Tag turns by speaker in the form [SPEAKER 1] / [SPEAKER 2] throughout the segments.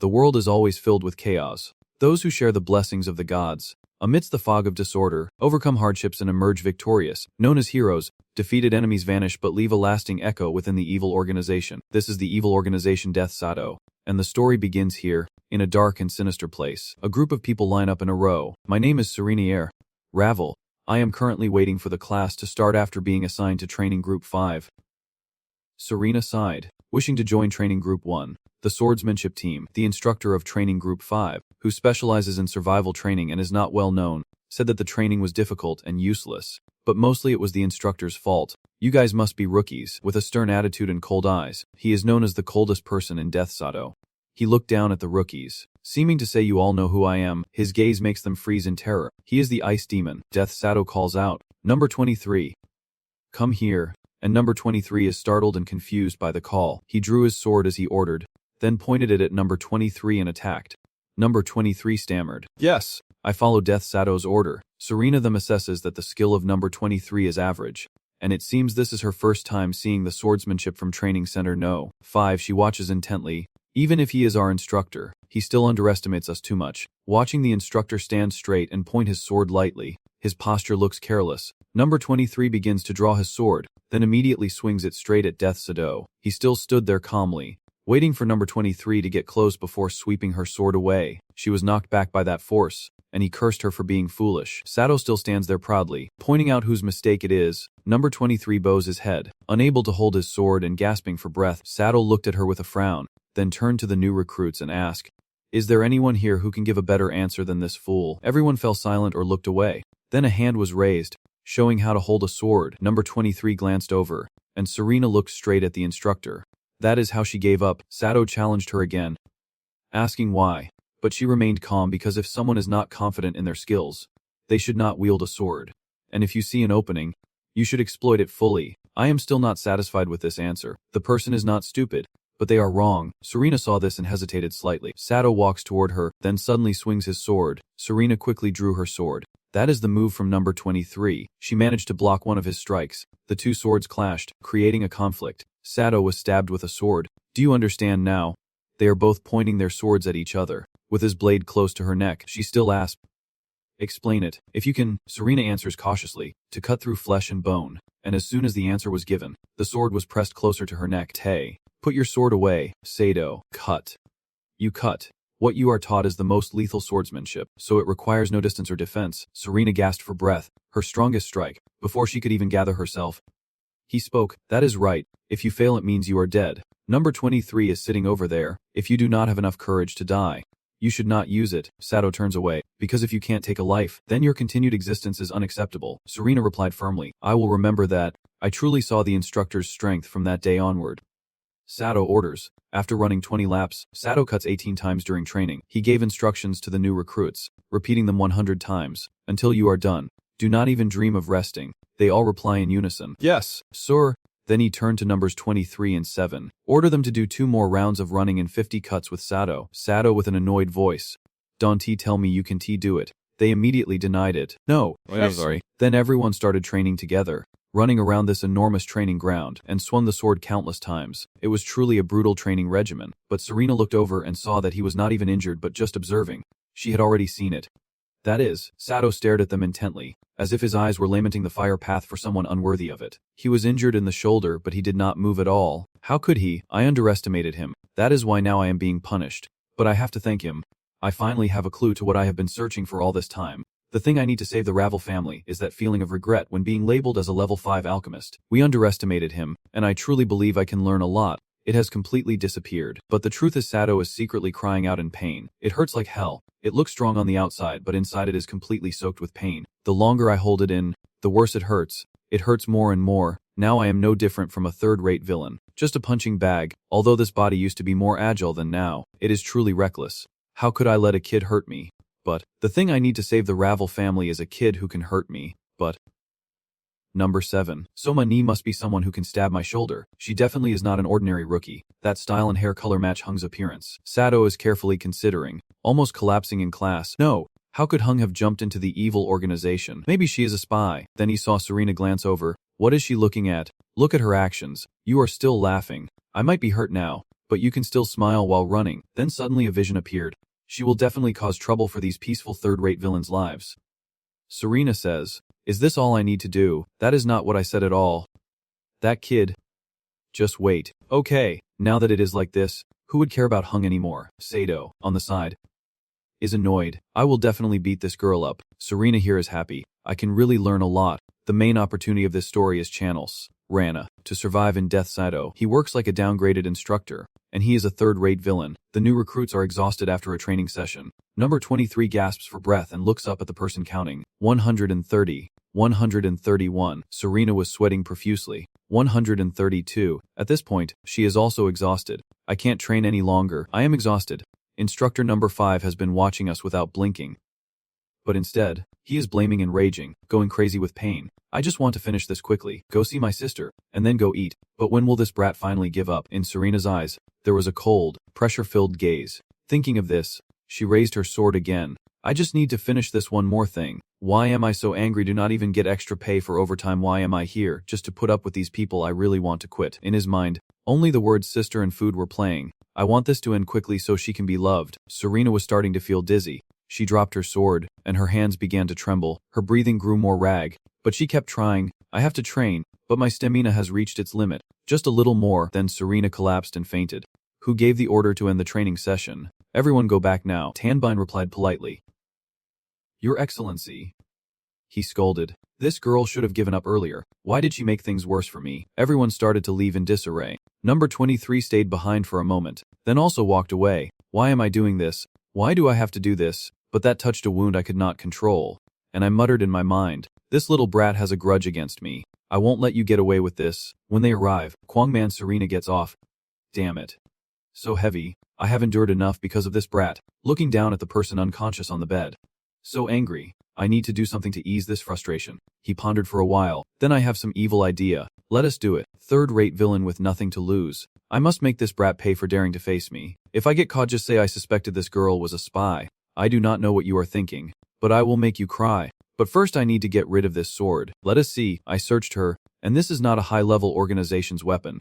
[SPEAKER 1] The world is always filled with chaos. Those who share the blessings of the gods, amidst the fog of disorder, overcome hardships and emerge victorious, known as heroes. Defeated enemies vanish but leave a lasting echo within the evil organization. This is the evil organization Death Shadow, and the story begins here, in a dark and sinister place. A group of people line up in a row. My name is Serena. Ravel. I am currently waiting for the class to start after being assigned to Training Group 5. Serena sighed, wishing to join Training Group 1, the swordsmanship team. The instructor of Training Group 5, who specializes in survival training and is not well known, said that the training was difficult and useless. But mostly it was the instructor's fault. You guys must be rookies. With a stern attitude and cold eyes, he is known as the coldest person in Death Shadow. He looked down at the rookies, seeming to say, "You all know who I am." His gaze makes them freeze in terror. He is the ice demon. Death Shadow calls out, "Number 23. Come here." And number 23 is startled and confused by the call. He drew his sword as he ordered, then pointed it at number 23 and attacked. Number 23 stammered, "Yes, I follow Death Shadow's order." Serena them assesses that the skill of number 23 is average, and it seems this is her first time seeing the swordsmanship from Training Center No. 5. She watches intently. Even if he is our instructor, he still underestimates us too much. Watching the instructor stand straight and point his sword lightly, his posture looks careless. Number 23 begins to draw his sword, then immediately swings it straight at Death Shadow. He still stood there calmly, waiting for number 23 to get close before sweeping her sword away. She was knocked back by that force, and he cursed her for being foolish. Shadow still stands there proudly, pointing out whose mistake it is. Number 23 bows his head, unable to hold his sword and gasping for breath. Shadow looked at her with a frown, then turned to the new recruits and asked, "Is there anyone here who can give a better answer than this fool?" Everyone fell silent or looked away. Then a hand was raised, showing how to hold a sword. Number 23 glanced over, and Serena looked straight at the instructor. That is how she gave up. Shadow challenged her again, asking why. But she remained calm because if someone is not confident in their skills, they should not wield a sword. And if you see an opening, you should exploit it fully. I am still not satisfied with this answer. The person is not stupid, but they are wrong. Serena saw this and hesitated slightly. Shadow walks toward her, then suddenly swings his sword. Serena quickly drew her sword. That is the move from number 23. She managed to block one of his strikes. The two swords clashed, creating a conflict. Shadow was stabbed with a sword. Do you understand now? They are both pointing their swords at each other. With his blade close to her neck, she still asked, "Explain it, if you can." Serena answers cautiously, "To cut through flesh and bone." And as soon as the answer was given, the sword was pressed closer to her neck. "Tay, put your sword away." Shadow, "Cut. You cut. What you are taught is the most lethal swordsmanship, so it requires no distance or defense." Serena gasped for breath, her strongest strike, before she could even gather herself. He spoke, "That is right. If you fail, it means you are dead. Number 23 is sitting over there. If you do not have enough courage to die, you should not use it." Shadow turns away, "Because if you can't take a life, then your continued existence is unacceptable." Serena replied firmly, "I will remember that. I truly saw the instructor's strength from that day onward." Shadow orders. After running 20 laps, Shadow cuts 18 times during training. He gave instructions to the new recruits, repeating them 100 times, "Until you are done. Do not even dream of resting." They all reply in unison, "Yes, sir." Then he turned to numbers 23 and 7. "Order them to do 2 more rounds of running and 50 cuts with Shadow." Shadow with an annoyed voice, "Don't tell me you can do it." They immediately denied it. "No, I'm sorry." Then everyone started training together, running around this enormous training ground, and swung the sword countless times. It was truly a brutal training regimen, but Serena looked over and saw that he was not even injured but just observing. She had already seen it. That is, Shadow stared at them intently, as if his eyes were lamenting the fire path for someone unworthy of it. He was injured in the shoulder, but he did not move at all. How could he? I underestimated him. That is why now I am being punished. But I have to thank him. I finally have a clue to what I have been searching for all this time. The thing I need to save the Ravel family is that feeling of regret when being labeled as a level 5 alchemist. We underestimated him, and I truly believe I can learn a lot. It has completely disappeared. But the truth is Shadow is secretly crying out in pain. It hurts like hell. It looks strong on the outside, but inside it is completely soaked with pain. The longer I hold it in, the worse it hurts. It hurts more and more. Now I am no different from a third-rate villain. Just a punching bag. Although this body used to be more agile than now, it is truly reckless. How could I let a kid hurt me? But the thing I need to save the Ravel family is a kid who can hurt me. But Number 7. Soma Ni must be someone who can stab my shoulder. She definitely is not an ordinary rookie. That style and hair color match Hung's appearance. Shadow is carefully considering, almost collapsing in class. No, how could Hung have jumped into the evil organization? Maybe she is a spy. Then he saw Serena glance over. What is she looking at? Look at her actions. You are still laughing. I might be hurt now, but you can still smile while running. Then suddenly a vision appeared. She will definitely cause trouble for these peaceful third-rate villains' lives. Serena says, "Is this all I need to do?" "That is not what I said at all. That kid." "Just wait." "Okay, now that it is like this, who would care about Hung anymore?" Sato, on the side, is annoyed. "I will definitely beat this girl up." Serena here is happy. "I can really learn a lot." The main opportunity of this story is channels. Rana, to survive in Death Sato, he works like a downgraded instructor, and he is a third-rate villain. The new recruits are exhausted after a training session. Number 23 gasps for breath and looks up at the person counting. 130. 131. Serena was sweating profusely. 132. At this point, she is also exhausted. "I can't train any longer. I am exhausted." Instructor number 5 has been watching us without blinking. But instead, he is blaming and raging, going crazy with pain. "I just want to finish this quickly, go see my sister, and then go eat. But when will this brat finally give up?" In Serena's eyes, there was a cold, pressure-filled gaze. Thinking of this, she raised her sword again. "I just need to finish this one more thing. Why am I so angry? Do not even get extra pay for overtime. Why am I here? Just to put up with these people? I really want to quit." In his mind, only the words sister and food were playing. "I want this to end quickly so she can be loved." Serena was starting to feel dizzy. She dropped her sword, and her hands began to tremble. Her breathing grew more rag, but she kept trying. "I have to train, but my stamina has reached its limit. Just a little more." Then Serena collapsed and fainted. "Who gave the order to end the training session?" "Everyone go back now," Tanbine replied politely. "Your Excellency," he scolded. "This girl should have given up earlier. Why did she make things worse for me?" Everyone started to leave in disarray. Number 23 stayed behind for a moment, then also walked away. "Why am I doing this? Why do I have to do this?" But that touched a wound I could not control, and I muttered in my mind, "This little brat has a grudge against me. I won't let you get away with this." When they arrive, Kwangman Serena gets off. "Damn it. So heavy. I have endured enough because of this brat." Looking down at the person unconscious on the bed. "So angry. I need to do something to ease this frustration." He pondered for a while. "Then I have some evil idea. Let us do it. Third-rate villain with nothing to lose. I must make this brat pay for daring to face me. If I get caught, just say I suspected this girl was a spy. I do not know what you are thinking, but I will make you cry. But first I need to get rid of this sword. Let us see." I searched her, and this is not a high-level organization's weapon.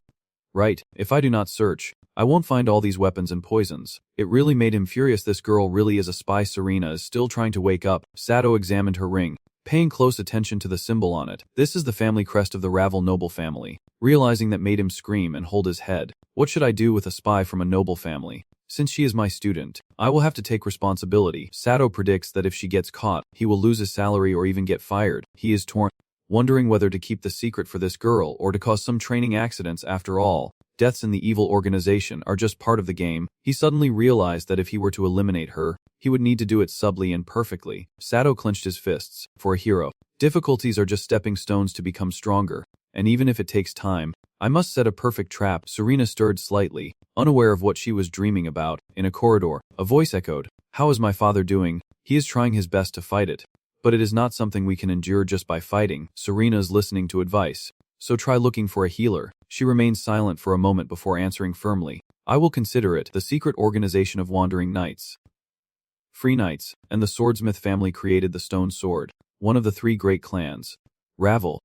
[SPEAKER 1] Right, if I do not search, I won't find all these weapons and poisons. It really made him furious. This girl really is a spy. Serena is still trying to wake up. Sato examined her ring, paying close attention to the symbol on it. This is the family crest of the Ravel noble family. Realizing that made him scream and hold his head. What should I do with a spy from a noble family? Since she is my student, I will have to take responsibility. Sato predicts that if she gets caught, he will lose his salary or even get fired. He is torn, wondering whether to keep the secret for this girl or to cause some training accidents. After all, deaths in the evil organization are just part of the game. He suddenly realized that if he were to eliminate her, he would need to do it subtly and perfectly. Sato clenched his fists. For a hero, difficulties are just stepping stones to become stronger, and even if it takes time, I must set a perfect trap. Serena stirred slightly, unaware of what she was dreaming about. In a corridor, a voice echoed, "How is my father doing?" "He is trying his best to fight it. But it is not something we can endure just by fighting." Serena is listening to advice. "So try looking for a healer." She remained silent for a moment before answering firmly, "I will consider it." The secret organization of Wandering Knights, Free Knights, and the Swordsmith family created the Stone Sword, one of the 3 great clans. Ravel.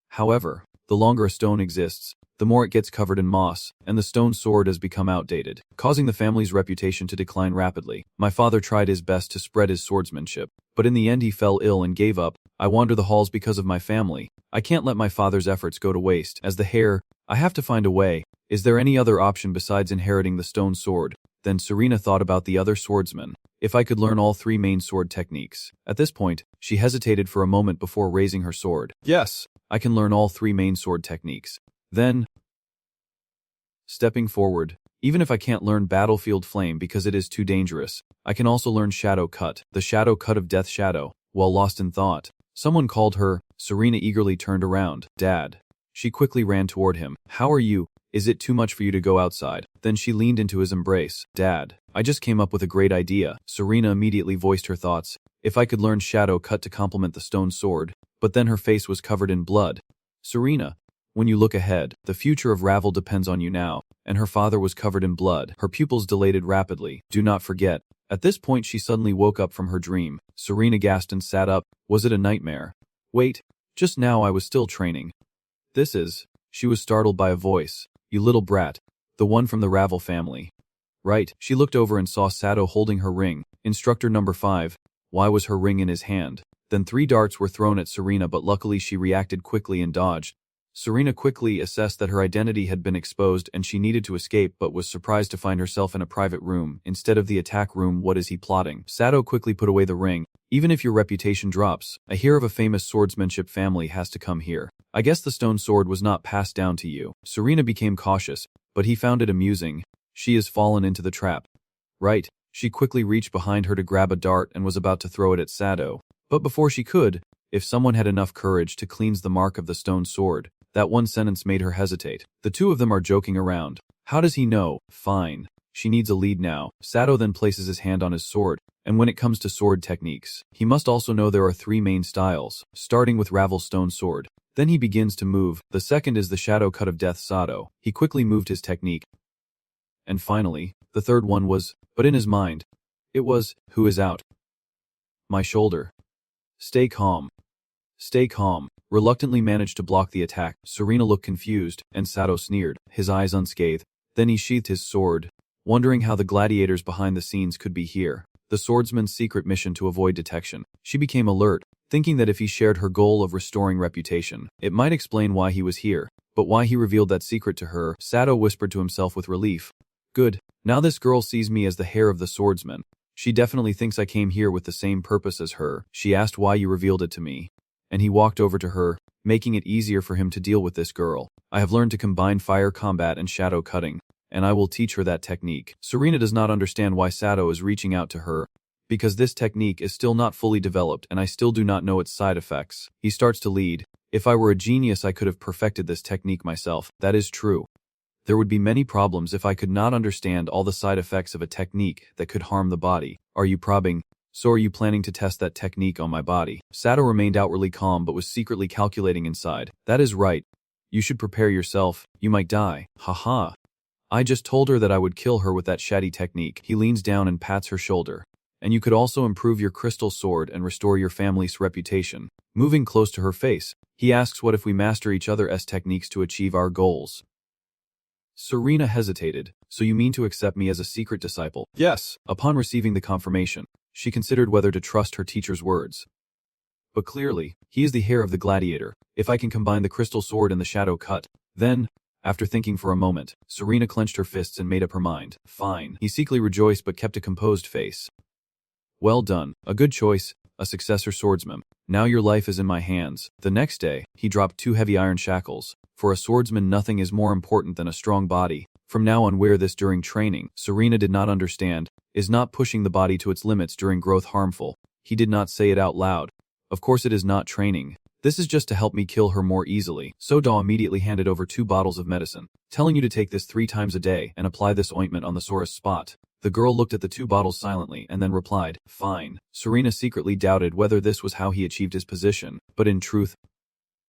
[SPEAKER 1] However, the longer a stone exists, the more it gets covered in moss, and the stone sword has become outdated, causing the family's reputation to decline rapidly. My father tried his best to spread his swordsmanship, but in the end he fell ill and gave up. I wander the halls because of my family. I can't let my father's efforts go to waste. As the heir, I have to find a way. Is there any other option besides inheriting the stone sword? Then Serena thought about the other swordsmen. If I could learn all 3 main sword techniques. At this point, she hesitated for a moment before raising her sword. "Yes, I can learn all 3 main sword techniques." Then, stepping forward, "Even if I can't learn Battlefield Flame because it is too dangerous, I can also learn Shadow Cut, the Shadow Cut of Death Shadow." While lost in thought, someone called her. Serena eagerly turned around. "Dad." She quickly ran toward him. "How are you? Is it too much for you to go outside?" Then she leaned into his embrace. "Dad, I just came up with a great idea." Serena immediately voiced her thoughts. If I could learn Shadow Cut to complement the stone sword. But then her face was covered in blood. "Serena, when you look ahead, the future of Ravel depends on you now." And her father was covered in blood. Her pupils dilated rapidly. "Do not forget." At this point she suddenly woke up from her dream. Serena gasped and sat up. Was it a nightmare? Wait, just now I was still training. This is... She was startled by a voice. "You little brat. The one from the Ravel family. Right. She looked over and saw Sato holding her ring. Instructor number 5. Why was her ring in his hand? Then 3 darts were thrown at Serena, but luckily she reacted quickly and dodged. Serena quickly assessed that her identity had been exposed and she needed to escape, but was surprised to find herself in a private room instead of the attack room. What is he plotting? Sato quickly put away the ring. Even if your reputation drops, a heir of a famous swordsmanship family has to come here. I guess the stone sword was not passed down to you. Serena became cautious, but he found it amusing. She has fallen into the trap. Right. She quickly reached behind her to grab a dart and was about to throw it at Sato. But before she could, if someone had enough courage to cleanse the mark of the stone sword, that one sentence made her hesitate. The two of them are joking around. How does he know? Fine. She needs a lead now. Sato then places his hand on his sword, and when it comes to sword techniques, he must also know there are 3 main styles, starting with Ravel's stone sword. Then he begins to move. The second is the shadow cut of death Sato. He quickly moved his technique. And finally, the third one was, but in his mind, it was, who is out? My shoulder. Stay calm. Stay calm. Reluctantly managed to block the attack. Serena looked confused, and Sato sneered, his eyes unscathed. Then he sheathed his sword, wondering how the gladiators behind the scenes could be here. The swordsman's secret mission to avoid detection. She became alert, thinking that if he shared her goal of restoring reputation, it might explain why he was here. But why he revealed that secret to her, Sato whispered to himself with relief. Good. Now this girl sees me as the heir of the swordsman. She definitely thinks I came here with the same purpose as her. She asked why you revealed it to me. And he walked over to her, making it easier for him to deal with this girl. I have learned to combine fire combat and shadow cutting, and I will teach her that technique. Serena does not understand why Sato is reaching out to her, because this technique is still not fully developed and I still do not know its side effects. He starts to lead. If I were a genius, I could have perfected this technique myself. That is true. There would be many problems if I could not understand all the side effects of a technique that could harm the body. Are you probing? So are you planning to test that technique on my body? Sato remained outwardly calm but was secretly calculating inside. That is right. You should prepare yourself. You might die. Haha. I just told her that I would kill her with that shady technique. He leans down and pats her shoulder. And you could also improve your crystal sword and restore your family's reputation. Moving close to her face, he asks what if we master each other's techniques to achieve our goals. Serena hesitated. So you mean to accept me as a secret disciple? Yes. Upon receiving the confirmation, she considered whether to trust her teacher's words. But clearly, he is the heir of the gladiator. If I can combine the crystal sword and the shadow cut, then, after thinking for a moment, Serena clenched her fists and made up her mind. Fine. He secretly rejoiced but kept a composed face. Well done. A good choice. A successor swordsman. Now your life is in my hands. The next day, he dropped 2 heavy iron shackles. For a swordsman, nothing is more important than a strong body. From now on, wear this during training. Serena did not understand. Is not pushing the body to its limits during growth harmful? He did not say it out loud. Of course it is not training. This is just to help me kill her more easily. Soda immediately handed over 2 bottles of medicine, telling you to take this 3 times a day and apply this ointment on the sorest spot. The girl looked at the 2 bottles silently and then replied, fine. Serena secretly doubted whether this was how he achieved his position, but in truth,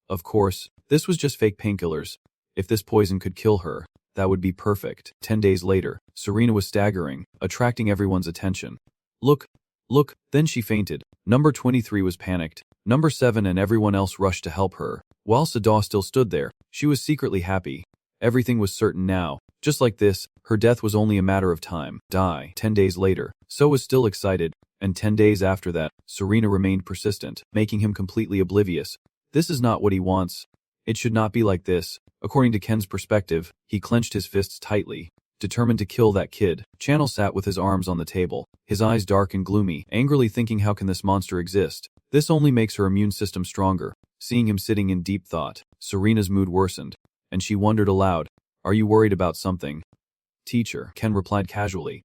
[SPEAKER 1] of course, this was just fake painkillers. If this poison could kill her, that would be perfect. 10 days later, Serena was staggering, attracting everyone's attention. Look, look, then she fainted. Number 23 was panicked. Number 7 and everyone else rushed to help her. While Sada still stood there, she was secretly happy. Everything was certain now. Just like this, her death was only a matter of time. 10 days later, So was still excited, and 10 days after that, Serena remained persistent, making him completely oblivious. This is not what he wants. It should not be like this. According to Ken's perspective, he clenched his fists tightly, determined to kill that kid. Channel sat with his arms on the table, his eyes dark and gloomy, angrily thinking, how can this monster exist? This only makes her immune system stronger. Seeing him sitting in deep thought, Serena's mood worsened, and she wondered aloud, "Are you worried about something?" "Teacher," Ken replied casually.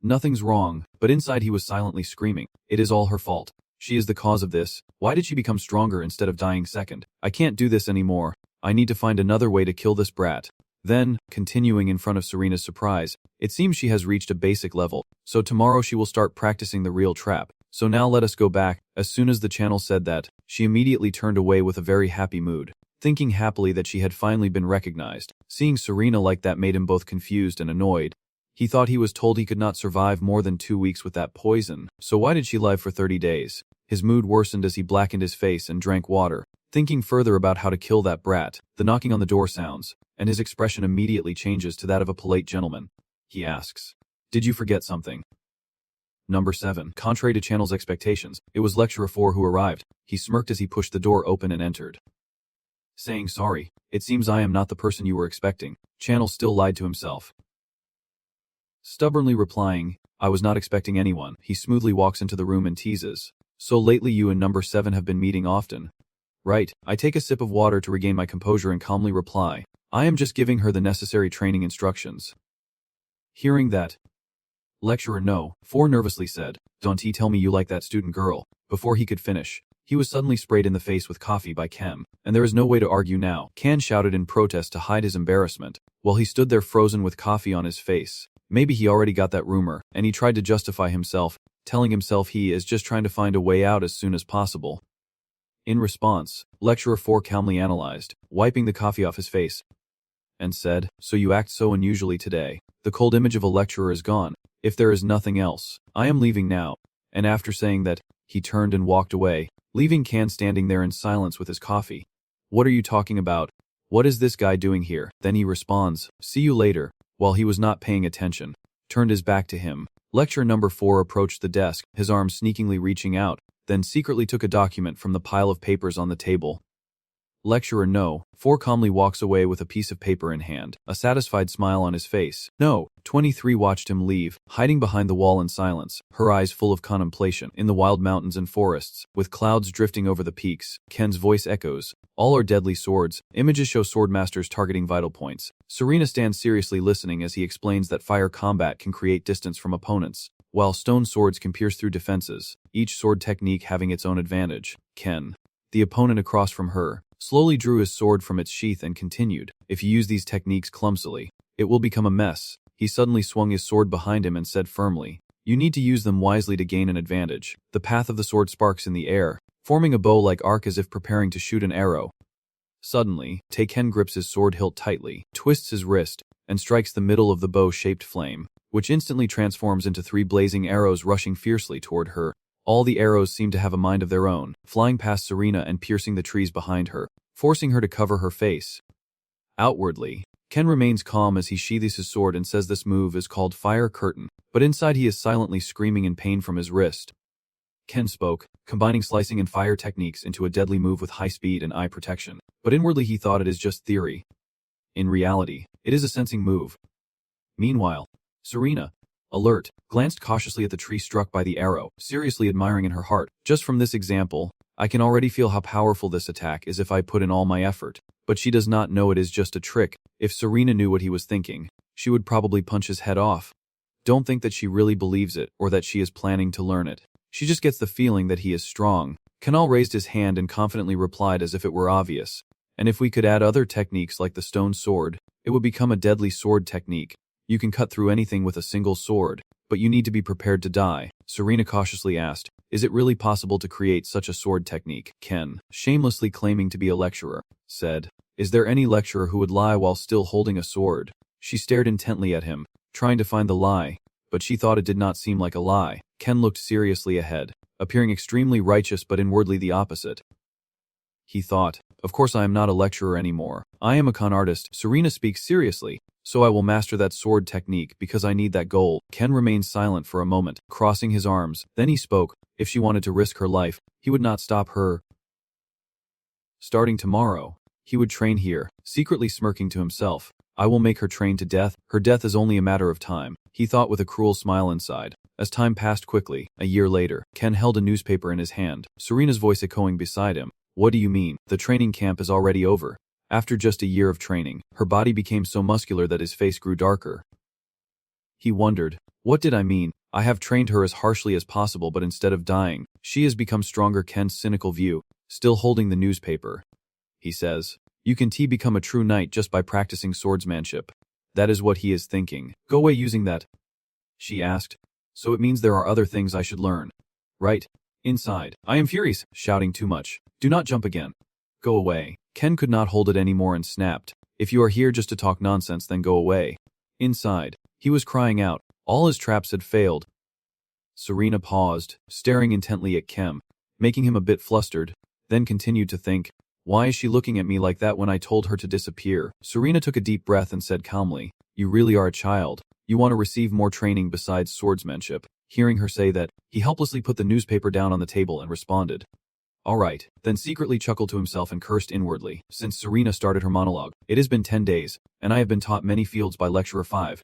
[SPEAKER 1] "Nothing's wrong," but inside he was silently screaming. It is all her fault. She is the cause of this. Why did she become stronger instead of dying second? I can't do this anymore. I need to find another way to kill this brat. Then, continuing in front of Serena's surprise, it seems she has reached a basic level, so tomorrow she will start practicing the real trap. So now let us go back. As soon as the channel said that, she immediately turned away with a very happy mood, thinking happily that she had finally been recognized. Seeing Serena like that made him both confused and annoyed. He thought he was told he could not survive more than 2 weeks with that poison, so why did she live for 30 days? His mood worsened as he blackened his face and drank water, Thinking further about how to kill that brat, the knocking on the door sounds, and his expression immediately changes to that of a polite gentleman. He asks, "Did you forget something?" Number 7. Contrary to Channel's expectations, it was Lecturer 4 who arrived. He smirked as he pushed the door open and entered, saying, "Sorry, it seems I am not the person you were expecting." Channel still lied to himself, stubbornly replying, "I was not expecting anyone." He smoothly walks into the room and teases, "So lately you and Number 7 have been meeting often?" "Right." I take a sip of water to regain my composure and calmly reply, "I am just giving her the necessary training instructions." Hearing that, Lecturer No. 4 nervously said, "Don't tell me you like that student girl." Before he could finish, he was suddenly sprayed in the face with coffee by Kem, and there is no way to argue now. Ken shouted in protest to hide his embarrassment, while he stood there frozen with coffee on his face. Maybe he already got that rumor, and he tried to justify himself, telling himself he is just trying to find a way out as soon as possible. In response, Lecturer 4 calmly analyzed, wiping the coffee off his face, and said, "So you act so unusually today. The cold image of a lecturer is gone. If there is nothing else, I am leaving now." And after saying that, he turned and walked away, leaving Can standing there in silence with his coffee. "What are you talking about? What is this guy doing here?" Then he responds, "See you later." While he was not paying attention, turned his back to him. Lecturer number 4 approached the desk, his arm sneakingly reaching out, then secretly took a document from the pile of papers on the table. Lecturer No. 4 calmly walks away with a piece of paper in hand, a satisfied smile on his face. No. 23 watched him leave, hiding behind the wall in silence, her eyes full of contemplation. In the wild mountains and forests, with clouds drifting over the peaks, Ken's voice echoes, "All are deadly swords." Images show swordmasters targeting vital points. Serena stands seriously listening as he explains that fire combat can create distance from opponents, while stone swords can pierce through defenses, each sword technique having its own advantage. Ken, the opponent across from her, slowly drew his sword from its sheath and continued, "If you use these techniques clumsily, it will become a mess." He suddenly swung his sword behind him and said firmly, "You need to use them wisely to gain an advantage." The path of the sword sparks in the air, forming a bow-like arc as if preparing to shoot an arrow. Suddenly, Ken grips his sword hilt tightly, twists his wrist, and strikes the middle of the bow-shaped flame, which instantly transforms into 3 blazing arrows rushing fiercely toward her. All the arrows seem to have a mind of their own, flying past Serena and piercing the trees behind her, forcing her to cover her face. Outwardly, Ken remains calm as he sheathes his sword and says this move is called Fire Curtain, but inside he is silently screaming in pain from his wrist. Ken spoke, combining slicing and fire techniques into a deadly move with high speed and eye protection, but inwardly he thought it is just theory. In reality, it is a sensing move. Meanwhile, Serena, alert, glanced cautiously at the tree struck by the arrow, seriously admiring in her heart, "Just from this example, I can already feel how powerful this attack is if I put in all my effort." But she does not know it is just a trick. If Serena knew what he was thinking, she would probably punch his head off. Don't think that she really believes it or that she is planning to learn it. She just gets the feeling that he is strong. Kanal raised his hand and confidently replied as if it were obvious. "And if we could add other techniques like the stone sword, it would become a deadly sword technique. You can cut through anything with a single sword, but you need to be prepared to die." Serena cautiously asked, "Is it really possible to create such a sword technique?" Ken, shamelessly claiming to be a lecturer, said, "Is there any lecturer who would lie while still holding a sword?" She stared intently at him, trying to find the lie, but she thought it did not seem like a lie. Ken looked seriously ahead, appearing extremely righteous but inwardly the opposite. He thought, "Of course I am not a lecturer anymore. I am a con artist." Serena speaks seriously, "So I will master that sword technique because I need that goal." Ken remained silent for a moment, crossing his arms. Then he spoke. If she wanted to risk her life, he would not stop her. Starting tomorrow, he would train here, secretly smirking to himself. "I will make her train to death. Her death is only a matter of time," he thought with a cruel smile inside. As time passed quickly, a year later, Ken held a newspaper in his hand, Serena's voice echoing beside him. "What do you mean? The training camp is already over." After just a year of training, her body became so muscular that his face grew darker. He wondered, "What did I mean? I have trained her as harshly as possible, but instead of dying, she has become stronger." Ken's cynical view, still holding the newspaper. He says, "You can become a true knight just by practicing swordsmanship." That is what he is thinking. "Go away using that?" She asked. "So it means there are other things I should learn, right?" Inside, "I am furious, shouting too much. Do not jump again. Go away." Ken could not hold it anymore and snapped, "If you are here just to talk nonsense, then go away." Inside, he was crying out. All his traps had failed. Serena paused, staring intently at Ken, making him a bit flustered, then continued to think, Why is she looking at me like that when I told her to disappear? Serena took a deep breath and said calmly, you really are a child. You want to receive more training besides swordsmanship. Hearing her say that, he helplessly put the newspaper down on the table and responded, all right, then secretly chuckled to himself and cursed inwardly. Since Serena started her monologue, it has been 10 days, and I have been taught many fields by Lecturer 5,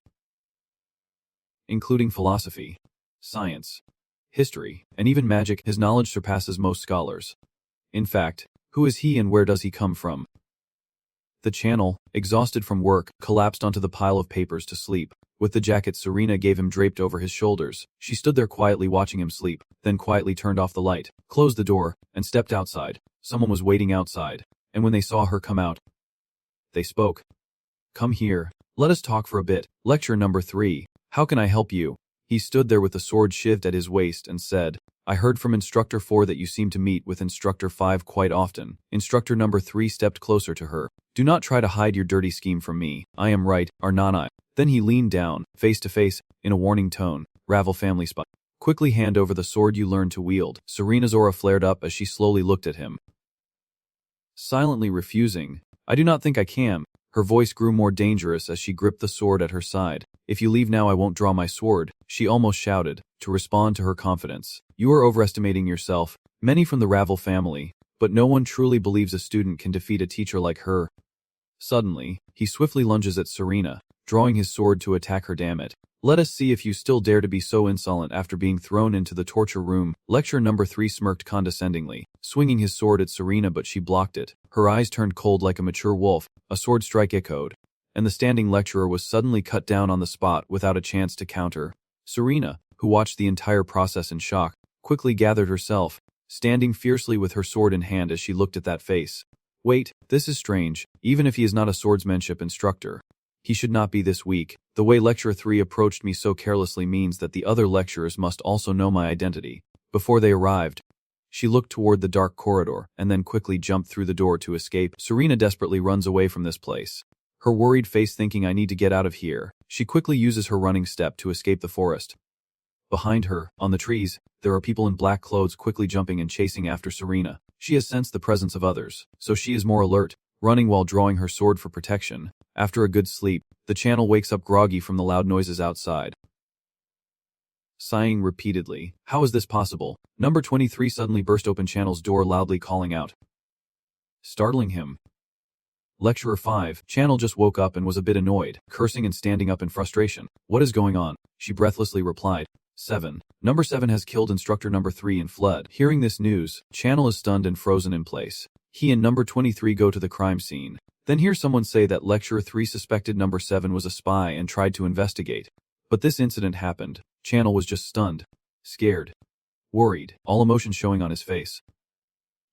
[SPEAKER 1] including philosophy, science, history, and even magic. His knowledge surpasses most scholars. In fact, who is he and where does he come from? The channel, exhausted from work, collapsed onto the pile of papers to sleep. With the jacket Serena gave him draped over his shoulders, she stood there quietly watching him sleep, then quietly turned off the light, closed the door, and stepped outside. Someone was waiting outside, and when they saw her come out, they spoke. Come here, let us talk for a bit. Lecture number 3, how can I help you? He stood there with the sword sheathed at his waist and said, I heard from Instructor 4 that you seem to meet with Instructor 5 quite often. Instructor number 3 stepped closer to her. Do not try to hide your dirty scheme from me. I am right, are not I? Then he leaned down, face to face, in a warning tone. Ravel family spy. Quickly hand over the sword you learned to wield. Serena's aura flared up as she slowly looked at him, silently refusing. I do not think I can. Her voice grew more dangerous as she gripped the sword at her side. If you leave now I won't draw my sword, she almost shouted, to respond to her confidence. You are overestimating yourself, many from the Ravel family, but no one truly believes a student can defeat a teacher like her. Suddenly, he swiftly lunges at Serena, drawing his sword to attack her. Damn it. Let us see if you still dare to be so insolent after being thrown into the torture room. Lecturer number 3 smirked condescendingly, swinging his sword at Serena, but she blocked it. Her eyes turned cold like a mature wolf. A sword strike echoed, and the standing lecturer was suddenly cut down on the spot without a chance to counter. Serena, who watched the entire process in shock, quickly gathered herself, standing fiercely with her sword in hand as she looked at that face. Wait, this is strange. Even if he is not a swordsmanship instructor, he should not be this weak. The way Lecturer 3 approached me so carelessly means that the other lecturers must also know my identity. Before they arrived, she looked toward the dark corridor and then quickly jumped through the door to escape. Serena desperately runs away from this place, her worried face thinking I need to get out of here. She quickly uses her running step to escape the forest. Behind her, on the trees, there are people in black clothes quickly jumping and chasing after Serena. She has sensed the presence of others, so she is more alert, running while drawing her sword for protection. After a good sleep, the channel wakes up groggy from the loud noises outside, sighing repeatedly. How is this possible? Number 23 suddenly burst open Channel's door, loudly calling out, startling him. Lecturer 5, Channel just woke up and was a bit annoyed, cursing and standing up in frustration. What is going on? She breathlessly replied. 7. Number 7 has killed Instructor number 3 and fled. Hearing this news, Channel is stunned and frozen in place. He and number 23 go to the crime scene. Then hear someone say that Lecturer 3 suspected number 7 was a spy and tried to investigate. But this incident happened. Channel was just stunned, scared, worried, all emotions showing on his face.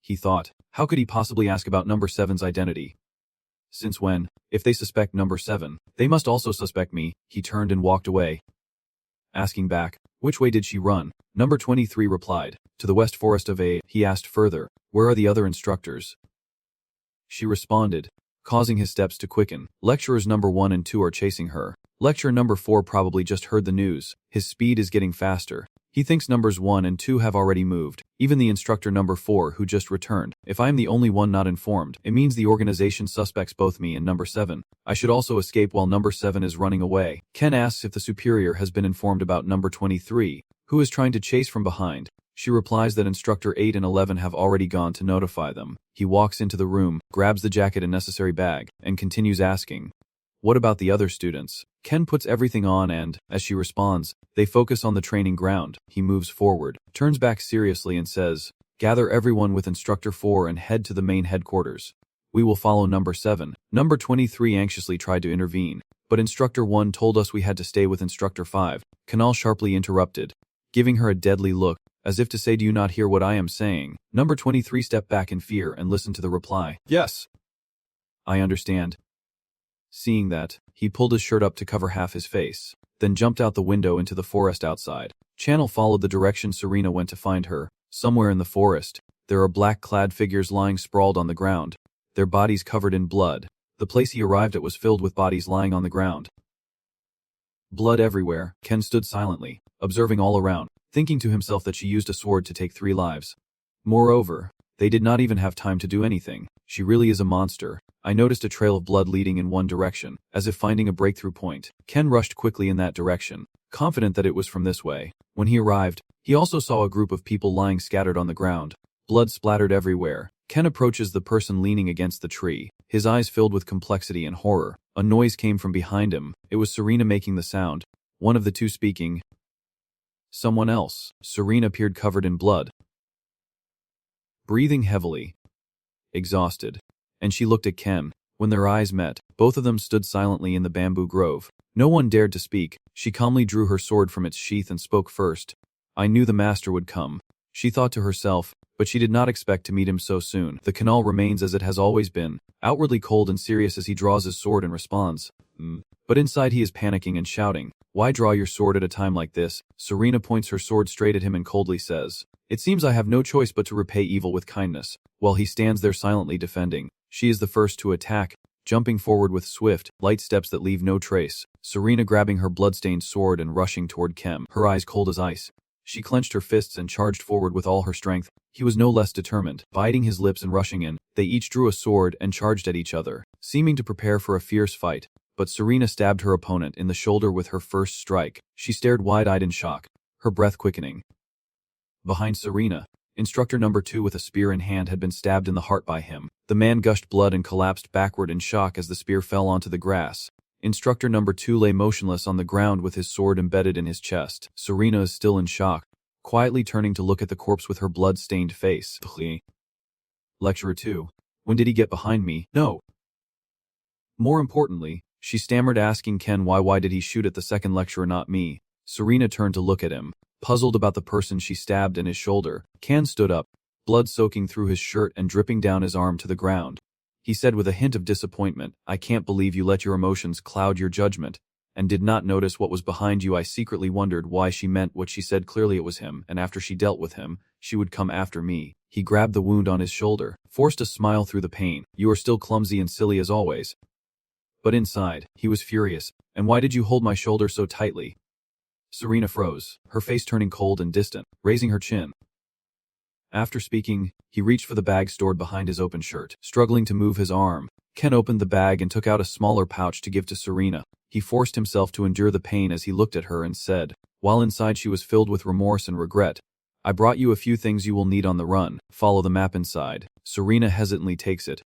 [SPEAKER 1] He thought, how could he possibly ask about number 7's identity? Since when, if they suspect number 7, they must also suspect me. He turned and walked away. Asking back, which way did she run? Number 23 replied, to the west forest of A. He asked further, where are the other instructors? She responded, causing his steps to quicken. Lecturers number 1 and 2 are chasing her. Lecturer number 4 probably just heard the news. His speed is getting faster. He thinks numbers 1 and 2 have already moved. Even the instructor number 4 who just returned. If I am the only one not informed, it means the organization suspects both me and number 7. I should also escape while number 7 is running away. Ken asks if the superior has been informed about number 23, who is trying to chase from behind. She replies that instructor 8 and 11 have already gone to notify them. He walks into the room, grabs the jacket and necessary bag, and continues asking, what about the other students? Ken puts everything on and, as she responds, they focus on the training ground. He moves forward, turns back seriously and says, gather everyone with instructor 4 and head to the main headquarters. We will follow number 7. Number 23 anxiously tried to intervene, but instructor 1 told us we had to stay with instructor 5. Kanal sharply interrupted, giving her a deadly look, as if to say, do you not hear what I am saying? Number 23 stepped back in fear and listened to the reply. Yes. I understand. Seeing that, he pulled his shirt up to cover half his face, then jumped out the window into the forest outside. Channel followed the direction Serena went to find her. Somewhere in the forest, there are black-clad figures lying sprawled on the ground, their bodies covered in blood. The place he arrived at was filled with bodies lying on the ground. Blood everywhere. Ken stood silently, observing all around, thinking to himself that she used a sword to take 3 lives. Moreover, They did not even have time to do anything. She really is a monster. I noticed a trail of blood leading in one direction, as if finding a breakthrough point. Ken rushed quickly in that direction, confident that it was from this way. When he arrived, he also saw a group of people lying scattered on the ground. Blood splattered everywhere. Ken approaches the person leaning against the tree, his eyes filled with complexity and horror. A noise came from behind him. It was Serena making the sound, one of the two speaking. Someone else. Serena appeared covered in blood, breathing heavily, exhausted. And she looked at Ken. When their eyes met, both of them stood silently in the bamboo grove. No one dared to speak. She calmly drew her sword from its sheath and spoke first. I knew the master would come, she thought to herself, but she did not expect to meet him so soon. The canal remains as it has always been, outwardly cold and serious as he draws his sword and responds. But inside he is panicking and shouting. Why draw your sword at a time like this? Serena points her sword straight at him and coldly says, It seems I have no choice but to repay evil with kindness. While he stands there silently defending, she is the first to attack, jumping forward with swift, light steps that leave no trace. Serena grabbing her bloodstained sword and rushing toward Ken, her eyes cold as ice. She clenched her fists and charged forward with all her strength. He was no less determined. Biting his lips and rushing in, they each drew a sword and charged at each other, seeming to prepare for a fierce fight. But Serena stabbed her opponent in the shoulder with her first strike. She stared wide-eyed in shock, her breath quickening. Behind Serena, instructor number 2 with a spear in hand had been stabbed in the heart by him. The man gushed blood and collapsed backward in shock as the spear fell onto the grass. Instructor number 2 lay motionless on the ground with his sword embedded in his chest. Serena is still in shock, quietly turning to look at the corpse with her blood-stained face. Lecturer 2. When did he get behind me? No. More importantly, she stammered, asking Ken why did he shoot at the second lecturer, not me? Serena turned to look at him, puzzled about the person she stabbed in his shoulder. Ken stood up, blood soaking through his shirt and dripping down his arm to the ground. He said with a hint of disappointment, I can't believe you let your emotions cloud your judgment, and did not notice what was behind you. I secretly wondered why she meant what she said. Clearly it was him, and after she dealt with him, she would come after me. He grabbed the wound on his shoulder, forced a smile through the pain. You are still clumsy and silly as always. But inside, he was furious. And why did you hold my shoulder so tightly? Serena froze, her face turning cold and distant, raising her chin. After speaking, he reached for the bag stored behind his open shirt. Struggling to move his arm, Ken opened the bag and took out a smaller pouch to give to Serena. He forced himself to endure the pain as he looked at her and said, while inside she was filled with remorse and regret, I brought you a few things you will need on the run. Follow the map inside. Serena hesitantly takes it,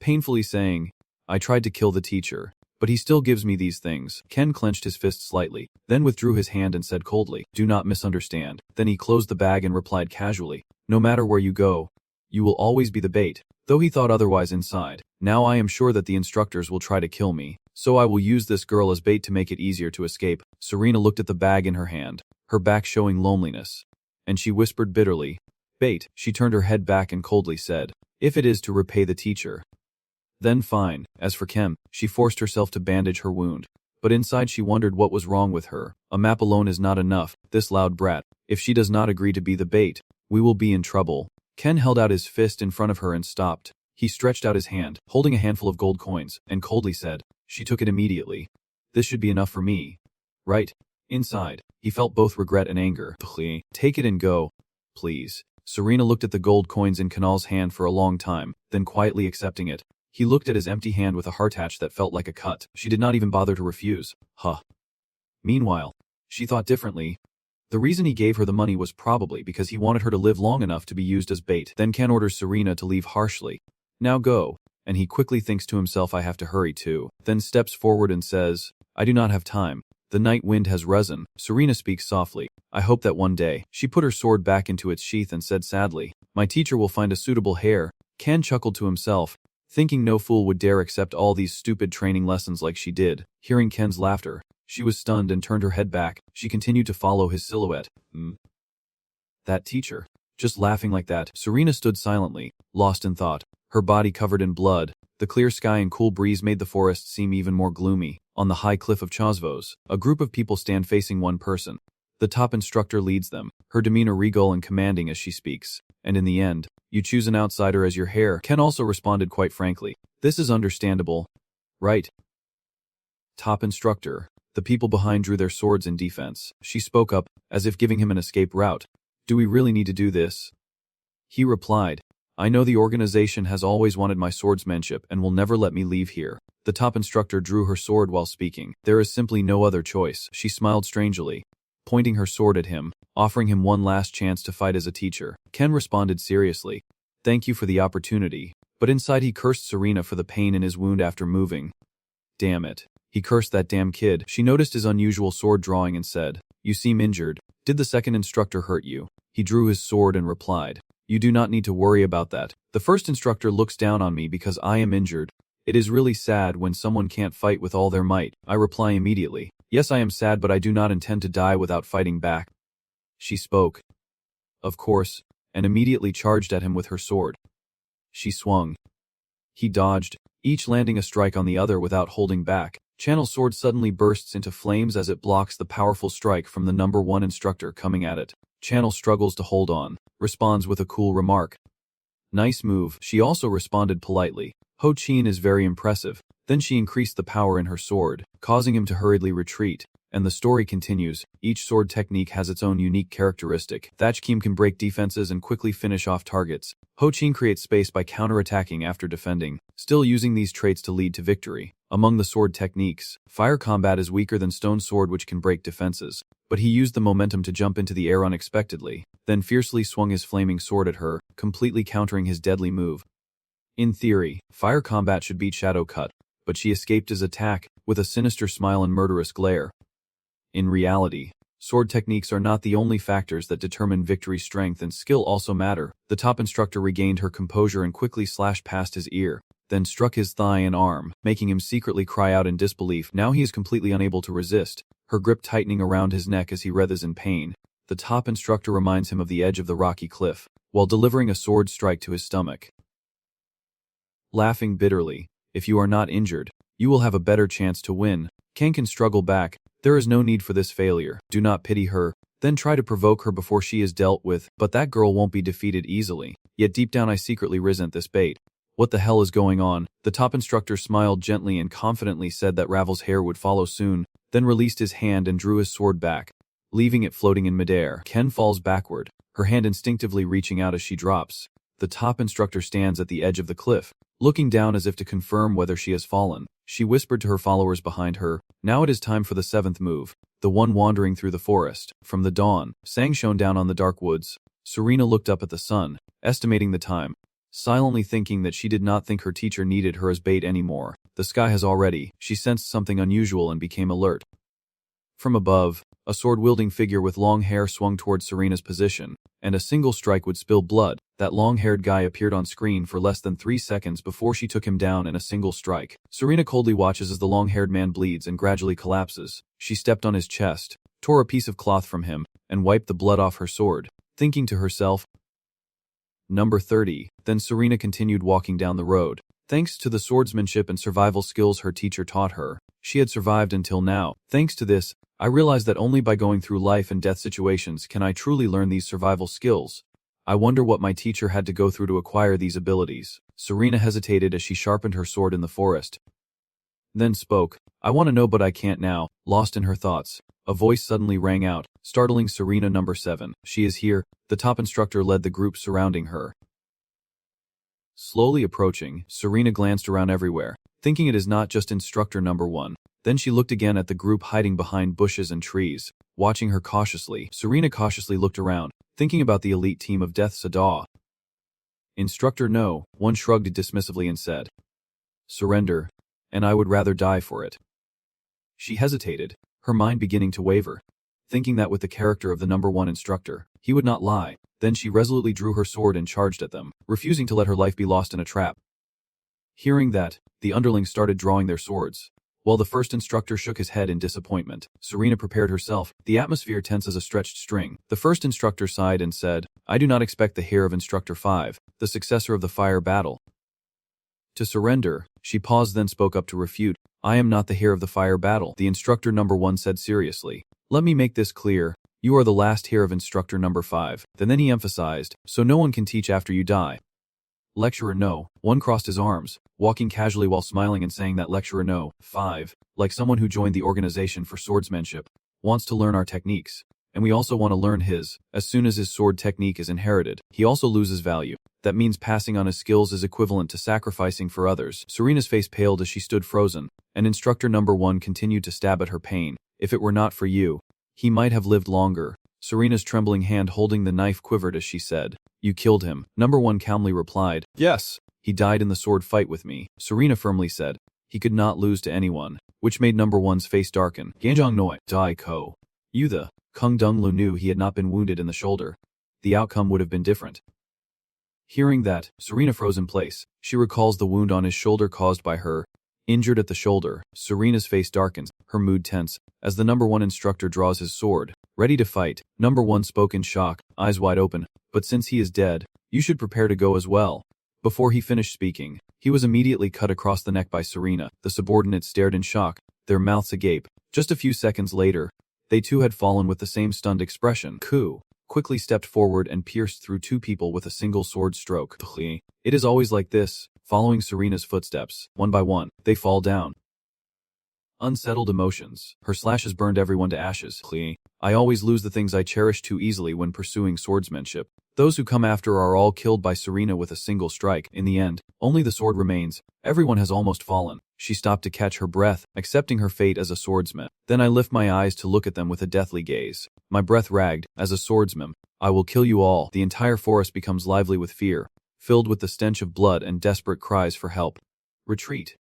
[SPEAKER 1] painfully saying, I tried to kill the teacher, but he still gives me these things. Ken clenched his fist slightly, then withdrew his hand and said coldly, Do not misunderstand. Then he closed the bag and replied casually, No matter where you go, you will always be the bait. Though he thought otherwise inside, now I am sure that the instructors will try to kill me, so I will use this girl as bait to make it easier to escape. Serena looked at the bag in her hand, her back showing loneliness, and she whispered bitterly, Bait. She turned her head back and coldly said, If it is to repay the teacher, then fine. As for Ken, she forced herself to bandage her wound, but inside she wondered what was wrong with her. A map alone is not enough. This loud brat, if she does not agree to be the bait, we will be in trouble. Ken held out his fist in front of her and stopped. He stretched out his hand, holding a handful of gold coins, and coldly said, She took it immediately. This should be enough for me. Right? Inside, he felt both regret and anger. Take it and go, please. Serena looked at the gold coins in Kenal's hand for a long time, then quietly accepting it. He looked at his empty hand with a heart hatch that felt like a cut. She did not even bother to refuse. Meanwhile, she thought differently. The reason he gave her the money was probably because he wanted her to live long enough to be used as bait. Then Ken orders Serena to leave harshly. Now go. And he quickly thinks to himself, I have to hurry too. Then steps forward and says, I do not have time. The night wind has risen. Serena speaks softly. I hope that one day. She put her sword back into its sheath and said sadly, My teacher will find a suitable heir. Ken chuckled to himself, thinking no fool would dare accept all these stupid training lessons like she did. Hearing Ken's laughter, she was stunned and turned her head back. She continued to follow his silhouette. That teacher. Just laughing like that. Serena stood silently, lost in thought, her body covered in blood. The clear sky and cool breeze made the forest seem even more gloomy. On the high cliff of Chosvos, a group of people stand facing one person. The top instructor leads them, her demeanor regal and commanding as she speaks. And in the end, you choose an outsider as your heir. Ken also responded quite frankly. This is understandable, right? Top instructor. The people behind drew their swords in defense. She spoke up, as if giving him an escape route. Do we really need to do this? He replied, I know the organization has always wanted my swordsmanship and will never let me leave here. The top instructor drew her sword while speaking. There is simply no other choice. She smiled strangely, pointing her sword at him, offering him one last chance to fight as a teacher. Ken responded seriously, thank you for the opportunity. But inside he cursed Serena for the pain in his wound after moving. Damn it. He cursed that damn kid. She noticed his unusual sword drawing and said, you seem injured. Did the second instructor hurt you? He drew his sword and replied, you do not need to worry about that. The first instructor looks down on me because I am injured. It is really sad when someone can't fight with all their might. I reply immediately, yes, I am sad, but I do not intend to die without fighting back. She spoke, of course, and immediately charged at him with her sword. She swung. He dodged, each landing a strike on the other without holding back. Channel's sword suddenly bursts into flames as it blocks the powerful strike from the number 1 instructor coming at it. Channel struggles to hold on, responds with a cool remark. Nice move. She also responded politely. Ho Chin is very impressive. Then she increased the power in her sword, causing him to hurriedly retreat. And the story continues. Each sword technique has its own unique characteristic. Thatch Kim can break defenses and quickly finish off targets. Ho Chin creates space by counterattacking after defending, still using these traits to lead to victory. Among the sword techniques, fire combat is weaker than stone sword, which can break defenses. But he used the momentum to jump into the air unexpectedly, then fiercely swung his flaming sword at her, completely countering his deadly move. In theory, fire combat should beat Shadow Cut, but she escaped his attack, with a sinister smile and murderous glare. In reality, sword techniques are not the only factors that determine victory. Strength and skill also matter. The top instructor regained her composure and quickly slashed past his ear, then struck his thigh and arm, making him secretly cry out in disbelief. Now he is completely unable to resist, her grip tightening around his neck as he writhes in pain. The top instructor reminds him of the edge of the rocky cliff, while delivering a sword strike to his stomach. Laughing bitterly, if you are not injured, you will have a better chance to win. Ken can struggle back. There is no need for this failure. Do not pity her, then try to provoke her before she is dealt with. But that girl won't be defeated easily. Yet deep down I secretly resent this bait. What the hell is going on? The top instructor smiled gently and confidently said that Ravel's hair would follow soon, then released his hand and drew his sword back, leaving it floating in midair. Ken falls backward, her hand instinctively reaching out as she drops. The top instructor stands at the edge of the cliff, looking down as if to confirm whether she has fallen. She whispered to her followers behind her, now it is time for the 7th move, the one wandering through the forest. From the dawn, sang shone down on the dark woods. Serena looked up at the sun, estimating the time, silently thinking that she did not think her teacher needed her as bait anymore. The sky has already. She sensed something unusual and became alert. From above, a sword-wielding figure with long hair swung towards Serena's position, and a single strike would spill blood. That long-haired guy appeared on screen for less than 3 seconds before she took him down in a single strike. Serena coldly watches as the long-haired man bleeds and gradually collapses. She stepped on his chest, tore a piece of cloth from him, and wiped the blood off her sword, thinking to herself, Number 30. Then Serena continued walking down the road. Thanks to the swordsmanship and survival skills her teacher taught her, she had survived until now. Thanks to this, I realized that only by going through life and death situations can I truly learn these survival skills. I wonder what my teacher had to go through to acquire these abilities. Serena hesitated as she sharpened her sword in the forest. Then spoke, I want to know but I can't now. Lost in her thoughts, a voice suddenly rang out, startling Serena. Number 7. She is here. The top instructor led the group surrounding her. Slowly approaching, Serena glanced around everywhere, thinking it is not just instructor number 1. Then she looked again at the group hiding behind bushes and trees, watching her cautiously. Serena cautiously looked around, thinking about the elite team of Death Sada. Instructor no, one shrugged dismissively and said, Surrender, and I would rather die for it. She hesitated, her mind beginning to waver, thinking that with the character of the number 1 instructor, he would not lie. Then she resolutely drew her sword and charged at them, refusing to let her life be lost in a trap. Hearing that, the underlings started drawing their swords. While the first instructor shook his head in disappointment, Serena prepared herself, the atmosphere tense as a stretched string. The first instructor sighed and said, I do not expect the hair of Instructor 5, the successor of the fire battle, to surrender. She paused, then spoke up to refute. I am not the hair of the fire battle, the instructor number 1 said seriously. Let me make this clear. You are the last hair of instructor number 5. Then he emphasized, so no one can teach after you die. Lecturer no, one crossed his arms, walking casually while smiling and saying that lecturer no, 5, like someone who joined the organization for swordsmanship, wants to learn our techniques. and we also want to learn his. As soon as his sword technique is inherited, he also loses value. That means passing on his skills is equivalent to sacrificing for others. Serena's face paled as she stood frozen, and instructor number 1 continued to stab at her pain. If it were not for you, he might have lived longer. Serena's trembling hand holding the knife quivered as she said, "You killed him." Number 1 calmly replied, "Yes. He died in the sword fight with me." Serena firmly said, "He could not lose to anyone," which made number 1's face darken. Ganjong Noi, Dai Ko. You the. Kung Dung Lu knew he had not been wounded in the shoulder. The outcome would have been different. Hearing that, Serena froze in place. She recalls the wound on his shoulder caused by her. Injured at the shoulder, Serena's face darkens, her mood tense, as the number 1 instructor draws his sword. Ready to fight, number 1 spoke in shock, eyes wide open. "But since he is dead, you should prepare to go as well." Before he finished speaking, he was immediately cut across the neck by Serena. The subordinates stared in shock, their mouths agape. Just a few seconds later, they too had fallen with the same stunned expression. Ku quickly stepped forward and pierced through 2 people with a single sword stroke. It is always like this. Following Serena's footsteps, one by one, they fall down. Unsettled emotions. Her slashes burned everyone to ashes. I always lose the things I cherish too easily when pursuing swordsmanship. Those who come after are all killed by Serena with a single strike. In the end, only the sword remains. Everyone has almost fallen. She stopped to catch her breath, accepting her fate as a swordsman. Then I lift my eyes to look at them with a deathly gaze. My breath ragged, as a swordsman. I will kill you all. The entire forest becomes lively with fear, filled with the stench of blood and desperate cries for help. Retreat.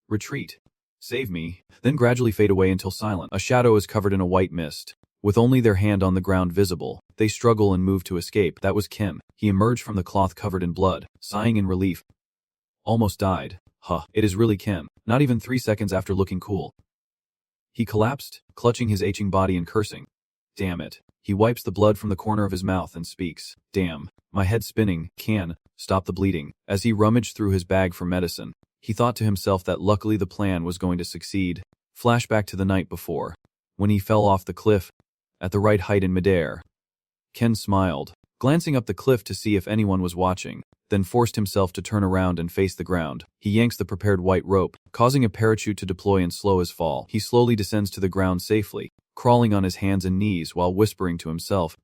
[SPEAKER 1] Retreat. Save me. Then gradually fade away until silent. A shadow is covered in a white mist, with only their hand on the ground visible. They struggle and move to escape. That was Kim. He emerged from the cloth covered in blood, sighing in relief. Almost died. It is really Kim. Not even 3 seconds after looking cool. He collapsed, clutching his aching body and cursing. Damn it. He wipes the blood from the corner of his mouth and speaks. Damn. My head spinning. Can stop the bleeding. As he rummaged through his bag for medicine, he thought to himself that luckily the plan was going to succeed. Flashback to the night before, when he fell off the cliff, at the right height in midair. Ken smiled, glancing up the cliff to see if anyone was watching, then forced himself to turn around and face the ground. He yanks the prepared white rope, causing a parachute to deploy and slow his fall. He slowly descends to the ground safely, crawling on his hands and knees while whispering to himself.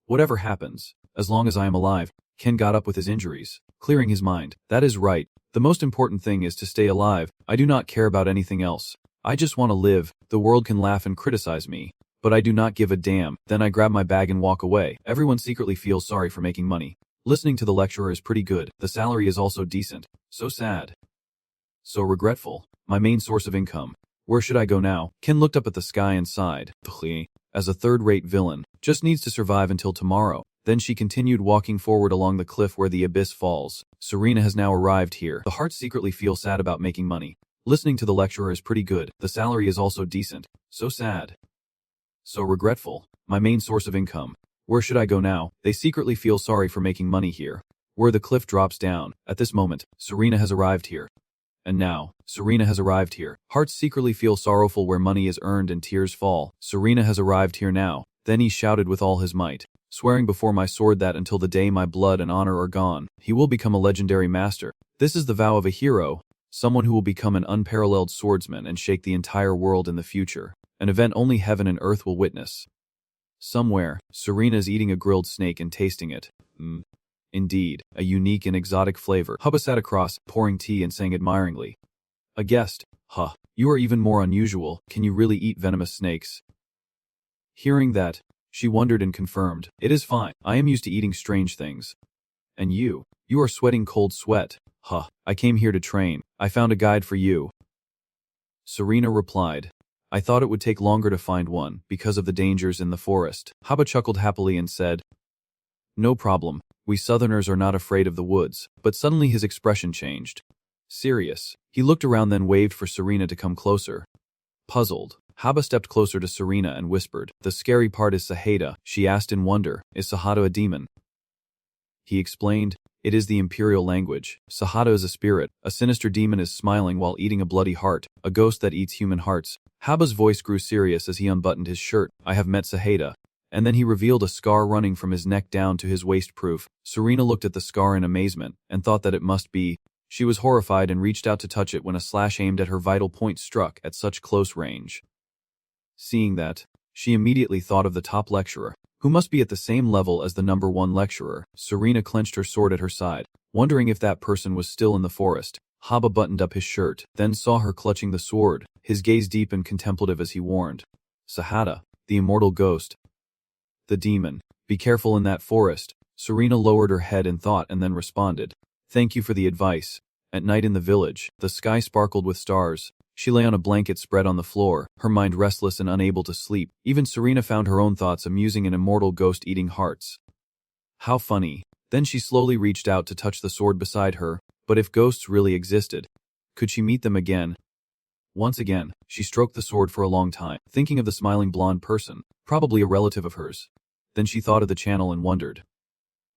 [SPEAKER 1] Whatever happens, as long as I am alive. Ken got up with his injuries, clearing his mind. That is right. The most important thing is to stay alive. I do not care about anything else. I just want to live. The world can laugh and criticize me, but I do not give a damn. Then I grab my bag and walk away. Everyone secretly feels sorry for making money. Listening to the lecturer is pretty good. The salary is also decent. So sad. So regretful. My main source of income. Where should I go now? Ken looked up at the sky and sighed. As a third-rate villain, just needs to survive until tomorrow. Then she continued walking forward along the cliff where the abyss falls. Serena has now arrived here. The heart secretly feels sad about making money. Listening to the lecturer is pretty good. The salary is also decent. So sad. So regretful. My main source of income. Where should I go now? They secretly feel sorry for making money here. Where the cliff drops down. At this moment, Serena has arrived here. And now, Serena has arrived here. Hearts secretly feel sorrowful where money is earned and tears fall. Serena has arrived here now. Then he shouted with all his might, swearing before my sword that until the day my blood and honor are gone, he will become a legendary master. This is the vow of a hero, someone who will become an unparalleled swordsman and shake the entire world in the future, an event only heaven and earth will witness. Somewhere, Serena is eating a grilled snake and tasting it. Indeed, a unique and exotic flavor. Hubba sat across, pouring tea and saying admiringly. A guest. You are even more unusual. Can you really eat venomous snakes? Hearing that, she wondered and confirmed. It is fine. I am used to eating strange things. And you are sweating cold sweat. I came here to train. I found a guide for you. Serena replied. I thought it would take longer to find one, because of the dangers in the forest. Haba chuckled happily and said, No problem. We Southerners are not afraid of the woods. But suddenly his expression changed. Serious. He looked around then waved for Serena to come closer. Puzzled, Haba stepped closer to Serena and whispered, The scary part is Sahada. She asked in wonder, Is Sahada a demon? He explained, It is the imperial language. Sahada is a spirit. A sinister demon is smiling while eating a bloody heart, a ghost that eats human hearts. Haba's voice grew serious as he unbuttoned his shirt. I have met Sahada. And then he revealed a scar running from his neck down to his waist proof. Serena looked at the scar in amazement, and thought that it must be. She was horrified and reached out to touch it when a slash aimed at her vital point struck at such close range. Seeing that, She immediately thought of the top lecturer, who must be at the same level as the number 1 lecturer. Serena clenched her sword at her side, wondering if that person was still in the forest. Haba buttoned up his shirt, then saw her clutching the sword, his gaze deep and contemplative as he warned. Sahata, the immortal ghost. The demon. Be careful in that forest. Serena lowered her head in thought and then responded. Thank you for the advice. At night in the village, the sky sparkled with stars. She lay on a blanket spread on the floor, her mind restless and unable to sleep. Even Serena found her own thoughts amusing, an immortal ghost eating hearts. How funny. Then she slowly reached out to touch the sword beside her, but if ghosts really existed, could she meet them again? Once again, she stroked the sword for a long time, thinking of the smiling blonde person, probably a relative of hers. Then she thought of the channel and wondered.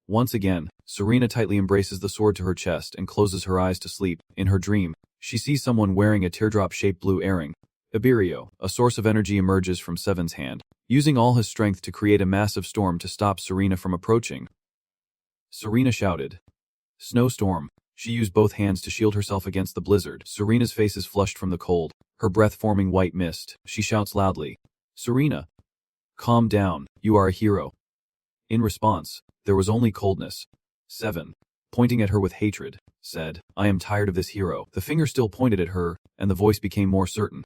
[SPEAKER 1] Once again, Serena tightly embraces the sword to her chest and closes her eyes to sleep. In her dream, she sees someone wearing a teardrop-shaped blue earring. Ibirio, a source of energy, emerges from Seven's hand, using all his strength to create a massive storm to stop Serena from approaching. Serena shouted. Snowstorm. She used both hands to shield herself against the blizzard. Serena's face is flushed from the cold, her breath forming white mist. She shouts loudly. Serena. Calm down, you are a hero. In response, there was only coldness. Seven, pointing at her with hatred, said, I am tired of this hero. The finger still pointed at her, and the voice became more certain.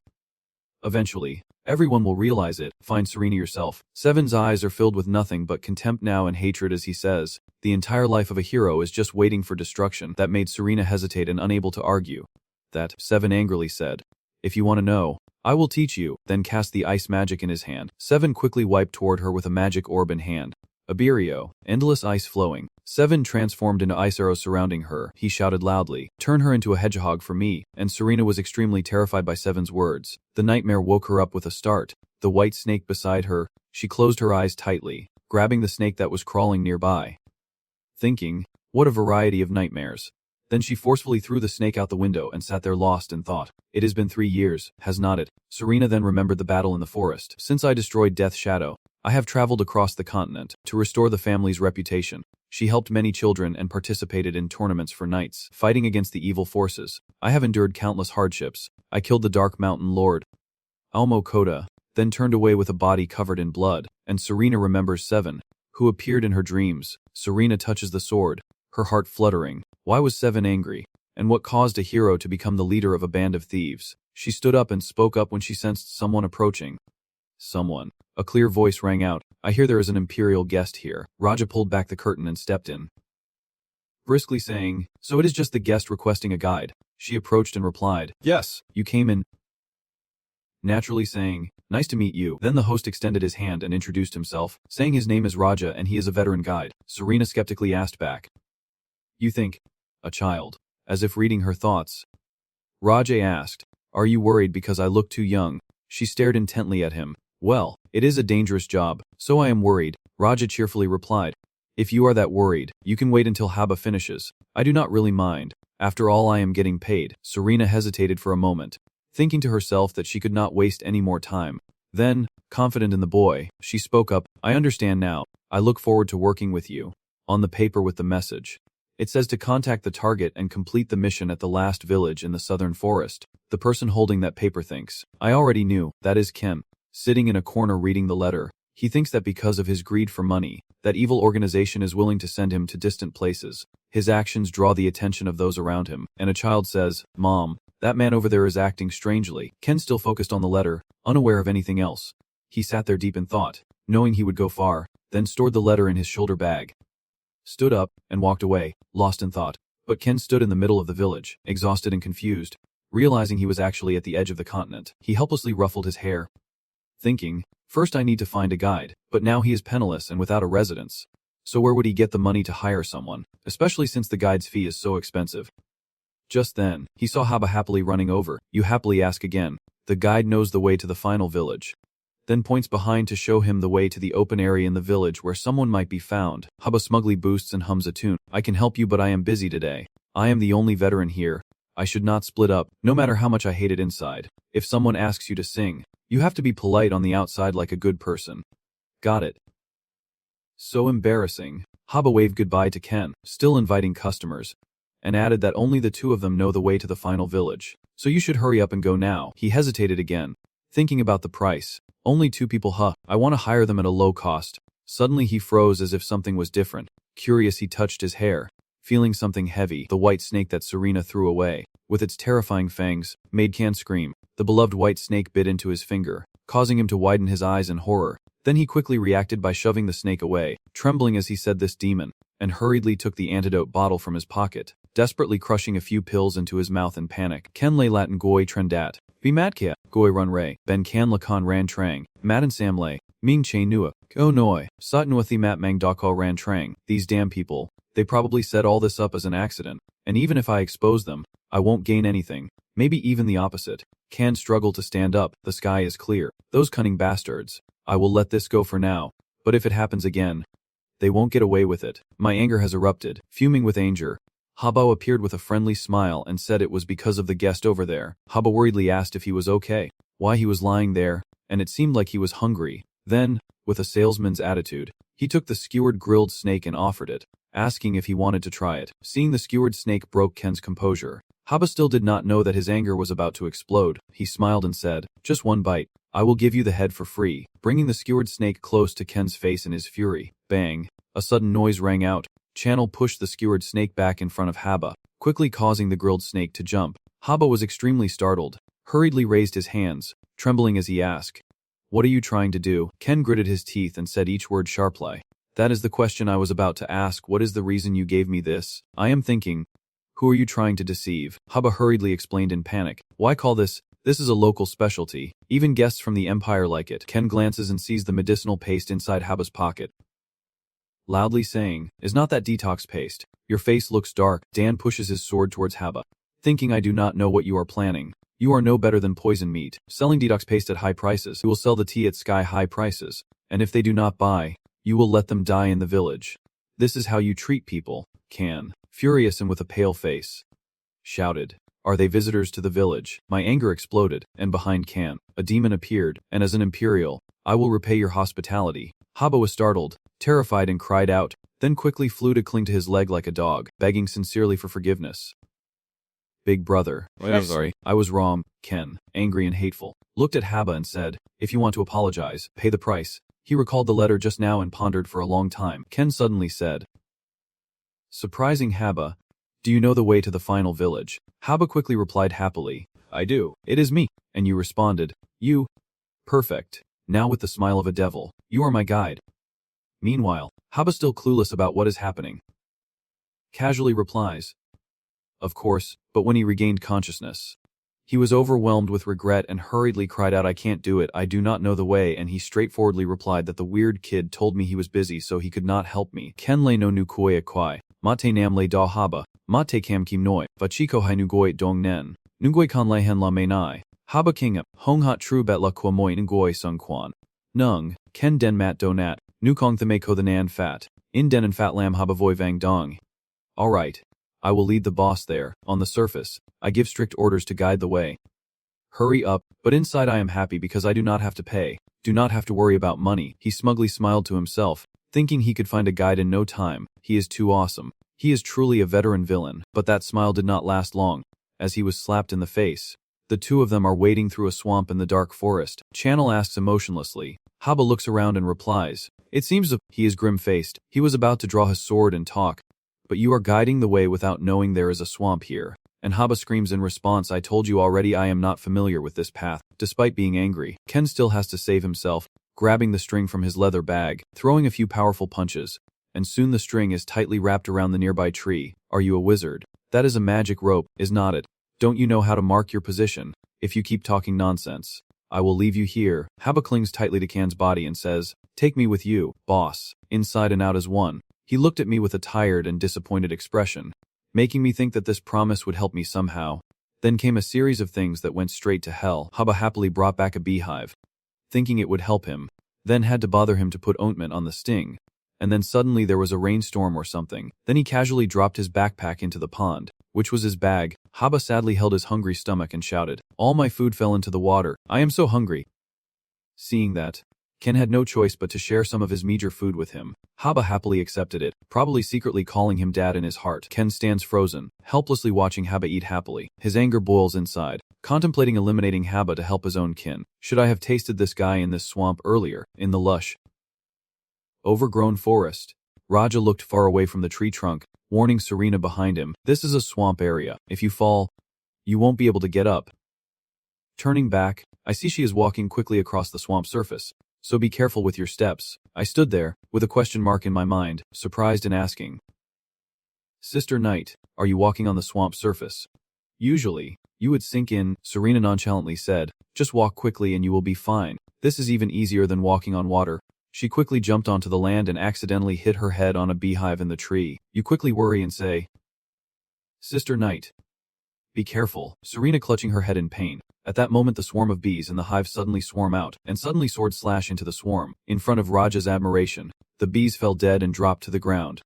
[SPEAKER 1] Eventually, everyone will realize it. Find Serena yourself. Seven's eyes are filled with nothing but contempt now and hatred as he says, the entire life of a hero is just waiting for destruction. That made Serena hesitate and unable to argue. That, Seven angrily said. If you want to know, I will teach you, then cast the ice magic in his hand. Seven quickly wiped toward her with a magic orb in hand. Ibirio, endless ice flowing. Seven transformed into ice arrows surrounding her. He shouted loudly, turn her into a hedgehog for me, and Serena was extremely terrified by Seven's words. The nightmare woke her up with a start. The white snake beside her, she closed her eyes tightly, grabbing the snake that was crawling nearby. Thinking, what a variety of nightmares. Then she forcefully threw the snake out the window and sat there lost in thought. It has been 3 years, has not it? Serena then remembered the battle in the forest. Since I destroyed Death's Shadow, I have traveled across the continent to restore the family's reputation. She helped many children and participated in tournaments for knights, fighting against the evil forces. I have endured countless hardships. I killed the Dark Mountain Lord, Almo Koda, then turned away with a body covered in blood, and Serena remembers Seven, who appeared in her dreams. Serena touches the sword, her heart fluttering. Why was Seven angry? And what caused a hero to become the leader of a band of thieves? She stood up and spoke up when she sensed someone approaching. Someone. A clear voice rang out, I hear there is an imperial guest here. Raja pulled back the curtain and stepped in, briskly saying, so it is just the guest requesting a guide. She approached and replied, yes, you came in. Naturally saying, nice to meet you. Then the host extended his hand and introduced himself, saying his name is Raja and he is a veteran guide. Serena skeptically asked back, you think? A child. As if reading her thoughts. Raja asked, are you worried because I look too young? She stared intently at him. Well, it is a dangerous job, so I am worried, Raja cheerfully replied. If you are that worried, you can wait until Haba finishes. I do not really mind. After all, I am getting paid. Serena hesitated for a moment, thinking to herself that she could not waste any more time. Then, confident in the boy, she spoke up, I understand now. I look forward to working with you. On the paper with the message. It says to contact the target and complete the mission at the last village in the southern forest. The person holding that paper thinks, I already knew, that is Ken. Sitting in a corner reading the letter, he thinks that because of his greed for money, that evil organization is willing to send him to distant places. His actions draw the attention of those around him, and a child says, Mom, that man over there is acting strangely. Ken still focused on the letter, unaware of anything else. He sat there deep in thought, knowing he would go far, then stored the letter in his shoulder bag. Stood up, and walked away, lost in thought. But Ken stood in the middle of the village, exhausted and confused. Realizing he was actually at the edge of the continent, he helplessly ruffled his hair. Thinking, first I need to find a guide, but now he is penniless and without a residence. So where would he get the money to hire someone, especially since the guide's fee is so expensive? Just then, he saw Haba happily running over. You happily ask again. The guide knows the way to the final village. Then points behind to show him the way to the open area in the village where someone might be found. Haba smugly boosts and hums a tune. I can help you but I am busy today. I am the only veteran here. I should not split up, no matter how much I hate it inside. If someone asks you to sing, you have to be polite on the outside like a good person. Got it. So embarrassing. Haba waved goodbye to Ken, still inviting customers, and added that only the two of them know the way to the final village. So you should hurry up and go now. He hesitated again, thinking about the price. Only 2 people, huh? I want to hire them at a low cost. Suddenly he froze as if something was different. Curious, he touched his hair. Feeling something heavy, the white snake that Serena threw away, with its terrifying fangs, made Can scream. The beloved white snake bit into his finger, causing him to widen his eyes in horror. Then he quickly reacted by shoving the snake away, trembling as he said this demon, and hurriedly took the antidote bottle from his pocket, desperately crushing a few pills into his mouth in panic. Ken lay Latin Goi Trendat. Be Matka, Goi Run Ray, Ben Kan Lakan Ran Trang, Madan Sam Lay, Ming Che Nua, Go Noi, Satnuathi Mat Mang Dako Ran Trang. These damn people. They probably set all this up as an accident, and even if I expose them, I won't gain anything, maybe even the opposite. Can struggled to stand up. The sky is clear. Those cunning bastards. I will let this go for now, but if it happens again, they won't get away with it. My anger has erupted. Fuming with anger, Habo appeared with a friendly smile and said it was because of the guest over there. Habo worriedly asked if he was okay, why he was lying there, and it seemed like he was hungry. Then, with a salesman's attitude, he took the skewered grilled snake and offered it, asking if he wanted to try it. Seeing the skewered snake broke Ken's composure. Haba still did not know that his anger was about to explode. He smiled and said, just one bite. I will give you the head for free, bringing the skewered snake close to Ken's face in his fury. Bang! A sudden noise rang out. Channel pushed the skewered snake back in front of Haba, quickly causing the grilled snake to jump. Haba was extremely startled, hurriedly raised his hands, trembling as he asked, "What are you trying to do?" Ken gritted his teeth and said each word sharply. "That is the question I was about to ask. What is the reason you gave me this?" "I am thinking, who are you trying to deceive?" Haba hurriedly explained in panic. "Why call this? This is a local specialty. Even guests from the Empire like it." Ken glances and sees the medicinal paste inside Haba's pocket, loudly saying, "Is not that detox paste? Your face looks dark." Dan pushes his sword towards Haba, thinking, "I do not know what you are planning. You are no better than poison meat, selling detox paste at high prices. You will sell the tea at sky-high prices, and if they do not buy, you will let them die in the village. This is how you treat people." Can, furious and with a pale face, shouted, "Are they visitors to the village?" My anger exploded, and behind Can, a demon appeared, and as an imperial, "I will repay your hospitality." Haba was startled, terrified and cried out, then quickly flew to cling to his leg like a dog, begging sincerely for forgiveness. "Big brother, I'm sorry, I was wrong." Ken, angry and hateful, looked at Haba and said, "If you want to apologize, pay the price." He recalled the letter just now and pondered for a long time. Ken suddenly said, surprising Haba, "Do you know the way to the final village?" Haba quickly replied happily, "I do. It is me." "And you responded, you? Perfect. Now with the smile of a devil, you are my guide." Meanwhile, Haba, still clueless about what is happening, casually replies, "Of course," but when he regained consciousness, he was overwhelmed with regret and hurriedly cried out, "I can't do it, I do not know the way," and he straightforwardly replied that the weird kid told me he was busy so he could not help me. Ken le no nu koya kwai, mate nam le da Haba, mate kam kim noi, vachiko hai nu goi dong nen, nu goi kan le hen la me nai, Haba king hong hot tru bet la kwa moi ngoi sung quan. Nung, Ken den mat do nat, nu kong the me ko the nan fat, in den and fat lam Haba voi vang dong. Alright. I will lead the boss there. On the surface, I give strict orders to guide the way. Hurry up, but inside I am happy because I do not have to pay, do not have to worry about money. He smugly smiled to himself, thinking he could find a guide in no time. He is too awesome. He is truly a veteran villain, but that smile did not last long, as he was slapped in the face. The two of them are wading through a swamp in the dark forest. Channel asks emotionlessly. Haba looks around and replies, "It seems he is grim-faced." He was about to draw his sword and talk, "But you are guiding the way without knowing there is a swamp here." And Haba screams in response, "I told you already, I am not familiar with this path." Despite being angry, Ken still has to save himself, grabbing the string from his leather bag, throwing a few powerful punches, and soon the string is tightly wrapped around the nearby tree. "Are you a wizard? That is a magic rope, is not it? Don't you know how to mark your position? If you keep talking nonsense, I will leave you here." Haba clings tightly to Can's body and says, "Take me with you, boss, inside and out as one." He looked at me with a tired and disappointed expression, making me think that this promise would help me somehow. Then came a series of things that went straight to hell. Haba happily brought back a beehive, thinking it would help him, then had to bother him to put ointment on the sting, and then suddenly there was a rainstorm or something. Then he casually dropped his backpack into the pond, which was his bag. Haba sadly held his hungry stomach and shouted, "All my food fell into the water. I am so hungry." Seeing that, Ken had no choice but to share some of his meager food with him. Haba happily accepted it, probably secretly calling him dad in his heart. Ken stands frozen, helplessly watching Haba eat happily. His anger boils inside, contemplating eliminating Haba to help his own kin. Should I have tasted this guy in this swamp earlier, in the lush, overgrown forest? Raja looked far away from the tree trunk, warning Serena behind him. This is a swamp area. If you fall, you won't be able to get up. Turning back, I see she is walking quickly across the swamp surface. So be careful with your steps. I stood there, with a question mark in my mind, surprised and asking, Sister Knight, are you walking on the swamp surface? Usually, you would sink in, Serena nonchalantly said. Just walk quickly and you will be fine. This is even easier than walking on water. She quickly jumped onto the land and accidentally hit her head on a beehive in the tree. You quickly worry and say, Sister Knight, be careful, Serena clutching her head in pain. At that moment the swarm of bees in the hive suddenly swarm out, and suddenly swords slash into the swarm. In front of Raja's admiration, the bees fell dead and dropped to the ground.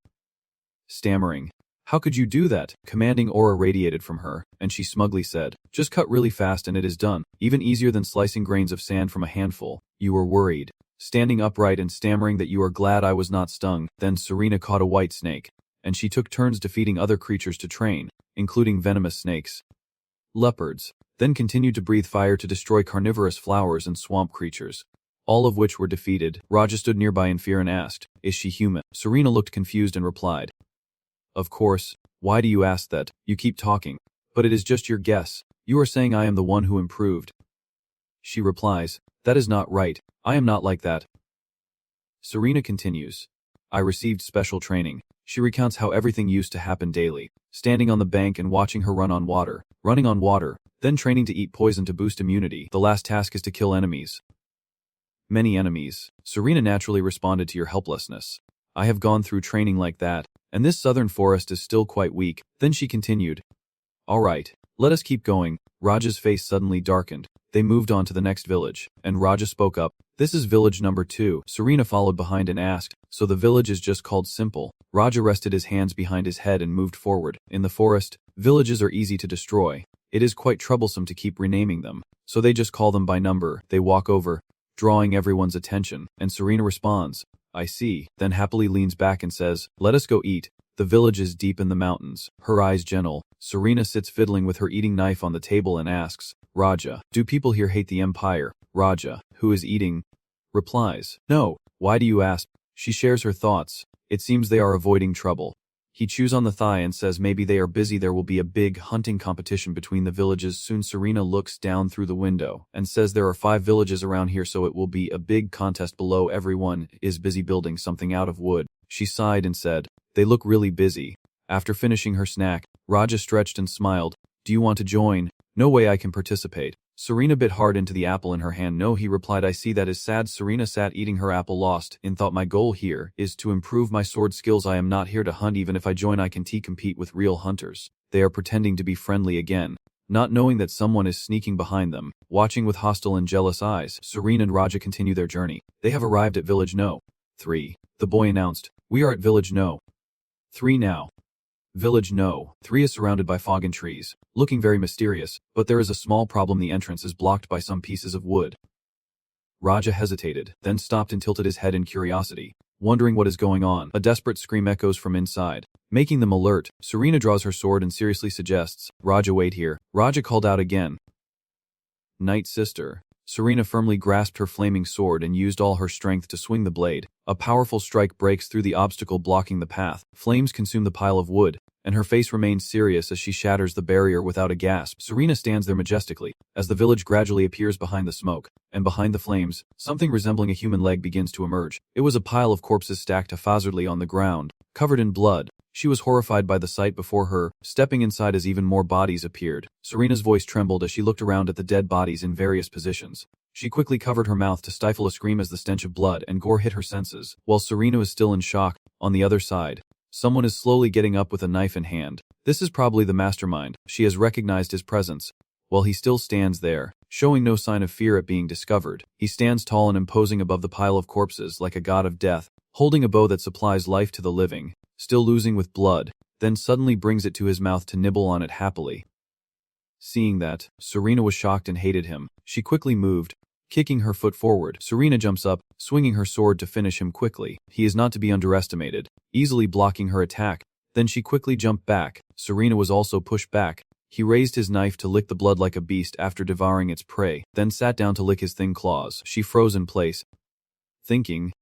[SPEAKER 1] Stammering, how could you do that? Commanding aura radiated from her, and she smugly said, just cut really fast and it is done, even easier than slicing grains of sand from a handful. You were worried. Standing upright and stammering that you are glad I was not stung. Then Serena caught a white snake, and she took turns defeating other creatures to train, including venomous snakes, leopards, then continued to breathe fire to destroy carnivorous flowers and swamp creatures, all of which were defeated. Raja stood nearby in fear and asked, is she human? Serena looked confused and replied, of course, why do you ask that? You keep talking, but it is just your guess. You are saying I am the one who improved. She replies, that is not right, I am not like that. Serena continues, I received special training. She recounts how everything used to happen daily, standing on the bank and watching her run on water, running on water, then training to eat poison to boost immunity. The last task is to kill enemies. Many enemies. Serena naturally responded to your helplessness. I have gone through training like that, and this southern forest is still quite weak. Then she continued, all right, let us keep going. Raja's face suddenly darkened. They moved on to the next village, and Raja spoke up, this is village number 2. Serena followed behind and asked, so the village is just called Simple? Raja rested his hands behind his head and moved forward. In the forest, villages are easy to destroy. It is quite troublesome to keep renaming them, so they just call them by number. They walk over, drawing everyone's attention, and Serena responds, I see, then happily leans back and says, let us go eat. The village is deep in the mountains, her eyes gentle. Serena sits fiddling with her eating knife on the table and asks, Raja, do people here hate the empire? Raja, who is eating, replies, no, why do you ask? She shares her thoughts. It seems they are avoiding trouble. He chews on the thigh and says maybe they are busy. There will be a big hunting competition between the villages soon. Serena looks down through the window and says there are 5 villages around here, so it will be a big contest below. Everyone is busy building something out of wood. She sighed and said, they look really busy. After finishing her snack, Raja stretched and smiled. Do you want to join? No way I can participate. Serena bit hard into the apple in her hand. No, he replied, I see, that is sad. Serena sat eating her apple, lost in thought. My goal here is to improve my sword skills. I am not here to hunt. Even if I join, I can compete with real hunters. They are pretending to be friendly again, not knowing that someone is sneaking behind them, watching with hostile and jealous eyes. Serena and Raja continue their journey. They have arrived at village No. 3. The boy announced, we are at village No. 3 now. Village No. 3 is surrounded by fog and trees, looking very mysterious, but there is a small problem. The entrance is blocked by some pieces of wood. Raja hesitated, then stopped and tilted his head in curiosity, wondering what is going on. A desperate scream echoes from inside, making them alert. Serena draws her sword and seriously suggests, Raja, wait here. Raja called out again, Night sister. Serena firmly grasped her flaming sword and used all her strength to swing the blade. A powerful strike breaks through the obstacle blocking the path. Flames consume the pile of wood, and her face remains serious as she shatters the barrier without a gasp. Serena stands there majestically, as the village gradually appears behind the smoke, and behind the flames, something resembling a human leg begins to emerge. It was a pile of corpses stacked haphazardly on the ground, covered in blood. She was horrified by the sight before her, stepping inside as even more bodies appeared. Serena's voice trembled as she looked around at the dead bodies in various positions. She quickly covered her mouth to stifle a scream as the stench of blood and gore hit her senses. While Serena was still in shock, on the other side, someone is slowly getting up with a knife in hand. This is probably the mastermind. She has recognized his presence. While he still stands there, showing no sign of fear at being discovered, he stands tall and imposing above the pile of corpses like a god of death, holding a bow that supplies life to the living, still oozing with blood, then suddenly brings it to his mouth to nibble on it happily. Seeing that, Serena was shocked and hated him. She quickly moved, kicking her foot forward. Serena jumps up, swinging her sword to finish him quickly. He is not to be underestimated, easily blocking her attack. Then she quickly jumped back. Serena was also pushed back. He raised his knife to lick the blood like a beast after devouring its prey, then sat down to lick his thin claws. She froze in place, thinking,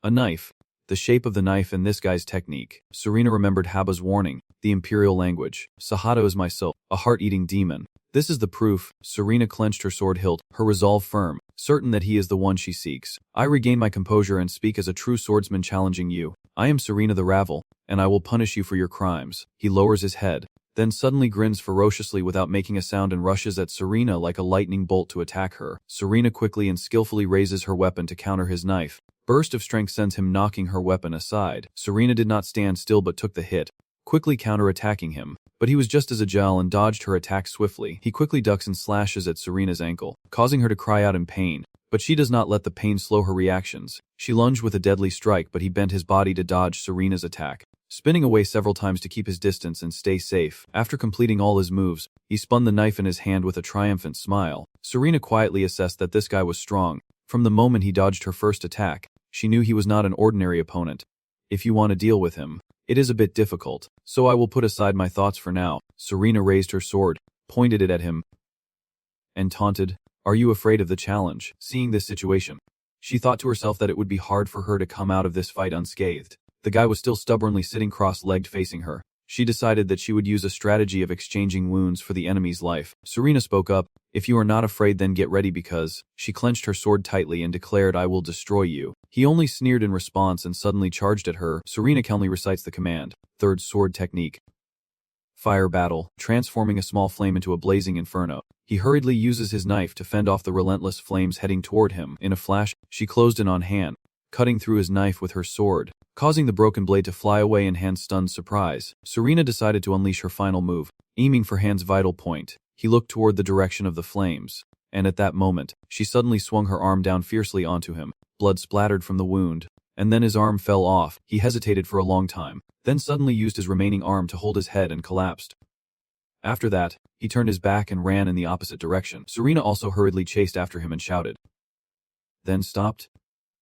[SPEAKER 1] a knife. The shape of the knife and this guy's technique. Serena remembered Haba's warning, the imperial language. Sahada is my soul, a heart-eating demon. This is the proof. Serena clenched her sword hilt, her resolve firm, certain that he is the one she seeks. I regain my composure and speak as a true swordsman challenging you. I am Serena the Ravel, and I will punish you for your crimes. He lowers his head, then suddenly grins ferociously without making a sound and rushes at Serena like a lightning bolt to attack her. Serena quickly and skillfully raises her weapon to counter his knife. Burst of strength sends him knocking her weapon aside. Serena did not stand still but took the hit, quickly counter-attacking him. But he was just as agile and dodged her attack swiftly. He quickly ducks and slashes at Serena's ankle, causing her to cry out in pain. But she does not let the pain slow her reactions. She lunged with a deadly strike, but he bent his body to dodge Serena's attack, spinning away several times to keep his distance and stay safe. After completing all his moves, he spun the knife in his hand with a triumphant smile. Serena quietly assessed that this guy was strong. From the moment he dodged her first attack, she knew he was not an ordinary opponent. If you want to deal with him, it is a bit difficult, so I will put aside my thoughts for now. Serena raised her sword, pointed it at him, and taunted, "Are you afraid of the challenge?" Seeing this situation, she thought to herself that it would be hard for her to come out of this fight unscathed. The guy was still stubbornly sitting cross-legged facing her. She decided that she would use a strategy of exchanging wounds for the enemy's life. Serena spoke up, "If you are not afraid, then get ready because..." She clenched her sword tightly and declared, "I will destroy you." He only sneered in response and suddenly charged at her. Serena calmly recites the command. Third sword technique. Fire battle, transforming a small flame into a blazing inferno. He hurriedly uses his knife to fend off the relentless flames heading toward him. In a flash, she closed in on hand, cutting through his knife with her sword, causing the broken blade to fly away in Han's stunned surprise. Serena decided to unleash her final move, aiming for Han's vital point. He looked toward the direction of the flames, and at that moment, she suddenly swung her arm down fiercely onto him. Blood splattered from the wound, and then his arm fell off. He hesitated for a long time, then suddenly used his remaining arm to hold his head and collapsed. After that, he turned his back and ran in the opposite direction. Serena also hurriedly chased after him and shouted, then stopped.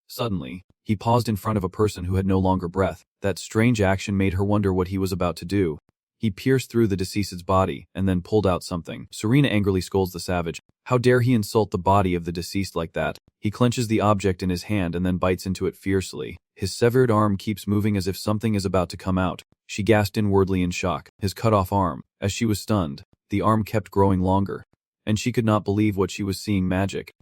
[SPEAKER 1] Suddenly, he paused in front of a person who had no longer breath. That strange action made her wonder what he was about to do. He pierced through the deceased's body and then pulled out something. Serena angrily scolds the savage. How dare he insult the body of the deceased like that? He clenches the object in his hand and then bites into it fiercely. His severed arm keeps moving as if something is about to come out. She gasped inwardly in shock. His cut-off arm. As she was stunned, the arm kept growing longer, and she could not believe what she was seeing. Magic.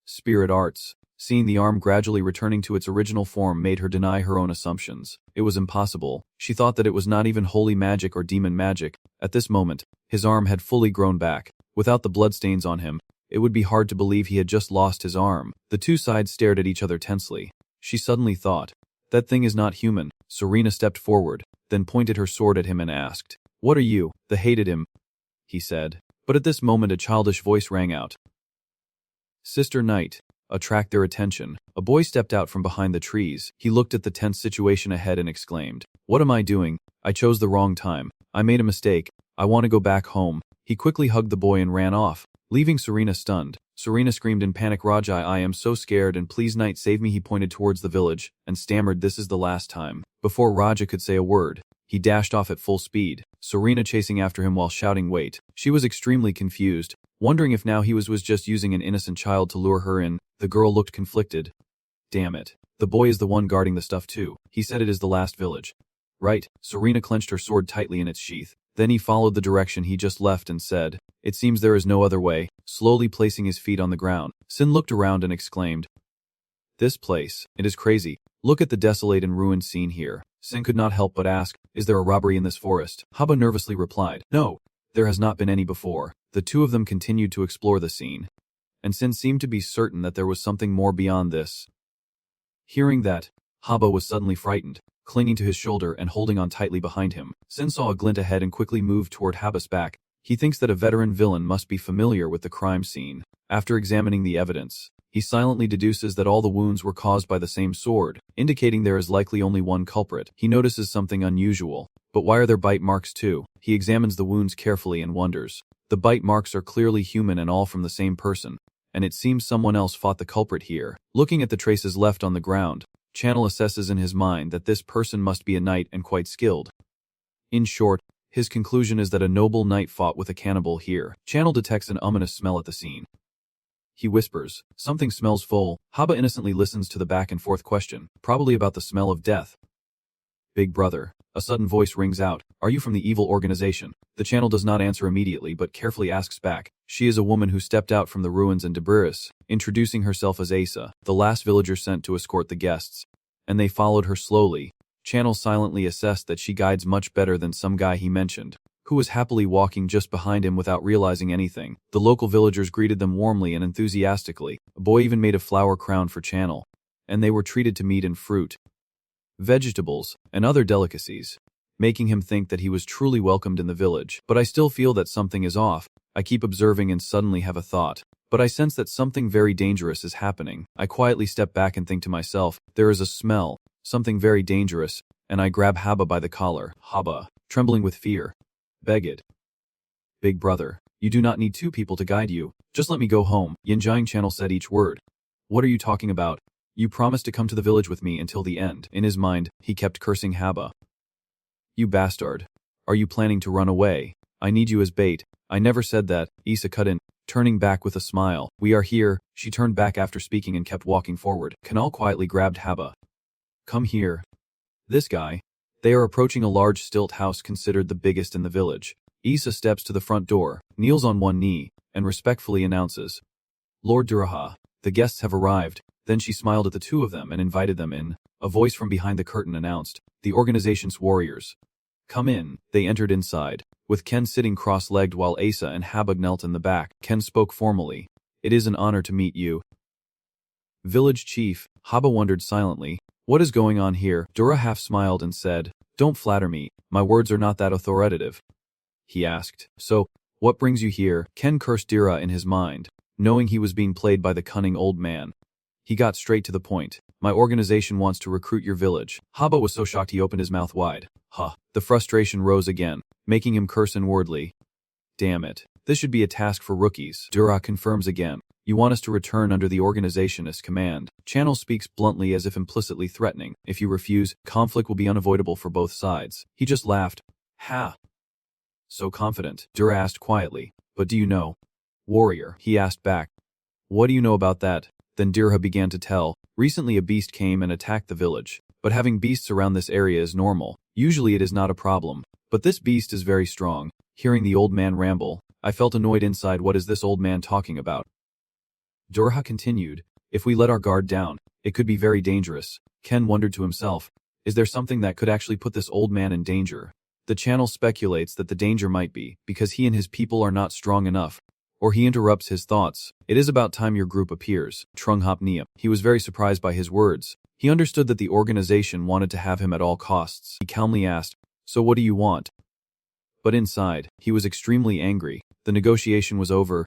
[SPEAKER 1] Spirit arts. Seeing the arm gradually returning to its original form made her deny her own assumptions. It was impossible. She thought that it was not even holy magic or demon magic. At this moment, his arm had fully grown back. Without the bloodstains on him, it would be hard to believe he had just lost his arm. The two sides stared at each other tensely. She suddenly thought, that thing is not human. Serena stepped forward, then pointed her sword at him and asked, "What are you?" "The hated him," he said. But at this moment a childish voice rang out. "Sister Knight." Attract their attention. A boy stepped out from behind the trees. He looked at the tense situation ahead and exclaimed, "What am I doing? I chose the wrong time. I made a mistake. I want to go back home." He quickly hugged the boy and ran off, leaving Serena stunned. Serena screamed in panic, "Raja, I am so scared and please Knight save me." He pointed towards the village and stammered, "This is the last time." Before Raja could say a word, he dashed off at full speed, Serena chasing after him while shouting, "Wait." She was extremely confused, wondering if now he was just using an innocent child to lure her in. The girl looked conflicted. "Damn it. The boy is the one guarding the stuff too. He said it is the last village." "Right." Serena clenched her sword tightly in its sheath. Then he followed the direction he just left and said, "It seems there is no other way." Slowly placing his feet on the ground, Sin looked around and exclaimed, "This place, it is crazy. Look at the desolate and ruined scene here." Sin could not help but ask, "Is there a robbery in this forest?" Haba nervously replied, "No, there has not been any before." The two of them continued to explore the scene, and Sin seemed to be certain that there was something more beyond this. Hearing that, Haba was suddenly frightened, clinging to his shoulder and holding on tightly behind him. Sin saw a glint ahead and quickly moved toward Haba's back. He thinks that a veteran villain must be familiar with the crime scene. After examining the evidence, he silently deduces that all the wounds were caused by the same sword, indicating there is likely only one culprit. He notices something unusual. But why are there bite marks too? He examines the wounds carefully and wonders. The bite marks are clearly human and all from the same person. and it seems someone else fought the culprit here. Looking at the traces left on the ground, Channel assesses in his mind that this person must be a knight and quite skilled. In short, his conclusion is that a noble knight fought with a cannibal here. Channel detects an ominous smell at the scene. He whispers, "Something smells full." Haba innocently listens to the back and forth question, probably about the smell of death. "Big brother." A sudden voice rings out, "Are you from the evil organization?" The Channel does not answer immediately but carefully asks back. She is a woman who stepped out from the ruins in Debris, introducing herself as Asa, the last villager sent to escort the guests. And they followed her slowly. Channel silently assessed that she guides much better than some guy he mentioned, who was happily walking just behind him without realizing anything. The local villagers greeted them warmly and enthusiastically. A boy even made a flower crown for Channel, and they were treated to meat and fruit, vegetables, and other delicacies, making him think that he was truly welcomed in the village. But I still feel that something is off. I keep observing and suddenly have a thought. But I sense that something very dangerous is happening. I quietly step back and think to myself, there is a smell, something very dangerous, and I grab Haba by the collar. Haba, trembling with fear, begged, "Big brother, you do not need two people to guide you. Just let me go home." Yinjiang Channel said each word. "What are you talking about? You promised to come to the village with me until the end." In his mind, he kept cursing Haba. "You bastard. Are you planning to run away? I need you as bait." "I never said that," Issa cut in, turning back with a smile. "We are here." She turned back after speaking and kept walking forward. Kanal quietly grabbed Haba. "Come here." This guy. They are approaching a large stilt house considered the biggest in the village. Issa steps to the front door, kneels on one knee, and respectfully announces, "Lord Duraha, the guests have arrived." Then she smiled at the two of them and invited them in. A voice from behind the curtain announced, "The organization's warriors. Come in." They entered inside, with Ken sitting cross-legged while Asa and Habag knelt in the back. Ken spoke formally, "It is an honor to meet you, village chief." Haba wondered silently, "What is going on here?" Dura half smiled and said, "Don't flatter me, my words are not that authoritative." He asked, "So, what brings you here?" Ken cursed Dira in his mind, knowing he was being played by the cunning old man. He got straight to the point. "My organization wants to recruit your village." Haba was so shocked he opened his mouth wide. The frustration rose again, making him curse inwardly. "Damn it. This should be a task for rookies." Dura confirms again, "You want us to return under the organization's command." Channel speaks bluntly as if implicitly threatening. "If you refuse, conflict will be unavoidable for both sides." He just laughed. "Ha! So confident?" Dura asked quietly. "But do you know warrior?" he asked back. "What do you know about that?" Then Dirha began to tell. Recently a beast came and attacked the village. But having beasts around this area is normal. Usually it is not a problem. But this beast is very strong. Hearing the old man ramble, I felt annoyed inside. What is this old man talking about? Durha continued, "If we let our guard down, it could be very dangerous." Ken wondered to himself, is there something that could actually put this old man in danger? The channel speculates that the danger might be because he and his people are not strong enough, or he interrupts his thoughts. "It is about time your group appears." Trunghop Nia. He was very surprised by his words. He understood that the organization wanted to have him at all costs. He calmly asked, "So what do you want?" But inside, he was extremely angry. The negotiation was over,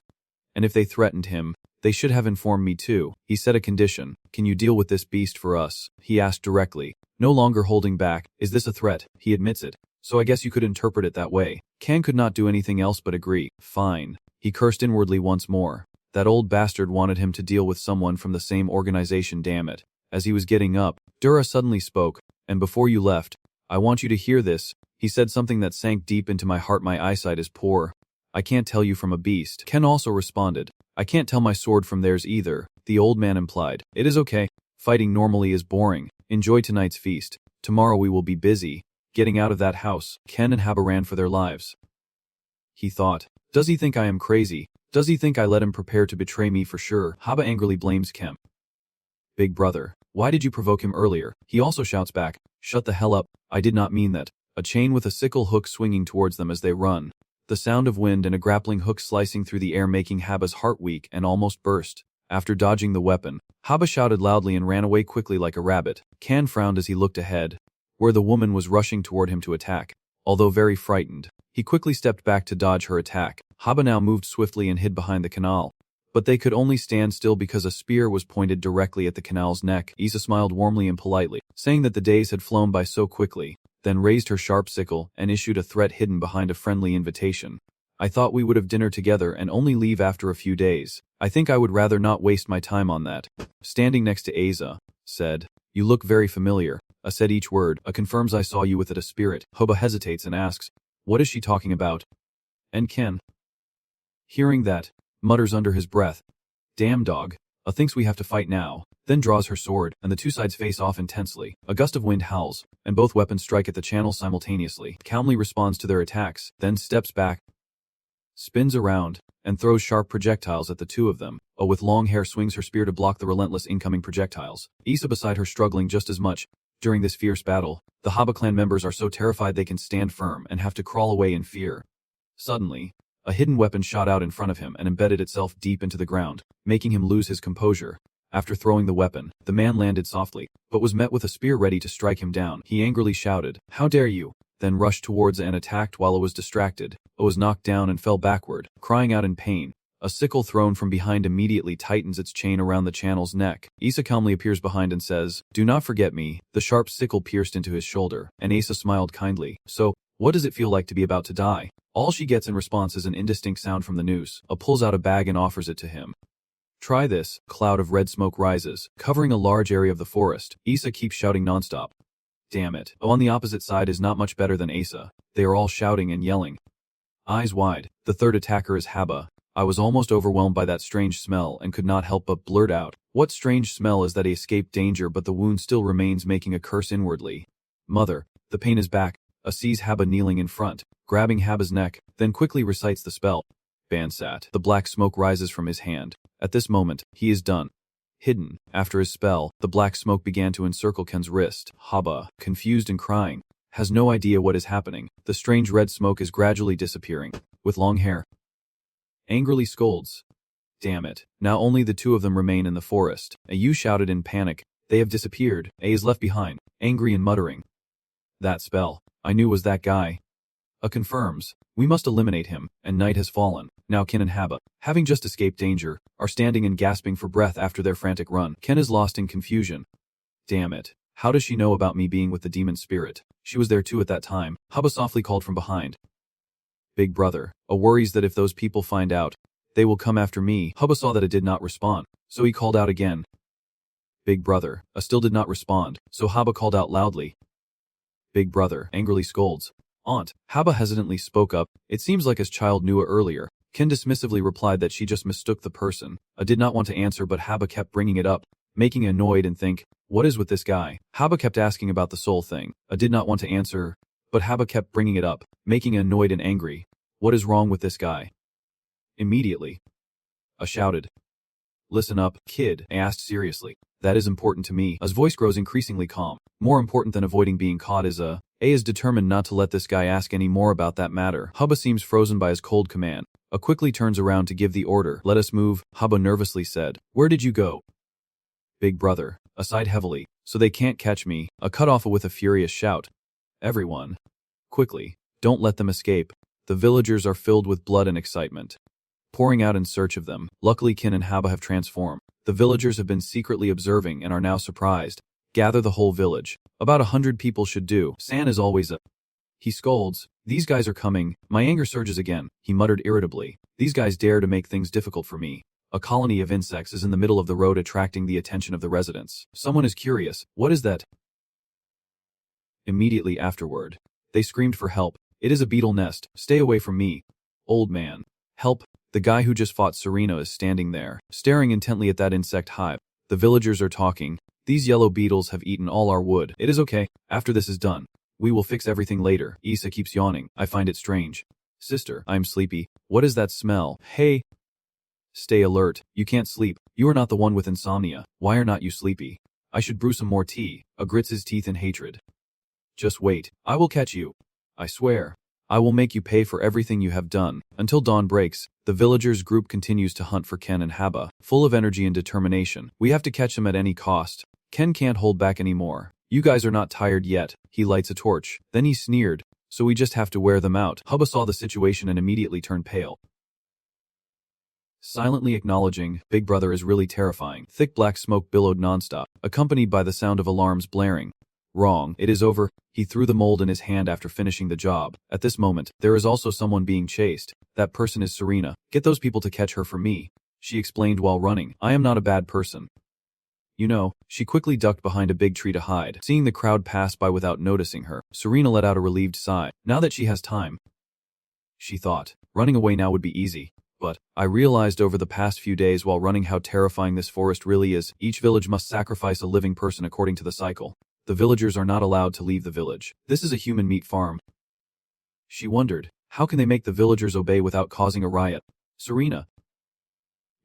[SPEAKER 1] and if they threatened him, they should have informed me too. He set a condition. "Can you deal with this beast for us?" he asked directly, no longer holding back. "Is this a threat?" He admits it. "So I guess you could interpret it that way." Kan could not do anything else but agree. "Fine." He cursed inwardly once more. That old bastard wanted him to deal with someone from the same organization, damn it. As he was getting up, Dura suddenly spoke, "And before you left, I want you to hear this." He said something that sank deep into my heart. "My eyesight is poor. I can't tell you from a beast." Ken also responded, "I can't tell my sword from theirs either." The old man implied, "It is okay. Fighting normally is boring. Enjoy tonight's feast. Tomorrow we will be busy getting out of that house." Ken and Haba ran for their lives. He thought, does he think I am crazy? Does he think I let him prepare to betray me for sure? Haba angrily blames Kem. "Big brother, why did you provoke him earlier?" He also shouts back, "Shut the hell up. I did not mean that." A chain with a sickle hook swinging towards them as they run. The sound of wind and a grappling hook slicing through the air making Haba's heart weak and almost burst. After dodging the weapon, Haba shouted loudly and ran away quickly like a rabbit. Kan frowned as he looked ahead, where the woman was rushing toward him to attack. Although very frightened, he quickly stepped back to dodge her attack. Haba now moved swiftly and hid behind the canal. But they could only stand still because a spear was pointed directly at the canal's neck. Isa smiled warmly and politely, saying that the days had flown by so quickly, then raised her sharp sickle and issued a threat hidden behind a friendly invitation. "I thought we would have dinner together and only leave after a few days. I think I would rather not waste my time on that. Standing next to Asa, said, You look very familiar. I said each word. Confirms I saw you with it a spirit. Hoba hesitates and asks, What is she talking about? And Ken, hearing that, mutters under his breath, Damn dog. Thinks we have to fight now. Then draws her sword, and the two sides face off intensely. A gust of wind howls, and both weapons strike at the channel simultaneously. Calmly responds to their attacks, then steps back, spins around, and throws sharp projectiles at the two of them. With long hair swings her spear to block the relentless incoming projectiles. Issa beside her struggling just as much. During this fierce battle, the Haba clan members are so terrified they can stand firm and have to crawl away in fear. Suddenly, a hidden weapon shot out in front of him and embedded itself deep into the ground, making him lose his composure. After throwing the weapon, the man landed softly, but was met with a spear ready to strike him down. He angrily shouted, How dare you? Then rushed towards and attacked while it was distracted. It was knocked down and fell backward, crying out in pain. A sickle thrown from behind immediately tightens its chain around the channel's neck. Issa calmly appears behind and says, Do not forget me. The sharp sickle pierced into his shoulder, and Asa smiled kindly. So, what does it feel like to be about to die? All she gets in response is an indistinct sound from the noose. Pulls out a bag and offers it to him. Try this. Cloud of red smoke rises, covering a large area of the forest. Issa keeps shouting nonstop. Damn it. On the opposite side is not much better than Asa. They are all shouting and yelling. Eyes wide, the third attacker is Haba. I was almost overwhelmed by that strange smell and could not help but blurt out, What strange smell is that? He escaped danger but the wound still remains, making a curse inwardly. Mother, the pain is back. Sees Haba kneeling in front, grabbing Haba's neck, then quickly recites the spell. Bansat. The black smoke rises from his hand. At this moment, he is done. Hidden, after his spell, the black smoke began to encircle Ken's wrist. Haba, confused and crying, has no idea what is happening. The strange red smoke is gradually disappearing. With long hair, angrily scolds. Damn it. Now only the two of them remain in the forest. Yu shouted in panic. They have disappeared. A is left behind, angry and muttering. That spell. I knew was that guy. Confirms. We must eliminate him, and night has fallen. Now Ken and Haba, having just escaped danger, are standing and gasping for breath after their frantic run. Ken is lost in confusion. Damn it. How does she know about me being with the demon spirit? She was there too at that time. Haba softly called from behind. Big brother. Worries that if those people find out, they will come after me. Haba saw that it did not respond, so he called out again. Big brother. Still did not respond, so Haba called out loudly. Big brother. Angrily scolds. Aunt. Haba hesitantly spoke up. It seems like his child knew it earlier. Ken dismissively replied that she just mistook the person. I did not want to answer but Haba kept bringing it up, making annoyed and think, what is with this guy? Haba kept asking about the soul thing. I did not want to answer, but Haba kept bringing it up, making annoyed and angry. What is wrong with this guy? Immediately, I shouted. Listen up, kid, I asked seriously. That is important to me. His voice grows increasingly calm. More important than avoiding being caught is A is determined not to let this guy ask any more about that matter. Haba seems frozen by his cold command. A quickly turns around to give the order. Let us move, Haba nervously said. Where did you go? Big brother. A sighed heavily. So they can't catch me. A cut off with a furious shout. Everyone. Quickly. Don't let them escape. The villagers are filled with blood and excitement, pouring out in search of them. Luckily Ken and Haba have transformed. The villagers have been secretly observing and are now surprised. Gather the whole village. About 100 people should do. San is always a... He scolds. These guys are coming. My anger surges again. He muttered irritably. These guys dare to make things difficult for me. A colony of insects is in the middle of the road attracting the attention of the residents. Someone is curious. What is that? Immediately afterward, they screamed for help. It is a beetle nest. Stay away from me. Old man. Help. The guy who just fought Serena is standing there, staring intently at that insect hive. The villagers are talking. These yellow beetles have eaten all our wood. It is okay. After this is done, we will fix everything later. Issa keeps yawning. I find it strange. Sister, I'm sleepy. What is that smell? Hey. Stay alert. You can't sleep. You are not the one with insomnia. Why are not you sleepy? I should brew some more tea. Grits his teeth in hatred. Just wait. I will catch you. I swear. I will make you pay for everything you have done. Until dawn breaks, the villagers' group continues to hunt for Ken and Haba, full of energy and determination. We have to catch them at any cost. Ken can't hold back anymore. You guys are not tired yet. He lights a torch. Then he sneered. So we just have to wear them out. Haba saw the situation and immediately turned pale. Silently acknowledging, Big Brother is really terrifying. Thick black smoke billowed nonstop, accompanied by the sound of alarms blaring. Wrong. It is over. He threw the mold in his hand after finishing the job. At this moment, there is also someone being chased. That person is Serena. Get those people to catch her for me. she explained while running. I am not a bad person. You know, she quickly ducked behind a big tree to hide. Seeing the crowd pass by without noticing her, Serena let out a relieved sigh. Now that she has time, she thought, running away now would be easy. But I realized over the past few days while running how terrifying this forest really is. Each village must sacrifice a living person according to the cycle. The villagers are not allowed to leave the village. This is a human meat farm. She wondered, how can they make the villagers obey without causing a riot? Serena,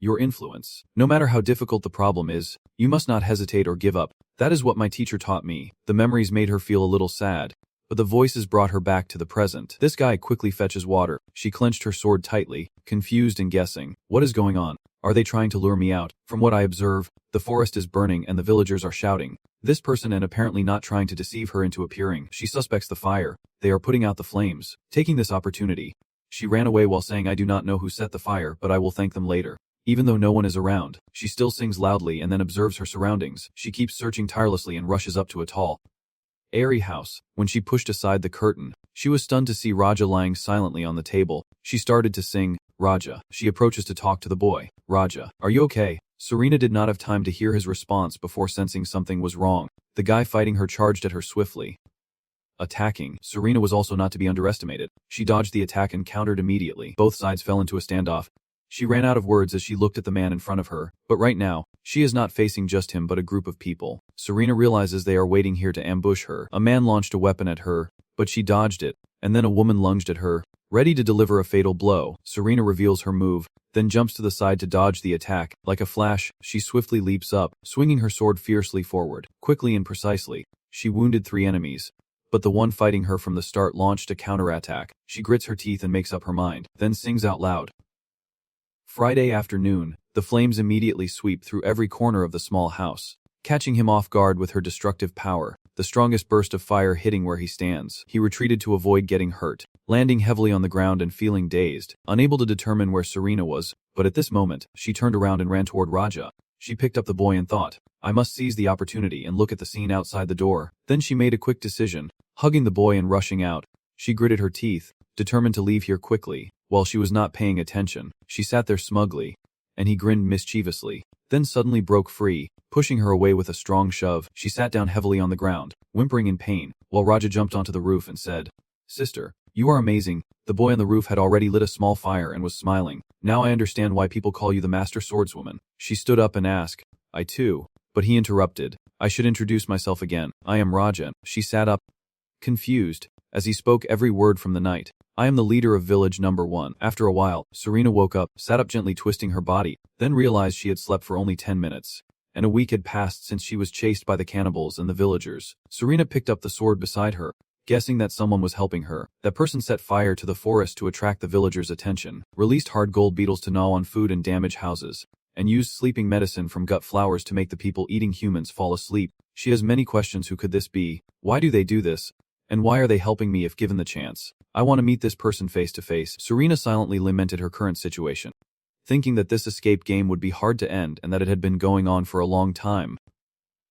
[SPEAKER 1] your influence. No matter how difficult the problem is, you must not hesitate or give up. That is what my teacher taught me. The memories made her feel a little sad, but the voices brought her back to the present. This guy quickly fetches water. She clenched her sword tightly, confused and guessing. What is going on? Are they trying to lure me out? From what I observe, the forest is burning and the villagers are shouting. This person and apparently not trying to deceive her into appearing. She suspects the fire. They are putting out the flames. Taking this opportunity, she ran away while saying, I do not know who set the fire, but I will thank them later. Even though no one is around, she still sings loudly and then observes her surroundings. She keeps searching tirelessly and rushes up to a tall, airy house. When she pushed aside the curtain, she was stunned to see Raja lying silently on the table. She started to sing, Raja. She approaches to talk to the boy. Raja, are you okay? Serena did not have time to hear his response before sensing something was wrong. The guy fighting her charged at her swiftly, attacking. Serena was also not to be underestimated. She dodged the attack and countered immediately. Both sides fell into a standoff. She ran out of words as she looked at the man in front of her, but right now, she is not facing just him but a group of people. Serena realizes they are waiting here to ambush her. A man launched a weapon at her, but she dodged it, and then a woman lunged at her, ready to deliver a fatal blow. Serena reveals her move, then jumps to the side to dodge the attack. Like a flash, she swiftly leaps up, swinging her sword fiercely forward. Quickly and precisely, she wounded 3 enemies. But the one fighting her from the start launched a counterattack. She grits her teeth and makes up her mind, then sings out loud. Friday afternoon, the flames immediately sweep through every corner of the small house, catching him off guard with her destructive power, the strongest burst of fire hitting where he stands. He retreated to avoid getting hurt, landing heavily on the ground and feeling dazed, unable to determine where Serena was, but at this moment, she turned around and ran toward Raja. She picked up the boy and thought, I must seize the opportunity and look at the scene outside the door. Then she made a quick decision, hugging the boy and rushing out. She gritted her teeth, determined to leave here quickly. While she was not paying attention, she sat there smugly, and he grinned mischievously, then suddenly broke free, pushing her away with a strong shove. She sat down heavily on the ground, whimpering in pain, while Raja jumped onto the roof and said, Sister, you are amazing. The boy on the roof had already lit a small fire and was smiling. Now I understand why people call you the master swordswoman. She stood up and asked, I too, but he interrupted. I should introduce myself again. I am Raja. She sat up, confused, as he spoke every word from the night. I am the leader of village number 1. After a while, Serena woke up, sat up gently twisting her body, then realized she had slept for only 10 minutes. And a week had passed since she was chased by the cannibals and the villagers. Serena picked up the sword beside her, guessing that someone was helping her. That person set fire to the forest to attract the villagers' attention, released hard gold beetles to gnaw on food and damage houses, and used sleeping medicine from gut flowers to make the people eating humans fall asleep. She has many questions. Who could this be? Why do they do this? And why are they helping me if given the chance? I want to meet this person face to face. Serena silently lamented her current situation, thinking that this escape game would be hard to end and that it had been going on for a long time.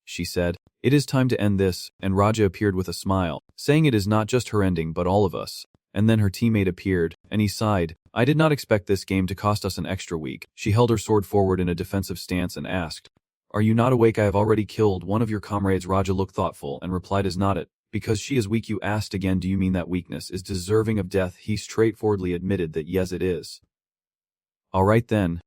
[SPEAKER 1] She said, It is time to end this, and Raja appeared with a smile, saying it is not just her ending but all of us. And then her teammate appeared, and he sighed, I did not expect this game to cost us an extra week. She held her sword forward in a defensive stance and asked, Are you not awake? I have already killed one of your comrades. Raja looked thoughtful and replied, Is not it? Because she is weak. You asked again, do you mean that weakness is deserving of death? He straightforwardly admitted that yes it is. All right then.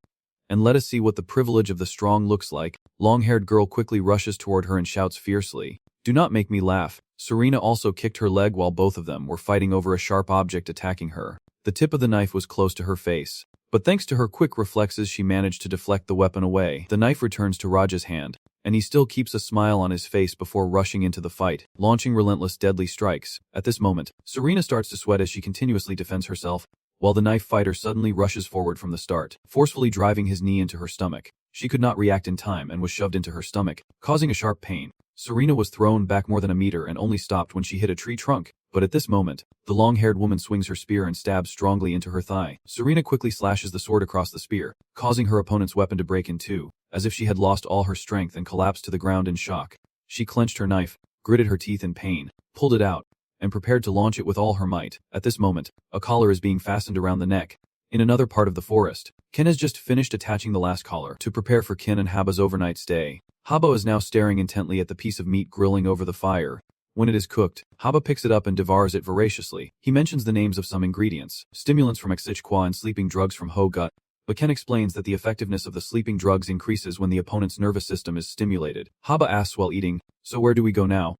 [SPEAKER 1] And let us see what the privilege of the strong looks like. Long-haired girl quickly rushes toward her and shouts fiercely, Do not make me laugh. Serena also kicked her leg while both of them were fighting over a sharp object attacking her. The tip of the knife was close to her face, but thanks to her quick reflexes she managed to deflect the weapon away. The knife returns to Raja's hand, and he still keeps a smile on his face before rushing into the fight, launching relentless deadly strikes. At this moment, Serena starts to sweat as she continuously defends herself, while the knife fighter suddenly rushes forward from the start, forcefully driving his knee into her stomach. She could not react in time and was shoved into her stomach, causing a sharp pain. Serena was thrown back more than a meter and only stopped when she hit a tree trunk. But at this moment, the long-haired woman swings her spear and stabs strongly into her thigh. Serena quickly slashes the sword across the spear, causing her opponent's weapon to break in two, as if she had lost all her strength and collapsed to the ground in shock. She clenched her knife, gritted her teeth in pain, pulled it out, and prepared to launch it with all her might. At this moment, a collar is being fastened around the neck. In another part of the forest, Ken has just finished attaching the last collar to prepare for Kin and Haba's overnight stay. Haba is now staring intently at the piece of meat grilling over the fire. When it is cooked, Haba picks it up and devours it voraciously. He mentions the names of some ingredients, stimulants from Exichqua and sleeping drugs from Ho Gut, but Ken explains that the effectiveness of the sleeping drugs increases when the opponent's nervous system is stimulated. Haba asks while eating, "So where do we go now?"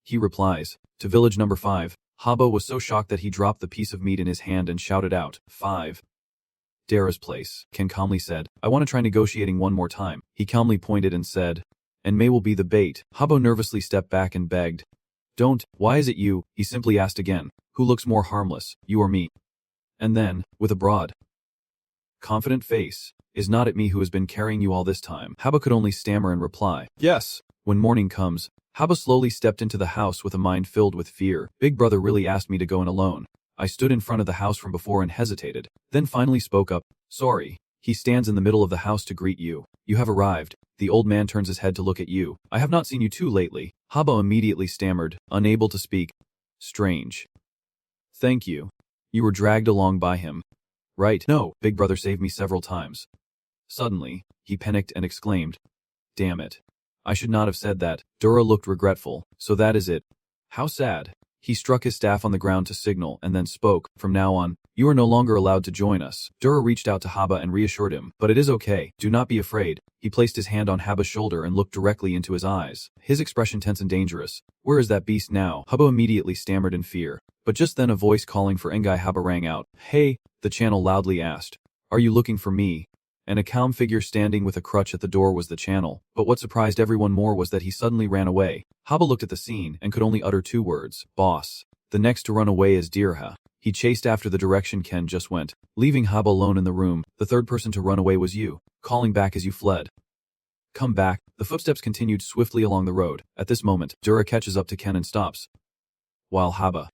[SPEAKER 1] He replies, "To village number 5. Haba was so shocked that he dropped the piece of meat in his hand and shouted out, "5. Dara's place," Ken calmly said. "I want to try negotiating one more time." He calmly pointed and said, "And May will be the bait." Haba nervously stepped back and begged, "Don't, why is it you?" He simply asked again, "Who looks more harmless, you or me?" And then, with a broad, confident face, "Is not it me who has been carrying you all this time?" Haba could only stammer and reply, "Yes." When morning comes, Haba slowly stepped into the house with a mind filled with fear. Big brother really asked me to go in alone. I stood in front of the house from before and hesitated, then finally spoke up, "Sorry." He stands in the middle of the house to greet you. "You have arrived." The old man turns his head to look at you. "I have not seen you too lately." Haba immediately stammered, unable to speak. "Strange." "Thank you. You were dragged along by him." "Right. No, Big brother saved me several times." Suddenly, he panicked and exclaimed, "Damn it. I should not have said that." Dura looked regretful. "So that is it. How sad." He struck his staff on the ground to signal and then spoke, "From now on, you are no longer allowed to join us." Dura reached out to Haba and reassured him, "But it is okay, do not be afraid." He placed his hand on Haba's shoulder and looked directly into his eyes, his expression tense and dangerous. "Where is that beast now?" Haba immediately stammered in fear. But just then a voice calling for Engai Haba rang out. "Hey," the channel loudly asked. "Are you looking for me?" And a calm figure standing with a crutch at the door was the channel, but what surprised everyone more was that he suddenly ran away. Haba looked at the scene and could only utter 2 words, "Boss." The next to run away is Dirha. He chased after the direction Ken just went, leaving Haba alone in the room. The third person to run away was you, calling back as you fled. "Come back." The footsteps continued swiftly along the road. At this moment, Dura catches up to Ken and stops, while Haba,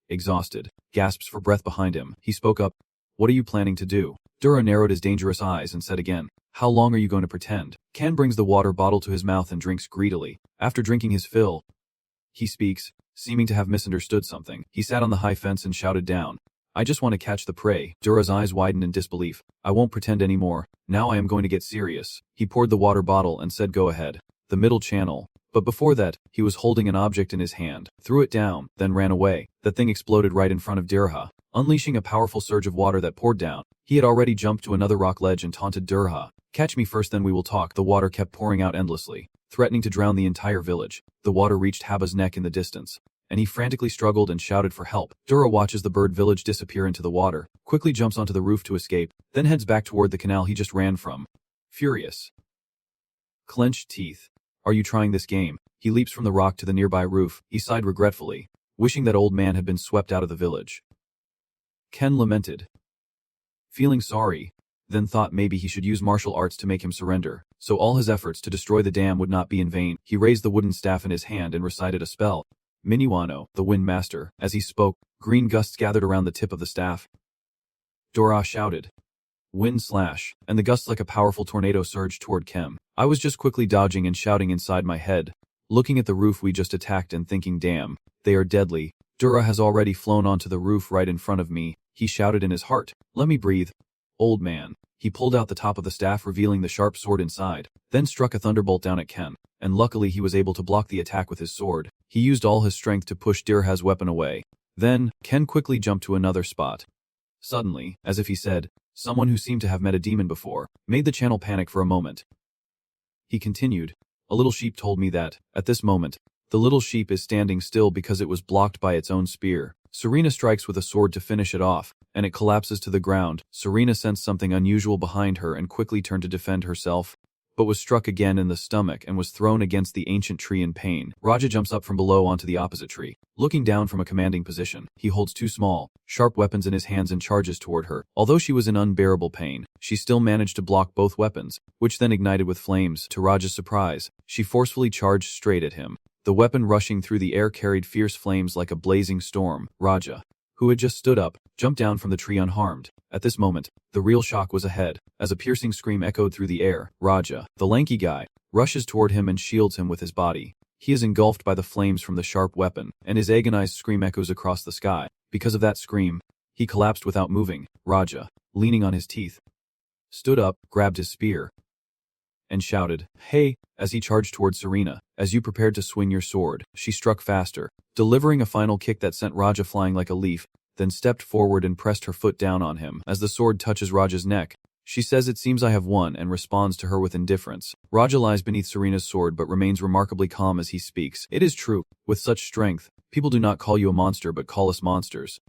[SPEAKER 1] exhausted, gasps for breath behind him. He spoke up, "What are you planning to do?" Dura narrowed his dangerous eyes and said again, "How long are you going to pretend?" Ken brings the water bottle to his mouth and drinks greedily. After drinking his fill, he speaks, seeming to have misunderstood something. He sat on the high fence and shouted down, "I just want to catch the prey." Dura's eyes widened in disbelief. "I won't pretend anymore. Now I am going to get serious." He poured the water bottle and said, "Go ahead." The middle channel. But before that, he was holding an object in his hand, threw it down, then ran away. The thing exploded right in front of Dirha, unleashing a powerful surge of water that poured down. He had already jumped to another rock ledge and taunted Dirha, "Catch me first, then we will talk." The water kept pouring out endlessly, threatening to drown the entire village. The water reached Haba's neck in the distance, and he frantically struggled and shouted for help. Dura watches the bird village disappear into the water, quickly jumps onto the roof to escape, then heads back toward the canal he just ran from. Furious. Clenched teeth. "Are you trying this game?" He leaps from the rock to the nearby roof. He sighed regretfully, wishing that old man had been swept out of the village. Ken lamented, feeling sorry, then thought maybe he should use martial arts to make him surrender, so all his efforts to destroy the dam would not be in vain. He raised the wooden staff in his hand and recited a spell. Miniwano, the wind master. As he spoke, green gusts gathered around the tip of the staff. Dora shouted, "Wind slash," and the gusts like a powerful tornado surged toward Kem. I was just quickly dodging and shouting inside my head, looking at the roof we just attacked and thinking, damn, they are deadly. Dura has already flown onto the roof right in front of me. He shouted in his heart, "Let me breathe." Old man. He pulled out the top of the staff, revealing the sharp sword inside, then struck a thunderbolt down at Ken, and luckily he was able to block the attack with his sword. He used all his strength to push Dirha's weapon away. Then, Ken quickly jumped to another spot. Suddenly, as if he said, someone who seemed to have met a demon before, made the channel panic for a moment. He continued, "A little sheep told me that, at this moment, the little sheep is standing still because it was blocked by its own spear." Serena strikes with a sword to finish it off, and it collapses to the ground. Serena sensed something unusual behind her and quickly turned to defend herself, but was struck again in the stomach and was thrown against the ancient tree in pain. Raja jumps up from below onto the opposite tree. Looking down from a commanding position, he holds two small, sharp weapons in his hands and charges toward her. Although she was in unbearable pain, she still managed to block both weapons, which then ignited with flames. To Raja's surprise, she forcefully charged straight at him. The weapon rushing through the air carried fierce flames like a blazing storm. Raja, who had just stood up, jumped down from the tree unharmed. At this moment, the real shock was ahead, as a piercing scream echoed through the air. Raja, the lanky guy, rushes toward him and shields him with his body. He is engulfed by the flames from the sharp weapon, and his agonized scream echoes across the sky. Because of that scream, he collapsed without moving. Raja, leaning on his teeth, stood up, grabbed his spear, and shouted, "Hey!" as he charged toward Serena. As you prepared to swing your sword, she struck faster, delivering a final kick that sent Raja flying like a leaf, then stepped forward and pressed her foot down on him. As the sword touches Raja's neck, she says, "It seems I have won," and responds to her with indifference. Raja lies beneath Serena's sword but remains remarkably calm as he speaks. "It is true, with such strength, people do not call you a monster but call us monsters."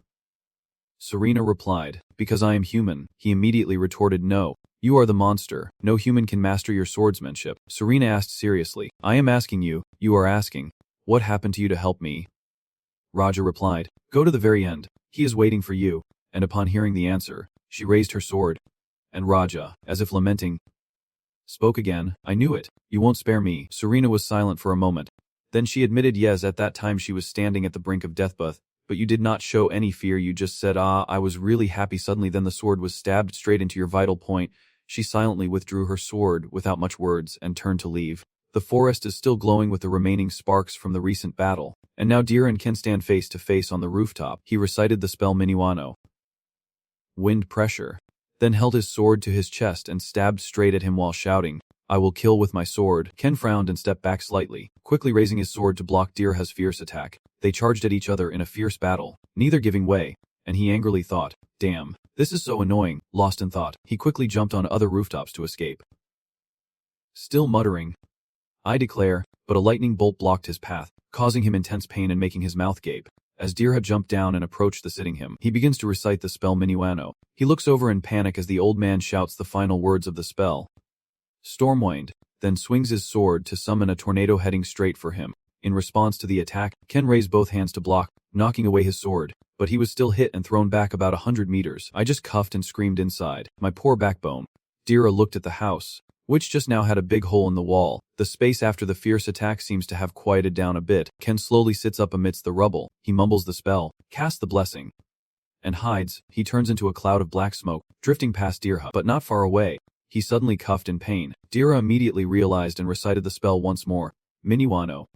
[SPEAKER 1] Serena replied, "Because I am human." He immediately retorted, "No, you are the monster. No human can master your swordsmanship." Serena asked seriously, "I am asking you, you are asking, what happened to you to help me?" Raja replied, "Go to the very end. He is waiting for you." And upon hearing the answer, she raised her sword, and Raja, as if lamenting, spoke again, "I knew it. You won't spare me." Serena was silent for a moment. Then she admitted, "Yes, at that time she was standing at the brink of deathbed, but you did not show any fear. You just said, 'Ah, I was really happy.' Suddenly then the sword was stabbed straight into your vital point." She silently withdrew her sword without much words and turned to leave. The forest is still glowing with the remaining sparks from the recent battle, and now Dira and Ken stand face to face on the rooftop. He recited the spell Minuano, wind pressure, then held his sword to his chest and stabbed straight at him while shouting, "I will kill with my sword." Ken frowned and stepped back slightly, quickly raising his sword to block Dirha's fierce attack. They charged at each other in a fierce battle, neither giving way, and he angrily thought, "Damn, this is so annoying." Lost in thought, he quickly jumped on other rooftops to escape. Still muttering, "I declare," but a lightning bolt blocked his path, causing him intense pain and making his mouth gape. As Dirha jumped down and approached the sitting him, he begins to recite the spell Minuano. He looks over in panic as the old man shouts the final words of the spell, Stormwind, then swings his sword to summon a tornado heading straight for him. In response to the attack, Ken raised both hands to block, knocking away his sword, but he was still hit and thrown back about 100 meters. I just cuffed and screamed inside. My poor backbone. Dira looked at the house, which just now had a big hole in the wall. The space after the fierce attack seems to have quieted down a bit. Ken slowly sits up amidst the rubble. He mumbles the spell, casts the blessing, and hides. He turns into a cloud of black smoke, drifting past Dirha, but not far away. He suddenly cuffed in pain. Dira immediately realized and recited the spell once more. Minuano,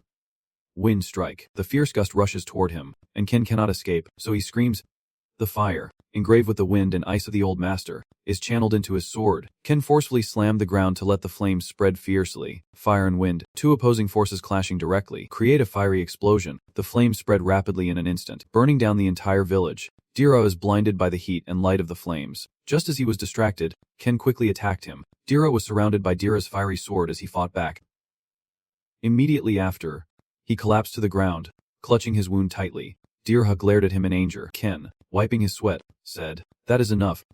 [SPEAKER 1] wind strike. The fierce gust rushes toward him, and Ken cannot escape, so he screams. The fire, engraved with the wind and ice of the old master, is channeled into his sword. Ken forcefully slammed the ground to let the flames spread fiercely. Fire and wind, two opposing forces clashing directly, create a fiery explosion. The flames spread rapidly in an instant, burning down the entire village. Dira is blinded by the heat and light of the flames. Just as he was distracted, Ken quickly attacked him. Dira was surrounded by Dira's fiery sword as he fought back. Immediately after, he collapsed to the ground, clutching his wound tightly. Dirha glared at him in anger. Ken, wiping his sweat, said, "That is enough.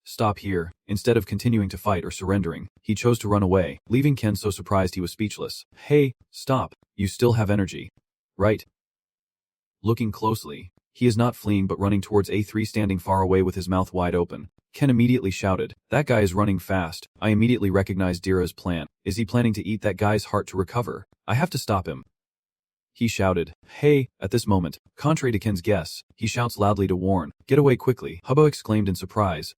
[SPEAKER 1] Stop here." Instead of continuing to fight or surrendering, he chose to run away, leaving Ken so surprised he was speechless. "Hey, stop. You still have energy, right?" Looking closely, he is not fleeing but running towards A3 standing far away with his mouth wide open. Ken immediately shouted, "That guy is running fast." I immediately recognized Dira's plan. Is he planning to eat that guy's heart to recover? I have to stop him. He shouted, "Hey!" At this moment, contrary to Ken's guess, he shouts loudly to warn, "Get away quickly!" Hubbo exclaimed in surprise.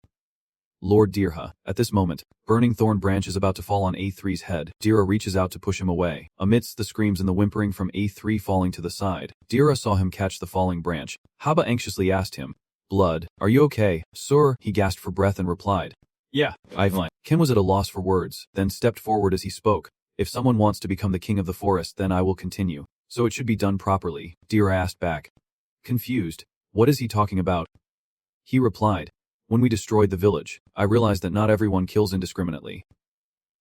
[SPEAKER 1] Lord Dirha. At this moment, burning thorn branch is about to fall on A3's head. Dira reaches out to push him away. Amidst the screams and the whimpering from A3 falling to the side, Dira saw him catch the falling branch. Haba anxiously asked him, "Blood, are you okay?" "Sir," he gasped for breath and replied, "Yeah, I'm fine." Ken was at a loss for words, then stepped forward as he spoke. "If someone wants to become the king of the forest, then I will continue. So it should be done properly." Dira asked back, confused, "What is he talking about?" He replied, "When we destroyed the village, I realized that not everyone kills indiscriminately."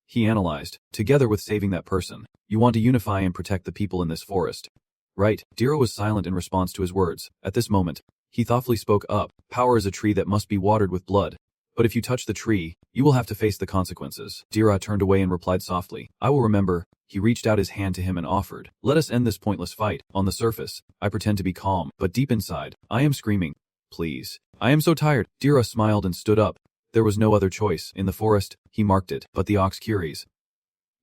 [SPEAKER 1] He analyzed, "Together with saving that person, you want to unify and protect the people in this forest, right?" Dira was silent in response to his words. At this moment, he thoughtfully spoke up. "Power is a tree that must be watered with blood. But if you touch the tree, you will have to face the consequences." Dira turned away and replied softly, "I will remember." He reached out his hand to him and offered, "Let us end this pointless fight." On the surface, I pretend to be calm, but deep inside, I am screaming, "Please. I am so tired." Dira smiled and stood up. There was no other choice. In the forest, he marked it, but the ox curies.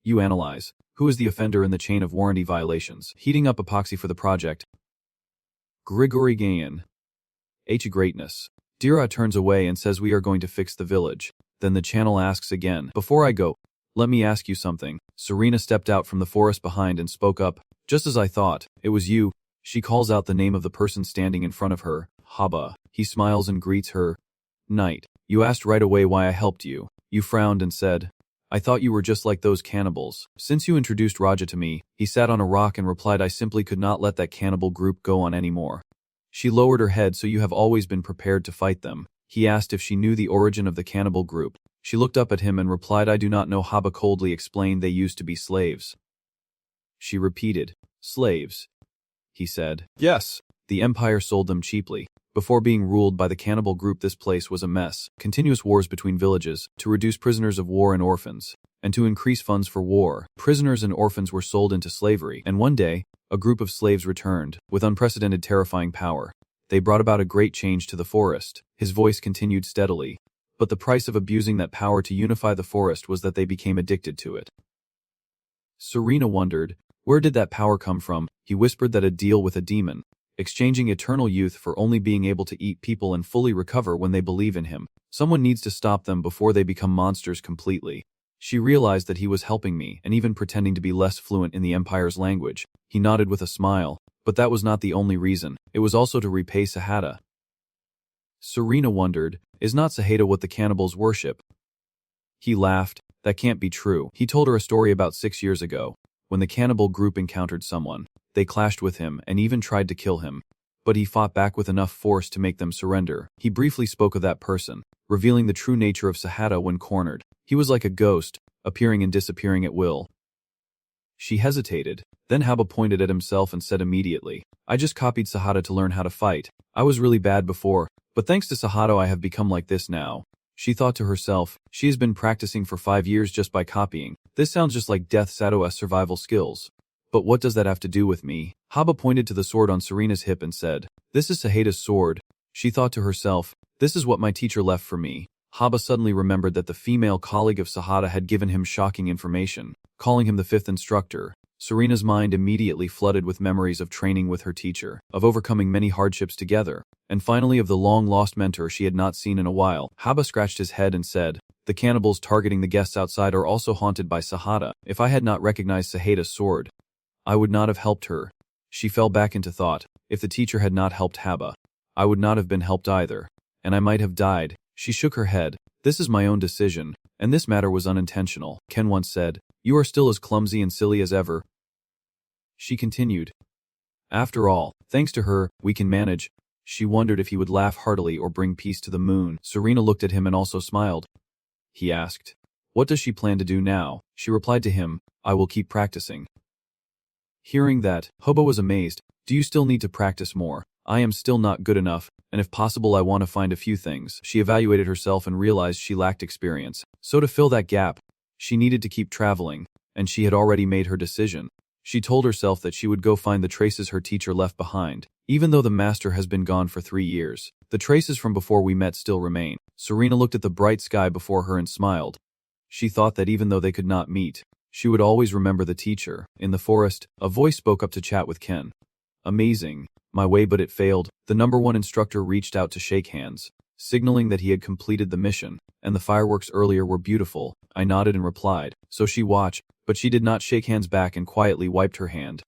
[SPEAKER 1] You analyze. Who is the offender in the chain of warranty violations? Heating up epoxy for the project. Grigory Gayan. H. Greatness. Dira turns away and says, "We are going to fix the village." Then the channel asks again, "Before I go, let me ask you something." Serena stepped out from the forest behind and spoke up, "Just as I thought, it was you." She calls out the name of the person standing in front of her, Haba. He smiles and greets her. "Knight, you asked right away why I helped you. You frowned and said, I thought you were just like those cannibals. Since you introduced Raja to me, he sat on a rock and replied I simply could not let that cannibal group go on anymore. She lowered her head so you have always been prepared to fight them. He asked if she knew the origin of the cannibal group. She looked up at him and replied I do not know. Haba coldly explained they used to be slaves. She repeated, slaves. He said, yes. The empire sold them cheaply. Before being ruled by the cannibal group, this place was a mess. Continuous wars between villages, to reduce prisoners of war and orphans, and to increase funds for war. Prisoners and orphans were sold into slavery, and one day, a group of slaves returned, with unprecedented terrifying power. They brought about a great change to the forest. His voice continued steadily. But the price of abusing that power to unify the forest was that they became addicted to it. Serena wondered, where did that power come from? He whispered that a deal with a demon, exchanging eternal youth for only being able to eat people and fully recover when they believe in him. Someone needs to stop them before they become monsters completely. She realized that he was helping me and even pretending to be less fluent in the Empire's language. He nodded with a smile, but that was not the only reason. It was also to repay Sahada. Serena wondered, is not Sahada what the cannibals worship? He laughed. That can't be true. He told her a story about 6 years ago, when the cannibal group encountered someone. They clashed with him and even tried to kill him, but he fought back with enough force to make them surrender. He briefly spoke of that person, revealing the true nature of Sahada when cornered. He was like a ghost, appearing and disappearing at will. She hesitated. Then Haba pointed at himself and said immediately, I just copied Sahada to learn how to fight. I was really bad before, but thanks to Sahada I have become like this now. She thought to herself, she has been practicing for 5 years just by copying. This sounds just like Death Sato's survival skills. But what does that have to do with me? Haba pointed to the sword on Serena's hip and said, this is Sahada's sword. She thought to herself, this is what my teacher left for me. Haba suddenly remembered that the female colleague of Sahada had given him shocking information, calling him the 5th instructor. Serena's mind immediately flooded with memories of training with her teacher, of overcoming many hardships together, and finally of the long-lost mentor she had not seen in a while. Haba scratched his head and said, the cannibals targeting the guests outside are also haunted by Sahada. If I had not recognized Sahada's sword, I would not have helped her. She fell back into thought. If the teacher had not helped Haba, I would not have been helped either, and I might have died. She shook her head. This is my own decision, and this matter was unintentional. Ken once said, you are still as clumsy and silly as ever. She continued, after all, thanks to her, we can manage. She wondered if he would laugh heartily or bring peace to the moon. Serena looked at him and also smiled. He asked, what does she plan to do now? She replied to him, I will keep practicing. Hearing that, Hobo was amazed. Do you still need to practice more? I am still not good enough, and if possible I want to find a few things. She evaluated herself and realized she lacked experience. So to fill that gap, she needed to keep traveling, and she had already made her decision. She told herself that she would go find the traces her teacher left behind. Even though the master has been gone for 3 years, the traces from before we met still remain. Serena looked at the bright sky before her and smiled. She thought that even though they could not meet, she would always remember the teacher. In the forest, a voice spoke up to chat with Ken. Amazing. My way, but it failed. The number 1 instructor reached out to shake hands, signaling that he had completed the mission, and the fireworks earlier were beautiful. I nodded and replied. So she watched, but she did not shake hands back and quietly wiped her hand.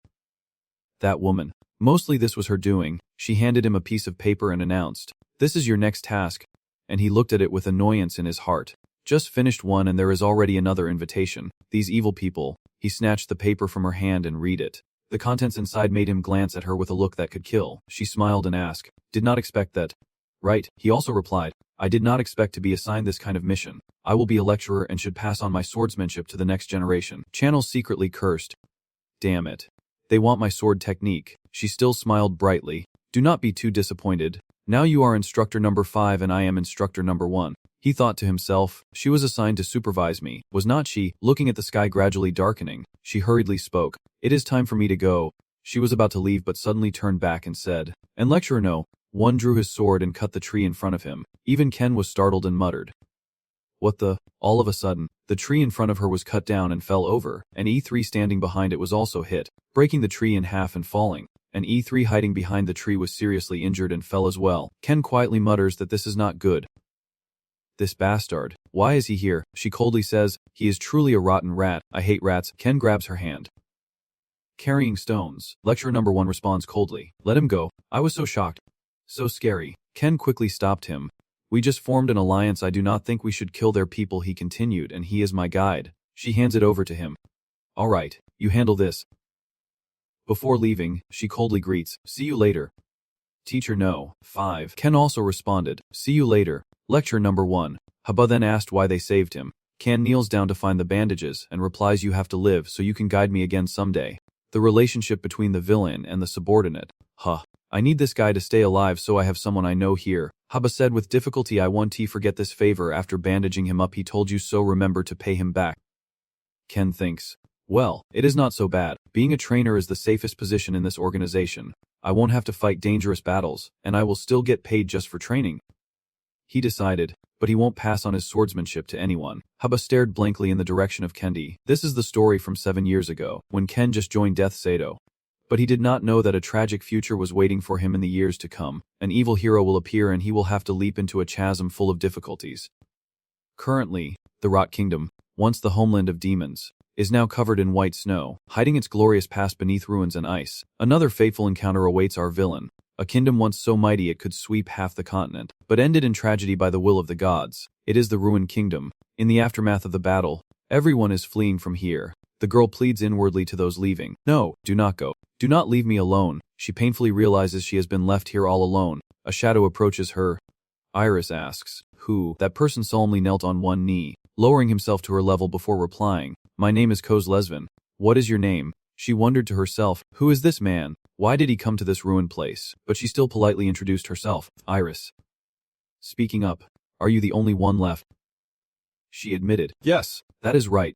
[SPEAKER 1] That woman. Mostly this was her doing. She handed him a piece of paper and announced, this is your next task. And he looked at it with annoyance in his heart. Just finished one and there is already another invitation. These evil people. He snatched the paper from her hand and read it. The contents inside made him glance at her with a look that could kill. She smiled and asked, did not expect that. Right, he also replied, I did not expect to be assigned this kind of mission. I will be a lecturer and should pass on my swordsmanship to the next generation. Channel secretly cursed. Damn it. They want my sword technique. She still smiled brightly. Do not be too disappointed. Now you are instructor number 5 and I am instructor number 1. He thought to himself, she was assigned to supervise me, was not she? Looking at the sky gradually darkening, she hurriedly spoke. It is time for me to go. She was about to leave but suddenly turned back and said, and lecturer no. One drew his sword and cut the tree in front of him. Even Ken was startled and muttered. What the? All of a sudden, the tree in front of her was cut down and fell over. An E3 standing behind it was also hit, breaking the tree in half and falling. An E3 hiding behind the tree was seriously injured and fell as well. Ken quietly mutters that this is not good. This bastard. Why is he here? She coldly says, he is truly a rotten rat. I hate rats. Ken grabs her hand. Carrying stones. Lecturer number 1 responds coldly. Let him go. I was so shocked. So scary. Ken quickly stopped him. We just formed an alliance. I do not think we should kill their people, he continued, and he is my guide. She hands it over to him. All right, you handle this. Before leaving, she coldly greets, see you later. Teacher no. 5. Ken also responded, see you later. Lecture number 1. Haba then asked why they saved him. Ken kneels down to find the bandages and replies, you have to live so you can guide me again someday. The relationship between the villain and the subordinate. I need this guy to stay alive, so I have someone I know here. Haba said with difficulty, I won't forget this favor. After bandaging him up, he told you so, remember to pay him back. Ken thinks, well, it is not so bad. Being a trainer is the safest position in this organization. I won't have to fight dangerous battles, and I will still get paid just for training. He decided, but he won't pass on his swordsmanship to anyone. Haba stared blankly in the direction of Kendi. This is the story from 7 years ago, when Ken just joined Death Sato. But he did not know that a tragic future was waiting for him in the years to come. An evil hero will appear and he will have to leap into a chasm full of difficulties. Currently, the Rot Kingdom, once the homeland of demons, is now covered in white snow, hiding its glorious past beneath ruins and ice. Another fateful encounter awaits our villain. A kingdom once so mighty it could sweep half the continent, but ended in tragedy by the will of the gods. It is the Ruined Kingdom. In the aftermath of the battle, everyone is fleeing from here. The girl pleads inwardly to those leaving. No, do not go. Do not leave me alone. She painfully realizes she has been left here all alone. A shadow approaches her. Iris asks, who? That person solemnly knelt on one knee, lowering himself to her level before replying, my name is Koz Lesvin. What is your name? She wondered to herself, who is this man? Why did he come to this ruined place? But she still politely introduced herself, Iris. Speaking up, are you the only one left? She admitted, yes, that is right.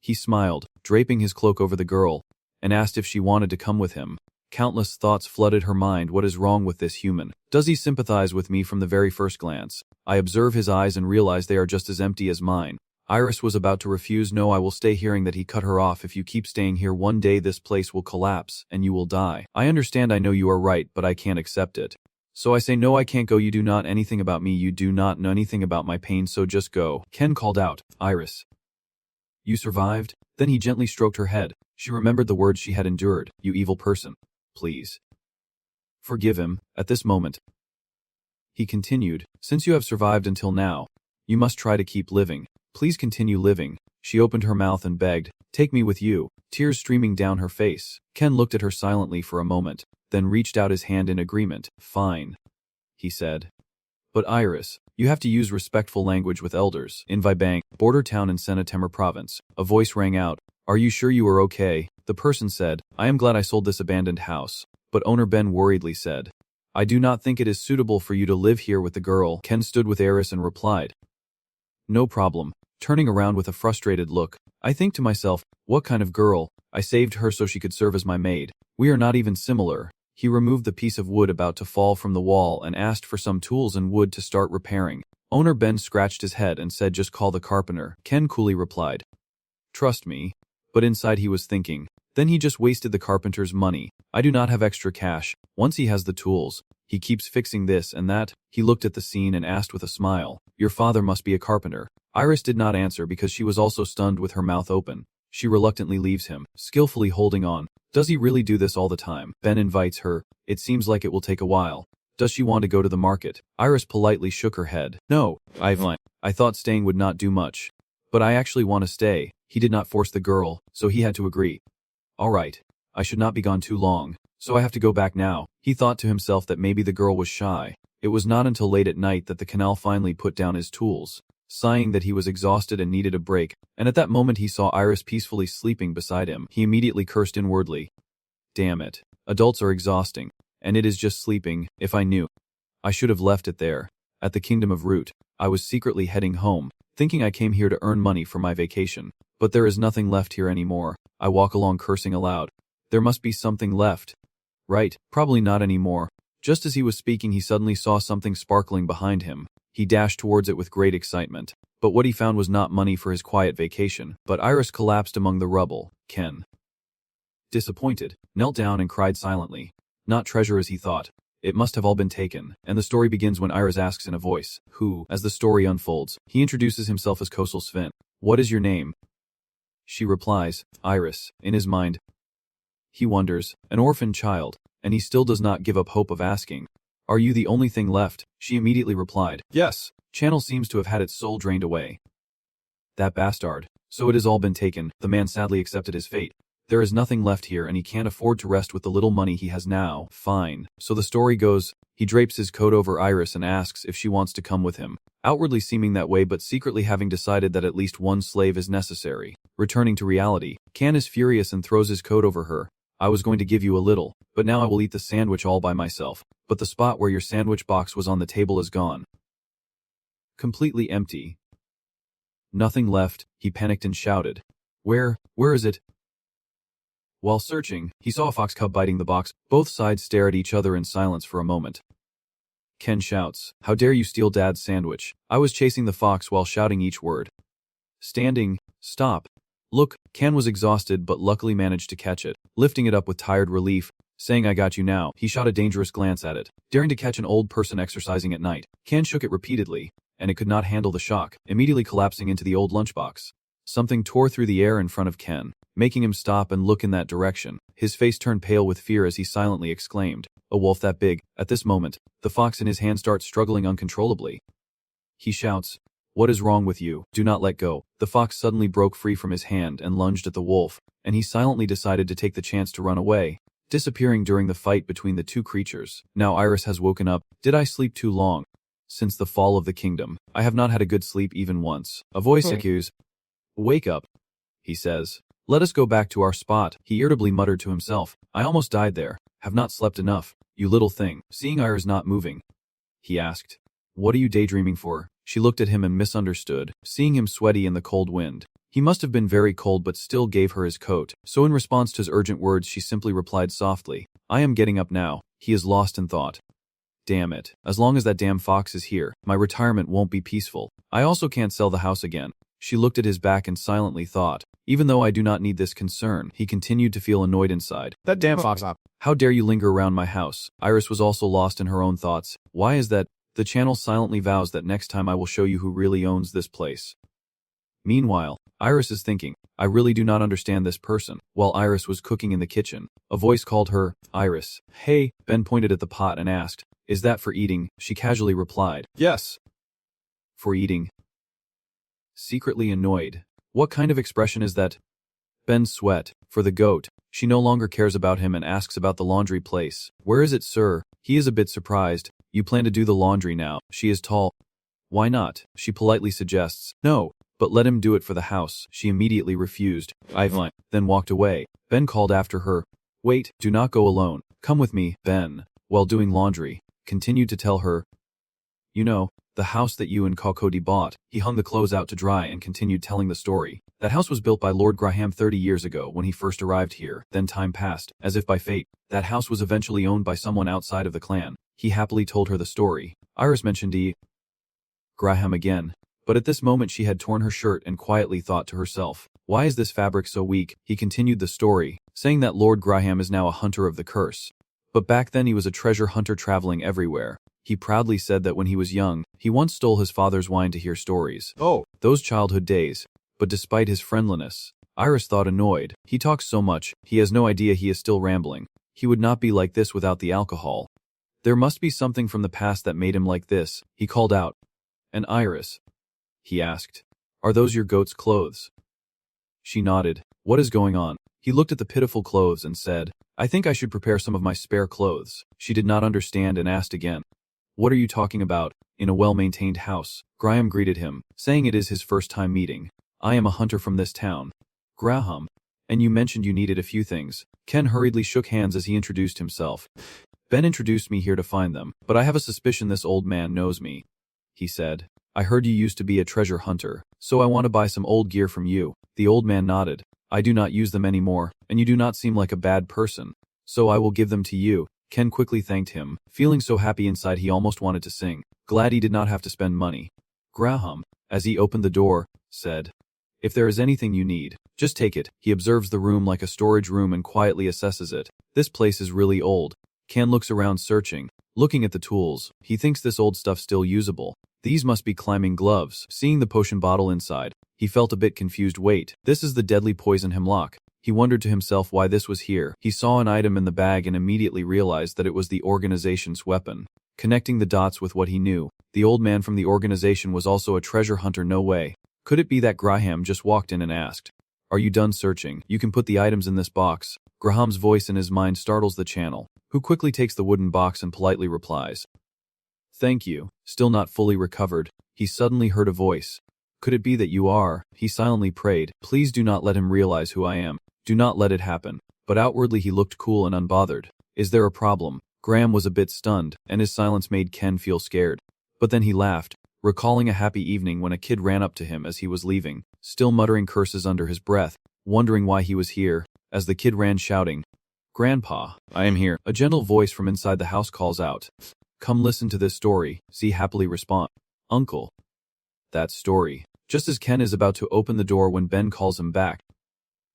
[SPEAKER 1] He smiled, draping his cloak over the girl, and asked if she wanted to come with him. Countless thoughts flooded her mind. What is wrong with this human? Does he sympathize with me from the very first glance? I observe his eyes and realize they are just as empty as mine. Iris was about to refuse. No, I will stay, hearing that he cut her off. If you keep staying here, one day this place will collapse, and you will die. I understand, I know you are right, but I can't accept it. So I say no, I can't go. You do not know anything about me. You do not know anything about my pain, so just go. Ken called out, Iris. You survived? Then he gently stroked her head. She remembered the words she had endured. You evil person. Please. Forgive him, at this moment. He continued, since you have survived until now, you must try to keep living. Please continue living. She opened her mouth and begged, take me with you, tears streaming down her face. Ken looked at her silently for a moment, then reached out his hand in agreement. Fine, he said. But Iris, you have to use respectful language with elders. In Vibang, border town in Senatemur province, a voice rang out. Are you sure you are okay? The person said, I am glad I sold this abandoned house. But owner Ben worriedly said, I do not think it is suitable for you to live here with the girl. Ken stood with Iris and replied, no problem. Turning around with a frustrated look, I think to myself, what kind of girl? I saved her so she could serve as my maid. We are not even similar. He removed the piece of wood about to fall from the wall and asked for some tools and wood to start repairing. Owner Ben scratched his head and said, just call the carpenter. Ken coolly replied, trust me. But inside he was thinking, then he just wasted the carpenter's money. I do not have extra cash. Once he has the tools, he keeps fixing this and that. He looked at the scene and asked with a smile, your father must be a carpenter. Iris did not answer because she was also stunned with her mouth open. She reluctantly leaves him, skillfully holding on. Does he really do this all the time? Ben invites her. It seems like it will take a while. Does she want to go to the market? Iris politely shook her head. No, I thought staying would not do much. But I actually want to stay. He did not force the girl, so he had to agree. All right, I should not be gone too long, so I have to go back now. He thought to himself that maybe the girl was shy. It was not until late at night that the canal finally put down his tools, sighing that he was exhausted and needed a break, and at that moment he saw Iris peacefully sleeping beside him. He immediately cursed inwardly. Damn it, adults are exhausting, and it is just sleeping. If I knew, I should have left it there. At the Kingdom of Root, I was secretly heading home, thinking I came here to earn money for my vacation. But there is nothing left here anymore. I walk along cursing aloud. There must be something left. Right, probably not anymore. Just as he was speaking, he suddenly saw something sparkling behind him. He dashed towards it with great excitement. But what he found was not money for his quiet vacation, but Iris collapsed among the rubble. Ken, disappointed, knelt down and cried silently. Not treasure as he thought. It must have all been taken, and the story begins when Iris asks in a voice, who, as the story unfolds, he introduces himself as Kosel Sven. What is your name? She replies, Iris. In his mind, he wonders, an orphan child, and he still does not give up hope of asking, Are you the only thing left? She immediately replied. Yes. Channel seems to have had its soul drained away. That bastard. So it has all been taken. The man sadly accepted his fate. There is nothing left here and he can't afford to rest with the little money he has now. Fine. So the story goes, he drapes his coat over Iris and asks if she wants to come with him. Outwardly seeming that way but secretly having decided that at least one slave is necessary. Returning to reality, Can is furious and throws his coat over her. I was going to give you a little, but now I will eat the sandwich all by myself. But the spot where your sandwich box was on the table is gone. Completely empty. Nothing left, he panicked and shouted. Where is it? While searching, he saw a fox cub biting the box. Both sides stare at each other in silence for a moment. Ken shouts, how dare you steal Dad's sandwich? I was chasing the fox while shouting each word. Standing, stop. Look, Ken was exhausted but luckily managed to catch it, lifting it up with tired relief, saying I got you now. He shot a dangerous glance at it, daring to catch an old person exercising at night. Ken shook it repeatedly, and it could not handle the shock, immediately collapsing into the old lunchbox. Something tore through the air in front of Ken, making him stop and look in that direction. His face turned pale with fear as he silently exclaimed, a wolf that big. At this moment, the fox in his hand starts struggling uncontrollably. He shouts, what is wrong with you? Do not let go. The fox suddenly broke free from his hand and lunged at the wolf, and he silently decided to take the chance to run away, disappearing during the fight between the two creatures. Now Iris has woken up. Did I sleep too long? Since the fall of the kingdom, I have not had a good sleep even once. A voice echoes, wake up, he says. Let us go back to our spot. He irritably muttered to himself. I almost died there. Have not slept enough. You little thing. Seeing Iris not moving, he asked, what are you daydreaming for? She looked at him and misunderstood, seeing him sweaty in the cold wind. He must have been very cold but still gave her his coat, so in response to his urgent words she simply replied softly, I am getting up now. He is lost in thought. Damn it. As long as that damn fox is here, my retirement won't be peaceful. I also can't sell the house again. She looked at his back and silently thought, even though I do not need this concern. He continued to feel annoyed inside. That damn fox up. How dare you linger around my house? Iris was also lost in her own thoughts. Why is that? The channel silently vows that next time I will show you who really owns this place. Meanwhile, Iris is thinking, I really do not understand this person. While Iris was cooking in the kitchen, a voice called her, Iris. Hey, Ben pointed at the pot and asked, is that for eating? She casually replied, yes. For eating. Secretly annoyed. What kind of expression is that? Ben sweat. For the goat. She no longer cares about him and asks about the laundry place. Where is it, sir? He is a bit surprised. You plan to do the laundry now. She is tall. Why not? She politely suggests. No, but let him do it for the house. She immediately refused. Ivan then walked away. Ben called after her. Wait, do not go alone. Come with me. Ben, while doing laundry, continued to tell her, you know, the house that you and Kakodi bought. He hung the clothes out to dry and continued telling the story. That house was built by Lord Graham 30 years ago when he first arrived here. Then time passed, as if by fate. That house was eventually owned by someone outside of the clan. He happily told her the story. Iris mentioned Graham again. But at this moment she had torn her shirt and quietly thought to herself, why is this fabric so weak? He continued the story, saying that Lord Graham is now a hunter of the curse. But back then he was a treasure hunter traveling everywhere. He proudly said that when he was young, he once stole his father's wine to hear stories. Oh, those childhood days. But despite his friendliness, Iris thought annoyed. He talks so much, he has no idea he is still rambling. He would not be like this without the alcohol. There must be something from the past that made him like this. He called out. And Iris? He asked. Are those your goat's clothes? She nodded. What is going on? He looked at the pitiful clothes and said, I think I should prepare some of my spare clothes. She did not understand and asked again. What are you talking about? In a well-maintained house, Graham greeted him, saying it is his first time meeting. I am a hunter from this town. Graham. And you mentioned you needed a few things. Ken hurriedly shook hands as he introduced himself. Ben introduced me here to find them, but I have a suspicion this old man knows me. He said, I heard you used to be a treasure hunter, so I want to buy some old gear from you. The old man nodded. I do not use them anymore, and you do not seem like a bad person, so I will give them to you. Ken quickly thanked him, feeling so happy inside he almost wanted to sing. Glad he did not have to spend money. Graham, as he opened the door, said, if there is anything you need, just take it. He observes the room like a storage room and quietly assesses it. This place is really old. Ken looks around searching, looking at the tools. He thinks this old stuff still usable. These must be climbing gloves. Seeing the potion bottle inside, he felt a bit confused. Wait, this is the deadly poison hemlock. He wondered to himself why this was here. He saw an item in the bag and immediately realized that it was the organization's weapon. Connecting the dots with what he knew, the old man from the organization was also a treasure hunter. No way. Could it be that Graham just walked in and asked, "Are you done searching? You can put the items in this box." Graham's voice in his mind startles the channel, who quickly takes the wooden box and politely replies, "Thank you." Still not fully recovered, he suddenly heard a voice. "Could it be that you are?" He silently prayed, "Please do not let him realize who I am. Do not let it happen." But outwardly he looked cool and unbothered. "Is there a problem?" Graham was a bit stunned, and his silence made Ken feel scared. But then he laughed, recalling a happy evening when a kid ran up to him as he was leaving, still muttering curses under his breath, wondering why he was here, as the kid ran shouting, "Grandpa, I am here." A gentle voice from inside the house calls out, "Come listen to this story." Z happily responds, "Uncle." That story. Just as Ken is about to open the door when Ben calls him back.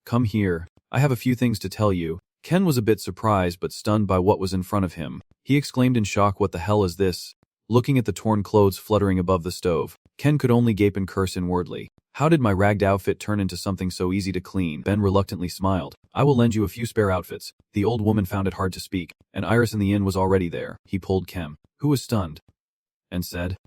[SPEAKER 1] "Come here. I have a few things to tell you." Ken was a bit surprised but stunned by what was in front of him. He exclaimed in shock, "What the hell is this?" Looking at the torn clothes fluttering above the stove, Ken could only gape and curse inwardly. "How did my ragged outfit turn into something so easy to clean?" Ben reluctantly smiled. "I will lend you a few spare outfits." The old woman found it hard to speak, and Iris in the inn was already there. He pulled Ken, who was stunned, and said,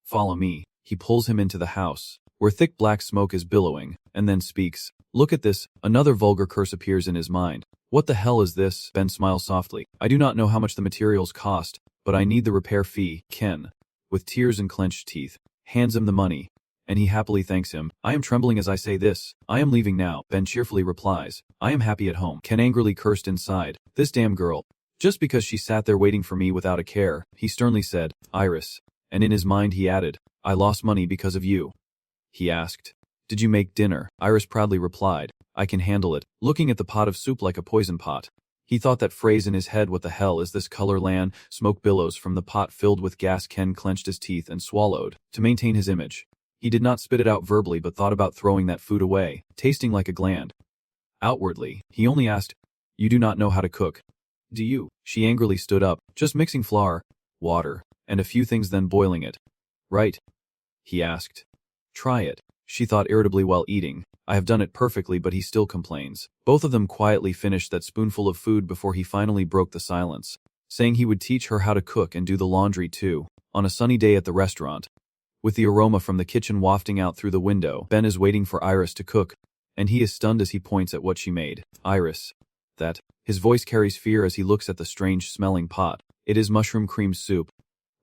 [SPEAKER 1] "Follow me." He pulls him into the house, where thick black smoke is billowing, and then speaks. "Look at this." Another vulgar curse appears in his mind. "What the hell is this?" Ben smiles softly. "I do not know how much the materials cost, but I need the repair fee." Ken, with tears and clenched teeth, hands him the money, and he happily thanks him. "I am trembling as I say this. I am leaving now." Ben cheerfully replies, "I am happy at home." Ken angrily cursed inside. "This damn girl. Just because she sat there waiting for me without a care." He sternly said, "Iris." And in his mind he added, "I lost money because of you." He asked, "Did you make dinner?" Iris proudly replied, "I can handle it," looking at the pot of soup like a poison pot. He thought that phrase in his head. What the hell is this color land? Smoke billows from the pot filled with gas. Ken clenched his teeth and swallowed, to maintain his image. He did not spit it out verbally but thought about throwing that food away, tasting like a gland. Outwardly, he only asked, "You do not know how to cook, do you?" She angrily stood up, "Just mixing flour, water, and a few things then boiling it. Right?" He asked. "Try it." She thought irritably while eating. "I have done it perfectly," but he still complains. Both of them quietly finished that spoonful of food before he finally broke the silence, saying he would teach her how to cook and do the laundry too, on a sunny day at the restaurant. With the aroma from the kitchen wafting out through the window, Ben is waiting for Iris to cook, and he is stunned as he points at what she made. "Iris. That." His voice carries fear as he looks at the strange-smelling pot. "It is mushroom cream soup.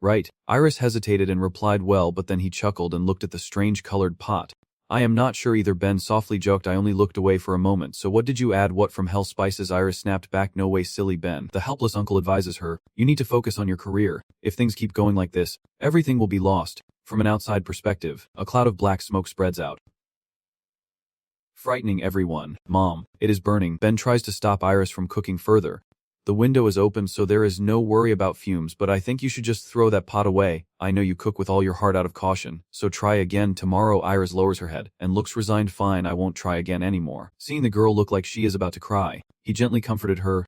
[SPEAKER 1] Right?" Iris hesitated and replied well, but then he chuckled and looked at the strange-colored pot. "I am not sure either." Ben softly joked. "I only looked away for a moment." "So what did you add?" "What from hell spices?" Iris snapped back. "No way, silly Ben." The helpless uncle advises her, "You need to focus on your career. If things keep going like this, everything will be lost." From an outside perspective, a cloud of black smoke spreads out, frightening everyone. "Mom, it is burning." Ben tries to stop Iris from cooking further. "The window is open so there is no worry about fumes, but I think you should just throw that pot away. I know you cook with all your heart out of caution, so try again tomorrow." Iris lowers her head and looks resigned. "Fine, I won't try again anymore." Seeing the girl look like she is about to cry, he gently comforted her.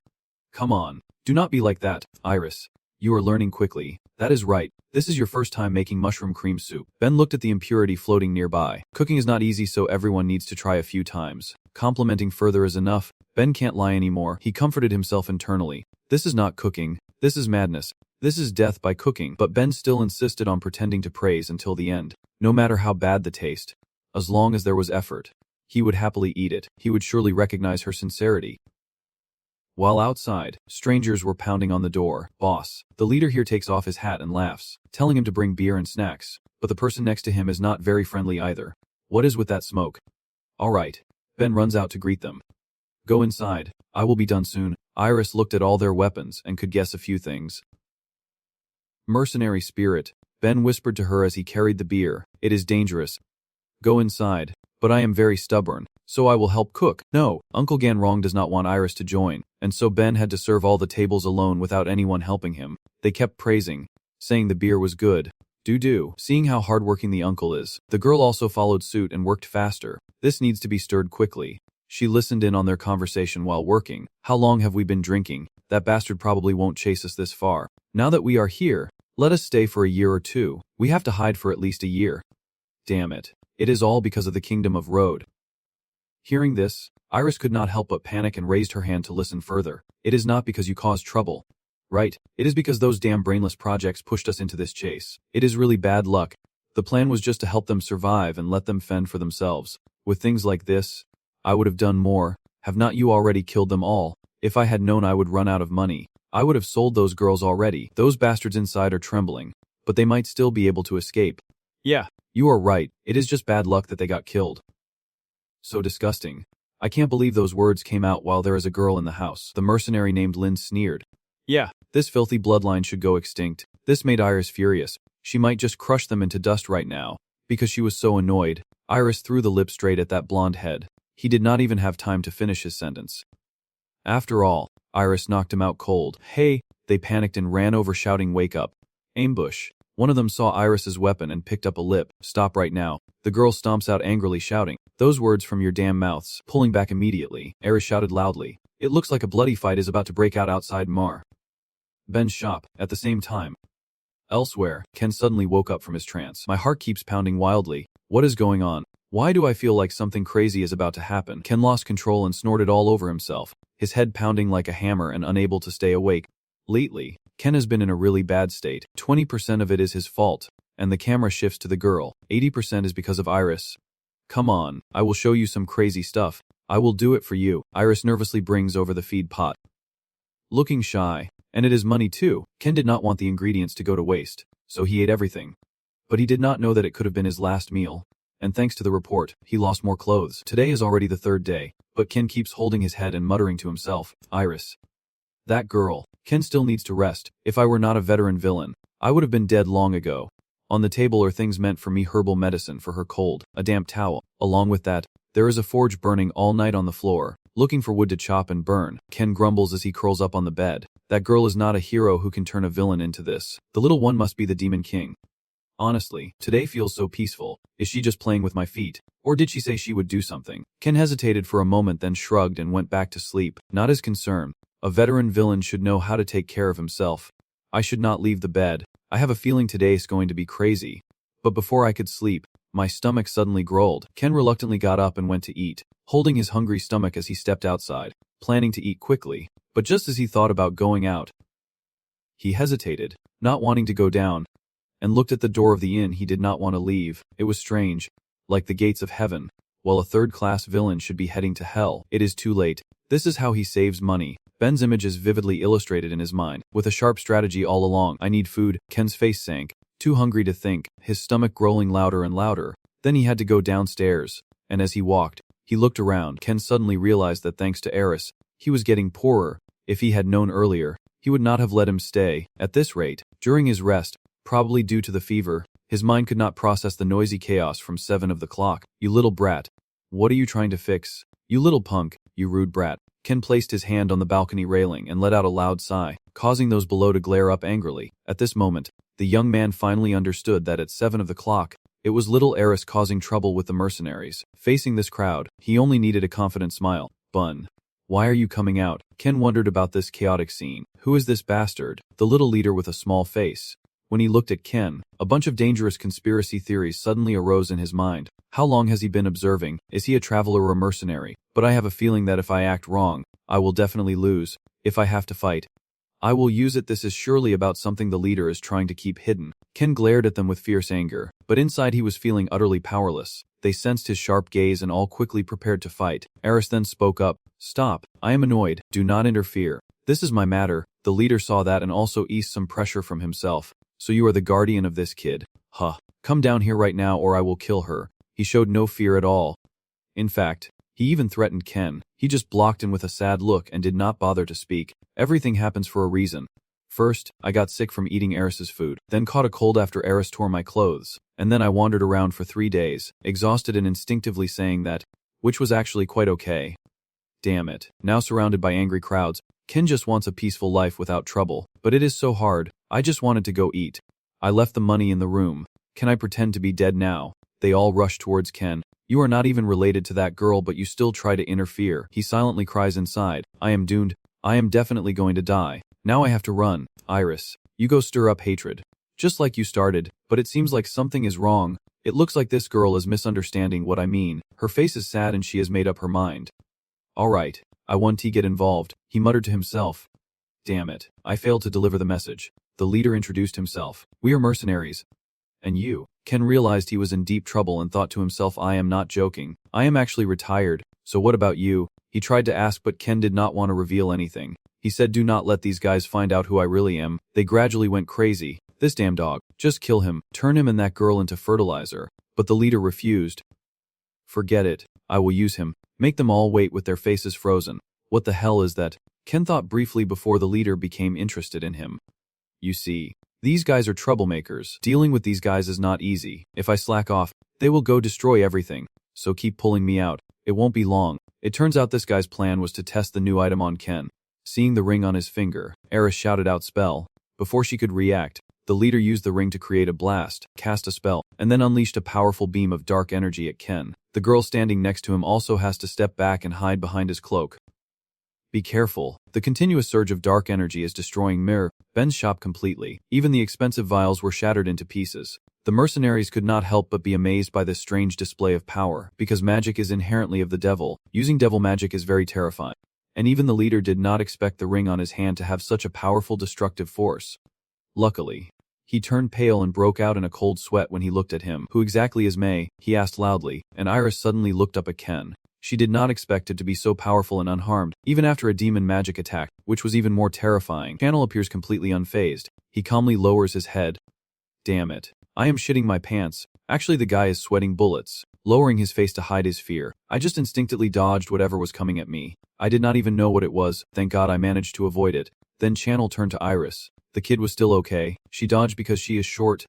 [SPEAKER 1] "Come on, do not be like that, Iris. You are learning quickly." "That is right. This is your first time making mushroom cream soup." Ben looked at the impurity floating nearby. Cooking is not easy, so everyone needs to try a few times. Complimenting further is enough. Ben can't lie anymore. He comforted himself internally. This is not cooking. This is madness. This is death by cooking. But Ben still insisted on pretending to praise until the end. No matter how bad the taste, as long as there was effort, he would happily eat it. He would surely recognize her sincerity. While outside, strangers were pounding on the door. "Boss." The leader here takes off his hat and laughs, telling him to bring beer and snacks. But the person next to him is not very friendly either. "What is with that smoke?" "All right." Ben runs out to greet them. "Go inside. I will be done soon." Iris looked at all their weapons and could guess a few things. "Mercenary spirit," Ben whispered to her as he carried the beer. "It is dangerous. Go inside. But I am very stubborn, so I will help cook." "No." Uncle Ganrong does not want Iris to join, and so Ben had to serve all the tables alone without anyone helping him. They kept praising, saying the beer was good. Do. Seeing how hardworking the uncle is, the girl also followed suit and worked faster. "This needs to be stirred quickly." She listened in on their conversation while working. "How long have we been drinking? That bastard probably won't chase us this far. Now that we are here, let us stay for a year or two. We have to hide for at least a year. Damn it. It is all because of the Kingdom of Road." Hearing this, Iris could not help but panic and raised her hand to listen further. "It is not because you caused trouble, Right, it is because those damn brainless projects pushed us into this chase. It is really bad luck. The plan was just to help them survive and let them fend for themselves. With things like this, I would have done more. Have not you already killed them all? If I had known I would run out of money, I would have sold those girls already. Those bastards inside are trembling, but they might still be able to escape. Yeah, you are right, it is just bad luck that they got killed. So disgusting. I can't believe those words came out while there is a girl in the house. The mercenary named Lynn sneered. Yeah, this filthy bloodline should go extinct. This made Iris furious. She might just crush them into dust right now. Because she was so annoyed, Iris threw the lip straight at that blonde head. He did not even have time to finish his sentence. After all, Iris knocked him out cold. Hey, they panicked and ran over shouting, wake up. Ambush. One of them saw Iris's weapon and picked up a lip. Stop right now. The girl stomps out angrily shouting, those words from your damn mouths. Pulling back immediately, Iris shouted loudly. It looks like a bloody fight is about to break out outside Ben's shop. At the same time, elsewhere, Ken suddenly woke up from his trance. My heart keeps pounding wildly. What is going on? Why do I feel like something crazy is about to happen? Ken lost control and snorted all over himself, his head pounding like a hammer and unable to stay awake. Lately, Ken has been in a really bad state. 20% of it is his fault, and the camera shifts to the girl. 80% is because of Iris. Come on, I will show you some crazy stuff. I will do it for you. Iris nervously brings over the feed pot. Looking shy, and it is money too. Ken did not want the ingredients to go to waste, so he ate everything. But he did not know that it could have been his last meal. And thanks to the report, he lost more clothes. Today is already the third day, but Ken keeps holding his head and muttering to himself, Iris. That girl. Ken still needs to rest. If I were not a veteran villain, I would have been dead long ago. On the table are things meant for me, herbal medicine for her cold, a damp towel. Along with that, there is a forge burning all night on the floor, looking for wood to chop and burn. Ken grumbles as he curls up on the bed. That girl is not a hero who can turn a villain into this. The little one must be the Demon King. Honestly, today feels so peaceful. Is she just playing with my feet? Or did she say she would do something? Ken hesitated for a moment, then shrugged and went back to sleep. Not his concern. A veteran villain should know how to take care of himself. I should not leave the bed. I have a feeling today's going to be crazy. But before I could sleep, my stomach suddenly growled. Ken reluctantly got up and went to eat, holding his hungry stomach as he stepped outside, planning to eat quickly. But just as he thought about going out, he hesitated, not wanting to go down, and looked at the door of the inn he did not want to leave. It was strange, like the gates of heaven. While a third-class villain should be heading to hell, it is too late. This is how he saves money. Ben's image is vividly illustrated in his mind, with a sharp strategy all along. I need food. Ken's face sank, too hungry to think, his stomach growling louder and louder. Then he had to go downstairs, and as he walked, he looked around. Ken suddenly realized that thanks to Eris, he was getting poorer. If he had known earlier, he would not have let him stay. At this rate, during his rest, probably due to the fever, his mind could not process the noisy chaos from 7 of the clock. You little brat. What are you trying to fix? You little punk, you rude brat. Ken placed his hand on the balcony railing and let out a loud sigh, causing those below to glare up angrily. At this moment, the young man finally understood that at 7 of the clock, it was little Eris causing trouble with the mercenaries. Facing this crowd, he only needed a confident smile. Bun. Why are you coming out? Ken wondered about this chaotic scene. Who is this bastard? The little leader with a small face. When he looked at Ken, a bunch of dangerous conspiracy theories suddenly arose in his mind. How long has he been observing? Is he a traveler or a mercenary? But I have a feeling that if I act wrong, I will definitely lose. If I have to fight, I will use it. This is surely about something the leader is trying to keep hidden. Ken glared at them with fierce anger, but inside he was feeling utterly powerless. They sensed his sharp gaze and all quickly prepared to fight. Eris then spoke up. Stop. I am annoyed. Do not interfere. This is my matter. The leader saw that and also eased some pressure from himself. So you are the guardian of this kid? Huh. Come down here right now or I will kill her. He showed no fear at all. In fact, he even threatened Ken. He just blocked him with a sad look and did not bother to speak. Everything happens for a reason. First, I got sick from eating Eris's food, then caught a cold after Eris tore my clothes, and then I wandered around for 3 days, exhausted and instinctively saying that, which was actually quite okay. Damn it. Now surrounded by angry crowds, Ken just wants a peaceful life without trouble, but it is so hard. I just wanted to go eat. I left the money in the room. Can I pretend to be dead now? They all rush towards Ken. You are not even related to that girl, but you still try to interfere. He silently cries inside. I am doomed. I am definitely going to die. Now I have to run. Iris, you go stir up hatred. Just like you started, but it seems like something is wrong. It looks like this girl is misunderstanding what I mean. Her face is sad and she has made up her mind. Alright, I want to get involved, he muttered to himself. Damn it, I failed to deliver the message. The leader introduced himself. We are mercenaries. And you? Ken realized he was in deep trouble and thought to himself, I am not joking. I am actually retired, so what about you? He tried to ask, but Ken did not want to reveal anything. He said, do not let these guys find out who I really am. They gradually went crazy. This damn dog. Just kill him. Turn him and that girl into fertilizer. But the leader refused. Forget it. I will use him. Make them all wait with their faces frozen. What the hell is that? Ken thought briefly before the leader became interested in him. You see, these guys are troublemakers. Dealing with these guys is not easy. If I slack off, they will go destroy everything. So keep pulling me out. It won't be long. It turns out this guy's plan was to test the new item on Ken. Seeing the ring on his finger, Eris shouted out spell. Before she could react, the leader used the ring to create a blast, cast a spell, and then unleashed a powerful beam of dark energy at Ken. The girl standing next to him also has to step back and hide behind his cloak. Be careful. The continuous surge of dark energy is destroying Ben's shop completely. Even the expensive vials were shattered into pieces. The mercenaries could not help but be amazed by this strange display of power, because magic is inherently of the devil. Using devil magic is very terrifying. And even the leader did not expect the ring on his hand to have such a powerful destructive force. Luckily, he turned pale and broke out in a cold sweat when he looked at him. Who exactly is May? He asked loudly, and Iris suddenly looked up at Ken. She did not expect it to be so powerful and unharmed, even after a demon magic attack, which was even more terrifying. Channel appears completely unfazed. He calmly lowers his head. Damn it. I am shitting my pants. Actually, the guy is sweating bullets. Lowering his face to hide his fear. I just instinctively dodged whatever was coming at me. I did not even know what it was. Thank God I managed to avoid it. Then Channel turned to Iris. The kid was still okay. She dodged because she is short.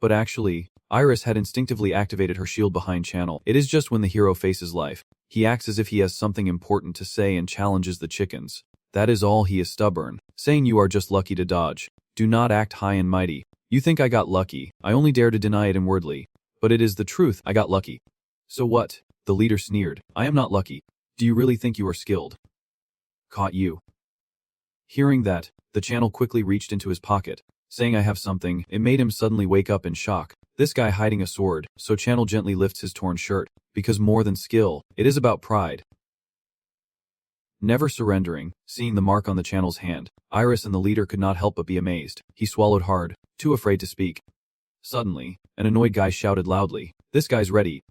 [SPEAKER 1] But actually, Iris had instinctively activated her shield behind Channel. It is just when the hero faces life. He acts as if he has something important to say and challenges the chickens. That is all. He is stubborn, saying you are just lucky to dodge. Do not act high and mighty. You think I got lucky. I only dare to deny it inwardly. But it is the truth. I got lucky. So what? The leader sneered. I am not lucky. Do you really think you are skilled? Caught you. Hearing that, the Channel quickly reached into his pocket, saying I have something. It made him suddenly wake up in shock. This guy hiding a sword, so Channel gently lifts his torn shirt. Because more than skill, it is about pride. Never surrendering, seeing the mark on the Channel's hand, Iris and the leader could not help but be amazed. He swallowed hard, too afraid to speak. Suddenly, an annoyed guy shouted loudly, this guy's ready.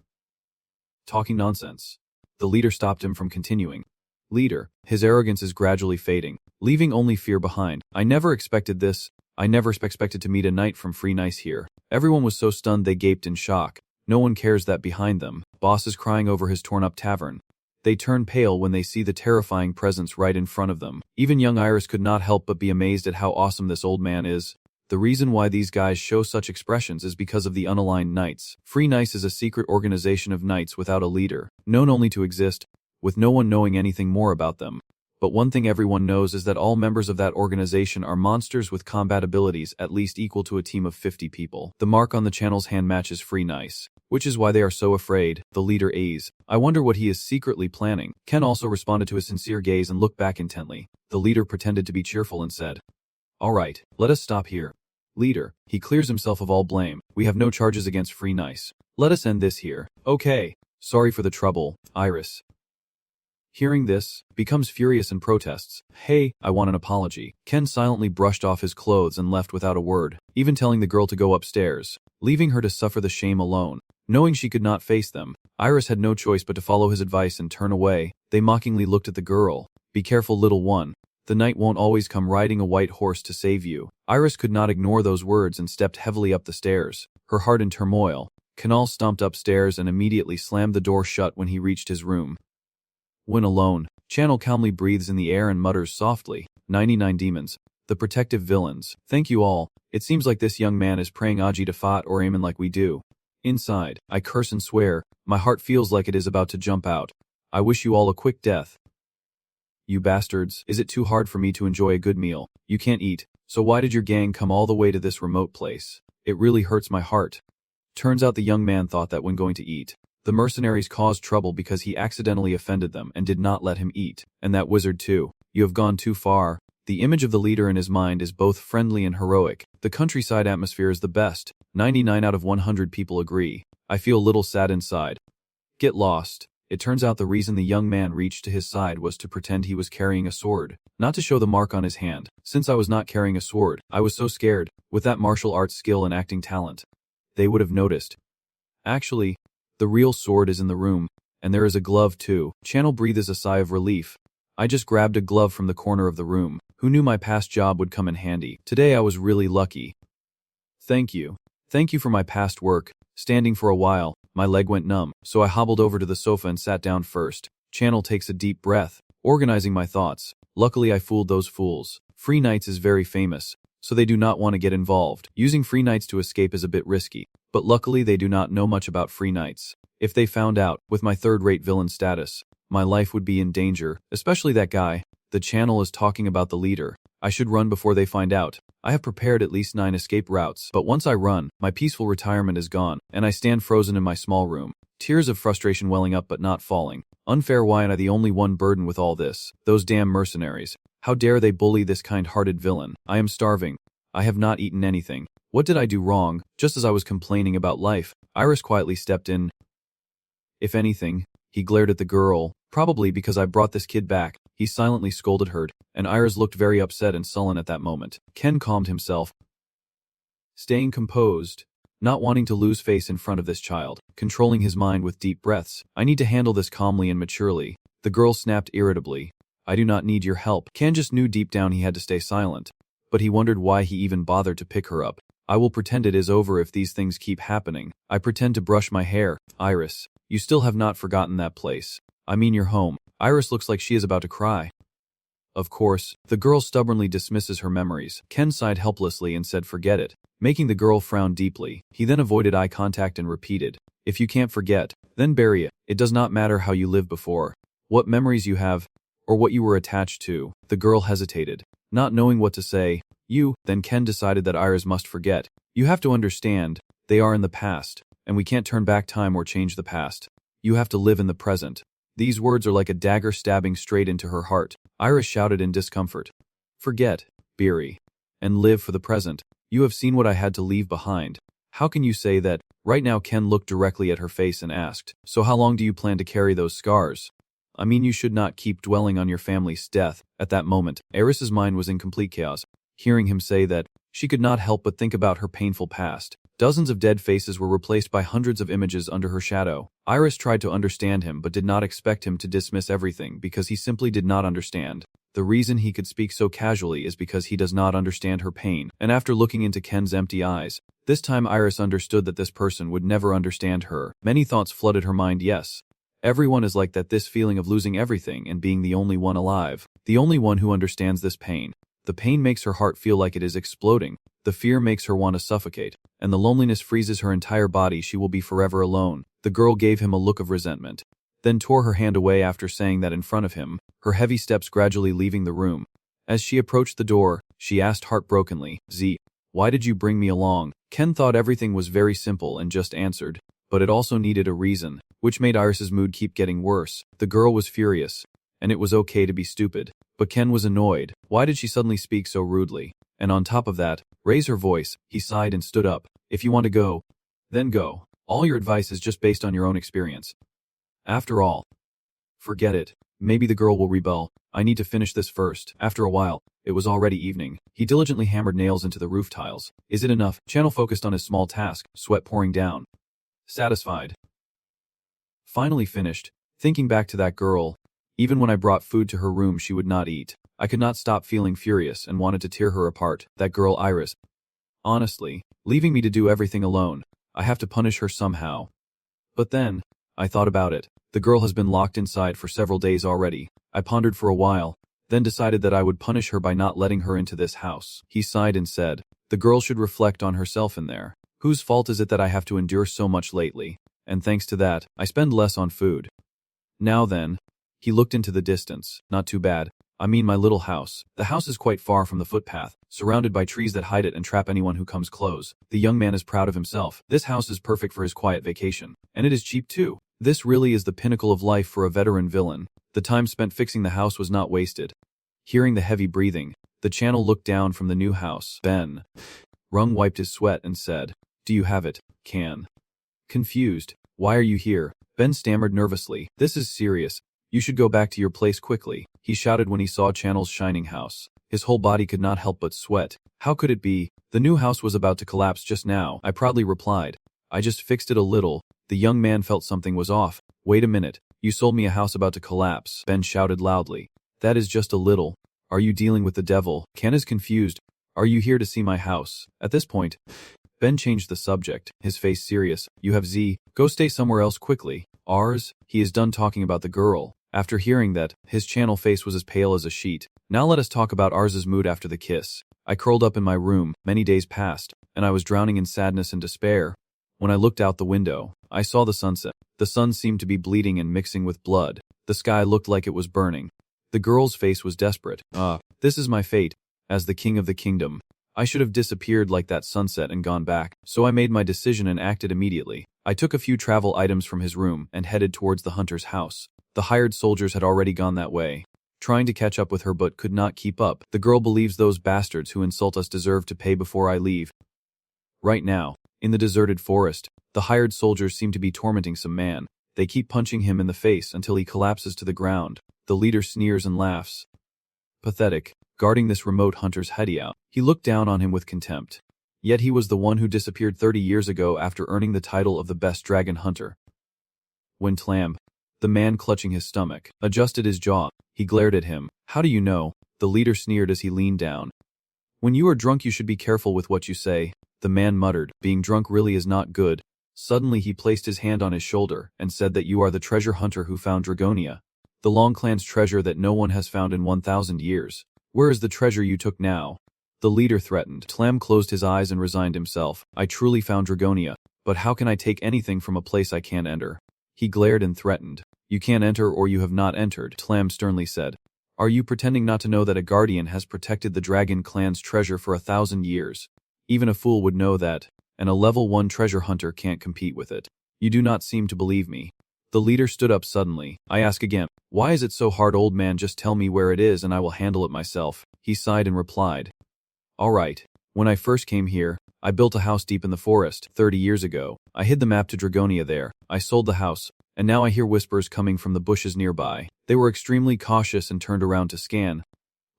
[SPEAKER 1] Talking nonsense. The leader stopped him from continuing. Leader, his arrogance is gradually fading, leaving only fear behind. I never expected this. I never expected to meet a knight from Free Nice here. Everyone was so stunned they gaped in shock. No one cares that behind them, Boss is crying over his torn-up tavern. They turn pale when they see the terrifying presence right in front of them. Even young Iris could not help but be amazed at how awesome this old man is. The reason why these guys show such expressions is because of the unaligned knights. Free Nice is a secret organization of knights without a leader, known only to exist, with no one knowing anything more about them. But one thing everyone knows is that all members of that organization are monsters with combat abilities at least equal to a team of 50 people. The mark on the Channel's hand matches Free Nice, which is why they are so afraid. The leader A's. I wonder what he is secretly planning. Ken also responded to his sincere gaze and looked back intently. The leader pretended to be cheerful and said, all right, let us stop here. Leader, he clears himself of all blame. We have no charges against Free Nice. Let us end this here. Okay. Sorry for the trouble, Iris. Hearing this, becomes furious and protests. Hey, I want an apology. Ken silently brushed off his clothes and left without a word, even telling the girl to go upstairs, leaving her to suffer the shame alone. Knowing she could not face them, Iris had no choice but to follow his advice and turn away. They mockingly looked at the girl. Be careful, little one. The knight won't always come riding a white horse to save you. Iris could not ignore those words and stepped heavily up the stairs, her heart in turmoil. Kanal stomped upstairs and immediately slammed the door shut when he reached his room. When alone, Channel calmly breathes in the air and mutters softly, 99 demons, the protective villains. Thank you all. It seems like this young man is praying Aji to fight or Amen like we do. Inside, I curse and swear, my heart feels like it is about to jump out. I wish you all a quick death. You bastards, is it too hard for me to enjoy a good meal? You can't eat, so why did your gang come all the way to this remote place? It really hurts my heart. Turns out the young man thought that when going to eat, the mercenaries caused trouble because he accidentally offended them and did not let him eat. And that wizard too. You have gone too far. The image of the leader in his mind is both friendly and heroic. The countryside atmosphere is the best. 99 out of 100 people agree. I feel a little sad inside. Get lost. It turns out the reason the young man reached to his side was to pretend he was carrying a sword, not to show the mark on his hand. Since I was not carrying a sword, I was so scared, with that martial arts skill and acting talent. They would have noticed. Actually, the real sword is in the room, and there is a glove too. Channel breathes a sigh of relief. I just grabbed a glove from the corner of the room. Who knew my past job would come in handy? Today I was really lucky. Thank you. Thank you for my past work. Standing for a while, my leg went numb, so I hobbled over to the sofa and sat down first. Channel takes a deep breath, organizing my thoughts. Luckily I fooled those fools. Free Nights is very famous, so they do not want to get involved. Using Free Nights to escape is a bit risky, but luckily they do not know much about Free Nights. If they found out, with my third-rate villain status, my life would be in danger, especially that guy. The channel is talking about the leader. I should run before they find out. I have prepared at least 9 escape routes, but once I run, my peaceful retirement is gone, and I stand frozen in my small room. Tears of frustration welling up but not falling. Unfair, why am I the only one burdened with all this? Those damn mercenaries. How dare they bully this kind-hearted villain? I am starving. I have not eaten anything. What did I do wrong? Just as I was complaining about life, Iris quietly stepped in. If anything, he glared at the girl, probably because I brought this kid back. He silently scolded her, and Iris looked very upset and sullen at that moment. Ken calmed himself, staying composed, not wanting to lose face in front of this child, controlling his mind with deep breaths. I need to handle this calmly and maturely. The girl snapped irritably. I do not need your help. Ken just knew deep down he had to stay silent, but he wondered why he even bothered to pick her up. I will pretend it is over if these things keep happening. I pretend to brush my hair. Iris, you still have not forgotten that place. I mean your home. Iris looks like she is about to cry. Of course, the girl stubbornly dismisses her memories. Ken sighed helplessly and said forget it, making the girl frown deeply. He then avoided eye contact and repeated, if you can't forget, then bury it. It does not matter how you lived before, what memories you have, or what you were attached to. The girl hesitated, not knowing what to say. Then Ken decided that Iris must forget. You have to understand, they are in the past, and we can't turn back time or change the past. You have to live in the present. These words are like a dagger stabbing straight into her heart. Iris shouted in discomfort. Forget, Beery, and live for the present. You have seen what I had to leave behind. How can you say that? Right now Ken looked directly at her face and asked, so how long do you plan to carry those scars? I mean, you should not keep dwelling on your family's death. At that moment, Iris's mind was in complete chaos. Hearing him say that, she could not help but think about her painful past. Dozens of dead faces were replaced by hundreds of images under her shadow. Iris tried to understand him but did not expect him to dismiss everything because he simply did not understand. The reason he could speak so casually is because he does not understand her pain. And after looking into Ken's empty eyes, this time Iris understood that this person would never understand her. Many thoughts flooded her mind. Yes, everyone is like that, this feeling of losing everything and being the only one alive. The only one who understands this pain. The pain makes her heart feel like it is exploding. The fear makes her want to suffocate. And the loneliness freezes her entire body. She will be forever alone. The girl gave him a look of resentment, then tore her hand away after saying that in front of him, her heavy steps gradually leaving the room. As she approached the door, she asked heartbrokenly, why did you bring me along? Ken thought everything was very simple and just answered, but it also needed a reason, which made Iris's mood keep getting worse. The girl was furious, and it was okay to be stupid. But Ken was annoyed. Why did she suddenly speak so rudely? And on top of that, raise her voice. He sighed and stood up. If you want to go, then go. All your advice is just based on your own experience. After all, forget it. Maybe the girl will rebel. I need to finish this first. After a while, it was already evening. He diligently hammered nails into the roof tiles. Is it enough? Channel focused on his small task, sweat pouring down. Satisfied. Finally finished. Thinking back to that girl, even when I brought food to her room she would not eat. I could not stop feeling furious and wanted to tear her apart. That girl Iris. Honestly, leaving me to do everything alone. I have to punish her somehow. But then, I thought about it. The girl has been locked inside for several days already. I pondered for a while, then decided that I would punish her by not letting her into this house. He sighed and said, the girl should reflect on herself in there. Whose fault is it that I have to endure so much lately? And thanks to that, I spend less on food. Now then, he looked into the distance. Not too bad. I mean my little house. The house is quite far from the footpath, surrounded by trees that hide it and trap anyone who comes close. The young man is proud of himself. This house is perfect for his quiet vacation. And it is cheap too. This really is the pinnacle of life for a veteran villain. The time spent fixing the house was not wasted. Hearing the heavy breathing, the channel looked down from the new house. Ben. Rung wiped his sweat and said, do you have it, Can? Confused. Why are you here? Ben stammered nervously. This is serious. You should go back to your place quickly, he shouted when he saw Channel's shining house. His whole body could not help but sweat. How could it be? The new house was about to collapse just now, I proudly replied. I just fixed it a little. The young man felt something was off. Wait a minute. You sold me a house about to collapse, Ben shouted loudly. That is just a little. Are you dealing with the devil? Ken is confused. Are you here to see my house? At this point, Ben changed the subject, his face serious. You have Z. Go stay somewhere else quickly. Ours? He is done talking about the girl. After hearing that, his Channel face was as pale as a sheet. Now let us talk about Ars's mood after the kiss. I curled up in my room. Many days passed, and I was drowning in sadness and despair. When I looked out the window, I saw the sunset. The sun seemed to be bleeding and mixing with blood. The sky looked like it was burning. The girl's face was desperate. This is my fate. As the king of the kingdom, I should have disappeared like that sunset and gone back. So I made my decision and acted immediately. I took a few travel items from his room and headed towards the hunter's house. The hired soldiers had already gone that way, trying to catch up with her but could not keep up. The girl believes those bastards who insult us deserve to pay before I leave. Right now, in the deserted forest, the hired soldiers seem to be tormenting some man. They keep punching him in the face until he collapses to the ground. The leader sneers and laughs. Pathetic, guarding this remote hunter's hideout. He looked down on him with contempt. Yet he was the one who disappeared 30 years ago after earning the title of the best dragon hunter. When Tlam, the man clutching his stomach, adjusted his jaw, he glared at him. How do you know? The leader sneered as he leaned down. When you are drunk you should be careful with what you say, the man muttered. Being drunk really is not good. Suddenly he placed his hand on his shoulder and said that you are the treasure hunter who found Dragonia, the Long Clan's treasure that no one has found in 1,000 years. Where is the treasure you took now? The leader threatened. Tlam closed his eyes and resigned himself. I truly found Dragonia, but how can I take anything from a place I can't enter? He glared and threatened. You can't enter or you have not entered, Tlam sternly said. Are you pretending not to know that a guardian has protected the Dragon Clan's treasure for 1,000 years? Even a fool would know that, and a level 1 treasure hunter can't compete with it. You do not seem to believe me. The leader stood up suddenly. I ask again, why is it so hard, old man? Just tell me where it is and I will handle it myself. He sighed and replied. All right. When I first came here, I built a house deep in the forest 30 years ago. I hid the map to Dragonia there. I sold the house, and now I hear whispers coming from the bushes nearby. They were extremely cautious and turned around to scan.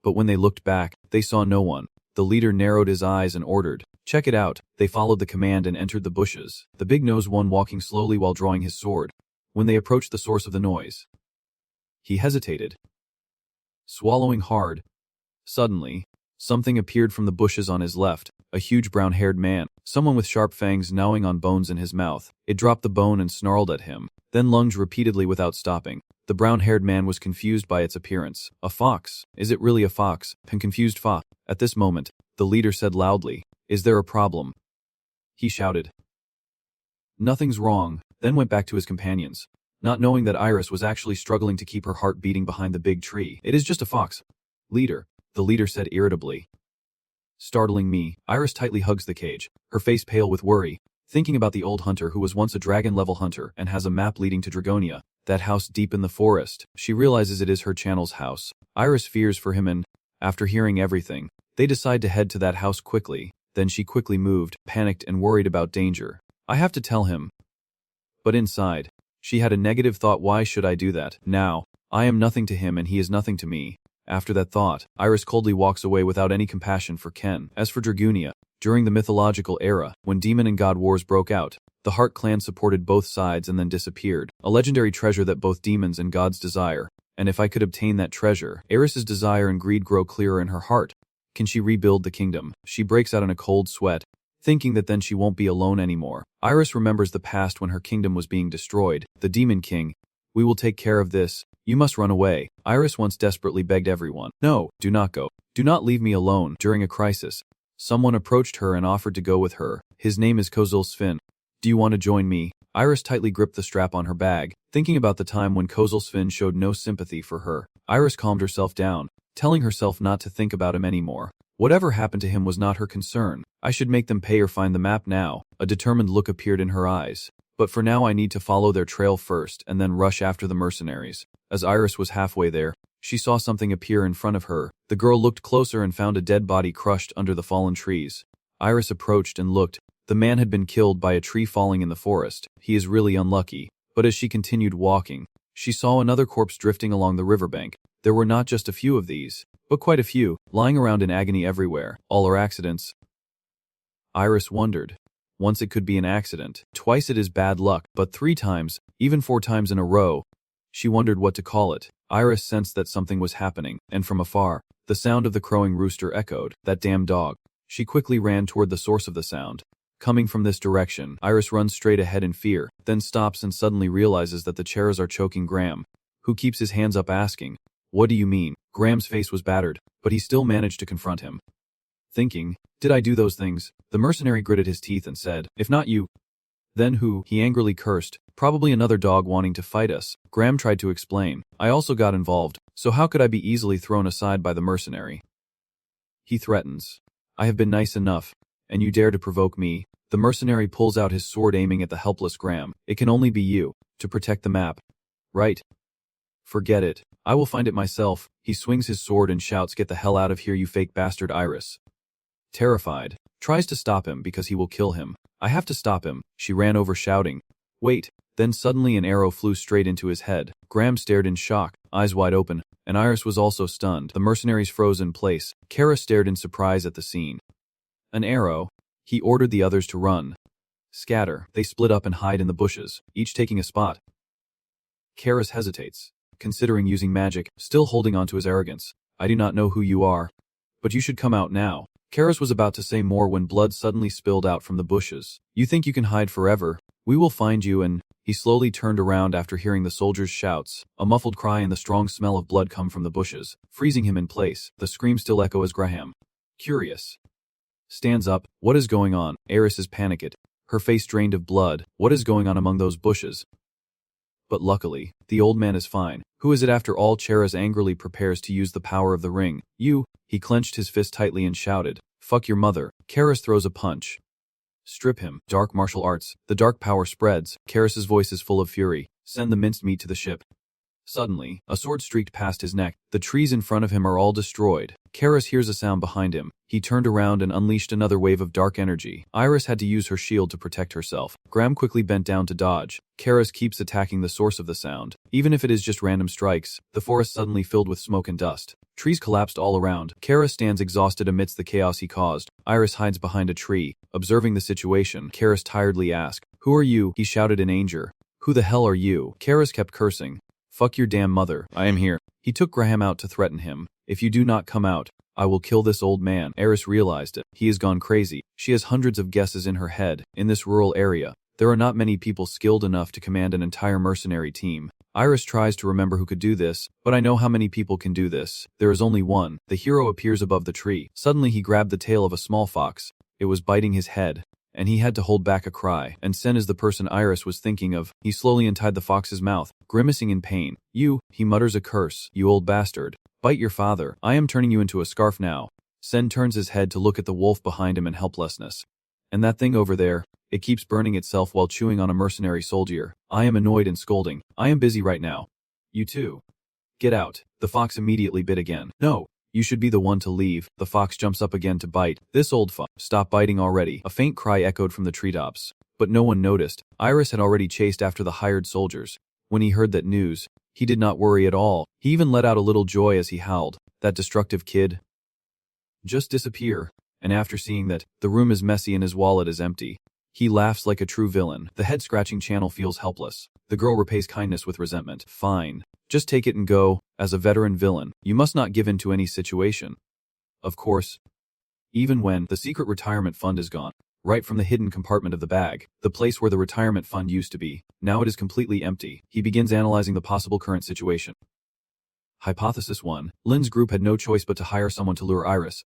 [SPEAKER 1] But when they looked back, they saw no one. The leader narrowed his eyes and ordered, check it out. They followed the command and entered the bushes, the big-nosed one walking slowly while drawing his sword. When they approached the source of the noise, he hesitated, swallowing hard. Suddenly, something appeared from the bushes on his left, a huge brown-haired man, someone with sharp fangs gnawing on bones in his mouth. It dropped the bone and snarled at him, then lunged repeatedly without stopping. The brown-haired man was confused by its appearance. A fox? Is it really a fox? Confused fa. At this moment, the leader said loudly, is there a problem? He shouted. Nothing's wrong, then went back to his companions, not knowing that Iris was actually struggling to keep her heart beating behind the big tree. It is just a fox. Leader, the leader said irritably. Startling me, Iris tightly hugs the cage, her face pale with worry, thinking about the old hunter who was once a dragon-level hunter and has a map leading to Dragonia, that house deep in the forest. She realizes it is her Channel's house. Iris fears for him and, after hearing everything, they decide to head to that house quickly. Then she quickly moved, panicked and worried about danger. I have to tell him. But inside, she had a negative thought. Why should I do that? Now, I am nothing to him and he is nothing to me. After that thought, Iris coldly walks away without any compassion for Ken. As for Dragonia, during the mythological era, when demon and god wars broke out, the Heart clan supported both sides and then disappeared. A legendary treasure that both demons and gods desire. And if I could obtain that treasure, Iris's desire and greed grow clearer in her heart. Can she rebuild the kingdom? She breaks out in a cold sweat, thinking that then she won't be alone anymore. Iris remembers the past when her kingdom was being destroyed. The Demon King. We will take care of this. You must run away. Iris once desperately begged everyone. No, do not go. Do not leave me alone. During a crisis, someone approached her and offered to go with her. His name is Kozul Sven. Do you want to join me? Iris tightly gripped the strap on her bag, thinking about the time when Kozul Sven showed no sympathy for her. Iris calmed herself down, telling herself not to think about him anymore. Whatever happened to him was not her concern. I should make them pay or find the map now. A determined look appeared in her eyes. But for now I need to follow their trail first and then rush after the mercenaries. As Iris was halfway there, she saw something appear in front of her. The girl looked closer and found a dead body crushed under the fallen trees. Iris approached and looked. The man had been killed by a tree falling in the forest. He is really unlucky. But as she continued walking, she saw another corpse drifting along the riverbank. There were not just a few of these, but quite a few, lying around in agony everywhere. All are accidents. Iris wondered. Once it could be an accident, twice it is bad luck, but 3 times, even 4 times in a row. She wondered what to call it. Iris sensed that something was happening, and from afar, the sound of the crowing rooster echoed. That damn dog. She quickly ran toward the source of the sound. Coming from this direction, Iris runs straight ahead in fear, then stops and suddenly realizes that the chairs are choking Graham, who keeps his hands up asking, "What do you mean?" Graham's face was battered, but he still managed to confront him. Thinking, "Did I do those things?" The mercenary gritted his teeth and said, "If not you, then who?" He angrily cursed, "Probably another dog wanting to fight us." Graham tried to explain, "I also got involved, so how could I be easily thrown aside by the mercenary?" He threatens, "I have been nice enough, and you dare to provoke me?" The mercenary pulls out his sword aiming at the helpless Graham. "It can only be you, to protect the map. Right? Forget it. I will find it myself." He swings his sword and shouts, "Get the hell out of here, you fake bastard." Iris, terrified, tries to stop him because he will kill him. "I have to stop him." She ran over shouting, "Wait." Then suddenly an arrow flew straight into his head. Graham stared in shock, eyes wide open, and Iris was also stunned. The mercenaries froze in place. Kara stared in surprise at the scene. An arrow? He ordered the others to run. Scatter. They split up and hide in the bushes, each taking a spot. Karis hesitates, considering using magic, still holding on to his arrogance. "I do not know who you are, but you should come out now." Karis was about to say more when blood suddenly spilled out from the bushes. "You think you can hide forever? We will find you." And he slowly turned around after hearing the soldiers' shouts. A muffled cry and the strong smell of blood come from the bushes, freezing him in place. The screams still echo as Graham, curious, stands up. "What is going on?" Iris is panicked, her face drained of blood. "What is going on among those bushes?" But luckily, the old man is fine. "Who is it after all?" Cheras angrily prepares to use the power of the ring. "You." He clenched his fist tightly and shouted, "Fuck your mother." Karis throws a punch. "Strip him." Dark martial arts. The dark power spreads. Karis's voice is full of fury. "Send the minced meat to the ship." Suddenly, a sword streaked past his neck. The trees in front of him are all destroyed. Karis hears a sound behind him. He turned around and unleashed another wave of dark energy. Iris had to use her shield to protect herself. Graham quickly bent down to dodge. Karis keeps attacking the source of the sound. Even if it is just random strikes, the forest suddenly filled with smoke and dust. Trees collapsed all around. Karis stands exhausted amidst the chaos he caused. Iris hides behind a tree. Observing the situation, Karis tiredly asked, "Who are you?" He shouted in anger. "Who the hell are you?" Karis kept cursing. "Fuck your damn mother. I am here." He took Graham out to threaten him. "If you do not come out, I will kill this old man." Iris realized it. He has gone crazy. She has hundreds of guesses in her head. In this rural area, there are not many people skilled enough to command an entire mercenary team. Iris tries to remember who could do this, but I know how many people can do this. There is only one. The hero appears above the tree. Suddenly he grabbed the tail of a small fox. It was biting his head, and he had to hold back a cry. And Sen is the person Iris was thinking of. He slowly untied the fox's mouth, grimacing in pain. "You," he mutters a curse, "you old bastard. Bite your father. I am turning you into a scarf now." Sen turns his head to look at the wolf behind him in helplessness. "And that thing over there, it keeps burning itself while chewing on a mercenary soldier." I am annoyed and scolding. "I am busy right now." "You too. Get out." The fox immediately bit again. "No. You should be the one to leave." The fox jumps up again to bite. "This old stop biting already." A faint cry echoed from the treetops, but no one noticed. Iris had already chased after the hired soldiers. When he heard that news, he did not worry at all. He even let out a little joy as he howled, "That destructive kid. Just disappear." And after seeing that, the room is messy and his wallet is empty, he laughs like a true villain. The head-scratching channel feels helpless. The girl repays kindness with resentment. "Fine. Just take it and go. As a veteran villain, you must not give in to any situation." Of course. Even when the secret retirement fund is gone, right from the hidden compartment of the bag, the place where the retirement fund used to be, now it is completely empty. He begins analyzing the possible current situation. Hypothesis 1. Lin's group had no choice but to hire someone to lure Iris.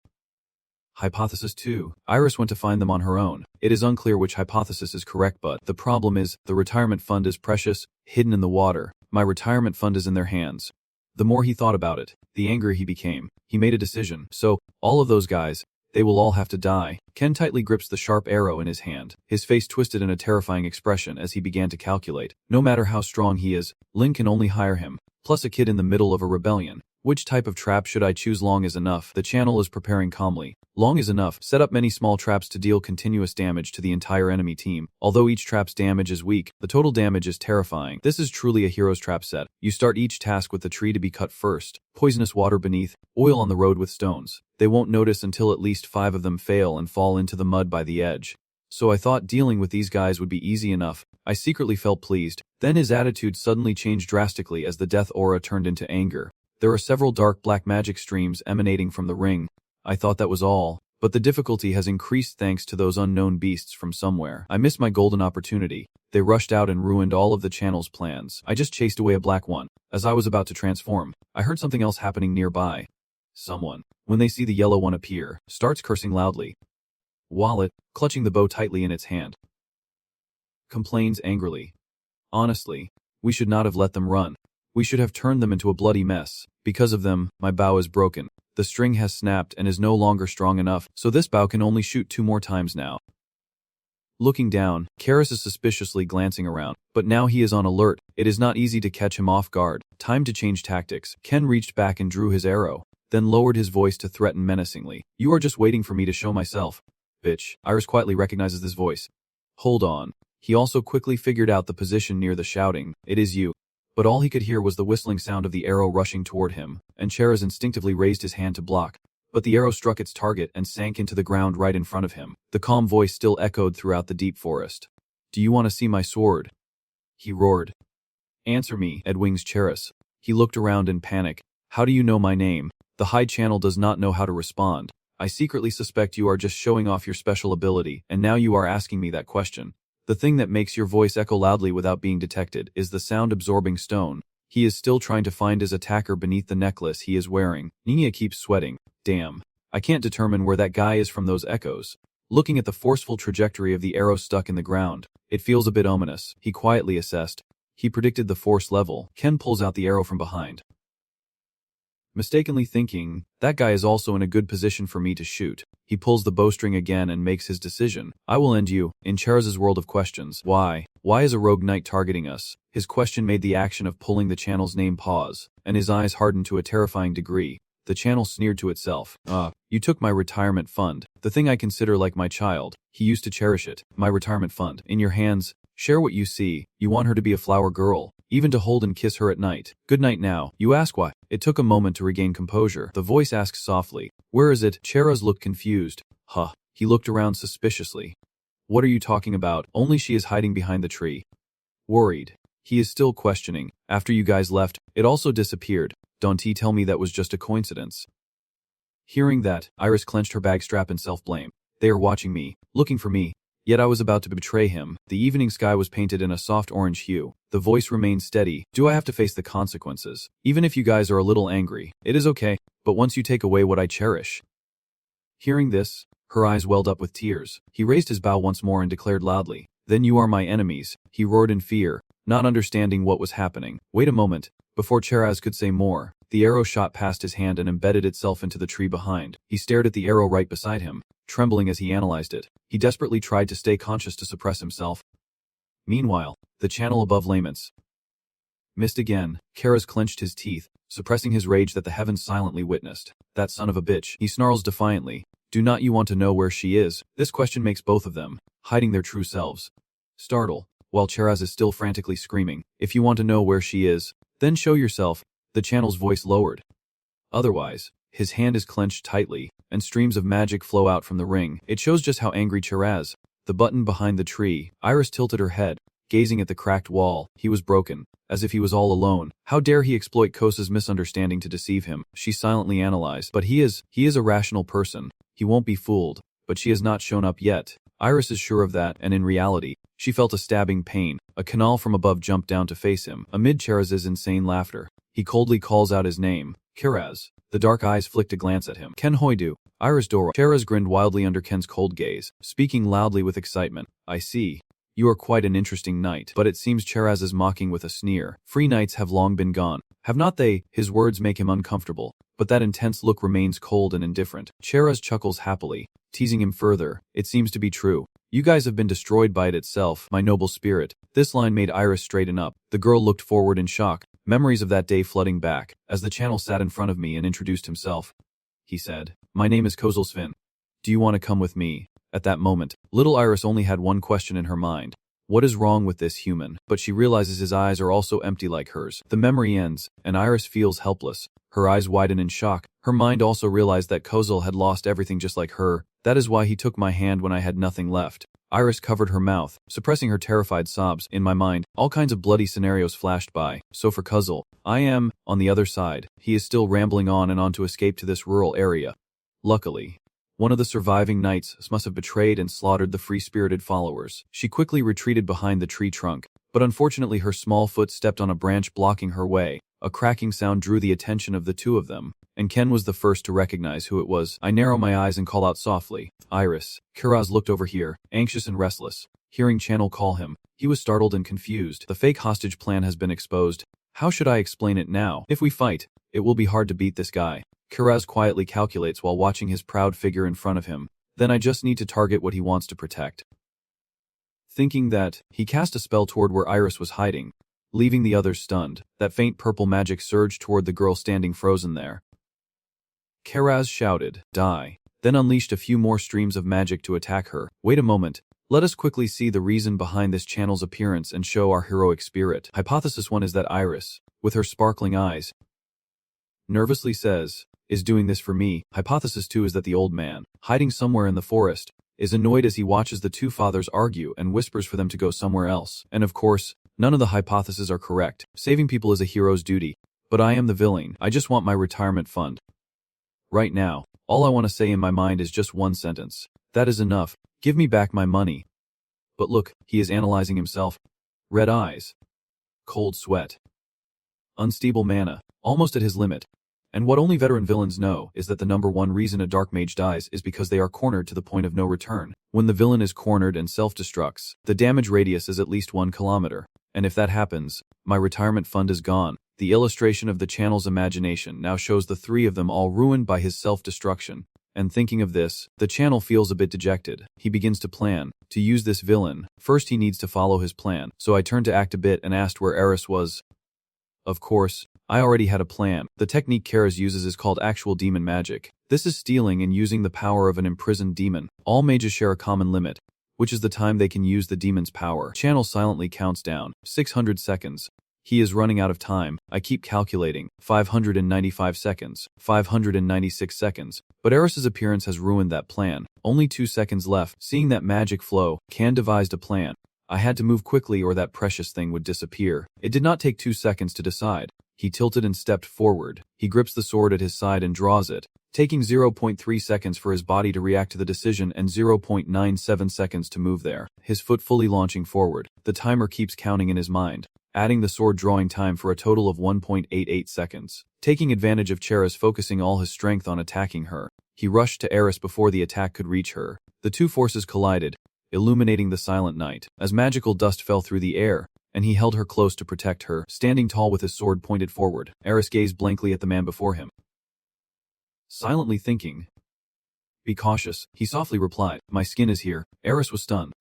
[SPEAKER 1] Hypothesis 2. Iris went to find them on her own. It is unclear which hypothesis is correct, but the problem is, the retirement fund is precious, hidden in the water. My retirement fund is in their hands. The more he thought about it, the angrier he became. He made a decision. So, all of those guys, they will all have to die. Ken tightly grips the sharp arrow in his hand. His face twisted in a terrifying expression as he began to calculate. No matter how strong he is, Lin can only hire him, plus a kid in the middle of a rebellion. Which type of trap should I choose? Long is enough. The channel is preparing calmly. Long is enough. Set up many small traps to deal continuous damage to the entire enemy team. Although each trap's damage is weak, the total damage is terrifying. This is truly a hero's trap set. You start each task with the tree to be cut first. Poisonous water beneath, oil on the road with stones. They won't notice until at least 5 of them fail and fall into the mud by the edge. So I thought dealing with these guys would be easy enough. I secretly felt pleased. Then his attitude suddenly changed drastically as the death aura turned into anger. There are several dark black magic streams emanating from the ring. I thought that was all, but the difficulty has increased thanks to those unknown beasts from somewhere. I missed my golden opportunity. They rushed out and ruined all of the channel's plans. I just chased away a black one. As I was about to transform, I heard something else happening nearby. Someone, when they see the yellow one appear, starts cursing loudly. Wallet, clutching the bow tightly in its hand, complains angrily. Honestly, we should not have let them run. We should have turned them into a bloody mess. Because of them, my bow is broken. The string has snapped and is no longer strong enough, so this bow can only shoot 2 more times now. Looking down, Karis is suspiciously glancing around, but now he is on alert. It is not easy to catch him off guard. Time to change tactics. Ken reached back and drew his arrow, then lowered his voice to threaten menacingly. You are just waiting for me to show myself. Bitch. Iris quietly recognizes this voice. Hold on. He also quickly figured out the position near the shouting. It is you. But all he could hear was the whistling sound of the arrow rushing toward him, and Cheraz instinctively raised his hand to block. But the arrow struck its target and sank into the ground right in front of him. The calm voice still echoed throughout the deep forest. Do you want to see my sword? He roared. Answer me, Edwing's Cheras. He looked around in panic. How do you know my name? The high channel does not know how to respond. I secretly suspect you are just showing off your special ability, and now you are asking me that question. The thing that makes your voice echo loudly without being detected is the sound-absorbing stone. He is still trying to find his attacker beneath the necklace he is wearing. Nina keeps sweating. Damn. I can't determine where that guy is from those echoes. Looking at the forceful trajectory of the arrow stuck in the ground, it feels a bit ominous, he quietly assessed. He predicted the force level. Ken pulls out the arrow from behind, mistakenly thinking, that guy is also in a good position for me to shoot. He pulls the bowstring again and makes his decision. I will end you. In Cheraz's world of questions. Why? Why is a rogue knight targeting us? His question made the action of pulling the channel's name pause, and his eyes hardened to a terrifying degree. The channel sneered to itself. You took my retirement fund. The thing I consider like my child. He used to cherish it. My retirement fund. In your hands. Share what you see. You want her to be a flower girl. Even to hold and kiss her at night. Good night now. You ask why. It took a moment to regain composure. The voice asked softly. Where is it? Cheraz looked confused. Huh. He looked around suspiciously. What are you talking about? Only she is hiding behind the tree. Worried. He is still questioning. After you guys left, it also disappeared. Don't he tell me that was just a coincidence? Hearing that, Iris clenched her bag strap in self-blame. They are watching me, looking for me. Yet I was about to betray him. The evening sky was painted in a soft orange hue. The voice remained steady. Do I have to face the consequences? Even if you guys are a little angry, it is okay, but once you take away what I cherish. Hearing this, her eyes welled up with tears. He raised his bow once more and declared loudly, Then you are my enemies. He roared in fear, not understanding what was happening. Wait a moment. Before Cheraz could say more, the arrow shot past his hand and embedded itself into the tree behind. He stared at the arrow right beside him, trembling as he analyzed it. He desperately tried to stay conscious to suppress himself. Meanwhile, the channel above laments missed again. Cheraz clenched his teeth, suppressing his rage that the heavens silently witnessed. That son of a bitch, he snarls defiantly. Do not you want to know where she is? This question makes both of them, hiding their true selves, startle, while Cheraz is still frantically screaming. If you want to know where she is, then show yourself. The channel's voice lowered. Otherwise, his hand is clenched tightly, and streams of magic flow out from the ring. It shows just how angry Cheraz. The button behind the tree. Iris tilted her head, gazing at the cracked wall. He was broken, as if he was all alone. How dare he exploit Kosa's misunderstanding to deceive him? She silently analyzed. But he is a rational person. He won't be fooled. But she has not shown up yet. Iris is sure of that, and in reality, she felt a stabbing pain. A canal from above jumped down to face him, amid Cheraz's insane laughter. He coldly calls out his name, Cheraz. The dark eyes flicked a glance at him. Ken Hoidu, Iris Dora. Cheraz grinned wildly under Ken's cold gaze, speaking loudly with excitement. I see. You are quite an interesting knight. But it seems Cheraz is mocking with a sneer. Free knights have long been gone. Have not they? His words make him uncomfortable, but that intense look remains cold and indifferent. Cheraz chuckles happily, teasing him further. It seems to be true. You guys have been destroyed by it itself, my noble spirit. This line made Iris straighten up. The girl looked forward in shock, memories of that day flooding back, as the channel sat in front of me and introduced himself. He said, "My name is Kozlsvin. Do you want to come with me?" At that moment, little Iris only had one question in her mind. What is wrong with this human? But she realizes his eyes are also empty like hers. The memory ends, and Iris feels helpless. Her eyes widen in shock. Her mind also realized that Kozl had lost everything just like her. That is why he took my hand when I had nothing left. Iris covered her mouth, suppressing her terrified sobs. In my mind, all kinds of bloody scenarios flashed by. So for Kozl, I am, on the other side. He is still rambling on and on to escape to this rural area. Luckily, one of the surviving knights must have betrayed and slaughtered the free-spirited followers. She quickly retreated behind the tree trunk, but unfortunately her small foot stepped on a branch blocking her way. A cracking sound drew the attention of the two of them, and Ken was the first to recognize who it was. I narrow my eyes and call out softly, "Iris." Kiraz looked over here, anxious and restless. Hearing Channel call him, he was startled and confused. The fake hostage plan has been exposed. How should I explain it now? If we fight, it will be hard to beat this guy. Kiraz quietly calculates while watching his proud figure in front of him. Then I just need to target what he wants to protect. Thinking that, he cast a spell toward where Iris was hiding, leaving the others stunned. That faint purple magic surged toward the girl standing frozen there. Kiraz shouted, "Die," then unleashed a few more streams of magic to attack her. Wait a moment. Let us quickly see the reason behind this channel's appearance and show our heroic spirit. Hypothesis 1 is that Iris, with her sparkling eyes, nervously says, "Is doing this for me." Hypothesis 2 is that the old man, hiding somewhere in the forest, is annoyed as he watches the two fathers argue and whispers for them to go somewhere else. And of course, none of the hypotheses are correct. Saving people is a hero's duty. But I am the villain. I just want my retirement fund. Right now, all I want to say in my mind is just one sentence. That is enough. Give me back my money. But look, he is analyzing himself. Red eyes. Cold sweat. Unstable mana, almost at his limit. And what only veteran villains know is that the number one reason a dark mage dies is because they are cornered to the point of no return. When the villain is cornered and self-destructs, the damage radius is at least 1 kilometer. And if that happens, my retirement fund is gone. The illustration of the channel's imagination now shows the three of them all ruined by his self-destruction. And thinking of this, the channel feels a bit dejected. He begins to plan, to use this villain. First he needs to follow his plan. So I turned to act a bit and asked where Eris was. Of course, I already had a plan. The technique Karas uses is called actual demon magic. This is stealing and using the power of an imprisoned demon. All mages share a common limit, which is the time they can use the demon's power. Channel silently counts down. 600 seconds. He is running out of time. I keep calculating. 595 seconds. 596 seconds. But Eris's appearance has ruined that plan. Only 2 seconds left. Seeing that magic flow, Can devised a plan. I had to move quickly or that precious thing would disappear. It did not take 2 seconds to decide. He tilted and stepped forward. He grips the sword at his side and draws it, taking 0.3 seconds for his body to react to the decision and 0.97 seconds to move there. His foot fully launching forward. The timer keeps counting in his mind, adding the sword drawing time for a total of 1.88 seconds. Taking advantage of Chera's focusing all his strength on attacking her, he rushed to Eris before the attack could reach her. The two forces collided, illuminating the silent night, as magical dust fell through the air, and he held her close to protect her, standing tall with his sword pointed forward. Eris gazed blankly at the man before him, silently thinking. "Be cautious," he softly replied. "My skin is here." Eris was stunned.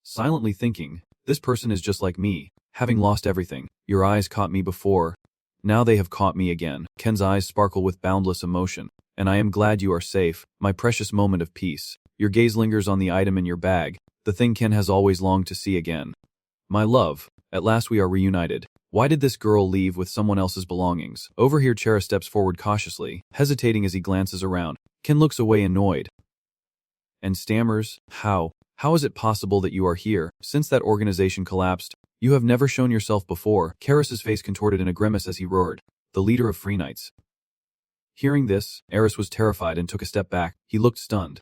[SPEAKER 1] Silently thinking, "This person is just like me, having lost everything. Your eyes caught me before. Now they have caught me again." Ken's eyes sparkle with boundless emotion. "And I am glad you are safe, my precious moment of peace." Your gaze lingers on the item in your bag, the thing Ken has always longed to see again. "My love, at last we are reunited. Why did this girl leave with someone else's belongings?" Over here Chera steps forward cautiously, hesitating as he glances around. Ken looks away annoyed and stammers, How is it possible that you are here? Since that organization collapsed, you have never shown yourself before." Karas's face contorted in a grimace as he roared, "The leader of Free Knights." Hearing this, Eris was terrified and took a step back. He looked stunned,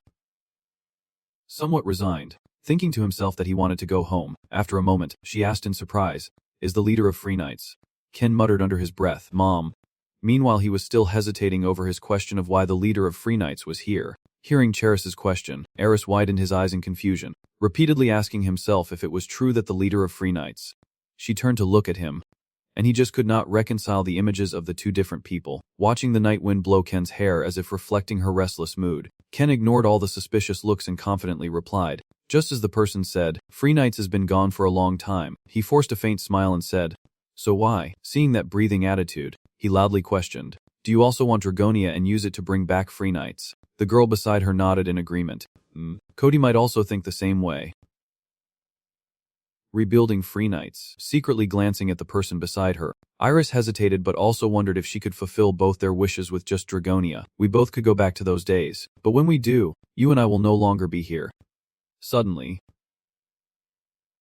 [SPEAKER 1] somewhat resigned, thinking to himself that he wanted to go home. After a moment, she asked in surprise, "Is the leader of Free Knights?" Ken muttered under his breath, "Mom." Meanwhile he was still hesitating over his question of why the leader of Free Knights was here. Hearing Cheris's question, Eris widened his eyes in confusion, repeatedly asking himself if it was true that the leader of Free Knights. She turned to look at him, and he just could not reconcile the images of the two different people, watching the night wind blow Ken's hair as if reflecting her restless mood. Ken ignored all the suspicious looks and confidently replied, "Just as the person said, Free Knights has been gone for a long time." He forced a faint smile and said, So why? Seeing that breathing attitude, he loudly questioned, do you also want Dragonia and use it to bring back free knights? The girl beside her nodded in agreement. Cody might also think the same way. Rebuilding free knights. Secretly glancing at the person beside her, Iris hesitated but also wondered if she could fulfill both their wishes with just Dragonia. We both could go back to those days, but when we do, you and I will no longer be here. Suddenly,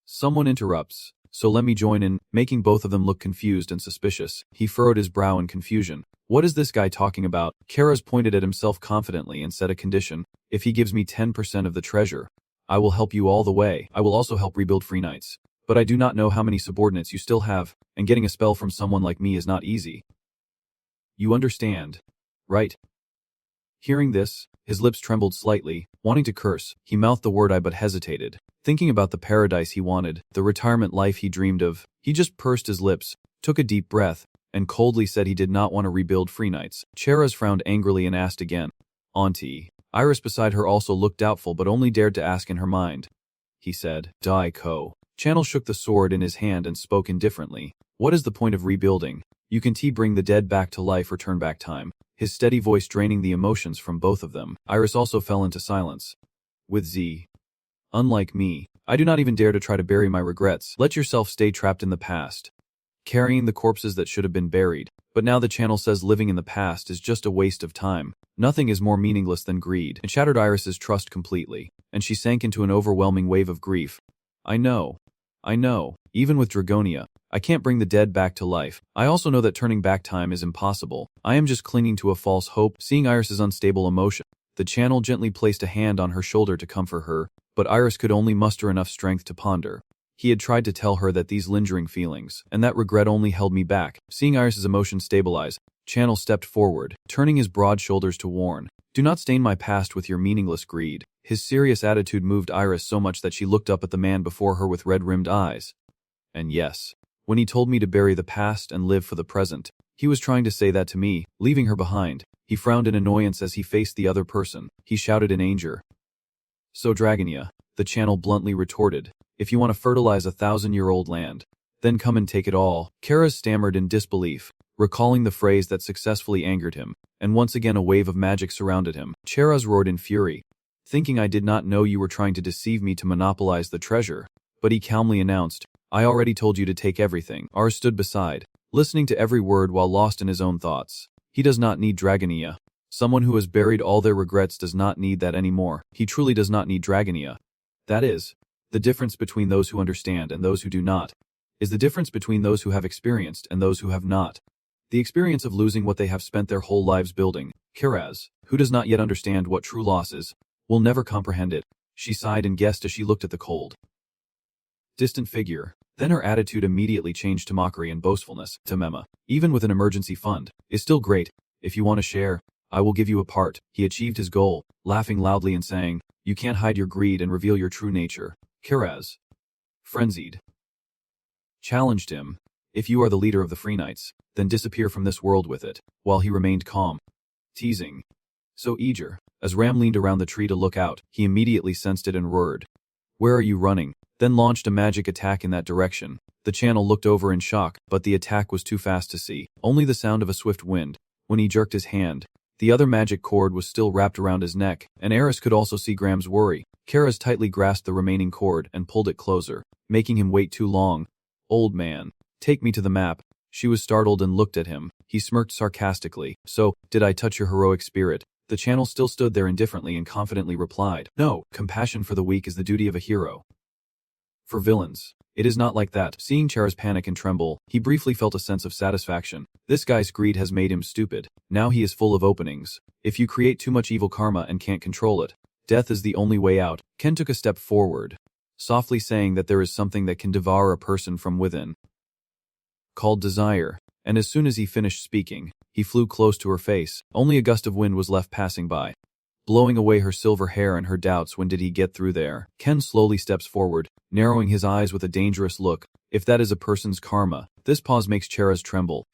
[SPEAKER 1] someone interrupts, so let me join in, making both of them look confused and suspicious. He furrowed his brow in confusion. What is this guy talking about? Karaz pointed at himself confidently and set a condition. If he gives me 10% of the treasure, I will help you all the way. I will also help rebuild free knights. But I do not know how many subordinates you still have, and getting a spell from someone like me is not easy. You understand, right? Hearing this, his lips trembled slightly. Wanting to curse, he mouthed the word I but hesitated. Thinking about the paradise he wanted, the retirement life he dreamed of, he just pursed his lips, took a deep breath, and coldly said he did not want to rebuild free knights. Cheraz frowned angrily and asked again. Auntie. Iris beside her also looked doubtful but only dared to ask in her mind. He said, Die Ko. Channel shook the sword in his hand and spoke indifferently. What is the point of rebuilding? You can bring the dead back to life or turn back time. His steady voice draining the emotions from both of them. Iris also fell into silence. With Z. Unlike me, I do not even dare to try to bury my regrets. Let yourself stay trapped in the past, carrying the corpses that should have been buried. But now the channel says living in the past is just a waste of time. Nothing is more meaningless than greed. It shattered Iris's trust completely, and she sank into an overwhelming wave of grief. I know. Even with Dragonia, I can't bring the dead back to life. I also know that turning back time is impossible. I am just clinging to a false hope. Seeing Iris's unstable emotion, the channel gently placed a hand on her shoulder to comfort her, but Iris could only muster enough strength to ponder. He had tried to tell her that these lingering feelings, and that regret only held me back. Seeing Iris's emotions stabilize, Channel stepped forward, turning his broad shoulders to warn. Do not stain my past with your meaningless greed. His serious attitude moved Iris so much that she looked up at the man before her with red-rimmed eyes. And yes, when he told me to bury the past and live for the present, he was trying to say that to me, leaving her behind. He frowned in annoyance as he faced the other person. He shouted in anger. So Dragonia, the channel bluntly retorted, if you want to fertilize 1,000-year-old land, then come and take it all. Karaz stammered in disbelief, recalling the phrase that successfully angered him, and once again a wave of magic surrounded him. Cheraz roared in fury, thinking I did not know you were trying to deceive me to monopolize the treasure. But he calmly announced, I already told you to take everything. Ars stood beside, listening to every word while lost in his own thoughts. He does not need Dragonia. Someone who has buried all their regrets does not need that anymore. He truly does not need Dragonia. That is, the difference between those who understand and those who do not, is the difference between those who have experienced and those who have not. The experience of losing what they have spent their whole lives building. Karaz, who does not yet understand what true loss is, will never comprehend it. She sighed and guessed as she looked at the cold, distant figure. Then her attitude immediately changed to mockery and boastfulness. Tamema, even with an emergency fund, is still great. If you want to share, I will give you a part. He achieved his goal, laughing loudly and saying, you can't hide your greed and reveal your true nature. Karaz, frenzied, challenged him. If you are the leader of the Free Knights, then disappear from this world with it. While he remained calm, teasing, so eager. As Ram leaned around the tree to look out, he immediately sensed it and roared, where are you running? Then launched a magic attack in that direction. The channel looked over in shock, but the attack was too fast to see. Only the sound of a swift wind. When he jerked his hand, the other magic cord was still wrapped around his neck, and Eris could also see Graham's worry. Karaz tightly grasped the remaining cord and pulled it closer, making him wait too long. Old man, take me to the map. She was startled and looked at him. He smirked sarcastically. So, did I touch your heroic spirit? The channel still stood there indifferently and confidently replied, no, compassion for the weak is the duty of a hero. For villains, it is not like that. Seeing Chara's panic and tremble, he briefly felt a sense of satisfaction. This guy's greed has made him stupid. Now he is full of openings. If you create too much evil karma and can't control it, death is the only way out. Ken took a step forward, softly saying that there is something that can devour a person from within, called desire. And as soon as he finished speaking, he flew close to her face. Only a gust of wind was left passing by, blowing away her silver hair and her doubts. When did he get through there? Ken slowly steps forward, narrowing his eyes with a dangerous look. If that is a person's karma, this pause makes Cheraz tremble.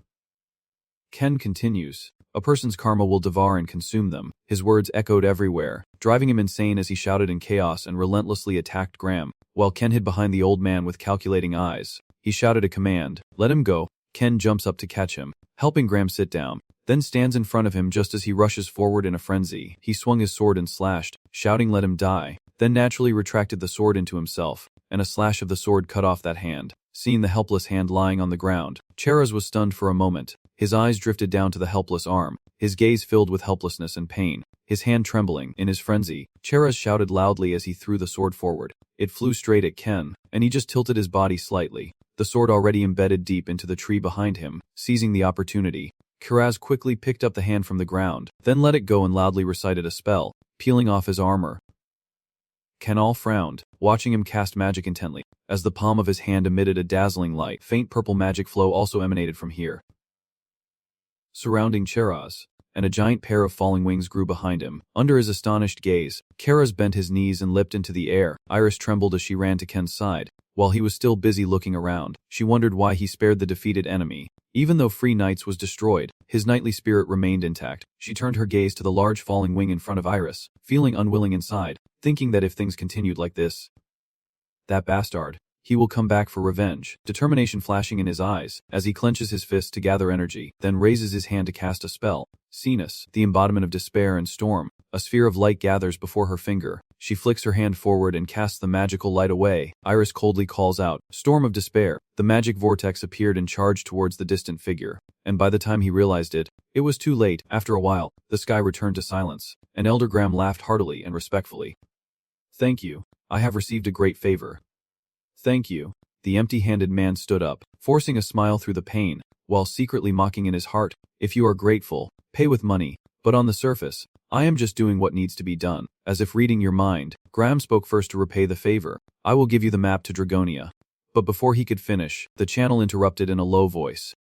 [SPEAKER 1] Ken continues, a person's karma will devour and consume them. His words echoed everywhere, driving him insane as he shouted in chaos and relentlessly attacked Graham. While Ken hid behind the old man with calculating eyes, he shouted a command, let him go. Ken jumps up to catch him, helping Graham sit down, then stands in front of him just as he rushes forward in a frenzy. He swung his sword and slashed, shouting let him die, then naturally retracted the sword into himself, and a slash of the sword cut off that hand. Seeing the helpless hand lying on the ground, Cheras was stunned for a moment. His eyes drifted down to the helpless arm, his gaze filled with helplessness and pain, his hand trembling. In his frenzy, Cheras shouted loudly as he threw the sword forward. It flew straight at Ken, and he just tilted his body slightly, the sword already embedded deep into the tree behind him. Seizing the opportunity, Cheras quickly picked up the hand from the ground, then let it go and loudly recited a spell, peeling off his armor. Ken all frowned, watching him cast magic intently. As the palm of his hand emitted a dazzling light, faint purple magic flow also emanated from here, surrounding Cheras, and a giant pair of falling wings grew behind him. Under his astonished gaze, Cheras bent his knees and leapt into the air. Iris trembled as she ran to Ken's side. While he was still busy looking around, she wondered why he spared the defeated enemy. Even though Free Knights was destroyed, his knightly spirit remained intact. She turned her gaze to the large falling wing in front of Iris, feeling unwilling inside, thinking that if things continued like this, that bastard, he will come back for revenge. Determination flashing in his eyes, as he clenches his fists to gather energy, then raises his hand to cast a spell. Cenis, the embodiment of despair and storm, a sphere of light gathers before her finger. She flicks her hand forward and casts the magical light away. Iris coldly calls out, "Storm of despair." The magic vortex appeared and charged towards the distant figure, and by the time he realized it, it was too late. After a while, the sky returned to silence, and Elder Graham laughed heartily and respectfully. "Thank you. I have received a great favor." "Thank you." The empty-handed man stood up, forcing a smile through the pain, while secretly mocking in his heart, "If you are grateful, pay with money. But on the surface, I am just doing what needs to be done." As if reading your mind, Graham spoke first to repay the favor. "I will give you the map to Dragonia." But before he could finish, the channel interrupted in a low voice.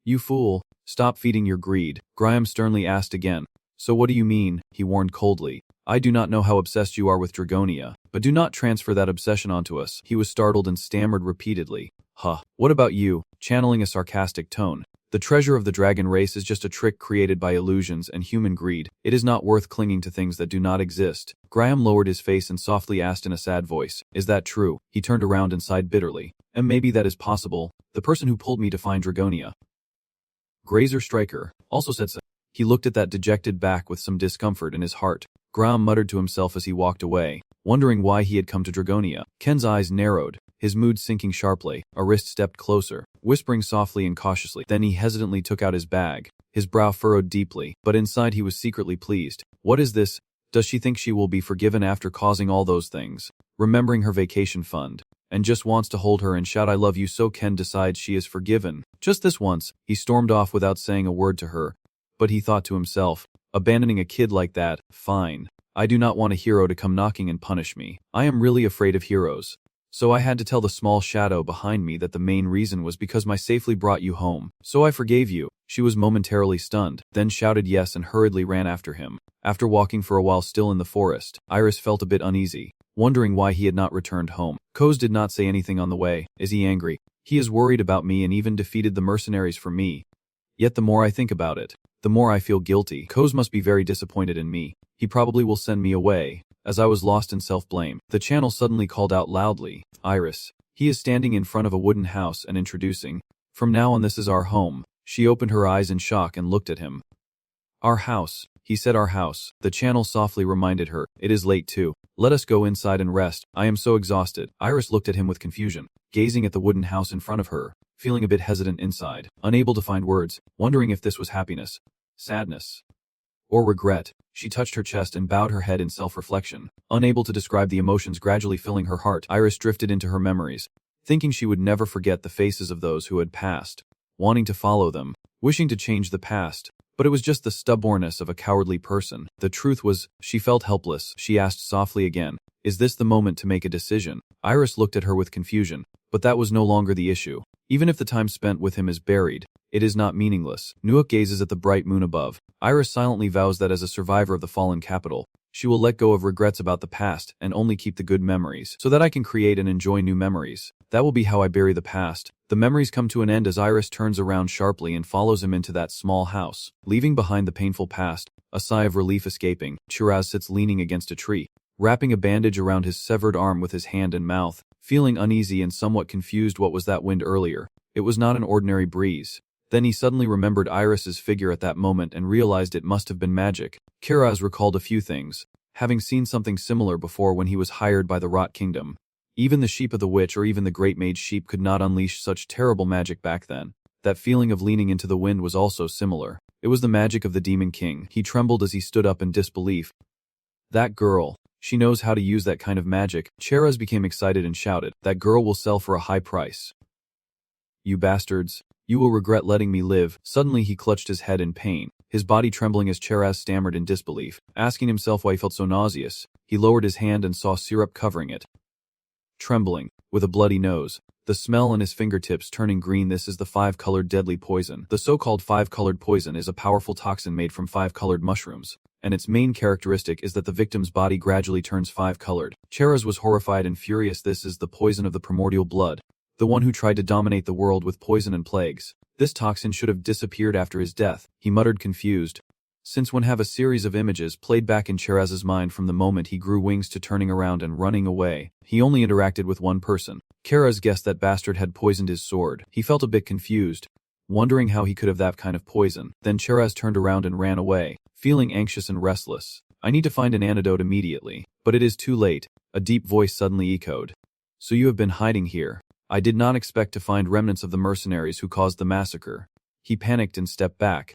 [SPEAKER 1] "You fool, stop feeding your greed," Graham sternly asked again. "So what do you mean?" he warned coldly. "I do not know how obsessed you are with Dragonia, but do not transfer that obsession onto us." He was startled and stammered repeatedly. "Huh, what about you?" channeling a sarcastic tone. "The treasure of the dragon race is just a trick created by illusions and human greed. It is not worth clinging to things that do not exist." Graham lowered his face and softly asked in a sad voice, "Is that true?" He turned around and sighed bitterly. "And maybe that is possible. The person who pulled me to find Dragonia, Grazer Striker, also said so." He looked at that dejected back with some discomfort in his heart. Graham muttered to himself as he walked away, wondering why he had come to Dragonia. Ken's eyes narrowed, his mood sinking sharply. Arist stepped closer, whispering softly and cautiously. Then he hesitantly took out his bag, his brow furrowed deeply, but inside he was secretly pleased. What is this? Does she think she will be forgiven after causing all those things? Remembering her vacation fund, and just wants to hold her and shout "I love you," so Ken decides she is forgiven. Just this once, he stormed off without saying a word to her. But he thought to himself, abandoning a kid like that, fine. I do not want a hero to come knocking and punish me. I am really afraid of heroes. So I had to tell the small shadow behind me that the main reason was because I safely brought you home. So I forgave you. She was momentarily stunned, then shouted yes and hurriedly ran after him. After walking for a while still in the forest, Iris felt a bit uneasy, wondering why he had not returned home. Koz did not say anything on the way. Is he angry? He is worried about me and even defeated the mercenaries for me. Yet the more I think about it, the more I feel guilty. Koz must be very disappointed in me. He probably will send me away, as I was lost in self-blame. The channel suddenly called out loudly, "Iris." He is standing in front of a wooden house and introducing, "From now on this is our home." She opened her eyes in shock and looked at him. "Our house." He said our house. The channel softly reminded her, "It is late too. Let us go inside and rest. I am so exhausted." Iris looked at him with confusion, gazing at the wooden house in front of her, feeling a bit hesitant inside, unable to find words, wondering if this was happiness, sadness, or regret. She touched her chest and bowed her head in self-reflection. Unable to describe the emotions gradually filling her heart, Iris drifted into her memories, thinking she would never forget the faces of those who had passed, wanting to follow them, wishing to change the past. But it was just the stubbornness of a cowardly person. The truth was, she felt helpless. She asked softly again, "Is this the moment to make a decision?" Iris looked at her with confusion, but that was no longer the issue. Even if the time spent with him is buried, it is not meaningless. Nuuk gazes at the bright moon above. Iris silently vows that as a survivor of the fallen capital, she will let go of regrets about the past and only keep the good memories, so that I can create and enjoy new memories. That will be how I bury the past. The memories come to an end as Iris turns around sharply and follows him into that small house, leaving behind the painful past. A sigh of relief escaping, Shiraz sits leaning against a tree, wrapping a bandage around his severed arm with his hand and mouth, feeling uneasy and somewhat confused. What was that wind earlier? It was not an ordinary breeze. Then he suddenly remembered Iris's figure at that moment and realized it must have been magic. Kiraz recalled a few things, having seen something similar before when he was hired by the Rot Kingdom. Even the sheep of the witch or even the great mage sheep could not unleash such terrible magic back then. That feeling of leaning into the wind was also similar. It was the magic of the Demon King. He trembled as he stood up in disbelief. That girl. She knows how to use that kind of magic. Cheraz became excited and shouted, "That girl will sell for a high price. You bastards. You will regret letting me live." Suddenly he clutched his head in pain, his body trembling as Cheraz stammered in disbelief, asking himself why he felt so nauseous. He lowered his hand and saw syrup covering it. Trembling, with a bloody nose, the smell on his fingertips turning green. This is the 5-colored deadly poison. The so-called 5-colored poison is a powerful toxin made from 5-colored mushrooms, and its main characteristic is that the victim's body gradually turns 5-colored. Cheraz was horrified and furious. This is the poison of the primordial blood, the one who tried to dominate the world with poison and plagues. This toxin should have disappeared after his death, he muttered confused. Since when have a series of images played back in Cheraz's mind from the moment he grew wings to turning around and running away. He only interacted with one person. Cheraz guessed that bastard had poisoned his sword. He felt a bit confused, wondering how he could have that kind of poison. Then Cheraz turned around and ran away, feeling anxious and restless. "I need to find an antidote immediately." But it is too late. A deep voice suddenly echoed. "So you have been hiding here. I did not expect to find remnants of the mercenaries who caused the massacre." He panicked and stepped back,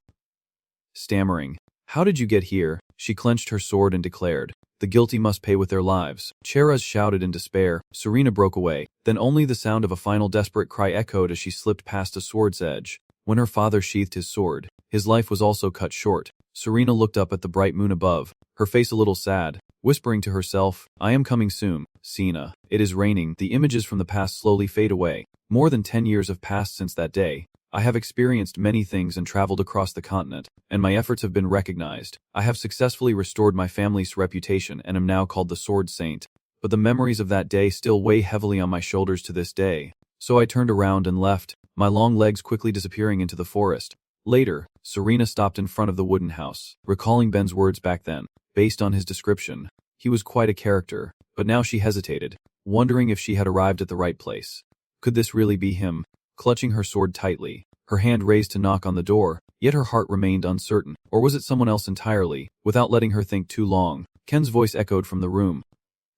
[SPEAKER 1] stammering, "How did you get here?" She clenched her sword and declared, "The guilty must pay with their lives." Cheraz shouted in despair. Serena broke away. Then only the sound of a final desperate cry echoed as she slipped past a sword's edge. When her father sheathed his sword, his life was also cut short. Serena looked up at the bright moon above, her face a little sad, whispering to herself, "I am coming soon, Sina." It is raining. The images from the past slowly fade away. More than 10 years have passed since that day. I have experienced many things and traveled across the continent, and my efforts have been recognized. I have successfully restored my family's reputation and am now called the Sword Saint. But the memories of that day still weigh heavily on my shoulders to this day. So I turned around and left, my long legs quickly disappearing into the forest. Later, Serena stopped in front of the wooden house, recalling Ben's words back then. Based on his description, he was quite a character, but now she hesitated, wondering if she had arrived at the right place. Could this really be him? Clutching her sword tightly, her hand raised to knock on the door, yet her heart remained uncertain. Or was it someone else entirely? Without letting her think too long, Ken's voice echoed from the room.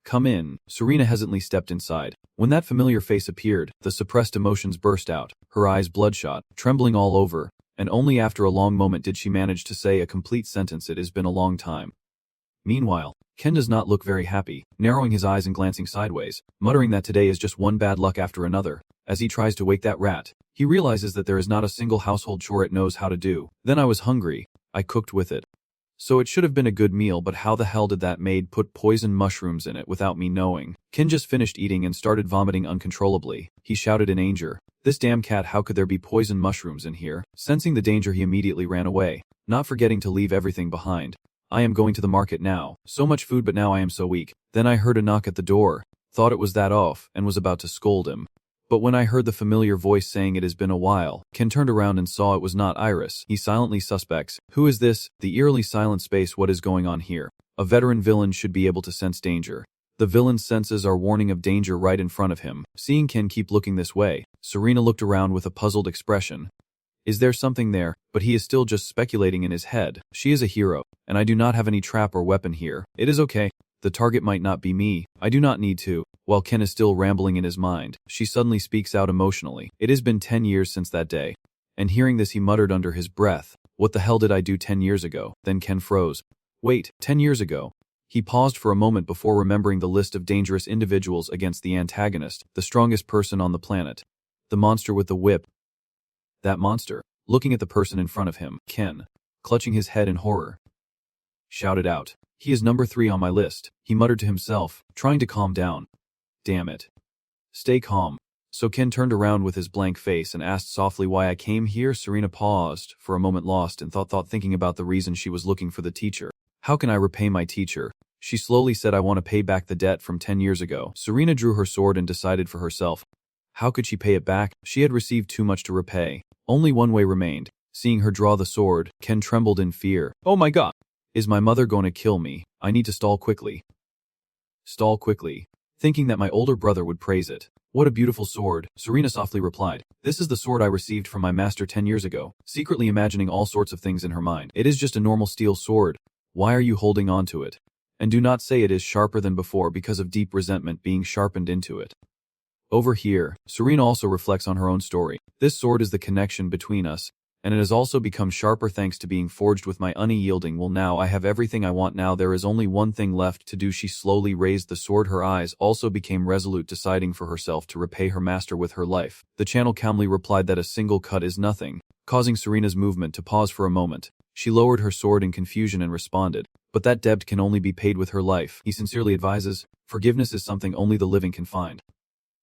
[SPEAKER 1] "Come in." Serena hesitantly stepped inside. When that familiar face appeared, the suppressed emotions burst out, her eyes bloodshot, trembling all over, and only after a long moment did she manage to say a complete sentence. "It has been a long time." Meanwhile, Ken does not look very happy, narrowing his eyes and glancing sideways, muttering that today is just one bad luck after another. As he tries to wake that rat, he realizes that there is not a single household chore it knows how to do. "Then I was hungry. I cooked with it. So it should have been a good meal, but how the hell did that maid put poison mushrooms in it without me knowing?" Ken just finished eating and started vomiting uncontrollably. He shouted in anger, "This damn cat, how could there be poison mushrooms in here?" Sensing the danger, he immediately ran away, not forgetting to leave everything behind. "I am going to the market now. So much food, but now I am so weak." Then I heard a knock at the door, thought it was that off, and was about to scold him. But when I heard the familiar voice saying "it has been a while," Ken turned around and saw it was not Iris. He silently suspects, "Who is this?" The eerily silent space. What is going on here? A veteran villain should be able to sense danger. The villain's senses are warning of danger right in front of him. Seeing Ken keep looking this way, Serena looked around with a puzzled expression. Is there something there? But he is still just speculating in his head. She is a hero, and I do not have any trap or weapon here. It is okay. The target might not be me. I do not need to. While Ken is still rambling in his mind, she suddenly speaks out emotionally. It has been 10 years since that day. And hearing this, he muttered under his breath, "What the hell did I do 10 years ago?" Then Ken froze. Wait, 10 years ago? He paused for a moment before remembering the list of dangerous individuals against the antagonist, the strongest person on the planet. The monster with the whip. That monster, looking at the person in front of him, Ken, clutching his head in horror, shouted out, "He is number 3 on my list," he muttered to himself, trying to calm down. Damn it. Stay calm. So Ken turned around with his blank face and asked softly, "Why I came here?" Serena paused, for a moment lost in thought thinking about the reason she was looking for the teacher. "How can I repay my teacher?" She slowly said, "I want to pay back the debt from 10 years ago." Serena drew her sword and decided for herself. How could she pay it back? She had received too much to repay. Only one way remained. Seeing her draw the sword, Ken trembled in fear. "Oh my god! Is my mother going to kill me? I need to stall quickly." Stall quickly. thinking that my older brother would praise it. What a beautiful sword, Serena softly replied. This is the sword I received from my master 10 years ago, secretly imagining all sorts of things in her mind. It is just a normal steel sword. Why are you holding on to it? And do not say it is sharper than before because of deep resentment being sharpened into it. Over here, Serena also reflects on her own story. This sword is the connection between us, and it has also become sharper thanks to being forged with my unyielding will. Now I have everything I want. Now there is only one thing left to do. She slowly raised the sword. Her eyes also became resolute, deciding for herself to repay her master with her life. The channel calmly replied that a single cut is nothing, causing Serena's movement to pause for a moment. She lowered her sword in confusion and responded, but that debt can only be paid with her life. He sincerely advises, forgiveness is something only the living can find.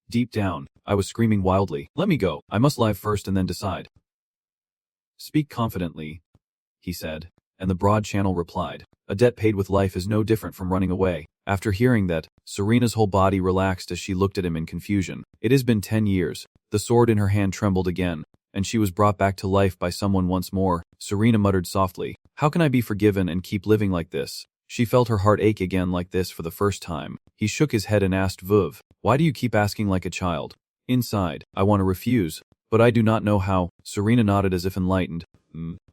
[SPEAKER 1] Deep down, I was screaming wildly, let me go, I must live first and then decide. Speak confidently, he said, and the broad channel replied, a debt paid with life is no different from running away. After hearing that, Serena's whole body relaxed as she looked at him in confusion. It has been 10 years, the sword in her hand trembled again, and she was brought back to life by someone once more. Serena muttered softly, how can I be forgiven and keep living like this? She felt her heart ache again like this for the first time. He shook his head and asked, Vuv, why do you keep asking like a child? Inside, I want to refuse, but I do not know how. Serena nodded as if enlightened.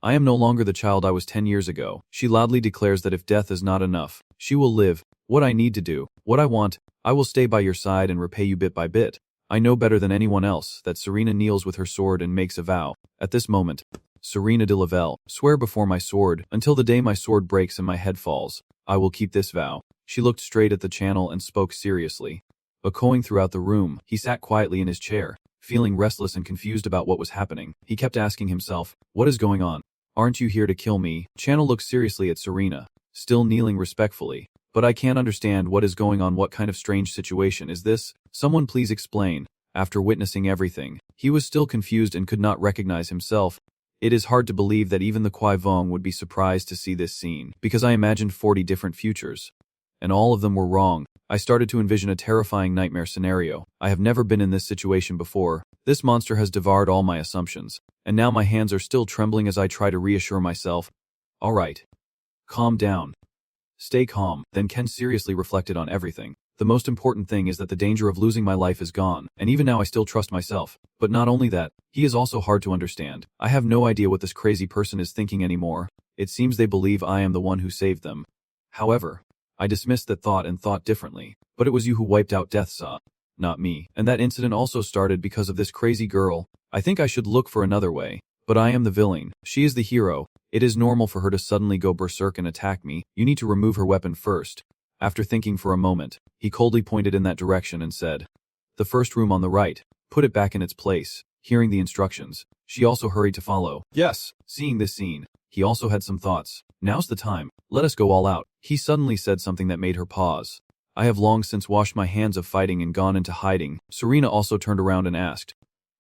[SPEAKER 1] I am no longer the child I was 10 years ago. She loudly declares that if death is not enough, she will live. What I need to do, what I want, I will stay by your side and repay you bit by bit. I know better than anyone else that. Serena kneels with her sword and makes a vow. At this moment, Serena de Lavelle, swear before my sword, until the day my sword breaks and my head falls, I will keep this vow. She looked straight at the channel and spoke seriously. Echoing throughout the room, he sat quietly in his chair, feeling restless and confused about what was happening. He kept asking himself, what is going on? Aren't you here to kill me? Channel looked seriously at Serena, still kneeling respectfully. But I can't understand what is going on. What kind of strange situation is this? Someone please explain. After witnessing everything, he was still confused and could not recognize himself. It is hard to believe that even the Kwai Vong would be surprised to see this scene, because I imagined 40 different futures, and all of them were wrong. I started to envision a terrifying nightmare scenario. I have never been in this situation before. This monster has devoured all my assumptions, and now my hands are still trembling as I try to reassure myself. Alright. Calm down. Stay calm. Then Ken seriously reflected on everything. The most important thing is that the danger of losing my life is gone, and even now I still trust myself. But not only that, he is also hard to understand. I have no idea what this crazy person is thinking anymore. It seems they believe I am the one who saved them. However, I dismissed that thought and thought differently. But it was you who wiped out Deathsaw, not me. And that incident also started because of this crazy girl. I think I should look for another way. But I am the villain. She is the hero. It is normal for her to suddenly go berserk and attack me. You need to remove her weapon first. After thinking for a moment, he coldly pointed in that direction and said, the first room on the right, put it back in its place. Hearing the instructions, she also hurried to follow. Yes. Seeing this scene, he also had some thoughts. Now's the time. Let us go all out. He suddenly said something that made her pause. I have long since washed my hands of fighting and gone into hiding. Serena also turned around and asked,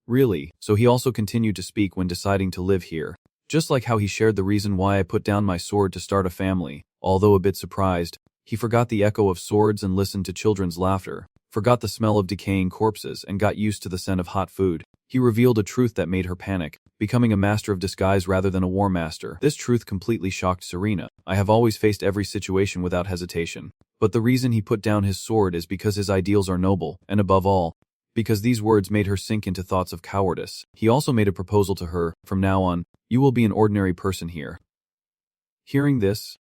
[SPEAKER 1] really? So he also continued to speak when deciding to live here. Just like how he shared the reason why I put down my sword to start a family. Although a bit surprised, he forgot the echo of swords and listened to children's laughter, forgot the smell of decaying corpses and got used to the scent of hot food. He revealed a truth that made her panic, becoming a master of disguise rather than a war master. This truth completely shocked Serena. I have always faced every situation without hesitation. But the reason he put down his sword is because his ideals are noble, and above all, because these words made her sink into thoughts of cowardice. He also made a proposal to her. From now on, you will be an ordinary person here. Hearing this,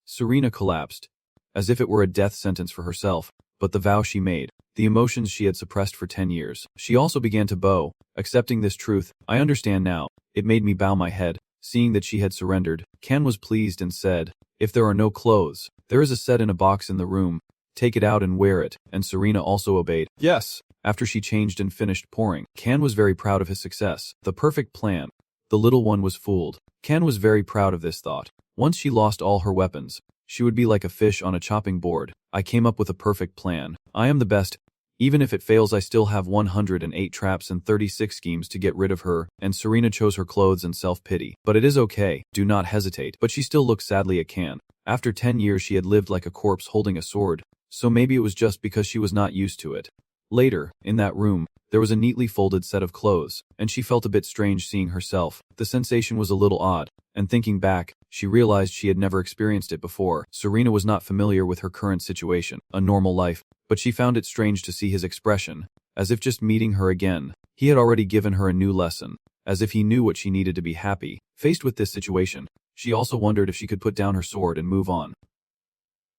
[SPEAKER 1] Serena collapsed, as if it were a death sentence for herself, but the vow she made, the emotions she had suppressed for 10 years. She also began to bow, accepting this truth. I understand now. It made me bow my head. Seeing that she had surrendered, Ken was pleased and said, if there are no clothes, there is a set in a box in the room. Take it out and wear it. And Serena also obeyed. Yes. After she changed and finished pouring, Ken was very proud of his success. The perfect plan. The little one was fooled. Ken was very proud of this thought. Once she lost all her weapons, she would be like a fish on a chopping board. I came up with a perfect plan. I am the best. Even if it fails, I still have 108 traps and 36 schemes to get rid of her. And Serena chose her clothes and self-pity. But it is okay. Do not hesitate. But she still looked sadly at Ken. After 10 years she had lived like a corpse holding a sword. So maybe it was just because she was not used to it. Later, in that room, There was a neatly folded set of clothes, and she felt a bit strange seeing herself. The sensation was a little odd, and thinking back, she realized she had never experienced it before. Serena was not familiar with her current situation, a normal life, but she found it strange to see his expression, as if just meeting her again. He had already given her a new lesson, as if he knew what she needed to be happy. Faced with this situation, she also wondered if she could put down her sword and move on.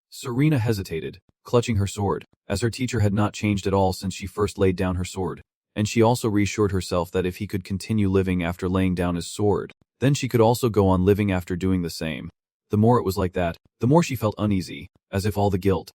[SPEAKER 1] Serena hesitated, clutching her sword, as her teacher had not changed at all since she first laid down her sword, and she also reassured herself that if he could continue living after laying down his sword, then she could also go on living after doing the same. The more it was like that, the more she felt uneasy, as if all the guilt,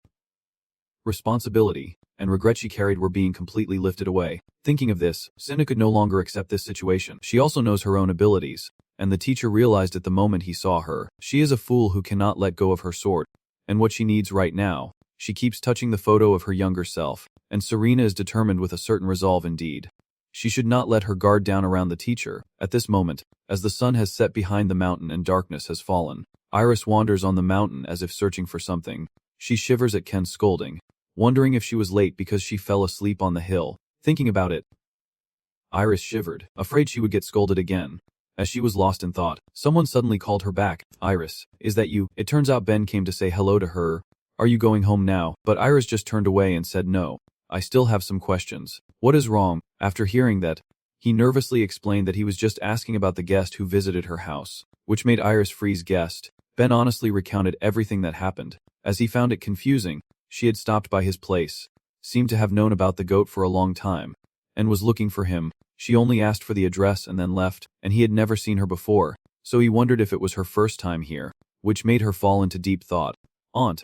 [SPEAKER 1] responsibility, and regret she carried were being completely lifted away. Thinking of this, Serena could no longer accept this situation. She also knows her own abilities, and the teacher realized at the moment he saw her, she is a fool who cannot let go of her sword, and what she needs right now. She keeps touching the photo of her younger self, and Serena is determined with a certain resolve indeed. She should not let her guard down around the teacher. At this moment, as the sun has set behind the mountain and darkness has fallen, Iris wanders on the mountain as if searching for something. She shivers at Ken's scolding, wondering if she was late because she fell asleep on the hill. Thinking about it, Iris shivered, afraid she would get scolded again. As she was lost in thought, someone suddenly called her back. "Iris, is that you?" It turns out Ben came to say hello to her. "Are you going home now?" But Iris just turned away and said, "No. I still have some questions." "What is wrong?" After hearing that, he nervously explained that he was just asking about the guest who visited her house, which made Iris freeze. Guest? Ben honestly recounted everything that happened. As he found it confusing, she had stopped by his place, seemed to have known about the goat for a long time, and was looking for him. She only asked for the address and then left, and he had never seen her before, so he wondered if it was her first time here, which made her fall into deep thought. Aunt.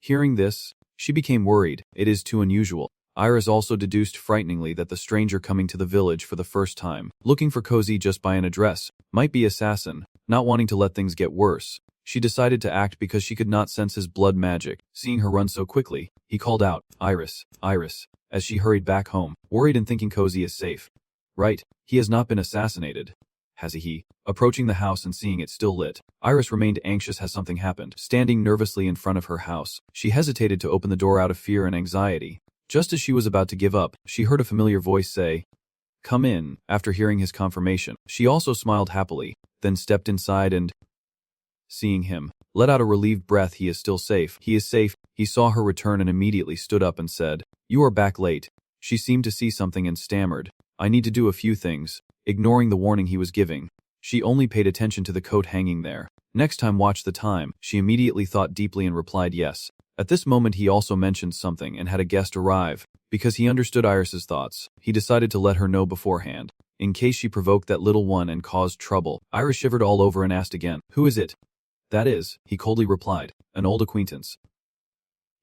[SPEAKER 1] Hearing this, she became worried. It is too unusual. Iris also deduced frighteningly that the stranger coming to the village for the first time, looking for Cozy just by an address, might be assassin. Not wanting to let things get worse, she decided to act because she could not sense his blood magic. Seeing her run so quickly, he called out, "Iris, Iris," as she hurried back home, worried and thinking Cozy is safe. Right, he has not been assassinated, has he? Approaching the house and seeing it still lit, Iris remained anxious. Has something happened? Standing nervously in front of her house, she hesitated to open the door out of fear and anxiety. Just as she was about to give up, she heard a familiar voice say, "Come in." After hearing his confirmation, she also smiled happily, then stepped inside and, seeing him, let out a relieved breath. He is still safe. He is safe. He saw her return and immediately stood up and said, "You are back late." She seemed to see something and stammered, "I need to do a few things." Ignoring the warning he was giving, she only paid attention to the coat hanging there. "Next time watch the time." She immediately thought deeply and replied yes. At this moment he also mentioned something and had a guest arrive. Because he understood Iris's thoughts, he decided to let her know beforehand, in case she provoked that little one and caused trouble. Iris shivered all over and asked again, "Who is it?" "That is," he coldly replied, "an old acquaintance."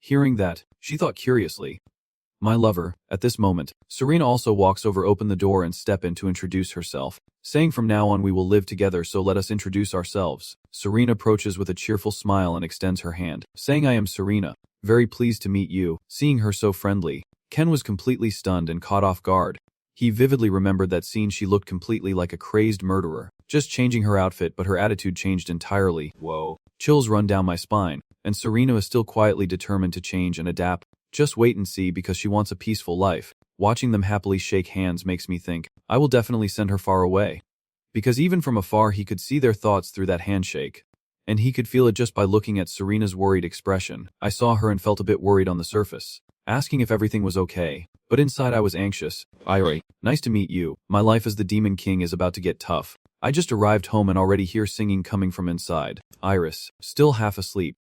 [SPEAKER 1] Hearing that, she thought curiously, "My lover." At this moment, Serena also walks over, open the door and step in to introduce herself, saying, "From now on we will live together, so let us introduce ourselves." Serena approaches with a cheerful smile and extends her hand, saying, "I am Serena, very pleased to meet you." Seeing her so friendly, Ken was completely stunned and caught off guard. He vividly remembered that scene. She looked completely like a crazed murderer, just changing her outfit, but her attitude changed entirely. Whoa. Chills run down my spine, and Serena is still quietly determined to change and adapt. Just wait and see, because she wants a peaceful life. Watching them happily shake hands makes me think, I will definitely send her far away. Because even from afar he could see their thoughts through that handshake. And he could feel it just by looking at Serena's worried expression. I saw her and felt a bit worried on the surface, asking if everything was okay. But inside I was anxious. "Irie, nice to meet you. My life as the Demon King is about to get tough. I just arrived home and already hear singing coming from inside." Iris, still half asleep,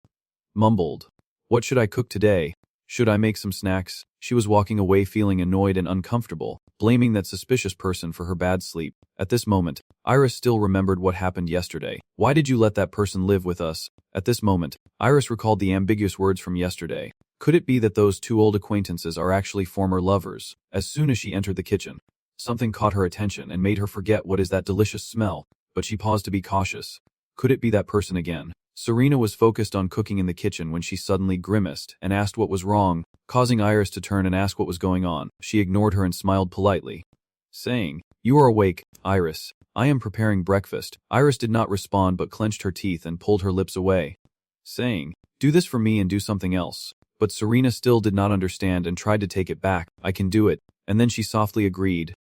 [SPEAKER 1] mumbled, "What should I cook today? Should I make some snacks?" She was walking away feeling annoyed and uncomfortable, blaming that suspicious person for her bad sleep. At this moment, Iris still remembered what happened yesterday. "Why did you let that person live with us?" At this moment, Iris recalled the ambiguous words from yesterday. Could it be that those two old acquaintances are actually former lovers? As soon as she entered the kitchen, something caught her attention and made her forget what is that delicious smell, but she paused to be cautious. Could it be that person again? Serena was focused on cooking in the kitchen when she suddenly grimaced and asked what was wrong, causing Iris to turn and ask what was going on. She ignored her and smiled politely, saying, "You are awake, Iris. I am preparing breakfast." Iris did not respond but clenched her teeth and pulled her lips away, saying, "Do this for me and do something else." But Serena still did not understand and tried to take it back. "I can do it." and then she softly agreed.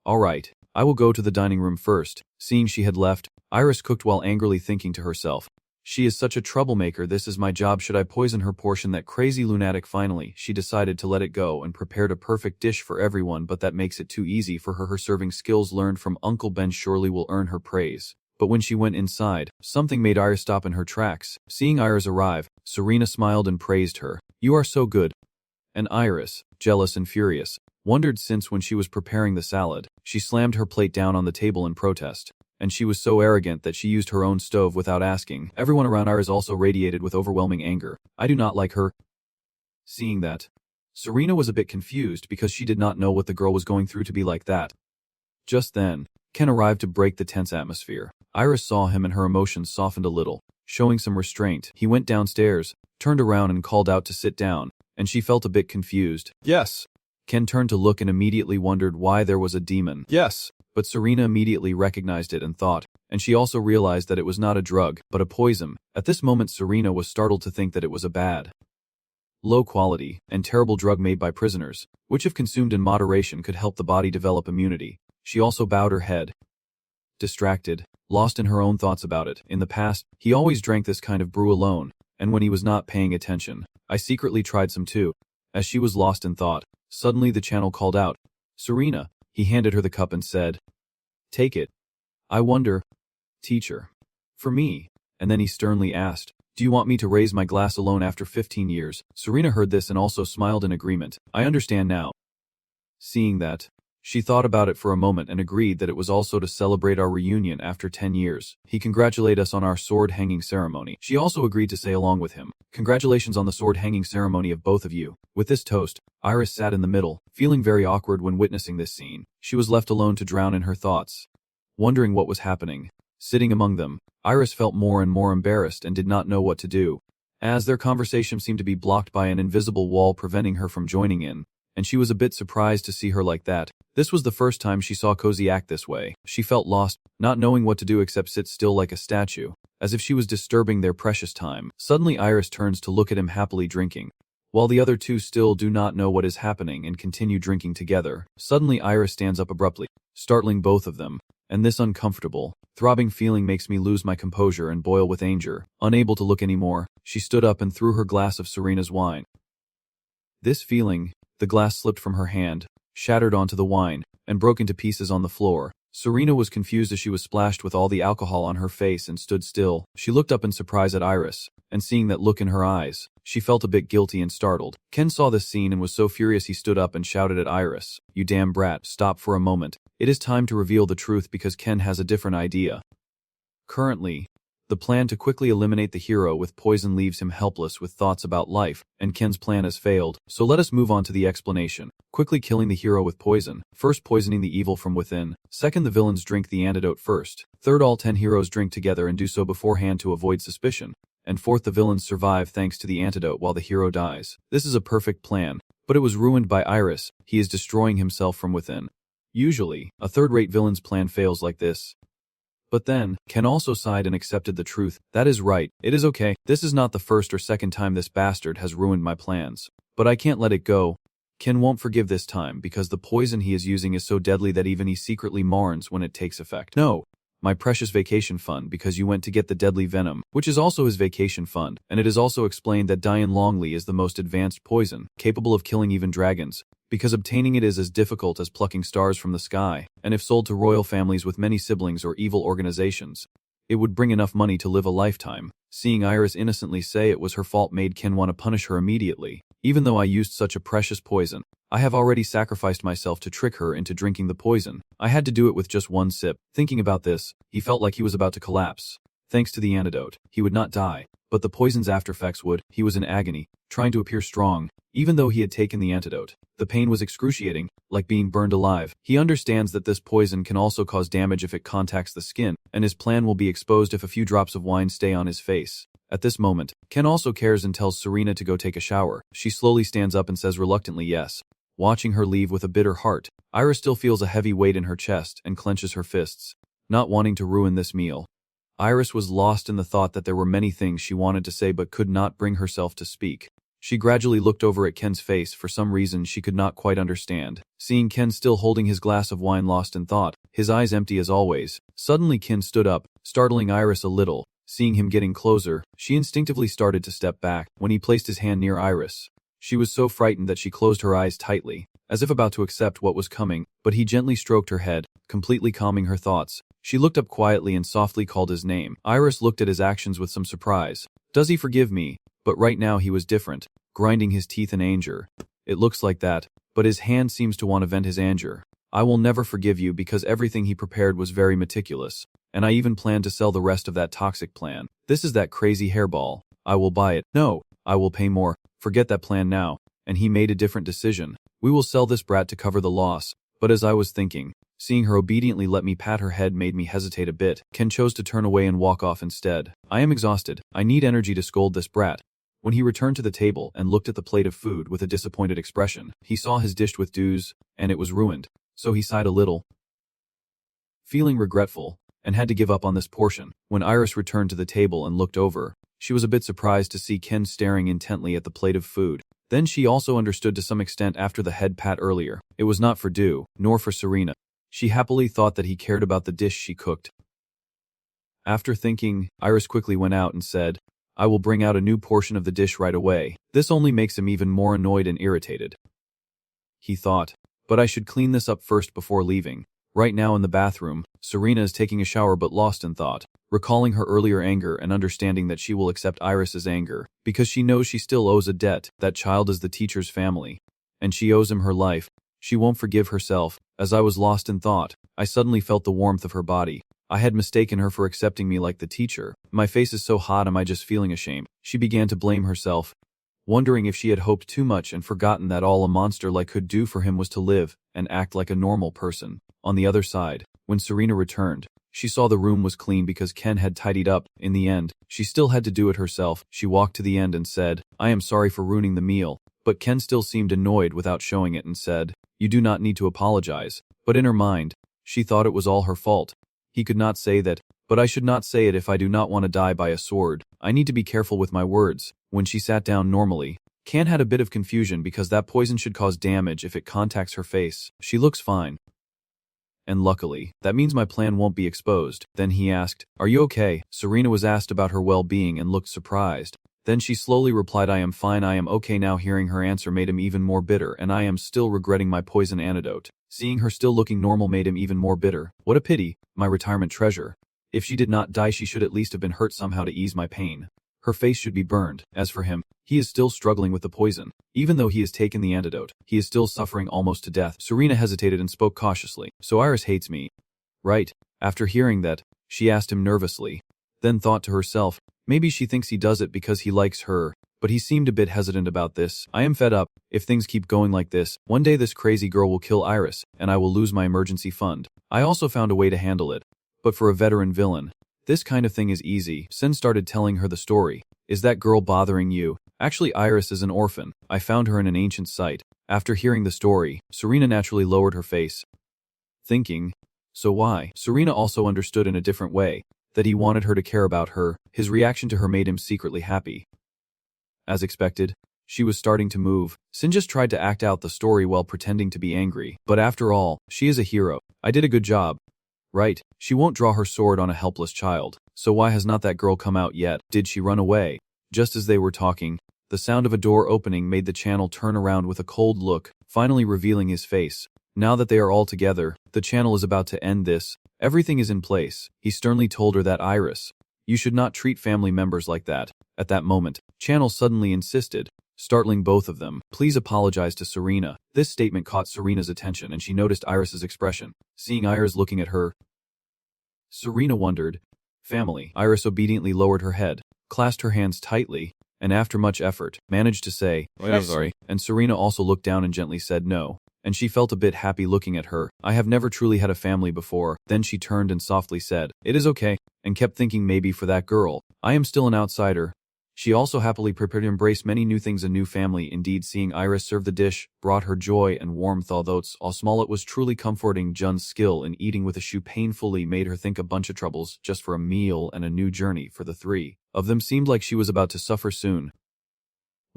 [SPEAKER 1] All right, I will go to the dining room first. Seeing she had left, Iris cooked while angrily thinking to herself, she is such a troublemaker, this is my job, should I poison her portion? That crazy lunatic. Finally, she decided to let it go and prepared a perfect dish for everyone, but that makes it too easy for her. Her serving skills learned from Uncle Ben surely will earn her praise. But when she went inside, something made Iris stop in her tracks. Seeing Iris arrive, Serena smiled and praised her. You are so good. And Iris, jealous and furious, wondered since when she was preparing the salad, she slammed her plate down on the table in protest. And she was so arrogant that she used her own stove without asking. Everyone around Iris also radiated with overwhelming anger. I do not like her. Seeing that, Serena was a bit confused because she did not know what the girl was going through to be like that. Just then, Ken arrived to break the tense atmosphere. Iris saw him and her emotions softened a little, showing some restraint. He went downstairs, turned around and called out to sit down, and she felt a bit confused. Yes. Ken turned to look and immediately wondered why there was a demon. Yes. But Serena immediately recognized it and thought, and she also realized that it was not a drug, but a poison. At this moment Serena was startled to think that it was a bad, low quality, and terrible drug made by prisoners, which if consumed in moderation could help the body develop immunity. She also bowed her head, distracted, lost in her own thoughts about it. In the past, he always drank this kind of brew alone, and when he was not paying attention, I secretly tried some too. As she was lost in thought, suddenly the channel called out, Serena. He handed her the cup and said, Take it. I wonder, teacher. For me. And then he sternly asked, Do you want me to raise my glass alone after 15 years? Serena heard this and also smiled in agreement. I understand now. Seeing that, she thought about it for a moment and agreed that it was also to celebrate our reunion after 10 years. He congratulated us on our sword hanging ceremony. She also agreed to say along with him, Congratulations on the sword hanging ceremony of both of you. With this toast, Iris sat in the middle, feeling very awkward when witnessing this scene. She was left alone to drown in her thoughts, wondering what was happening. Sitting among them, Iris felt more and more embarrassed and did not know what to do, as their conversation seemed to be blocked by an invisible wall preventing her from joining in, and she was a bit surprised to see her like that. This was the first time she saw Cozy act this way. She felt lost, not knowing what to do except sit still like a statue, as if she was disturbing their precious time. Suddenly Iris turns to look at him happily drinking, while the other two still do not know what is happening and continue drinking together. Suddenly Iris stands up abruptly, startling both of them, and this uncomfortable, throbbing feeling makes me lose my composure and boil with anger. Unable to look anymore, she stood up and threw her glass of Serena's wine. This feeling, the glass slipped from her hand, shattered onto the wine, and broke into pieces on the floor. Serena was confused as she was splashed with all the alcohol on her face and stood still. She looked up in surprise at Iris, and seeing that look in her eyes, she felt a bit guilty and startled. Ken saw this scene and was so furious he stood up and shouted at Iris, You damn brat, stop for a moment. It is time to reveal the truth because Ken has a different idea. Currently, the plan to quickly eliminate the hero with poison leaves him helpless with thoughts about life, and Ken's plan has failed, so let us move on to the explanation. Quickly killing the hero with poison. First, poisoning the evil from within. Second, the villains drink the antidote first. Third, all 10 heroes drink together and do so beforehand to avoid suspicion. And fourth, the villains survive thanks to the antidote while the hero dies. This is a perfect plan, but it was ruined by Iris. He is destroying himself from within. Usually, a third-rate villain's plan fails like this. But then, Ken also sighed and accepted the truth. That is right, it is okay. This is not the first or second time this bastard has ruined my plans. But I can't let it go. Ken won't forgive this time because the poison he is using is so deadly that even he secretly mourns when it takes effect. No, my precious vacation fund, because you went to get the deadly venom, which is also his vacation fund, and it is also explained that Dian Longley is the most advanced poison, capable of killing even dragons, because obtaining it is as difficult as plucking stars from the sky, and if sold to royal families with many siblings or evil organizations, it would bring enough money to live a lifetime. Seeing Iris innocently say it was her fault made Ken want to punish her immediately. Even though I used such a precious poison, I have already sacrificed myself to trick her into drinking the poison. I had to do it with just one sip. Thinking about this, he felt like he was about to collapse. Thanks to the antidote, he would not die, but the poison's aftereffects would. He was in agony, trying to appear strong, even though he had taken the antidote. The pain was excruciating, like being burned alive. He understands that this poison can also cause damage if it contacts the skin, and his plan will be exposed if a few drops of wine stay on his face. At this moment, Ken also cares and tells Serena to go take a shower. She slowly stands up and says reluctantly yes. Watching her leave with a bitter heart, Iris still feels a heavy weight in her chest and clenches her fists, not wanting to ruin this meal. Iris was lost in the thought that there were many things she wanted to say but could not bring herself to speak. She gradually looked over at Ken's face for some reason she could not quite understand. Seeing Ken still holding his glass of wine lost in thought, his eyes empty as always, suddenly Ken stood up, startling Iris a little. Seeing him getting closer, she instinctively started to step back when he placed his hand near Iris. She was so frightened that she closed her eyes tightly, as if about to accept what was coming, but he gently stroked her head, completely calming her thoughts. She looked up quietly and softly called his name. Iris looked at his actions with some surprise. Does he forgive me? But right now he was different, grinding his teeth in anger. It looks like that, but his hand seems to want to vent his anger. I will never forgive you because everything he prepared was very meticulous, and I even planned to sell the rest of that toxic plan. This is that crazy hairball. I will buy it. No, I will pay more. Forget that plan now. And he made a different decision. We will sell this brat to cover the loss. But as I was thinking, seeing her obediently let me pat her head made me hesitate a bit. Ken chose to turn away and walk off instead. I am exhausted. I need energy to scold this brat. When he returned to the table and looked at the plate of food with a disappointed expression, he saw his dish with dues, and it was ruined. So he sighed a little, feeling regretful, and had to give up on this portion. When Iris returned to the table and looked over, she was a bit surprised to see Ken staring intently at the plate of food. Then she also understood to some extent after the head pat earlier. It was not for Du, nor for Serena. She happily thought that he cared about the dish she cooked. After thinking, Iris quickly went out and said, I will bring out a new portion of the dish right away. This only makes him even more annoyed and irritated. He thought, but I should clean this up first before leaving. Right now in the bathroom, Serena is taking a shower but lost in thought, recalling her earlier anger and understanding that she will accept Iris's anger, because she knows she still owes a debt. That child is the teacher's family, and she owes him her life. She won't forgive herself. As I was lost in thought, I suddenly felt the warmth of her body. I had mistaken her for accepting me like the teacher. My face is so hot, am I just feeling ashamed? She began to blame herself, wondering if she had hoped too much and forgotten that all a monster like could do for him was to live and act like a normal person. On the other side, when Serena returned, she saw the room was clean because Ken had tidied up. In the end, she still had to do it herself. She walked to the end and said, I am sorry for ruining the meal, but Ken still seemed annoyed without showing it and said, you do not need to apologize. But in her mind, she thought it was all her fault. He could not say that, but I should not say it if I do not want to die by a sword. I need to be careful with my words. When she sat down normally, Ken had a bit of confusion because that poison should cause damage if it contacts her face. She looks fine. And luckily, that means my plan won't be exposed. Then he asked, are you okay? Serena was asked about her well-being and looked surprised. Then she slowly replied, I am fine, I am okay now. Hearing her answer made him even more bitter, and I am still regretting my poison antidote. Seeing her still looking normal made him even more bitter. What a pity, my retirement treasure. If she did not die, she should at least have been hurt somehow to ease my pain. Her face should be burned. As for him, he is still struggling with the poison. Even though he has taken the antidote, he is still suffering almost to death. Serena hesitated and spoke cautiously. So Iris hates me, right? After hearing that, she asked him nervously, then thought to herself, maybe she thinks he does it because he likes her, but he seemed a bit hesitant about this. I am fed up. If things keep going like this, one day this crazy girl will kill Iris, and I will lose my emergency fund. I also found a way to handle it. But for a veteran villain, this kind of thing is easy. Sin started telling her the story. Is that girl bothering you? Actually, Iris is an orphan. I found her in an ancient site. After hearing the story, Serena naturally lowered her face, thinking, so why? Serena also understood in a different way that he wanted her to care about her. His reaction to her made him secretly happy. As expected, she was starting to move. Sin just tried to act out the story while pretending to be angry. But after all, she is a hero. I did a good job. Right, she won't draw her sword on a helpless child. So why has not that girl come out yet? Did she run away? Just as they were talking, the sound of a door opening made the channel turn around with a cold look, finally revealing his face. Now that they are all together, the channel is about to end this. Everything is in place. He sternly told her that Iris, you should not treat family members like that. At that moment, Channel suddenly insisted, startling both of them. Please apologize to Serena. This statement caught Serena's attention and she noticed Iris's expression. Seeing Iris looking at her, Serena wondered, family. Iris obediently lowered her head, clasped her hands tightly, and after much effort, managed to say, oh, I'm sorry. And Serena also looked down and gently said no. And she felt a bit happy looking at her. I have never truly had a family before. Then she turned and softly said, it is okay, and kept thinking maybe for that girl. I am still an outsider. She also happily prepared to embrace many new things, a new family. Indeed, seeing Iris serve the dish brought her joy and warmth. Although small, it was truly comforting. Jun's skill in eating with a shoe painfully made her think a bunch of troubles just for a meal and a new journey for the three of them seemed like she was about to suffer soon.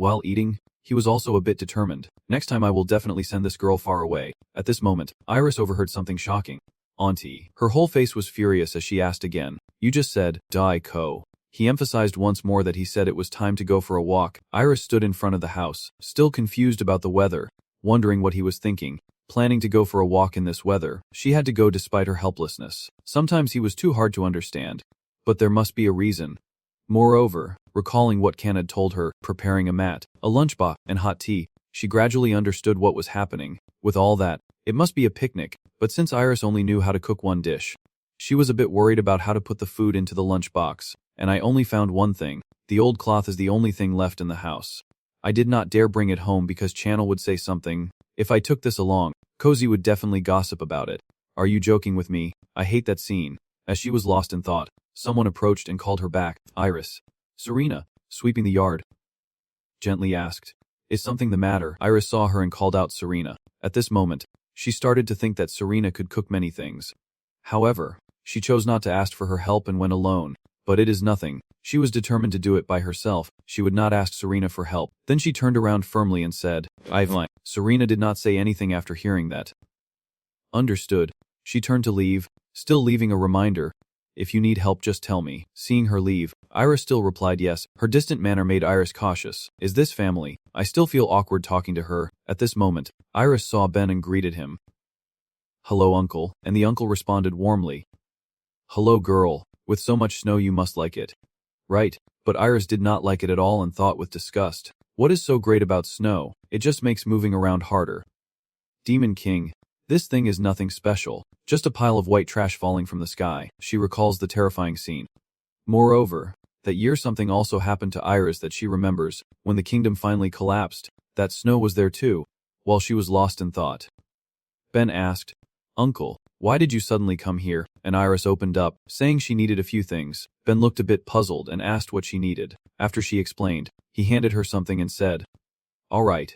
[SPEAKER 1] While eating, he was also a bit determined. Next time I will definitely send this girl far away. At this moment, Iris overheard something shocking. Auntie. Her whole face was furious as she asked again. You just said, die ko. He emphasized once more that he said it was time to go for a walk. Iris stood in front of the house, still confused about the weather, wondering what he was thinking. Planning to go for a walk in this weather, she had to go despite her helplessness. Sometimes he was too hard to understand. But there must be a reason. Moreover, recalling what Kan had told her, preparing a mat, a lunchbox, and hot tea, she gradually understood what was happening. With all that, it must be a picnic, but since Iris only knew how to cook one dish, she was a bit worried about how to put the food into the lunchbox. And I only found one thing. The old cloth is the only thing left in the house. I did not dare bring it home because Channel would say something. If I took this along, Cozy would definitely gossip about it. Are you joking with me? I hate that scene. As she was lost in thought, someone approached and called her back. Iris. Serena, sweeping the yard, gently asked. Is something the matter? Iris saw her and called out Serena. At this moment, she started to think that Serena could cook many things. However, she chose not to ask for her help and went alone. But it is nothing. She was determined to do it by herself. She would not ask Serena for help. Then she turned around firmly and said, I've lied. Serena did not say anything after hearing that. Understood. She turned to leave, still leaving a reminder. If you need help, just tell me. Seeing her leave, Iris still replied yes. Her distant manner made Iris cautious. Is this family? I still feel awkward talking to her. At this moment, Iris saw Ben and greeted him. Hello, uncle. And the uncle responded warmly. Hello, girl. With so much snow you must like it. Right, but Iris did not like it at all and thought with disgust. What is so great about snow? It just makes moving around harder. Demon King. This thing is nothing special. Just a pile of white trash falling from the sky. She recalls the terrifying scene. Moreover, that year something also happened to Iris that she remembers. When the kingdom finally collapsed, that snow was there too, while she was lost in thought. Ben asked, Uncle, why did you suddenly come here? And Iris opened up, saying she needed a few things. Ben looked a bit puzzled and asked what she needed. After she explained, he handed her something and said, All right.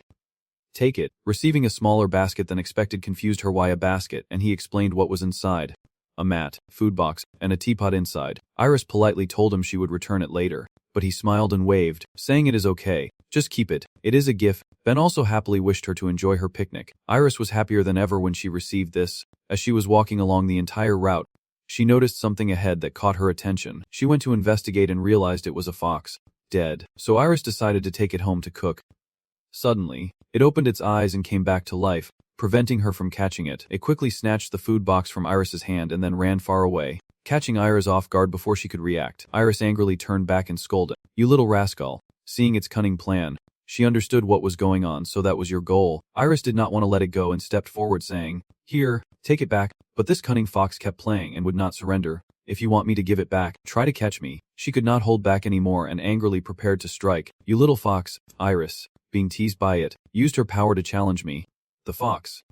[SPEAKER 1] Take it. Receiving a smaller basket than expected confused her. Why a basket? And he explained what was inside. A mat, food box, and a teapot inside. Iris politely told him she would return it later, but he smiled and waved, saying it is okay. Just keep it. It is a gift. Ben also happily wished her to enjoy her picnic. Iris was happier than ever when she received this. As she was walking along the entire route, she noticed something ahead that caught her attention. She went to investigate and realized it was a fox. Dead. So Iris decided to take it home to cook. Suddenly, it opened its eyes and came back to life, preventing her from catching it. It quickly snatched the food box from Iris's hand and then ran far away, catching Iris off guard before she could react. Iris angrily turned back and scolded, You little rascal. Seeing its cunning plan, she understood what was going on. So that was your goal. Iris did not want to let it go and stepped forward saying, Here, take it back. But this cunning fox kept playing and would not surrender. If you want me to give it back, try to catch me. She could not hold back anymore and angrily prepared to strike. You little fox. Iris, being teased by it, used her power to challenge me. The fox,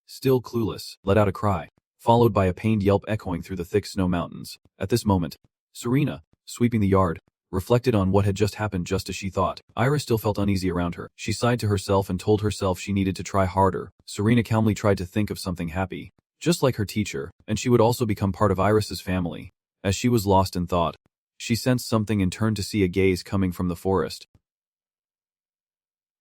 [SPEAKER 1] still clueless, let out a cry, followed by a pained yelp echoing through the thick snow mountains. At this moment, Serena, sweeping the yard, reflected on what had just happened just as she thought. Iris still felt uneasy around her. She sighed to herself and told herself she needed to try harder. Serena calmly tried to think of something happy, just like her teacher, and she would also become part of Iris's family. As she was lost in thought, she sensed something and turned to see a gaze coming from the forest.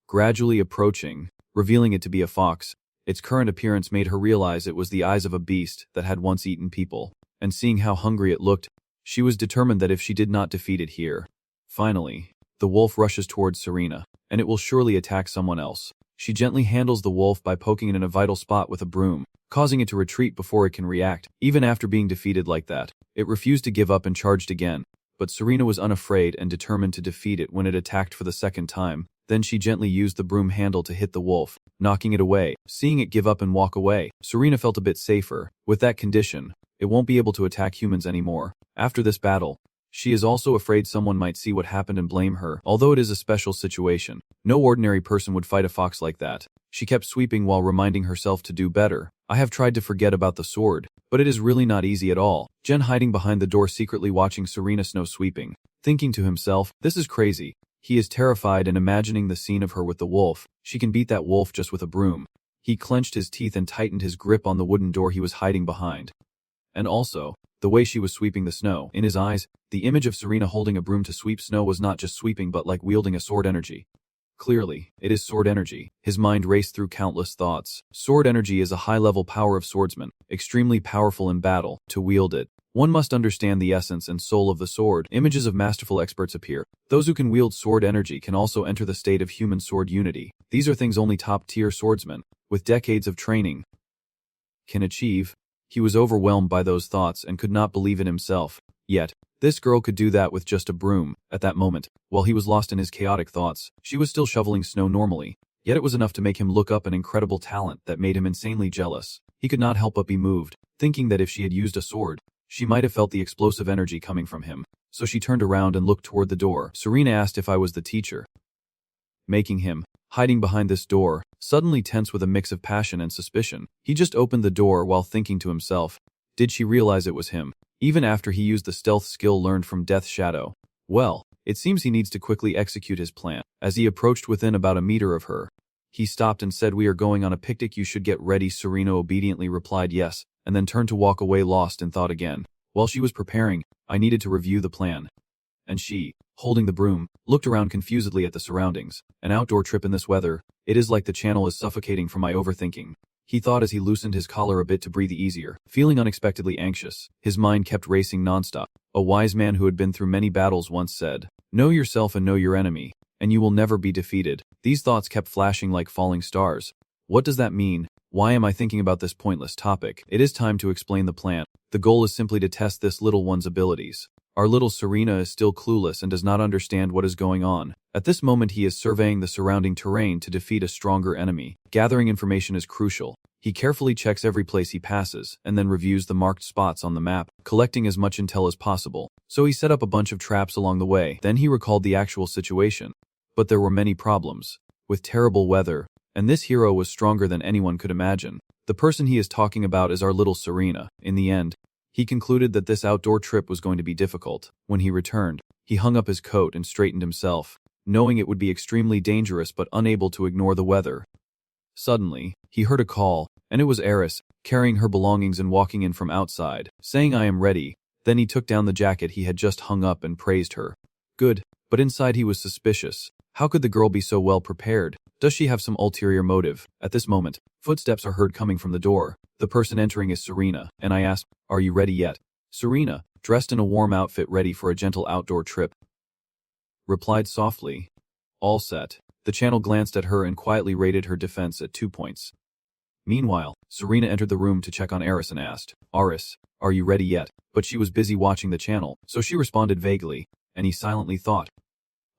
[SPEAKER 1] Gradually approaching, revealing it to be a fox, its current appearance made her realize it was the eyes of a beast that had once eaten people, and seeing how hungry it looked, she was determined that if she did not defeat it here. Finally, the wolf rushes towards Serena, and it will surely attack someone else. She gently handles the wolf by poking it in a vital spot with a broom, causing it to retreat before it can react. Even after being defeated like that, it refused to give up and charged again, but Serena was unafraid and determined to defeat it when it attacked for the second time. Then she gently used the broom handle to hit the wolf, knocking it away. Seeing it give up and walk away, Serena felt a bit safer. With that condition, it won't be able to attack humans anymore. After this battle, she is also afraid someone might see what happened and blame her. Although it is a special situation, no ordinary person would fight a fox like that. She kept sweeping while reminding herself to do better. I have tried to forget about the sword, but it is really not easy at all. Jen hiding behind the door secretly watching Serena snow sweeping, thinking to himself, this is crazy. He is terrified and imagining the scene of her with the wolf. She can beat that wolf just with a broom. He clenched his teeth and tightened his grip on the wooden door he was hiding behind. And also, The way she was sweeping the snow. In his eyes, the image of Serena holding a broom to sweep snow was not just sweeping but like wielding a sword energy. Clearly, it is sword energy. His mind raced through countless thoughts. Sword energy is a high-level power of swordsman, extremely powerful in battle. To wield it, one must understand the essence and soul of the sword. Images of masterful experts appear. Those who can wield sword energy can also enter the state of human sword unity. These are things only top-tier swordsmen, with decades of training, can achieve. He was overwhelmed by those thoughts and could not believe it himself. Yet, this girl could do that with just a broom. At that moment, while he was lost in his chaotic thoughts, she was still shoveling snow normally. Yet it was enough to make him look up an incredible talent that made him insanely jealous. He could not help but be moved, thinking that if she had used a sword, she might have felt the explosive energy coming from him. So she turned around and looked toward the door. Serena asked if I was the teacher, making him, hiding behind this door, suddenly tense with a mix of passion and suspicion. He just opened the door while thinking to himself, did she realize it was him? Even after he used the stealth skill learned from Death's Shadow. Well, it seems he needs to quickly execute his plan. As he approached within about a meter of her, he stopped and said, we are going on a picnic, you should get ready. Serena obediently replied yes, and then turned to walk away, lost in thought again. While she was preparing, I needed to review the plan. And she, holding the broom, looked around confusedly at the surroundings. An outdoor trip in this weather, it is like the channel is suffocating from my overthinking. He thought as he loosened his collar a bit to breathe easier, feeling unexpectedly anxious. His mind kept racing nonstop. A wise man who had been through many battles once said, know yourself and know your enemy, and you will never be defeated. These thoughts kept flashing like falling stars. What does that mean? Why am I thinking about this pointless topic? It is time to explain the plan. The goal is simply to test this little one's abilities. Our little Serena is still clueless and does not understand what is going on. At this moment he is surveying the surrounding terrain to defeat a stronger enemy. Gathering information is crucial. He carefully checks every place he passes, and then reviews the marked spots on the map, collecting as much intel as possible. So he set up a bunch of traps along the way. Then he recalled the actual situation. But there were many problems. With terrible weather, and this hero was stronger than anyone could imagine. The person he is talking about is our little Serena. In the end, he concluded that this outdoor trip was going to be difficult. When he returned, he hung up his coat and straightened himself, knowing it would be extremely dangerous but unable to ignore the weather. Suddenly, he heard a call, and it was Eris, carrying her belongings and walking in from outside, saying I am ready. Then he took down the jacket he had just hung up and praised her. Good, but inside he was suspicious. How could the girl be so well prepared? Does she have some ulterior motive? At this moment, footsteps are heard coming from the door. The person entering is Serena, and I asked, are you ready yet? Serena, dressed in a warm outfit ready for a gentle outdoor trip, replied softly, all set. The channel glanced at her and quietly rated her defense at 2 points. Meanwhile, Serena entered the room to check on Eris and asked, Aris, are you ready yet? But she was busy watching the channel, so she responded vaguely, and he silently thought.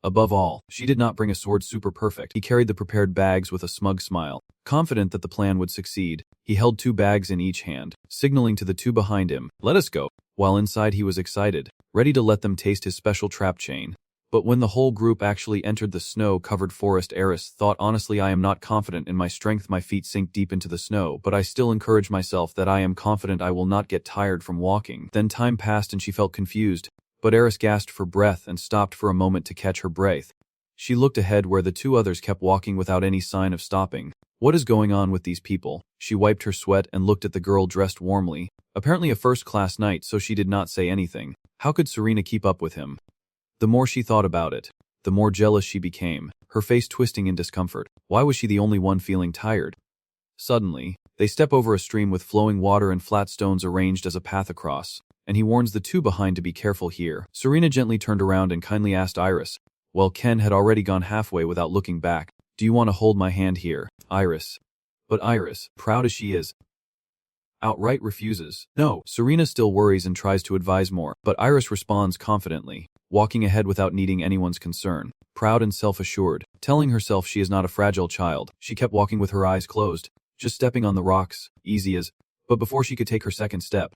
[SPEAKER 1] Above all, she did not bring a sword super perfect. He carried the prepared bags with a smug smile. Confident that the plan would succeed, he held 2 bags in each hand, signaling to the 2 behind him, let us go. While inside he was excited, ready to let them taste his special trap chain. But when the whole group actually entered the snow-covered forest, Eris thought, honestly, I am not confident in my strength. My feet sink deep into the snow, but I still encourage myself that I am confident I will not get tired from walking. Then time passed and she felt confused, but Eris gasped for breath and stopped for a moment to catch her breath. She looked ahead where the 2 others kept walking without any sign of stopping. What is going on with these people? She wiped her sweat and looked at the girl dressed warmly. Apparently a first-class knight, so she did not say anything. How could Serena keep up with him? The more she thought about it, the more jealous she became, her face twisting in discomfort. Why was she the only one feeling tired? Suddenly, they step over a stream with flowing water and flat stones arranged as a path across, and he warns the 2 behind to be careful here. Serena gently turned around and kindly asked Iris, while Ken had already gone halfway without looking back, do you want to hold my hand here, Iris? But Iris, proud as she is, outright refuses. No. Serena still worries and tries to advise more, but Iris responds confidently, walking ahead without needing anyone's concern. Proud and self-assured, telling herself she is not a fragile child, she kept walking with her eyes closed, just stepping on the rocks, easy as, but before she could take her second step,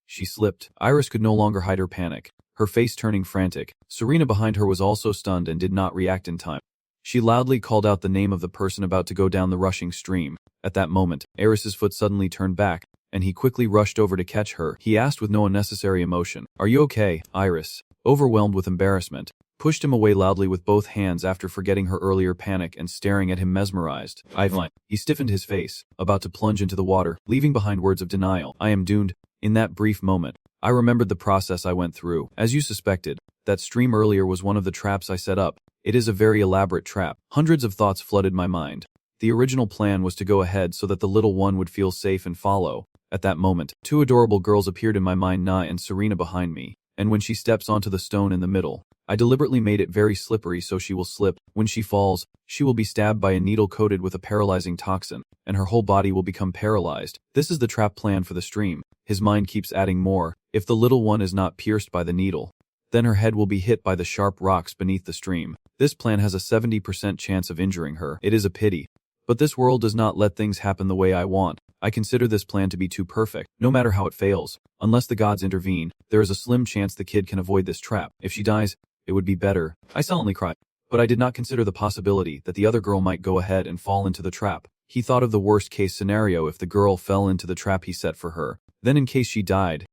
[SPEAKER 1] she slipped. Iris could no longer hide her panic, her face turning frantic. Serena behind her was also stunned and did not react in time. She loudly called out the name of the person about to go down the rushing stream. At that moment, Eris's foot suddenly turned back, and he quickly rushed over to catch her. He asked with no unnecessary emotion, are you okay, Iris? Overwhelmed with embarrassment, pushed him away loudly with both hands after forgetting her earlier panic and staring at him mesmerized. Ivan. He stiffened his face, about to plunge into the water, leaving behind words of denial. I am doomed. In that brief moment, I remembered the process I went through. As you suspected, that stream earlier was one of the traps I set up. It is a very elaborate trap. Hundreds of thoughts flooded my mind. The original plan was to go ahead so that the little one would feel safe and follow. At that moment, two adorable girls appeared in my mind, Na and Serena behind me, and when she steps onto the stone in the middle, I deliberately made it very slippery so she will slip. When she falls, she will be stabbed by a needle coated with a paralyzing toxin, and her whole body will become paralyzed. This is the trap plan for the stream. His mind keeps adding more. If the little one is not pierced by the needle, then her head will be hit by the sharp rocks beneath the stream. This plan has a 70% chance of injuring her. It is a pity. But this world does not let things happen the way I want. I consider this plan to be too perfect. No matter how it fails, unless the gods intervene, there is a slim chance the kid can avoid this trap. If she dies, it would be better. I silently cried. But I did not consider the possibility that the other girl might go ahead and fall into the trap. He thought of the worst-case scenario if the girl fell into the trap he set for her. Then in case she died,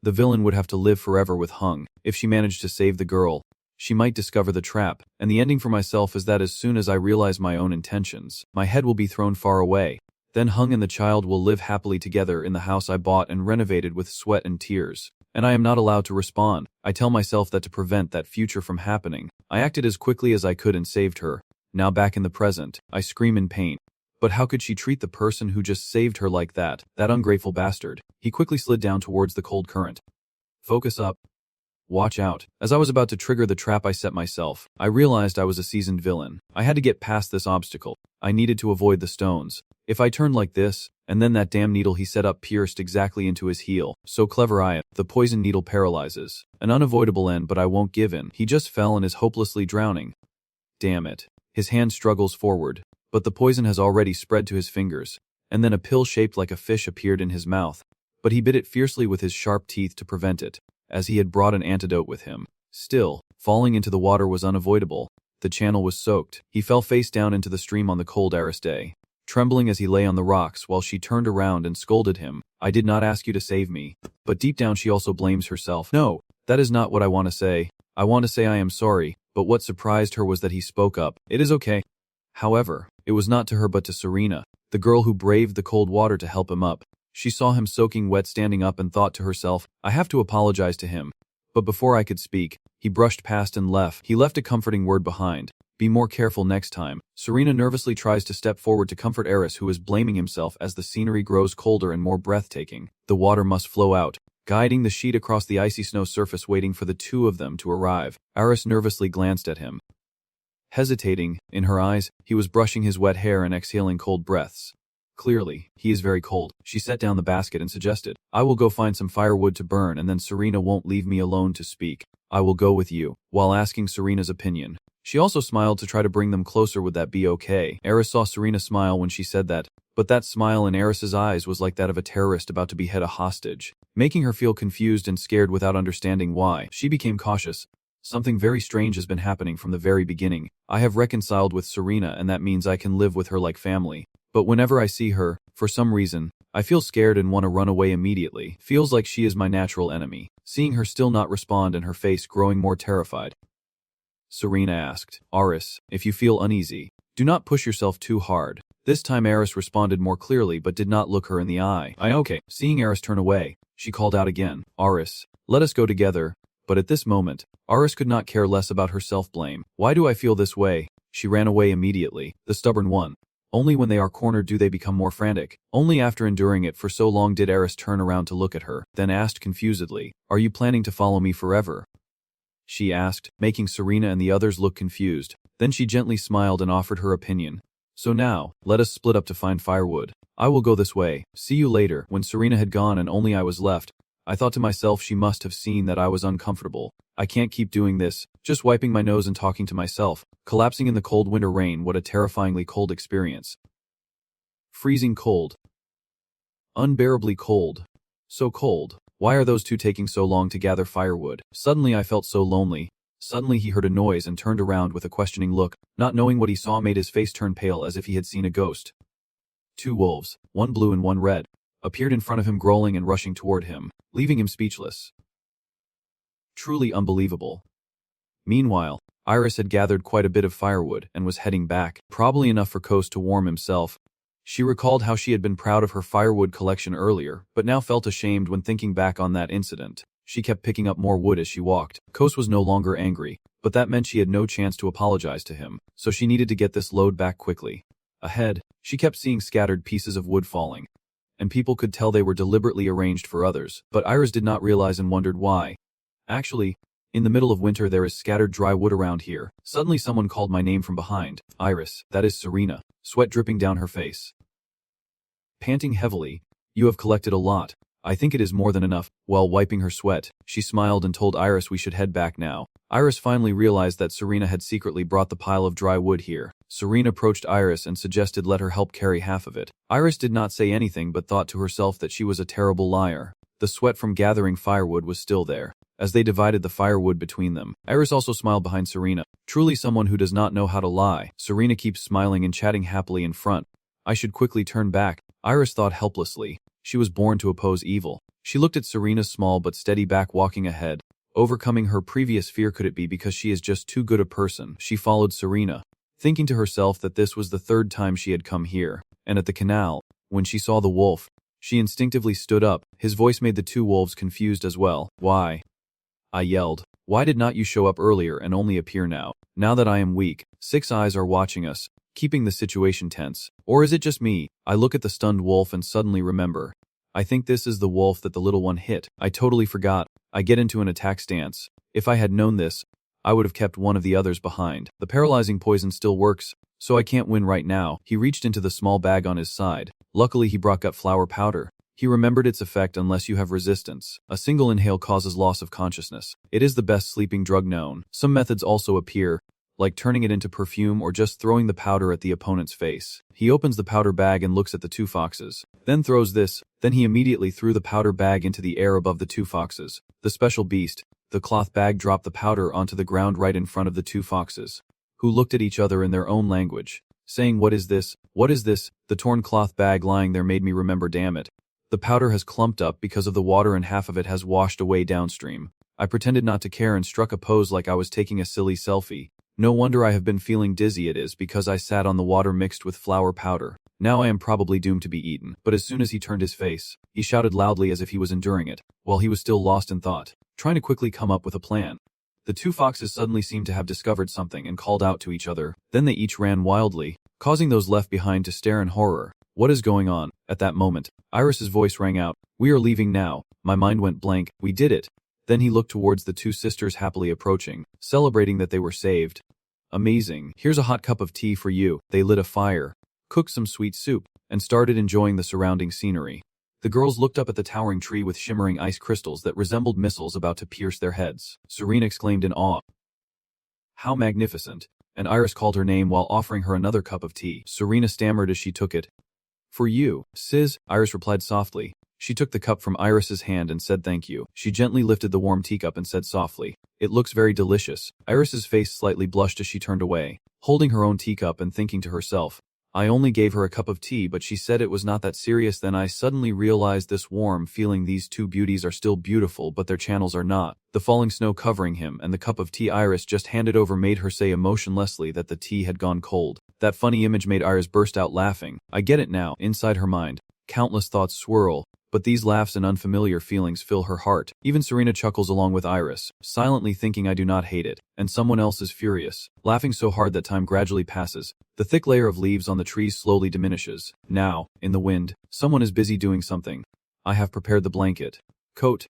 [SPEAKER 1] the villain would have to live forever with Hung. If she managed to save the girl, she might discover the trap, and the ending for myself is that as soon as I realize my own intentions, my head will be thrown far away. Then Hung and the child will live happily together in the house I bought and renovated with sweat and tears. And I am not allowed to respond. I tell myself that to prevent that future from happening, I acted as quickly as I could and saved her. Now back in the present, I scream in pain. But how could she treat the person who just saved her like that? That ungrateful bastard. He quickly slid down towards the cold current. Focus up. Watch out. As I was about to trigger the trap I set myself, I realized I was a seasoned villain. I had to get past this obstacle. I needed to avoid the stones. If I turned like this, and then that damn needle he set up pierced exactly into his heel. So clever I am. The poison needle paralyzes. An unavoidable end, but I won't give in. He just fell and is hopelessly drowning. Damn it. His hand struggles forward, but the poison has already spread to his fingers, and then a pill shaped like a fish appeared in his mouth. But he bit it fiercely with his sharp teeth to prevent it, as he had brought an antidote with him. Still, falling into the water was unavoidable. The channel was soaked. He fell face down into the stream on the cold Aris day, trembling as he lay on the rocks while she turned around and scolded him. I did not ask you to save me. But deep down she also blames herself. No, that is not what I want to say. I want to say I am sorry, but what surprised her was that he spoke up. It is okay. However, it was not to her but to Serena, the girl who braved the cold water to help him up. She saw him soaking wet standing up and thought to herself, I have to apologize to him. But before I could speak, he brushed past and left. He left a comforting word behind. Be more careful next time. Serena nervously tries to step forward to comfort Eris, who is blaming himself as the scenery grows colder and more breathtaking. The water must flow out, guiding the sheet across the icy snow surface, waiting for the two of them to arrive. Eris nervously glanced at him. Hesitating, in her eyes, he was brushing his wet hair and exhaling cold breaths. Clearly, he is very cold. She set down the basket and suggested, I will go find some firewood to burn and then Serena won't leave me alone to speak. I will go with you, while asking Serena's opinion. She also smiled to try to bring them closer. Would that be okay? Eris saw Serena smile when she said that, but that smile in Eris's eyes was like that of a terrorist about to behead a hostage, making her feel confused and scared without understanding why. She became cautious. Something very strange has been happening from the very beginning. I have reconciled with Serena and that means I can live with her like family. But whenever I see her, for some reason, I feel scared and want to run away immediately. Feels like she is my natural enemy. Seeing her still not respond and her face growing more terrified, Serena asked, Aris, if you feel uneasy, do not push yourself too hard. This time Eris responded more clearly but did not look her in the eye. Okay. Seeing Eris turn away, she called out again, Aris, let us go together. But at this moment, Aris could not care less about her self-blame. Why do I feel this way? She ran away immediately, the stubborn one. Only when they are cornered do they become more frantic. Only after enduring it for so long did Eris turn around to look at her, then asked confusedly, Are you planning to follow me forever? She asked, making Serena and the others look confused. Then she gently smiled and offered her opinion. So now, let us split up to find firewood. I will go this way. See you later. When Serena had gone and only I was left, I thought to myself she must have seen that I was uncomfortable. I can't keep doing this, just wiping my nose and talking to myself, collapsing in the cold winter rain. What a terrifyingly cold experience. Freezing cold. Unbearably cold. So cold. Why are those two taking so long to gather firewood? Suddenly I felt so lonely. Suddenly he heard a noise and turned around with a questioning look. Not knowing what he saw made his face turn pale as if he had seen a ghost. Two wolves, one blue and one red, appeared in front of him, growling and rushing toward him, leaving him speechless. Truly unbelievable. Meanwhile, Iris had gathered quite a bit of firewood and was heading back, probably enough for Kos to warm himself. She recalled how she had been proud of her firewood collection earlier, but now felt ashamed when thinking back on that incident. She kept picking up more wood as she walked. Kos was no longer angry, but that meant she had no chance to apologize to him, so she needed to get this load back quickly. Ahead, she kept seeing scattered pieces of wood falling, and people could tell they were deliberately arranged for others, but Iris did not realize and wondered why. Actually, in the middle of winter there is scattered dry wood around here. Suddenly someone called my name from behind. Iris, that is Serena, sweat dripping down her face. Panting heavily, you have collected a lot. I think it is more than enough. While wiping her sweat, she smiled and told Iris we should head back now. Iris finally realized that Serena had secretly brought the pile of dry wood here. Serena approached Iris and suggested let her help carry half of it. Iris did not say anything but thought to herself that she was a terrible liar. The sweat from gathering firewood was still there. As they divided the firewood between them, Iris also smiled behind Serena. Truly someone who does not know how to lie. Serena keeps smiling and chatting happily in front. I should quickly turn back, Iris thought helplessly. She was born to oppose evil. She looked at Serena's small but steady back walking ahead. Overcoming her previous fear, could it be because she is just too good a person? She followed Serena, thinking to herself that this was the third time she had come here. And at the canal, when she saw the wolf, she instinctively stood up. His voice made the two wolves confused as well. Why? I yelled. Why did not you show up earlier and only appear now? Now that I am weak, 6 eyes are watching us, keeping the situation tense. Or is it just me? I look at the stunned wolf and suddenly remember. I think this is the wolf that the little one hit. I totally forgot. I get into an attack stance. If I had known this, I would have kept one of the others behind. The paralyzing poison still works, so I can't win right now. He reached into the small bag on his side. Luckily he brought gut flower powder. He remembered its effect unless you have resistance. A single inhale causes loss of consciousness. It is the best sleeping drug known. Some methods also appear, like turning it into perfume or just throwing the powder at the opponent's face. He opens the powder bag and looks at the 2 foxes, then throws this. Then he immediately threw the powder bag into the air above the 2 foxes. The special beast, the cloth bag, dropped the powder onto the ground right in front of the 2 foxes, who looked at each other in their own language, saying, "What is this? What is this?" The torn cloth bag lying there made me remember, damn it. The powder has clumped up because of the water and half of it has washed away downstream. I pretended not to care and struck a pose like I was taking a silly selfie. No wonder I have been feeling dizzy. It is because I sat on the water mixed with flour powder. Now I am probably doomed to be eaten. But as soon as he turned his face, he shouted loudly as if he was enduring it, while he was still lost in thought, trying to quickly come up with a plan. The 2 foxes suddenly seemed to have discovered something and called out to each other. Then they each ran wildly, causing those left behind to stare in horror. What is going on? At that moment, Iris's voice rang out. We are leaving now. My mind went blank. We did it. Then he looked towards the 2 sisters happily approaching, celebrating that they were saved. Amazing. Here's a hot cup of tea for you. They lit a fire, cooked some sweet soup, and started enjoying the surrounding scenery. The girls looked up at the towering tree with shimmering ice crystals that resembled missiles about to pierce their heads. Serena exclaimed in awe. How magnificent. And Iris called her name while offering her another cup of tea. Serena stammered as she took it. For you, Sis, Iris replied softly. She took the cup from Iris's hand and said thank you. She gently lifted the warm teacup and said softly, "It looks very delicious." Iris's face slightly blushed as she turned away, holding her own teacup and thinking to herself, I only gave her a cup of tea, but she said it was not that serious. Then I suddenly realized this warm feeling. These 2 beauties are still beautiful, but their channels are not. The falling snow covering him and the cup of tea Iris just handed over made her say emotionlessly that the tea had gone cold. That funny image made Iris burst out laughing. I get it now. Inside her mind, countless thoughts swirl, but these laughs and unfamiliar feelings fill her heart. Even Serena chuckles along with Iris, silently thinking I do not hate it, and someone else is furious, laughing so hard that time gradually passes. The thick layer of leaves on the trees slowly diminishes. Now, in the wind, someone is busy doing something. I have prepared the blanket, coat,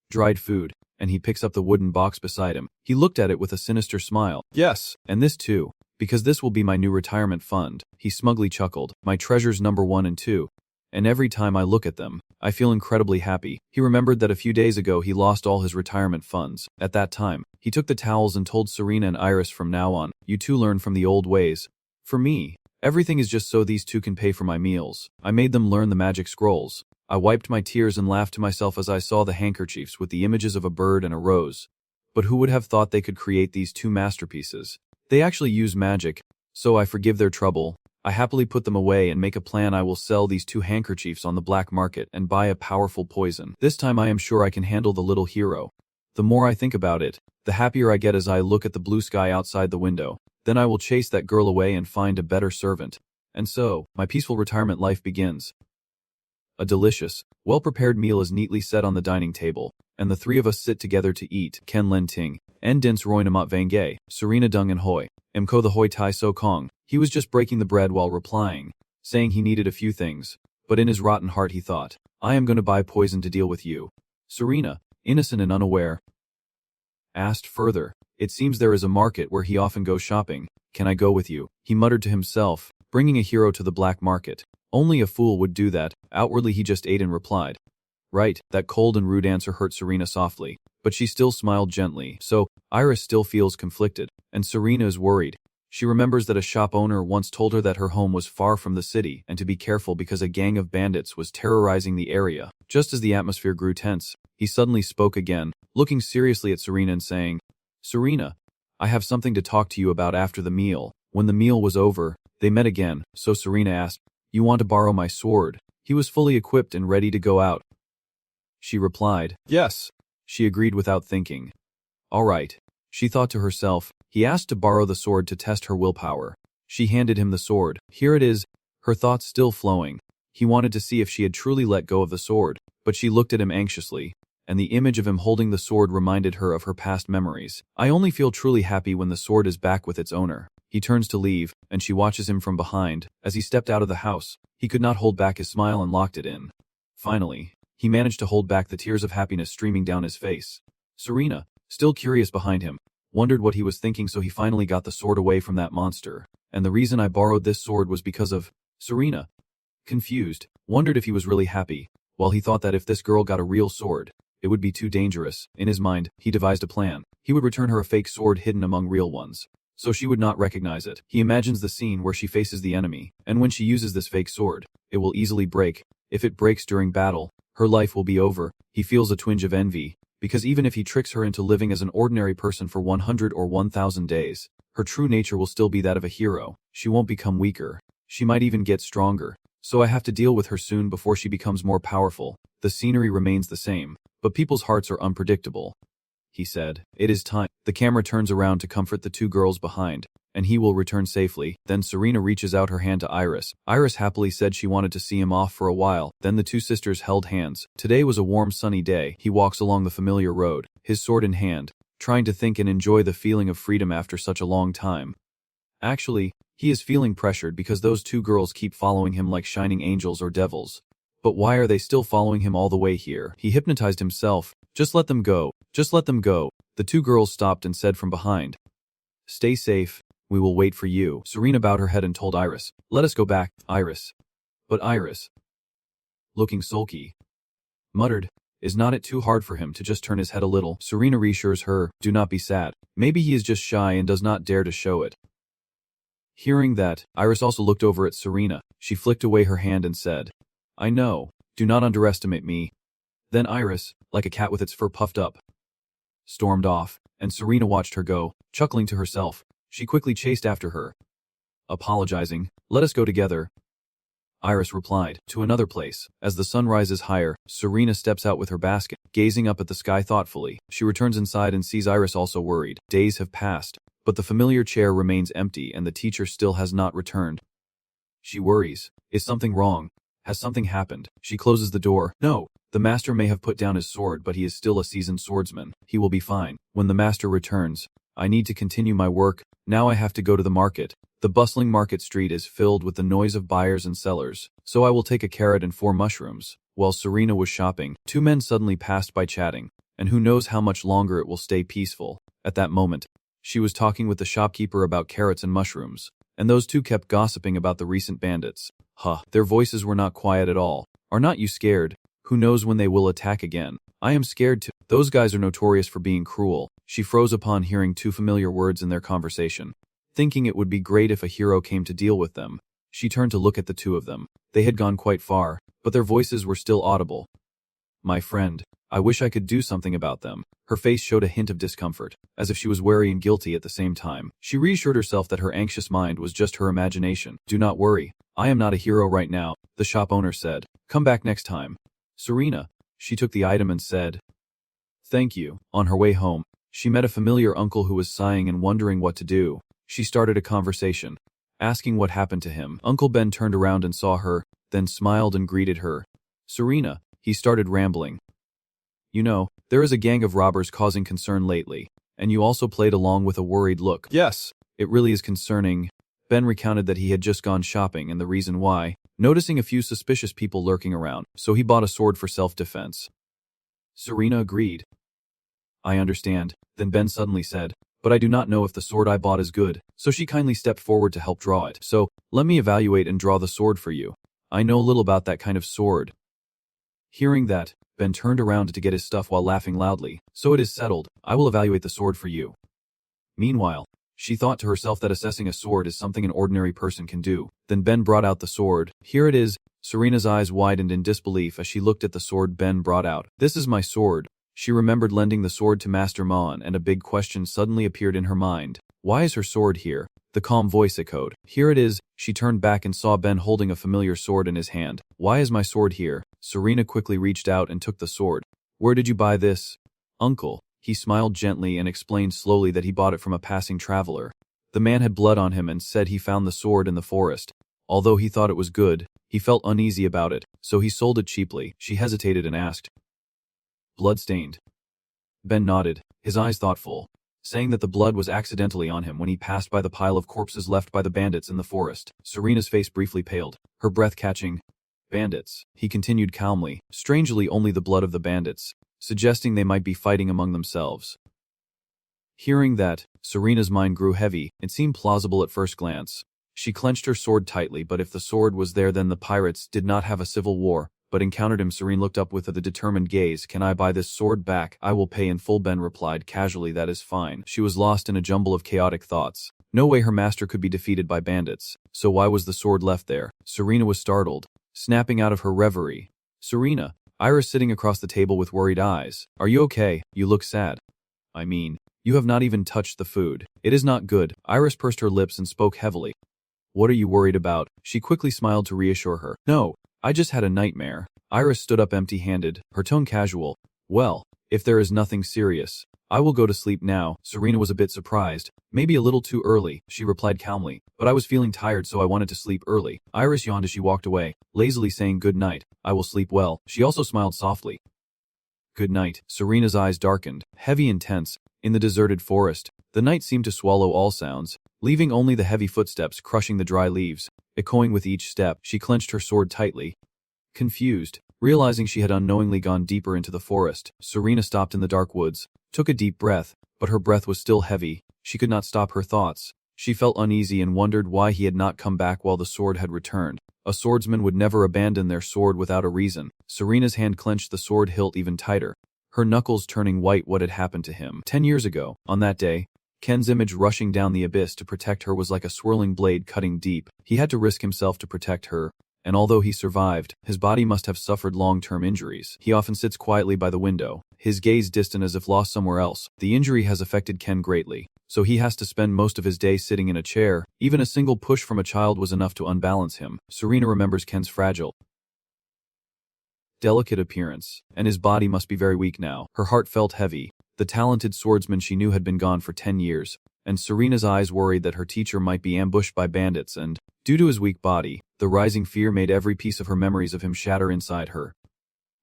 [SPEAKER 1] dried food, and he picks up the wooden box beside him. He looked at it with a sinister smile. Yes, and this too, because this will be my new retirement fund. He smugly chuckled. My treasures number 1 and 2. And every time I look at them, I feel incredibly happy. He remembered that a few days ago he lost all his retirement funds. At that time, he took the towels and told Serena and Iris, from now on, you 2 learn from the old ways. For me, everything is just so these 2 can pay for my meals. I made them learn the magic scrolls. I wiped my tears and laughed to myself as I saw the handkerchiefs with the images of a bird and a rose. But who would have thought they could create these 2 masterpieces? They actually use magic, so I forgive their trouble. I happily put them away and make a plan. I will sell these 2 handkerchiefs on the black market and buy a powerful poison. This time I am sure I can handle the little hero. The more I think about it, the happier I get as I look at the blue sky outside the window. Then I will chase that girl away and find a better servant. And so, my peaceful retirement life begins. A delicious, well-prepared meal is neatly set on the dining table, and the three of us sit together to eat. Ken Len Ting, en dins roy namat vangay, Serena dung and hoi, mko the hoi tai so kong. He was just breaking the bread while replying, saying he needed a few things, but in his rotten heart he thought, I am going to buy poison to deal with you. Serena, innocent and unaware, asked further, it seems there is a market where he often goes shopping. Can I go with you? He muttered to himself, bringing a hero to the black market. Only a fool would do that. Outwardly he just ate and replied. Right, that cold and rude answer hurt Serena softly, but she still smiled gently. So, Iris still feels conflicted, and Serena is worried. She remembers that a shop owner once told her that her home was far from the city and to be careful because a gang of bandits was terrorizing the area. Just as the atmosphere grew tense, he suddenly spoke again, looking seriously at Serena and saying, Serena, I have something to talk to you about after the meal. When the meal was over, they met again, so Serena asked, You want to borrow my sword? He was fully equipped and ready to go out. She replied, Yes. She agreed without thinking. All right. She thought to herself, he asked to borrow the sword to test her willpower. She handed him the sword. Here it is, her thoughts still flowing. He wanted to see if she had truly let go of the sword, but she looked at him anxiously, and the image of him holding the sword reminded her of her past memories. I only feel truly happy when the sword is back with its owner. He turns to leave, and she watches him from behind. As he stepped out of the house, he could not hold back his smile and locked it in. Finally, he managed to hold back the tears of happiness streaming down his face. Serena, still curious behind him, wondered what he was thinking, so he finally got the sword away from that monster. And the reason I borrowed this sword was because of Serena. Confused, wondered if he was really happy, while he thought that if this girl got a real sword, it would be too dangerous. In his mind, he devised a plan. He would return her a fake sword hidden among real ones, so she would not recognize it. He imagines the scene where she faces the enemy, and when she uses this fake sword, it will easily break. If it breaks during battle, her life will be over. He feels a twinge of envy, because even if he tricks her into living as an ordinary person for 100 or 1,000 days, her true nature will still be that of a hero. She won't become weaker. She might even get stronger. So I have to deal with her soon before she becomes more powerful. The scenery remains the same, but people's hearts are unpredictable. He said, It is time. The camera turns around to comfort the two girls behind, and he will return safely. Then Serena reaches out her hand to Iris. Iris happily said she wanted to see him off for a while. Then the two sisters held hands. Today was a warm sunny day. He walks along the familiar road, his sword in hand, trying to think and enjoy the feeling of freedom after such a long time. Actually, he is feeling pressured because those two girls keep following him like shining angels or devils. But why are they still following him all the way here? He hypnotized himself. Just let them go. Just let them go. The two girls stopped and said from behind, Stay safe. We will wait for you. Serena bowed her head and told Iris, Let us go back, Iris. But Iris, looking sulky, muttered, Is not it too hard for him to just turn his head a little? Serena reassures her, Do not be sad. Maybe he is just shy and does not dare to show it. Hearing that, Iris also looked over at Serena. She flicked away her hand and said, I know. Do not underestimate me. Then Iris, like a cat with its fur puffed up, stormed off, and Serena watched her go, chuckling to herself. She quickly chased after her, apologizing, Let us go together. Iris replied, To another place. As the sun rises higher, Serena steps out with her basket, gazing up at the sky thoughtfully. She returns inside and sees Iris also worried. Days have passed, but the familiar chair remains empty and the teacher still has not returned. She worries. Is something wrong? Has something happened? She closes the door. No, the master may have put down his sword, but he is still a seasoned swordsman. He will be fine. When the master returns, I need to continue my work. Now I have to go to the market. The bustling market street is filled with the noise of buyers and sellers, so I will take a carrot and 4 mushrooms. While Serena was shopping, 2 men suddenly passed by chatting, and who knows how much longer it will stay peaceful. At that moment, she was talking with the shopkeeper about carrots and mushrooms, and those two kept gossiping about the recent bandits. Their voices were not quiet at all. Are not you scared? Who knows when they will attack again? I am scared too. Those guys are notorious for being cruel. She froze upon hearing 2 familiar words in their conversation, thinking it would be great if a hero came to deal with them. She turned to look at the 2 of them. They had gone quite far, but their voices were still audible. My friend, I wish I could do something about them. Her face showed a hint of discomfort, as if she was wary and guilty at the same time. She reassured herself that her anxious mind was just her imagination. Do not worry. I am not a hero right now, the shop owner said. Come back next time. Serena. She took the item and said, Thank you. On her way home, she met a familiar uncle who was sighing and wondering what to do. She started a conversation, asking what happened to him. Uncle Ben turned around and saw her, then smiled and greeted her. Serena, he started rambling. You know, There is a gang of robbers causing concern lately, and you also played along with a worried look. Yes, it really is concerning. Ben recounted that he had just gone shopping and the reason why, noticing a few suspicious people lurking around, so he bought a sword for self-defense. Serena agreed. I understand. Then Ben suddenly said, but I do not know if the sword I bought is good, so she kindly stepped forward to help draw it. So, let me evaluate and draw the sword for you. I know little about that kind of sword. Hearing that, Ben turned around to get his stuff while laughing loudly. So it is settled, I will evaluate the sword for you. Meanwhile, she thought to herself that assessing a sword is something an ordinary person can do. Then Ben brought out the sword. Here it is. Serena's eyes widened in disbelief as she looked at the sword Ben brought out. This is my sword. She remembered lending the sword to Master Mon, and a big question suddenly appeared in her mind. Why is her sword here? The calm voice echoed. Here it is. She turned back and saw Ben holding a familiar sword in his hand. Why is my sword here? Serena quickly reached out and took the sword. Where did you buy this? Uncle. He smiled gently and explained slowly that he bought it from a passing traveler. The man had blood on him and said he found the sword in the forest. Although he thought it was good, he felt uneasy about it, so he sold it cheaply. She hesitated and asked, blood-stained? Ben nodded, his eyes thoughtful, saying that the blood was accidentally on him when he passed by the pile of corpses left by the bandits in the forest. Serena's face briefly paled, her breath catching. Bandits, he continued calmly, strangely only the blood of the bandits, suggesting they might be fighting among themselves. Hearing that, Serena's mind grew heavy. It seemed plausible at first glance. She clenched her sword tightly, but if the sword was there then the pirates did not have a civil war, but encountered him. Serena looked up with a determined gaze. Can I buy this sword back? I will pay in full. Ben replied casually, that is fine. She was lost in a jumble of chaotic thoughts. No way her master could be defeated by bandits, so why was the sword left there? Serena was startled, snapping out of her reverie. Serena, Iris sitting across the table with worried eyes. Are you okay? You look sad. I mean, you have not even touched the food. It is not good. Iris pursed her lips and spoke heavily. What are you worried about? She quickly smiled to reassure her. No, I just had a nightmare. Iris stood up empty-handed, her tone casual. Well, if there is nothing serious, I will go to sleep now. Serena was a bit surprised. Maybe a little too early, she replied calmly, but I was feeling tired so I wanted to sleep early. Iris yawned as she walked away, lazily saying good night. I will sleep well. She also smiled softly. Good night. Serena's eyes darkened, heavy and tense. In the deserted forest, the night seemed to swallow all sounds, leaving only the heavy footsteps crushing the dry leaves. Echoing with each step, she clenched her sword tightly. Confused, realizing she had unknowingly gone deeper into the forest, Serena stopped in the dark woods, took a deep breath, but her breath was still heavy. She could not stop her thoughts. She felt uneasy and wondered why he had not come back while the sword had returned. A swordsman would never abandon their sword without a reason. Serena's hand clenched the sword hilt even tighter, her knuckles turning white. What had happened to him 10 years ago? On that day, Ken's image rushing down the abyss to protect her was like a swirling blade cutting deep. He had to risk himself to protect her, and although he survived, his body must have suffered long-term injuries. He often sits quietly by the window, his gaze distant as if lost somewhere else. The injury has affected Ken greatly, so he has to spend most of his day sitting in a chair. Even a single push from a child was enough to unbalance him. Serena remembers Ken's fragile, delicate appearance, and his body must be very weak now. Her heart felt heavy. The talented swordsman she knew had been gone for 10 years, and Serena's eyes worried that her teacher might be ambushed by bandits and, due to his weak body, the rising fear made every piece of her memories of him shatter inside her.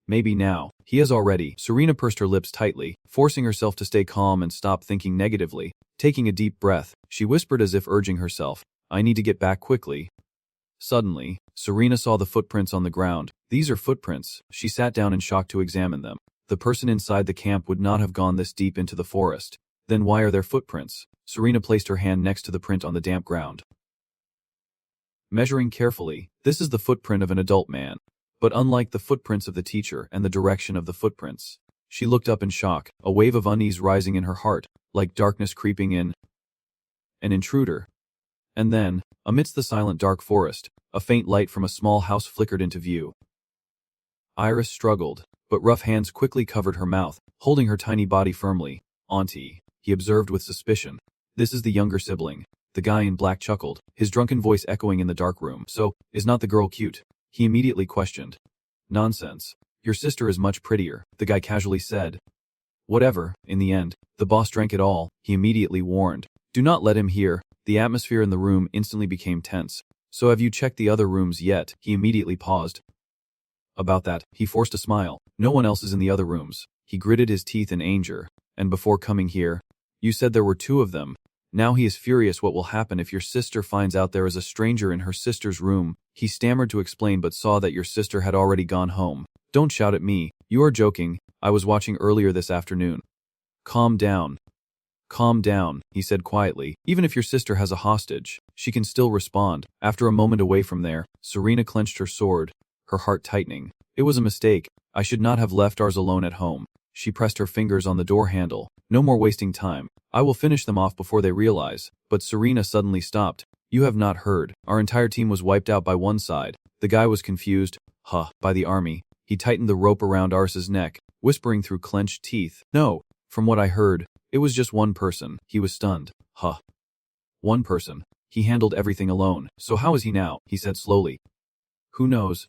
[SPEAKER 1] Maybe now. He has already. Serena pursed her lips tightly, forcing herself to stay calm and stop thinking negatively. Taking a deep breath, she whispered as if urging herself, I need to get back quickly. Suddenly, Serena saw the footprints on the ground. These are footprints. She sat down in shock to examine them. The person inside the camp would not have gone this deep into the forest. Then why are there footprints? Serena placed her hand next to the print on the damp ground. Measuring carefully, this is the footprint of an adult man. But unlike the footprints of the teacher and the direction of the footprints, she looked up in shock, a wave of unease rising in her heart, like darkness creeping in. An intruder. And then, amidst the silent dark forest, a faint light from a small house flickered into view. Iris struggled, but rough hands quickly covered her mouth, holding her tiny body firmly. Auntie, he observed with suspicion. This is the younger sibling. The guy in black chuckled, his drunken voice echoing in the dark room. So, is not the girl cute? He immediately questioned. Nonsense. Your sister is much prettier, the guy casually said. Whatever, in the end, the boss drank it all, he immediately warned. Do not let him hear. The atmosphere in the room instantly became tense. So have you checked the other rooms yet? He immediately paused. About that, he forced a smile. No one else is in the other rooms. He gritted his teeth in anger. And before coming here, you said there were 2 of them. Now he is furious what will happen if your sister finds out there is a stranger in her sister's room. He stammered to explain but saw that your sister had already gone home. Don't shout at me. You are joking. I was watching earlier this afternoon. Calm down. Calm down, he said quietly. Even if your sister has a hostage, she can still respond. After a moment away from there, Serena clenched her sword, her heart tightening. It was a mistake. I should not have left ours alone at home. She pressed her fingers on the door handle. No more wasting time. I will finish them off before they realize. But Serena suddenly stopped. You have not heard. Our entire team was wiped out by one side. The guy was confused. By the army. He tightened the rope around Ars's neck, whispering through clenched teeth. No. From what I heard, it was just one person. He was stunned. One person. He handled everything alone. So how is he now? He said slowly. Who knows?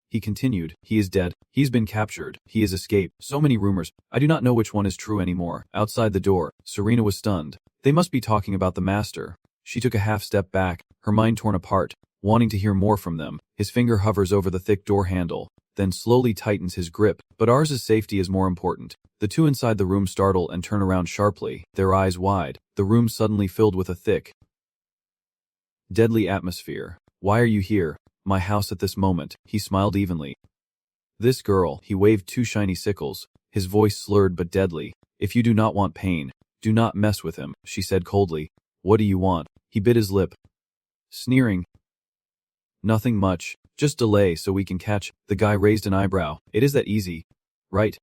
[SPEAKER 1] He continued. He is dead. He's been captured. He has escaped. So many rumors. I do not know which one is true anymore. Outside the door, Serena was stunned. They must be talking about the master. She took a half step back, her mind torn apart, wanting to hear more from them. His finger hovers over the thick door handle, then slowly tightens his grip. But Ars's safety is more important. The 2 inside the room startle and turn around sharply, their eyes wide. The room suddenly filled with a thick, deadly atmosphere. Why are you here? My house at this moment. He smiled evenly. This girl, he waved 2 shiny sickles, his voice slurred but deadly. If you do not want pain, do not mess with him, she said coldly. What do you want? He bit his lip, sneering. Nothing much, just delay so we can catch. The guy raised an eyebrow. It is that easy, right?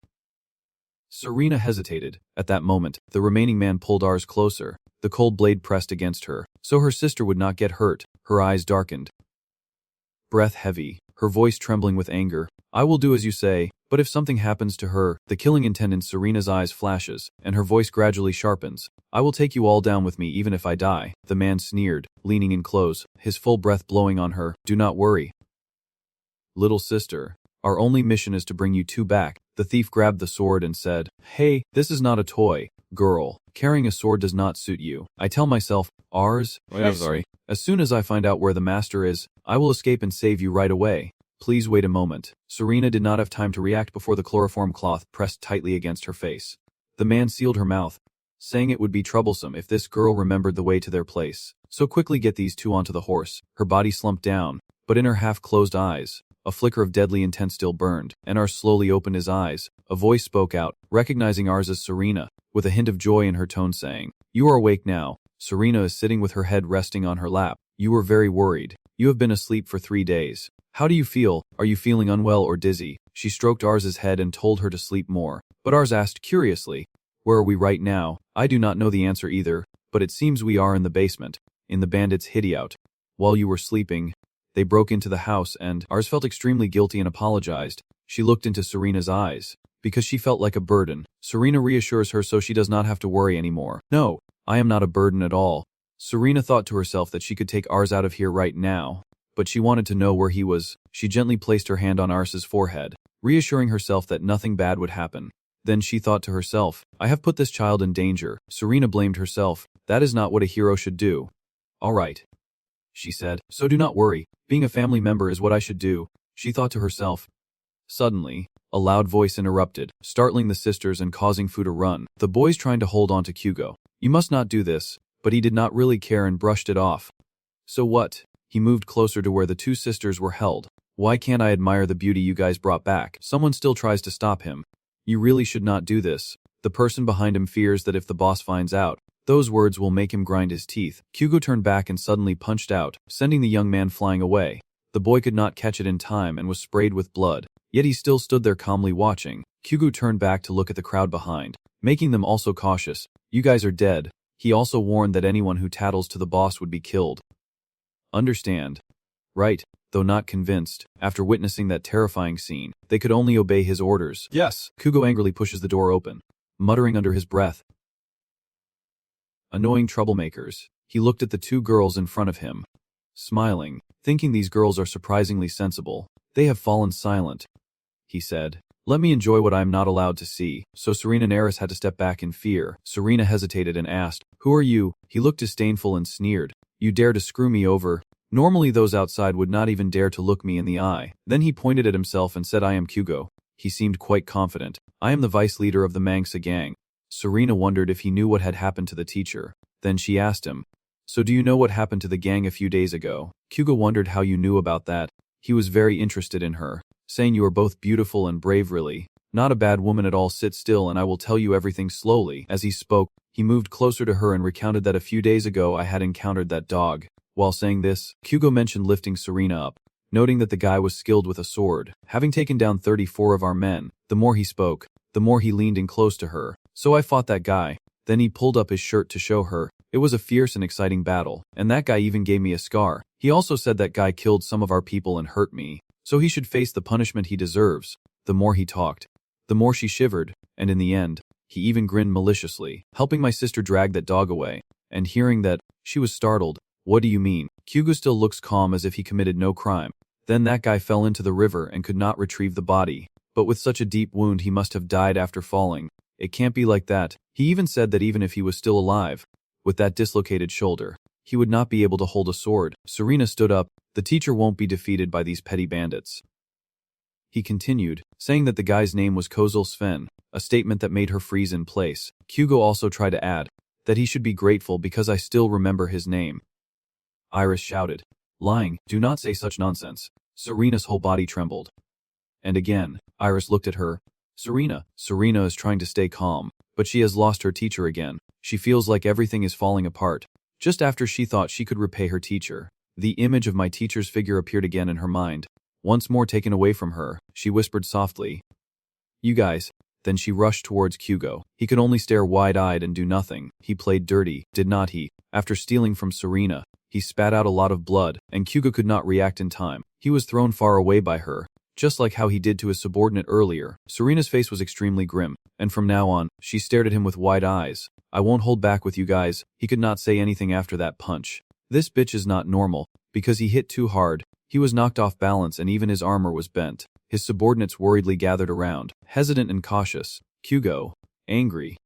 [SPEAKER 1] Serena hesitated. At that moment, the remaining man pulled Ars closer, the cold blade pressed against her, so her sister would not get hurt. Her eyes darkened. Breath heavy, her voice trembling with anger. I will do as you say, but if something happens to her, the killing intent in Serena's eyes flashes, and her voice gradually sharpens. I will take you all down with me even if I die. The man sneered, leaning in close, his full breath blowing on her. Do not worry. Little sister, our only mission is to bring you 2 back. The thief grabbed the sword and said, Hey, this is not a toy. Girl, carrying a sword does not suit you. I tell myself, Ars, as soon as I find out where the master is, I will escape and save you right away. Please wait a moment. Serena did not have time to react before the chloroform cloth pressed tightly against her face. The man sealed her mouth, saying it would be troublesome if this girl remembered the way to their place. So quickly get these 2 onto the horse. Her body slumped down, but in her half-closed eyes, a flicker of deadly intent still burned. And Ars slowly opened his eyes. A voice spoke out, recognizing Ars as Serena, with a hint of joy in her tone saying, You are awake now. Serena is sitting with her head resting on her lap. You were very worried. You have been asleep for 3 days. How do you feel? Are you feeling unwell or dizzy? She stroked Ars's head and told her to sleep more. But Ars asked curiously, Where are we right now? I do not know the answer either, but it seems we are in the basement, in the bandits' hideout. While you were sleeping, they broke into the house and Ars felt extremely guilty and apologized. She looked into Serena's eyes, because she felt like a burden. Serena reassures her so she does not have to worry anymore. No, I am not a burden at all. Serena thought to herself that she could take Ars out of here right now, but she wanted to know where he was. She gently placed her hand on Ars's forehead, reassuring herself that nothing bad would happen. Then she thought to herself, I have put this child in danger. Serena blamed herself. That is not what a hero should do. All right, she said, so do not worry. Being a family member is what I should do, she thought to herself. Suddenly, a loud voice interrupted, startling the sisters and causing Fu to run. The boys trying to hold on to Kyugo. You must not do this, but he did not really care and brushed it off. So what? He moved closer to where the 2 sisters were held. Why can't I admire the beauty you guys brought back? Someone still tries to stop him. You really should not do this. The person behind him fears that if the boss finds out, those words will make him grind his teeth. Kyugo turned back and suddenly punched out, sending the young man flying away. The boy could not catch it in time and was sprayed with blood, yet he still stood there calmly watching. Kyugo turned back to look at the crowd behind, making them also cautious. You guys are dead. He also warned that anyone who tattles to the boss would be killed. Understand? Right, though not convinced. After witnessing that terrifying scene, they could only obey his orders. Yes. Kyugo angrily pushes the door open, muttering under his breath. Annoying troublemakers. He looked at the 2 girls in front of him, smiling, thinking these girls are surprisingly sensible. They have fallen silent, he said. Let me enjoy what I am not allowed to see. So Serena and Eris had to step back in fear. Serena hesitated and asked, Who are you? He looked disdainful and sneered. You dare to screw me over? Normally those outside would not even dare to look me in the eye. Then he pointed at himself and said I am Kyugo. He seemed quite confident. I am the vice leader of the Mangsa gang. Serena wondered if he knew what had happened to the teacher. Then she asked him, so do you know what happened to the gang a few days ago? Kyuga wondered how you knew about that. He was very interested in her, saying you are both beautiful and brave really. Not a bad woman at all. Sit still and I will tell you everything slowly. As he spoke, he moved closer to her and recounted that a few days ago I had encountered that dog. While saying this, Kyuga mentioned lifting Serena up, noting that the guy was skilled with a sword, having taken down 34 of our men. The more he spoke, the more he leaned in close to her. So I fought that guy. Then he pulled up his shirt to show her. It was a fierce and exciting battle, and that guy even gave me a scar. He also said that guy killed some of our people and hurt me, so he should face the punishment he deserves. The more he talked, the more she shivered, and in the end, he even grinned maliciously, helping my sister drag that dog away. And hearing that, she was startled. What do you mean? Kyuga still looks calm as if he committed no crime. Then that guy fell into the river and could not retrieve the body. But with such a deep wound he must have died after falling. It can't be like that. He even said that even if he was still alive, with that dislocated shoulder, he would not be able to hold a sword. Serena stood up. The teacher won't be defeated by these petty bandits. He continued, saying that the guy's name was Kozel Sven, a statement that made her freeze in place. Kyuga also tried to add that he should be grateful because I still remember his name. Iris shouted, lying, do not say such nonsense. Serena's whole body trembled. And again, Iris looked at her. Serena is trying to stay calm, but she has lost her teacher again. She feels like everything is falling apart. Just after she thought she could repay her teacher, the image of my teacher's figure appeared again in her mind. Once more taken away from her, she whispered softly, you guys. Then she rushed towards Kyuga. He could only stare wide-eyed and do nothing. He played dirty, did not he? After stealing from Serena, he spat out a lot of blood, and Kyuga could not react in time. He was thrown far away by her, just like how he did to his subordinate earlier. Serena's face was extremely grim, and from now on, she stared at him with wide eyes. I won't hold back with you guys. He could not say anything after that punch. This bitch is not normal, because he hit too hard. He was knocked off balance and even his armor was bent. His subordinates worriedly gathered around, hesitant and cautious. Kyuga, angry,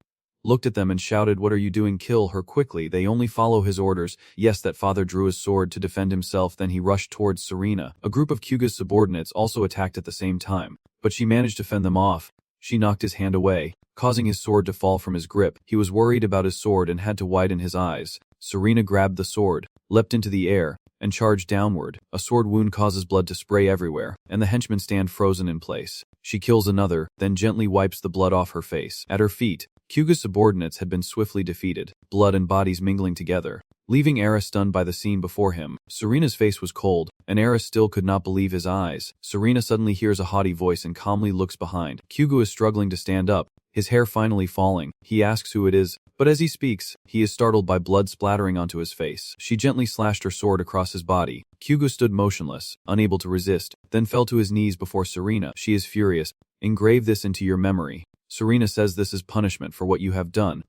[SPEAKER 1] looked at them and shouted, what are you doing? Kill her quickly. They only follow his orders. Yes, that father drew his sword to defend himself. Then he rushed towards Serena. A group of Kyuga's subordinates also attacked at the same time, but she managed to fend them off. She knocked his hand away, causing his sword to fall from his grip. He was worried about his sword and had to widen his eyes. Serena grabbed the sword, leapt into the air, and charged downward. A sword wound causes blood to spray everywhere, and the henchmen stand frozen in place. She kills another, then gently wipes the blood off her face. At her feet, Kyuga's subordinates had been swiftly defeated, blood and bodies mingling together, leaving Era stunned by the scene before him. Serena's face was cold, and Era still could not believe his eyes. Serena suddenly hears a haughty voice and calmly looks behind. Kyuga is struggling to stand up, his hair finally falling. He asks who it is, but as he speaks, he is startled by blood splattering onto his face. She gently slashed her sword across his body. Kyuga stood motionless, unable to resist, then fell to his knees before Serena. She is furious. Engrave this into your memory. Serena says this is punishment for what you have done.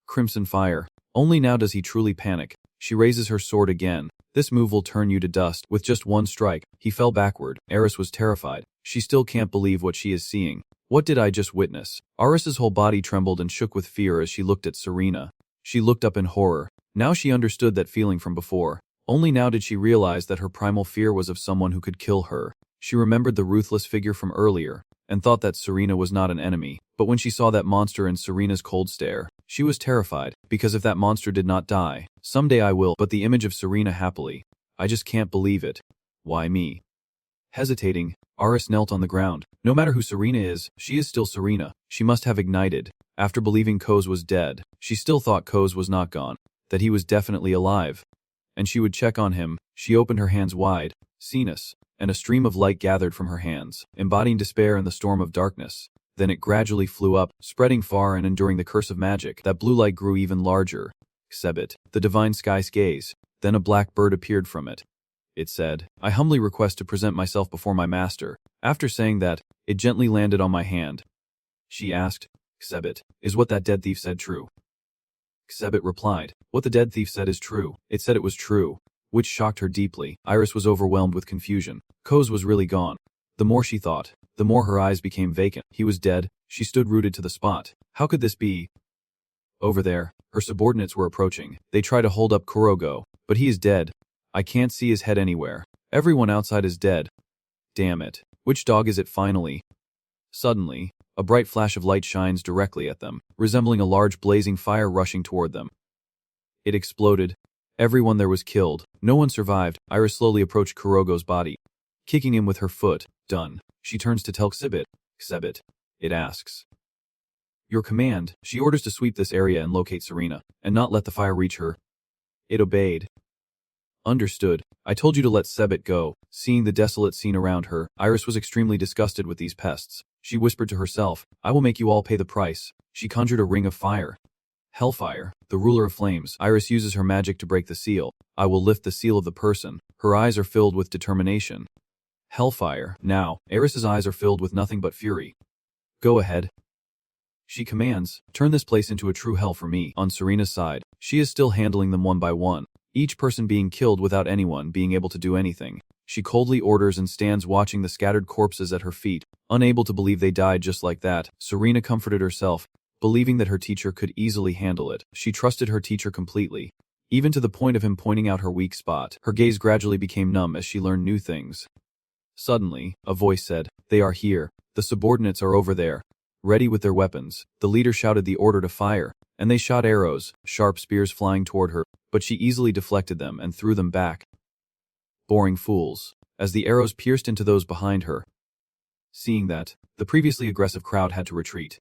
[SPEAKER 1] Crimson fire. Only now does he truly panic. She raises her sword again. This move will turn you to dust. With just one strike, he fell backward. Eris was terrified. She still can't believe what she is seeing. What did I just witness? Aris's whole body trembled and shook with fear as she looked at Serena. She looked up in horror. Now she understood that feeling from before. Only now did she realize that her primal fear was of someone who could kill her. She remembered the ruthless figure from earlier, and thought that Serena was not an enemy. But when she saw that monster in Serena's cold stare, she was terrified, because if that monster did not die, someday I will. But the image of Serena happily. I just can't believe it. Why me? Hesitating, Aris knelt on the ground. No matter who Serena is, she is still Serena. She must have ignited. After believing Koz was dead, she still thought Koz was not gone, that he was definitely alive. And she would check on him. She opened her hands wide, Cenas, and a stream of light gathered from her hands, embodying despair in the storm of darkness. Then it gradually flew up, spreading far and enduring the curse of magic. That blue light grew even larger. Xebit, the divine sky's gaze. Then a black bird appeared from it. It said, I humbly request to present myself before my master. After saying that, it gently landed on my hand. She asked, Xebit, is what that dead thief said true? Xebit replied, what the dead thief said is true. It said it was true, which shocked her deeply. Iris was overwhelmed with confusion. Koz was really gone. The more she thought, the more her eyes became vacant. He was dead. She stood rooted to the spot. How could this be? Over there, her subordinates were approaching. They try to hold up Kurogo, but he is dead. I can't see his head anywhere. Everyone outside is dead. Damn it. Which dog is it finally? Suddenly, A bright flash of light shines directly at them, resembling a large blazing fire rushing toward them. It exploded. Everyone there was killed. No one survived. Iris slowly approached Kurogo's body, kicking him with her foot. Done. She turns to tell Xzibit. Xzibit. It asks. Your command. She orders to sweep this area and locate Serena, and not let the fire reach her. It obeyed. Understood. I told you to let Xzibit go. Seeing the desolate scene around her, Iris was extremely disgusted with these pests. She whispered to herself, I will make you all pay the price. She conjured a ring of fire. Hellfire, the ruler of flames. Iris uses her magic to break the seal. I will lift the seal of the person. Her eyes are filled with determination. Hellfire. Now, Iris's eyes are filled with nothing but fury. Go ahead. She commands, turn this place into a true hell for me. On Serena's side, she is still handling them one by one, each person being killed without anyone being able to do anything. She coldly orders and stands watching the scattered corpses at her feet, unable to believe they died just like that. Serena comforted herself, believing that her teacher could easily handle it. She trusted her teacher completely, even to the point of him pointing out her weak spot. Her gaze gradually became numb as she learned new things. Suddenly, a voice said, they are here. The subordinates are over there, ready with their weapons. The leader shouted the order to fire, and they shot arrows, sharp spears flying toward her, but she easily deflected them and threw them back. Boring fools. As the arrows pierced into those behind her. Seeing that, the previously aggressive crowd had to retreat.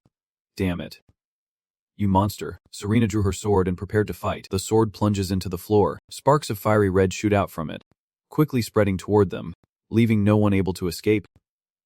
[SPEAKER 1] Damn it. You monster. Serena drew her sword and prepared to fight. The sword plunges into the floor. Sparks of fiery red shoot out from it, quickly spreading toward them, leaving no one able to escape.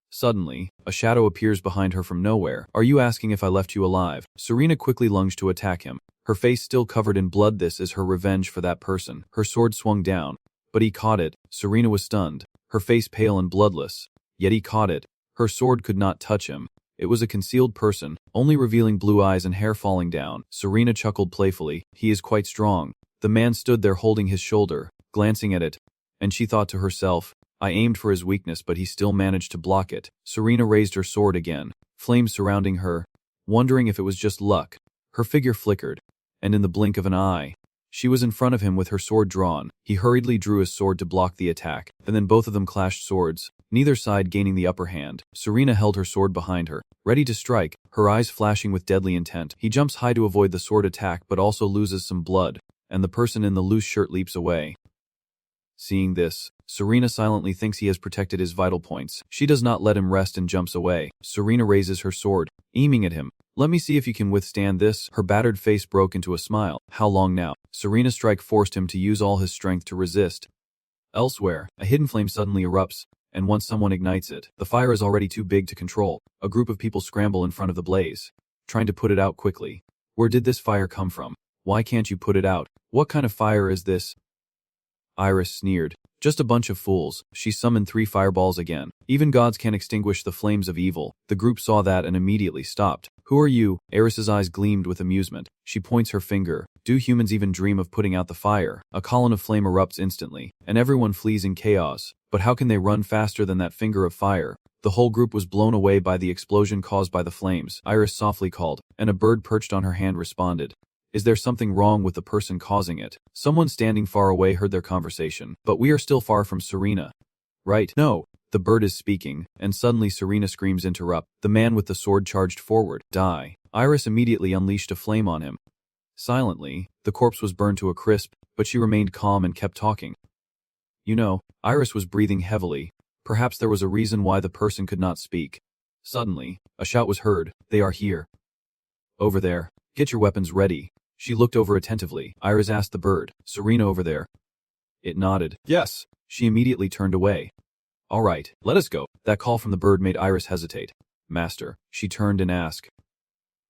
[SPEAKER 1] Suddenly, a shadow appears behind her from nowhere. Are you asking if I left you alive? Serena quickly lunged to attack him, her face still covered in blood. This is her revenge for that person. Her sword swung down, but he caught it. Serena was stunned, her face pale and bloodless, yet he caught it. Her sword could not touch him. It was a concealed person, only revealing blue eyes and hair falling down. Serena chuckled playfully. He is quite strong. The man stood there holding his shoulder, glancing at it, and she thought to herself, I aimed for his weakness, but he still managed to block it. Serena raised her sword again, flames surrounding her, wondering if it was just luck. Her figure flickered, and in the blink of an eye, she was in front of him with her sword drawn. He hurriedly drew his sword to block the attack, and then both of them clashed swords, neither side gaining the upper hand. Serena held her sword behind her, ready to strike, her eyes flashing with deadly intent. He jumps high to avoid the sword attack but also loses some blood, and the person in the loose shirt leaps away. Seeing this, Serena silently thinks he has protected his vital points. She does not let him rest and jumps away. Serena raises her sword, aiming at him. Let me see if you can withstand this. Her battered face broke into a smile. How long now? Serena's strike forced him to use all his strength to resist. Elsewhere, a hidden flame suddenly erupts, and once someone ignites it, the fire is already too big to control. A group of people scramble in front of the blaze, trying to put it out quickly. Where did this fire come from? Why can't you put it out? What kind of fire is this? Iris sneered. Just a bunch of fools. She summoned 3 fireballs again. Even gods can't extinguish the flames of evil. The group saw that and immediately stopped. Who are you? Iris's eyes gleamed with amusement. She points her finger. Do humans even dream of putting out the fire? A column of flame erupts instantly, and everyone flees in chaos. But how can they run faster than that finger of fire? The whole group was blown away by the explosion caused by the flames. Iris softly called, and a bird perched on her hand responded. Is there something wrong with the person causing it? Someone standing far away heard their conversation. But we are still far from Serena. Right? No. The bird is speaking, and suddenly Serena screams interrupt. The man with the sword charged forward. Die. Iris immediately unleashed a flame on him. Silently, the corpse was burned to a crisp, but she remained calm and kept talking. You know, Iris was breathing heavily. Perhaps there was a reason why the person could not speak. Suddenly, a shout was heard. They are here. Over there. Get your weapons ready. She looked over attentively. Iris asked the bird, Serena over there? It nodded. Yes. She immediately turned away. All right, let us go. That call from the bird made Iris hesitate. Master, she turned and asked.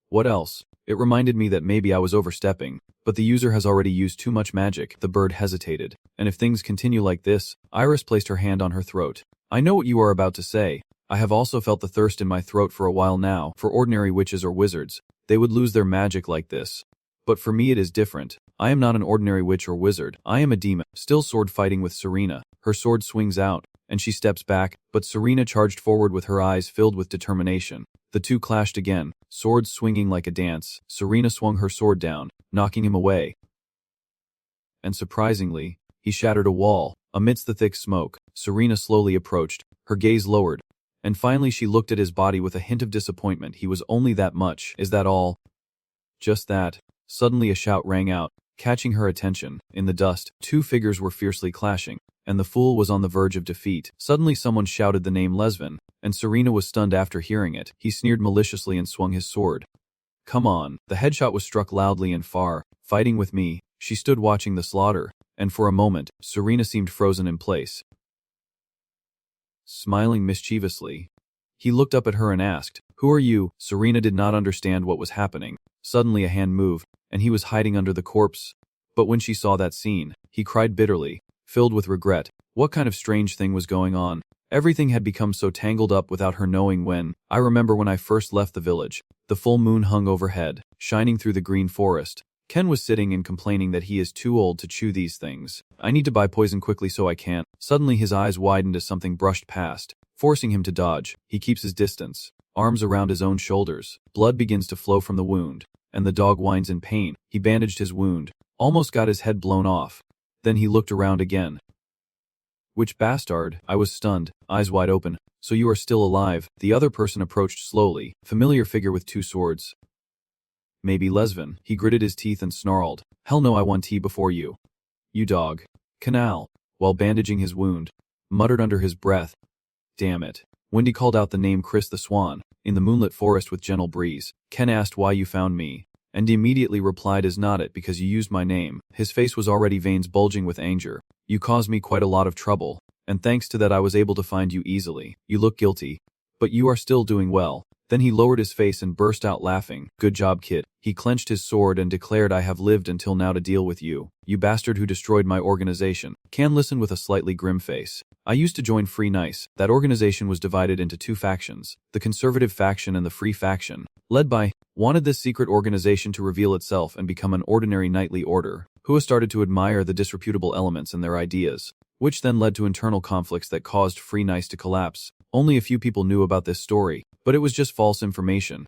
[SPEAKER 1] What else? It reminded me that maybe I was overstepping, but the user has already used too much magic. The bird hesitated. And if things continue like this, Iris placed her hand on her throat. I know what you are about to say. I have also felt the thirst in my throat for a while now. For ordinary witches or wizards, they would lose their magic like this. But for me it is different. I am not an ordinary witch or wizard. I am a demon. Still sword fighting with Serena. Her sword swings out, and she steps back, but Serena charged forward with her eyes filled with determination. The two clashed again, swords swinging like a dance. Serena swung her sword down, knocking him away. And surprisingly, he shattered a wall. Amidst the thick smoke, Serena slowly approached, her gaze lowered, And finally she looked at his body with a hint of disappointment. He was only that much. Is that all? Just that. Suddenly a shout rang out, catching her attention. In the dust, two figures were fiercely clashing, and the fool was on the verge of defeat. Suddenly someone shouted the name Lesvin, and Serena was stunned after hearing it. He sneered maliciously and swung his sword. Come on. The headshot was struck loudly and far. Fighting with me. She stood watching the slaughter, and for a moment, Serena seemed frozen in place. Smiling mischievously, he looked up at her and asked, "Who are you?" Serena did not understand what was happening. Suddenly a hand moved, and he was hiding under the corpse. But when she saw that scene, he cried bitterly, filled with regret. What kind of strange thing was going on? Everything had become so tangled up without her knowing when. I remember when I first left the village. The full moon hung overhead, shining through the green forest. Ken was sitting and complaining that he is too old to chew these things. I need to buy poison quickly so I can't. Suddenly his eyes widened as something brushed past, forcing him to dodge. He keeps his distance, arms around his own shoulders. Blood begins to flow from the wound, and the dog whines in pain. He bandaged his wound, almost got his head blown off. Then he looked around again. Which bastard? I was stunned, eyes wide open. So you are still alive. The other person approached slowly, familiar figure with two swords. Maybe Lesvin. He gritted his teeth and snarled. Hell no, I won tea before you. You dog. Canal. While bandaging his wound, muttered under his breath. Damn it. Wendy called out the name Chris the Swan. In the moonlit forest with gentle breeze, Ken asked why you found me, and immediately replied is not it because you used my name. His face was already veins bulging with anger. You caused me quite a lot of trouble, and thanks to that I was able to find you easily. You look guilty, but you are still doing well. Then he lowered his face and burst out laughing. Good job, kid. He clenched his sword and declared, I have lived until now to deal with you, you bastard who destroyed my organization. Can listened with a slightly grim face. I used to join Free Nice. That organization was divided into two factions, the conservative faction and the free faction, led by, wanted this secret organization to reveal itself and become an ordinary knightly order, who started to admire the disreputable elements in their ideas, which then led to internal conflicts that caused Free Nice to collapse. Only a few people knew about this story, but it was just false information.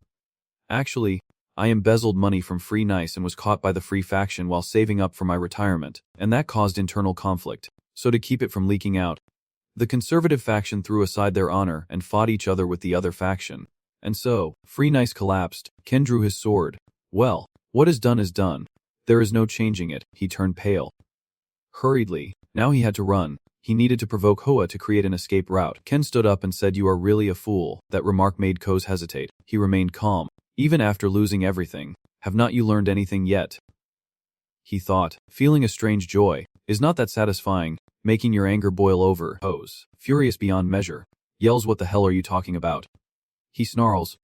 [SPEAKER 1] Actually, I embezzled money from Free Nice and was caught by the Free faction while saving up for my retirement, and that caused internal conflict. So to keep it from leaking out, the conservative faction threw aside their honor and fought each other with the other faction. And so, Free Nice collapsed. Ken drew his sword. Well, what is done is done. There is no changing it. He turned pale. Hurriedly, now he had to run. He needed to provoke Hoa to create an escape route. Ken stood up and said, you are really a fool. That remark made Koz hesitate. He remained calm. Even after losing everything, have not you learned anything yet? He thought, feeling a strange joy. Is not that satisfying, making your anger boil over? Koz, furious beyond measure, yells, what the hell are you talking about? He snarls,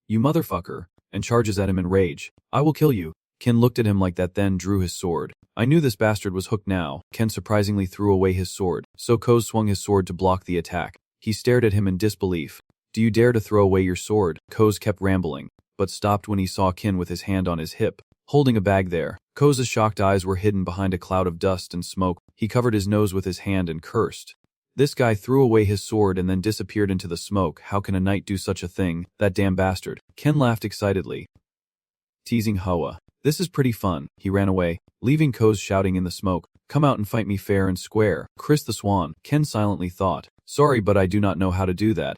[SPEAKER 1] you motherfucker, and charges at him in rage. I will kill you. Ken looked at him like that, then drew his sword. I knew this bastard was hooked now. Ken surprisingly threw away his sword, so Koz swung his sword to block the attack. He stared at him in disbelief. Do you dare to throw away your sword? Koz kept rambling, but stopped when he saw Ken with his hand on his hip, holding a bag there. Koz's shocked eyes were hidden behind a cloud of dust and smoke. He covered his nose with his hand and cursed. This guy threw away his sword and then disappeared into the smoke. How can a knight do such a thing? That damn bastard. Ken laughed excitedly, teasing Hoa. This is pretty fun. He ran away, leaving Koz shouting in the smoke. Come out and fight me fair and square. Chris the Swan. Ken silently thought. Sorry, but I do not know how to do that.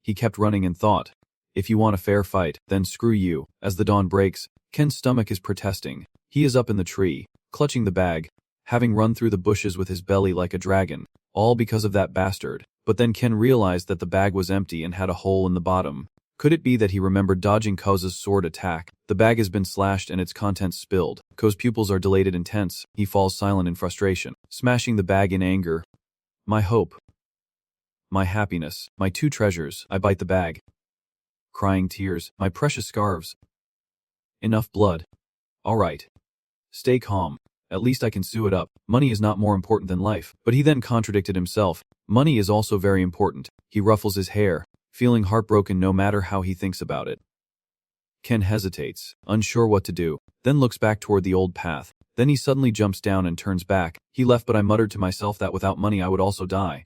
[SPEAKER 1] He kept running and thought. If you want a fair fight, then screw you. As the dawn breaks, Ken's stomach is protesting. He is up in the tree, clutching the bag, having run through the bushes with his belly like a dragon, all because of that bastard. But then Ken realized that the bag was empty and had a hole in the bottom. Could it be that he remembered dodging Koz's sword attack? The bag has been slashed and its contents spilled. Koz's pupils are dilated and tense. He falls silent in frustration, smashing the bag in anger. My hope. My happiness. My two treasures. I bite the bag. Crying tears. My precious scarves. Enough blood. All right. Stay calm. At least I can sew it up. Money is not more important than life. But he then contradicted himself. Money is also very important. He ruffles his hair, feeling heartbroken no matter how he thinks about it. Ken hesitates, unsure what to do, then looks back toward the old path. Then he suddenly jumps down and turns back. He left, but I muttered to myself that without money I would also die.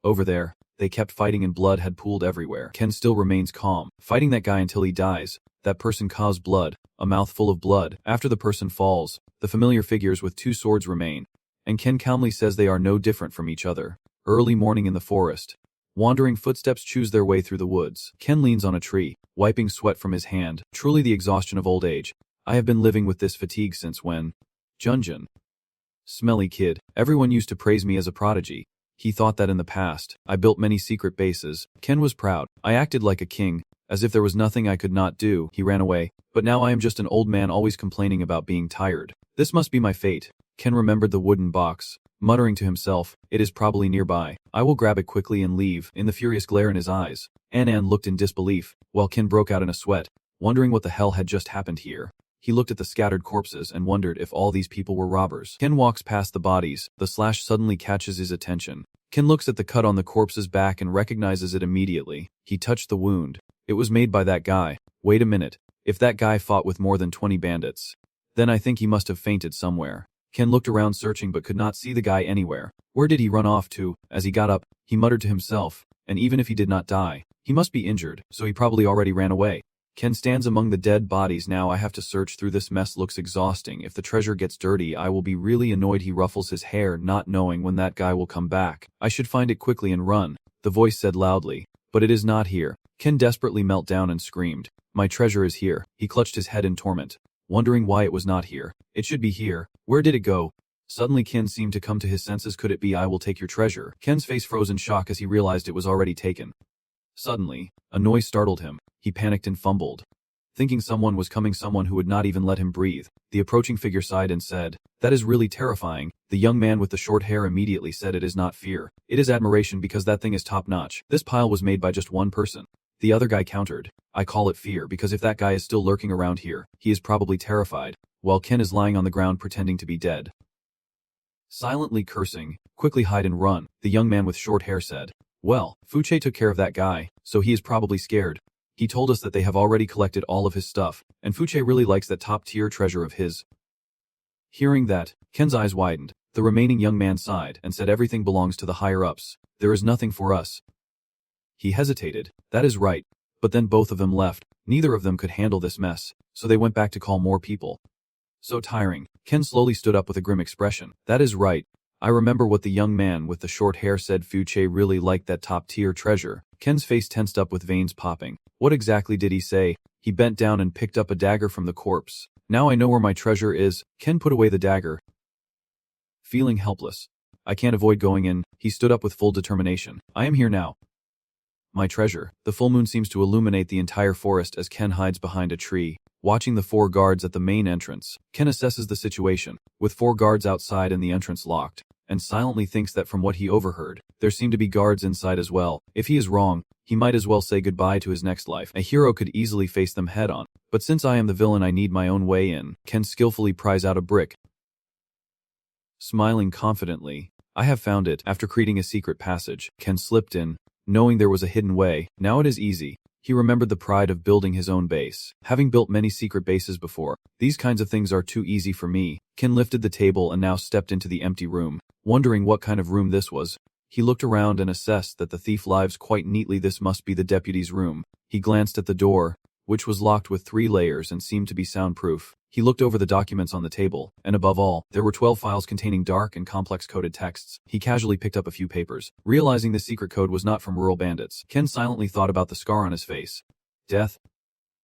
[SPEAKER 1] Over there, they kept fighting and blood had pooled everywhere. Ken still remains calm, fighting that guy until he dies. That person caused blood, a mouthful of blood. After the person falls, the familiar figures with two swords remain, and Ken calmly says they are no different from each other. Early morning in the forest. Wandering footsteps choose their way through the woods. Ken leans on a tree, wiping sweat from his hand, truly the exhaustion of old age. I have been living with this fatigue since when? Junjun. Smelly kid. Everyone used to praise me as a prodigy. He thought that in the past, I built many secret bases. Ken was proud. I acted like a king, as if there was nothing I could not do. He ran away. But now I am just an old man always complaining about being tired. This must be my fate. Ken remembered the wooden box, muttering to himself, it is probably nearby. I will grab it quickly and leave. In the furious glare in his eyes, Ann looked in disbelief, while Ken broke out in a sweat, wondering what the hell had just happened here. He looked at the scattered corpses and wondered if all these people were robbers. Ken walks past the bodies. The slash suddenly catches his attention. Ken looks at the cut on the corpse's back and recognizes it immediately. He touched the wound. It was made by that guy. Wait a minute. If that guy fought with more than 20 bandits, then I think he must have fainted somewhere. Ken looked around searching but could not see the guy anywhere. Where did he run off to? As he got up, he muttered to himself, and even if he did not die, he must be injured, so he probably already ran away. Ken stands among the dead bodies. Now I have to search through this mess. Looks exhausting. If the treasure gets dirty, I will be really annoyed. He ruffles his hair, not knowing when that guy will come back. I should find it quickly and run, the voice said loudly. But it is not here. Ken desperately knelt down and screamed. My treasure is here. He clutched his head in torment, wondering why it was not here. It should be here. Where did it go? Suddenly Ken seemed to come to his senses. Could it be I will take your treasure? Ken's face froze in shock as he realized it was already taken. Suddenly, a noise startled him. He panicked and fumbled, thinking someone was coming, someone who would not even let him breathe. The approaching figure sighed and said, that is really terrifying. The young man with the short hair immediately said, it is not fear. It is admiration because that thing is top-notch. This pile was made by just one person. The other guy countered, I call it fear because if that guy is still lurking around here, he is probably terrified, while Ken is lying on the ground pretending to be dead. Silently cursing, quickly hide and run, the young man with short hair said. Well, Fuche took care of that guy, so he is probably scared. He told us that they have already collected all of his stuff, and Fuche really likes that top-tier treasure of his. Hearing that, Ken's eyes widened. The remaining young man sighed and said everything belongs to the higher-ups. There is nothing for us. He hesitated. That is right. But then both of them left. Neither of them could handle this mess, so they went back to call more people. So tiring. Ken slowly stood up with a grim expression. That is right. I remember what the young man with the short hair said. Fuche really liked that top-tier treasure. Ken's face tensed up with veins popping. What exactly did he say? He bent down and picked up a dagger from the corpse. Now I know where my treasure is. Ken put away the dagger, feeling helpless. I can't avoid going in. He stood up with full determination. I am here now. My treasure. The full moon seems to illuminate the entire forest as Ken hides behind a tree, watching the 4 guards at the main entrance. Ken assesses the situation, with 4 guards outside and the entrance locked, and silently thinks that from what he overheard, there seem to be guards inside as well. If he is wrong, he might as well say goodbye to his next life. A hero could easily face them head on, but since I am the villain I need my own way in. Ken skillfully pries out a brick, smiling confidently. I have found it. After creating a secret passage, Ken slipped in, knowing there was a hidden way. Now it is easy. He remembered the pride of building his own base. Having built many secret bases before, these kinds of things are too easy for me. Ken lifted the table and now stepped into the empty room, wondering what kind of room this was. He looked around and assessed that the thief lives quite neatly. This must be the deputy's room. He glanced at the door, which was locked with 3 layers and seemed to be soundproof. He looked over the documents on the table, and above all, there were 12 files containing dark and complex coded texts. He casually picked up a few papers, realizing the secret code was not from rural bandits. Ken silently thought about the scar on his face. Death,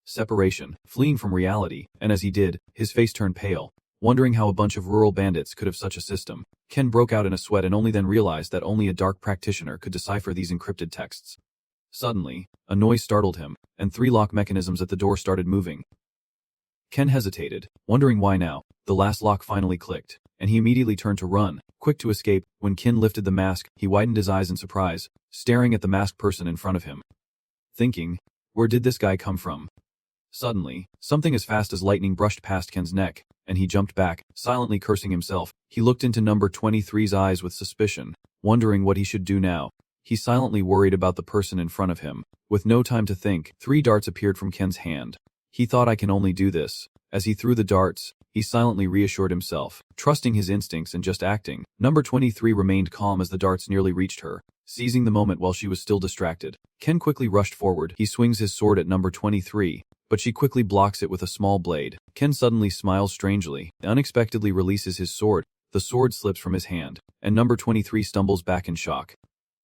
[SPEAKER 1] separation, fleeing from reality, and as he did, his face turned pale, wondering how a bunch of rural bandits could have such a system. Ken broke out in a sweat and only then realized that only a dark practitioner could decipher these encrypted texts. Suddenly, a noise startled him, and 3 lock mechanisms at the door started moving. Ken hesitated, wondering why now. The last lock finally clicked, and he immediately turned to run, quick to escape. When Ken lifted the mask, he widened his eyes in surprise, staring at the masked person in front of him, thinking, where did this guy come from? Suddenly, something as fast as lightning brushed past Ken's neck, and he jumped back, silently cursing himself. He looked into number 23's eyes with suspicion, wondering what he should do now. He silently worried about the person in front of him. With no time to think, 3 darts appeared from Ken's hand. He thought I can only do this. As he threw the darts, he silently reassured himself, trusting his instincts and just acting. Number 23 remained calm as the darts nearly reached her, seizing the moment while she was still distracted. Ken quickly rushed forward. He swings his sword at number 23, but she quickly blocks it with a small blade. Ken suddenly smiles strangely, unexpectedly releases his sword. The sword slips from his hand, and number 23 stumbles back in shock.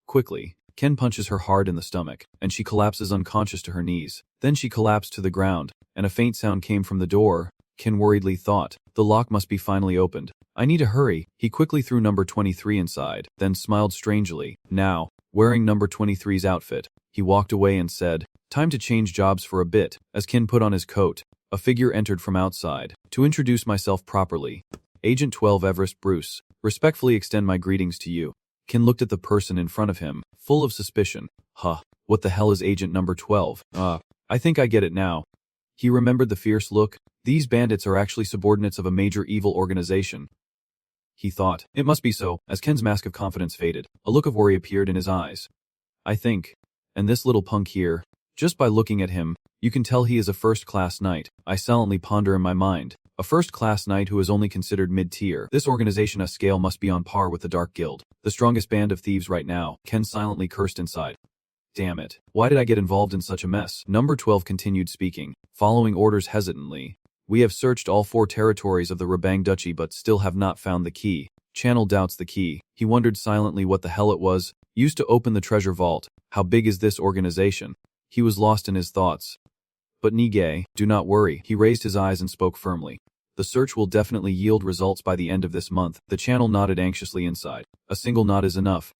[SPEAKER 1] Quickly, Ken punches her hard in the stomach, and she collapses unconscious to her knees. Then she collapsed to the ground, and a faint sound came from the door. Ken worriedly thought, the lock must be finally opened. I need to hurry. He quickly threw number 23 inside, then smiled strangely. Now, wearing number 23's outfit, he walked away and said, time to change jobs for a bit. As Ken put on his coat, a figure entered from outside. To introduce myself properly, Agent 12 Everest Bruce, respectfully extend my greetings to you. Ken looked at the person in front of him, full of suspicion. What the hell is Agent number 12? I think I get it now. He remembered the fierce look. These bandits are actually subordinates of a major evil organization. He thought, it must be so. As Ken's mask of confidence faded, a look of worry appeared in his eyes. I think. And this little punk here, just by looking at him, you can tell he is a first-class knight. I silently ponder in my mind. A first-class knight who is only considered mid-tier. This organization scale must be on par with the Dark Guild, the strongest band of thieves right now. Ken silently cursed inside. Damn it. Why did I get involved in such a mess? Number 12 continued speaking, following orders hesitantly. We have searched all 4 territories of the Rebang Duchy but still have not found the key. Channel doubts the key. He wondered silently what the hell it was, used to open the treasure vault. How big is this organization? He was lost in his thoughts. But Nige, do not worry. He raised his eyes and spoke firmly. The search will definitely yield results by the end of this month. The channel nodded anxiously inside. A single nod is enough.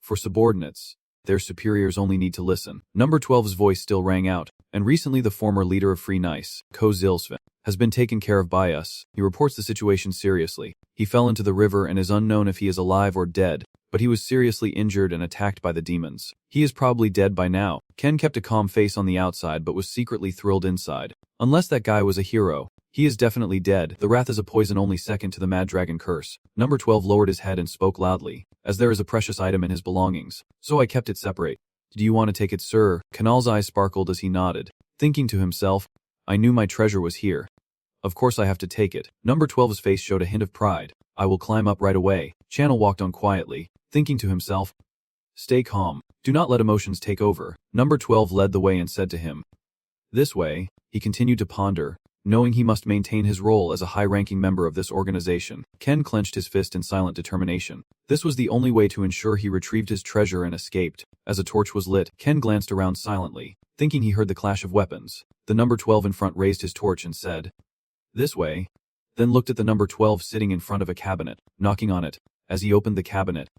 [SPEAKER 1] For subordinates, their superiors only need to listen. Number 12's voice still rang out, and recently the former leader of Free Nice, Ko Zilsvin, has been taken care of by us. He reports the situation seriously. He fell into the river and is unknown if he is alive or dead, but he was seriously injured and attacked by the demons. He is probably dead by now. Ken kept a calm face on the outside but was secretly thrilled inside. Unless that guy was a hero, he is definitely dead. The wrath is a poison only second to the Mad Dragon curse. Number 12 lowered his head and spoke loudly, as there is a precious item in his belongings, so I kept it separate. Do you want to take it, sir? Kanal's eyes sparkled as he nodded, thinking to himself, I knew my treasure was here. Of course I have to take it. Number 12's face showed a hint of pride. I will climb up right away. Channel walked on quietly, thinking to himself, stay calm. Do not let emotions take over. Number 12 led the way and said to him, this way. He continued to ponder, knowing he must maintain his role as a high-ranking member of this organization. Ken clenched his fist in silent determination. This was the only way to ensure he retrieved his treasure and escaped. As a torch was lit, Ken glanced around silently, thinking he heard the clash of weapons. The number 12 in front raised his torch and said, this way. Then looked at the number 12 sitting in front of a cabinet, knocking on it. As he opened the cabinet,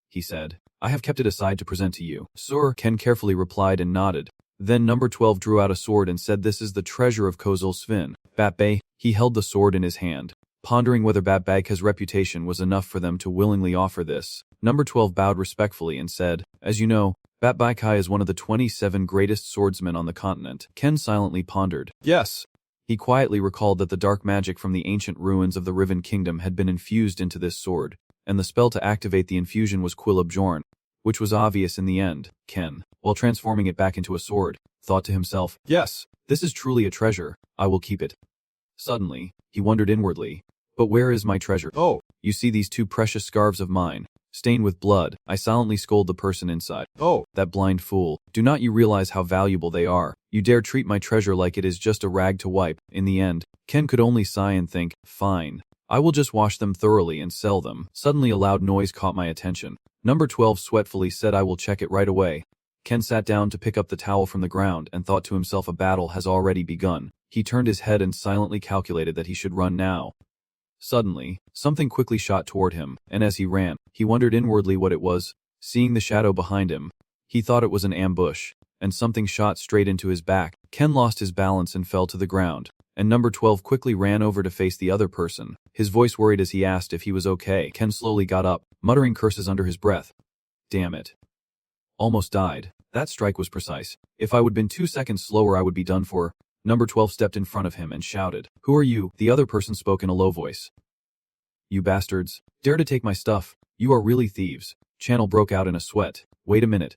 [SPEAKER 1] he said, I have kept it aside to present to you. Sir, Ken carefully replied and nodded. Then number 12 drew out a sword and said, this is the treasure of Kozul Svin. Batbay. He held the sword in his hand, pondering whether Batbag's reputation was enough for them to willingly offer this. Number 12 bowed respectfully and said, as you know, Batbaikai is one of the 27 greatest swordsmen on the continent. Ken silently pondered. Yes. He quietly recalled that the dark magic from the ancient ruins of the Riven Kingdom had been infused into this sword, and the spell to activate the infusion was Quillabjorn, which was obvious in the end. Ken, while transforming it back into a sword, thought to himself, yes, this is truly a treasure. I will keep it. Suddenly, he wondered inwardly, but where is my treasure? Oh, you see these 2 precious scarves of mine, stained with blood. I silently scold the person inside. Oh, that blind fool. Do not you realize how valuable they are? You dare treat my treasure like it is just a rag to wipe. In the end, Ken could only sigh and think, fine. I will just wash them thoroughly and sell them. Suddenly a loud noise caught my attention. Number 12 sweatfully said, I will check it right away. Ken sat down to pick up the towel from the ground and thought to himself, a battle has already begun. He turned his head and silently calculated that he should run now. Suddenly, something quickly shot toward him, and as he ran, he wondered inwardly what it was. Seeing the shadow behind him, he thought it was an ambush, and something shot straight into his back. Ken lost his balance and fell to the ground, and number 12 quickly ran over to face the other person. His voice worried as he asked if he was okay. Ken slowly got up, muttering curses under his breath. Damn it. Almost died. That strike was precise. If I would been 2 seconds slower I would be done for. Number 12 stepped in front of him and shouted, who are you? The other person spoke in a low voice. You bastards. Dare to take my stuff. You are really thieves. Channel broke out in a sweat. Wait a minute.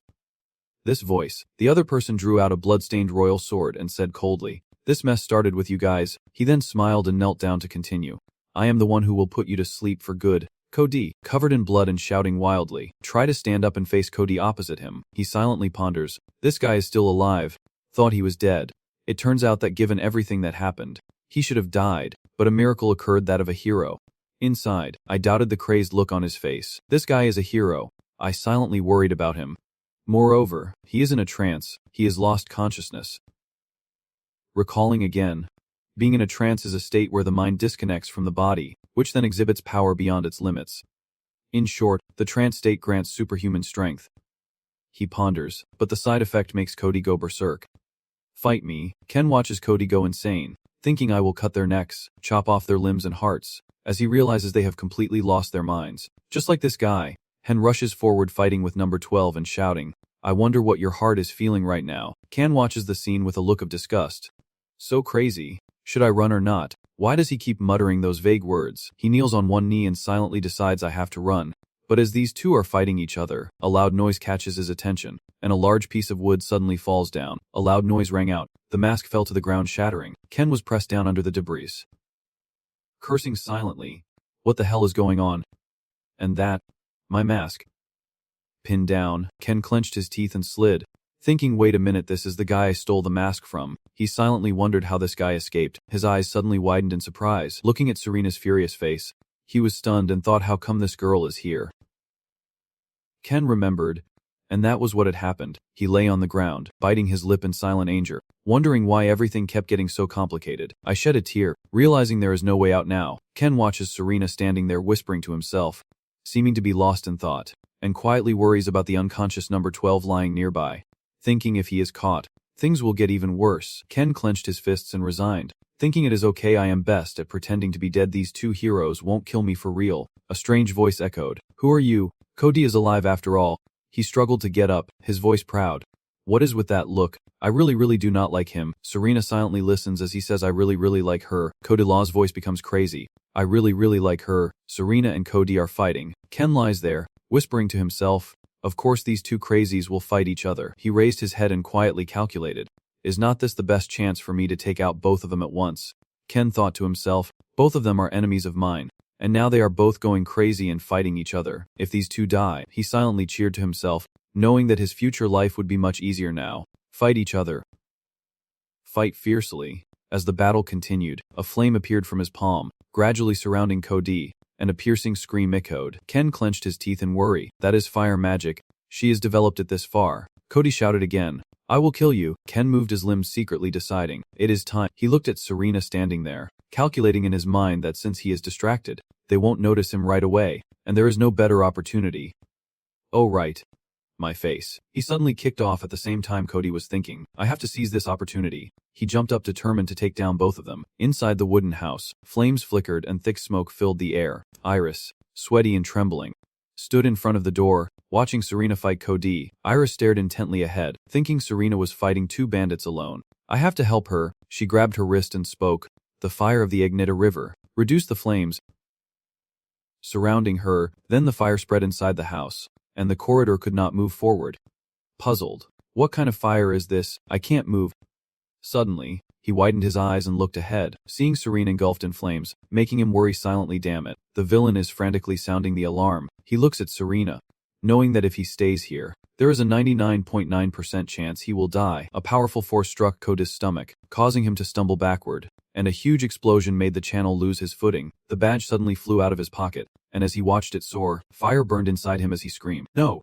[SPEAKER 1] This voice. The other person drew out a blood-stained royal sword and said coldly, this mess started with you guys. He then smiled and knelt down to continue. I am the one who will put you to sleep for good. Cody, covered in blood and shouting wildly, try to stand up and face Cody opposite him. He silently ponders. This guy is still alive. Thought he was dead. It turns out that given everything that happened, he should have died, but a miracle occurred, that of a hero. Inside, I doubted the crazed look on his face. This guy is a hero. I silently worried about him. Moreover, he is in a trance, he has lost consciousness. Recalling again. Being in a trance is a state where the mind disconnects from the body, which then exhibits power beyond its limits. In short, the trance state grants superhuman strength. He ponders, but the side effect makes Cody go berserk. Fight me. Ken watches Cody go insane, thinking I will cut their necks, chop off their limbs and hearts, as he realizes they have completely lost their minds. Just like this guy, Ken rushes forward fighting with number 12 and shouting, "I wonder what your heart is feeling right now." Ken watches the scene with a look of disgust. So crazy. Should I run or not? Why does he keep muttering those vague words? He kneels on one knee and silently decides I have to run. But as these two are fighting each other, a loud noise catches his attention, and a large piece of wood suddenly falls down. A loud noise rang out. The mask fell to the ground shattering. Ken was pressed down under the debris. Cursing silently. What the hell is going on? And that? My mask. Pinned down, Ken clenched his teeth and slid. Thinking, wait a minute, this is the guy I stole the mask from. He silently wondered how this guy escaped. His eyes suddenly widened in surprise, looking at Serena's furious face. He was stunned and thought, how come this girl is here? Ken remembered, and that was what had happened. He lay on the ground, biting his lip in silent anger, wondering why everything kept getting so complicated. I shed a tear, realizing there is no way out now. Ken watches Serena standing there whispering to himself, seeming to be lost in thought, and quietly worries about the unconscious number 12 lying nearby. Thinking if he is caught, things will get even worse. Ken clenched his fists and resigned, thinking it is okay, I am best at pretending to be dead, these two heroes won't kill me for real. A strange voice echoed, "Who are you?" Cody is alive after all. He struggled to get up, his voice proud. What is with that look? I really do not like him. Serena silently listens as he says I really like her. Cody Law's voice becomes crazy. I really like her. Serena and Cody are fighting. Ken lies there, whispering to himself, of course these two crazies will fight each other. He raised his head and quietly calculated, is not this the best chance for me to take out both of them at once? Ken thought to himself, both of them are enemies of mine, and now they are both going crazy and fighting each other. If these two die, he silently cheered to himself, knowing that his future life would be much easier now. Fight each other. Fight fiercely. As the battle continued, a flame appeared from his palm, gradually surrounding Cody, and a piercing scream echoed. Ken clenched his teeth in worry. That is fire magic. She has developed it this far. Cody shouted again, I will kill you. Ken moved his limbs secretly, deciding, it is time. He looked at Serena standing there, calculating in his mind that since he is distracted, they won't notice him right away, and there is no better opportunity. Oh right. My face. He suddenly kicked off at the same time Cody was thinking, I have to seize this opportunity. He jumped up determined to take down both of them. Inside the wooden house, flames flickered and thick smoke filled the air. Iris, sweaty and trembling, stood in front of the door, watching Serena fight Cody. Iris stared intently ahead, thinking Serena was fighting two bandits alone. I have to help her. She grabbed her wrist and spoke. The fire of the Agnita River reduced the flames surrounding her, then the fire spread inside the house, and the corridor could not move forward. Puzzled, what kind of fire is this? I can't move. Suddenly, he widened his eyes and looked ahead, seeing Serena engulfed in flames, making him worry silently. Damn it, the villain is frantically sounding the alarm. He looks at Serena, knowing that if he stays here, there is a 99.9% chance he will die. A powerful force struck Cody's stomach, causing him to stumble backward, and a huge explosion made the channel lose his footing. The badge suddenly flew out of his pocket, and as he watched it soar, fire burned inside him as he screamed, No!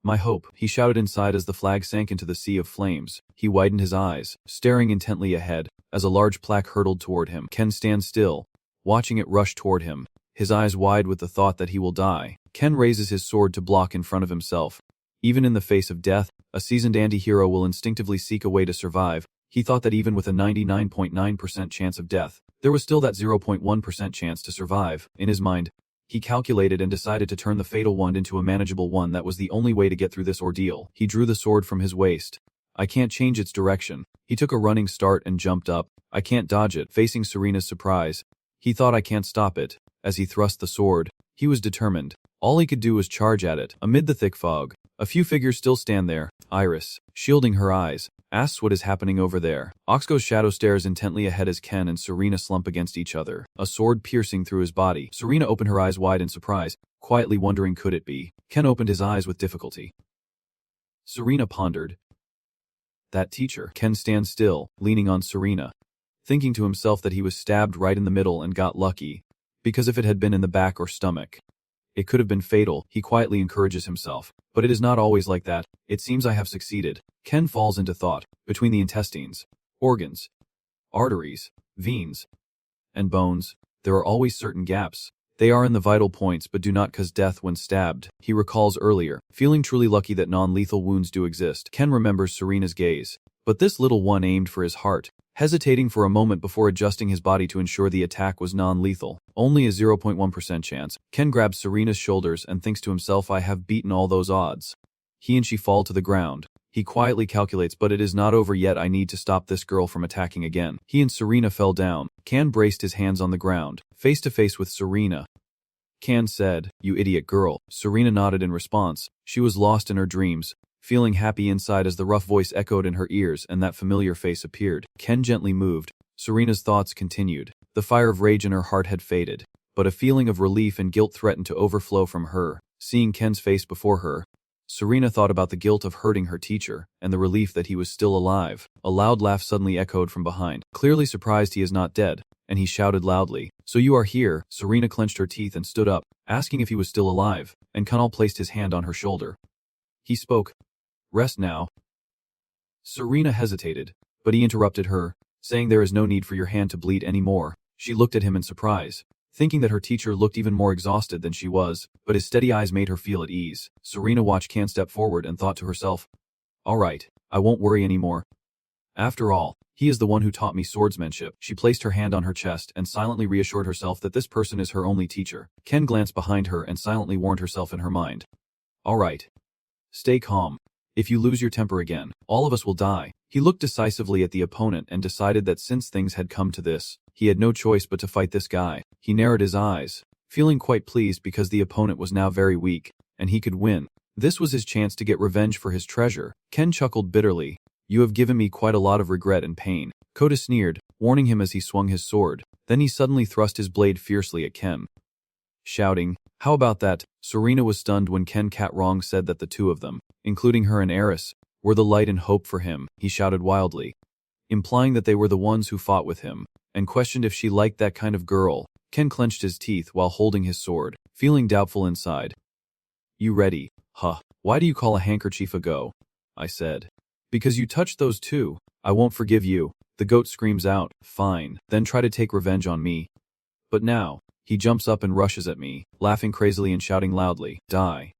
[SPEAKER 1] My hope, he shouted inside as the flag sank into the sea of flames. He widened his eyes, staring intently ahead, as a large plaque hurtled toward him. Ken stands still, watching it rush toward him, his eyes wide with the thought that he will die. Ken raises his sword to block in front of himself. Even in the face of death, a seasoned anti-hero will instinctively seek a way to survive. He thought that even with a 99.9% chance of death, there was still that 0.1% chance to survive. In his mind, he calculated and decided to turn the fatal one into a manageable one. That was the only way to get through this ordeal. He drew the sword from his waist. I can't change its direction. He took a running start and jumped up. I can't dodge it. Facing Serena's surprise, he thought I can't stop it. As he thrust the sword, he was determined. All he could do was charge at it. Amid the thick fog, a few figures still stand there. Iris, shielding her eyes, asks what is happening over there. Oxgo's shadow stares intently ahead as Ken and Serena slump against each other, a sword piercing through his body. Serena opened her eyes wide in surprise, quietly wondering could it be. Ken opened his eyes with difficulty. Serena pondered. That teacher. Ken stands still, leaning on Serena, thinking to himself that he was stabbed right in the middle and got lucky, because if it had been in the back or stomach, It could have been fatal, he quietly encourages himself. But it is not always like that. It seems I have succeeded. Ken falls into thought. Between the intestines, organs, arteries, veins, and bones, there are always certain gaps. They are in the vital points but do not cause death when stabbed. He recalls earlier, feeling truly lucky that non-lethal wounds do exist. Ken remembers Serena's gaze. But this little one aimed for his heart, hesitating for a moment before adjusting his body to ensure the attack was non-lethal. Only a 0.1% chance. Ken grabs Serena's shoulders and thinks to himself, I have beaten all those odds. He and she fall to the ground. He quietly calculates, but it is not over yet. I need to stop this girl from attacking again. He and Serena fell down. Ken braced his hands on the ground, face to face with Serena. Ken said, "You idiot girl." Serena nodded in response. She was lost in her dreams, feeling happy inside as the rough voice echoed in her ears and that familiar face appeared. Ken gently moved. Serena's thoughts continued. The fire of rage in her heart had faded, but a feeling of relief and guilt threatened to overflow from her. Seeing Ken's face before her, Serena thought about the guilt of hurting her teacher and the relief that he was still alive. A loud laugh suddenly echoed from behind. Clearly surprised he is not dead, and he shouted loudly, "So you are here?" Serena clenched her teeth and stood up, asking if he was still alive, and Kunal placed his hand on her shoulder. He spoke, "Rest now." Serena hesitated, but he interrupted her, saying, "There is no need for your hand to bleed anymore." She looked at him in surprise, thinking that her teacher looked even more exhausted than she was, but his steady eyes made her feel at ease. Serena watched Ken step forward and thought to herself, "All right, I won't worry anymore. After all, he is the one who taught me swordsmanship." She placed her hand on her chest and silently reassured herself that this person is her only teacher. Ken glanced behind her and silently warned herself in her mind, "All right. Stay calm. If you lose your temper again, all of us will die." He looked decisively at the opponent and decided that since things had come to this, he had no choice but to fight this guy. He narrowed his eyes, feeling quite pleased because the opponent was now very weak, and he could win. This was his chance to get revenge for his treasure. Ken chuckled bitterly. "You have given me quite a lot of regret and pain." Kota sneered, warning him as he swung his sword. Then he suddenly thrust his blade fiercely at Ken, shouting, "How about that?" Serena was stunned when Ken Catrong said that the two of them, including her and Eris, were the light and hope for him. He shouted wildly, implying that they were the ones who fought with him, and questioned if she liked that kind of girl. Ken clenched his teeth while holding his sword, feeling doubtful inside. "You ready? Huh. Why do you call a handkerchief a go?" I said. "Because you touched those two. I won't forgive you." The goat screams out, "Fine, then try to take revenge on me. But now." He jumps up and rushes at me, laughing crazily and shouting loudly, "Die,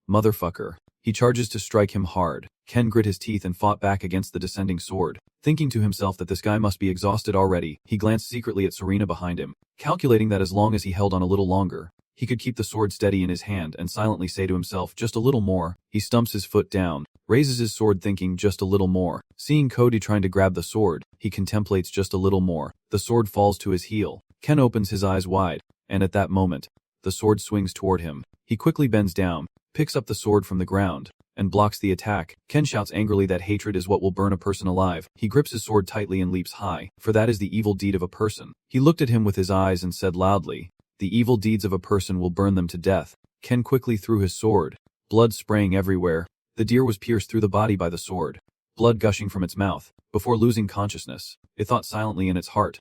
[SPEAKER 1] motherfucker." He charges to strike him hard. Ken grit his teeth and fought back against the descending sword. Thinking to himself that this guy must be exhausted already, he glanced secretly at Serena behind him, calculating that as long as he held on a little longer, he could keep the sword steady in his hand and silently say to himself, "Just a little more." He stumps his foot down, raises his sword thinking, "Just a little more." Seeing Cody trying to grab the sword, he contemplates, "Just a little more." The sword falls to his heel. Ken opens his eyes wide, and at that moment, the sword swings toward him. He quickly bends down, picks up the sword from the ground, and blocks the attack. Ken shouts angrily that hatred is what will burn a person alive. He grips his sword tightly and leaps high, for that is the evil deed of a person. He looked at him with his eyes and said loudly, "The evil deeds of a person will burn them to death." Ken quickly threw his sword, blood spraying everywhere. The deer was pierced through the body by the sword, blood gushing from its mouth. Before losing consciousness, it thought silently in its heart,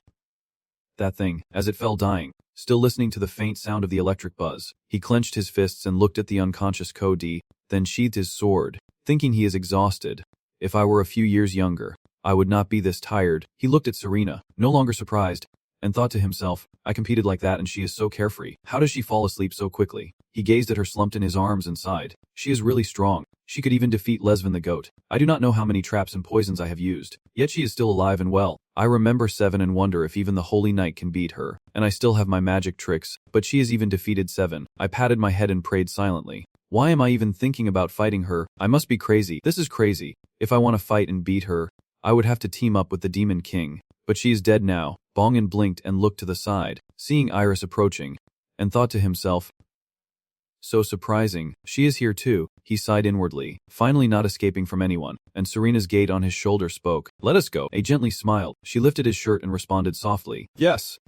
[SPEAKER 1] "That thing," as it fell dying. Still listening to the faint sound of the electric buzz, he clenched his fists and looked at the unconscious Cody, then sheathed his sword, thinking he is exhausted. "If I were a few years younger, I would not be this tired." He looked at Serena, no longer surprised, and thought to himself, "I competed like that and she is so carefree. How does she fall asleep so quickly?" He gazed at her slumped in his arms and sighed. "She is really strong. She could even defeat Lesvin the goat. I do not know how many traps and poisons I have used, yet she is still alive and well. I remember Seven and wonder if even the Holy Knight can beat her, and I still have my magic tricks, but she has even defeated Seven." I patted my head and prayed silently. Why am I even thinking about fighting her? I must be crazy. This is crazy. If I want to fight and beat her, I would have to team up with the Demon King. But she is dead now. Bongan blinked and looked to the side, seeing Iris approaching, and thought to himself, "So surprising, she is here too." He sighed inwardly, finally not escaping from anyone, and Serena's gait on his shoulder spoke, "Let us go." A gently smiled. She lifted his shirt and responded softly, "Yes."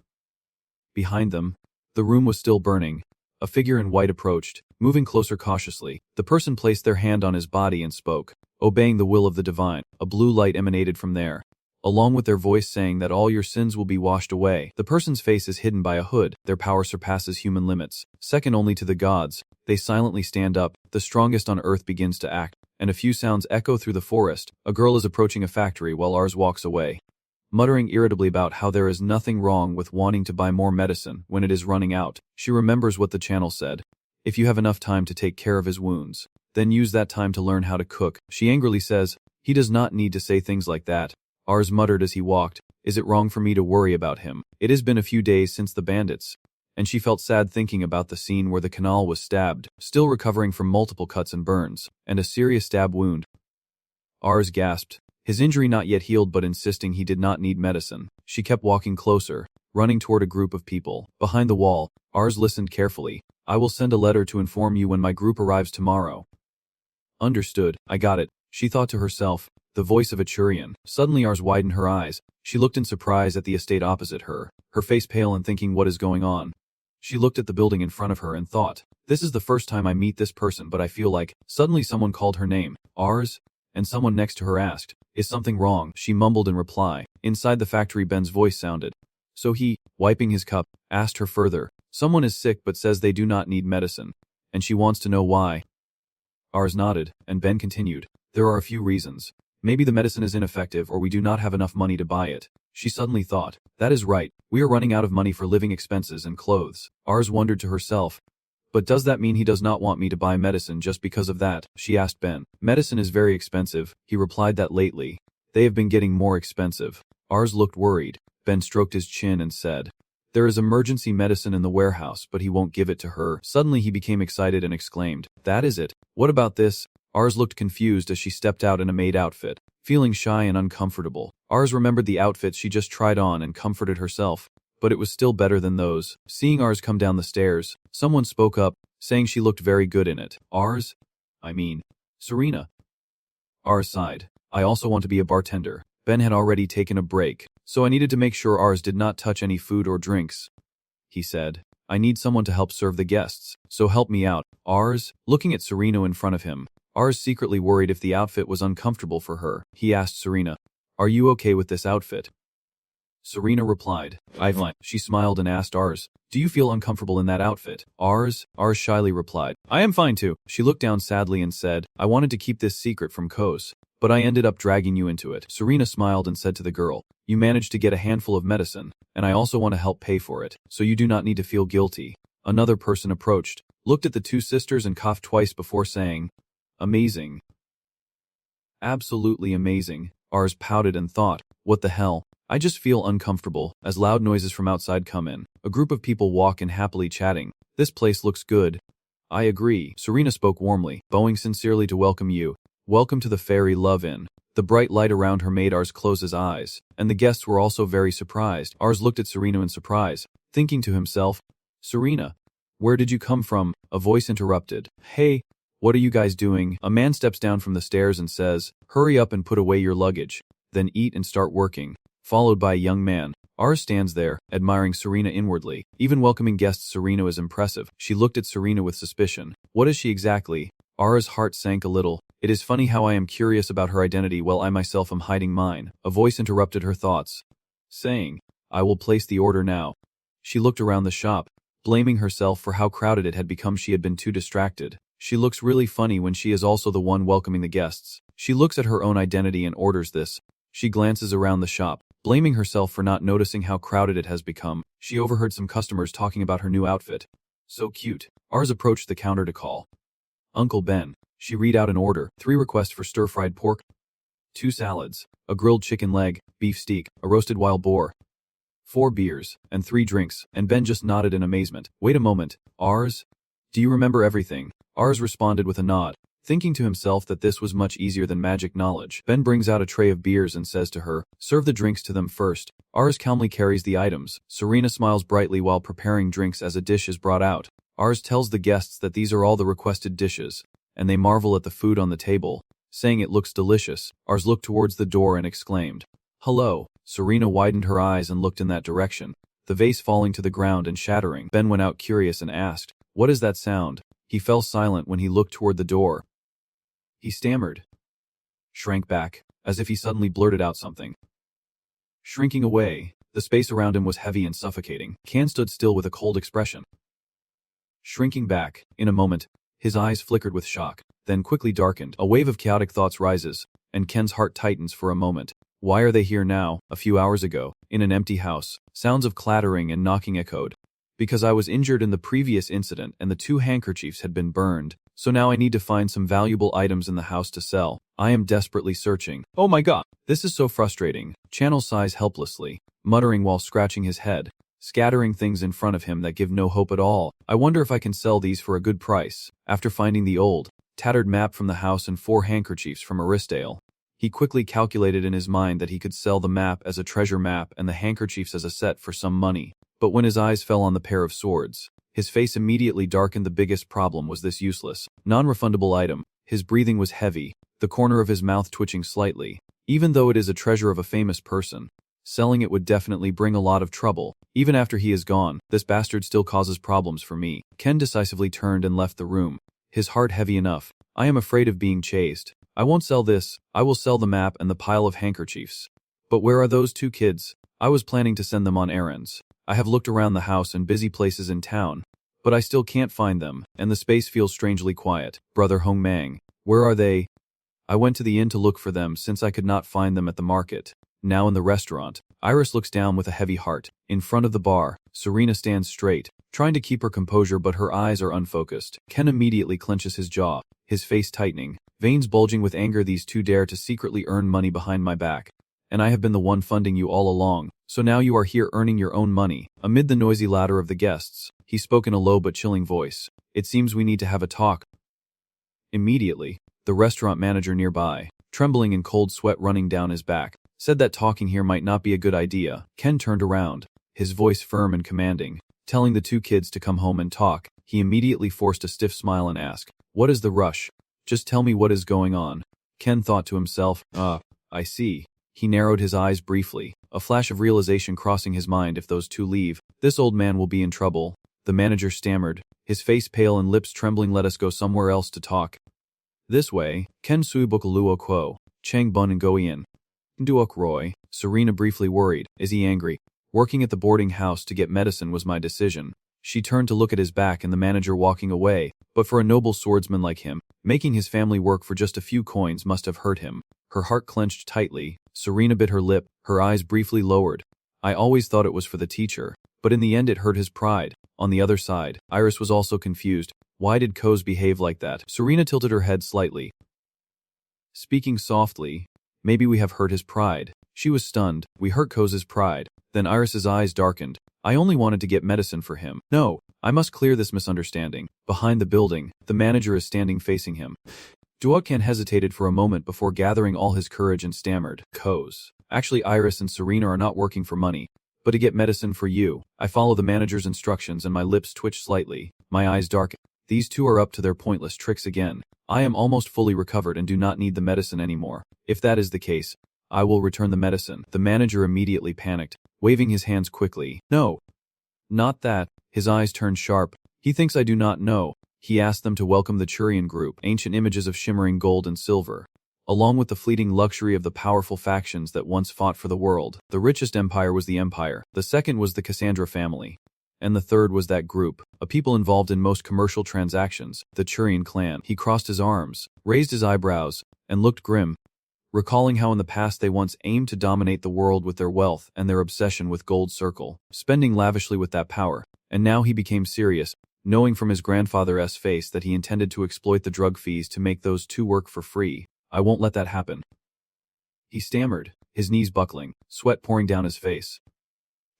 [SPEAKER 1] Behind them, the room was still burning. A figure in white approached, moving closer cautiously. The person placed their hand on his body and spoke, obeying the will of the divine. A blue light emanated from there, along with their voice saying that all your sins will be washed away. The person's face is hidden by a hood. Their power surpasses human limits. Second only to the gods, they silently stand up. The strongest on earth begins to act, and a few sounds echo through the forest. A girl is approaching a factory while Ars walks away, muttering irritably about how there is nothing wrong with wanting to buy more medicine when it is running out. She remembers what the channel said. If you have enough time to take care of his wounds, then use that time to learn how to cook. She angrily says, he does not need to say things like that. Ars muttered as he walked, is it wrong for me to worry about him? It has been a few days since the bandits, and she felt sad thinking about the scene where the canal was stabbed, still recovering from multiple cuts and burns, and a serious stab wound. Ars gasped, his injury not yet healed but insisting he did not need medicine. She kept walking closer, running toward a group of people. Behind the wall, Ars listened carefully. I will send a letter to inform you when my group arrives tomorrow. Understood, I got it, she thought to herself, the voice of a Churian. Suddenly Ars widened her eyes. She looked in surprise at the estate opposite her, her face pale and thinking what is going on. She looked at the building in front of her and thought, this is the first time I meet this person but I feel like, suddenly someone called her name, Ars, and someone next to her asked, is something wrong? She mumbled in reply. Inside the factory Ben's voice sounded. So he, wiping his cup, asked her further, someone is sick but says they do not need medicine, and she wants to know why. Ars nodded, and Ben continued, there are a few reasons. Maybe the medicine is ineffective or we do not have enough money to buy it. She suddenly thought, that is right, we are running out of money for living expenses and clothes. Ars wondered to herself, but does that mean he does not want me to buy medicine just because of that? She asked Ben. Medicine is very expensive, he replied that lately. They have been getting more expensive. Ars looked worried. Ben stroked his chin and said, there is emergency medicine in the warehouse but he won't give it to her. Suddenly he became excited and exclaimed, that is it. What about this? Ars looked confused as she stepped out in a maid outfit, feeling shy and uncomfortable. Ars remembered the outfits she just tried on and comforted herself, but it was still better than those. Seeing Ars come down the stairs, someone spoke up, saying she looked very good in it. Ars? I mean, Serena. Ars sighed. I also want to be a bartender. Ben had already taken a break, so I needed to make sure Ars did not touch any food or drinks. He said, I need someone to help serve the guests, so help me out. Ars, looking at Serena in front of him, Ars secretly worried if the outfit was uncomfortable for her. He asked Serena, are you okay with this outfit? Serena replied, I'm fine. She smiled and asked Ars, do you feel uncomfortable in that outfit? Ars shyly replied, I am fine too. She looked down sadly and said, I wanted to keep this secret from Kos, but I ended up dragging you into it. Serena smiled and said to the girl, you managed to get a handful of medicine, and I also want to help pay for it, so you do not need to feel guilty. Another person approached, looked at the two sisters and coughed twice before saying, amazing. Absolutely amazing. Ars pouted and thought, what the hell? I just feel uncomfortable, as loud noises from outside come in. A group of people walk in happily chatting. This place looks good. I agree. Serena spoke warmly, bowing sincerely to welcome you. Welcome to the Fairy Love Inn. The bright light around her made Ars close his eyes, and the guests were also very surprised. Ars looked at Serena in surprise, thinking to himself, Serena, where did you come from? A voice interrupted. Hey, what are you guys doing? A man steps down from the stairs and says, hurry up and put away your luggage, then eat and start working. Followed by a young man. Ars stands there, admiring Serena inwardly. Even welcoming guests Serena is impressive. She looked at Serena with suspicion. What is she exactly? Ars' heart sank a little. It is funny how I am curious about her identity while I myself am hiding mine. A voice interrupted her thoughts, saying, I will place the order now. She looked around the shop, blaming herself for how crowded it had become. She had been too distracted. She looks really funny when she is also the one welcoming the guests. She looks at her own identity and orders this. She glances around the shop, blaming herself for not noticing how crowded it has become. She overheard some customers talking about her new outfit. So cute. Ars approached the counter to call Uncle Ben. She read out an order, 3 requests for stir-fried pork, 2 salads, a grilled chicken leg, beef steak, a roasted wild boar, 4 beers, and 3 drinks, and Ben just nodded in amazement. Wait a moment, Ars? Do you remember everything? Ars responded with a nod, thinking to himself that this was much easier than magic knowledge. Ben brings out a tray of beers and says to her, serve the drinks to them first. Ars calmly carries the items. Serena smiles brightly while preparing drinks as a dish is brought out. Ars tells the guests that these are all the requested dishes, and they marvel at the food on the table, saying it looks delicious. Ars looked towards the door and exclaimed, hello. Serena widened her eyes and looked in that direction, the vase falling to the ground and shattering. Ben went out curious and asked, what is that sound? He fell silent when he looked toward the door. He stammered, shrank back, as if he suddenly blurted out something. shrinking away. The space around him was heavy and suffocating. Ken stood still with a cold expression. Shrinking back, in a moment, his eyes flickered with shock, then quickly darkened. A wave of chaotic thoughts rises, and Ken's heart tightens for a moment. Why are they here now, a few hours ago, in an empty house? Sounds of clattering and knocking echoed. Because I was injured in the previous incident and the 2 handkerchiefs had been burned, so now I need to find some valuable items in the house to sell. I am desperately searching. Oh my god, this is so frustrating. Channel sighs helplessly, muttering while scratching his head, scattering things in front of him that give no hope at all. I wonder if I can sell these for a good price. After finding the old, tattered map from the house and 4 handkerchiefs from Aristale, he quickly calculated in his mind that he could sell the map as a treasure map and the handkerchiefs as a set for some money. But when his eyes fell on the pair of swords, his face immediately darkened. The biggest problem was this useless, non-refundable item. His breathing was heavy, the corner of his mouth twitching slightly. Even though it is a treasure of a famous person, selling it would definitely bring a lot of trouble. Even after he is gone, this bastard still causes problems for me. Ken decisively turned and left the room, his heart heavy enough. I am afraid of being chased. I won't sell this. I will sell the map and the pile of handkerchiefs. But where are those 2 kids? I was planning to send them on errands. I have looked around the house and busy places in town, but I still can't find them, and the space feels strangely quiet. Brother Hong Mang, where are they? I went to the inn to look for them since I could not find them at the market. Now in the restaurant, Iris looks down with a heavy heart. In front of the bar, Serena stands straight, trying to keep her composure, but her eyes are unfocused. Ken immediately clenches his jaw, his face tightening, veins bulging with anger. These 2 dare to secretly earn money behind my back, and I have been the one funding you all along. So now you are here earning your own money. Amid the noisy laughter of the guests, he spoke in a low but chilling voice. It seems we need to have a talk. Immediately, the restaurant manager nearby, trembling and cold sweat running down his back, said that talking here might not be a good idea. Ken turned around, his voice firm and commanding, telling the 2 kids to come home and talk. He immediately forced a stiff smile and asked, "What is the rush? Just tell me what is going on." Ken thought to himself, I see. He narrowed his eyes briefly, a flash of realization crossing his mind. If those 2 leave, this old man will be in trouble. The manager stammered, his face pale and lips trembling. Let us go somewhere else to talk. This way. Ken sui bukaluo quo, Chang bun and goian. Duok Roy. Serena briefly worried. Is he angry? Working at the boarding house to get medicine was my decision. She turned to look at his back and the manager walking away, but for a noble swordsman like him, making his family work for just a few coins must have hurt him. Her heart clenched tightly. Serena bit her lip, her eyes briefly lowered. I always thought it was for the teacher, but in the end it hurt his pride. On the other side, Iris was also confused. Why did Koz behave like that? Serena tilted her head slightly, speaking softly. Maybe we have hurt his pride. She was stunned. We hurt Koz's pride. Then Iris's eyes darkened. I only wanted to get medicine for him. No, I must clear this misunderstanding. Behind the building, the manager is standing facing him. Duokan hesitated for a moment before gathering all his courage and stammered, Koz. Actually, Iris and Serena are not working for money, but to get medicine for you. I follow the manager's instructions and my lips twitch slightly. My eyes darken. These 2 are up to their pointless tricks again. I am almost fully recovered and do not need the medicine anymore. If that is the case, I will return the medicine. The manager immediately panicked, waving his hands quickly. No. Not that. His eyes turned sharp. He thinks I do not know. He asked them to welcome the Churian group, ancient images of shimmering gold and silver, along with the fleeting luxury of the powerful factions that once fought for the world. The richest empire was the Empire, the second was the Cassandra family, and the third was that group, a people involved in most commercial transactions, the Churian clan. He crossed his arms, raised his eyebrows, and looked grim, recalling how in the past they once aimed to dominate the world with their wealth and their obsession with Gold Circle, spending lavishly with that power. And now he became serious, knowing from his grandfather's face that he intended to exploit the drug fees to make those 2 work for free. I won't let that happen. He stammered, his knees buckling, sweat pouring down his face.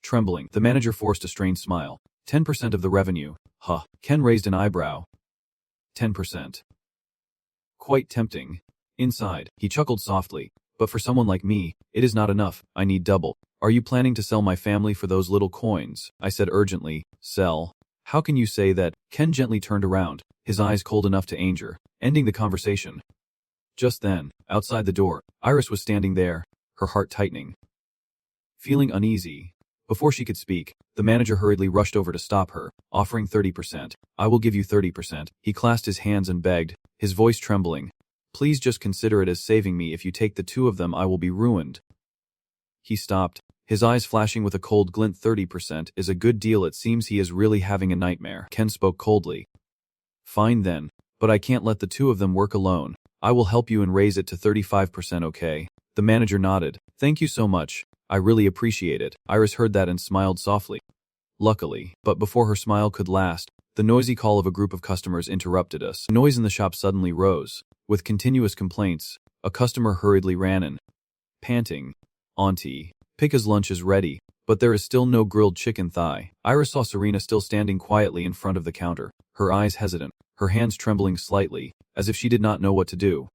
[SPEAKER 1] Trembling, the manager forced a strained smile. 10% of the revenue. Huh. Ken raised an eyebrow. 10%. Quite tempting. Inside, he chuckled softly. But for someone like me, it is not enough. I need double. Are you planning to sell my family for those little coins? I said urgently. Sell? How can you say that? Ken gently turned around, his eyes cold enough to anger, ending the conversation. Just then, outside the door, Iris was standing there, her heart tightening, feeling uneasy. Before she could speak, the manager hurriedly rushed over to stop her, offering 30%. I will give you 30%. He clasped his hands and begged, his voice trembling. Please just consider it as saving me. If you take the 2 of them, I will be ruined. He stopped, his eyes flashing with a cold glint. 30% is a good deal. It seems he is really having a nightmare. Ken spoke coldly. Fine then, but I can't let the two of them work alone. I will help you and raise it to 35%, okay? The manager nodded. Thank you so much. I really appreciate it. Iris heard that and smiled softly. Luckily, but before her smile could last, the noisy call of a group of customers interrupted us. The noise in the shop suddenly rose. With continuous complaints, a customer hurriedly ran in, panting. Auntie, Pika's lunch is ready, but there is still no grilled chicken thigh. Iris saw Serena still standing quietly in front of the counter, her eyes hesitant, her hands trembling slightly, as if she did not know what to do.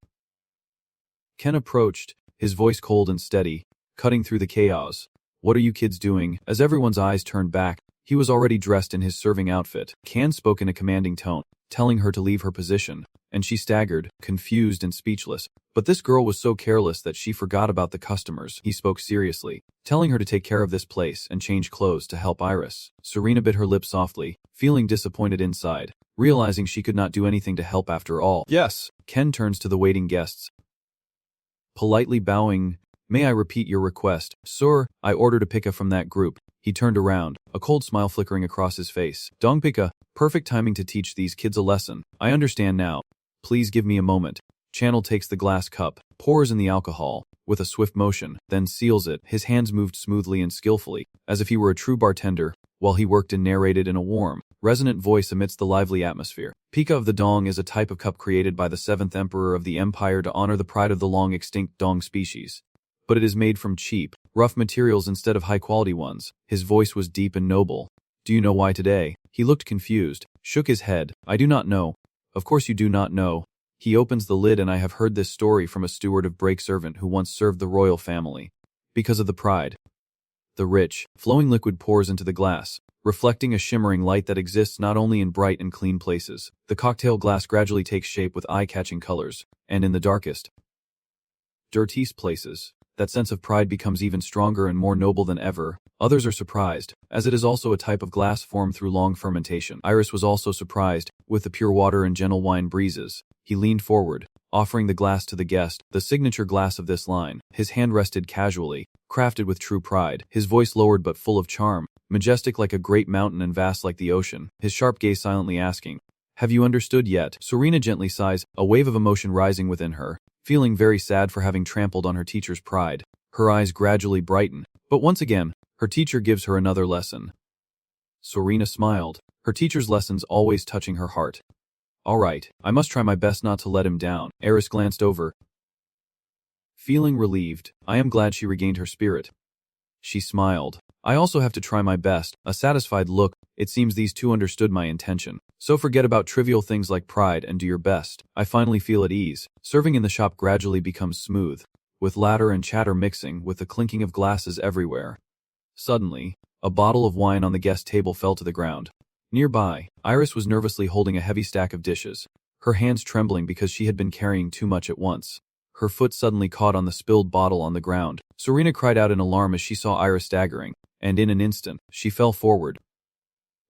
[SPEAKER 1] Ken approached, his voice cold and steady, cutting through the chaos. What are you kids doing? As everyone's eyes turned back, he was already dressed in his serving outfit. Ken spoke in a commanding tone, telling her to leave her position, and she staggered, confused and speechless. But this girl was so careless that she forgot about the customers. He spoke seriously, telling her to take care of this place and change clothes to help Iris. Serena bit her lip softly, feeling disappointed inside, realizing she could not do anything to help after all. Yes. Ken turns to the waiting guests, politely bowing. May I repeat your request? Sir, I ordered a Pika from that group. He turned around, a cold smile flickering across his face. Dong Pika, perfect timing to teach these kids a lesson. I understand now. Please give me a moment. Channel takes the glass cup, pours in the alcohol, with a swift motion, then seals it. His hands moved smoothly and skillfully, as if he were a true bartender, while he worked and narrated in a warm, resonant voice amidst the lively atmosphere. Pika of the Dong is a type of cup created by the 7th Emperor of the Empire to honor the pride of the long-extinct Dong species. But it is made from cheap, rough materials instead of high-quality ones. His voice was deep and noble. Do you know why today? He looked confused, shook his head. I do not know. Of course you do not know. He opens the lid and I have heard this story from a steward of break servant who once served the royal family. Because of the pride. The rich, flowing liquid pours into the glass, reflecting a shimmering light that exists not only in bright and clean places. The cocktail glass gradually takes shape with eye-catching colors, and in the darkest, dirtiest places, that sense of pride becomes even stronger and more noble than ever. Others are surprised, as it is also a type of glass formed through long fermentation. Iris was also surprised, with the pure water and gentle wine breezes. He leaned forward, offering the glass to the guest, the signature glass of this line. His hand rested casually, crafted with true pride. His voice lowered but full of charm, majestic like a great mountain and vast like the ocean. His sharp gaze silently asking, have you understood yet? Serena gently sighs, a wave of emotion rising within her. Feeling very sad for having trampled on her teacher's pride. Her eyes gradually brighten, but once again, her teacher gives her another lesson. Serena smiled, her teacher's lessons always touching her heart. All right, I must try my best not to let him down. Iris glanced over, feeling relieved. I am glad she regained her spirit. She smiled. I also have to try my best. A satisfied look. It seems these two understood my intention. So forget about trivial things like pride and do your best. I finally feel at ease. Serving in the shop gradually becomes smooth, with laughter and chatter mixing with the clinking of glasses everywhere. Suddenly, a bottle of wine on the guest table fell to the ground. Nearby, Iris was nervously holding a heavy stack of dishes, her hands trembling because she had been carrying too much at once. Her foot suddenly caught on the spilled bottle on the ground. Serena cried out in alarm as she saw Iris staggering, and in an instant, she fell forward.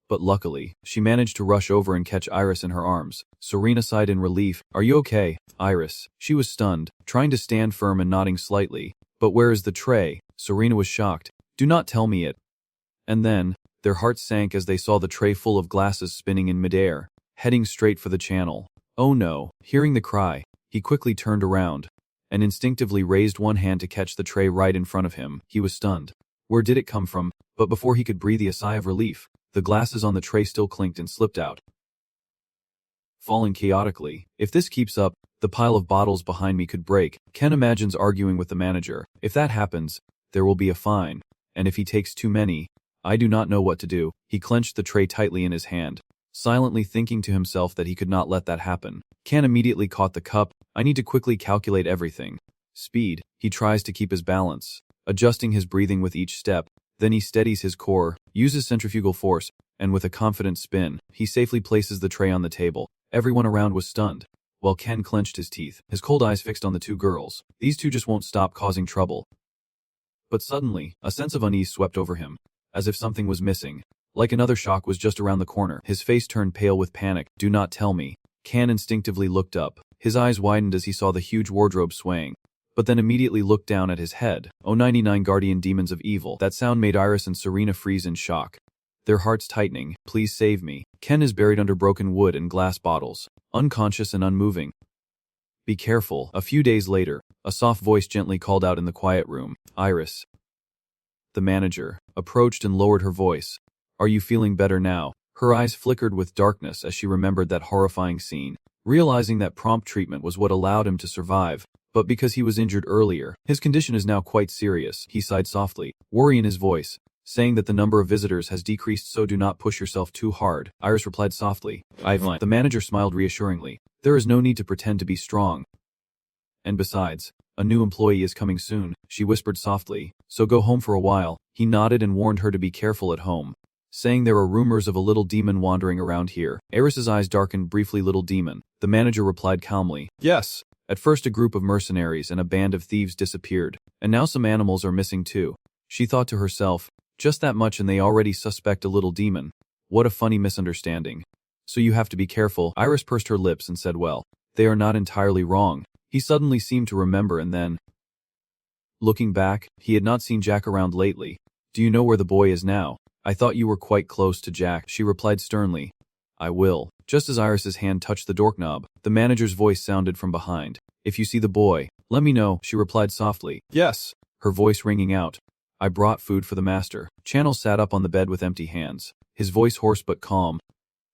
[SPEAKER 1] But luckily, she managed to rush over and catch Iris in her arms. Serena sighed in relief. Are you okay, Iris? She was stunned, trying to stand firm and nodding slightly. But where is the tray? Serena was shocked. Do not tell me it. And then, their hearts sank as they saw the tray full of glasses spinning in midair, heading straight for the channel. Oh no! Hearing the cry, he quickly turned around, and instinctively raised one hand to catch the tray right in front of him. He was stunned. Where did it come from? But before he could breathe a sigh of relief, the glasses on the tray still clinked and slipped out, falling chaotically. If this keeps up, the pile of bottles behind me could break. Ken imagines arguing with the manager. If that happens, there will be a fine. And if he takes too many, I do not know what to do. He clenched the tray tightly in his hand, silently thinking to himself that he could not let that happen. Ken immediately caught the cup. I need to quickly calculate everything. Speed. He tries to keep his balance, adjusting his breathing with each step. Then he steadies his core, uses centrifugal force, and with a confident spin, he safely places the tray on the table. Everyone around was stunned, while Ken clenched his teeth, his cold eyes fixed on the two girls. These two just won't stop causing trouble. But suddenly, a sense of unease swept over him, as if something was missing. Like another shock was just around the corner. His face turned pale with panic. Do not tell me. Ken instinctively looked up. His eyes widened as he saw the huge wardrobe swaying. but then immediately looked down at his head. Oh, 99 guardian demons of evil. That sound made Iris and Serena freeze in shock, their hearts tightening. Please save me. Ken is buried under broken wood and glass bottles, unconscious and unmoving. Be careful. A few days later, a soft voice gently called out in the quiet room. Iris. The manager approached and lowered her voice. Are you feeling better now? Her eyes flickered with darkness as she remembered that horrifying scene, realizing that prompt treatment was what allowed him to survive. But because he was injured earlier, his condition is now quite serious. He sighed softly, worry in his voice, saying that the number of visitors has decreased, so do not push yourself too hard. Iris replied softly, Ivan. The manager smiled reassuringly. There is no need to pretend to be strong. And besides, a new employee is coming soon, she whispered softly, so go home for a while. He nodded and warned her to be careful at home, saying there are rumors of a little demon wandering around here. Iris's eyes darkened briefly. Little demon? The manager replied calmly, yes. At first a group of mercenaries and a band of thieves disappeared, and now some animals are missing too. She thought to herself, just that much and they already suspect a little demon. What a funny misunderstanding. So you have to be careful. Iris pursed her lips and said, well, they are not entirely wrong. He suddenly seemed to remember, and then, looking back, he had not seen Jack around lately. Do you know where the boy is now? I thought you were quite close to Jack, she replied sternly. I will. Just as Iris's hand touched the doorknob, the manager's voice sounded from behind. If you see the boy, let me know, she replied softly. Yes, her voice ringing out. I brought food for the master. Channel sat up on the bed with empty hands, his voice hoarse but calm.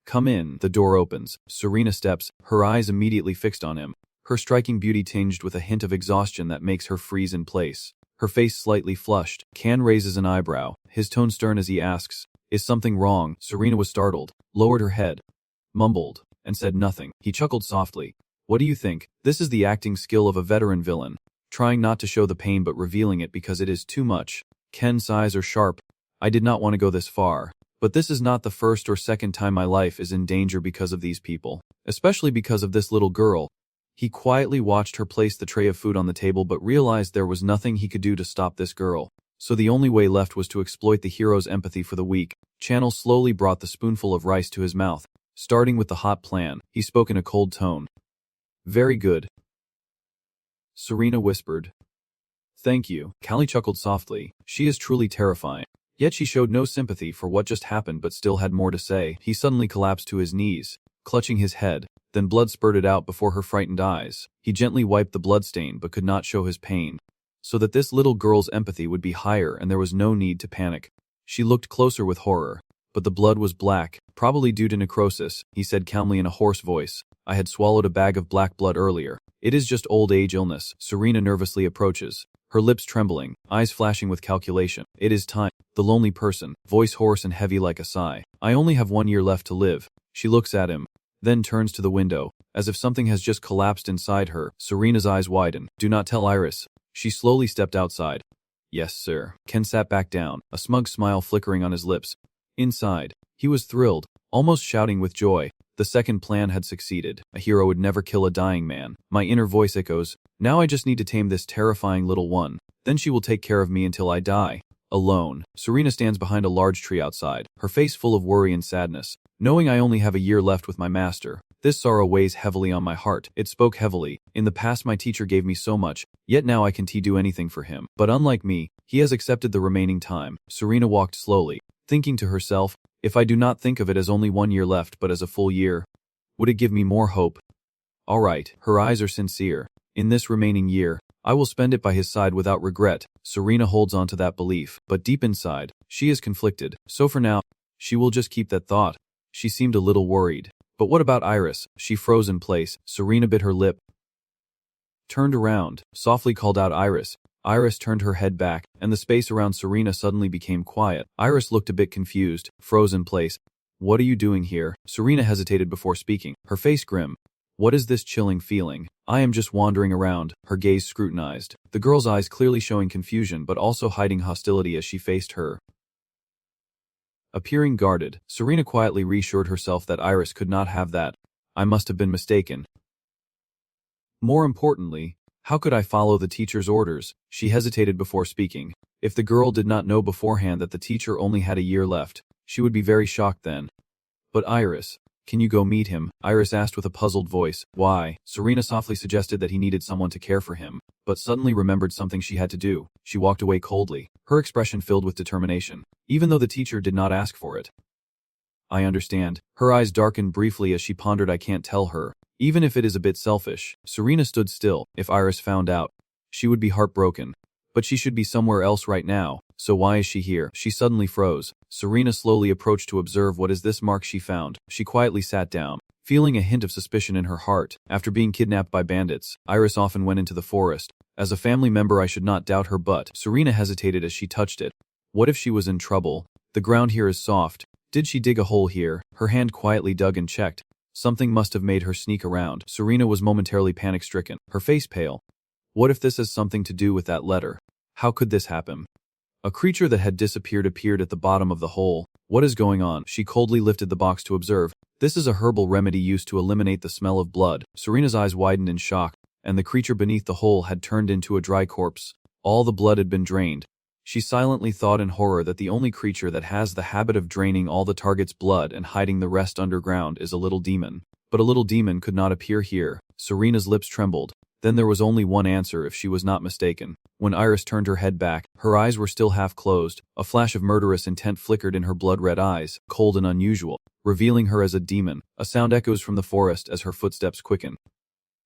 [SPEAKER 1] Come in. The door opens. Serena steps, her eyes immediately fixed on him, her striking beauty tinged with a hint of exhaustion that makes her freeze in place. Her face slightly flushed. Can raises an eyebrow, his tone stern as he asks, is something wrong? Serena was startled, lowered her head, mumbled, and said nothing. He chuckled softly. What do you think? This is the acting skill of a veteran villain, trying not to show the pain but revealing it because it is too much. Ken's eyes are sharp. I did not want to go this far, but this is not the first or second time my life is in danger because of these people, especially because of this little girl. He quietly watched her place the tray of food on the table but realized there was nothing he could do to stop this girl. So the only way left was to exploit the hero's empathy for the weak. Channel slowly brought the spoonful of rice to his mouth. Starting with the hot plan, he spoke in a cold tone. Very good. Serena whispered. Thank you. Callie chuckled softly. She is truly terrifying. Yet she showed no sympathy for what just happened but still had more to say. He suddenly collapsed to his knees, clutching his head. Then blood spurted out before her frightened eyes. He gently wiped the bloodstain but could not show his pain, so that this little girl's empathy would be higher and there was no need to panic. She looked closer with horror, but the blood was black, probably due to necrosis. He said calmly in a hoarse voice, I had swallowed a bag of black blood earlier. It is just old age illness. Serena nervously approaches, her lips trembling, eyes flashing with calculation. It is time. The lonely person, voice hoarse and heavy like a sigh. I only have 1 year left to live. She looks at him, then turns to the window, as if something has just collapsed inside her. Serena's eyes widen. Do not tell Iris. She slowly stepped outside. Yes, sir. Ken sat back down, a smug smile flickering on his lips. Inside, he was thrilled, almost shouting with joy. The second plan had succeeded. A hero would never kill a dying man. My inner voice echoes, now I just need to tame this terrifying little one. Then she will take care of me until I die. Alone, Serena stands behind a large tree outside, her face full of worry and sadness. Knowing I only have a year left with my master, this sorrow weighs heavily on my heart. It spoke heavily. In the past my teacher gave me so much, yet now I can do anything for him. But unlike me, he has accepted the remaining time. Serena walked slowly, thinking to herself, if I do not think of it as only 1 year left but as a full year, would it give me more hope? All right, her eyes are sincere. In this remaining year, I will spend it by his side without regret. Serena holds on to that belief, but deep inside, she is conflicted. So for now, she will just keep that thought. She seemed a little worried. But what about Iris? She froze in place. Serena bit her lip, turned around, softly called out Iris. Iris turned her head back, and the space around Serena suddenly became quiet. Iris looked a bit confused, froze in place. What are you doing here? Serena hesitated before speaking, her face grim. What is this chilling feeling? I am just wandering around, her gaze scrutinized, the girl's eyes clearly showing confusion but also hiding hostility as she faced her. Appearing guarded, Serena quietly reassured herself that Iris could not have that. I must have been mistaken. More importantly, how could I follow the teacher's orders? She hesitated before speaking. If the girl did not know beforehand that the teacher only had a year left, she would be very shocked then. But Iris, Can you go meet him? Iris asked with a puzzled voice. Why? Serena softly suggested that he needed someone to care for him, but suddenly remembered something she had to do. She walked away coldly, her expression filled with determination, even though the teacher did not ask for it. I understand. Her eyes darkened briefly as she pondered. I can't tell her, even if it is a bit selfish. Serena stood still. If Iris found out, she would be heartbroken. But she should be somewhere else right now, so why is she here? She suddenly froze. Serena slowly approached to observe what is this mark she found. She quietly sat down, feeling a hint of suspicion in her heart. After being kidnapped by bandits, Iris often went into the forest. As a family member I should not doubt her, but Serena hesitated as she touched it. What if she was in trouble? The ground here is soft. Did she dig a hole here? Her hand quietly dug and checked. Something must have made her sneak around. Serena was momentarily panic-stricken, her face pale. What if this has something to do with that letter? How could this happen? A creature that had disappeared appeared at the bottom of the hole. What is going on? She coldly lifted the box to observe. This is a herbal remedy used to eliminate the smell of blood. Serena's eyes widened in shock, and the creature beneath the hole had turned into a dry corpse. All the blood had been drained. She silently thought in horror that the only creature that has the habit of draining all the target's blood and hiding the rest underground is a little demon. But a little demon could not appear here. Serena's lips trembled. Then there was only one answer if she was not mistaken. When Iris turned her head back, her eyes were still half closed. A flash of murderous intent flickered in her blood-red eyes, cold and unusual, revealing her as a demon. A sound echoes from the forest as her footsteps quicken.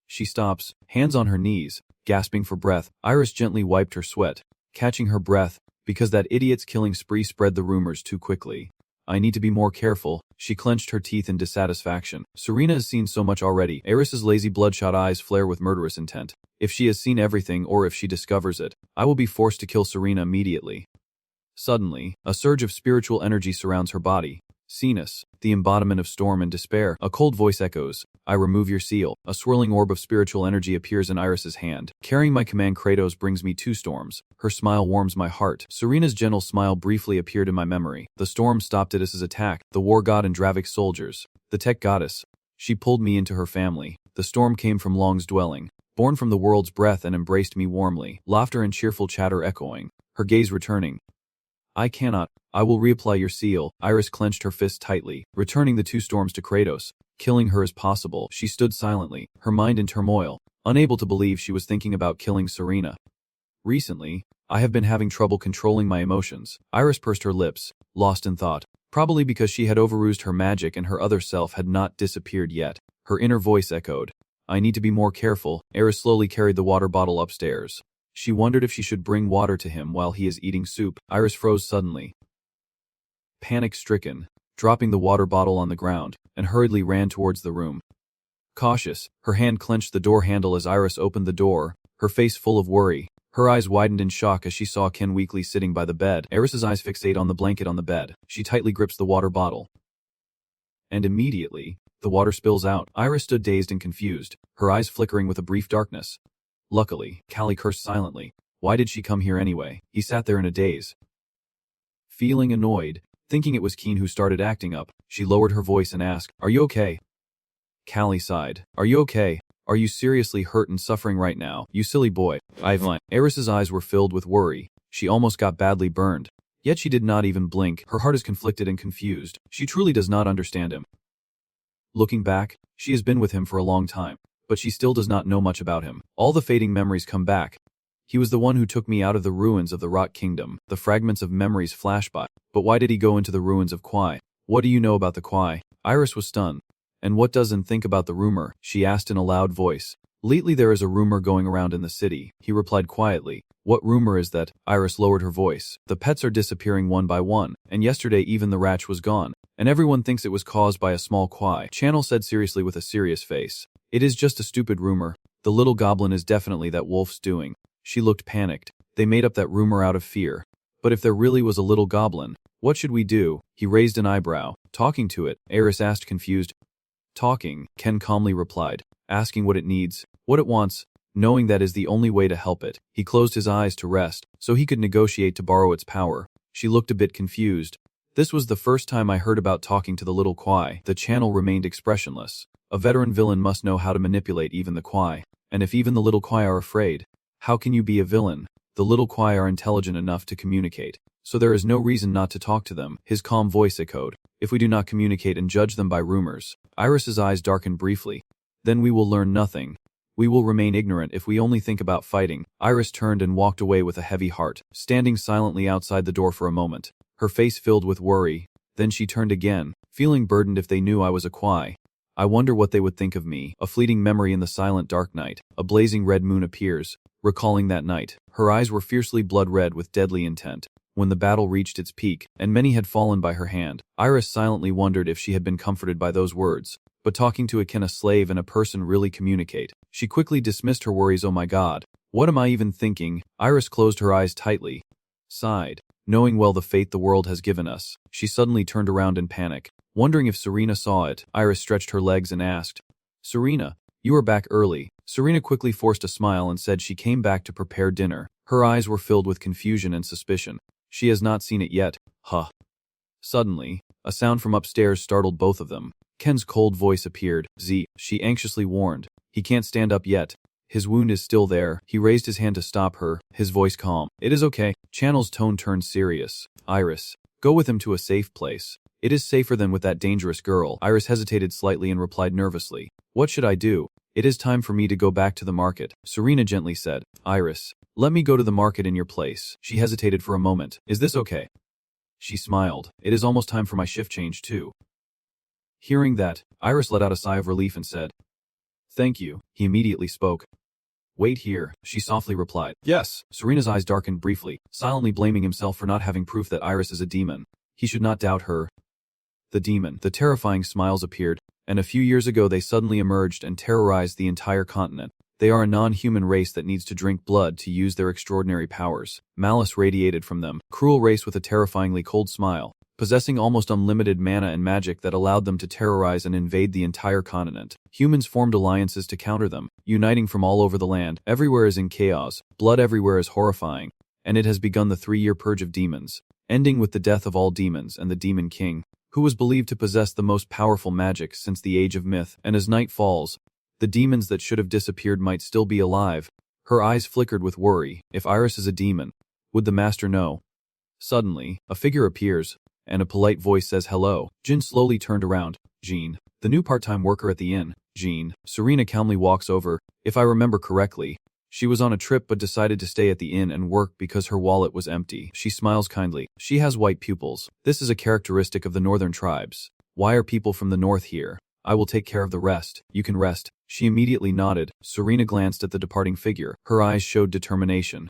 [SPEAKER 1] She stops, hands on her knees, gasping for breath. Iris gently wiped her sweat, catching her breath, because that idiot's killing spree spread the rumors too quickly. I need to be more careful. She clenched her teeth in dissatisfaction. Serena has seen so much already. Iris's lazy bloodshot eyes flare with murderous intent. If she has seen everything or if she discovers it, I will be forced to kill Serena immediately. Suddenly, a surge of spiritual energy surrounds her body. Cenas, the embodiment of storm and despair. A cold voice echoes, I remove your seal. A swirling orb of spiritual energy appears in Iris's hand. Carrying my command, Kratos brings me 2 storms. Her smile warms my heart. Serena's gentle smile briefly appeared in my memory. The storm stopped Idis's attack. The war god and Dravik's soldiers. The tech goddess. She pulled me into her family. The storm came from Long's dwelling, born from the world's breath, and embraced me warmly. Laughter and cheerful chatter echoing. Her gaze returning. I cannot. I will reapply your seal. Iris clenched her fist tightly, returning the 2 storms to Kratos. Killing her as possible. She stood silently, her mind in turmoil, unable to believe she was thinking about killing Serena. Recently, I have been having trouble controlling my emotions. Iris pursed her lips, lost in thought, probably because she had overused her magic and her other self had not disappeared yet. Her inner voice echoed, I need to be more careful. Iris slowly carried the water bottle upstairs. She wondered if she should bring water to him while he is eating soup. Iris froze suddenly, panic-stricken, dropping the water bottle on the ground, and hurriedly ran towards the room. Cautious, her hand clenched the door handle as Iris opened the door, her face full of worry. Her eyes widened in shock as she saw Ken weakly sitting by the bed. Iris's eyes fixate on the blanket on the bed. She tightly grips the water bottle. And immediately, the water spills out. Iris stood dazed and confused, her eyes flickering with a brief darkness. Luckily, Callie cursed silently. Why did she come here anyway? He sat there in a daze. Feeling annoyed, thinking it was Keen who started acting up, she lowered her voice and asked, Are you okay? Callie sighed. Are you okay? Are you seriously hurt and suffering right now? You silly boy. I've lied. Iris's eyes were filled with worry. She almost got badly burned. Yet she did not even blink. Her heart is conflicted and confused. She truly does not understand him. Looking back, she has been with him for a long time, but she still does not know much about him. All the fading memories come back. He was the one who took me out of the ruins of the Rot Kingdom. The fragments of memories flash by. But why did he go into the ruins of Kwai? What do you know about the Kwai? Iris was stunned. And what doesn't think about the rumor? She asked in a loud voice. Lately there is a rumor going around in the city, he replied quietly. What rumor is that? Iris lowered her voice. The pets are disappearing one by one, and yesterday even the Ratch was gone, and everyone thinks it was caused by a small Kwai. Channel said seriously with a serious face. It is just a stupid rumor. The little goblin is definitely that wolf's doing. She looked panicked. They made up that rumor out of fear. But if there really was a little goblin, what should we do? He raised an eyebrow. Talking to it, Iris asked confused. Talking, Ken calmly replied, asking what it needs, what it wants, knowing that is the only way to help it. He closed his eyes to rest, so he could negotiate to borrow its power. She looked a bit confused. This was the first time I heard about talking to the little Kwai. The channel remained expressionless. A veteran villain must know how to manipulate even the Kwai. And if even the little Kwai are afraid, how can you be a villain? The little Kwai are intelligent enough to communicate, so there is no reason not to talk to them, his calm voice echoed. If we do not communicate and judge them by rumors. Iris's eyes darkened briefly. Then we will learn nothing. We will remain ignorant if we only think about fighting. Iris turned and walked away with a heavy heart, standing silently outside the door for a moment, her face filled with worry. Then she turned again, feeling burdened if they knew I was a Kwai. I wonder what they would think of me. A fleeting memory in the silent dark night. A blazing red moon appears, recalling that night. Her eyes were fiercely blood-red with deadly intent. When the battle reached its peak, and many had fallen by her hand, Iris silently wondered if she had been comforted by those words. But talking to can a slave and a person really communicate? She quickly dismissed her worries. Oh my God, what am I even thinking? Iris closed her eyes tightly, sighed. Knowing well the fate the world has given us, she suddenly turned around in panic. Wondering if Serena saw it, Iris stretched her legs and asked, Serena, you are back early. Serena quickly forced a smile and said she came back to prepare dinner. Her eyes were filled with confusion and suspicion. She has not seen it yet, huh? Suddenly, a sound from upstairs startled both of them. Ken's cold voice appeared. Z, she anxiously warned. He can't stand up yet. His wound is still there. He raised his hand to stop her, his voice calm. It is okay. Channel's tone turned serious. Iris, go with him to a safe place. It is safer than with that dangerous girl. Iris hesitated slightly and replied nervously. What should I do? It is time for me to go back to the market, Serena gently said. Iris, let me go to the market in your place. She hesitated for a moment. Is this okay? She smiled. It is almost time for my shift change too. Hearing that, Iris let out a sigh of relief and said, Thank you. He immediately spoke. Wait here, she softly replied. Yes. Serena's eyes darkened briefly, silently blaming himself for not having proof that Iris is a demon. He should not doubt her. The demon. The terrifying smiles appeared, and a few years ago they suddenly emerged and terrorized the entire continent. They are a non-human race that needs to drink blood to use their extraordinary powers. Malice radiated from them, cruel race with a terrifyingly cold smile, possessing almost unlimited mana and magic that allowed them to terrorize and invade the entire continent. Humans formed alliances to counter them, uniting from all over the land. Everywhere is in chaos, blood everywhere is horrifying, and it has begun the 3-year purge of demons, ending with the death of all demons and the Demon King, who was believed to possess the most powerful magic since the Age of Myth. And as night falls, the demons that should have disappeared might still be alive. Her eyes flickered with worry. If Iris is a demon, would the master know? Suddenly, a figure appears, and a polite voice says hello. Jin slowly turned around. Jean, the new part-time worker at the inn. Jean. Serena calmly walks over. If I remember correctly, she was on a trip but decided to stay at the inn and work because her wallet was empty. She smiles kindly. She has white pupils. This is a characteristic of the northern tribes. Why are people from the north here? I will take care of the rest. You can rest. She immediately nodded. Serena glanced at the departing figure. Her eyes showed determination.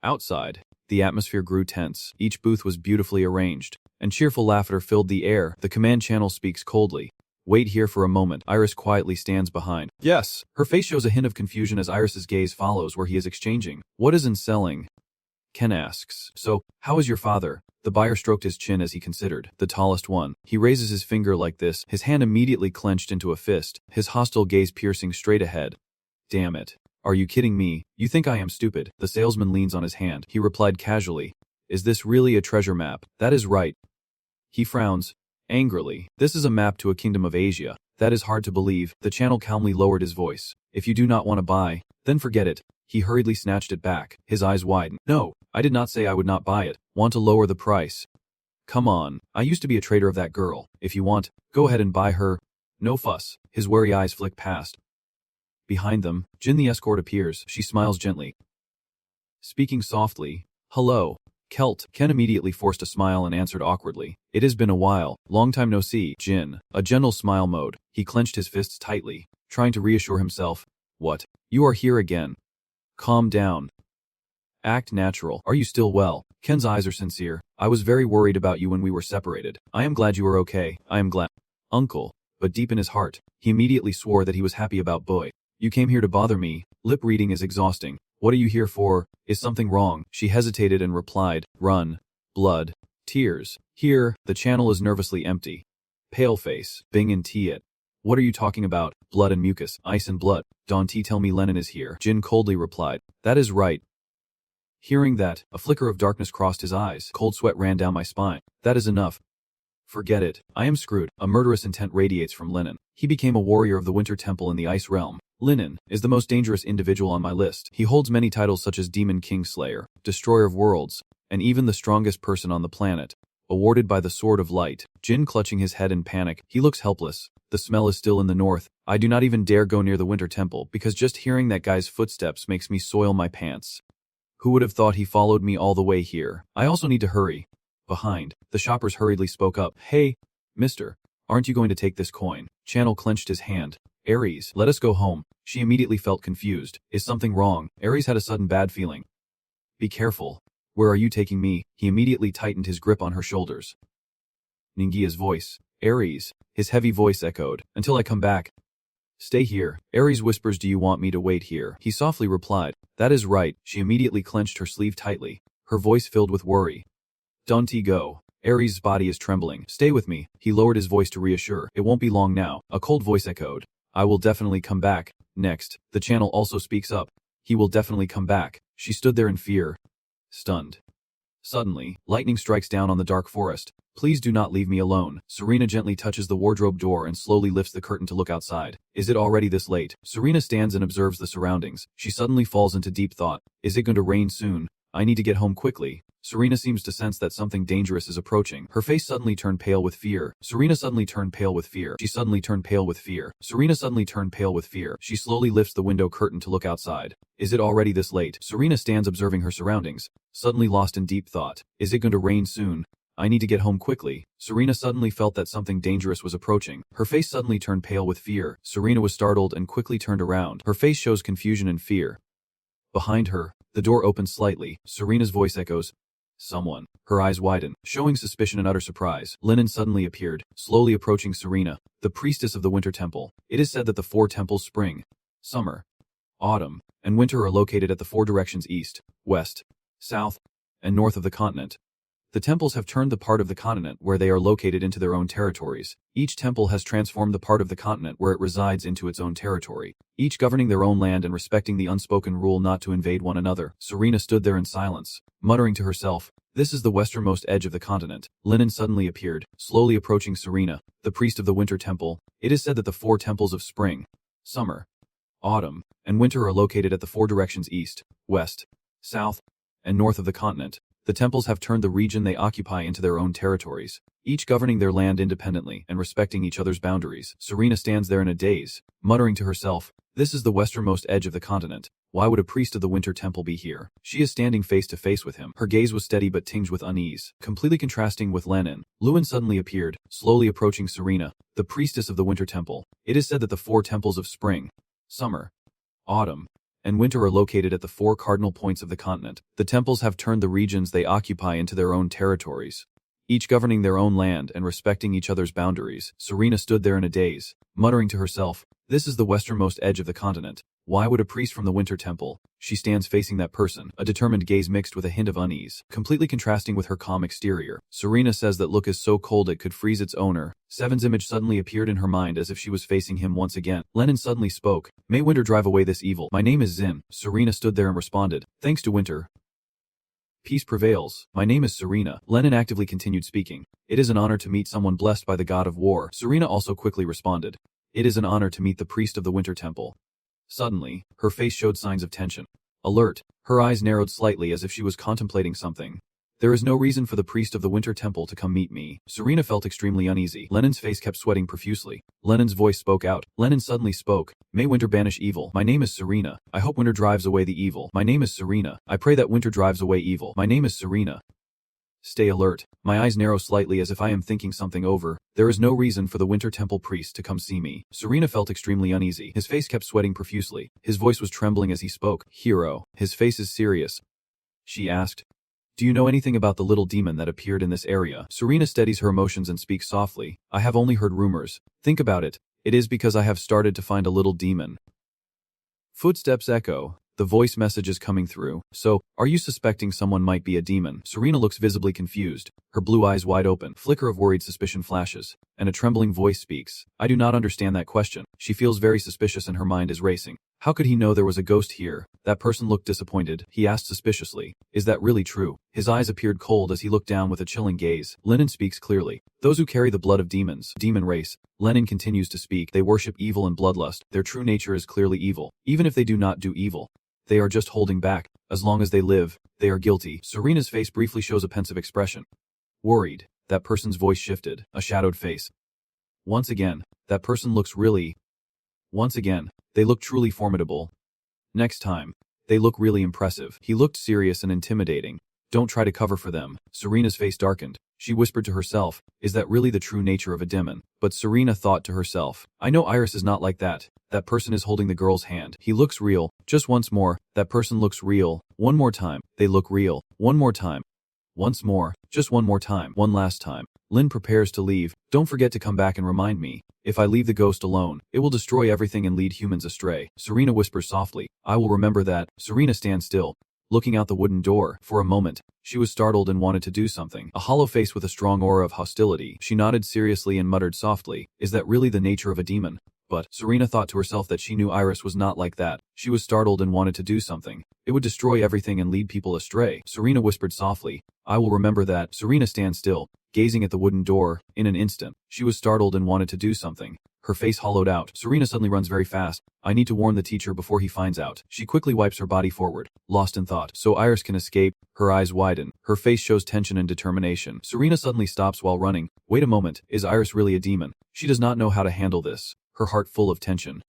[SPEAKER 1] Outside, the atmosphere grew tense. Each booth was beautifully arranged, and cheerful laughter filled the air. The command channel speaks coldly. Wait here for a moment. Iris quietly stands behind. Yes. Her face shows a hint of confusion as Iris's gaze follows where he is exchanging. What is in selling? Ken asks. So, how is your father? The buyer stroked his chin as he considered. The tallest one. He raises his finger like this, his hand immediately clenched into a fist, his hostile gaze piercing straight ahead. Damn it. Are you kidding me? You think I am stupid? The salesman leans on his hand. He replied casually. Is this really a treasure map? That is right. He frowns angrily. This is a map to a kingdom of Asia. That is hard to believe. The channel calmly lowered his voice. If you do not want to buy, then forget it. He hurriedly snatched it back. His eyes widened. No, I did not say I would not buy it. Want to lower the price? Come on. I used to be a trader of that girl. If you want, go ahead and buy her. No fuss. His wary eyes flick past. Behind them, Jin the escort appears. She smiles gently, speaking softly. Hello, Kelt. Ken immediately forced a smile and answered awkwardly. It has been a while. Long time no see. Jin, a gentle smile mode. He clenched his fists tightly, trying to reassure himself. What? You are here again. Calm down. Act natural. Are you still well? Ken's eyes are sincere. I was very worried about you when we were separated. I am glad you are okay. I am glad. Uncle. But deep in his heart, he immediately swore that he was happy about Boy. You came here to bother me. Lip reading is exhausting. What are you here for? Is something wrong? She hesitated and replied, run. Blood. Tears. Here, the channel is nervously empty. Pale face. Bing and Tiet. What are you talking about? Blood and mucus. Ice and blood. Don T tell me Lennon is here. Jin coldly replied. That is right. Hearing that, a flicker of darkness crossed his eyes. Cold sweat ran down my spine. That is enough. Forget it. I am screwed. A murderous intent radiates from Linen. He became a warrior of the Winter Temple in the Ice Realm. Linen is the most dangerous individual on my list. He holds many titles such as Demon King Slayer, Destroyer of Worlds, and even the strongest person on the planet. Awarded by the Sword of Light. Jin clutching his head in panic. He looks helpless. The smell is still in the north. I do not even dare go near the Winter Temple because just hearing that guy's footsteps makes me soil my pants. Who would have thought he followed me all the way here? I also need to hurry. Behind, the shoppers hurriedly spoke up. Hey, mister, aren't you going to take this coin? Channel clenched his hand. Aries, let us go home. She immediately felt confused. Is something wrong? Aries had a sudden bad feeling. Be careful. Where are you taking me? He immediately tightened his grip on her shoulders. Ningia's voice. Aries. His heavy voice echoed. Until I come back. Stay here. Aries whispers, do you want me to wait here? He softly replied. That is right. She immediately clenched her sleeve tightly. Her voice filled with worry. Don't go. Aries' body is trembling. Stay with me. He lowered his voice to reassure. It won't be long now. A cold voice echoed. I will definitely come back. Next, the channel also speaks up. He will definitely come back. She stood there in fear. Stunned. Suddenly, lightning strikes down on the dark forest. Please do not leave me alone. Serena gently touches the wardrobe door and slowly lifts the curtain to look outside. Is it already this late? Serena stands and observes the surroundings. She suddenly falls into deep thought. Is it going to rain soon? I need to get home quickly. Serena seems to sense that something dangerous is approaching. Her face suddenly turned pale with fear. Serena suddenly turned pale with fear. She suddenly turned pale with fear. Serena suddenly turned pale with fear. She slowly lifts the window curtain to look outside. Is it already this late? Serena stands observing her surroundings, suddenly lost in deep thought. Is it going to rain soon? I need to get home quickly. Serena suddenly felt that something dangerous was approaching. Her face suddenly turned pale with fear. Serena was startled and quickly turned around. Her face shows confusion and fear. Behind her, the door opens slightly. Serena's voice echoes. Someone. Her eyes widen, showing suspicion and utter surprise. Linen suddenly appeared, slowly approaching Serena, the priestess of the Winter Temple. It is said that the four temples spring, summer, autumn, and winter are located at the four directions east, west, south, and north of the continent. The temples have turned the part of the continent where they are located into their own territories. Each temple has transformed the part of the continent where it resides into its own territory, each governing their own land and respecting the unspoken rule not to invade one another. Serena stood there in silence, muttering to herself, this is the westernmost edge of the continent. Linen suddenly appeared, slowly approaching Serena, the priest of the Winter Temple. It is said that the four temples of spring, summer, autumn, and winter are located at the four directions east, west, south, and north of the continent. The temples have turned the region they occupy into their own territories, each governing their land independently and respecting each other's boundaries. Serena stands there in a daze, muttering to herself, this is the westernmost edge of the continent. Why would a priest of the Winter Temple be here? She is standing face to face with him. Her gaze was steady but tinged with unease, completely contrasting with Lenin. Lewin suddenly appeared, slowly approaching Serena, the priestess of the Winter Temple. It is said that the four temples of spring, summer, autumn, and winter are located at the four cardinal points of the continent. The temples have turned the regions they occupy into their own territories, each governing their own land and respecting each other's boundaries. Serena stood there in a daze, muttering to herself, this is the westernmost edge of the continent. Why would a priest from the Winter Temple? She stands facing that person, a determined gaze mixed with a hint of unease, completely contrasting with her calm exterior. Serena says that look is so cold it could freeze its owner. Seven's image suddenly appeared in her mind as if she was facing him once again. Lenin suddenly spoke. May winter drive away this evil. My name is Zin. Serena stood there and responded. Thanks to winter, peace prevails. My name is Serena. Lenin actively continued speaking. It is an honor to meet someone blessed by the god of war. Serena also quickly responded. It is an honor to meet the priest of the Winter Temple. Suddenly, her face showed signs of tension. Alert, her eyes narrowed slightly as if she was contemplating something. There is no reason for the priest of the Winter Temple to come meet me. Serena felt extremely uneasy. Lenin's face kept sweating profusely. Lenin's voice spoke out. Lenin suddenly spoke. May winter banish evil. My name is Serena. I hope winter drives away the evil. My name is Serena. I pray that winter drives away evil. My name is Serena. Stay alert. My eyes narrow slightly as if I am thinking something over. There is no reason for the Winter Temple priest to come see me. Serena felt extremely uneasy. His face kept sweating profusely. His voice was trembling as he spoke. Hero. His face is serious. She asked. Do you know anything about the little demon that appeared in this area? Serena steadies her emotions and speaks softly. I have only heard rumors. Think about it. It is because I have started to find a little demon. Footsteps echo. The voice message is coming through. So, are you suspecting someone might be a demon? Serena looks visibly confused, her blue eyes wide open. Flicker of worried suspicion flashes, and a trembling voice speaks. I do not understand that question. She feels very suspicious and her mind is racing. How could he know there was a ghost here? That person looked disappointed. He asked suspiciously, "Is that really true?" His eyes appeared cold as he looked down with a chilling gaze. Lenin speaks clearly. Those who carry the blood of demons, demon race. Lenin continues to speak. They worship evil and bloodlust. Their true nature is clearly evil. Even if they do not do evil, they are just holding back. As long as they live, they are guilty. Serena's face briefly shows a pensive expression. Worried. That person's voice shifted. A shadowed face. Once again, that person looks really... Once again, they look truly formidable. Next time, they look really impressive. He looked serious and intimidating. Don't try to cover for them. Serena's face darkened. She whispered to herself, is that really the true nature of a demon? But Serena thought to herself, I know Iris is not like that. That person is holding the girl's hand. He looks real. Just once more. That person looks real. One more time. They look real. One more time. Once more. Just one more time. One last time. Lin prepares to leave. Don't forget to come back and remind me. If I leave the ghost alone, it will destroy everything and lead humans astray. Serena whispers softly. I will remember that. Serena stands still, looking out the wooden door. For a moment, she was startled and wanted to do something. A hollow face with a strong aura of hostility. She nodded seriously and muttered softly, is that really the nature of a demon? But Serena thought to herself that she knew Iris was not like that. She was startled and wanted to do something. It would destroy everything and lead people astray. Serena whispered softly, I will remember that. Serena stands still, gazing at the wooden door. In an instant, she was startled and wanted to do something. Her face hollowed out. Serena suddenly runs very fast. I need to warn the teacher before he finds out. She quickly wipes her body forward, lost in thought. So Iris can escape. Her eyes widen. Her face shows tension and determination. Serena suddenly stops while running. Wait a moment. Is Iris really a demon? She does not know how to handle this. Her heart full of tension.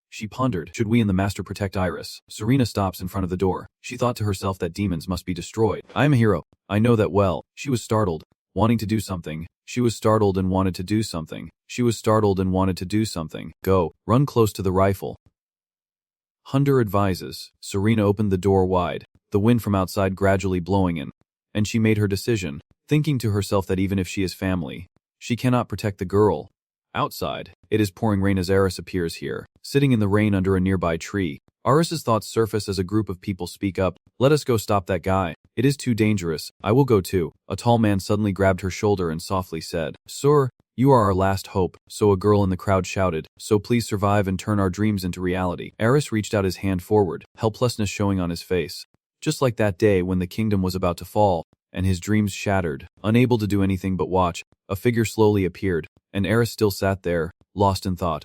[SPEAKER 1] She pondered, should we and the master protect Iris? Serena stops in front of the door. She thought to herself that demons must be destroyed. I am a hero. I know that well. She was startled, wanting to do something. She was startled and wanted to do something. She was startled and wanted to do something. Go. Run close to the rifle. Hunter advises. Serena opened the door wide, the wind from outside gradually blowing in. And she made her decision, thinking to herself that even if she is family, she cannot protect the girl. Outside, it is pouring rain as Eris appears here, sitting in the rain under a nearby tree. Aris's thoughts surface as a group of people speak up. Let us go stop that guy. It is too dangerous. I will go too. A tall man suddenly grabbed her shoulder and softly said, Sir, you are our last hope. So a girl in the crowd shouted, so please survive and turn our dreams into reality. Eris reached out his hand forward, helplessness showing on his face. Just like that day when the kingdom was about to fall, and his dreams shattered. Unable to do anything but watch, a figure slowly appeared, and Eris still sat there, lost in thought.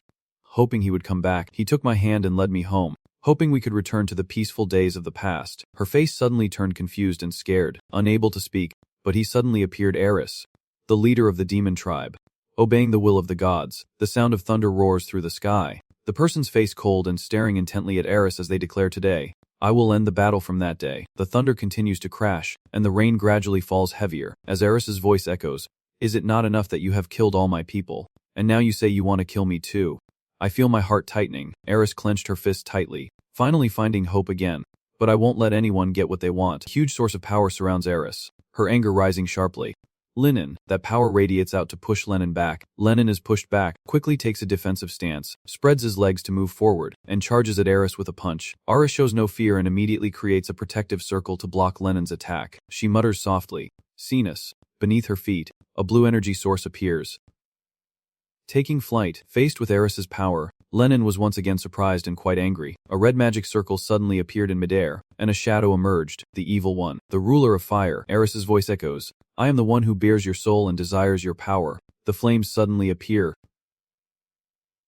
[SPEAKER 1] Hoping he would come back, he took my hand and led me home, hoping we could return to the peaceful days of the past. Her face suddenly turned confused and scared, unable to speak, but he suddenly appeared Eris, the leader of the demon tribe. Obeying the will of the gods, the sound of thunder roars through the sky. The person's face cold and staring intently at Eris as they declare today, I will end the battle from that day. The thunder continues to crash, and the rain gradually falls heavier, as Eris's voice echoes, Is it not enough that you have killed all my people, and now you say you want to kill me too? I feel my heart tightening. Eris clenched her fist tightly, finally finding hope again. But I won't let anyone get what they want. A huge source of power surrounds Eris, her anger rising sharply. Lenin, that power radiates out to push Lenin back. Lenin is pushed back, quickly takes a defensive stance, spreads his legs to move forward, and charges at Eris with a punch. Eris shows no fear and immediately creates a protective circle to block Lenin's attack. She mutters softly, Cenis. Beneath her feet, a blue energy source appears. Taking flight, faced with Eris's power, Lenin was once again surprised and quite angry. A red magic circle suddenly appeared in midair, and a shadow emerged, the evil one, the ruler of fire. Eris's voice echoes, I am the one who bears your soul and desires your power. The flames suddenly appear,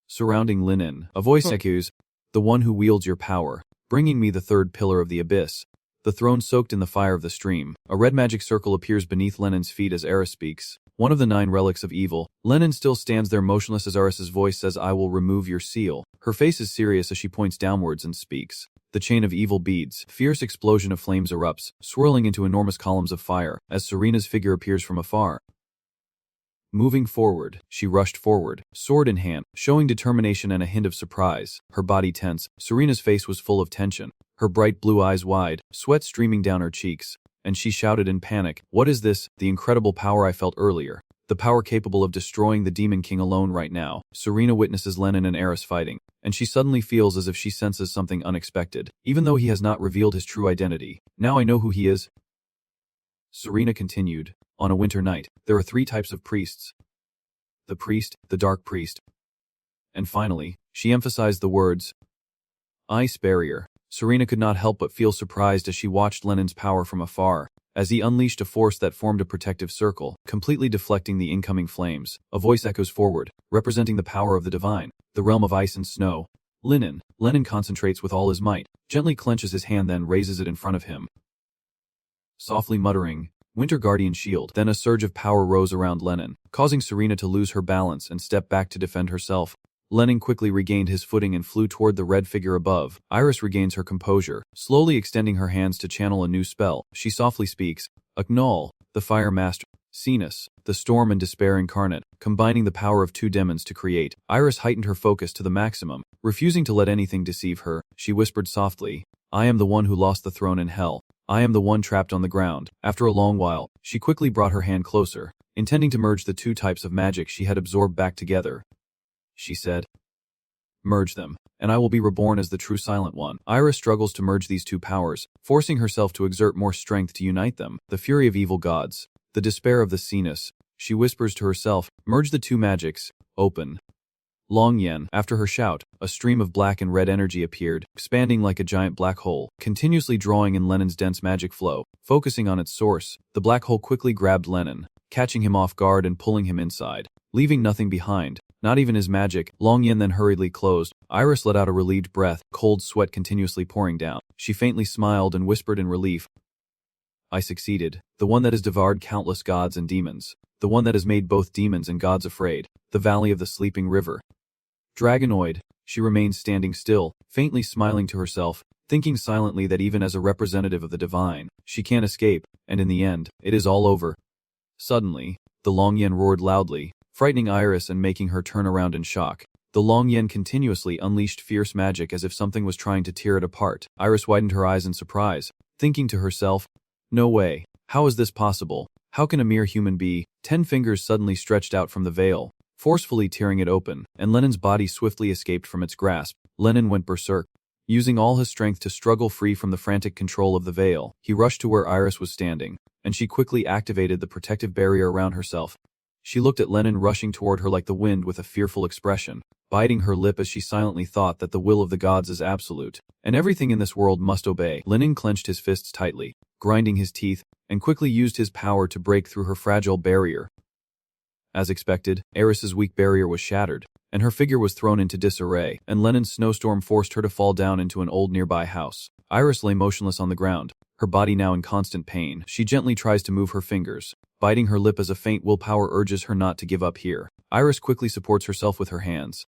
[SPEAKER 1] surrounding Lenin. A voice echoes, the one who wields your power, bringing me the third pillar of the abyss. The throne soaked in the fire of the stream. A red magic circle appears beneath Lenin's feet as Eris speaks. One of the 9 relics of evil. Lenin still stands there motionless as Eris's voice says, I will remove your seal. Her face is serious as she points downwards and speaks. The chain of evil beads. Fierce explosion of flames erupts, swirling into enormous columns of fire, as Serena's figure appears from afar. Moving forward, she rushed forward, sword in hand, showing determination and a hint of surprise. Her body tense, Serena's face was full of tension, her bright blue eyes wide, sweat streaming down her cheeks, and she shouted in panic, What is this? The incredible power I felt earlier. The power capable of destroying the Demon King alone right now. Serena witnesses Lenin and Eris fighting, and she suddenly feels as if she senses something unexpected, even though he has not revealed his true identity. Now I know who he is. Serena continued, On a winter night, there are 3 types of priests. The priest, the dark priest. And finally, she emphasized the words, Ice barrier. Serena could not help but feel surprised as she watched Lenin's power from afar, as he unleashed a force that formed a protective circle, completely deflecting the incoming flames. A voice echoes forward, representing the power of the divine, the realm of ice and snow. Lenin concentrates with all his might, gently clenches his hand, then raises it in front of him. Softly muttering, Winter Guardian Shield. Then a surge of power rose around Lenin, causing Serena to lose her balance and step back to defend herself. Lenin quickly regained his footing and flew toward the red figure above. Iris regains her composure, slowly extending her hands to channel a new spell. She softly speaks, Aknol, the Fire Master, Cenis, the Storm and Despair incarnate, combining the power of two demons to create. Iris heightened her focus to the maximum, refusing to let anything deceive her. She whispered softly, I am the one who lost the throne in hell. I am the one trapped on the ground. After a long while, she quickly brought her hand closer, intending to merge the two types of magic she had absorbed back together. She said, Merge them, and I will be reborn as the true Silent One. Iris struggles to merge these two powers, forcing herself to exert more strength to unite them. The fury of evil gods, the despair of the Cenis. She whispers to herself, merge the two magics, open. Long Yen. After her shout, a stream of black and red energy appeared, expanding like a giant black hole, continuously drawing in Lenin's dense magic flow. Focusing on its source, the black hole quickly grabbed Lenin, catching him off guard and pulling him inside, leaving nothing behind, not even his magic. Long Yen then hurriedly closed. Iris let out a relieved breath, cold sweat continuously pouring down. She faintly smiled and whispered in relief, I succeeded, the one that has devoured countless gods and demons, the one that has made both demons and gods afraid, the Valley of the Sleeping River. Dragonoid. She remained standing still, faintly smiling to herself, thinking silently that even as a representative of the divine, she can't escape, and in the end, it is all over. Suddenly, the Long Yen roared loudly, frightening Iris and making her turn around in shock. The Long Yen continuously unleashed fierce magic as if something was trying to tear it apart. Iris widened her eyes in surprise, thinking to herself, no way, how is this possible? How can a mere human be? 10 fingers suddenly stretched out from the veil, forcefully tearing it open, and Lenin's body swiftly escaped from its grasp. Lenin went berserk. Using all his strength to struggle free from the frantic control of the veil, he rushed to where Iris was standing, and she quickly activated the protective barrier around herself. She looked at Lenin rushing toward her like the wind with a fearful expression, biting her lip as she silently thought that the will of the gods is absolute, and everything in this world must obey. Lenin clenched his fists tightly, grinding his teeth, and quickly used his power to break through her fragile barrier. As expected, Iris's weak barrier was shattered, and her figure was thrown into disarray, and Lenin's snowstorm forced her to fall down into an old nearby house. Iris lay motionless on the ground, her body now in constant pain. She gently tries to move her fingers, biting her lip as a faint willpower urges her not to give up here. Iris quickly supports herself with her hands.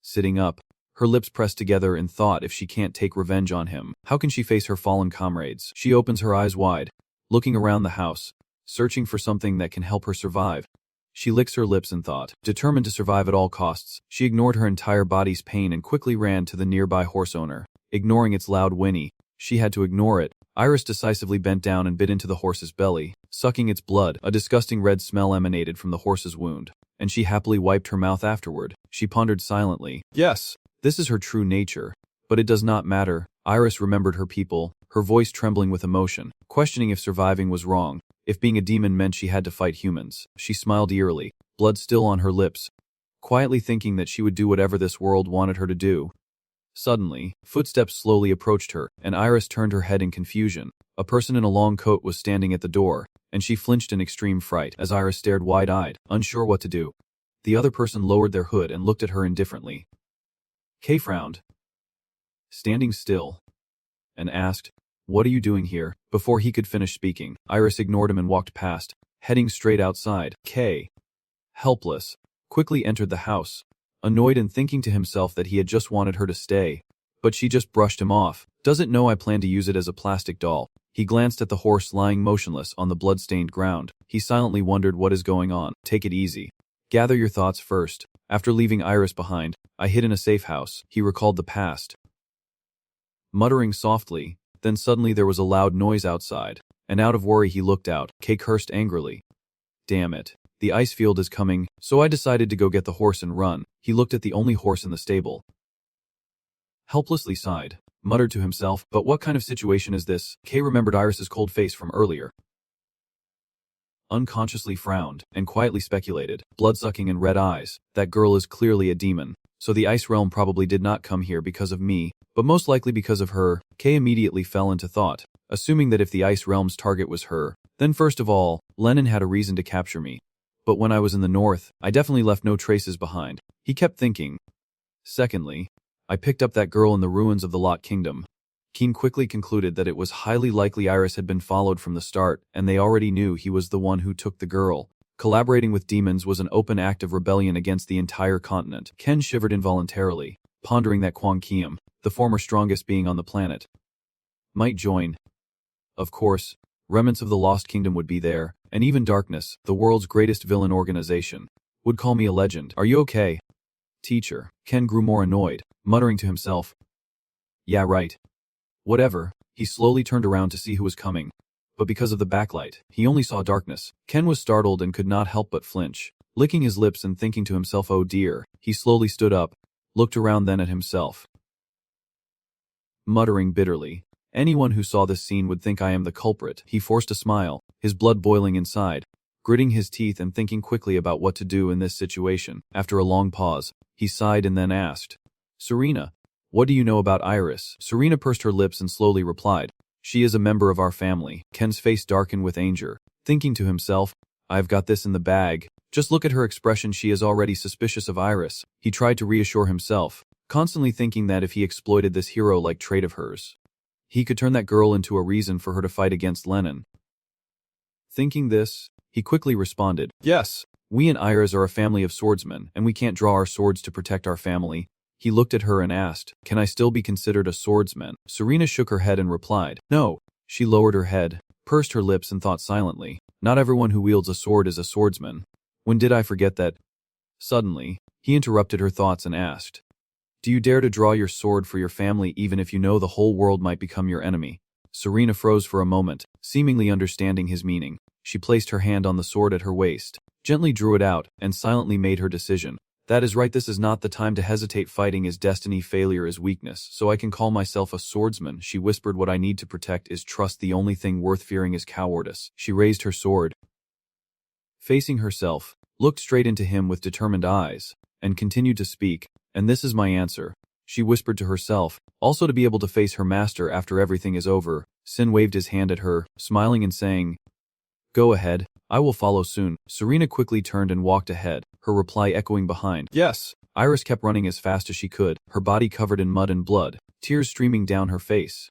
[SPEAKER 1] Sitting up, her lips pressed together in thought, if she can't take revenge on him, how can she face her fallen comrades? She opens her eyes wide, looking around the house, searching for something that can help her survive. She licks her lips in thought, determined to survive at all costs. She ignored her entire body's pain and quickly ran to the nearby horse owner. Ignoring its loud whinny, she had to ignore it. Iris decisively bent down and bit into the horse's belly, sucking its blood. A disgusting red smell emanated from the horse's wound, and she happily wiped her mouth afterward. She pondered silently. Yes, this is her true nature, but it does not matter. Iris remembered her people, her voice trembling with emotion, questioning if surviving was wrong, if being a demon meant she had to fight humans. She smiled eerily, blood still on her lips, quietly thinking that she would do whatever this world wanted her to do. Suddenly, footsteps slowly approached her, and Iris turned her head in confusion. A person in a long coat was standing at the door, and she flinched in extreme fright as Iris stared wide-eyed, unsure what to do. The other person lowered their hood and looked at her indifferently. Kay frowned, standing still, and asked, What are you doing here? Before he could finish speaking, Iris ignored him and walked past, heading straight outside. Kay, helpless, quickly entered the house, annoyed and thinking to himself that he had just wanted her to stay, but she just brushed him off. Doesn't know I plan to use it as a plastic doll. He glanced at the horse lying motionless on the blood-stained ground. He silently wondered what is going on. Take it easy. Gather your thoughts first. After leaving Iris behind, I hid in a safe house. He recalled the past, muttering softly. Then suddenly there was a loud noise outside, and out of worry he looked out. Kay cursed angrily. Damn it. The ice field is coming, so I decided to go get the horse and run. He looked at the only horse in the stable, helplessly sighed, muttered to himself, but what kind of situation is this? Kay remembered Iris's cold face from earlier, unconsciously frowned, and quietly speculated, blood-sucking and red eyes, that girl is clearly a demon, so the ice realm probably did not come here because of me. But most likely because of her, Kay immediately fell into thought, assuming that if the Ice Realm's target was her, then first of all, Lennon had a reason to capture me. But when I was in the north, I definitely left no traces behind, he kept thinking. Secondly, I picked up that girl in the ruins of the Lot Kingdom. Keen quickly concluded that it was highly likely Iris had been followed from the start, and they already knew he was the one who took the girl. Collaborating with demons was an open act of rebellion against the entire continent. Ken shivered involuntarily, pondering that Kwang Kiem, the former strongest being on the planet, might join. Of course, remnants of the Lost Kingdom would be there, and even Darkness, the world's greatest villain organization, would call me a legend. Are you okay? Teacher. Ken grew more annoyed, muttering to himself. Yeah, right. Whatever. He slowly turned around to see who was coming. But because of the backlight, he only saw darkness. Ken was startled and could not help but flinch. Licking his lips and thinking to himself, oh dear, he slowly stood up, looked around then at himself. Muttering bitterly, anyone who saw this scene would think I am the culprit. He forced a smile, his blood boiling inside, gritting his teeth and thinking quickly about what to do in this situation. After a long pause, he sighed and then asked, Serena, what do you know about Iris? Serena pursed her lips and slowly replied, she is a member of our family. Ken's face darkened with anger, thinking to himself, I've got this in the bag. Just look at her expression, she is already suspicious of Iris. He tried to reassure himself, constantly thinking that if he exploited this hero-like trait of hers, he could turn that girl into a reason for her to fight against Lennon. Thinking this, he quickly responded, yes, we and Iris are a family of swordsmen, and we can't draw our swords to protect our family. He looked at her and asked, can I still be considered a swordsman? Serena shook her head and replied, no. She lowered her head, pursed her lips and thought silently, not everyone who wields a sword is a swordsman. When did I forget that? Suddenly, he interrupted her thoughts and asked, do you dare to draw your sword for your family even if you know the whole world might become your enemy? Serena froze for a moment, seemingly understanding his meaning. She placed her hand on the sword at her waist, gently drew it out, and silently made her decision. That is right, this is not the time to hesitate. Fighting is destiny, failure is weakness, so I can call myself a swordsman. She whispered, what I need to protect is trust, the only thing worth fearing is cowardice. She raised her sword, facing herself, looked straight into him with determined eyes, and continued to speak, and this is my answer. She whispered to herself, also to be able to face her master after everything is over. Sin waved his hand at her, smiling and saying, go ahead, I will follow soon. Serena quickly turned and walked ahead, her reply echoing behind. Yes. Iris kept running as fast as she could, her body covered in mud and blood, tears streaming down her face.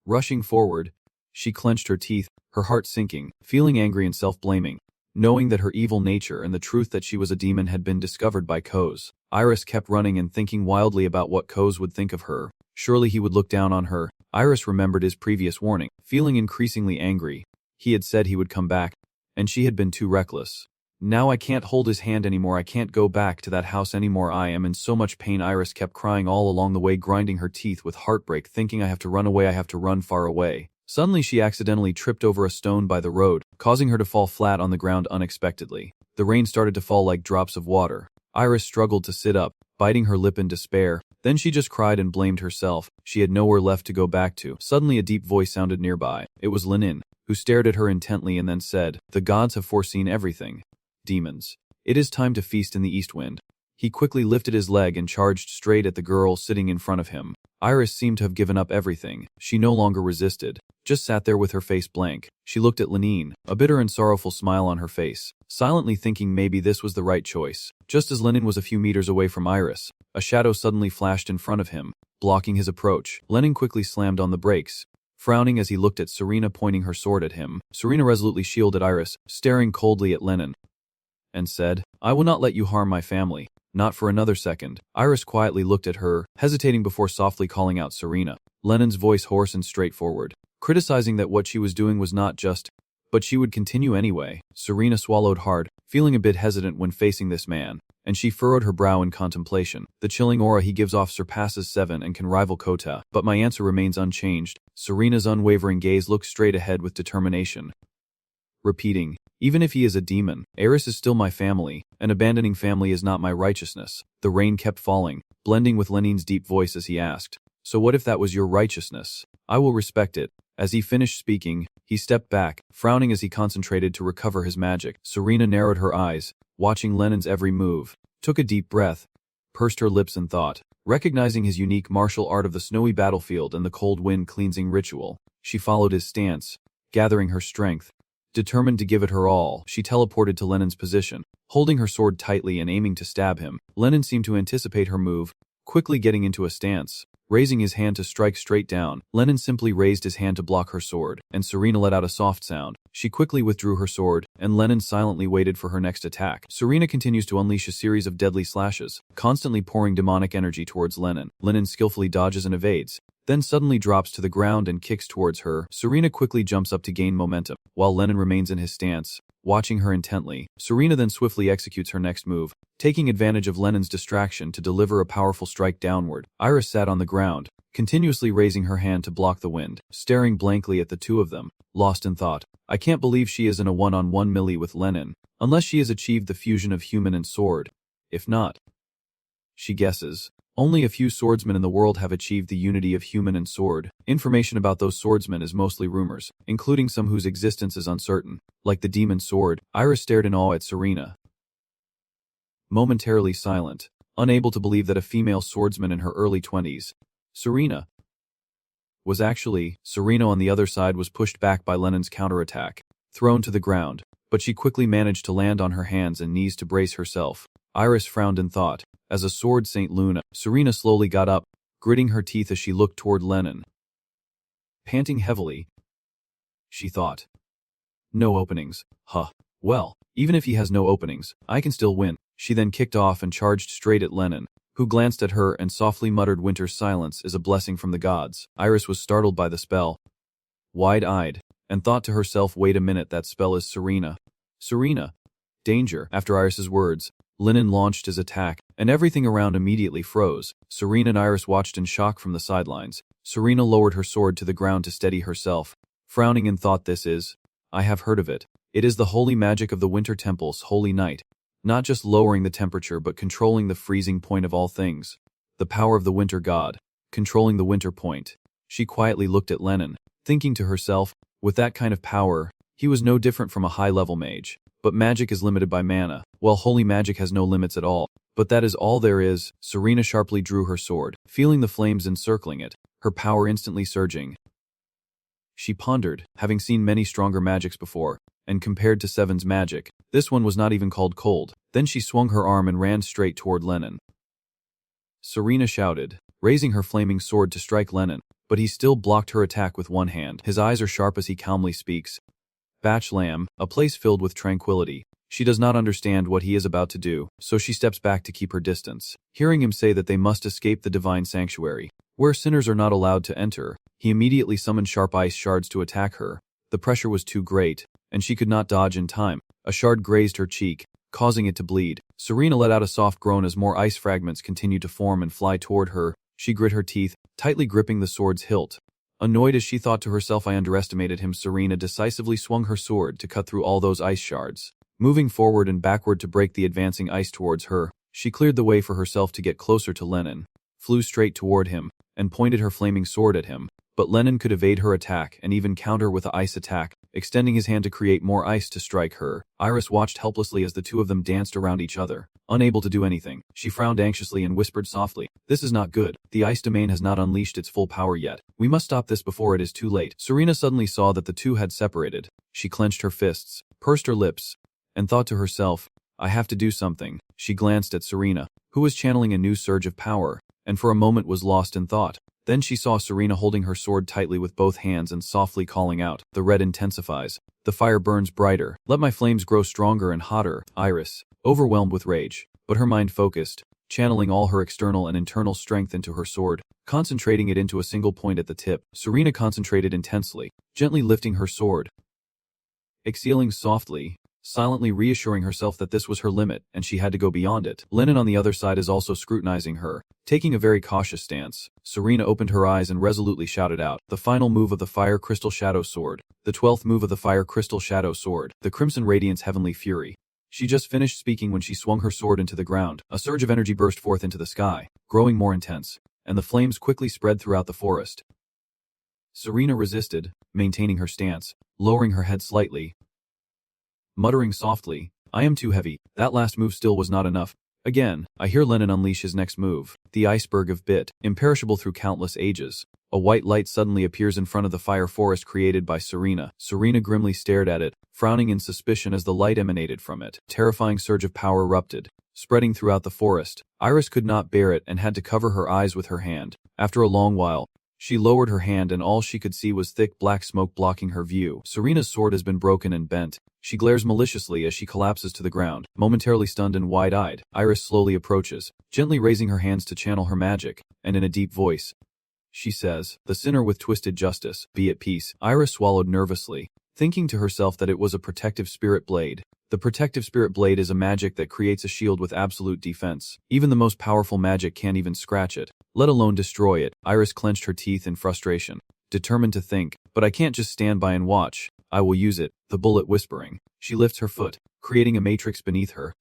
[SPEAKER 1] Rushing forward, she clenched her teeth, her heart sinking, feeling angry and self-blaming, knowing that her evil nature and the truth that she was a demon had been discovered by Koz. Iris kept running and thinking wildly about what Koz would think of her. Surely he would look down on her. Iris remembered his previous warning, feeling increasingly angry. He had said he would come back, and she had been too reckless. Now I can't hold his hand anymore, I can't go back to that house anymore, I am in so much pain. Iris kept crying all along the way, grinding her teeth with heartbreak, thinking I have to run away, I have to run far away. Suddenly she accidentally tripped over a stone by the road, causing her to fall flat on the ground unexpectedly. The rain started to fall like drops of water. Iris struggled to sit up, biting her lip in despair. Then she just cried and blamed herself. She had nowhere left to go back to. Suddenly a deep voice sounded nearby. It was Lenin, who stared at her intently and then said, the gods have foreseen everything. Demons. It is time to feast in the east wind. He quickly lifted his leg and charged straight at the girl sitting in front of him. Iris seemed to have given up everything. She no longer resisted, just sat there with her face blank. She looked at Lenin, a bitter and sorrowful smile on her face, silently thinking maybe this was the right choice. Just as Lenin was a few meters away from Iris, a shadow suddenly flashed in front of him, blocking his approach. Lenin quickly slammed on the brakes, frowning as he looked at Serena pointing her sword at him. Serena resolutely shielded Iris, staring coldly at Lenin, and said, I will not let you harm my family. Not for another second. Iris quietly looked at her, hesitating before softly calling out Serena. Lenin's voice hoarse and straightforward, criticizing that what she was doing was not just, but she would continue anyway. Serena swallowed hard, feeling a bit hesitant when facing this man, and she furrowed her brow in contemplation. The chilling aura he gives off surpasses 7 and can rival Kota, but my answer remains unchanged. Serena's unwavering gaze looked straight ahead with determination, repeating, even if he is a demon, Eris is still my family, and abandoning family is not my righteousness. The rain kept falling, blending with Lenin's deep voice as he asked, so what if that was your righteousness? I will respect it. As he finished speaking, he stepped back, frowning as he concentrated to recover his magic. Serena narrowed her eyes, watching Lenin's every move, took a deep breath, pursed her lips and thought, Recognizing his unique martial art of the snowy battlefield and the cold wind cleansing ritual, she followed his stance, gathering her strength. Determined to give it her all, she teleported to Lenin's position, holding her sword tightly and aiming to stab him. Lenin seemed to anticipate her move, quickly getting into a stance. Raising his hand to strike straight down, Lenin simply raised his hand to block her sword, and Serena let out a soft sound. She quickly withdrew her sword, and Lenin silently waited for her next attack. Serena continues to unleash a series of deadly slashes, constantly pouring demonic energy towards Lenin. Lenin skillfully dodges and evades, then suddenly drops to the ground and kicks towards her. Serena quickly jumps up to gain momentum, while Lenin remains in his stance, watching her intently. Serena then swiftly executes her next move, taking advantage of Lenin's distraction to deliver a powerful strike downward. Iris sat on the ground, continuously raising her hand to block the wind, staring blankly at the two of them, lost in thought. I can't believe she is in a one-on-one melee with Lenin, unless she has achieved the fusion of human and sword. If not, she guesses, only a few swordsmen in the world have achieved the unity of human and sword. Information about those swordsmen is mostly rumors, including some whose existence is uncertain, like the demon sword. Iris stared in awe at Serena, momentarily silent, unable to believe that a female swordsman in her early 20s, Serena, was actually. Serena on the other side was pushed back by Lenin's counterattack, thrown to the ground, but she quickly managed to land on her hands and knees to brace herself. Iris frowned in thought. As a sword Saint Luna, Serena slowly got up, gritting her teeth as she looked toward Lenin. Panting heavily, she thought. No openings. Huh. Well, even if he has no openings, I can still win. She then kicked off and charged straight at Lenin, who glanced at her and softly muttered, "Winter's silence is a blessing from the gods." Iris was startled by the spell, wide-eyed, and thought to herself, wait a minute, that spell is Serena. Serena. Danger. After Iris's words, Lenin launched his attack, and everything around immediately froze. Serena and Iris watched in shock from the sidelines. Serena lowered her sword to the ground to steady herself, frowning in thought. This is, I have heard of it. It is the holy magic of the Winter Temple's holy night. Not just lowering the temperature but controlling the freezing point of all things. The power of the winter god, controlling the winter point. She quietly looked at Lenin, thinking to herself, with that kind of power, he was no different from a high-level mage. But magic is limited by mana, while holy magic has no limits at all. But that is all there is. Serena sharply drew her sword, feeling the flames encircling it, her power instantly surging. She pondered, having seen many stronger magics before, and compared to Seven's magic, this one was not even called cold. Then she swung her arm and ran straight toward Lenin. Serena shouted, raising her flaming sword to strike Lenin, but he still blocked her attack with one hand. His eyes are sharp as he calmly speaks. Batch Lamb, a place filled with tranquility. She does not understand what he is about to do, so she steps back to keep her distance. Hearing him say that they must escape the divine sanctuary, where sinners are not allowed to enter, he immediately summoned sharp ice shards to attack her. The pressure was too great, and she could not dodge in time. A shard grazed her cheek, causing it to bleed. Serena let out a soft groan as more ice fragments continued to form and fly toward her. She grit her teeth, tightly gripping the sword's hilt. Annoyed as she thought to herself, I underestimated him, Serena decisively swung her sword to cut through all those ice shards. Moving forward and backward to break the advancing ice towards her, she cleared the way for herself to get closer to Lenin, flew straight toward him, and pointed her flaming sword at him. But Lenin could evade her attack and even counter with an ice attack, extending his hand to create more ice to strike her. Iris watched helplessly as the two of them danced around each other, unable to do anything. She frowned anxiously and whispered softly, "This is not good. The ice domain has not unleashed its full power yet. We must stop this before it is too late." Serena suddenly saw that the two had separated. She clenched her fists, pursed her lips, and thought to herself, I have to do something. She glanced at Serena, who was channeling a new surge of power, and for a moment was lost in thought. Then she saw Serena holding her sword tightly with both hands and softly calling out. The red intensifies. The fire burns brighter. Let my flames grow stronger and hotter. Iris, overwhelmed with rage, but her mind focused, channeling all her external and internal strength into her sword, concentrating it into a single point at the tip. Serena concentrated intensely, gently lifting her sword, exhaling softly, silently reassuring herself that this was her limit and she had to go beyond it. Lenin on the other side is also scrutinizing her, taking a very cautious stance. Serena opened her eyes and resolutely shouted out, the final move of the Fire Crystal Shadow Sword. The 12th move of the Fire Crystal Shadow Sword. The Crimson Radiance Heavenly Fury. She just finished speaking when she swung her sword into the ground. A surge of energy burst forth into the sky, growing more intense, and the flames quickly spread throughout the forest. Serena resisted, maintaining her stance, lowering her head slightly, muttering softly, I am too heavy. That last move still was not enough. Again, I hear Lennon unleash his next move, the iceberg of Bit, imperishable through countless ages. A white light suddenly appears in front of the fire forest created by Serena. Serena grimly stared at it, frowning in suspicion as the light emanated from it. A terrifying surge of power erupted, spreading throughout the forest. Iris could not bear it and had to cover her eyes with her hand. After a long while, she lowered her hand and all she could see was thick black smoke blocking her view. Serena's sword has been broken and bent. She glares maliciously as she collapses to the ground, momentarily stunned and wide-eyed. Iris slowly approaches, gently raising her hands to channel her magic, and in a deep voice, she says, "The sinner with twisted justice, be at peace." Iris swallowed nervously, thinking to herself that it was a protective spirit blade. The protective spirit blade is a magic that creates a shield with absolute defense. Even the most powerful magic can't even scratch it, let alone destroy it. Iris clenched her teeth in frustration, determined to think, "But I can't just stand by and watch. I will use it." The bullet whispering. She lifts her foot, creating a matrix beneath her.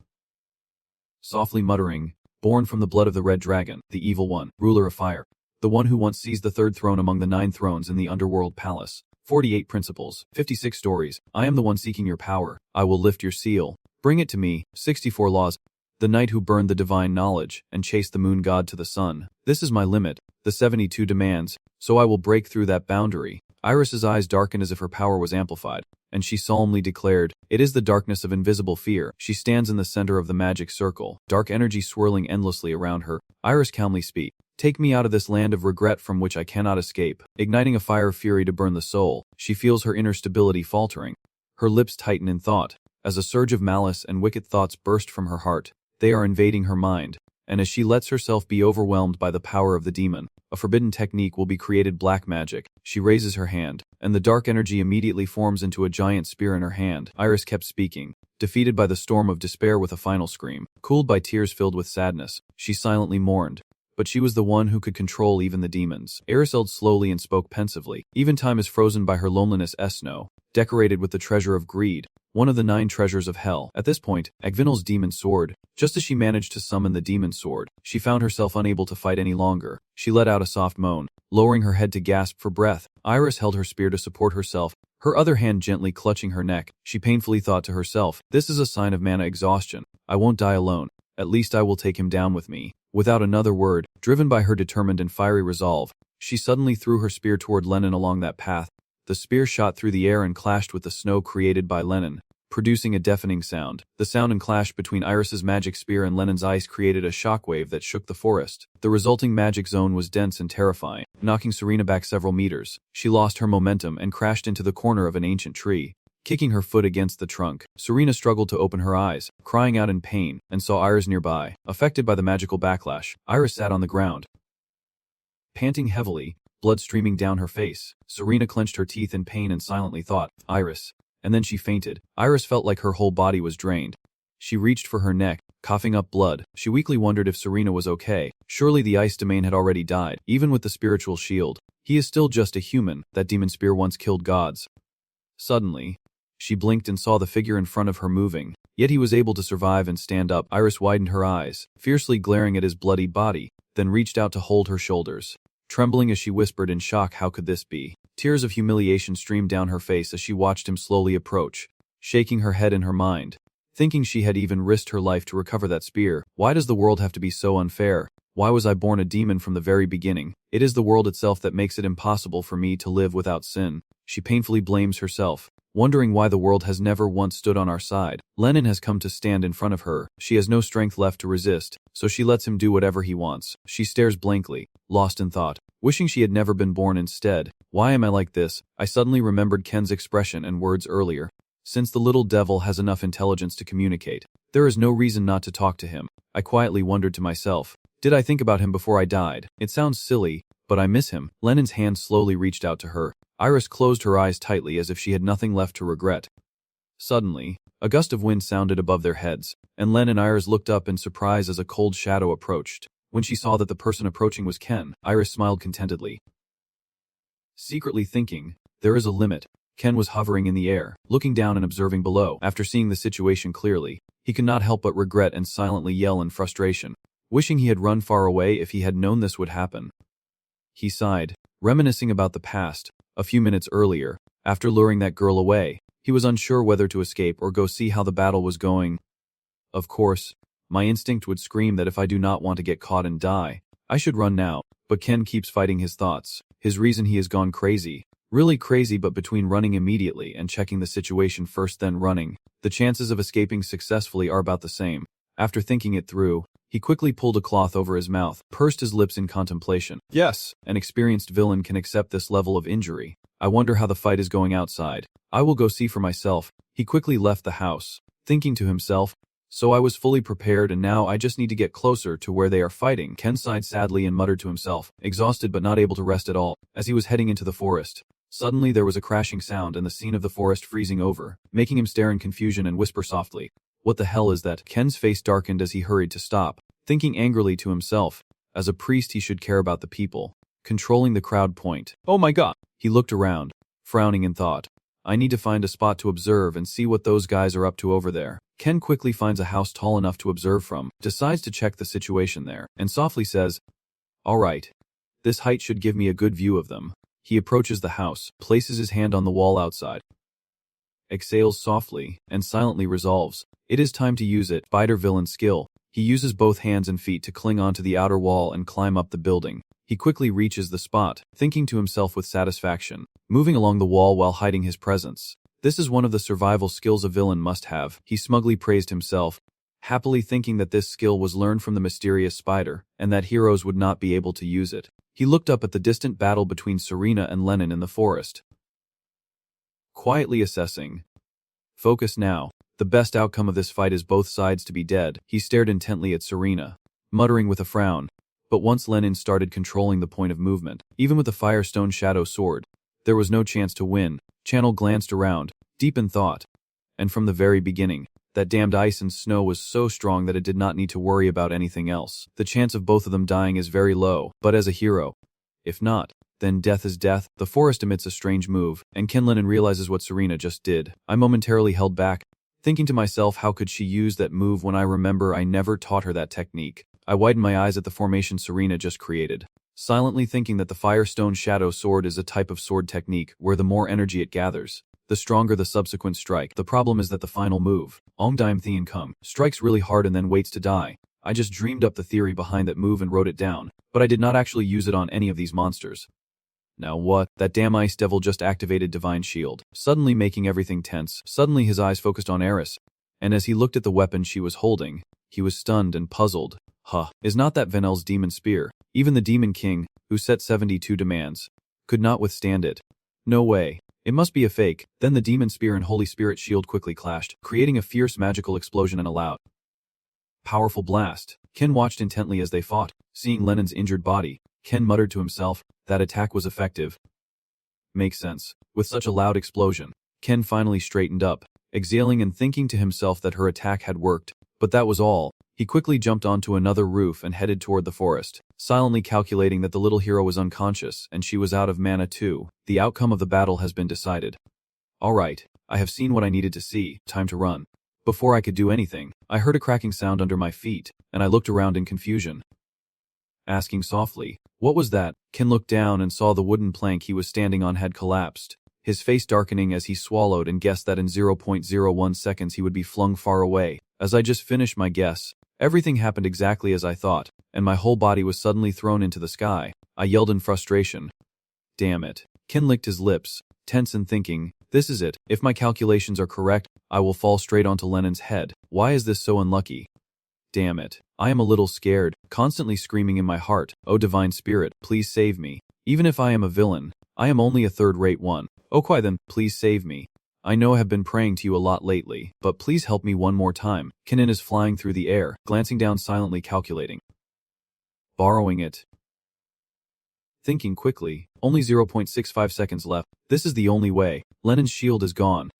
[SPEAKER 1] Softly muttering, "Born from the blood of the red dragon, the evil one, ruler of fire. The one who once seized the third throne among the 9 thrones in the underworld palace. 48 principles, 56 stories. I am the one seeking your power. I will lift your seal. Bring it to me. 64 laws. The knight who burned the divine knowledge and chased the moon god to the sun. This is my limit. The 72 demands, so I will break through that boundary." Iris's eyes darkened as if her power was amplified, and she solemnly declared, "It is the darkness of invisible fear." She stands in the center of the magic circle, dark energy swirling endlessly around her. Iris calmly speaks. "Take me out of this land of regret from which I cannot escape." Igniting a fire of fury to burn the soul, she feels her inner stability faltering. Her lips tighten in thought, as a surge of malice and wicked thoughts burst from her heart. They are invading her mind, and as she lets herself be overwhelmed by the power of the demon, a forbidden technique will be created: black magic. She raises her hand, and the dark energy immediately forms into a giant spear in her hand. Iris kept speaking, defeated by the storm of despair with a final scream. Cooled by tears filled with sadness, she silently mourned. But she was the one who could control even the demons. Eriseld slowly and spoke pensively. "Even time is frozen by her loneliness, Snow, decorated with the treasure of greed, one of the 9 treasures of hell." At this point, Agvinel's demon sword. Just as she managed to summon the demon sword, she found herself unable to fight any longer. She let out a soft moan, lowering her head to gasp for breath. Iris held her spear to support herself, her other hand gently clutching her neck. She painfully thought to herself, "This is a sign of mana exhaustion. I won't die alone. At least I will take him down with me." Without another word, driven by her determined and fiery resolve, she suddenly threw her spear toward Lennon along that path. The spear shot through the air and clashed with the snow created by Lennon, producing a deafening sound. The sound and clash between Iris's magic spear and Lennon's ice created a shockwave that shook the forest. The resulting magic zone was dense and terrifying, knocking Serena back several meters. She lost her momentum and crashed into the corner of an ancient tree. Kicking her foot against the trunk, Serena struggled to open her eyes, crying out in pain, and saw Iris nearby. Affected by the magical backlash, Iris sat on the ground, panting heavily, blood streaming down her face. Serena clenched her teeth in pain and silently thought, "Iris." And then she fainted. Iris felt like her whole body was drained. She reached for her neck, coughing up blood. She weakly wondered if Serena was okay. Surely the ice domain had already died. Even with the spiritual shield, he is still just a human. That demon spear once killed gods. Suddenly, she blinked and saw the figure in front of her moving. Yet he was able to survive and stand up. Iris widened her eyes, fiercely glaring at his bloody body, then reached out to hold her shoulders. Trembling as she whispered in shock, "How could this be?" Tears of humiliation streamed down her face as she watched him slowly approach, shaking her head in her mind, thinking she had even risked her life to recover that spear. Why does the world have to be so unfair? Why was I born a demon from the very beginning? It is the world itself that makes it impossible for me to live without sin. She painfully blames herself, wondering why the world has never once stood on our side. Lennon has come to stand in front of her. She has no strength left to resist, so she lets him do whatever he wants. She stares blankly, lost in thought, wishing she had never been born instead. Why am I like this? I suddenly remembered Ken's expression and words earlier. Since the little devil has enough intelligence to communicate, there is no reason not to talk to him. I quietly wondered to myself, did I think about him before I died? It sounds silly, but I miss him. Lennon's hand slowly reached out to her. Iris closed her eyes tightly as if she had nothing left to regret. Suddenly, a gust of wind sounded above their heads, and Len and Iris looked up in surprise as a cold shadow approached. When she saw that the person approaching was Ken, Iris smiled contentedly, secretly thinking, there is a limit. Ken was hovering in the air, looking down and observing below. After seeing the situation clearly, he could not help but regret and silently yell in frustration, wishing he had run far away if he had known this would happen. He sighed, reminiscing about the past. A few minutes earlier, after luring that girl away, he was unsure whether to escape or go see how the battle was going. Of course, My instinct would scream that if I do not want to get caught and die, I should run now, but Ken keeps fighting his thoughts. His reason he has gone crazy. Really crazy, but between running immediately and checking the situation first then running, the chances of escaping successfully are about the same. After thinking it through, he quickly pulled a cloth over his mouth, pursed his lips in contemplation. Yes, an experienced villain can accept this level of injury. I wonder how the fight is going outside. I will go see for myself. He quickly left the house, thinking to himself, so I was fully prepared and now I just need to get closer to where they are fighting. Ken sighed sadly and muttered to himself, exhausted but not able to rest at all, as he was heading into the forest. Suddenly there was a crashing sound and the scene of the forest freezing over, making him stare in confusion and whisper softly, "What the hell is that?" Ken's face darkened as he hurried to stop, thinking angrily to himself, as a priest he should care about the people. Controlling the crowd point. Oh my god! He looked around, frowning in thought. I need to find a spot to observe and see what those guys are up to over there. Ken quickly finds a house tall enough to observe from, decides to check the situation there, and softly says, "Alright. This height should give me a good view of them." He approaches the house, places his hand on the wall outside, exhales softly, and silently resolves, it is time to use it. Spider villain skill. He uses both hands and feet to cling onto the outer wall and climb up the building. He quickly reaches the spot, thinking to himself with satisfaction, moving along the wall while hiding his presence. This is one of the survival skills a villain must have, he smugly praised himself, happily thinking that this skill was learned from the mysterious spider, and that heroes would not be able to use it. He looked up at the distant battle between Serena and Lennon in the forest, quietly assessing. Focus now. The best outcome of this fight is both sides to be dead. He stared intently at Serena, muttering with a frown. But once Lennon started controlling the point of movement, even with the Firestone Shadow Sword, there was no chance to win. Channel glanced around, deep in thought. And from the very beginning, that damned ice and snow was so strong that it did not need to worry about anything else. The chance of both of them dying is very low, but as a hero, if not, then death is death. The forest emits a strange move, and Ken Lennon realizes what Serena just did. I momentarily held back, thinking to myself, how could she use that move when I remember I never taught her that technique? I widened my eyes at the formation Serena just created, silently thinking that the Firestone Shadow Sword is a type of sword technique where the more energy it gathers, the stronger the subsequent strike. The problem is that the final move, Ong Dime Thien Kung, strikes really hard and then waits to die. I just dreamed up the theory behind that move and wrote it down, but I did not actually use it on any of these monsters. Now what? That damn ice devil just activated Divine Shield, suddenly making everything tense. Suddenly his eyes focused on Eris, and as he looked at the weapon she was holding, he was stunned and puzzled. Is not that Venel's demon spear? Even the Demon King, who set 72 demands, could not withstand it. No way. It must be a fake. Then the demon spear and Holy Spirit shield quickly clashed, creating a fierce magical explosion and a loud, powerful blast. Ken watched intently as they fought. Seeing Lennon's injured body, Ken muttered to himself, that attack was effective. Makes sense. With such a loud explosion, Ken finally straightened up, exhaling and thinking to himself that her attack had worked, but that was all. He quickly jumped onto another roof and headed toward the forest, silently calculating that the little hero was unconscious and she was out of mana too. The outcome of the battle has been decided. Alright, I have seen what I needed to see, time to run. Before I could do anything, I heard a cracking sound under my feet, and I looked around in confusion, asking softly, what was that? Ken looked down and saw the wooden plank he was standing on had collapsed, his face darkening as he swallowed and guessed that in 0.01 seconds he would be flung far away. As I just finished my guess, everything happened exactly as I thought, and my whole body was suddenly thrown into the sky. I yelled in frustration. Damn it. Ken licked his lips, tense and thinking, this is it. If my calculations are correct, I will fall straight onto Lennon's head. Why is this so unlucky? Damn it. I am a little scared, constantly screaming in my heart, oh divine spirit, please save me. Even if I am a villain, I am only a third-rate one. Oh quite then, please save me. I know I have been praying to you a lot lately, but please help me one more time. Kennen is flying through the air, glancing down silently calculating. Borrowing it. Thinking quickly, only 0.65 seconds left. This is the only way. Lennon's shield is gone.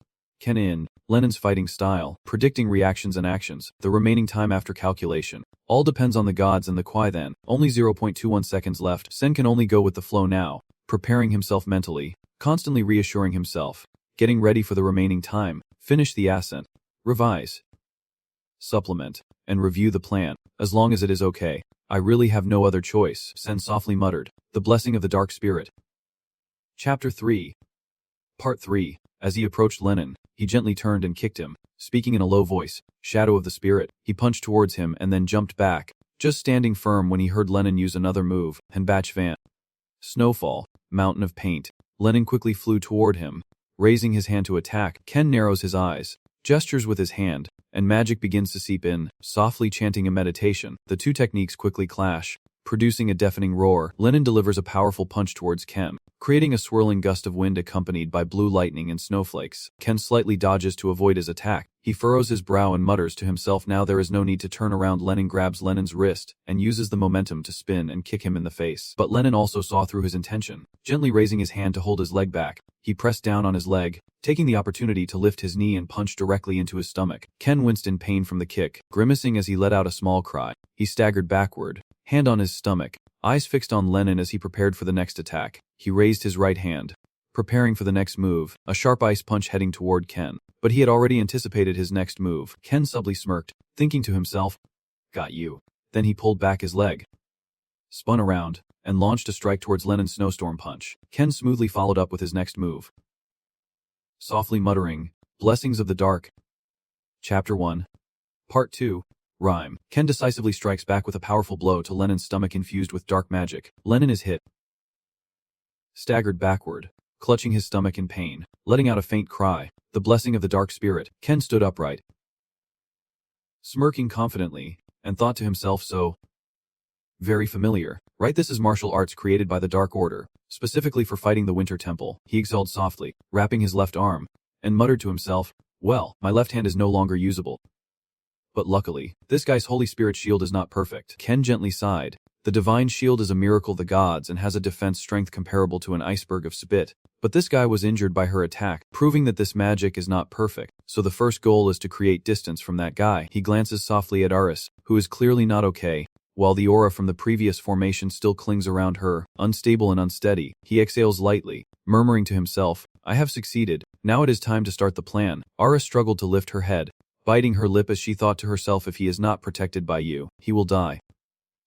[SPEAKER 1] Kennen, Lennon's fighting style, predicting reactions and actions, the remaining time after calculation. All depends on the gods and the Kwai then. Only 0.21 seconds left. Sen can only go with the flow now, preparing himself mentally, constantly reassuring himself, getting ready for the remaining time, finish the ascent, revise, supplement, and review the plan, as long as it is okay. I really have no other choice, Sen softly muttered. The Blessing of the Dark Spirit. Chapter 3. Part 3. As he approached Lennon, he gently turned and kicked him, Speaking in a low voice, "Shadow of the spirit." He punched towards him and then jumped back, just standing firm when he heard Lenin use another move, Hanbach Van. Snowfall, mountain of paint. Lenin quickly flew toward him, raising his hand to attack. Ken narrows his eyes, gestures with his hand, and magic begins to seep in, softly chanting a meditation. The two techniques quickly clash, producing a deafening roar. Lenin delivers a powerful punch towards Ken, creating a swirling gust of wind accompanied by blue lightning and snowflakes. Ken slightly dodges to avoid his attack. He furrows his brow and mutters to himself, now there is no need to turn around. Lenin grabs Lenin's wrist and uses the momentum to spin and kick him in the face. But Lenin also saw through his intention. Gently raising his hand to hold his leg back, he pressed down on his leg, taking the opportunity to lift his knee and punch directly into his stomach. Ken winced in pain from the kick, grimacing as he let out a small cry. He staggered backward, hand on his stomach, eyes fixed on Lenin as he prepared for the next attack. He raised his right hand, preparing for the next move, a sharp ice punch heading toward Ken. But he had already anticipated his next move. Ken subtly smirked, thinking to himself, "Got you." Then he pulled back his leg, spun around, and launched a strike towards Lenin's snowstorm punch. Ken smoothly followed up with his next move. Softly muttering, "Blessings of the Dark." Chapter 1. Part 2. Rhyme. Ken decisively strikes back with a powerful blow to Lenin's stomach infused with dark magic. Lenin is hit, staggered backward, clutching his stomach in pain, letting out a faint cry. The blessing of the dark spirit. Ken stood upright, smirking confidently, and thought to himself, so very familiar, right? This is martial arts created by the Dark Order, specifically for fighting the Winter Temple. He exhaled softly, wrapping his left arm, and muttered to himself, well, my left hand is no longer usable. But luckily, this guy's Holy Spirit shield is not perfect. Ken gently sighed. The divine shield is a miracle of the gods and has a defense strength comparable to an iceberg of spit. But this guy was injured by her attack, proving that this magic is not perfect. So the first goal is to create distance from that guy. He glances softly at Aris, who is clearly not okay. While the aura from the previous formation still clings around her, unstable and unsteady, he exhales lightly, murmuring to himself, I have succeeded. Now it is time to start the plan. Aris struggled to lift her head, biting her lip as she thought to herself, if he is not protected by you, he will die.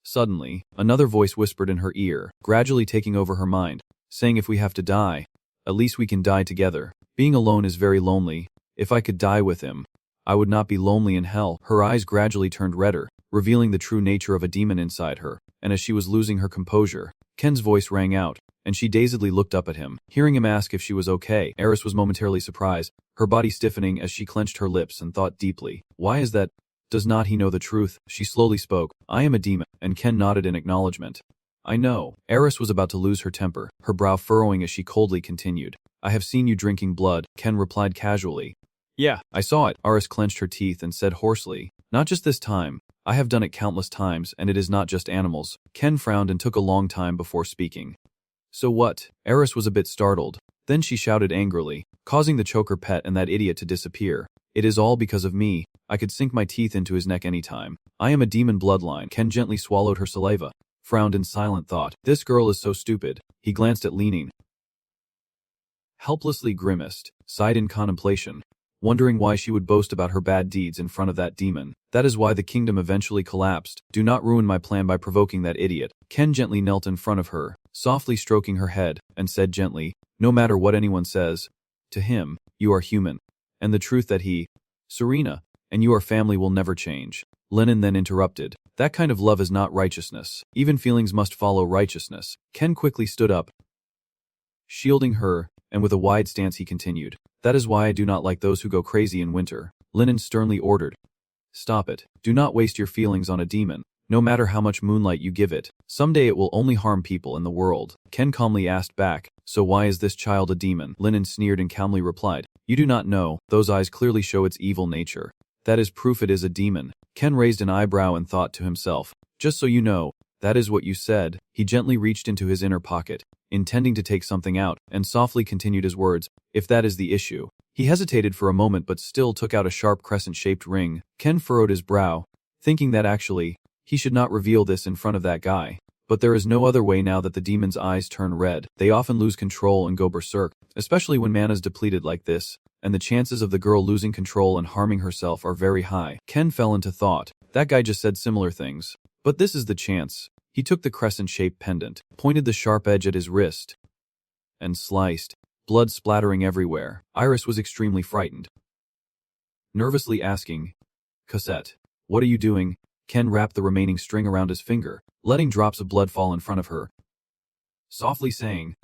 [SPEAKER 1] Suddenly, another voice whispered in her ear, gradually taking over her mind, saying, if we have to die, at least we can die together. Being alone is very lonely. If I could die with him, I would not be lonely in hell. Her eyes gradually turned redder, revealing the true nature of a demon inside her, and as she was losing her composure, Ken's voice rang out, and she dazedly looked up at him, hearing him ask if she was okay. Aris was momentarily surprised, her body stiffening as she clenched her lips and thought deeply, why is that? Does not he know the truth? She slowly spoke, I am a demon, and Ken nodded in acknowledgement. I know. Aris was about to lose her temper, her brow furrowing as she coldly continued. I have seen you drinking blood, Ken replied casually. Yeah, I saw it. Aris clenched her teeth and said hoarsely, not just this time. I have done it countless times, and it is not just animals. Ken frowned and took a long time before speaking. So what? Aris was a bit startled. Then she shouted angrily, causing the choker pet and that idiot to disappear. It is all because of me. I could sink my teeth into his neck anytime. I am a demon bloodline. Ken gently swallowed her saliva, frowned in silent thought. This girl is so stupid. He glanced at Leaning, helplessly grimaced, sighed in contemplation, wondering why she would boast about her bad deeds in front of that demon. That is why the kingdom eventually collapsed. Do not ruin my plan by provoking that idiot. Ken gently knelt in front of her, softly stroking her head, and said gently, no matter what anyone says, to him, you are human. And the truth that he, Serena, and your family will never change. Lenin then interrupted. That kind of love is not righteousness. Even feelings must follow righteousness. Ken quickly stood up, shielding her, and with a wide stance he continued. That is why I do not like those who go crazy in winter. Lenin sternly ordered. Stop it. Do not waste your feelings on a demon. No matter how much moonlight you give it, someday it will only harm people in the world. Ken calmly asked back, so why is this child a demon? Lenin sneered and calmly replied, you do not know. Those eyes clearly show its evil nature. That is proof it is a demon. Ken raised an eyebrow and thought to himself, just so you know, that is what you said. He gently reached into his inner pocket, intending to take something out, and softly continued his words, if that is the issue. He hesitated for a moment but still took out a sharp crescent-shaped ring. Ken furrowed his brow, thinking that actually, he should not reveal this in front of that guy. But there is no other way now that the demon's eyes turn red. They often lose control and go berserk, especially when mana is depleted like this, and the chances of the girl losing control and harming herself are very high. Ken fell into thought. That guy just said similar things. But this is the chance. He took the crescent-shaped pendant, pointed the sharp edge at his wrist, and sliced, blood splattering everywhere. Iris was extremely frightened. nervously asking, "Cosette, what are you doing?" Ken wrapped the remaining string around his finger, letting drops of blood fall in front of her, softly saying,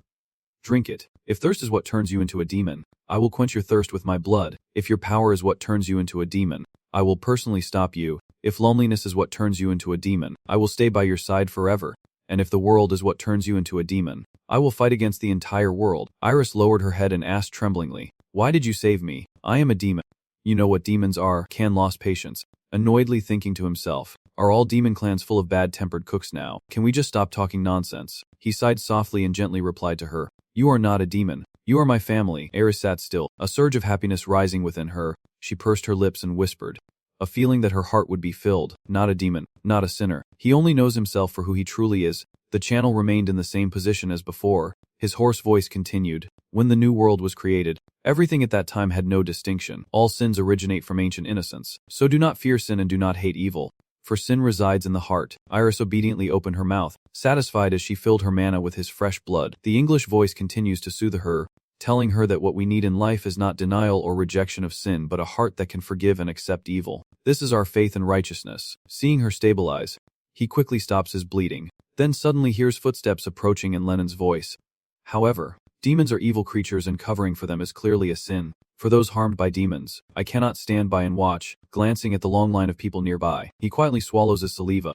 [SPEAKER 1] "Drink it. If thirst is what turns you into a demon, I will quench your thirst with my blood. If your power is what turns you into a demon, I will personally stop you. If loneliness is what turns you into a demon, I will stay by your side forever. And if the world is what turns you into a demon, I will fight against the entire world." Iris lowered her head and asked tremblingly, "Why did you save me? I am a demon." "You know what demons are?" Ken lost patience, annoyedly thinking to himself, "Are all demon clans full of bad-tempered cooks now? Can we just stop talking nonsense?" He sighed softly and gently replied to her, "You are not a demon. You are my family." Iris sat still, a surge of happiness rising within her. She pursed her lips and whispered, a feeling that her heart would be filled. Not a demon, not a sinner. He only knows himself for who he truly is. The channel remained in the same position as before. His hoarse voice continued, "When the new world was created, everything at that time had no distinction. All sins originate from ancient innocence. So do not fear sin and do not hate evil, for sin resides in the heart." Iris obediently opened her mouth, satisfied as she filled her mana with his fresh blood. The English voice continues to soothe her, telling her that what we need in life is not denial or rejection of sin but a heart that can forgive and accept evil. This is our faith and righteousness. Seeing her stabilize, he quickly stops his bleeding, then suddenly hears footsteps approaching in Lennon's voice. "However, demons are evil creatures and covering for them is clearly a sin. For those harmed by demons, I cannot stand by and watch." Glancing at the long line of people nearby, he quietly swallows his saliva,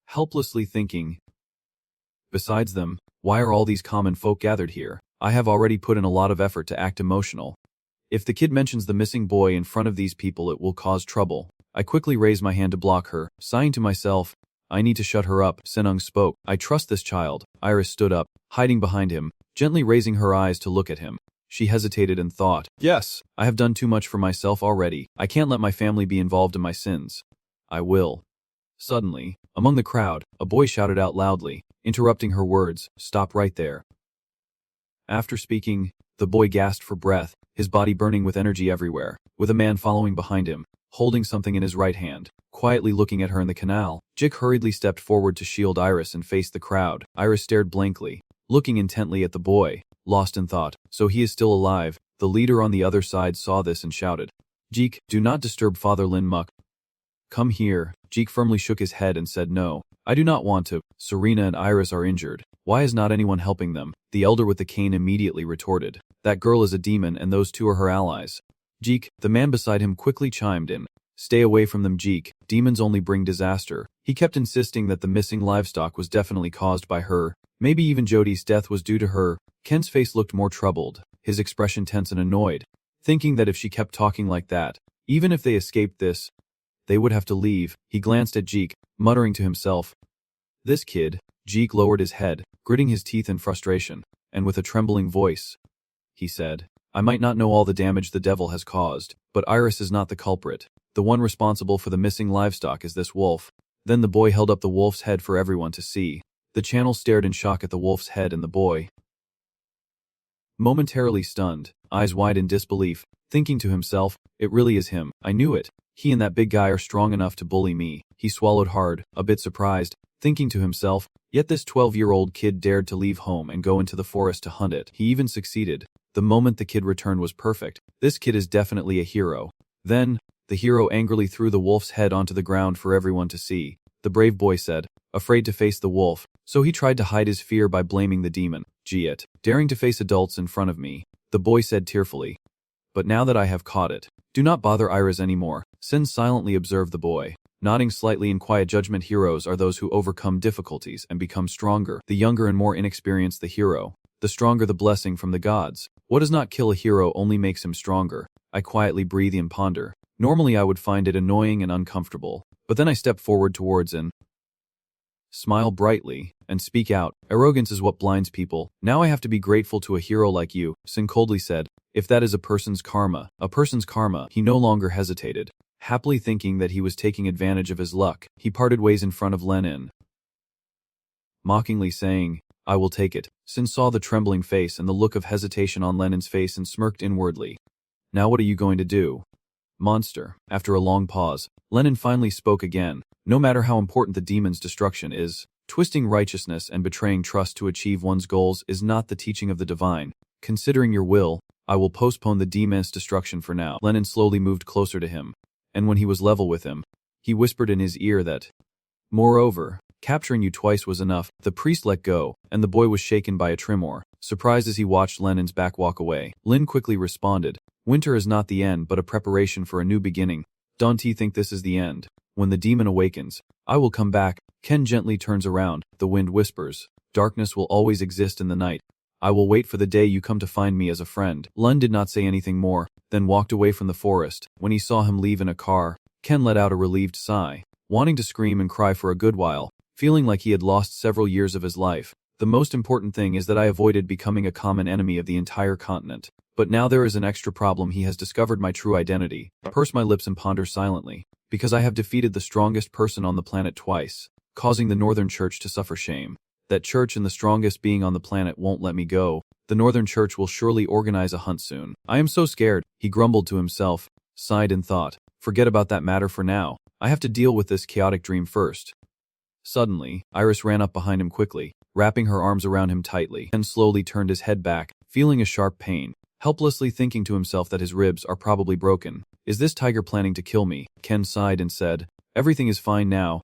[SPEAKER 1] helplessly thinking, "Besides them, why are all these common folk gathered here? I have already put in a lot of effort to act emotional. If the kid mentions the missing boy in front of these people, it will cause trouble." I quickly raise my hand to block her, sighing to myself, "I need to shut her up." Senung spoke, "I trust this child." Iris stood up, hiding behind him, gently raising her eyes to look at him. She hesitated and thought, "Yes, I have done too much for myself already. I can't let my family be involved in my sins. I will." Suddenly, among the crowd, a boy shouted out loudly, interrupting her words, "Stop right there." After speaking, the boy gasped for breath, his body burning with energy everywhere, with a man following behind him, holding something in his right hand, quietly looking at her in the canal. Jik hurriedly stepped forward to shield Iris and faced the crowd. Iris stared blankly, looking intently at the boy, lost in thought. So he is still alive. The leader on the other side saw this and shouted, "Jik, do not disturb Father Lin Muk. Come here." Jik firmly shook his head and said, "No, I do not want to. Serena and Iris are injured. Why is not anyone helping them?" The elder with the cane immediately retorted, "That girl is a demon and those two are her allies." "Jik," the man beside him quickly chimed in, "Stay away from them, Jik. Demons only bring disaster." He kept insisting that the missing livestock was definitely caused by her. Maybe even Jody's death was due to her. Ken's face looked more troubled, his expression tense and annoyed, thinking that if she kept talking like that, even if they escaped this, they would have to leave. He glanced at Jik, muttering to himself, "This kid." Jik lowered his head, gritting his teeth in frustration, and with a trembling voice, he said, "I might not know all the damage the devil has caused, but Iris is not the culprit. The one responsible for the missing livestock is this wolf." Then the boy held up the wolf's head for everyone to see. The channel stared in shock at the wolf's head and the boy, momentarily stunned, eyes wide in disbelief, thinking to himself, "It really is him. I knew it. He and that big guy are strong enough to bully me." He swallowed hard, a bit surprised, thinking to himself, yet this 12-year-old kid dared to leave home and go into the forest to hunt it. He even succeeded. The moment the kid returned was perfect. This kid is definitely a hero. Then, the hero angrily threw the wolf's head onto the ground for everyone to see. The brave boy said, afraid to face the wolf, so he tried to hide his fear by blaming the demon. "Jiet, daring to face adults in front of me," the boy said tearfully. "But now that I have caught it, do not bother Iris anymore." Sin silently observed the boy, nodding slightly in quiet judgment. Heroes are those who overcome difficulties and become stronger. The younger and more inexperienced the hero, the stronger the blessing from the gods. What does not kill a hero only makes him stronger. I quietly breathe and ponder. Normally I would find it annoying and uncomfortable, but then I step forward towards and smile brightly, and speak out. Arrogance is what blinds people. Now I have to be grateful to a hero like you, Sin coldly said. If that is a person's karma, he no longer hesitated. Happily thinking that he was taking advantage of his luck, he parted ways in front of Lenin, mockingly saying, "I will take it." Sin saw the trembling face and the look of hesitation on Lenin's face and smirked inwardly. "Now what are you going to do, monster?" After a long pause, Lenin finally spoke again. "No matter how important the demon's destruction is, twisting righteousness and betraying trust to achieve one's goals is not the teaching of the divine. Considering your will, I will postpone the demon's destruction for now. Lennon slowly moved closer to him, and when he was level with him, he whispered in his ear that, moreover, capturing you twice was enough. The priest let go, and the boy was shaken by a tremor, surprised as he watched Lennon's back walk away. Lin quickly responded, winter is not the end but a preparation for a new beginning. Don't you think this is the end? When the demon awakens, I will come back. Ken gently turns around. The wind whispers, darkness will always exist in the night. I will wait for the day you come to find me as a friend. Lun did not say anything more, then walked away from the forest. When he saw him leave in a car, Ken let out a relieved sigh, wanting to scream and cry for a good while, feeling like he had lost several years of his life. The most important thing is that I avoided becoming a common enemy of the entire continent. But now there is an extra problem. He has discovered my true identity. I purse my lips and ponder silently, because I have defeated the strongest person on the planet twice, causing the Northern Church to suffer shame. That church and the strongest being on the planet won't let me go. The Northern Church will surely organize a hunt soon. I am so scared, he grumbled to himself, sighed and thought, forget about that matter for now. I have to deal with this chaotic dream first. Suddenly, Iris ran up behind him quickly, wrapping her arms around him tightly, and slowly turned his head back, feeling a sharp pain, helplessly thinking to himself that his ribs are probably broken. Is this tiger planning to kill me? Ken sighed and said, everything is fine now.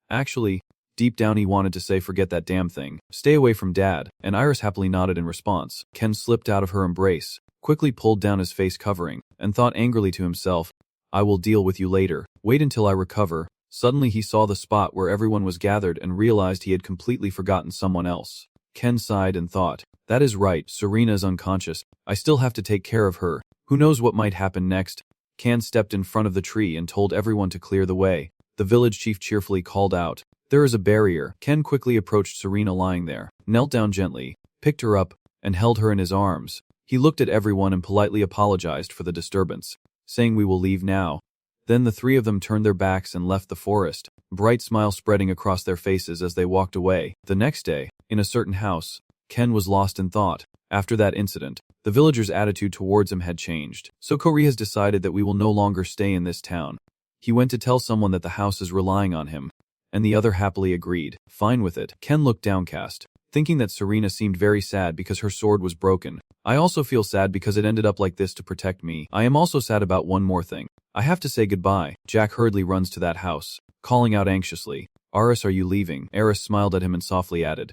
[SPEAKER 1] Actually, deep down he wanted to say forget that damn thing, stay away from Dad, and Iris happily nodded in response. Ken slipped out of her embrace, quickly pulled down his face covering, and thought angrily to himself, I will deal with you later, wait until I recover. Suddenly he saw the spot where everyone was gathered and realized he had completely forgotten someone else. Ken sighed and thought, that is right, Serena is unconscious, I still have to take care of her, who knows what might happen next. Ken stepped in front of the tree and told everyone to clear the way. The village chief cheerfully called out, there is a barrier. Ken quickly approached Serena lying there, knelt down gently, picked her up, and held her in his arms. He looked at everyone and politely apologized for the disturbance, saying we will leave now. Then the three of them turned their backs and left the forest, bright smile spreading across their faces as they walked away. The next day, in a certain house, Ken was lost in thought. After that incident, the villagers' attitude towards him had changed. So Kori has decided that we will no longer stay in this town. He went to tell someone that the house is relying on him, and the other happily agreed, fine with it. Ken looked downcast, thinking that Serena seemed very sad because her sword was broken. I also feel sad because it ended up like this to protect me. I am also sad about one more thing. I have to say goodbye. Jack hurriedly runs to that house, calling out anxiously, Aris, are you leaving? Aris smiled at him and softly added,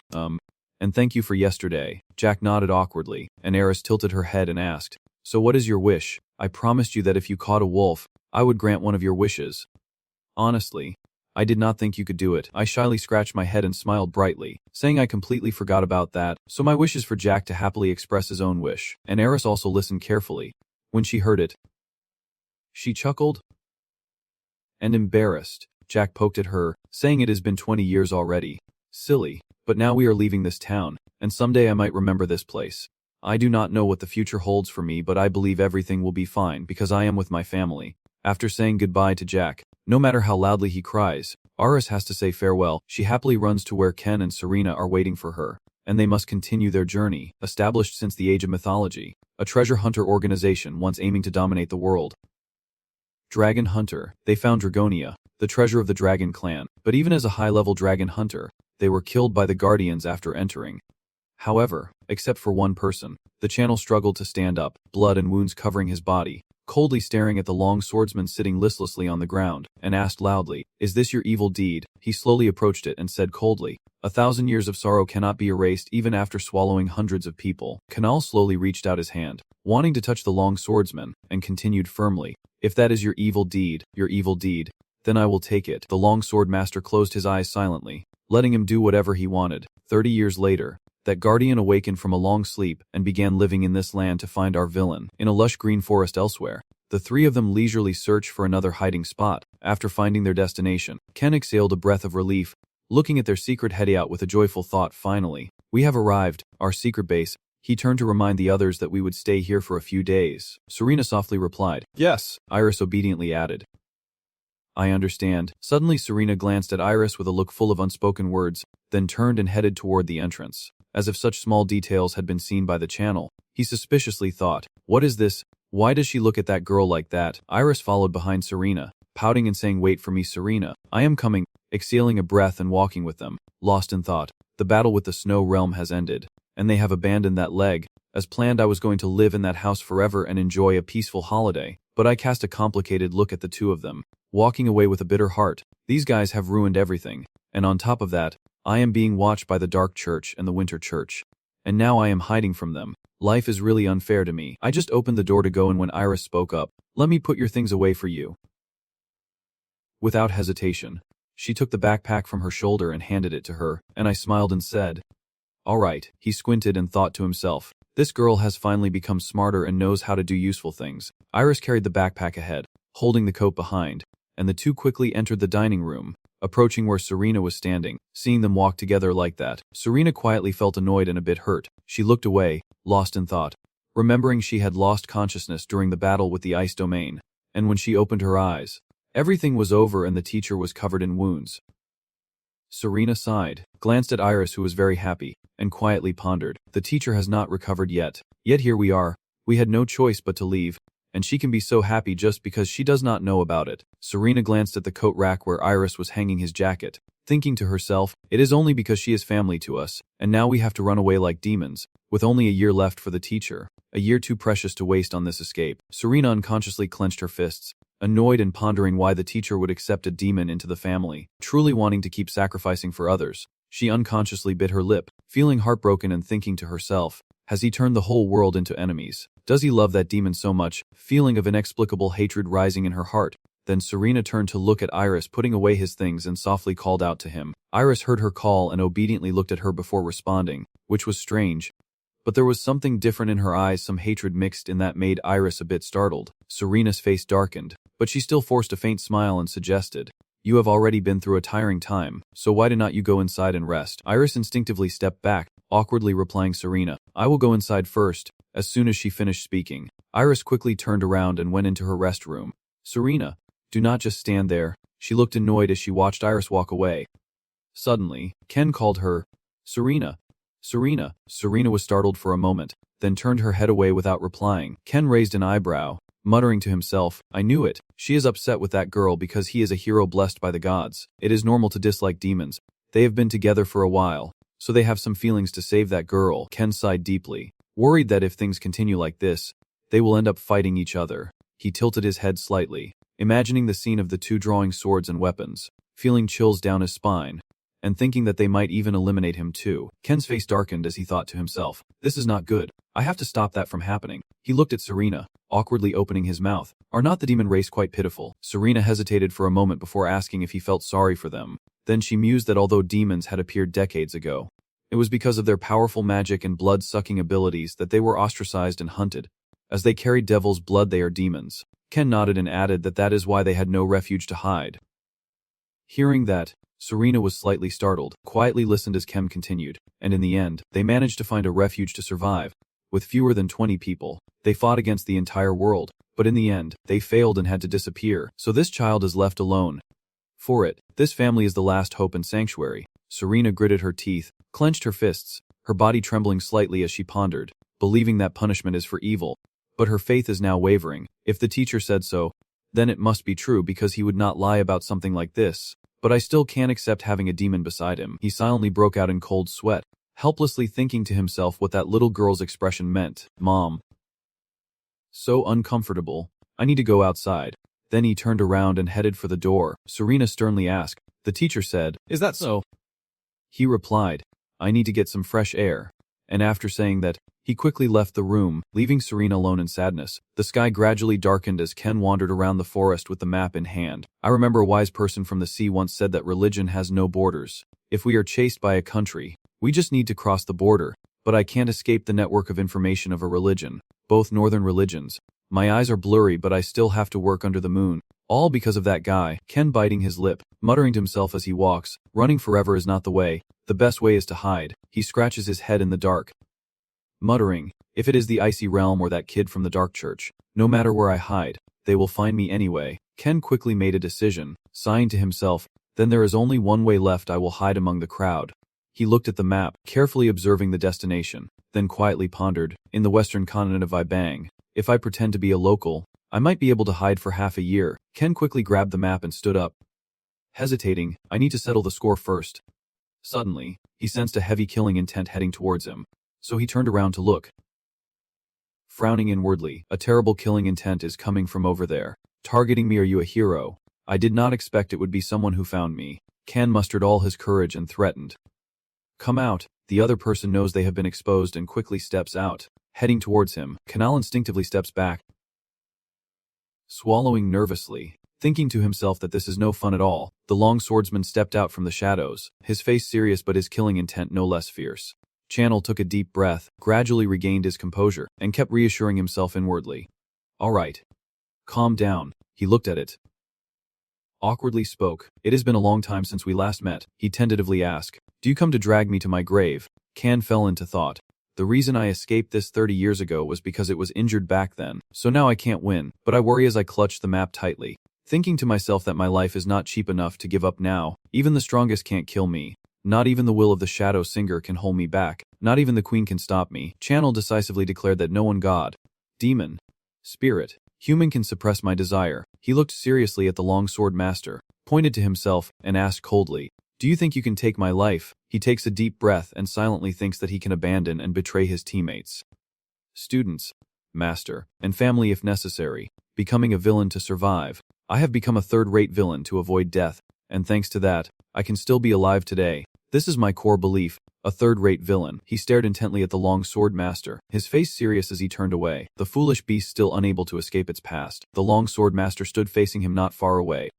[SPEAKER 1] and thank you for yesterday. Jack nodded awkwardly, and Aris tilted her head and asked, so what is your wish? I promised you that if you caught a wolf, I would grant one of your wishes. Honestly, I did not think you could do it. I shyly scratched my head and smiled brightly, saying I completely forgot about that, so my wish is for Jack to happily express his own wish. And Aris also listened carefully. When she heard it, she chuckled and embarrassed. Jack poked at her, saying it has been 20 years already. Silly, but now we are leaving this town, and someday I might remember this place. I do not know what the future holds for me, but I believe everything will be fine because I am with my family. After saying goodbye to Jack, no matter how loudly he cries, Aris has to say farewell. She happily runs to where Ken and Serena are waiting for her, and they must continue their journey, established since the age of mythology, a treasure hunter organization once aiming to dominate the world. Dragon Hunter. They found Dragonia, the treasure of the Dragon clan, but even as a high-level dragon hunter, they were killed by the Guardians after entering. However, except for one person, the channel struggled to stand up, blood and wounds covering his body, coldly staring at the long swordsman sitting listlessly on the ground, and asked loudly, is this your evil deed? He slowly approached it and said coldly, 1,000 years of sorrow cannot be erased even after swallowing hundreds of people. Kanal slowly reached out his hand, wanting to touch the long swordsman, and continued firmly, if that is your evil deed, then I will take it. The long sword master closed his eyes silently, letting him do whatever he wanted. 30 years later, that guardian awakened from a long sleep and began living in this land to find our villain. In a lush green forest elsewhere, the three of them leisurely searched for another hiding spot. After finding their destination, Ken exhaled a breath of relief, looking at their secret hideout with a joyful thought. Finally, we have arrived, our secret base. He turned to remind the others that we would stay here for a few days. Serena softly replied, yes. Iris obediently added, I understand. Suddenly Serena glanced at Iris with a look full of unspoken words, then turned and headed toward the entrance. As if such small details had been seen by the channel, he suspiciously thought, what is this? Why does she look at that girl like that? Iris followed behind Serena, pouting and saying, wait for me, Serena. I am coming, exhaling a breath and walking with them, lost in thought. The battle with the Snow Realm has ended, and they have abandoned that leg. As planned, I was going to live in that house forever and enjoy a peaceful holiday, but I cast a complicated look at the two of them, walking away with a bitter heart. These guys have ruined everything, and on top of that, I am being watched by the Dark Church and the Winter Church. And now I am hiding from them. Life is really unfair to me. I just opened the door to go, and when Iris spoke up, "Let me put your things away for you." Without hesitation, she took the backpack from her shoulder and handed it to her, and I smiled and said, "All right." He squinted and thought to himself, "This girl has finally become smarter and knows how to do useful things." Iris carried the backpack ahead, holding the coat behind, and the two quickly entered the dining room, approaching where Serena was standing. Seeing them walk together like that, Serena quietly felt annoyed and a bit hurt. She looked away, lost in thought, remembering she had lost consciousness during the battle with the ice domain, and when she opened her eyes, everything was over and the teacher was covered in wounds. Serena sighed, glanced at Iris, who was very happy, and quietly pondered. The teacher has not recovered yet. Yet here we are. We had no choice but to leave, and she can be so happy just because she does not know about it. Serena glanced at the coat rack where Iris was hanging his jacket, thinking to herself, it is only because she is family to us, and now we have to run away like demons, with only a year left for the teacher. A year too precious to waste on this escape. Serena unconsciously clenched her fists, annoyed and pondering why the teacher would accept a demon into the family. Truly wanting to keep sacrificing for others, she unconsciously bit her lip, feeling heartbroken and thinking to herself, has he turned the whole world into enemies? Does he love that demon so much? Feeling of inexplicable hatred rising in her heart. Then Serena turned to look at Iris putting away his things and softly called out to him. Iris heard her call and obediently looked at her before responding, which was strange. But there was something different in her eyes, some hatred mixed in that made Iris a bit startled. Serena's face darkened, but she still forced a faint smile and suggested, "You have already been through a tiring time, so why do not you go inside and rest?" Iris instinctively stepped back, awkwardly replying, "Serena, I will go inside first." As soon as she finished speaking, Iris quickly turned around and went into her rest room. "Serena, do not just stand there." She looked annoyed as she watched Iris walk away. Suddenly, Ken called her, "Serena, Serena." Serena was startled for a moment, then turned her head away without replying. Ken raised an eyebrow, muttering to himself, "I knew it. She is upset with that girl because he is a hero blessed by the gods. It is normal to dislike demons. They have been together for a while, so they have some feelings to save that girl." Ken sighed deeply, worried that if things continue like this, they will end up fighting each other. He tilted his head slightly, imagining the scene of the two drawing swords and weapons, feeling chills down his spine, and thinking that they might even eliminate him too. Ken's face darkened as he thought to himself, "This is not good. I have to stop that from happening." He looked at Serena, awkwardly opening his mouth. "Are not the demon race quite pitiful?" Serena hesitated for a moment before asking if he felt sorry for them. Then she mused that although demons had appeared decades ago, it was because of their powerful magic and blood-sucking abilities that they were ostracized and hunted. As they carried devil's blood, they are demons. Ken nodded and added that that is why they had no refuge to hide. Hearing that, Serena was slightly startled, quietly listened as Ken continued, and in the end, they managed to find a refuge to survive. With fewer than 20 people, they fought against the entire world, but in the end, they failed and had to disappear, so this child is left alone. For it, this family is the last hope and sanctuary. Serena gritted her teeth, clenched her fists, her body trembling slightly as she pondered, believing that punishment is for evil. But her faith is now wavering. If the teacher said so, then it must be true because he would not lie about something like this. But I still can't accept having a demon beside him. He silently broke out in cold sweat, helplessly thinking to himself what that little girl's expression meant. "Mom. So uncomfortable. I need to go outside." Then he turned around and headed for the door. Serena sternly asked. The teacher said, "Is that so?" He replied, "I need to get some fresh air." And after saying that, he quickly left the room, leaving Serena alone in sadness. The sky gradually darkened as Ken wandered around the forest with the map in hand. I remember a wise person from the sea once said that religion has no borders. If we are chased by a country, we just need to cross the border. But I can't escape the network of information of a religion, both northern religions. My eyes are blurry, but I still have to work under the moon. All because of that guy. Ken biting his lip, muttering to himself as he walks, running forever is not the way. The best way is to hide. He scratches his head in the dark, muttering, if it is the icy realm or that kid from the dark church, no matter where I hide, they will find me anyway. Ken quickly made a decision, sighing to himself, then there is only one way left. I will hide among the crowd. He looked at the map, carefully observing the destination, then quietly pondered, in the western continent of Ibang, if I pretend to be a local, I might be able to hide for half a year. Ken quickly grabbed the map and stood up. Hesitating, I need to settle the score first. Suddenly, he sensed a heavy killing intent heading towards him, so he turned around to look. frowning inwardly. A terrible killing intent is coming from over there. Targeting me. Are you a hero? I did not expect it would be someone who found me. Ken mustered all his courage and threatened. Come out. The other person knows they have been exposed and quickly steps out. Heading towards him, Kanal instinctively steps back, swallowing nervously. Thinking to himself that this is no fun at all, the long swordsman stepped out from the shadows, his face serious but his killing intent no less fierce. Channel took a deep breath, gradually regained his composure, and kept reassuring himself inwardly. All right. Calm down. He looked at it. Awkwardly spoke. It has been a long time since we last met, he tentatively asked. Do you come to drag me to my grave? Can fell into thought. The reason I escaped this 30 years ago was because it was injured back then, so now I can't win, but I worry as I clutch the map tightly. Thinking to myself that my life is not cheap enough to give up now. Even the strongest can't kill me. Not even the will of the Shadow Singer can hold me back. Not even the Queen can stop me. Channel decisively declared that no one god, demon, spirit, human can suppress my desire. He looked seriously at the longsword master, pointed to himself, and asked coldly, do you think you can take my life? He takes a deep breath and silently thinks that he can abandon and betray his teammates, students, master, and family if necessary, becoming a villain to survive. I have become a third-rate villain to avoid death, and thanks to that, I can still be alive today. This is my core belief, a third-rate villain. He stared intently at the long sword master, his face serious as he turned away, the foolish beast still unable to escape its past. The long sword master stood facing him not far away.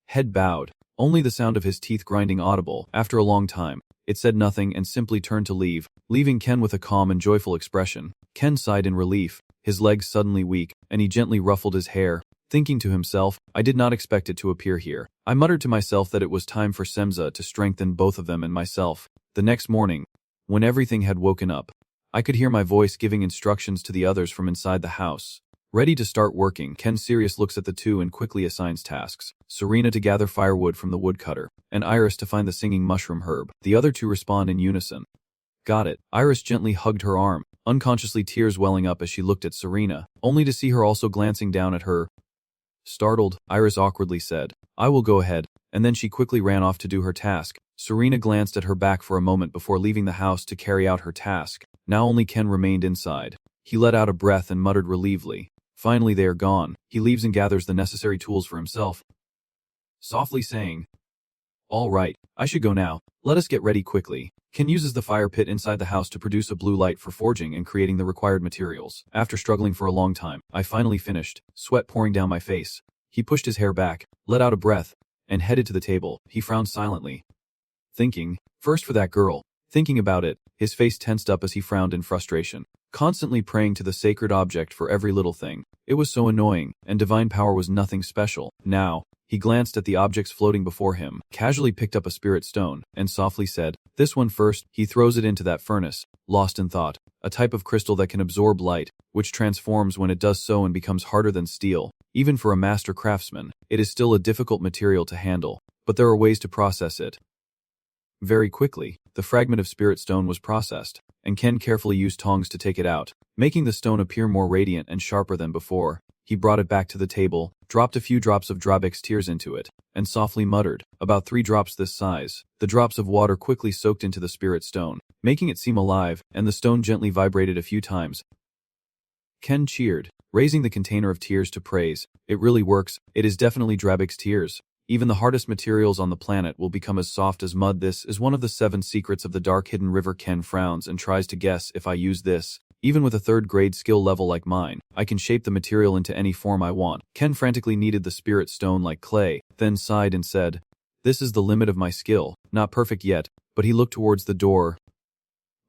[SPEAKER 1] Head bowed, only the sound of his teeth grinding audible. After a long time, it said nothing and simply turned to leave, leaving Ken with a calm and joyful expression. Ken sighed in relief, his legs suddenly weak, and he gently ruffled his hair. Thinking to himself, I did not expect it to appear here. I muttered to myself that it was time for Semza to strengthen both of them and myself. The next morning, when everything had woken up, I could hear my voice giving instructions to the others from inside the house. Ready to start working, Ken Sirius looks at the two and quickly assigns tasks. Serena to gather firewood from the woodcutter, and Iris to find the singing mushroom herb. The other two respond in unison. Got it. Iris gently hugged her arm, unconsciously tears welling up as she looked at Serena, only to see her also glancing down at her. Startled, Iris awkwardly said, I will go ahead, and then she quickly ran off to do her task. Serena glanced at her back for a moment before leaving the house to carry out her task. Now only Ken remained inside. He let out a breath and muttered relievedly. Finally they are gone. He leaves and gathers the necessary tools for himself, softly saying, All right, I should go now. Let us get ready quickly. Ken uses the fire pit inside the house to produce a blue light for forging and creating the required materials. After struggling for a long time, I finally finished, sweat pouring down my face. He pushed his hair back, let out a breath, and headed to the table. He frowned silently, thinking, first for that girl. Thinking about it, his face tensed up as he frowned in frustration, constantly praying to the sacred object for every little thing. It was so annoying, and divine power was nothing special. Now, he glanced at the objects floating before him, casually picked up a spirit stone, and softly said, This one first. He throws it into that furnace, lost in thought. A type of crystal that can absorb light, which transforms when it does so and becomes harder than steel. Even for a master craftsman, it is still a difficult material to handle, but there are ways to process it. Very quickly, the fragment of spirit stone was processed, and Ken carefully used tongs to take it out, making the stone appear more radiant and sharper than before. He brought it back to the table, dropped a few drops of Drabek's tears into it, and softly muttered, about 3 drops this size. The drops of water quickly soaked into the spirit stone, making it seem alive, and the stone gently vibrated a few times. Ken cheered, raising the container of tears to praise. It really works. It is definitely Drabek's tears. Even the hardest materials on the planet will become as soft as mud. This is one of the 7 secrets of the dark hidden river. Ken frowns and tries to guess. If I use this, even with a 3rd grade skill level like mine, I can shape the material into any form I want. Ken frantically kneaded the spirit stone like clay, then sighed and said, This is the limit of my skill. Not perfect yet, but he looked towards the door,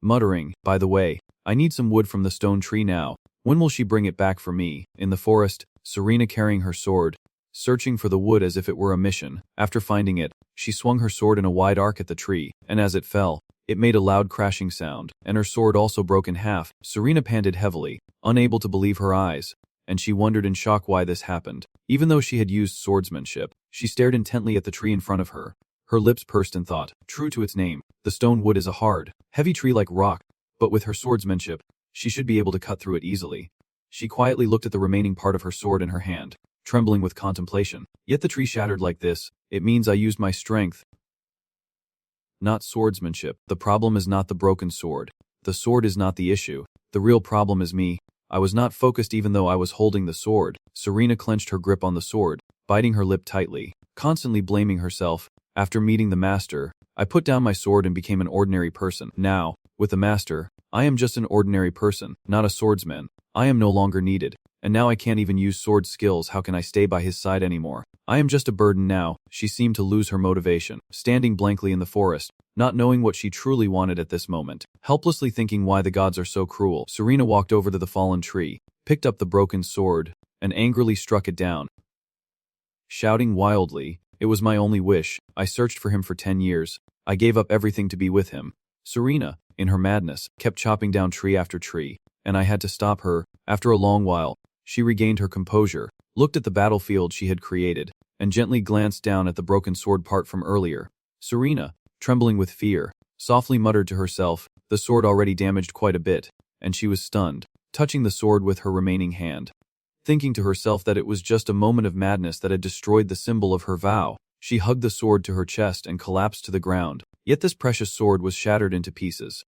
[SPEAKER 1] muttering, By the way, I need some wood from the stone tree now. When will she bring it back for me? In the forest, Serena carrying her sword, searching for the wood as if it were a mission. After finding it, she swung her sword in a wide arc at the tree, and as it fell, it made a loud crashing sound, and her sword also broke in half. Serena panted heavily, unable to believe her eyes, and she wondered in shock why this happened. Even though she had used swordsmanship, she stared intently at the tree in front of her. Her lips pursed in thought. True to its name, the stone wood is a hard, heavy tree like rock, but with her swordsmanship, she should be able to cut through it easily. She quietly looked at the remaining part of her sword in her hand, trembling with contemplation. Yet the tree shattered like this. It means I used my strength, not swordsmanship. The problem is not the broken sword. The sword is not the issue. The real problem is me. I was not focused even though I was holding the sword. Serena clenched her grip on the sword, biting her lip tightly, constantly blaming herself. After meeting the master, I put down my sword and became an ordinary person. Now, with the master, I am just an ordinary person, not a swordsman. I am no longer needed. And now I can't even use sword skills. How can I stay by his side anymore? I am just a burden now. She seemed to lose her motivation, standing blankly in the forest, not knowing what she truly wanted at this moment, helplessly thinking why the gods are so cruel. Serena walked over to the fallen tree, picked up the broken sword, and angrily struck it down, shouting wildly, "It was my only wish. I searched for him for 10 years. I gave up everything to be with him." Serena, in her madness, kept chopping down tree after tree, and I had to stop her. After a long while, she regained her composure, looked at the battlefield she had created, and gently glanced down at the broken sword part from earlier. Serena, trembling with fear, softly muttered to herself, the sword already damaged quite a bit, and she was stunned, touching the sword with her remaining hand. Thinking to herself that it was just a moment of madness that had destroyed the symbol of her vow, she hugged the sword to her chest and collapsed to the ground. Yet this precious sword was shattered into pieces.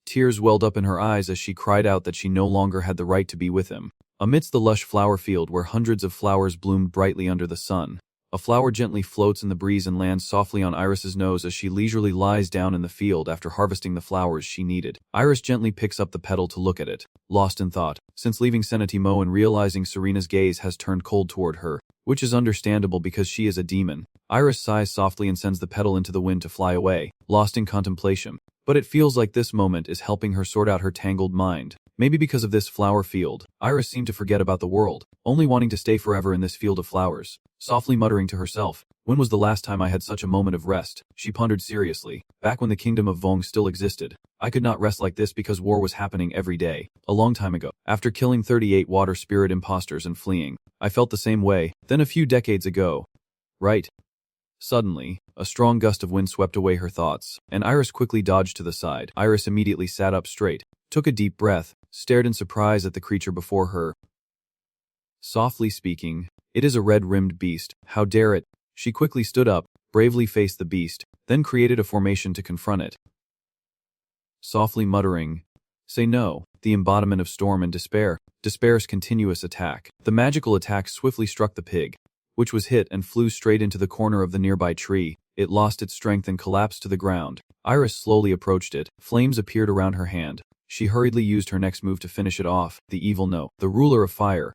[SPEAKER 1] Tears welled up in her eyes as she cried out that she no longer had the right to be with him. Amidst the lush flower field where hundreds of flowers bloomed brightly under the sun, a flower gently floats in the breeze and lands softly on Iris's nose as she leisurely lies down in the field after harvesting the flowers she needed. Iris gently picks up the petal to look at it, lost in thought. Since leaving Senatimo and realizing Serena's gaze has turned cold toward her, which is understandable because she is a demon, Iris sighs softly and sends the petal into the wind to fly away, lost in contemplation. But it feels like this moment is helping her sort out her tangled mind. Maybe because of this flower field, Iris seemed to forget about the world, only wanting to stay forever in this field of flowers. Softly muttering to herself, when was the last time I had such a moment of rest? She pondered seriously. Back when the kingdom of Vong still existed, I could not rest like this because war was happening every day. A long time ago, after killing 38 water spirit imposters and fleeing, I felt the same way. Then a few decades ago. Right. Suddenly, a strong gust of wind swept away her thoughts, and Iris quickly dodged to the side. Iris immediately sat up straight, took a deep breath, stared in surprise at the creature before her. Softly speaking, "It is a red-rimmed beast. How dare it?" She quickly stood up, bravely faced the beast, then created a formation to confront it. Softly muttering, "Say no," the embodiment of storm and despair, despair's continuous attack. The magical attack swiftly struck the pig, which was hit and flew straight into the corner of the nearby tree. It lost its strength and collapsed to the ground. Iris slowly approached it. Flames appeared around her hand. She hurriedly used her next move to finish it off. The evil no, the ruler of fire.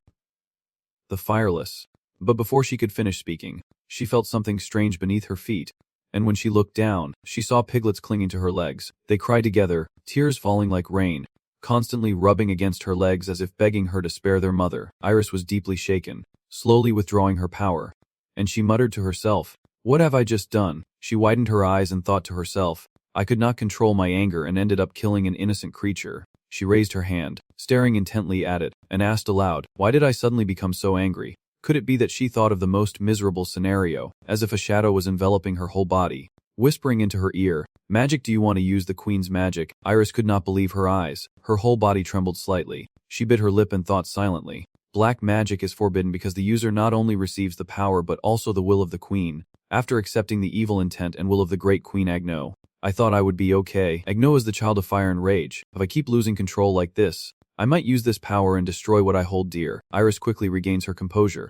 [SPEAKER 1] The fireless. But before she could finish speaking, she felt something strange beneath her feet, and when she looked down, she saw piglets clinging to her legs. They cried together, tears falling like rain, constantly rubbing against her legs as if begging her to spare their mother. Iris was deeply shaken, slowly withdrawing her power, and she muttered to herself, "What have I just done?" She widened her eyes and thought to herself, "I could not control my anger and ended up killing an innocent creature." She raised her hand, staring intently at it, and asked aloud, "Why did I suddenly become so angry?" Could it be that she thought of the most miserable scenario, as if a shadow was enveloping her whole body, whispering into her ear, "Magic, do you want to use the queen's magic?" Iris could not believe her eyes. Her whole body trembled slightly. She bit her lip and thought silently. Black magic is forbidden because the user not only receives the power but also the will of the queen. After accepting the evil intent and will of the great Queen Agno, I thought I would be okay. Agno is the child of fire and rage. If I keep losing control like this, I might use this power and destroy what I hold dear. Iris quickly regains her composure,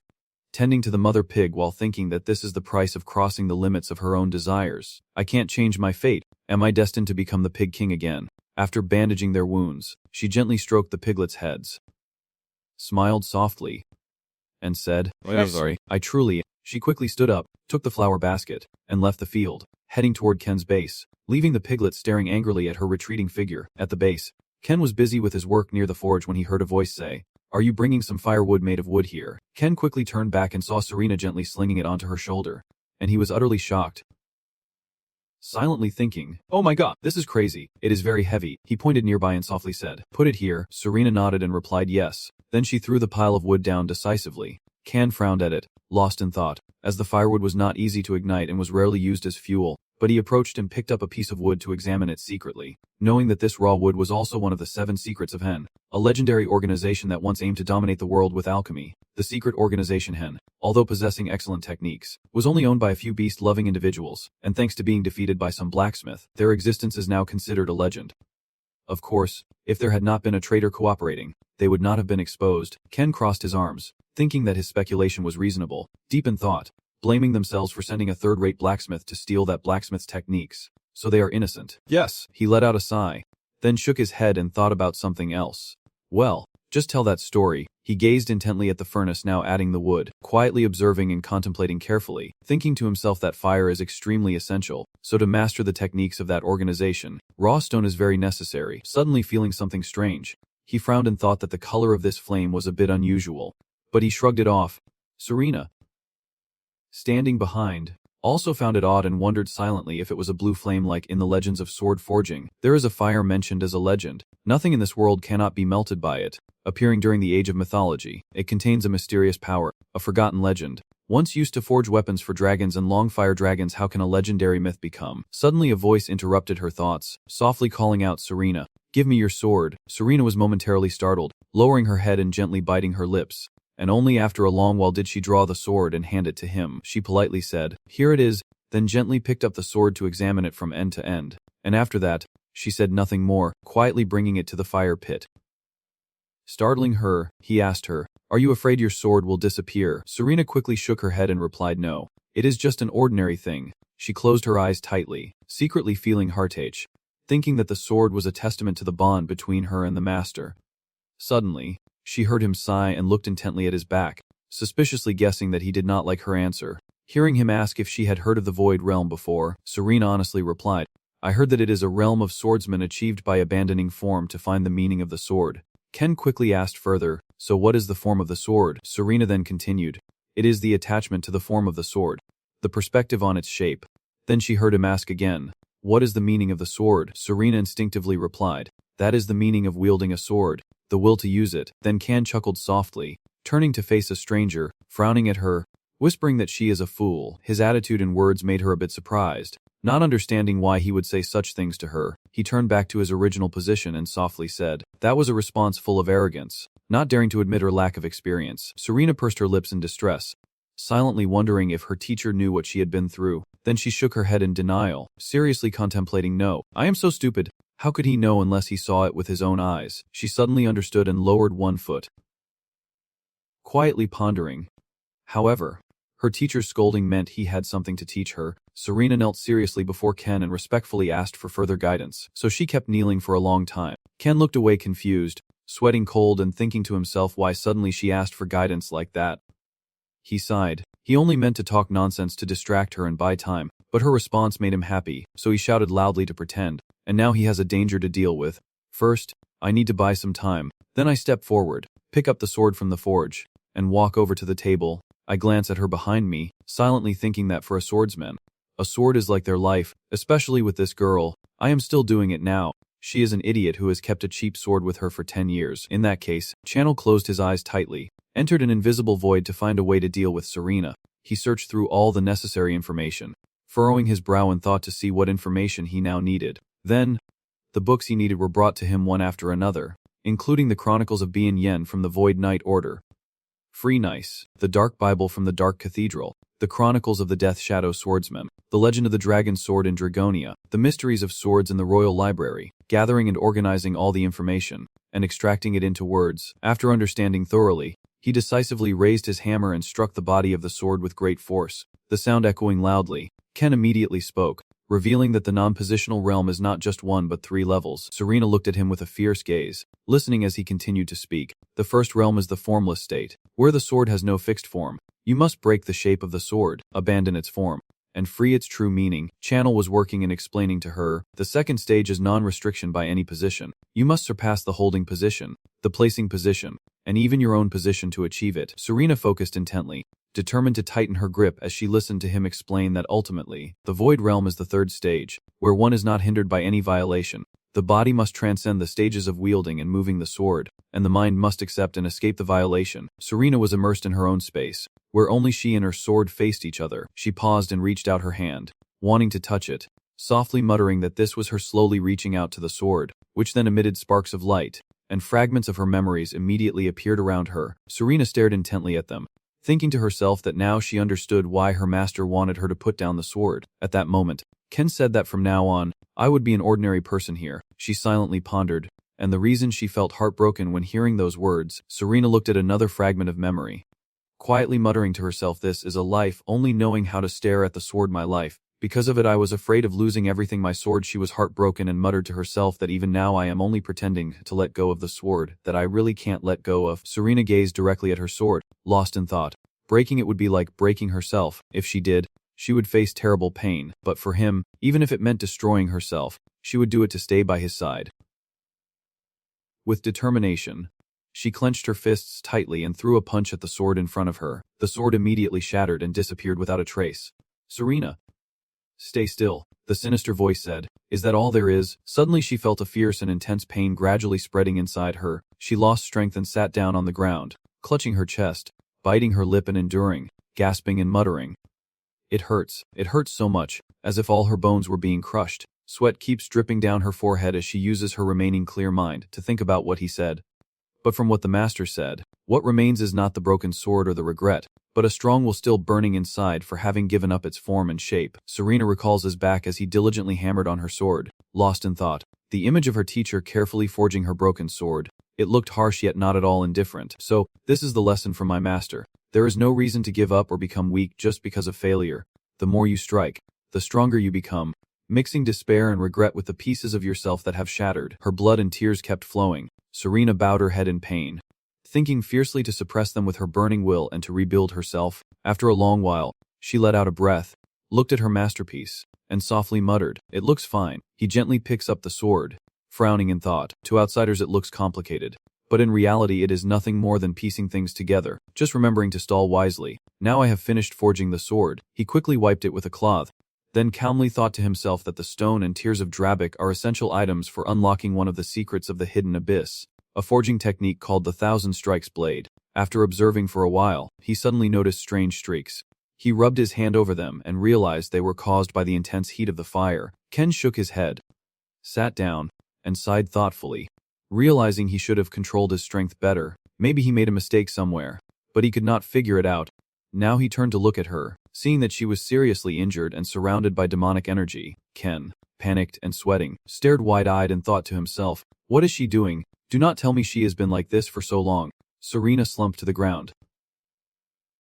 [SPEAKER 1] tending to the mother pig while thinking that this is the price of crossing the limits of her own desires. I can't change my fate. Am I destined to become the pig king again? After bandaging their wounds, she gently stroked the piglets' heads, smiled softly, and said, "I'm sorry, I truly..." She quickly stood up, took the flower basket, and left the field, heading toward Ken's base, leaving the piglets staring angrily at her retreating figure. At the base, Ken was busy with his work near the forge when he heard a voice say, "Are you bringing some firewood made of wood here?" Ken quickly turned back and saw Serena gently slinging it onto her shoulder, and he was utterly shocked, silently thinking, "Oh my god, this is crazy. It is very heavy." He pointed nearby and softly said, "Put it here." Serena nodded and replied yes. Then she threw the pile of wood down decisively. Ken frowned at it, lost in thought, as the firewood was not easy to ignite and was rarely used as fuel, but he approached and picked up a piece of wood to examine it secretly, knowing that this raw wood was also one of the 7 secrets of Hen, a legendary organization that once aimed to dominate the world with alchemy. The secret organization Hen, although possessing excellent techniques, was only owned by a few beast-loving individuals, and thanks to being defeated by some blacksmith, their existence is now considered a legend. Of course, if there had not been a traitor cooperating, they would not have been exposed. Ken crossed his arms, thinking that his speculation was reasonable, deep in thought, blaming themselves for sending a third-rate blacksmith to steal that blacksmith's techniques. So they are innocent. Yes. He let out a sigh, then shook his head and thought about something else. Well, just tell that story. He gazed intently at the furnace, now adding the wood, quietly observing and contemplating carefully, thinking to himself that fire is extremely essential, so to master the techniques of that organization, raw stone is very necessary. Suddenly feeling something strange, he frowned and thought that the color of this flame was a bit unusual, but he shrugged it off. Serena, standing behind, also found it odd and wondered silently if it was a blue flame like in the legends of sword forging. There is a fire mentioned as a legend. Nothing in this world cannot be melted by it. Appearing during the age of mythology, it contains a mysterious power, a forgotten legend. Once used to forge weapons for dragons and long fire dragons, how can a legendary myth become? Suddenly a voice interrupted her thoughts, softly calling out, Serena, give me your sword. Serena was momentarily startled, lowering her head and gently biting her lips. And only after a long while did she draw the sword and hand it to him. She politely said, here it is, then gently picked up the sword to examine it from end to end. And after that, she said nothing more, quietly bringing it to the fire pit. Startling her, he asked her, are you afraid your sword will disappear? Serena quickly shook her head and replied no. It is just an ordinary thing. She closed her eyes tightly, secretly feeling heartache, thinking that the sword was a testament to the bond between her and the master. Suddenly, she heard him sigh and looked intently at his back, suspiciously guessing that he did not like her answer. Hearing him ask if she had heard of the Void Realm before, Serena honestly replied, I heard that it is a realm of swordsmen achieved by abandoning form to find the meaning of the sword. Ken quickly asked further, so what is the form of the sword? Serena then continued, it is the attachment to the form of the sword, the perspective on its shape. Then she heard him ask again, what is the meaning of the sword? Serena instinctively replied, that is the meaning of wielding a sword, the will to use it. Then Ken chuckled softly, turning to face a stranger, frowning at her, whispering that she is a fool. His attitude and words made her a bit surprised. Not understanding why he would say such things to her, he turned back to his original position and softly said, that was a response full of arrogance, not daring to admit her lack of experience. Serena pursed her lips in distress, silently wondering if her teacher knew what she had been through. Then she shook her head in denial, seriously contemplating, no, I am so stupid. How could he know unless he saw it with his own eyes? She suddenly understood and lowered one foot, quietly pondering. However, her teacher's scolding meant he had something to teach her. Serena knelt seriously before Ken and respectfully asked for further guidance, so she kept kneeling for a long time. Ken looked away confused, sweating cold and thinking to himself why suddenly she asked for guidance like that. He sighed. He only meant to talk nonsense to distract her and buy time, but her response made him happy, so he shouted loudly to pretend, and now he has a danger to deal with. First, I need to buy some time. Then I step forward, pick up the sword from the forge, and walk over to the table. I glance at her behind me, silently thinking that for a swordsman, a sword is like their life, especially with this girl. I am still doing it now. She is an idiot who has kept a cheap sword with her for 10 years. In that case, Channel closed his eyes tightly, entered an invisible void to find a way to deal with Serena. He searched through all the necessary information, furrowing his brow in thought to see what information he now needed. Then, the books he needed were brought to him one after another, including the Chronicles of Bien Yen from the Void Knight Order, Free Nice, the Dark Bible from the Dark Cathedral, the Chronicles of the Death Shadow Swordsman, the Legend of the Dragon Sword in Dragonia, the Mysteries of Swords in the Royal Library, gathering and organizing all the information, and extracting it into words. After understanding thoroughly, he decisively raised his hammer and struck the body of the sword with great force, the sound echoing loudly. Ken immediately spoke, revealing that the non-positional realm is not just 1 but 3 levels. Serena looked at him with a fierce gaze, listening as he continued to speak. The first realm is the formless state, where the sword has no fixed form. You must break the shape of the sword, abandon its form, and free its true meaning. Channel was working and explaining to her. The second stage is non-restriction by any position. You must surpass the holding position, the placing position, and even your own position to achieve it. Serena focused intently, determined to tighten her grip as she listened to him explain that ultimately, the Void Realm is the third stage, where one is not hindered by any violation. The body must transcend the stages of wielding and moving the sword, and the mind must accept and escape the violation. Serena was immersed in her own space, where only she and her sword faced each other. She paused and reached out her hand, wanting to touch it, softly muttering that this was her slowly reaching out to the sword, which then emitted sparks of light, and fragments of her memories immediately appeared around her. Serena stared intently at them, thinking to herself that now she understood why her master wanted her to put down the sword. At that moment, Ken said that from now on, I would be an ordinary person here. She silently pondered, And the reason she felt heartbroken when hearing those words, Serena looked at another fragment of memory, quietly muttering to herself, "This is a life, only knowing how to stare at the sword my life. Because of it I was afraid of losing everything, my sword." She was heartbroken and muttered to herself that even now I am only pretending to let go of the sword that I really can't let go of. Serena gazed directly at her sword, lost in thought. Breaking it would be like breaking herself. If she did, she would face terrible pain, but for him, even if it meant destroying herself, she would do it to stay by his side. With determination, she clenched her fists tightly and threw a punch at the sword in front of her. The sword immediately shattered and disappeared without a trace. "Serena, stay still," the sinister voice said. "Is that all there is?" Suddenly she felt a fierce and intense pain gradually spreading inside her. She lost strength and sat down on the ground, clutching her chest, biting her lip and enduring, gasping and muttering. It hurts so much," as if all her bones were being crushed. Sweat keeps dripping down her forehead as she uses her remaining clear mind to think about what he said. But from what the master said, what remains is not the broken sword or the regret, but a strong will still burning inside for having given up its form and shape. Serena recalls his back as he diligently hammered on her sword, lost in thought. The image of her teacher carefully forging her broken sword. It looked harsh yet not at all indifferent. "So, this is the lesson from my master. There is no reason to give up or become weak just because of failure. The more you strike, the stronger you become." Mixing despair and regret with the pieces of yourself that have shattered, her blood and tears kept flowing. Serena bowed her head in pain, thinking fiercely to suppress them with her burning will and to rebuild herself. After a long while, she let out a breath, looked at her masterpiece, and softly muttered, "It looks fine." He gently picks up the sword, frowning in thought. To outsiders it looks complicated, but in reality it is nothing more than piecing things together, just remembering to stall wisely. "Now I have finished forging the sword." He quickly wiped it with a cloth, then calmly thought to himself that the stone and tears of Drabik are essential items for unlocking one of the secrets of the hidden abyss, a forging technique called the Thousand Strikes Blade. After observing for a while, he suddenly noticed strange streaks. He rubbed his hand over them and realized they were caused by the intense heat of the fire. Ken shook his head, sat down, and sighed thoughtfully, realizing he should have controlled his strength better. Maybe he made a mistake somewhere, but he could not figure it out. Now he turned to look at her, seeing that she was seriously injured and surrounded by demonic energy. Ken, panicked and sweating, stared wide-eyed and thought to himself, "What is she doing? Do not tell me she has been like this for so long." Serena slumped to the ground,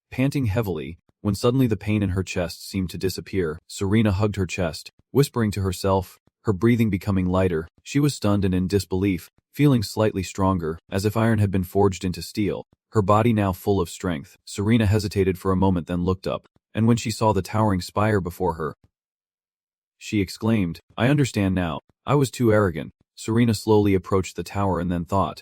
[SPEAKER 1] panting heavily, when suddenly the pain in her chest seemed to disappear. Serena hugged her chest, whispering to herself, her breathing becoming lighter. She was stunned and in disbelief, feeling slightly stronger, as if iron had been forged into steel, her body now full of strength. Serena hesitated for a moment, then looked up, and when she saw the towering spire before her, she exclaimed, "I understand now. I was too arrogant." Serena slowly approached the tower and then thought,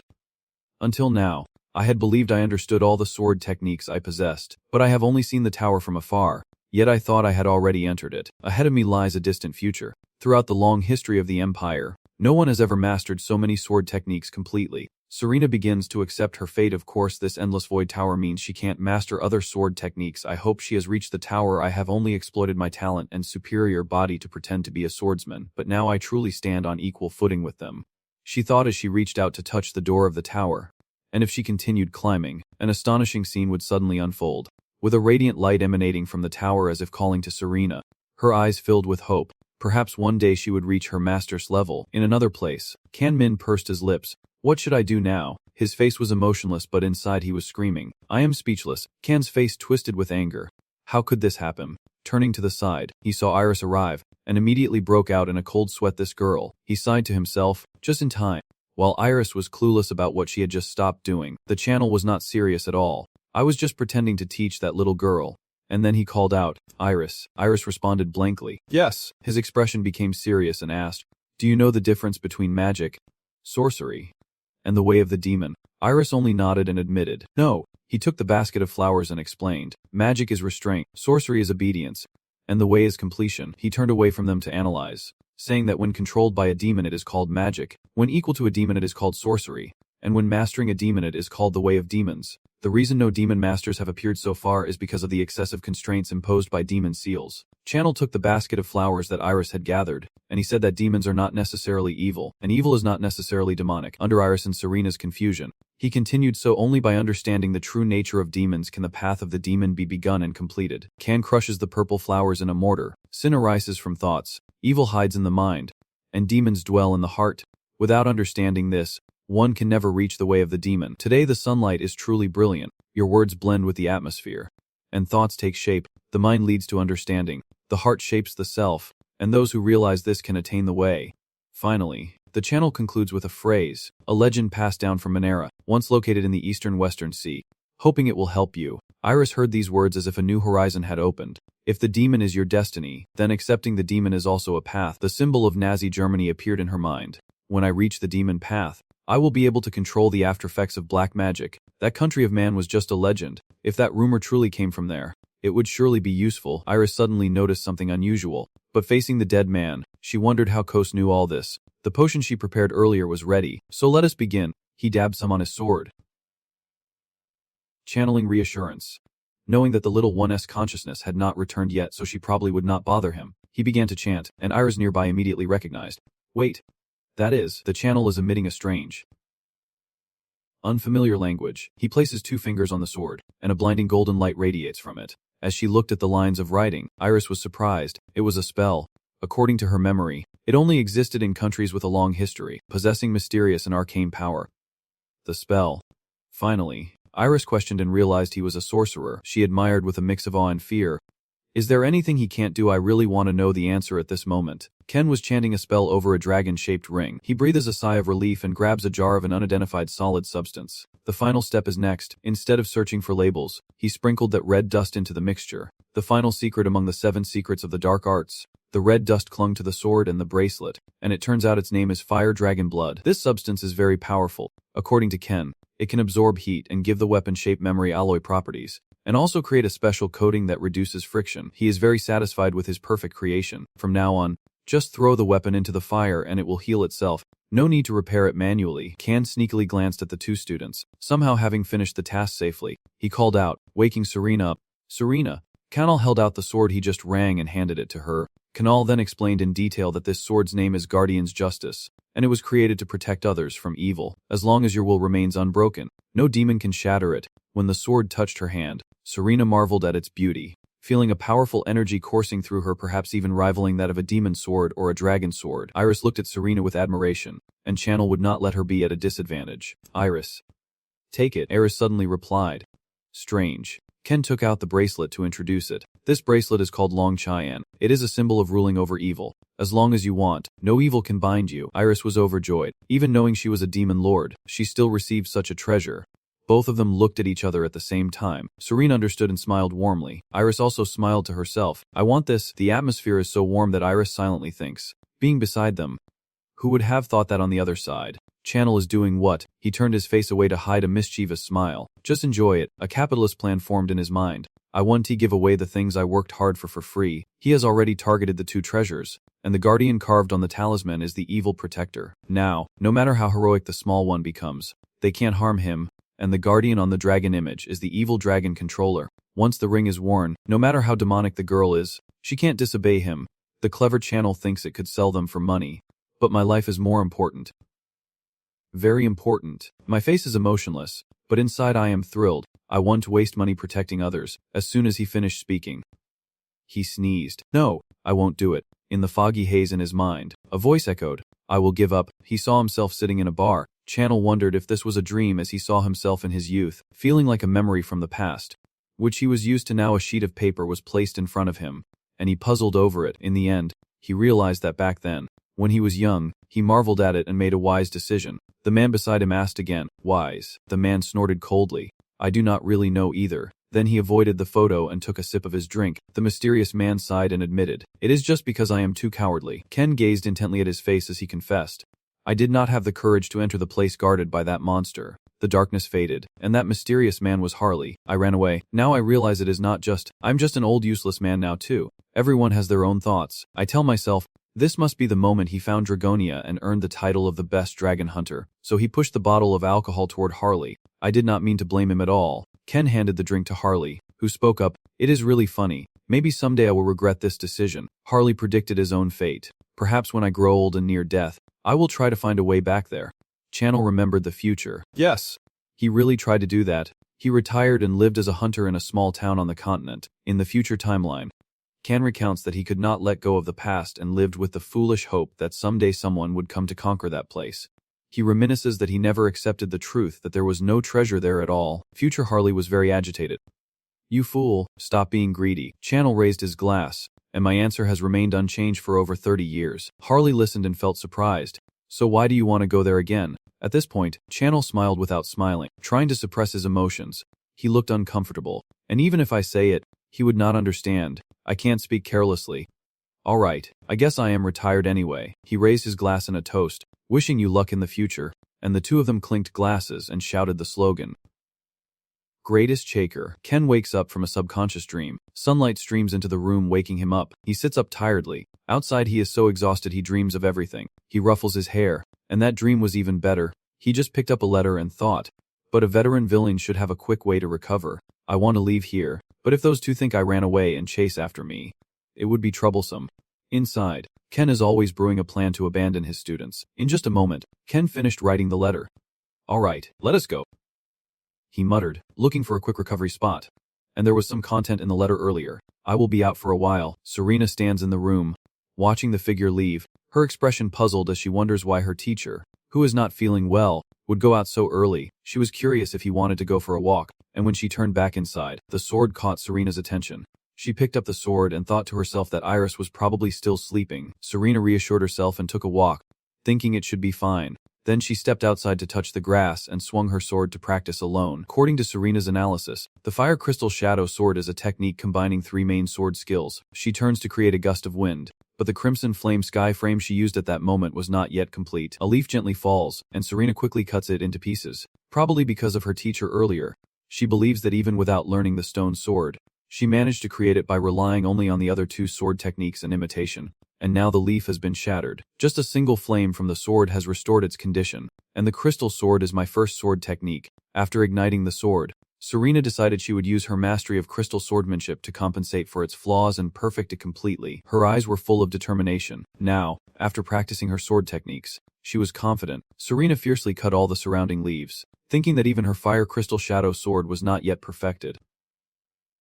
[SPEAKER 1] "Until now, I had believed I understood all the sword techniques I possessed, but I have only seen the tower from afar, yet I thought I had already entered it. Ahead of me lies a distant future. Throughout the long history of the Empire, no one has ever mastered so many sword techniques completely." Serena begins to accept her fate. Of course, this endless void tower means she can't master other sword techniques. I hope she has reached the tower. I have only exploited my talent and superior body to pretend to be a swordsman, but now I truly stand on equal footing with them, she thought as she reached out to touch the door of the tower. And if she continued climbing, an astonishing scene would suddenly unfold, with a radiant light emanating from the tower as if calling to Serena. Her eyes filled with hope. Perhaps one day she would reach her master's level. In another place, Kan Min pursed his lips. "What should I do now?" His face was emotionless, but inside he was screaming, "I am speechless." Kan's face twisted with anger. How could this happen? Turning to the side, he saw Iris arrive, and immediately broke out in a cold sweat. This girl, he sighed to himself, just in time. While Iris was clueless about what she had just stopped doing, the channel was not serious at all. "I was just pretending to teach that little girl." And then he called out, "Iris." Iris responded blankly, "Yes." His expression became serious and asked, "Do you know the difference between magic, sorcery, and the way of the demon?" Iris only nodded and admitted, "No." He took the basket of flowers and explained, "Magic is restraint, sorcery is obedience, and the way is completion." He turned away from them to analyze, saying that when controlled by a demon it is called magic, when equal to a demon it is called sorcery, and when mastering a demon it is called the way of demons. The reason no demon masters have appeared so far is because of the excessive constraints imposed by demon seals. Channel took the basket of flowers that Iris had gathered, and he said that demons are not necessarily evil, and evil is not necessarily demonic. Under Iris and Serena's confusion, he continued, "So only by understanding the true nature of demons can the path of the demon be begun and completed." Kan crushes the purple flowers in a mortar. Sin arises from thoughts, evil hides in the mind, and demons dwell in the heart. Without understanding this, one can never reach the way of the demon. Today the sunlight is truly brilliant, your words blend with the atmosphere. And thoughts take shape, the mind leads to understanding, the heart shapes the self, and those who realize this can attain the way. Finally, the channel concludes with a phrase, a legend passed down from Manhwa, once located in the eastern-western sea. Hoping it will help you, Iris heard these words as if a new horizon had opened. If the demon is your destiny, then accepting the demon is also a path. The symbol of Nazi Germany appeared in her mind. When I reach the demon path, I will be able to control the aftereffects of black magic. That country of man was just a legend. If that rumor truly came from there, it would surely be useful. Iris suddenly noticed something unusual. But facing the dead man, she wondered how Kos knew all this. The potion she prepared earlier was ready, so let us begin. He dabbed some on his sword. Channeling reassurance. Knowing that the little one's consciousness had not returned yet, so she probably would not bother him, he began to chant, and Iris nearby immediately recognized. Wait. That is, the channel is emitting a strange, unfamiliar language. He places 2 fingers on the sword, and a blinding golden light radiates from it. As she looked at the lines of writing, Iris was surprised. It was a spell. According to her memory, it only existed in countries with a long history, possessing mysterious and arcane power. The spell. Finally, Iris questioned and realized he was a sorcerer she admired with a mix of awe and fear. Is there anything he can't do? I really want to know the answer at this moment. Ken was chanting a spell over a dragon-shaped ring. He breathes a sigh of relief and grabs a jar of an unidentified solid substance. The final step is next. Instead of searching for labels, he sprinkled that red dust into the mixture. The final secret among the 7 secrets of the dark arts. The red dust clung to the sword and the bracelet, and it turns out its name is fire dragon blood. This substance is very powerful. According to Ken, it can absorb heat and give the weapon shape memory alloy properties, and also create a special coating that reduces friction. He is very satisfied with his perfect creation. From now on, just throw the weapon into the fire and it will heal itself. No need to repair it manually. Ken sneakily glanced at the 2 students. Somehow having finished the task safely, he called out, waking Serena up. Serena. Kanal held out the sword he just rang and handed it to her. Kanal then explained in detail that this sword's name is Guardian's Justice, and it was created to protect others from evil. As long as your will remains unbroken, no demon can shatter it. When the sword touched her hand, Serena marveled at its beauty, feeling a powerful energy coursing through her, perhaps even rivaling that of a demon sword or a dragon sword. Iris looked at Serena with admiration, and Channel would not let her be at a disadvantage. Iris. Take it, Iris suddenly replied. Strange. Ken took out the bracelet to introduce it. This bracelet is called Long Cheyenne. It is a symbol of ruling over evil. As long as you want, no evil can bind you. Iris was overjoyed. Even knowing she was a demon lord, she still received such a treasure. Both of them looked at each other at the same time. Serena understood and smiled warmly. Iris also smiled to herself. I want this. The atmosphere is so warm that Iris silently thinks, being beside them. Who would have thought that on the other side? Channel is doing what? He turned his face away to hide a mischievous smile. Just enjoy it. A capitalist plan formed in his mind. I want to give away the things I worked hard for free. He has already targeted the 2 treasures, and the guardian carved on the talisman is the evil protector. Now, no matter how heroic the small one becomes, they can't harm him, and the guardian on the dragon image is the evil dragon controller. Once the ring is worn, no matter how demonic the girl is, she can't disobey him. The clever Channel thinks it could sell them for money. But my life is more important. Very important. My face is emotionless, but inside I am thrilled. I want to waste money protecting others. As soon as he finished speaking, he sneezed. No, I won't do it. In the foggy haze in his mind, a voice echoed, I will give up. He saw himself sitting in a bar. Channel wondered if this was a dream as he saw himself in his youth, feeling like a memory from the past, which he was used to. Now a sheet of paper was placed in front of him, and he puzzled over it. In the end, he realized that back then, when he was young, he marveled at it and made a wise decision. The man beside him asked again, wise? The man snorted coldly. I do not really know either. Then he avoided the photo and took a sip of his drink. The mysterious man sighed and admitted, it is just because I am too cowardly. Ken gazed intently at his face as he confessed, I did not have the courage to enter the place guarded by that monster. The darkness faded, and that mysterious man was Harley. I ran away. Now I realize it is not just, I'm just an old useless man now too. Everyone has their own thoughts. I tell myself, this must be the moment he found Dragonia and earned the title of the best dragon hunter. So he pushed the bottle of alcohol toward Harley. I did not mean to blame him at all. Ken handed the drink to Harley, who spoke up, it is really funny. Maybe someday I will regret this decision. Harley predicted his own fate. Perhaps when I grow old and near death, I will try to find a way back there. Channel remembered the future. Yes. He really tried to do that. He retired and lived as a hunter in a small town on the continent. In the future timeline, Ken recounts that he could not let go of the past and lived with the foolish hope that someday someone would come to conquer that place. He reminisces that he never accepted the truth that there was no treasure there at all. Future Harley was very agitated. You fool, stop being greedy. Channel raised his glass, and my answer has remained unchanged for over 30 years. Harley listened and felt surprised. So why do you want to go there again? At this point, Channel smiled without smiling, trying to suppress his emotions. He looked uncomfortable, and even if I say it, he would not understand. I can't speak carelessly. All right, I guess I am retired anyway. He raised his glass in a toast, wishing you luck in the future, and the two of them clinked glasses and shouted the slogan. Greatest Shaker. Ken wakes up from a subconscious dream. Sunlight streams into the room, waking him up. He sits up tiredly. Outside he is so exhausted he dreams of everything. He ruffles his hair, and that dream was even better. He just picked up a letter and thought, but a veteran villain should have a quick way to recover. I want to leave here, but if those two think I ran away and chase after me, it would be troublesome. Inside, Ken is always brewing a plan to abandon his students. In just a moment, Ken finished writing the letter. All right, let us go, he muttered, looking for a quick recovery spot. And there was some content in the letter earlier. I will be out for a while. Serena stands in the room, watching the figure leave, her expression puzzled as she wonders why her teacher, who is not feeling well, would go out so early. She was curious if he wanted to go for a walk, and when she turned back inside, the sword caught Serena's attention. She picked up the sword and thought to herself that Iris was probably still sleeping. Serena reassured herself and took a walk, thinking it should be fine. Then she stepped outside to touch the grass and swung her sword to practice alone. According to Serena's analysis, the Fire Crystal Shadow Sword is a technique combining three main sword skills. She turns to create a gust of wind, but the Crimson Flame Sky frame she used at that moment was not yet complete. A leaf gently falls, and Serena quickly cuts it into pieces, probably because of her teacher earlier. She believes that even without learning the stone sword, she managed to create it by relying only on the other two sword techniques and imitation. And now the leaf has been shattered. Just a single flame from the sword has restored its condition, and the crystal sword is my first sword technique. After igniting the sword, Serena decided she would use her mastery of crystal swordsmanship to compensate for its flaws and perfect it completely. Her eyes were full of determination. Now, after practicing her sword techniques, she was confident. Serena fiercely cut all the surrounding leaves, thinking that even her Fire Crystal Shadow Sword was not yet perfected.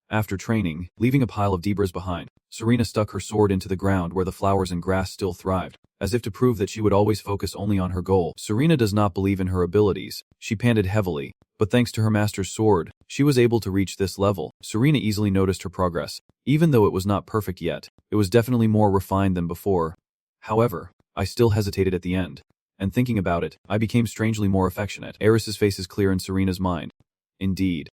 [SPEAKER 1] After training, leaving a pile of debris behind, Serena stuck her sword into the ground where the flowers and grass still thrived, as if to prove that she would always focus only on her goal. Serena does not believe in her abilities. She panted heavily, but thanks to her master's sword, she was able to reach this level. Serena easily noticed her progress. Even though it was not perfect yet, it was definitely more refined than before. However, I still hesitated at the end, and thinking about it, I became strangely more affectionate. Eris's face is clear in Serena's mind. Indeed.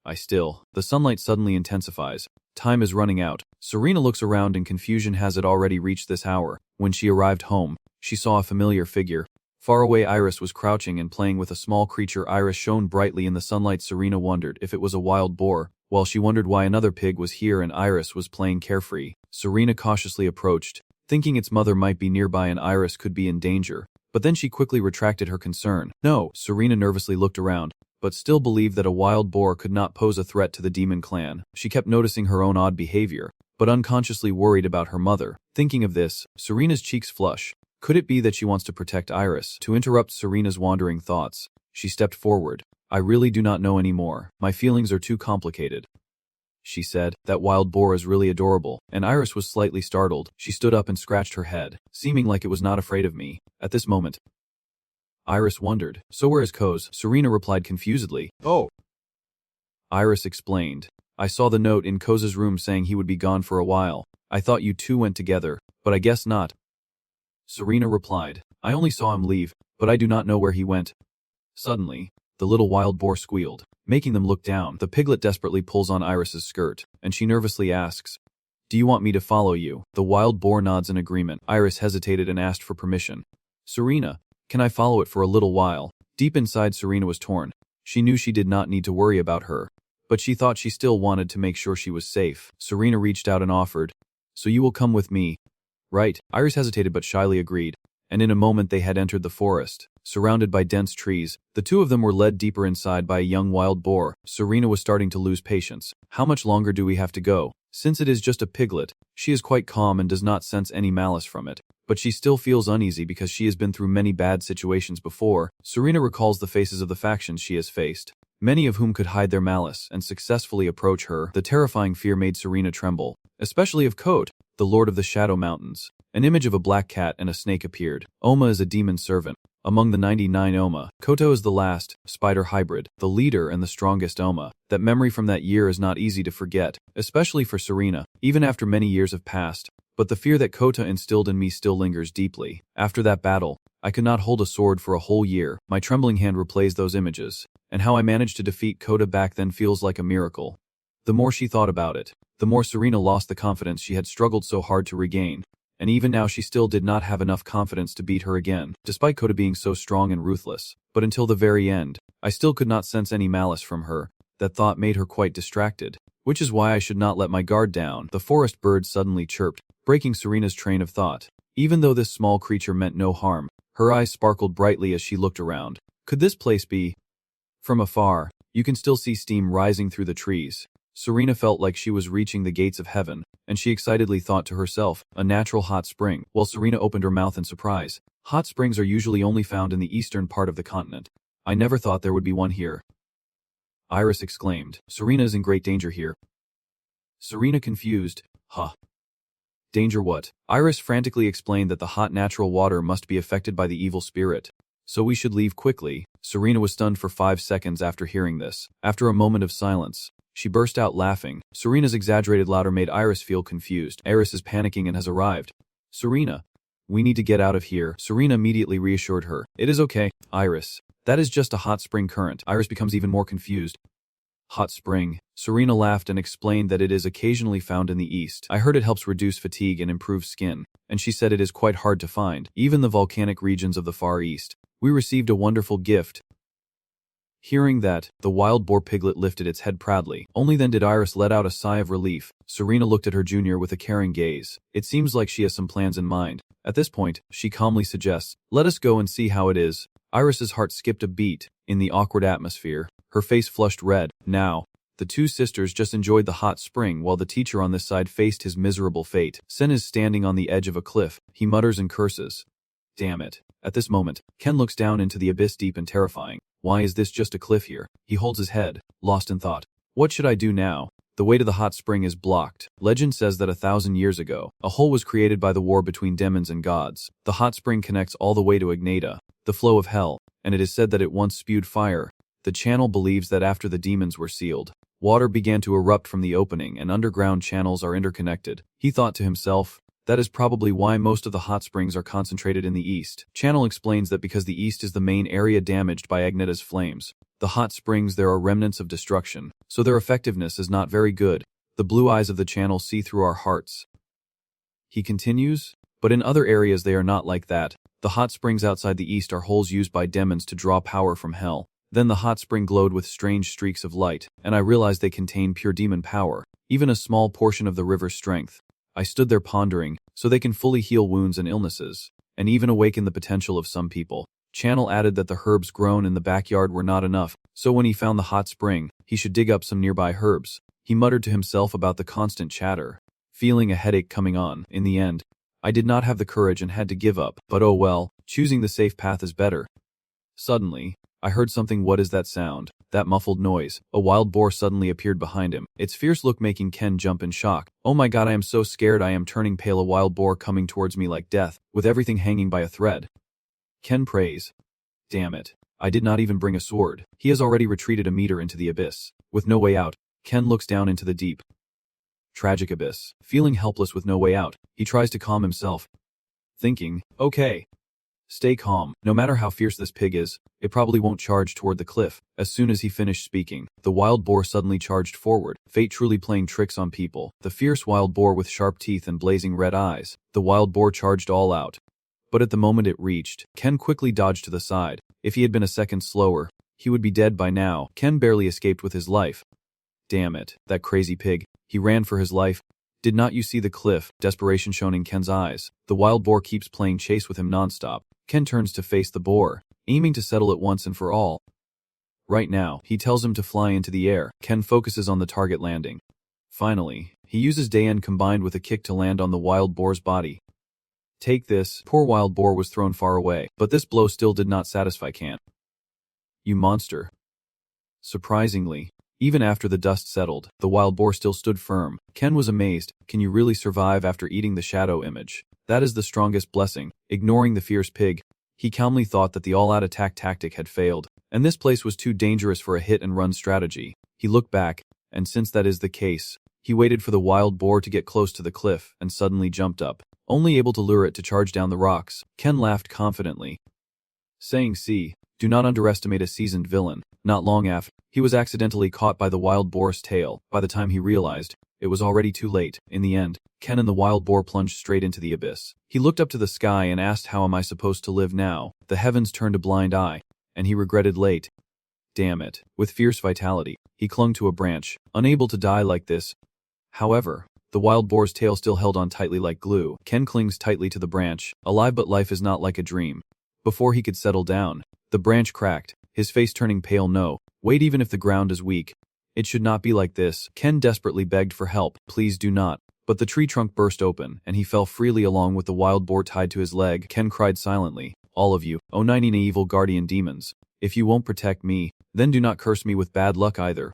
[SPEAKER 1] The sunlight suddenly intensifies. Time is running out. Serena looks around in confusion. Has it already reached this hour? When she arrived home, she saw a familiar figure. Far away Iris was crouching and playing with a small creature. Iris shone brightly in the sunlight. Serena wondered if it was a wild boar, while she wondered why another pig was here and Iris was playing carefree. Serena cautiously approached, thinking its mother might be nearby and Iris could be in danger. But then she quickly retracted her concern. No, Serena nervously looked around, but still believed that a wild boar could not pose a threat to the demon clan. She kept noticing her own odd behavior, but unconsciously worried about her mother. Thinking of this, Serena's cheeks flush. Could it be that she wants to protect Iris? To interrupt Serena's wandering thoughts, she stepped forward. I really do not know anymore. My feelings are too complicated, she said. That wild boar is really adorable, and Iris was slightly startled. She stood up and scratched her head, seeming like it was not afraid of me. At this moment, Iris wondered, so where is Koz? Serena replied confusedly. Oh. Iris explained. I saw the note in Koz's room saying he would be gone for a while. I thought you two went together, but I guess not. Serena replied. I only saw him leave, but I do not know where he went. Suddenly, the little wild boar squealed, making them look down. The piglet desperately pulls on Iris's skirt, and she nervously asks, do you want me to follow you? The wild boar nods in agreement. Iris hesitated and asked for permission. Serena, can I follow it for a little while? Deep inside, Serena was torn. She knew she did not need to worry about her, but she thought she still wanted to make sure she was safe. Serena reached out and offered, so you will come with me, right? Iris hesitated but shyly agreed, and in a moment they had entered the forest. Surrounded by dense trees, the two of them were led deeper inside by a young wild boar. Serena was starting to lose patience. How much longer do we have to go? Since it is just a piglet, she is quite calm and does not sense any malice from it. But she still feels uneasy because she has been through many bad situations before. Serena recalls the faces of the factions she has faced, many of whom could hide their malice and successfully approach her. The terrifying fear made Serena tremble, especially of Kot, the Lord of the Shadow Mountains. An image of a black cat and a snake appeared. Oma is a demon servant. Among the 99 Oma, Koto is the last, spider hybrid, the leader and the strongest Oma. That memory from that year is not easy to forget, especially for Serena, even after many years have passed. But the fear that Koto instilled in me still lingers deeply. After that battle, I could not hold a sword for a whole year. My trembling hand replays those images, and how I managed to defeat Koto back then feels like a miracle. The more she thought about it, the more Serena lost the confidence she had struggled so hard to regain. And even now she still did not have enough confidence to beat her again, despite Koto being so strong and ruthless. But until the very end, I still could not sense any malice from her. That thought made her quite distracted, which is why I should not let my guard down. The forest bird suddenly chirped, breaking Serena's train of thought. Even though this small creature meant no harm, her eyes sparkled brightly as she looked around. Could this place be? From afar, you can still see steam rising through the trees. Serena felt like she was reaching the gates of heaven, and she excitedly thought to herself, a natural hot spring. While Serena opened her mouth in surprise, hot springs are usually only found in the eastern part of the continent. I never thought there would be one here. Iris exclaimed, Serena is in great danger here. Serena confused, huh? Danger what? Iris frantically explained that the hot natural water must be affected by the evil spirit. So we should leave quickly. Serena was stunned for 5 seconds after hearing this. After a moment of silence, she burst out laughing. Serena's exaggerated laughter made Iris feel confused. Iris is panicking and has arrived. Serena, we need to get out of here. Serena immediately reassured her. It is okay, Iris. That is just a hot spring current. Iris becomes even more confused. Hot spring. Serena laughed and explained that it is occasionally found in the east. I heard it helps reduce fatigue and improve skin, and she said it is quite hard to find, even the volcanic regions of the Far East. We received a wonderful gift. Hearing that, the wild boar piglet lifted its head proudly. Only then did Iris let out a sigh of relief. Serena looked at her junior with a caring gaze. It seems like she has some plans in mind. At this point, she calmly suggests, let us go and see how it is. Iris's heart skipped a beat. In the awkward atmosphere, her face flushed red. Now, the two sisters just enjoyed the hot spring while the teacher on this side faced his miserable fate. Sen is standing on the edge of a cliff. He mutters and curses. Damn it. At this moment, Ken looks down into the abyss deep and terrifying. Why is this just a cliff here? He holds his head, lost in thought. What should I do now? The way to the hot spring is blocked. Legend says that 1,000 years ago, a hole was created by the war between demons and gods. The hot spring connects all the way to Agnata, the flow of hell, and it is said that it once spewed fire. The channel believes that after the demons were sealed, water began to erupt from the opening and underground channels are interconnected. He thought to himself, that is probably why most of the hot springs are concentrated in the east. Channel explains that because the east is the main area damaged by Agnata's flames, the hot springs there are remnants of destruction, so their effectiveness is not very good. The blue eyes of the channel see through our hearts. He continues, but in other areas they are not like that. The hot springs outside the east are holes used by demons to draw power from hell. Then the hot spring glowed with strange streaks of light, and I realized they contain pure demon power, even a small portion of the river's strength. I stood there pondering, so they can fully heal wounds and illnesses, and even awaken the potential of some people. Channel added that the herbs grown in the backyard were not enough, so when he found the hot spring, he should dig up some nearby herbs. He muttered to himself about the constant chatter, feeling a headache coming on. In the end, I did not have the courage and had to give up, but oh well, choosing the safe path is better. Suddenly, I heard something. What is that sound? That muffled noise. A wild boar suddenly appeared behind him, its fierce look making Ken jump in shock. Oh my god, I am so scared, I am turning pale. A wild boar coming towards me like death, with everything hanging by a thread. Ken prays. Damn it. I did not even bring a sword. He has already retreated a meter into the abyss. With no way out, Ken looks down into the deep, tragic abyss. Feeling helpless with no way out, he tries to calm himself, thinking, okay, stay calm. No matter how fierce this pig is, it probably won't charge toward the cliff. As soon as he finished speaking, the wild boar suddenly charged forward, fate truly playing tricks on people. The fierce wild boar with sharp teeth and blazing red eyes. The wild boar charged all out. But at the moment it reached, Ken quickly dodged to the side. If he had been a second slower, he would be dead by now. Ken barely escaped with his life. Damn it, that crazy pig. He ran for his life. Did not you see the cliff? Desperation shone in Ken's eyes. The wild boar keeps playing chase with him nonstop. Ken turns to face the boar, aiming to settle it once and for all. Right now, he tells him to fly into the air. Ken focuses on the target landing. Finally, he uses Dayan combined with a kick to land on the wild boar's body. Take this. Poor wild boar was thrown far away, but this blow still did not satisfy Ken. You monster. Surprisingly, even after the dust settled, the wild boar still stood firm. Ken was amazed. Can you really survive after eating the shadow image? That is the strongest blessing. Ignoring the fierce pig, He calmly thought that the all-out attack tactic had failed, and this place was too dangerous for a hit-and-run strategy. He looked back, and since that is the case, he waited for the wild boar to get close to the cliff and suddenly jumped up, only able to lure it to charge down the rocks. Ken laughed confidently, saying, "See, do not underestimate a seasoned villain." Not long after, he was accidentally caught by the wild boar's tail. By the time he realized, it was already too late. In the end, Ken and the wild boar plunged straight into the abyss. He looked up to the sky and asked, "How am I supposed to live now?" The heavens turned a blind eye, and he regretted late. Damn it. With fierce vitality, he clung to a branch, unable to die like this. However, the wild boar's tail still held on tightly like glue. Ken clings tightly to the branch, alive, but life is not like a dream. Before he could settle down, the branch cracked, his face turning pale. "No, wait, even if the ground is weak. It should not be like this." Ken desperately begged for help. "Please do not." But the tree trunk burst open, and he fell freely along with the wild boar tied to his leg. Ken cried silently, "All of you, oh 90 evil guardian demons. If you won't protect me, then do not curse me with bad luck either.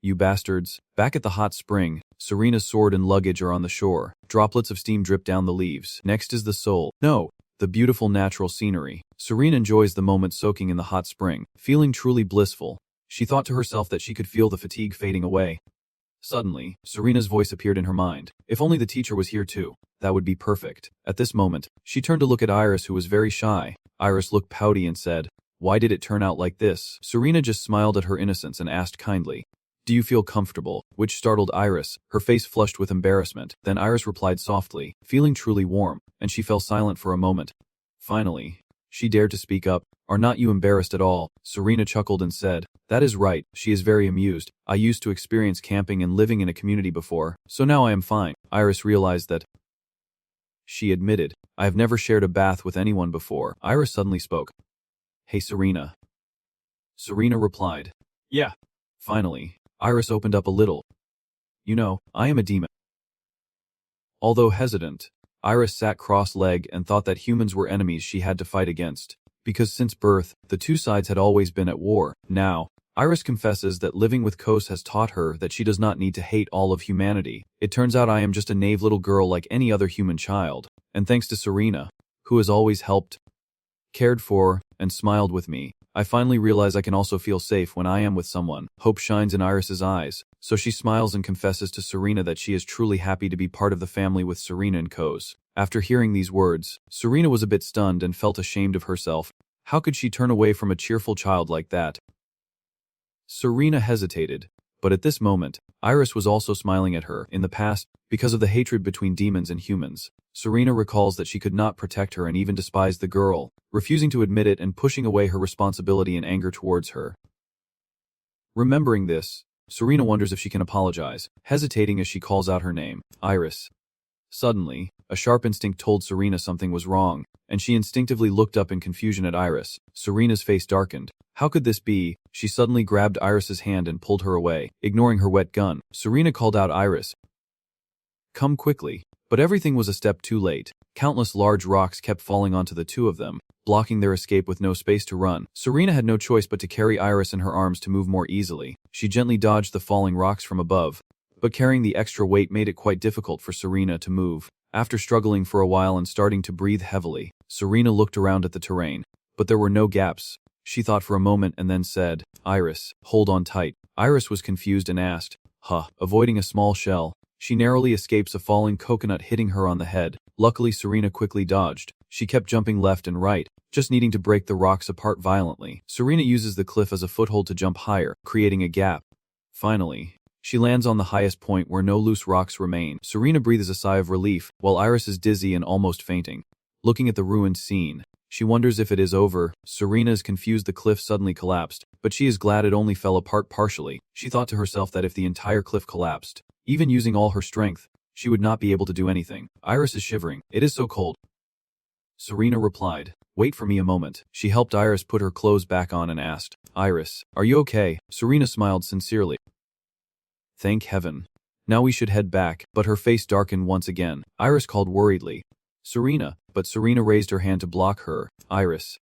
[SPEAKER 1] You bastards." Back at the hot spring, Serena's sword and luggage are on the shore. Droplets of steam drip down the leaves. Next is the soul. No, the beautiful natural scenery. Serena enjoys the moment soaking in the hot spring, feeling truly blissful. She thought to herself that she could feel the fatigue fading away. Suddenly, Serena's voice appeared in her mind. If only the teacher was here too, that would be perfect. At this moment, she turned to look at Iris, who was very shy. Iris looked pouty and said, "Why did it turn out like this?" Serena just smiled at her innocence and asked kindly, "Do you feel comfortable?" which startled Iris, her face flushed with embarrassment. Then Iris replied softly, feeling truly warm, and she fell silent for a moment. Finally, she dared to speak up. "Are not you embarrassed at all?" Serena chuckled and said, "That is right, she is very amused. I used to experience camping and living in a community before, so now I am fine." Iris realized that. She admitted, "I have never shared a bath with anyone before." Iris suddenly spoke. "Hey Serena." Serena replied, "Yeah." Finally, Iris opened up a little. "You know, I am a demon." Although hesitant, Iris sat cross-legged and thought that humans were enemies she had to fight against, because since birth, the two sides had always been at war. Now, Iris confesses that living with Kos has taught her that she does not need to hate all of humanity. "It turns out I am just a naive little girl like any other human child, and thanks to Serena, who has always helped, cared for, and smiled with me, I finally realize I can also feel safe when I am with someone." Hope shines in Iris's eyes, so she smiles and confesses to Serena that she is truly happy to be part of the family with Serena and Kos. After hearing these words, Serena was a bit stunned and felt ashamed of herself. How could she turn away from a cheerful child like that? Serena hesitated, but at this moment, Iris was also smiling at her. In the past, because of the hatred between demons and humans, Serena recalls that she could not protect her and even despised the girl, refusing to admit it and pushing away her responsibility in anger towards her. Remembering this, Serena wonders if she can apologize, hesitating as she calls out her name, Iris. Suddenly, a sharp instinct told Serena something was wrong, and she instinctively looked up in confusion at Iris. Serena's face darkened. How could this be? She suddenly grabbed Iris's hand and pulled her away, ignoring her wet gun. Serena called out, "Iris, come quickly." But everything was a step too late. Countless large rocks kept falling onto the two of them, blocking their escape with no space to run. Serena had no choice but to carry Iris in her arms to move more easily. She gently dodged the falling rocks from above, but carrying the extra weight made it quite difficult for Serena to move. After struggling for a while and starting to breathe heavily, Serena looked around at the terrain, but there were no gaps. She thought for a moment and then said, "Iris, hold on tight." Iris was confused and asked, Avoiding a small shell, she narrowly escapes a falling coconut hitting her on the head. Luckily, Serena quickly dodged. She kept jumping left and right, just needing to break the rocks apart violently. Serena uses the cliff as a foothold to jump higher, creating a gap. Finally, she lands on the highest point where no loose rocks remain. Serena breathes a sigh of relief, while Iris is dizzy and almost fainting. Looking at the ruined scene, she wonders if it is over. Serena is confused. The cliff suddenly collapsed, but she is glad it only fell apart partially. She thought to herself that if the entire cliff collapsed, even using all her strength, she would not be able to do anything. Iris is shivering. "It is so cold." Serena replied, "Wait for me a moment." She helped Iris put her clothes back on and asked, "Iris, are you okay?" Serena smiled sincerely. "Thank heaven. Now we should head back." But her face darkened once again. Iris called worriedly, "Serena," but Serena raised her hand to block her. "Iris,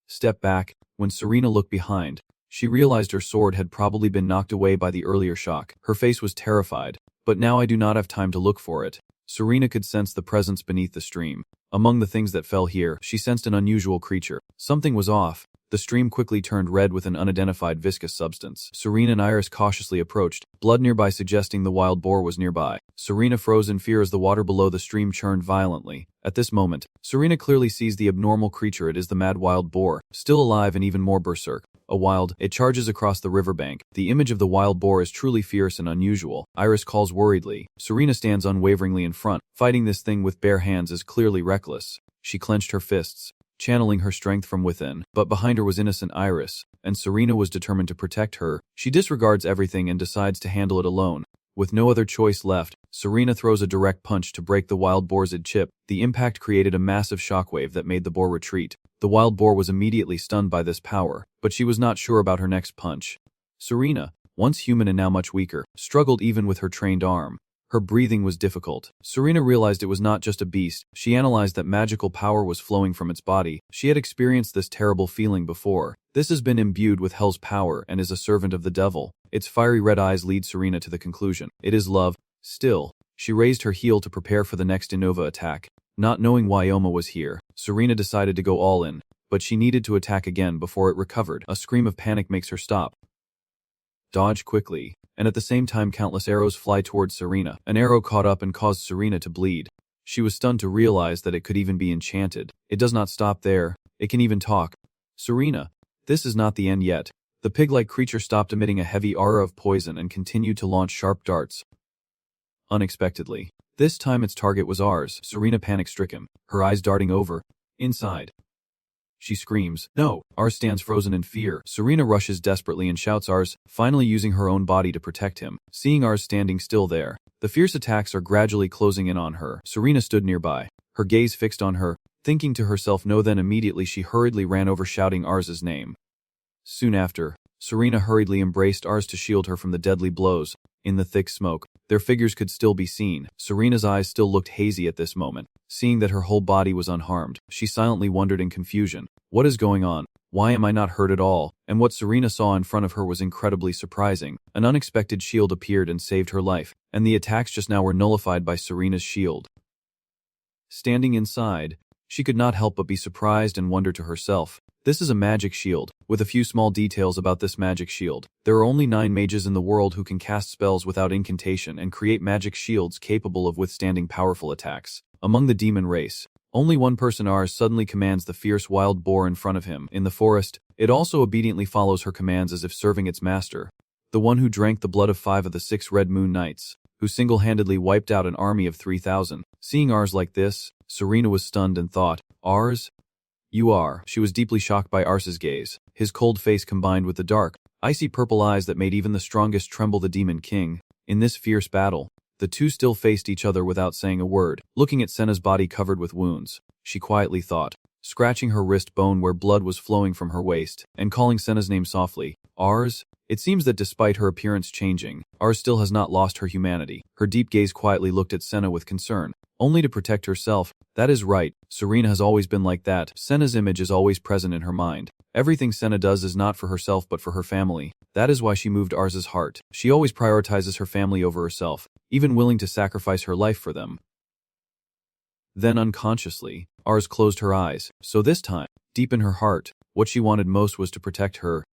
[SPEAKER 1] step back." When Serena looked behind, she realized her sword had probably been knocked away by the earlier shock. Her face was terrified, but now I do not have time to look for it. Serena could sense the presence beneath the stream. Among the things that fell here, she sensed an unusual creature. Something was off. The stream quickly turned red with an unidentified viscous substance. Serena and Iris cautiously approached, blood nearby suggesting the wild boar was nearby. Serena froze in fear as the water below the stream churned violently. At this moment, Serena clearly sees the abnormal creature. It is the mad wild boar, still alive and even more berserk. It charges across the riverbank. The image of the wild boar is truly fierce and unusual. Iris calls worriedly. Serena stands unwaveringly in front. Fighting this thing with bare hands is clearly reckless. She clenched her fists, channeling her strength from within, but behind her was innocent Iris, and Serena was determined to protect her. She disregards everything and decides to handle it alone. With no other choice left, Serena throws a direct punch to break the wild boar's chip. The impact created a massive shockwave that made the boar retreat. The wild boar was immediately stunned by this power, but she was not sure about her next punch. Serena, once human and now much weaker, struggled even with her trained arm. Her breathing was difficult. Serena realized it was not just a beast. She analyzed that magical power was flowing from its body. She had experienced this terrible feeling before. This has been imbued with hell's power and is a servant of the devil. Its fiery red eyes lead Serena to the conclusion. It is love. Still, she raised her heel to prepare for the next Innova attack. Not knowing why Oma was here, Serena decided to go all in, but she needed to attack again before it recovered. A scream of panic makes her stop. Dodge quickly, and at the same time countless arrows fly towards Serena. An arrow caught up and caused Serena to bleed. She was stunned to realize that it could even be enchanted. It does not stop there. It can even talk. Serena, this is not the end yet. The pig-like creature stopped emitting a heavy aura of poison and continued to launch sharp darts. Unexpectedly, this time its target was ours. Serena panic-stricken, her eyes darting over. Inside. She screams, "No!" Ars stands frozen in fear. Serena rushes desperately and shouts Ars, finally using her own body to protect him. Seeing Ars standing still there, the fierce attacks are gradually closing in on her. Serena stood nearby, her gaze fixed on her, thinking to herself no, then immediately she hurriedly ran over shouting Ars's name. Soon after, Serena hurriedly embraced Ars to shield her from the deadly blows. In the thick smoke, their figures could still be seen. Serena's eyes still looked hazy at this moment. Seeing that her whole body was unharmed, she silently wondered in confusion. What is going on? Why am I not hurt at all? And what Serena saw in front of her was incredibly surprising. An unexpected shield appeared and saved her life, and the attacks just now were nullified by Serena's shield. Standing inside, she could not help but be surprised and wonder to herself. This is a magic shield. With a few small details about this magic shield, there are only 9 mages in the world who can cast spells without incantation and create magic shields capable of withstanding powerful attacks. Among the demon race, only one person Ars suddenly commands the fierce wild boar in front of him. In the forest, it also obediently follows her commands as if serving its master. The one who drank the blood of 5 of the 6 Red Moon Knights, who single-handedly wiped out an army of 3,000. Seeing Ars like this, Serena was stunned and thought, Ars? You are. She was deeply shocked by Ars's gaze. His cold face combined with the dark, icy purple eyes that made even the strongest tremble. The Demon King. In this fierce battle, the two still faced each other without saying a word. Looking at Senna's body covered with wounds, she quietly thought, scratching her wrist bone where blood was flowing from her waist, and calling Senna's name softly, Ars? It seems that despite her appearance changing, Ars still has not lost her humanity. Her deep gaze quietly looked at Senna with concern, only to protect herself. That is right, Serena has always been like that. Senna's image is always present in her mind. Everything Senna does is not for herself but for her family. That is why she moved Ars's heart. She always prioritizes her family over herself, even willing to sacrifice her life for them. Then unconsciously, Ars closed her eyes, so this time, deep in her heart, what she wanted most was to protect her.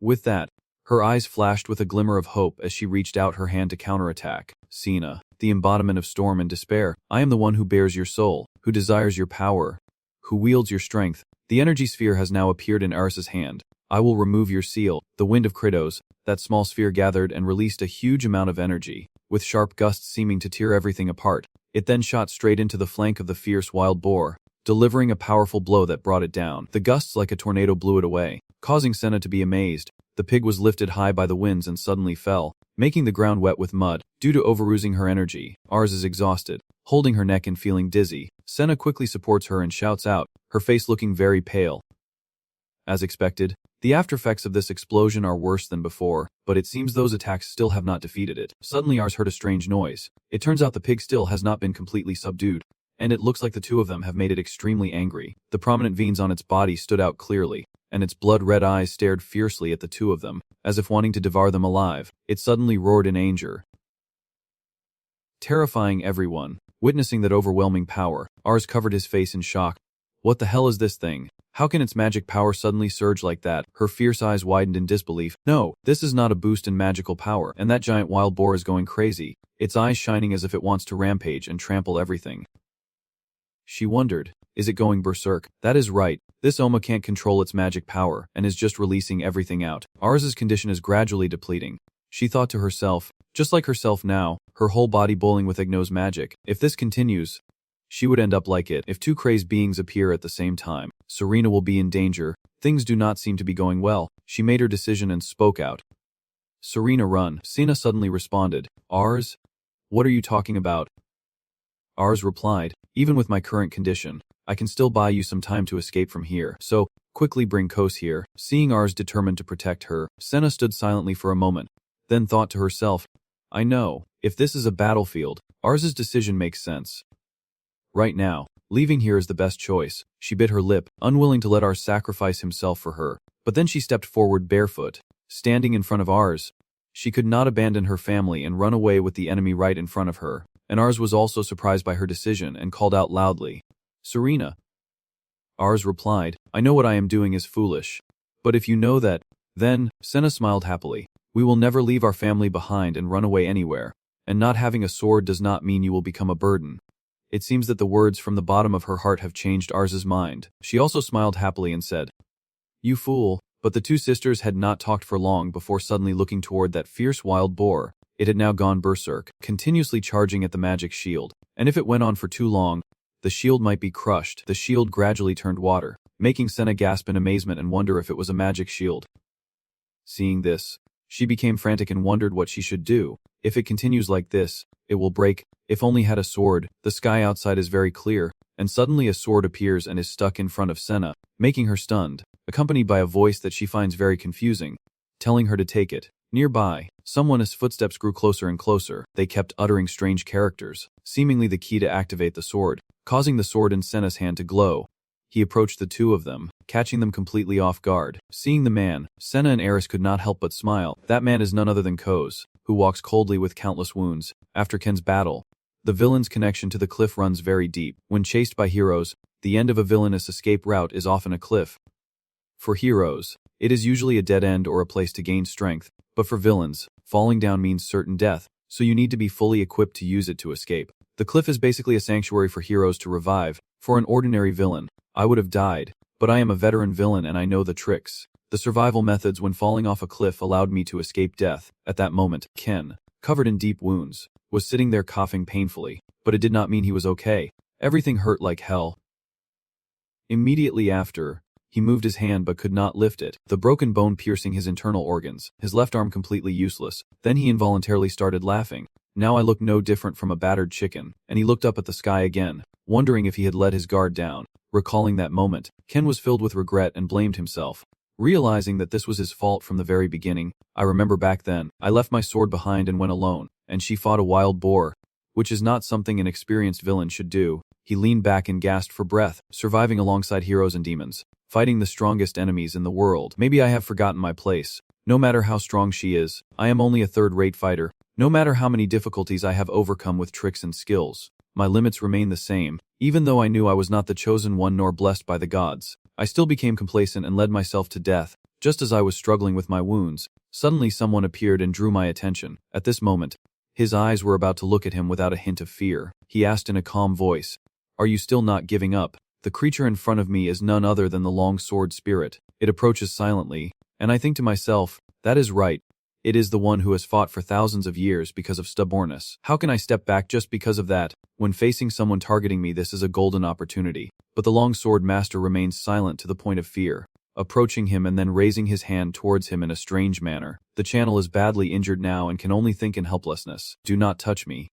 [SPEAKER 1] With that, her eyes flashed with a glimmer of hope as she reached out her hand to counterattack. Sena, the embodiment of storm and despair, I am the one who bears your soul, who desires your power, who wields your strength. The energy sphere has now appeared in Aris's hand. I will remove your seal. The wind of Kratos, that small sphere gathered and released a huge amount of energy, with sharp gusts seeming to tear everything apart. It then shot straight into the flank of the fierce wild boar, delivering a powerful blow that brought it down. The gusts like a tornado blew it away, causing Senna to be amazed. The pig was lifted high by the winds and suddenly fell, making the ground wet with mud. Due to overusing her energy, Ars is exhausted, holding her neck and feeling dizzy. Senna quickly supports her and shouts out, her face looking very pale. As expected, the aftereffects of this explosion are worse than before, but it seems those attacks still have not defeated it. Suddenly Ars heard a strange noise. It turns out the pig still has not been completely subdued, and it looks like the two of them have made it extremely angry. The prominent veins on its body stood out clearly, and its blood-red eyes stared fiercely at the two of them, as if wanting to devour them alive. It suddenly roared in anger. terrifying everyone. Witnessing that overwhelming power, Ars covered his face in shock. What the hell is this thing? How can its magic power suddenly surge like that? Her fierce eyes widened in disbelief. No, this is not a boost in magical power, and that giant wild boar is going crazy, its eyes shining as if it wants to rampage and trample everything. She wondered, is it going berserk? That is right, this Oma can't control its magic power, and is just releasing everything out. Ars's condition is gradually depleting. She thought to herself, just like herself now, her whole body boiling with Igno's magic. If this continues, she would end up like it. If two crazed beings appear at the same time, Serena will be in danger. Things do not seem to be going well. She made her decision and spoke out. Serena, run. Sina suddenly responded. Ars? What are you talking about? Ars replied, even with my current condition, I can still buy you some time to escape from here, so quickly bring Kos here. Seeing Ars determined to protect her, Sena stood silently for a moment, then thought to herself, I know, if this is a battlefield, Ars's decision makes sense. Right now, leaving here is the best choice. She bit her lip, unwilling to let Ars sacrifice himself for her, but then she stepped forward barefoot, standing in front of Ars. She could not abandon her family and run away with the enemy right in front of her, and Ars was also surprised by her decision and called out loudly, Serena. Ars replied, I know what I am doing is foolish, but if you know that, then, Sena smiled happily. We will never leave our family behind and run away anywhere, and not having a sword does not mean you will become a burden. It seems that the words from the bottom of her heart have changed Ars's mind. She also smiled happily and said, You fool. But the two sisters had not talked for long before suddenly looking toward that fierce wild boar. It had now gone berserk, continuously charging at the magic shield, and if it went on for too long, the shield might be crushed. The shield gradually turned water, making Sena gasp in amazement and wonder if it was a magic shield. Seeing this, she became frantic and wondered what she should do. If it continues like this, it will break. If only had a sword. The sky outside is very clear, and suddenly a sword appears and is stuck in front of Sena, making her stunned, accompanied by a voice that she finds very confusing, telling her to take it. Nearby, someone's footsteps grew closer and closer. They kept uttering strange characters, seemingly the key to activate the sword, causing the sword in Sena's hand to glow. He approached the two of them, catching them completely off guard. Seeing the man, Sena and Eris could not help but smile. That man is none other than Kos, who walks coldly with countless wounds. After Ken's battle, the villain's connection to the cliff runs very deep. When chased by heroes, the end of a villainous escape route is often a cliff. For heroes, it is usually a dead end or a place to gain strength, but for villains, falling down means certain death, so you need to be fully equipped to use it to escape. The cliff is basically a sanctuary for heroes to revive. For an ordinary villain, I would have died, but I am a veteran villain and I know the tricks. The survival methods when falling off a cliff allowed me to escape death. At that moment, Ken, covered in deep wounds, was sitting there coughing painfully, but it did not mean he was okay. Everything hurt like hell. Immediately after, he moved his hand but could not lift it, the broken bone piercing his internal organs, his left arm completely useless. Then he involuntarily started laughing. Now I look no different from a battered chicken, and he looked up at the sky again, wondering if he had let his guard down. Recalling that moment, Ken was filled with regret and blamed himself. Realizing that this was his fault from the very beginning, I remember back then, I left my sword behind and went alone, and she fought a wild boar, which is not something an experienced villain should do. He leaned back and gasped for breath, surviving alongside heroes and demons, fighting the strongest enemies in the world. Maybe I have forgotten my place. No matter how strong she is, I am only a third-rate fighter. No matter how many difficulties I have overcome with tricks and skills, my limits remain the same. Even though I knew I was not the chosen one nor blessed by the gods, I still became complacent and led myself to death. Just as I was struggling with my wounds, suddenly someone appeared and drew my attention. At this moment, his eyes were about to look at him without a hint of fear. He asked in a calm voice, Are you still not giving up? The creature in front of me is none other than the long sword spirit. It approaches silently, and I think to myself, that is right. It is the one who has fought for thousands of years because of stubbornness. How can I step back just because of that? When facing someone targeting me, this is a golden opportunity. But the long sword master remains silent to the point of fear, approaching him and then raising his hand towards him in a strange manner. The channel is badly injured now and can only think in helplessness. Do not touch me.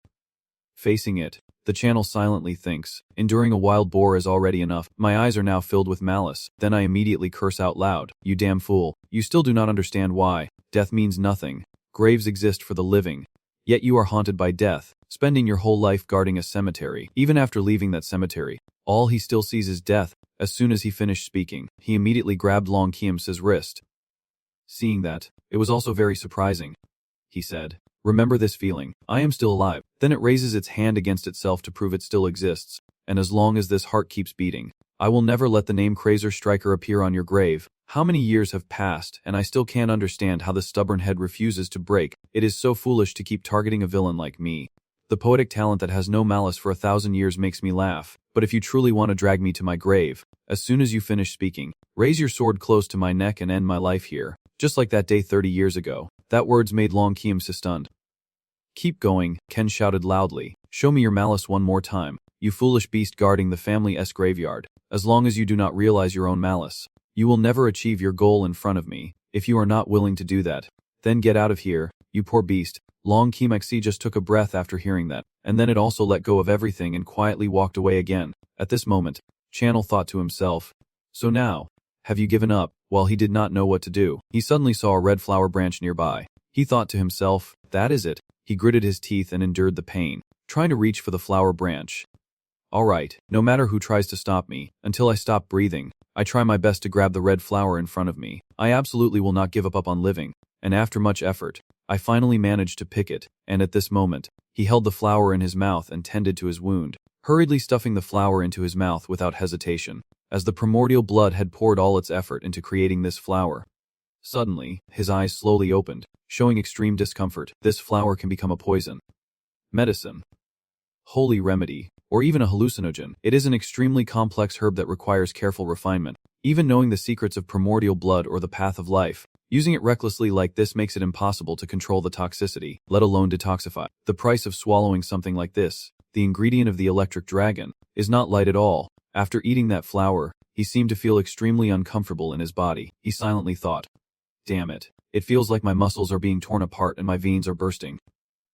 [SPEAKER 1] Facing it, the channel silently thinks, enduring a wild boar is already enough. My eyes are now filled with malice. Then I immediately curse out loud. You damn fool. You still do not understand why. Death means nothing. Graves exist for the living. Yet you are haunted by death, spending your whole life guarding a cemetery. Even after leaving that cemetery, all he still sees is death. As soon as he finished speaking, he immediately grabbed Long Kiem's wrist. Seeing that, it was also very surprising. He said, Remember this feeling. I am still alive. Then it raises its hand against itself to prove it still exists. And as long as this heart keeps beating, I will never let the name Crazer Striker appear on your grave. How many years have passed, and I still can't understand how the stubborn head refuses to break. It is so foolish to keep targeting a villain like me. The poetic talent that has no malice for 1,000 years makes me laugh. But if you truly want to drag me to my grave, as soon as you finish speaking, raise your sword close to my neck and end my life here. Just like that day 30 years ago. That words made Long Kiam-se stunned. Keep going, Ken shouted loudly. Show me your malice one more time, you foolish beast guarding the family's graveyard. As long as you do not realize your own malice, you will never achieve your goal in front of me. If you are not willing to do that, then get out of here, you poor beast. Long Kiam-se just took a breath after hearing that, and then it also let go of everything and quietly walked away again. At this moment, Channel thought to himself, so now, have you given up? While he did not know what to do, he suddenly saw a red flower branch nearby. He thought to himself, that is it. He gritted his teeth and endured the pain, trying to reach for the flower branch. Alright, no matter who tries to stop me, until I stop breathing, I try my best to grab the red flower in front of me. I absolutely will not give up on living, and after much effort, I finally managed to pick it, and at this moment, he held the flower in his mouth and tended to his wound, hurriedly stuffing the flower into his mouth without hesitation, as the primordial blood had poured all its effort into creating this flower. Suddenly, his eyes slowly opened, showing extreme discomfort. This flower can become a poison, medicine, holy remedy, or even a hallucinogen. It is an extremely complex herb that requires careful refinement. Even knowing the secrets of primordial blood or the path of life, using it recklessly like this makes it impossible to control the toxicity, let alone detoxify. The price of swallowing something like this, the ingredient of the electric dragon, is not light at all. After eating that flower, he seemed to feel extremely uncomfortable in his body. He silently thought, damn it, it feels like my muscles are being torn apart and my veins are bursting.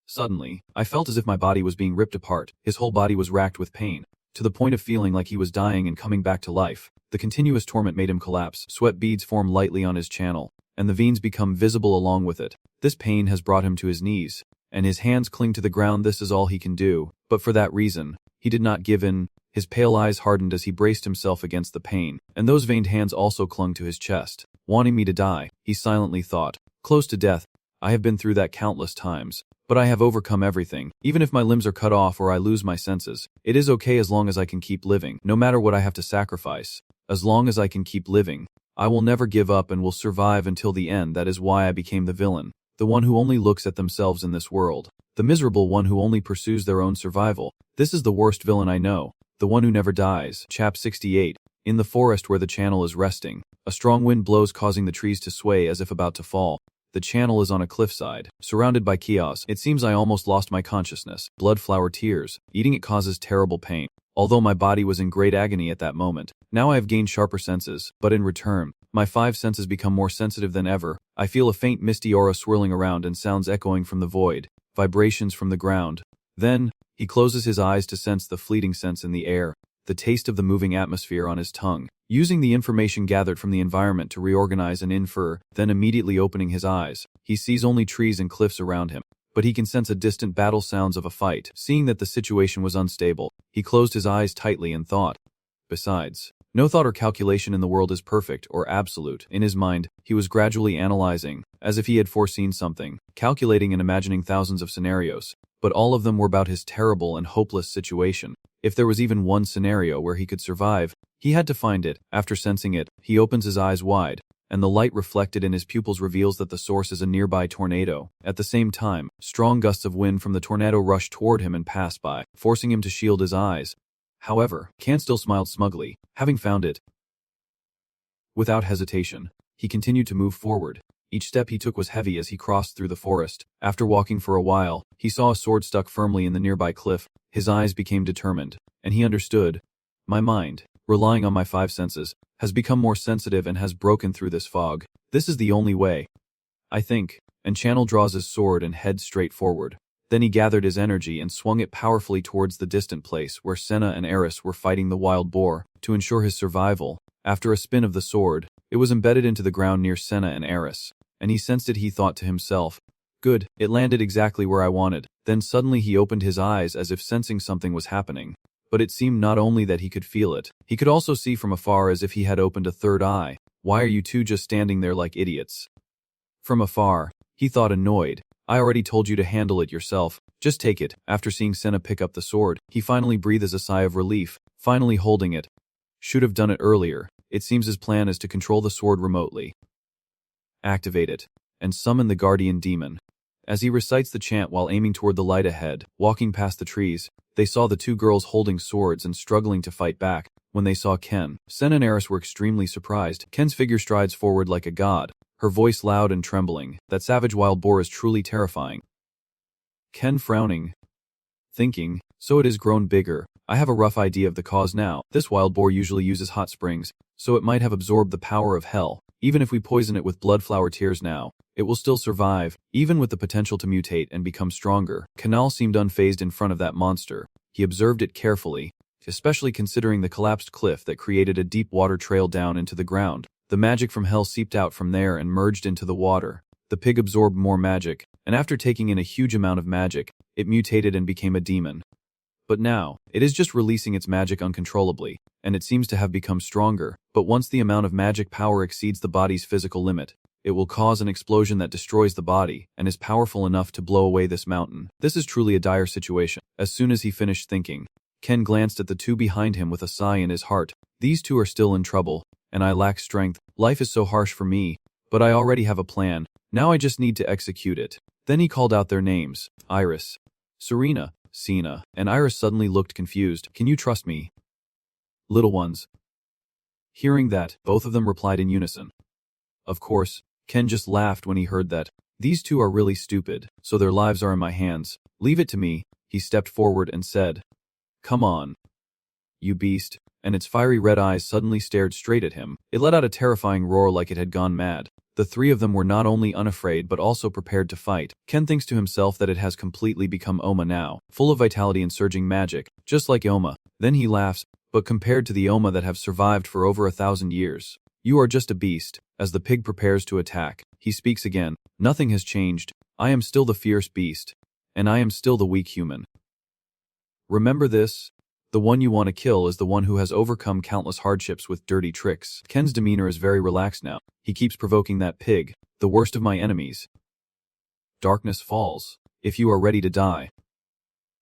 [SPEAKER 1] Suddenly, I felt as if my body was being ripped apart. His whole body was racked with pain, to the point of feeling like he was dying and coming back to life. The continuous torment made him collapse. Sweat beads form lightly on his channel, and the veins become visible along with it. This pain has brought him to his knees, and his hands cling to the ground. This is all he can do, but for that reason, he did not give in. His pale eyes hardened as he braced himself against the pain, and those veined hands also clung to his chest. Wanting me to die, he silently thought. Close to death. I have been through that countless times, but I have overcome everything. Even if my limbs are cut off or I lose my senses, it is okay as long as I can keep living, no matter what I have to sacrifice. As long as I can keep living, I will never give up and will survive until the end. That is why I became the villain, the one who only looks at themselves in this world, the miserable one who only pursues their own survival. This is the worst villain I know, the one who never dies. Chap 68. In the forest where the channel is resting, a strong wind blows causing the trees to sway as if about to fall. The channel is on a cliffside, surrounded by chaos. It seems I almost lost my consciousness. Blood-flower tears. Eating it causes terrible pain. Although my body was in great agony at that moment, now I have gained sharper senses, but in return, my 5 senses become more sensitive than ever. I feel a faint misty aura swirling around and sounds echoing from the void, vibrations from the ground. Then, he closes his eyes to sense the fleeting sense in the air, the taste of the moving atmosphere on his tongue, using the information gathered from the environment to reorganize and infer, then immediately opening his eyes, he sees only trees and cliffs around him, but he can sense a distant battle sounds of a fight. Seeing that the situation was unstable, he closed his eyes tightly and thought. Besides, no thought or calculation in the world is perfect or absolute. In his mind, he was gradually analyzing, as if he had foreseen something, calculating and imagining thousands of scenarios, but all of them were about his terrible and hopeless situation. If there was even one scenario where he could survive, he had to find it. After sensing it, he opens his eyes wide, and the light reflected in his pupils reveals that the source is a nearby tornado. At the same time, strong gusts of wind from the tornado rushed toward him and passed by, forcing him to shield his eyes. However, Can still smiled smugly, having found it. Without hesitation, he continued to move forward. Each step he took was heavy as he crossed through the forest. After walking for a while, he saw a sword stuck firmly in the nearby cliff. His eyes became determined, and he understood. My mind, relying on my 5 senses, has become more sensitive and has broken through this fog. This is the only way, I think. And Channel draws his sword and heads straight forward. Then he gathered his energy and swung it powerfully towards the distant place where Senna and Eris were fighting the wild boar. To ensure his survival, after a spin of the sword, it was embedded into the ground near Senna and Eris, and he sensed it. He thought to himself, good, it landed exactly where I wanted. Then suddenly he opened his eyes as if sensing something was happening. But it seemed not only that he could feel it, he could also see from afar as if he had opened a third eye. Why are you two just standing there like idiots? From afar, he thought, annoyed. I already told you to handle it yourself. Just take it. After seeing Senna pick up the sword, he finally breathes a sigh of relief, finally holding it. Should have done it earlier. It seems his plan is to control the sword remotely. Activate it, and summon the guardian demon. As he recites the chant while aiming toward the light ahead, walking past the trees, they saw the two girls holding swords and struggling to fight back. When they saw Ken, Senna and Eris were extremely surprised. Ken's figure strides forward like a god, her voice loud and trembling. That savage wild boar is truly terrifying. Ken frowning, thinking, so it has grown bigger. I have a rough idea of the cause now. This wild boar usually uses hot springs, so it might have absorbed the power of hell. Even if we poison it with bloodflower tears now, it will still survive, even with the potential to mutate and become stronger. Kanal seemed unfazed in front of that monster. He observed it carefully, especially considering the collapsed cliff that created a deep water trail down into the ground. The magic from hell seeped out from there and merged into the water. The pig absorbed more magic, and after taking in a huge amount of magic, it mutated and became a demon. But now, it is just releasing its magic uncontrollably, and it seems to have become stronger. But once the amount of magic power exceeds the body's physical limit, it will cause an explosion that destroys the body and is powerful enough to blow away this mountain. This is truly a dire situation. As soon as he finished thinking, Ken glanced at the two behind him with a sigh in his heart. These two are still in trouble, and I lack strength. Life is so harsh for me, but I already have a plan. Now I just need to execute it. Then he called out their names. Iris, Serena, Sina, and Iris suddenly looked confused. Can you trust me, little ones? Hearing that, both of them replied in unison. Of course, Ken just laughed when he heard that. These two are really stupid, so their lives are in my hands. Leave it to me. He stepped forward and said, Come on, you beast. And its fiery red eyes suddenly stared straight at him. It let out a terrifying roar like it had gone mad. The three of them were not only unafraid but also prepared to fight. Ken thinks to himself that it has completely become Oma now, full of vitality and surging magic, just like Oma. Then he laughs, but compared to the Oma that have survived for over 1,000 years, you are just a beast. As the pig prepares to attack, he speaks again. Nothing has changed. I am still the fierce beast, and I am still the weak human. Remember this? The one you want to kill is the one who has overcome countless hardships with dirty tricks. Ken's demeanor is very relaxed now. He keeps provoking that pig, the worst of my enemies. Darkness falls. If you are ready to die.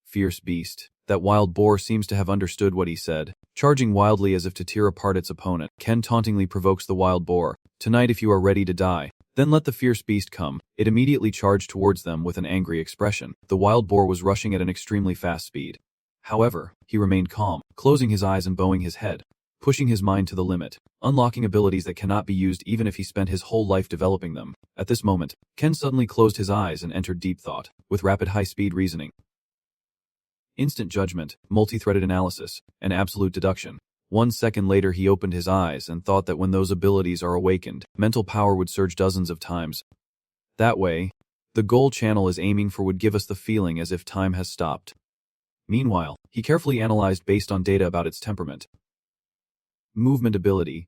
[SPEAKER 1] Fierce beast. That wild boar seems to have understood what he said, charging wildly as if to tear apart its opponent. Ken tauntingly provokes the wild boar. Tonight if you are ready to die, then let the fierce beast come. It immediately charged towards them with an angry expression. The wild boar was rushing at an extremely fast speed. However, he remained calm, closing his eyes and bowing his head, pushing his mind to the limit, unlocking abilities that cannot be used even if he spent his whole life developing them. At this moment, Ken suddenly closed his eyes and entered deep thought, with rapid high-speed reasoning. Instant judgment, multi-threaded analysis, and absolute deduction. 1 second later he opened his eyes and thought that when those abilities are awakened, mental power would surge dozens of times. That way, the goal channel is aiming for would give us the feeling as if time has stopped. Meanwhile, he carefully analyzed based on data about its temperament, movement ability,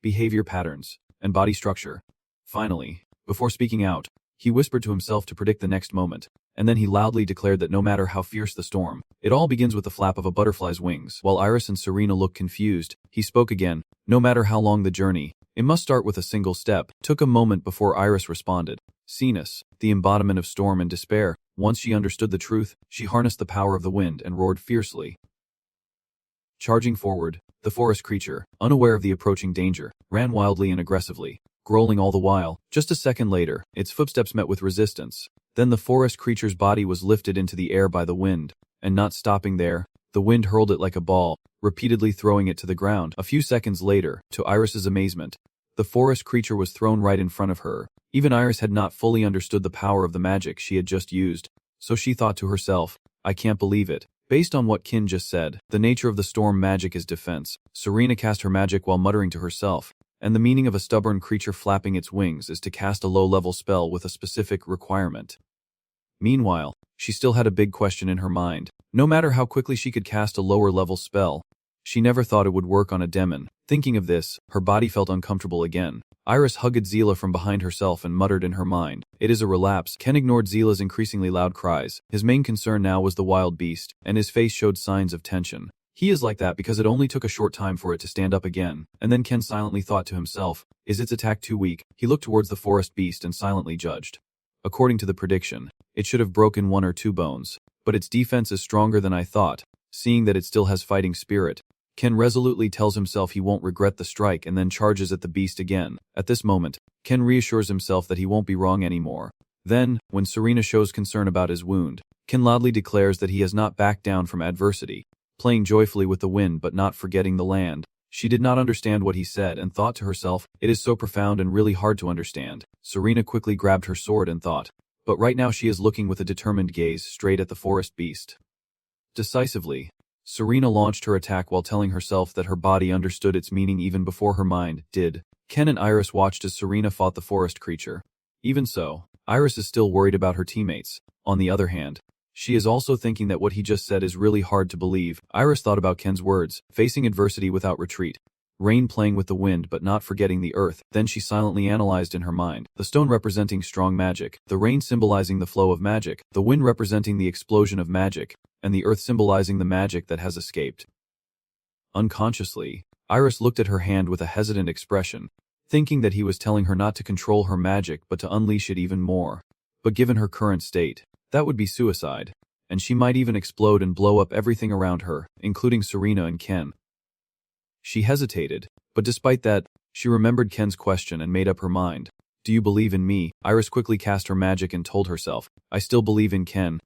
[SPEAKER 1] behavior patterns, and body structure. Finally, before speaking out, he whispered to himself to predict the next moment, and then he loudly declared that no matter how fierce the storm, it all begins with the flap of a butterfly's wings. While Iris and Serena looked confused, he spoke again. No matter how long the journey, it must start with a single step. Took a moment before Iris responded. Cenis, the embodiment of storm and despair. Once she understood the truth, she harnessed the power of the wind and roared fiercely. Charging forward, the forest creature, unaware of the approaching danger, ran wildly and aggressively, growling all the while. Just a second later, its footsteps met with resistance. Then the forest creature's body was lifted into the air by the wind, and not stopping there, the wind hurled it like a ball, repeatedly throwing it to the ground. A few seconds later, to Iris's amazement, the forest creature was thrown right in front of her. Even Iris had not fully understood the power of the magic she had just used, so she thought to herself, I can't believe it. Based on what Kin just said, the nature of the storm magic is defense. Serena cast her magic while muttering to herself, and the meaning of a stubborn creature flapping its wings is to cast a low-level spell with a specific requirement. Meanwhile, she still had a big question in her mind. No matter how quickly she could cast a lower-level spell, she never thought it would work on a demon. Thinking of this, her body felt uncomfortable again. Iris hugged Zila from behind herself and muttered in her mind, it is a relapse. Ken ignored Zila's increasingly loud cries. His main concern now was the wild beast, and his face showed signs of tension. He is like that because it only took a short time for it to stand up again. And then Ken silently thought to himself, is its attack too weak? He looked towards the forest beast and silently judged. According to the prediction, it should have broken 1 or 2 bones, but its defense is stronger than I thought. Seeing that it still has fighting spirit, Ken resolutely tells himself he won't regret the strike and then charges at the beast again. At this moment, Ken reassures himself that he won't be wrong anymore. Then, when Serena shows concern about his wound, Ken loudly declares that he has not backed down from adversity, playing joyfully with the wind but not forgetting the land. She did not understand what he said and thought to herself, it is so profound and really hard to understand. Serena quickly grabbed her sword and thought, but right now she is looking with a determined gaze straight at the forest beast. Decisively, Serena launched her attack while telling herself that her body understood its meaning even before her mind did. Ken and Iris watched as Serena fought the forest creature. Even so, Iris is still worried about her teammates. On the other hand, she is also thinking that what he just said is really hard to believe. Iris thought about Ken's words, facing adversity without retreat. Rain playing with the wind but not forgetting the earth. Then she silently analyzed in her mind. The stone representing strong magic, the rain symbolizing the flow of magic, the wind representing the explosion of magic, and the earth symbolizing the magic that has escaped. Unconsciously, Iris looked at her hand with a hesitant expression, thinking that he was telling her not to control her magic but to unleash it even more. But given her current state, that would be suicide, and she might even explode and blow up everything around her, including Serena and Ken. She hesitated, but despite that, she remembered Ken's question and made up her mind. Do you believe in me? Iris quickly cast her magic and told herself, I still believe in Ken.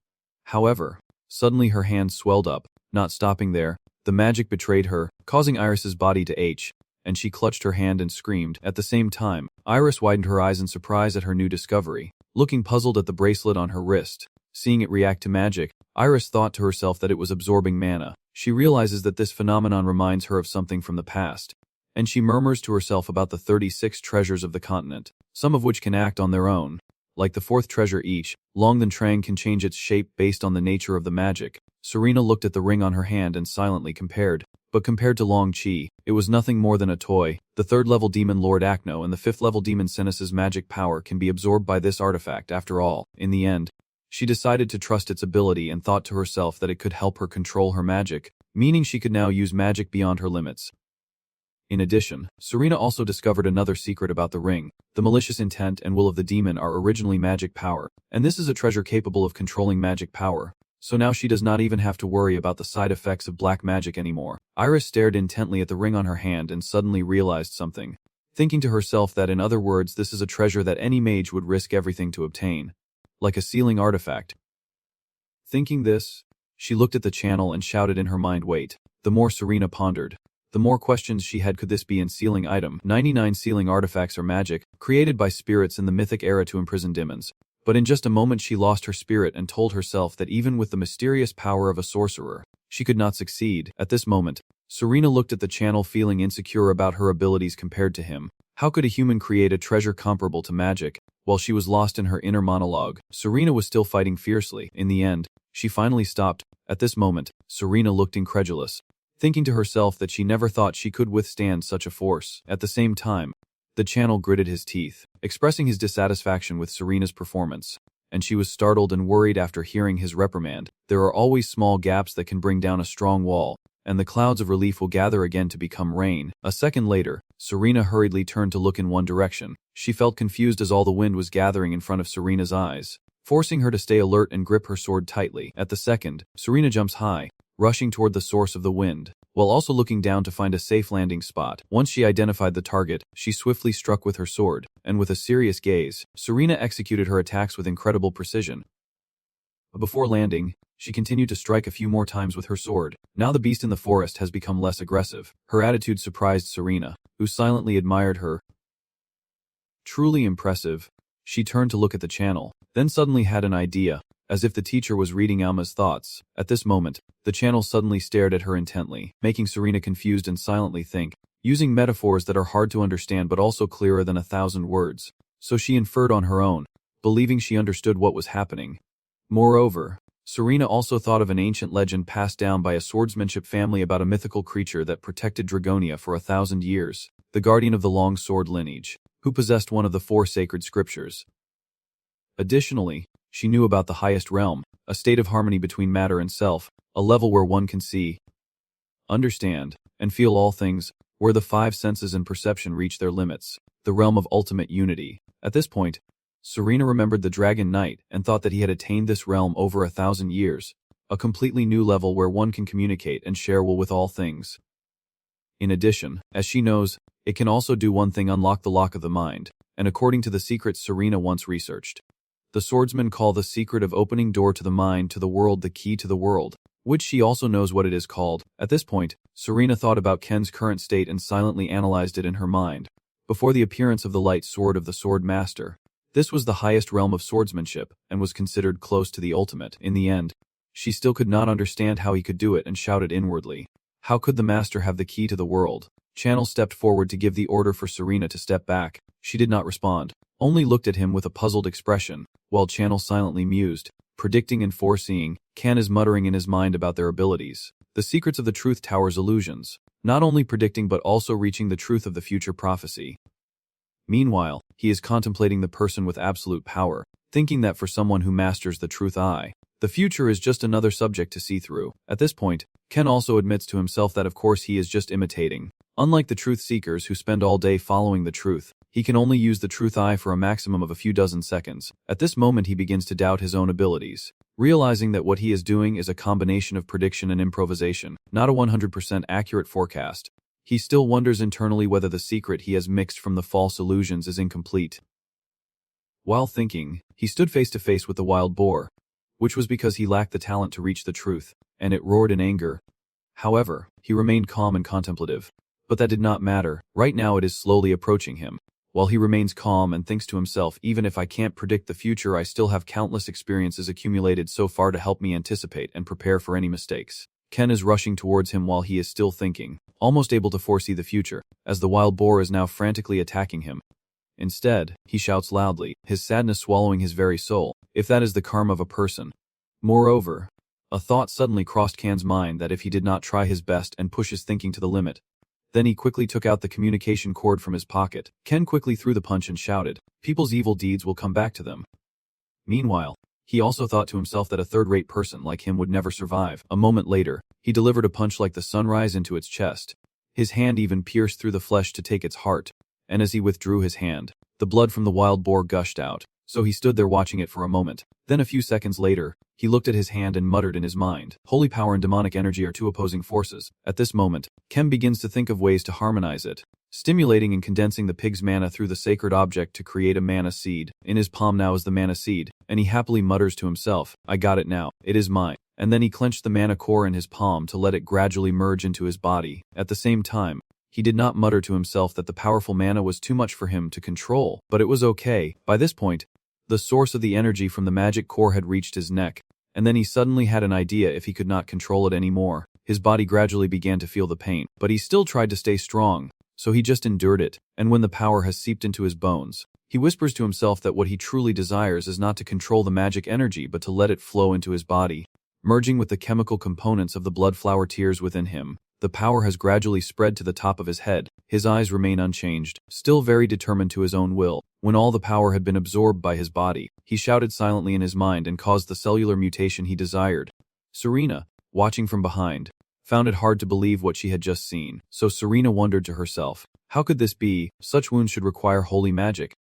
[SPEAKER 1] However, suddenly her hands swelled up, not stopping there. The magic betrayed her, causing Iris's body to ache, and she clutched her hand and screamed. At the same time, Iris widened her eyes in surprise at her new discovery, looking puzzled at the bracelet on her wrist. Seeing it react to magic, Iris thought to herself that it was absorbing mana. She realizes that this phenomenon reminds her of something from the past, and she murmurs to herself about the 36 treasures of the continent, some of which can act on their own. Like the 4th treasure each, Long Than Trang can change its shape based on the nature of the magic. Serena looked at the ring on her hand and silently compared. But compared to Long Chi, it was nothing more than a toy. The 3rd-level demon Lord Acno and the 5th-level demon Sinis's magic power can be absorbed by this artifact after all. In the end, she decided to trust its ability and thought to herself that it could help her control her magic, meaning she could now use magic beyond her limits. In addition, Serena also discovered another secret about the ring. The malicious intent and will of the demon are originally magic power, and this is a treasure capable of controlling magic power. So now she does not even have to worry about the side effects of black magic anymore. Iris stared intently at the ring on her hand and suddenly realized something, thinking to herself that in other words this is a treasure that any mage would risk everything to obtain. Like a sealing artifact. Thinking this, she looked at the channel and shouted in her mind, wait. The more Serena pondered, the more questions she had. Could this be an sealing item? 99 sealing artifacts are magic, created by spirits in the mythic era to imprison demons. But in just a moment she lost her spirit and told herself that even with the mysterious power of a sorcerer, she could not succeed. At this moment, Serena looked at the channel feeling insecure about her abilities compared to him. How could a human create a treasure comparable to magic? While she was lost in her inner monologue, Serena was still fighting fiercely. In the end, she finally stopped. At this moment, Serena looked incredulous, thinking to herself that she never thought she could withstand such a force. At the same time, the channel gritted his teeth, expressing his dissatisfaction with Serena's performance, and she was startled and worried after hearing his reprimand. There are always small gaps that can bring down a strong wall, and the clouds of relief will gather again to become rain. A second later, Serena hurriedly turned to look in one direction. She felt confused as all the wind was gathering in front of Serena's eyes, forcing her to stay alert and grip her sword tightly. At the second, Serena jumps high, rushing toward the source of the wind, while also looking down to find a safe landing spot. Once she identified the target, she swiftly struck with her sword, and with a serious gaze, Serena executed her attacks with incredible precision. But before landing, she continued to strike a few more times with her sword. Now the beast in the forest has become less aggressive. Her attitude surprised Serena, who silently admired her. Truly impressive. She turned to look at the channel, then suddenly had an idea, as if the teacher was reading Alma's thoughts. At this moment, the channel suddenly stared at her intently, making Serena confused and silently think, using metaphors that are hard to understand but also clearer than 1,000 words. So she inferred on her own, believing she understood what was happening. Moreover, Serena also thought of an ancient legend passed down by a swordsmanship family about a mythical creature that protected Dragonia for 1,000 years, the guardian of the long sword lineage, who possessed one of the 4 sacred scriptures. Additionally, she knew about the highest realm, a state of harmony between matter and self, a level where one can see, understand, and feel all things, where the 5 senses and perception reach their limits, the realm of ultimate unity. At this point, Serena remembered the Dragon Knight and thought that he had attained this realm over 1,000 years, a completely new level where one can communicate and share will with all things. In addition, as she knows, it can also do one thing: unlock the lock of the mind, and according to the secrets Serena once researched, the swordsman call the secret of opening door to the mind to the world the key to the world, which she also knows what it is called. At this point, Serena thought about Ken's current state and silently analyzed it in her mind. Before the appearance of the light sword of the sword master, this was the highest realm of swordsmanship and was considered close to the ultimate. In the end, she still could not understand how he could do it and shouted inwardly, "How could the master have the key to the world?" Channel stepped forward to give the order for Serena to step back. She did not respond, only looked at him with a puzzled expression, while Channel silently mused, predicting and foreseeing. Ken is muttering in his mind about their abilities. The secrets of the Truth Tower's illusions, not only predicting but also reaching the truth of the future prophecy. Meanwhile, he is contemplating the person with absolute power, thinking that for someone who masters the truth the future is just another subject to see through. At this point, Ken also admits to himself that of course he is just imitating. Unlike the truth seekers who spend all day following the truth, he can only use the truth for a maximum of a few dozen seconds. At this moment he begins to doubt his own abilities, realizing that what he is doing is a combination of prediction and improvisation, not a 100% accurate forecast. He still wonders internally whether the secret he has mixed from the false illusions is incomplete. While thinking, he stood face to face with the wild boar, which was because he lacked the talent to reach the truth, and it roared in anger. However, he remained calm and contemplative. But that did not matter. Right now it is slowly approaching him. While he remains calm and thinks to himself, even if I can't predict the future, I still have countless experiences accumulated so far to help me anticipate and prepare for any mistakes. Ken is rushing towards him while he is still thinking, almost able to foresee the future, as the wild boar is now frantically attacking him. Instead, he shouts loudly, his sadness swallowing his very soul, if that is the karma of a person. Moreover, a thought suddenly crossed Ken's mind that if he did not try his best and push his thinking to the limit, then he quickly took out the communication cord from his pocket. Ken quickly threw the punch and shouted, "People's evil deeds will come back to them." Meanwhile, he also thought to himself that a third-rate person like him would never survive. A moment later, he delivered a punch like the sunrise into its chest. His hand even pierced through the flesh to take its heart, and as he withdrew his hand, the blood from the wild boar gushed out. So he stood there watching it for a moment. Then a few seconds later, he looked at his hand and muttered in his mind, "Holy power and demonic energy are two opposing forces." At this moment, Ken begins to think of ways to harmonize it, stimulating and condensing the pig's mana through the sacred object to create a mana seed. In his palm now is the mana seed, and he happily mutters to himself, "I got it now, it is mine." And then he clenched the mana core in his palm to let it gradually merge into his body. At the same time, he did not mutter to himself that the powerful mana was too much for him to control, but it was okay. By this point, the source of the energy from the magic core had reached his neck, and then he suddenly had an idea: if he could not control it anymore, his body gradually began to feel the pain. But he still tried to stay strong, so he just endured it, and when the power has seeped into his bones, he whispers to himself that what he truly desires is not to control the magic energy but to let it flow into his body, merging with the chemical components of the blood flower tears within him. The power has gradually spread to the top of his head. His eyes remain unchanged, still very determined to his own will. When all the power had been absorbed by his body, he shouted silently in his mind and caused the cellular mutation he desired. Serena, watching from behind, found it hard to believe what she had just seen. So Serena wondered to herself, how could this be? Such wounds should require holy magic.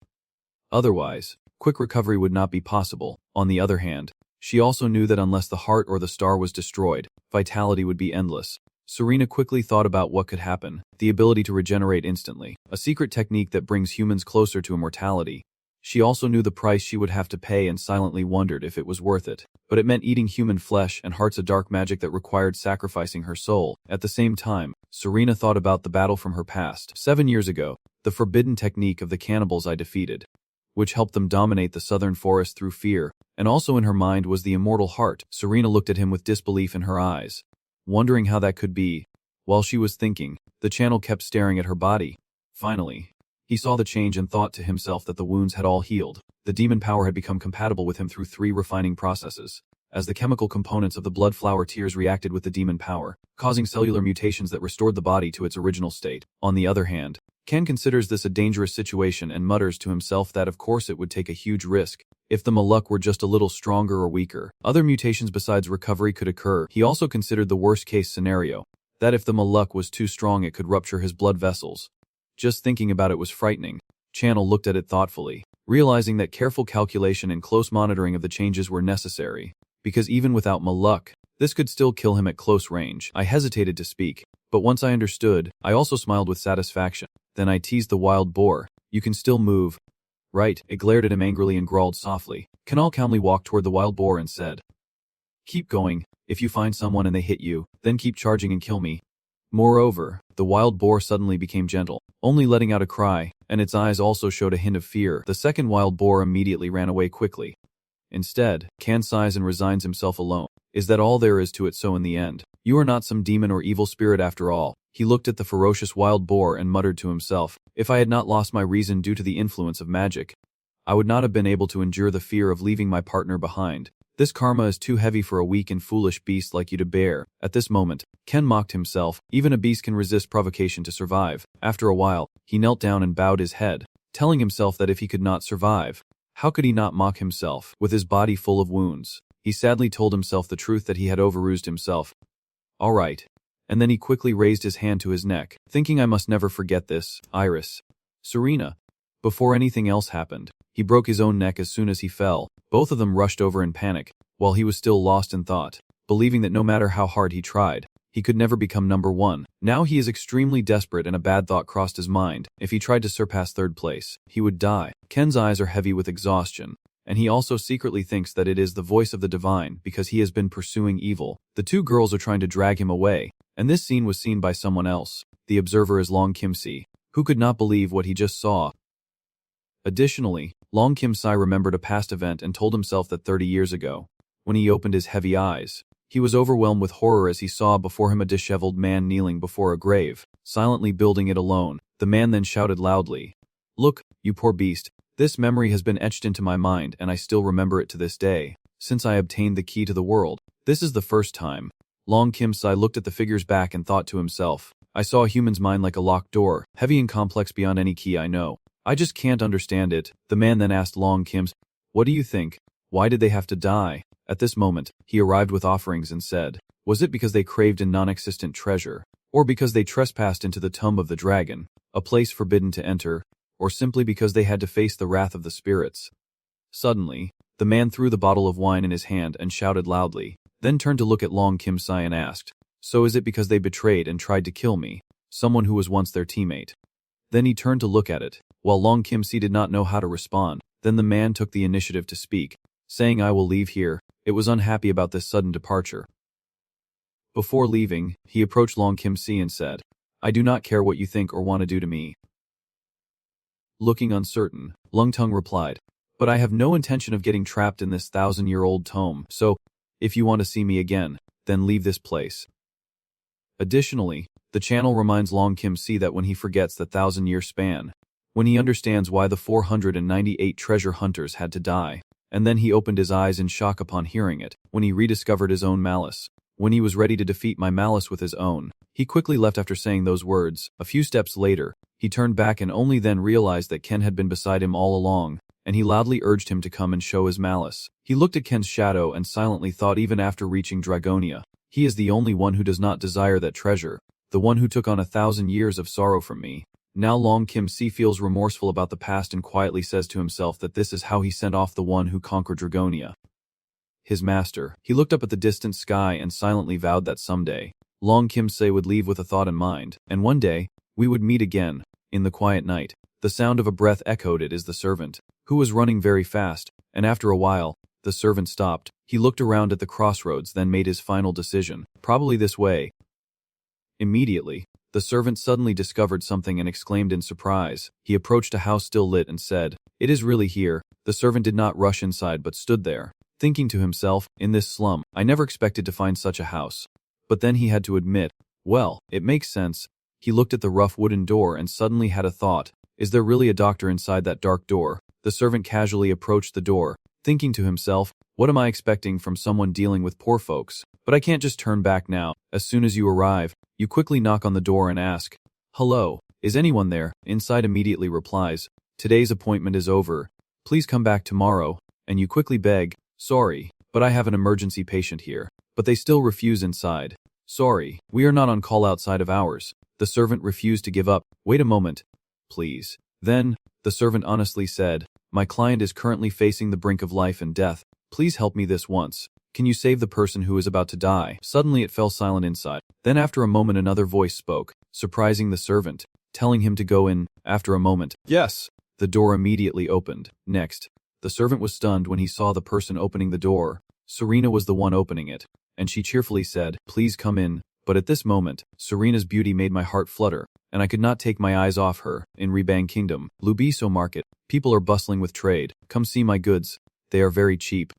[SPEAKER 1] Otherwise, quick recovery would not be possible. On the other hand, she also knew that unless the heart or the star was destroyed, vitality would be endless. Serena quickly thought about what could happen: the ability to regenerate instantly, a secret technique that brings humans closer to immortality. She also knew the price she would have to pay and silently wondered if it was worth it. But it meant eating human flesh and hearts, a dark magic that required sacrificing her soul. At the same time, Serena thought about the battle from her past. 7 years ago, the forbidden technique of the cannibals I defeated, which helped them dominate the southern forest through fear, and also in her mind was the immortal heart. Serena looked at him with disbelief in her eyes, wondering how that could be. While she was thinking, the channel kept staring at her body. Finally, he saw the change and thought to himself that the wounds had all healed. The demon power had become compatible with him through 3 refining processes, as the chemical components of the blood flower tears reacted with the demon power, causing cellular mutations that restored the body to its original state. On the other hand, Ken considers this a dangerous situation and mutters to himself that of course it would take a huge risk. If the Maluk were just a little stronger or weaker, other mutations besides recovery could occur. He also considered the worst-case scenario, that if the Maluk was too strong it could rupture his blood vessels. Just thinking about it was frightening. Channel looked at it thoughtfully, realizing that careful calculation and close monitoring of the changes were necessary, because even without my luck, this could still kill him at close range. I hesitated to speak, but once I understood, I also smiled with satisfaction. Then I teased the wild boar. You can still move, right? It glared at him angrily and growled softly. Kanal calmly walked toward the wild boar and said, keep going. If you find someone and they hit you, then keep charging and kill me. Moreover, the wild boar suddenly became gentle, only letting out a cry, and its eyes also showed a hint of fear. The second wild boar immediately ran away quickly. Instead, Kan sighs and resigns himself alone. Is that all there is to it? So in the end, you are not some demon or evil spirit after all. He looked at the ferocious wild boar and muttered to himself, if I had not lost my reason due to the influence of magic, I would not have been able to endure the fear of leaving my partner behind. This karma is too heavy for a weak and foolish beast like you to bear. At this moment, Ken mocked himself. Even a beast can resist provocation to survive. After a while, he knelt down and bowed his head, telling himself that if he could not survive, how could he not mock himself? With his body full of wounds, he sadly told himself the truth that he had overused himself. All right. And then he quickly raised his hand to his neck, thinking I must never forget this. Iris. Serena. Before anything else happened, he broke his own neck as soon as he fell. Both of them rushed over in panic, while he was still lost in thought, believing that no matter how hard he tried, he could never become number one. Now he is extremely desperate and a bad thought crossed his mind. If he tried to surpass third place, he would die. Ken's eyes are heavy with exhaustion, and he also secretly thinks that it is the voice of the divine because he has been pursuing evil. The two girls are trying to drag him away, and this scene was seen by someone else. The observer is Long Kim-si, who could not believe what he just saw. Additionally, Long Kim-si remembered a past event and told himself that 30 years ago, when he opened his heavy eyes, he was overwhelmed with horror as he saw before him a disheveled man kneeling before a grave, silently building it alone. The man then shouted loudly, "Look, you poor beast, this memory has been etched into my mind and I still remember it to this day, since I obtained the key to the world. This is the first time." Long Kim-si looked at the figure's back and thought to himself, I saw a human's mind like a locked door, heavy and complex beyond any key I know. I just can't understand it. The man then asked Long Kim's, what do you think? Why did they have to die? At this moment, he arrived with offerings and said, was it because they craved a non-existent treasure, or because they trespassed into the tomb of the dragon, a place forbidden to enter, or simply because they had to face the wrath of the spirits? Suddenly, the man threw the bottle of wine in his hand and shouted loudly, then turned to look at Long Kim-si and asked, so is it because they betrayed and tried to kill me, someone who was once their teammate? Then he turned to look at it, while Long Kim-si did not know how to respond. Then the man took the initiative to speak, saying I will leave here. It was unhappy about this sudden departure. Before leaving, he approached Long Kim-si and said, I do not care what you think or want to do to me. Looking uncertain, Lung Tung replied, but I have no intention of getting trapped in this 1,000-year-old tome, so, if you want to see me again, then leave this place. Additionally, the channel reminds Long Kim-si that when he forgets the 1,000-year span, when he understands why the 498 treasure hunters had to die, and then he opened his eyes in shock upon hearing it, when he rediscovered his own malice. When he was ready to defeat my malice with his own, he quickly left after saying those words. A few steps later, he turned back and only then realized that Ken had been beside him all along, and he loudly urged him to come and show his malice. He looked at Ken's shadow and silently thought even after reaching Dragonia, he is the only one who does not desire that treasure, the one who took on 1,000 years of sorrow from me. Now Long Kim-si feels remorseful about the past and quietly says to himself that this is how he sent off the one who conquered Dragonia, his master. He looked up at the distant sky and silently vowed that someday, Long Kim-si would leave with a thought in mind, and one day, we would meet again. In the quiet night, the sound of a breath echoed. It is the servant, who was running very fast, and after a while, the servant stopped. He looked around at the crossroads, then made his final decision, probably this way. Immediately, the servant suddenly discovered something and exclaimed in surprise. He approached a house still lit and said, it is really here. The servant did not rush inside but stood there, thinking to himself, in this slum, I never expected to find such a house. But then he had to admit, well, it makes sense. He looked at the rough wooden door and suddenly had a thought, is there really a doctor inside that dark door? The servant casually approached the door, thinking to himself, what am I expecting from someone dealing with poor folks? But I can't just turn back now. As soon as you arrive, you quickly knock on the door and ask, hello, is anyone there? Inside immediately replies, today's appointment is over. Please come back tomorrow. And you quickly beg, sorry, but I have an emergency patient here. But they still refuse inside. Sorry, we are not on call outside of hours. The servant refused to give up. Wait a moment, please. Then, the servant honestly said, My client is currently facing the brink of life and death. Please help me this once. Can you save the person who is about to die? Suddenly it fell silent inside. Then after a moment another voice spoke, surprising the servant, telling him to go in. After a moment, yes, the door immediately opened. Next, the servant was stunned when he saw the person opening the door. Serena was the one opening it, and she cheerfully said, "Please come in." But at this moment, Serena's beauty made my heart flutter, and I could not take my eyes off her. In Rebang Kingdom, Lubiso Market, people are bustling with trade. Come see my goods. They are very cheap.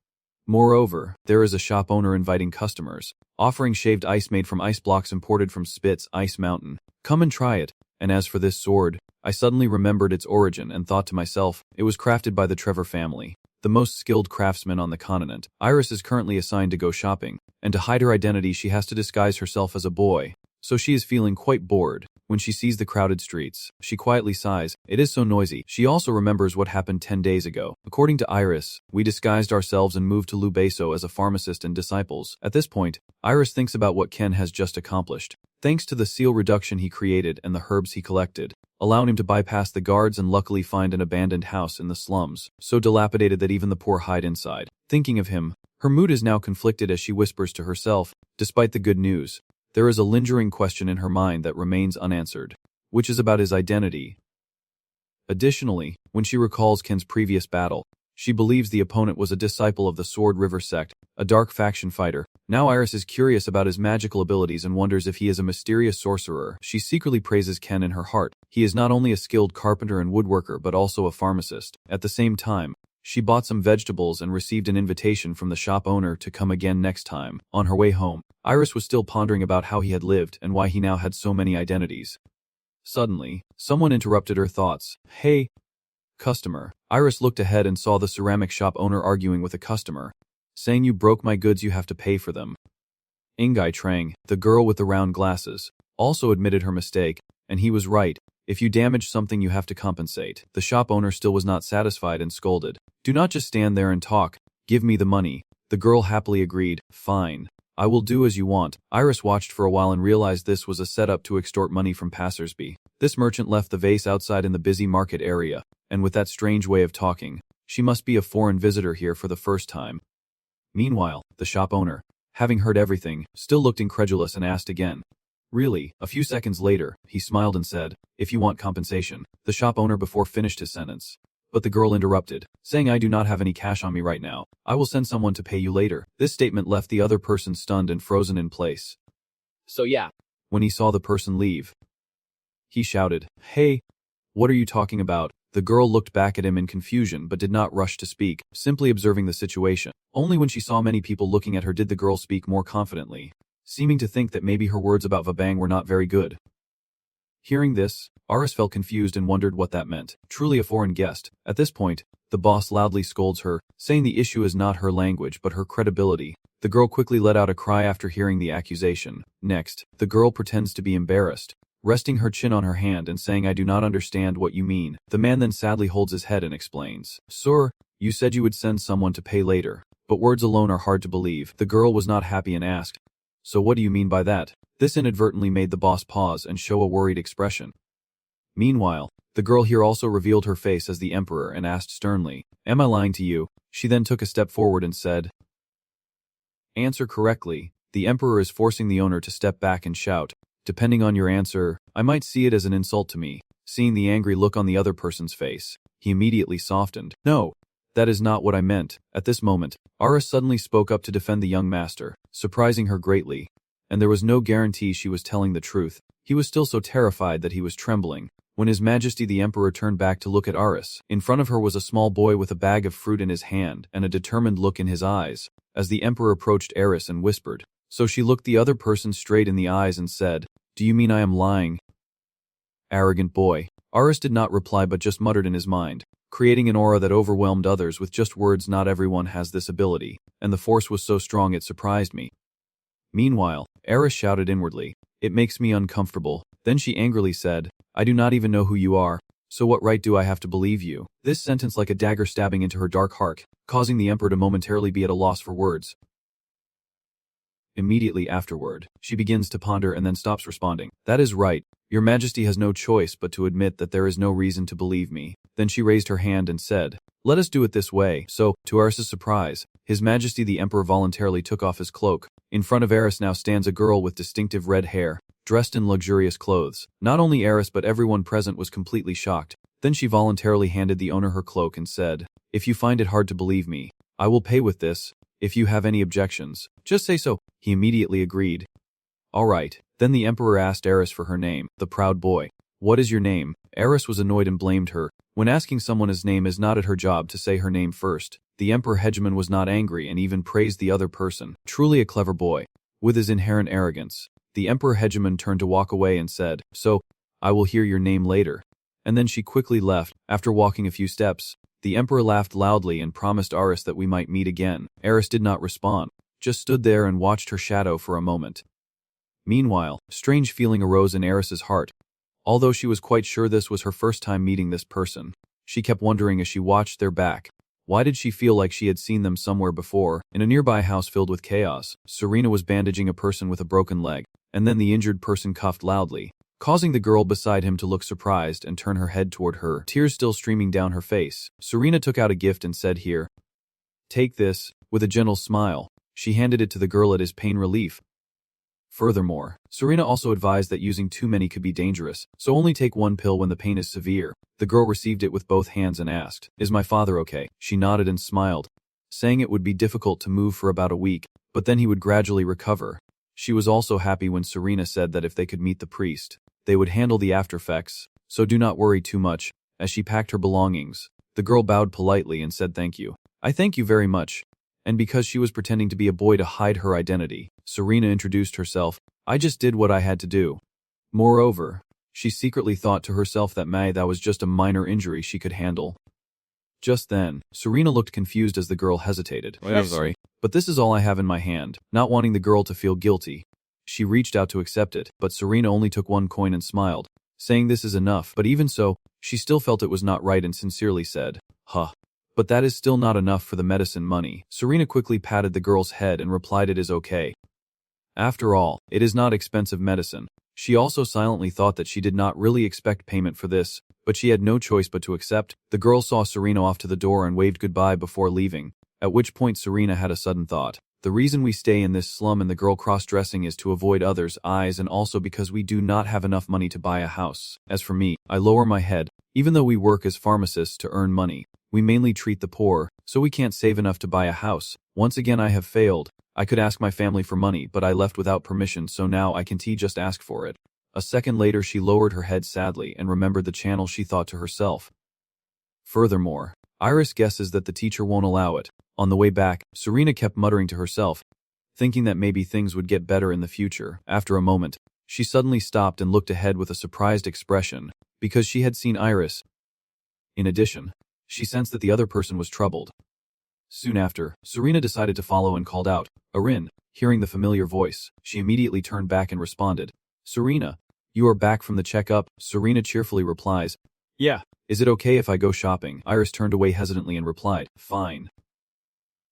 [SPEAKER 1] Moreover, there is a shop owner inviting customers, offering shaved ice made from ice blocks imported from Spitz Ice Mountain. Come and try it. And as for this sword, I suddenly remembered its origin and thought to myself, it was crafted by the Trevor family, the most skilled craftsmen on the continent. Iris is currently assigned to go shopping, and to hide her identity she has to disguise herself as a boy. So she is feeling quite bored. When she sees the crowded streets, she quietly sighs. It is so noisy. She also remembers what happened 10 days ago. According to Iris, we disguised ourselves and moved to Lubeso as a pharmacist and disciples. At this point, Iris thinks about what Ken has just accomplished. Thanks to the seal reduction he created and the herbs he collected, allowing him to bypass the guards and luckily find an abandoned house in the slums, so dilapidated that even the poor hide inside. Thinking of him, her mood is now conflicted as she whispers to herself, despite the good news, there is a lingering question in her mind that remains unanswered, which is about his identity. Additionally, when she recalls Ken's previous battle, she believes the opponent was a disciple of the Sword River sect, a dark faction fighter. Now Iris is curious about his magical abilities and wonders if he is a mysterious sorcerer. She secretly praises Ken in her heart. He is not only a skilled carpenter and woodworker but also a pharmacist. At the same time, she bought some vegetables and received an invitation from the shop owner to come again next time. On her way home, Iris was still pondering about how he had lived and why he now had so many identities. Suddenly, someone interrupted her thoughts. Hey, customer. Iris looked ahead and saw the ceramic shop owner arguing with a customer, saying, "You broke my goods, you have to pay for them." Ingai Trang, the girl with the round glasses, also admitted her mistake, and he was right. If you damage something you have to compensate. The shop owner still was not satisfied and scolded. "Do not just stand there and talk. Give me the money." The girl happily agreed. "Fine. I will do as you want." Iris watched for a while and realized this was a setup to extort money from passersby. This merchant left the vase outside in the busy market area, and with that strange way of talking, she must be a foreign visitor here for the first time. Meanwhile, the shop owner, having heard everything, still looked incredulous and asked again. "Really?" A few seconds later, he smiled and said, "If you want compensation." The shop owner before finished his sentence. But the girl interrupted, saying, "I do not have any cash on me right now. I will send someone to pay you later." This statement left the other person stunned and frozen in place.
[SPEAKER 2] So yeah.
[SPEAKER 1] When he saw the person leave, he shouted, "Hey, what are you talking about?" The girl looked back at him in confusion but did not rush to speak, simply observing the situation. Only when she saw many people looking at her did the girl speak more confidently, seeming to think that maybe her words about Vabang were not very good. Hearing this, Iris felt confused and wondered what that meant. Truly a foreign guest. At this point, the boss loudly scolds her, saying the issue is not her language but her credibility. The girl quickly let out a cry after hearing the accusation. Next, the girl pretends to be embarrassed, resting her chin on her hand and saying, "I do not understand what you mean." The man then sadly holds his head and explains, "Sir, you said you would send someone to pay later, but words alone are hard to believe." The girl was not happy and asked, "So what do you mean by that?" This inadvertently made the boss pause and show a worried expression. Meanwhile, the girl here also revealed her face as the emperor and asked sternly, "Am I lying to you?" She then took a step forward and said, "Answer correctly." The emperor is forcing the owner to step back and shout, "Depending on your answer, I might see it as an insult to me." Seeing the angry look on the other person's face, he immediately softened. "No, that is not what I meant." At this moment, Iris suddenly spoke up to defend the young master, surprising her greatly, and there was no guarantee she was telling the truth. He was still so terrified that he was trembling. When His Majesty the Emperor turned back to look at Iris, in front of her was a small boy with a bag of fruit in his hand and a determined look in his eyes. As the Emperor approached Iris and whispered, so she looked the other person straight in the eyes and said, "Do you mean I am lying?" Arrogant boy. Iris did not reply but just muttered in his mind, creating an aura that overwhelmed others with just words. Not everyone has this ability, and the force was so strong it surprised me. Meanwhile, Iris shouted inwardly, "It makes me uncomfortable." Then she angrily said, "I do not even know who you are, so what right do I have to believe you?" This sentence like a dagger stabbing into her dark heart, causing the emperor to momentarily be at a loss for words. Immediately afterward, she begins to ponder and then stops responding. "That is right. Your Majesty has no choice but to admit that there is no reason to believe me." Then she raised her hand and said, Let us do it this way. So, to Eris's surprise, His Majesty the Emperor voluntarily took off his cloak. In front of Eris now stands a girl with distinctive red hair, dressed in luxurious clothes. Not only Eris but everyone present was completely shocked. Then she voluntarily handed the owner her cloak and said, "If you find it hard to believe me, I will pay with this. If you have any objections, just say so." He immediately agreed. All right. Then the Emperor asked Eris for her name, the proud boy. "What is your name?" Eris was annoyed and blamed her. When asking someone his name is not at her job to say her name first. The Emperor Regemen was not angry and even praised the other person. Truly a clever boy. With his inherent arrogance, the Emperor Regemen turned to walk away and said, "So, I will hear your name later." And then she quickly left. After walking a few steps, the Emperor laughed loudly and promised Eris that we might meet again. Eris did not respond, just stood there and watched her shadow for a moment. Meanwhile, a strange feeling arose in Eris's heart. Although she was quite sure this was her first time meeting this person, she kept wondering as she watched their back. Why did she feel like she had seen them somewhere before? In a nearby house filled with chaos, Serena was bandaging a person with a broken leg, and then the injured person coughed loudly, causing the girl beside him to look surprised and turn her head toward her, tears still streaming down her face. Serena took out a gift and said, "Here. Take this." With a gentle smile, she handed it to the girl as pain relief. Furthermore, Serena also advised that using too many could be dangerous, so only take one pill when the pain is severe. The girl received it with both hands and asked, "Is my father okay?" She nodded and smiled, saying it would be difficult to move for about a week, but then he would gradually recover. She was also happy when Serena said that if they could meet the priest, they would handle the aftereffects, so do not worry too much. As she packed her belongings, the girl bowed politely and said thank you. "I thank you very much." And because she was pretending to be a boy to hide her identity, Serena introduced herself. "I just did what I had to do." Moreover, she secretly thought to herself that that was just a minor injury she could handle. Just then, Serena looked confused as the girl hesitated. "I'm sorry, but this is all I have in my hand." Not wanting the girl to feel guilty, she reached out to accept it, but Serena only took one coin and smiled, saying this is enough. But even so, she still felt it was not right and sincerely said, "Huh. But that is still not enough for the medicine money." Serena quickly patted the girl's head and replied it is okay. After all, it is not expensive medicine. She also silently thought that she did not really expect payment for this, but she had no choice but to accept. The girl saw Serena off to the door and waved goodbye before leaving, at which point Serena had a sudden thought. The reason we stay in this slum and the girl cross-dressing is to avoid others' eyes and also because we do not have enough money to buy a house. As for me, I lower my head. Even though we work as pharmacists to earn money, we mainly treat the poor, so we can't save enough to buy a house. Once again I have failed. I could ask my family for money, but I left without permission, so now I can just ask for it. A second later she lowered her head sadly and remembered the channel she thought to herself. Furthermore, Iris guesses that the teacher won't allow it. On the way back, Serena kept muttering to herself, thinking that maybe things would get better in the future. After a moment, she suddenly stopped and looked ahead with a surprised expression, because she had seen Iris. In addition, she sensed that the other person was troubled. Soon after, Serena decided to follow and called out, "Arin." Hearing the familiar voice, she immediately turned back and responded, "Serena, you are back from the checkup?" Serena cheerfully replies, "Yeah. Is it okay if I go shopping?" Iris turned away hesitantly and replied, "Fine."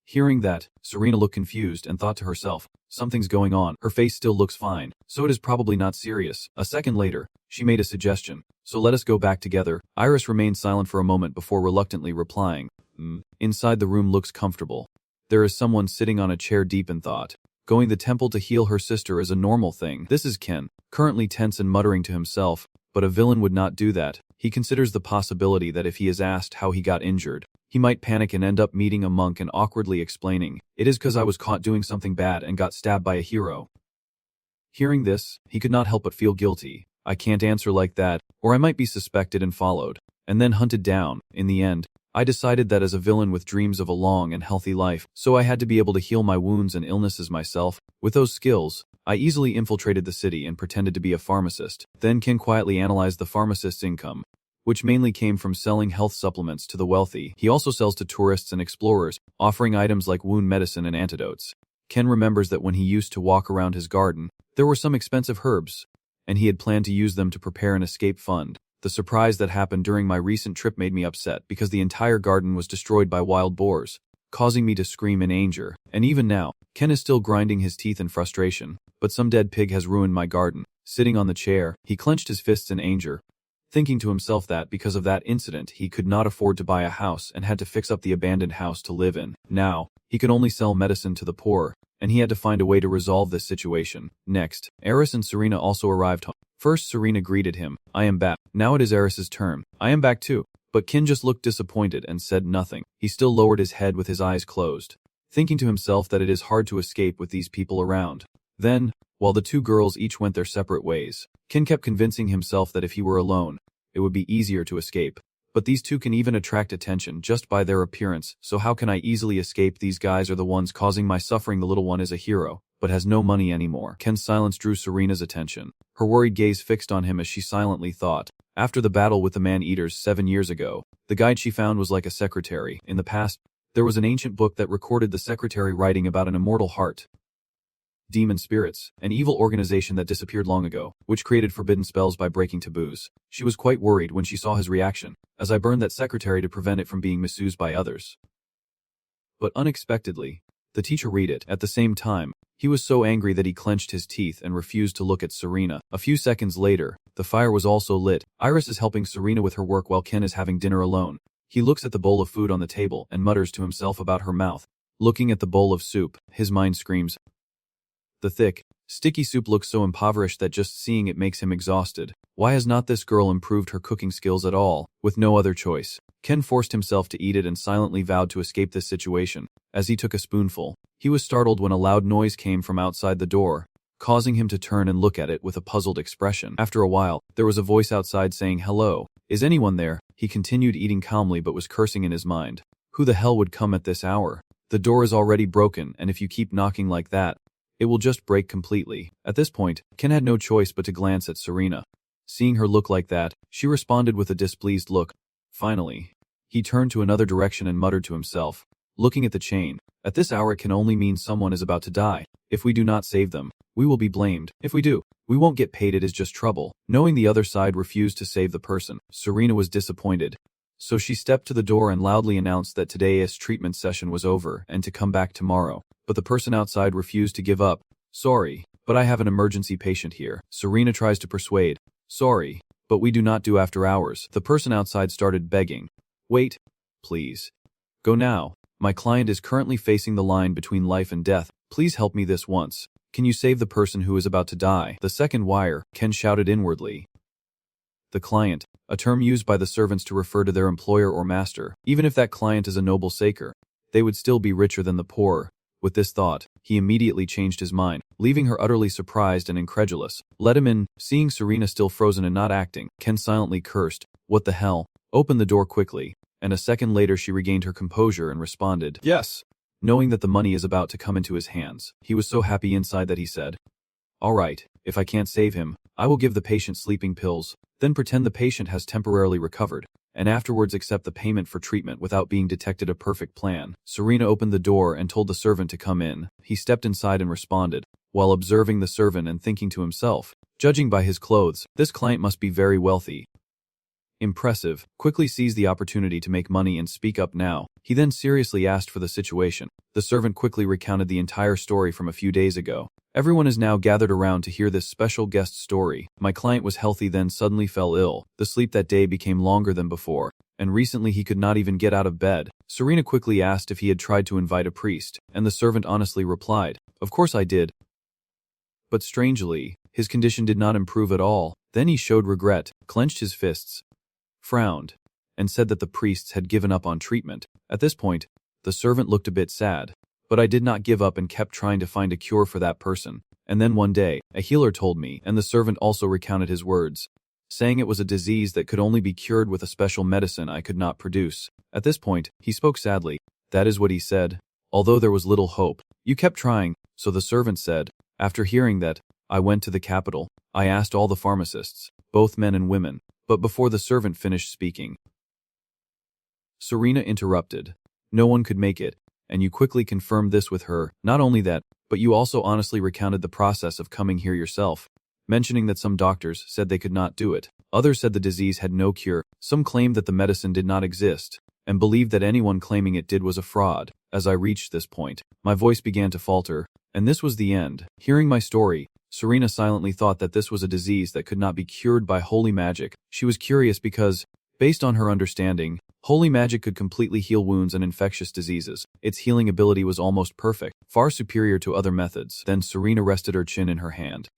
[SPEAKER 1] Hearing that, Serena looked confused and thought to herself, something's going on. Her face still looks fine, so it is probably not serious. A second later, she made a suggestion, "So let us go back together." Iris remained silent for a moment before reluctantly replying, Inside the room looks comfortable. There is someone sitting on a chair deep in thought. Going the temple to heal her sister is a normal thing. This is Ken, currently tense and muttering to himself, but a villain would not do that. He considers the possibility that if he is asked how he got injured, he might panic and end up meeting a monk and awkwardly explaining, "It is because I was caught doing something bad and got stabbed by a hero." Hearing this, he could not help but feel guilty. I can't answer like that, or I might be suspected and followed, and then hunted down. In the end, I decided that as a villain with dreams of a long and healthy life, so I had to be able to heal my wounds and illnesses myself. With those skills, I easily infiltrated the city and pretended to be a pharmacist. Then Ken quietly analyzed the pharmacist's income, which mainly came from selling health supplements to the wealthy. He also sells to tourists and explorers, offering items like wound medicine and antidotes. Ken remembers that when he used to walk around his garden, there were some expensive herbs, and he had planned to use them to prepare an escape fund. The surprise that happened during my recent trip made me upset because the entire garden was destroyed by wild boars, causing me to scream in anger. And even now, Ken is still grinding his teeth in frustration, but some dead pig has ruined my garden. Sitting on the chair, he clenched his fists in anger, thinking to himself that because of that incident he could not afford to buy a house and had to fix up the abandoned house to live in. Now, he could only sell medicine to the poor, and he had to find a way to resolve this situation. Next, Eris and Serena also arrived home. First, Serena greeted him. "I am back." Now it is Eris's turn. "I am back too." But Kin just looked disappointed and said nothing. He still lowered his head with his eyes closed, thinking to himself that it is hard to escape with these people around. Then, while the two girls each went their separate ways, Kin kept convincing himself that if he were alone, it would be easier to escape. But these two can even attract attention just by their appearance, so how can I easily escape? These guys are the ones causing my suffering. The little one is a hero, but has no money anymore. Ken's silence drew Serena's attention, her worried gaze fixed on him as she silently thought. After the battle with the man-eaters 7 years ago, the guide she found was like a secretary. In the past, there was an ancient book that recorded the secretary writing about an immortal heart, demon spirits, an evil organization that disappeared long ago, which created forbidden spells by breaking taboos. She was quite worried when she saw his reaction, as I burned that secretary to prevent it from being misused by others. But unexpectedly, the teacher read it. At the same time, he was so angry that he clenched his teeth and refused to look at Serena. A few seconds later, the fire was also lit. Iris is helping Serena with her work while Ken is having dinner alone. He looks at the bowl of food on the table and mutters to himself about her mouth. Looking at the bowl of soup, his mind screams. The thick, sticky soup looks so impoverished that just seeing it makes him exhausted. Why has not this girl improved her cooking skills at all? With no other choice, Ken forced himself to eat it and silently vowed to escape this situation. As he took a spoonful, he was startled when a loud noise came from outside the door, causing him to turn and look at it with a puzzled expression. After a while, there was a voice outside saying, "Hello, is anyone there?" He continued eating calmly but was cursing in his mind. Who the hell would come at this hour? The door is already broken, and if you keep knocking like that, it will just break completely. At this point, Ken had no choice but to glance at Serena. Seeing her look like that, she responded with a displeased look. Finally, he turned to another direction and muttered to himself, looking at the chain. At this hour it can only mean someone is about to die. If we do not save them, we will be blamed. If we do, we won't get paid. It is just trouble. Knowing the other side refused to save the person, Serena was disappointed. So she stepped to the door and loudly announced that today's treatment session was over and to come back tomorrow. But the person outside refused to give up. "Sorry, but I have an emergency patient here." Serena tries to persuade. "Sorry, but we do not do after hours." The person outside started begging. "Wait, please. Go now. My client is currently facing the line between life and death. Please help me this once. Can you save the person who is about to die?" The second wire, Ken shouted inwardly. The client, a term used by the servants to refer to their employer or master. Even if that client is a noble saker, they would still be richer than the poor. With this thought, he immediately changed his mind, leaving her utterly surprised and incredulous. "Let him in." Seeing Serena still frozen and not acting, Ken silently cursed. "What the hell?" Opened the door quickly, and a second later she regained her composure and responded, "Yes." Knowing that the money is about to come into his hands, he was so happy inside that he said, "All right, if I can't save him, I will give the patient sleeping pills, then pretend the patient has temporarily recovered, and afterwards accept the payment for treatment without being detected." A perfect plan. Serena opened the door and told the servant to come in. He stepped inside and responded, while observing the servant and thinking to himself, judging by his clothes, this client must be very wealthy. Impressive. Quickly seized the opportunity to make money and speak up now. He then seriously asked for the situation. The servant quickly recounted the entire story from a few days ago. Everyone is now gathered around to hear this special guest story. My client was healthy, then suddenly fell ill. The sleep that day became longer than before, and recently he could not even get out of bed. Serena quickly asked if he had tried to invite a priest, and the servant honestly replied, "Of course I did." But strangely, his condition did not improve at all. Then he showed regret, clenched his fists, frowned, and said that the priests had given up on treatment. At this point, the servant looked a bit sad. "But I did not give up and kept trying to find a cure for that person. And then one day, a healer told me," and the servant also recounted his words, saying it was a disease that could only be cured with a special medicine I could not produce. At this point, he spoke sadly. "That is what he said. Although there was little hope, you kept trying." So the servant said, "After hearing that, I went to the capital. I asked all the pharmacists, both men and women." But before the servant finished speaking, Serena interrupted. "No one could make it, and you quickly confirmed this with her. Not only that, but you also honestly recounted the process of coming here yourself, mentioning that some doctors said they could not do it. Others said the disease had no cure. Some claimed that the medicine did not exist, and believed that anyone claiming it did was a fraud." As I reached this point, my voice began to falter, and this was the end. Hearing my story, Serena silently thought that this was a disease that could not be cured by holy magic. She was curious because, based on her understanding, holy magic could completely heal wounds and infectious diseases. Its healing ability was almost perfect, far superior to other methods. Then Serena rested her chin in her hand,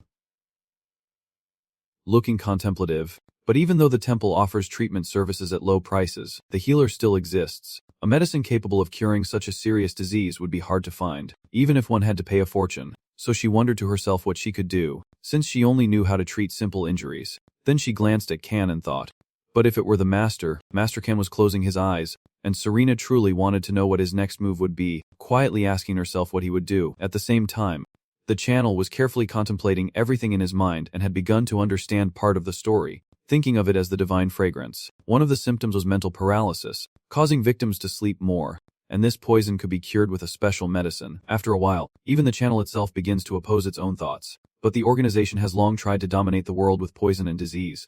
[SPEAKER 1] looking contemplative. But even though the temple offers treatment services at low prices, the healer still exists. A medicine capable of curing such a serious disease would be hard to find, even if one had to pay a fortune. So she wondered to herself what she could do, since she only knew how to treat simple injuries. Then she glanced at Kan and thought, but if it were the Master Kan was closing his eyes, and Serena truly wanted to know what his next move would be, quietly asking herself what he would do. At the same time, the channel was carefully contemplating everything in his mind and had begun to understand part of the story, thinking of it as the divine fragrance. One of the symptoms was mental paralysis, causing victims to sleep more, and this poison could be cured with a special medicine. After a while, even the channel itself begins to oppose its own thoughts. But the organization has long tried to dominate the world with poison and disease.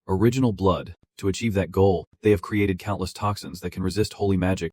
[SPEAKER 1] Original blood. To achieve that goal, they have created countless toxins that can resist holy magic.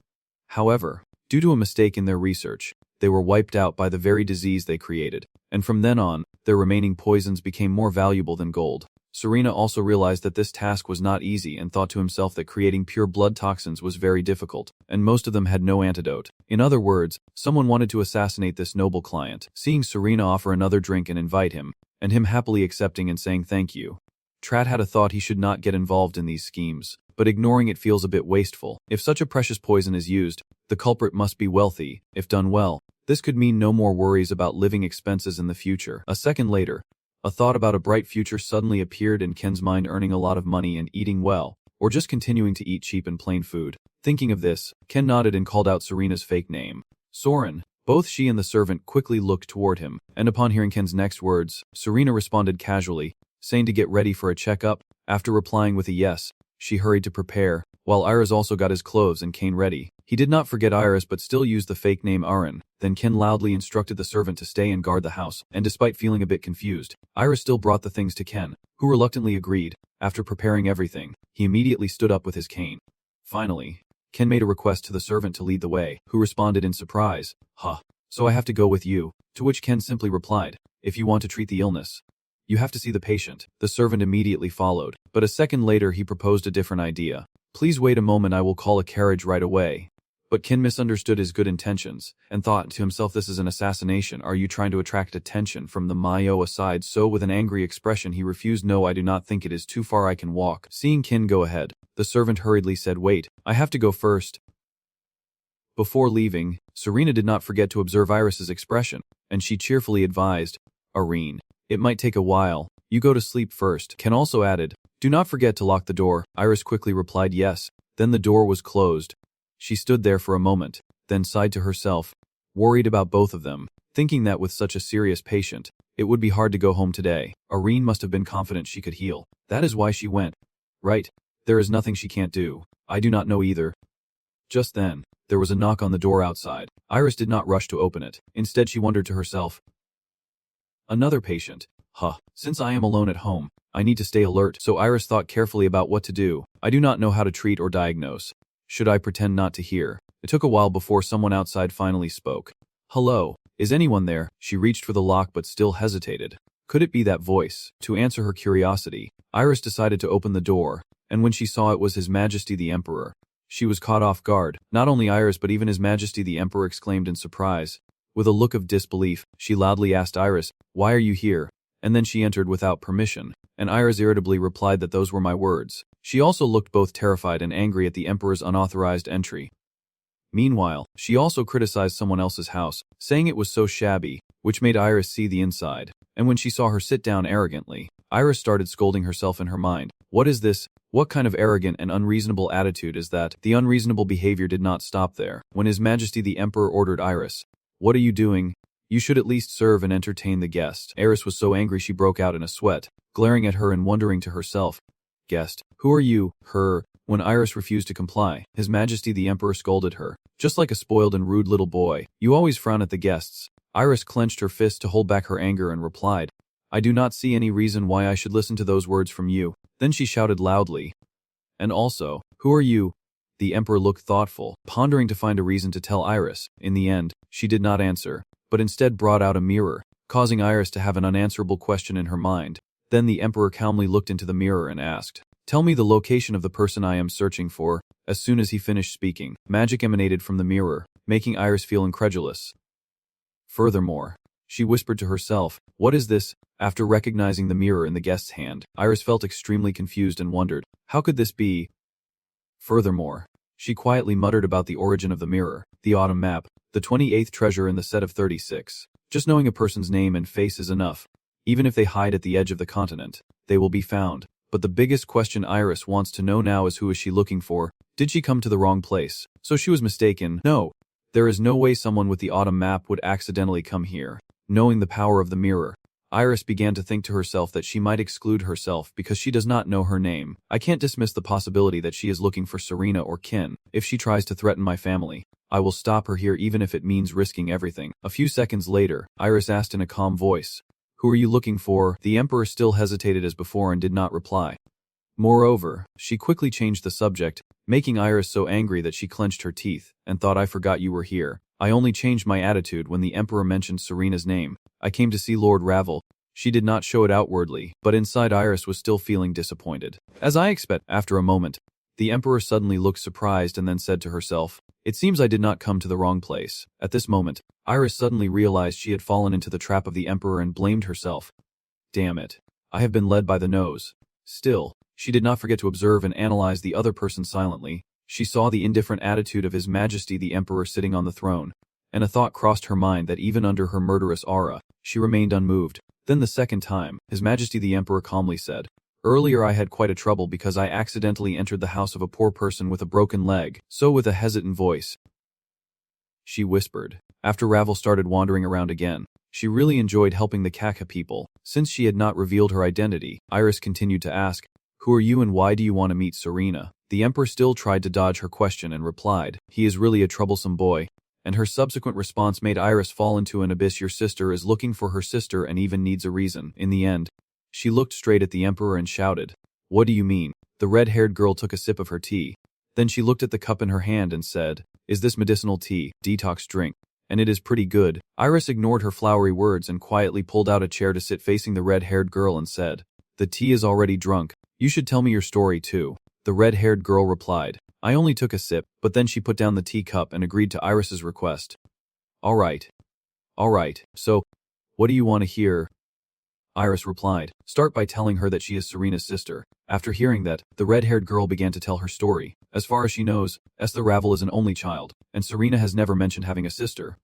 [SPEAKER 1] However, due to a mistake in their research, they were wiped out by the very disease they created, and from then on, their remaining poisons became more valuable than gold. Serena also realized that this task was not easy and thought to himself that creating pure blood toxins was very difficult, and most of them had no antidote. In other words, someone wanted to assassinate this noble client. Seeing Serena offer another drink and invite him, and him happily accepting and saying thank you, Trat had a thought he should not get involved in these schemes, but ignoring it feels a bit wasteful. If such a precious poison is used, the culprit must be wealthy. If done well, this could mean no more worries about living expenses in the future. A second later, a thought about a bright future suddenly appeared in Ken's mind, earning a lot of money and eating well, or just continuing to eat cheap and plain food. Thinking of this, Ken nodded and called out Serena's fake name, Soren. Both she and the servant quickly looked toward him, and upon hearing Ken's next words, Serena responded casually, saying to get ready for a checkup. After replying with a yes, she hurried to prepare, while Iris also got his clothes and Kane ready. He did not forget Iris but still used the fake name Aaron. Then Ken loudly instructed the servant to stay and guard the house, and despite feeling a bit confused, Iris still brought the things to Ken, who reluctantly agreed. After preparing everything, he immediately stood up with his cane. Finally, Ken made a request to the servant to lead the way, who responded in surprise, "Huh, so I have to go with you?" To which Ken simply replied, "If you want to treat the illness, you have to see the patient." The servant immediately followed, but a second later he proposed a different idea. "Please wait a moment, I will call a carriage right away." But Ken misunderstood his good intentions, and thought to himself, this is an assassination. Are you trying to attract attention from the Mayo aside? So with an angry expression he refused. "No, I do not think it is too far, I can walk." Seeing Ken go ahead, the servant hurriedly said, "Wait, I have to go first." Before leaving, Serena did not forget to observe Iris's expression, and she cheerfully advised, "Irene, it might take a while, you go to sleep first." Ken also added, "Do not forget to lock the door." Iris quickly replied yes, then the door was closed. She stood there for a moment, then sighed to herself, worried about both of them, thinking that with such a serious patient, it would be hard to go home today. Irene must have been confident she could heal. That is why she went. Right, there is nothing she can't do. I do not know either. Just then, there was a knock on the door outside. Iris did not rush to open it. Instead she wondered to herself, another patient. Huh, since I am alone at home, I need to stay alert. So Iris thought carefully about what to do. I do not know how to treat or diagnose. Should I pretend not to hear? It took a while before someone outside finally spoke. "Hello, is anyone there?" She reached for the lock but still hesitated. Could it be that voice? To answer her curiosity, Iris decided to open the door, and when she saw it was His Majesty the Emperor, she was caught off guard. Not only Iris but even His Majesty the Emperor exclaimed in surprise. With a look of disbelief, she loudly asked Iris, "Why are you here?" And then she entered without permission, and Iris irritably replied that those were my words. She also looked both terrified and angry at the Emperor's unauthorized entry. Meanwhile, she also criticized someone else's house, saying it was so shabby, which made Iris see the inside. And when she saw her sit down arrogantly, Iris started scolding herself in her mind. What is this? What kind of arrogant and unreasonable attitude is that? The unreasonable behavior did not stop there. When His Majesty the Emperor ordered Iris, "What are you doing? You should at least serve and entertain the guest." Iris was so angry she broke out in a sweat, glaring at her and wondering to herself, "Guest, who are you?" Her. When Iris refused to comply, His Majesty the Emperor scolded her, "Just like a spoiled and rude little boy, you always frown at the guests." Iris clenched her fist to hold back her anger and replied, "I do not see any reason why I should listen to those words from you." Then she shouted loudly, "And also, who are you?" The Emperor looked thoughtful, pondering to find a reason to tell Iris. In the end, she did not answer, but instead brought out a mirror. causing Iris to have an unanswerable question in her mind. Then the Emperor calmly looked into the mirror and asked, "Tell me the location of the person I am searching for." As soon as he finished speaking, magic emanated from the mirror, making Iris feel incredulous. Furthermore, she whispered to herself, "What is this?" After recognizing the mirror in the guest's hand, Iris felt extremely confused and wondered, how could this be? Furthermore, she quietly muttered about the origin of the mirror, the autumn map, the 28th treasure in the set of 36. Just knowing a person's name and face is enough. Even if they hide at the edge of the continent, they will be found. But the biggest question Iris wants to know now is, who is she looking for? Did she come to the wrong place? So she was mistaken. No. There is no way someone with the autumn map would accidentally come here. Knowing the power of the mirror, Iris began to think to herself that she might exclude herself because she does not know her name. I can't dismiss the possibility that she is looking for Serena or Kin. If she tries to threaten my family, I will stop her here even if it means risking everything. A few seconds later, Iris asked in a calm voice, "Who are you looking for?" The Emperor still hesitated as before and did not reply. Moreover, she quickly changed the subject, making Iris so angry that she clenched her teeth and thought, "I forgot you were here. I only changed my attitude when the Emperor mentioned Serena's name. I came to see Lord Ravel." She did not show it outwardly, but inside Iris was still feeling disappointed. As I expect, after a moment, the Emperor suddenly looked surprised and then said to herself, "It seems I did not come to the wrong place." At this moment, Iris suddenly realized she had fallen into the trap of the Emperor and blamed herself. Damn it. I have been led by the nose. Still, she did not forget to observe and analyze the other person silently. She saw the indifferent attitude of His Majesty the Emperor sitting on the throne, and a thought crossed her mind that even under her murderous aura, she remained unmoved. Then the second time, His Majesty the Emperor calmly said, "Earlier I had quite a trouble because I accidentally entered the house of a poor person with a broken leg." So with a hesitant voice, she whispered. After Ravel started wandering around again, she really enjoyed helping the Kaka people. Since she had not revealed her identity, Iris continued to ask, "Who are you and why do you want to meet Serena?" The Emperor still tried to dodge her question and replied, "He is really a troublesome boy." And her subsequent response made Iris fall into an abyss. Your sister is looking for her sister and even needs a reason. In the end, she looked straight at the Emperor and shouted, "What do you mean?" The red-haired girl took a sip of her tea. Then she looked at the cup in her hand and said, "Is this medicinal tea, detox drink? And it is pretty good." Iris ignored her flowery words and quietly pulled out a chair to sit facing the red-haired girl and said, "The tea is already drunk. You should tell me your story too." The red-haired girl replied, "I only took a sip," but then she put down the teacup and agreed to Iris's request. All right. So, what do you want to hear?" Iris replied, "Start by telling her that she is Serena's sister." After hearing that, the red-haired girl began to tell her story. As far as she knows, Esther Ravel is an only child, and Serena has never mentioned having a sister.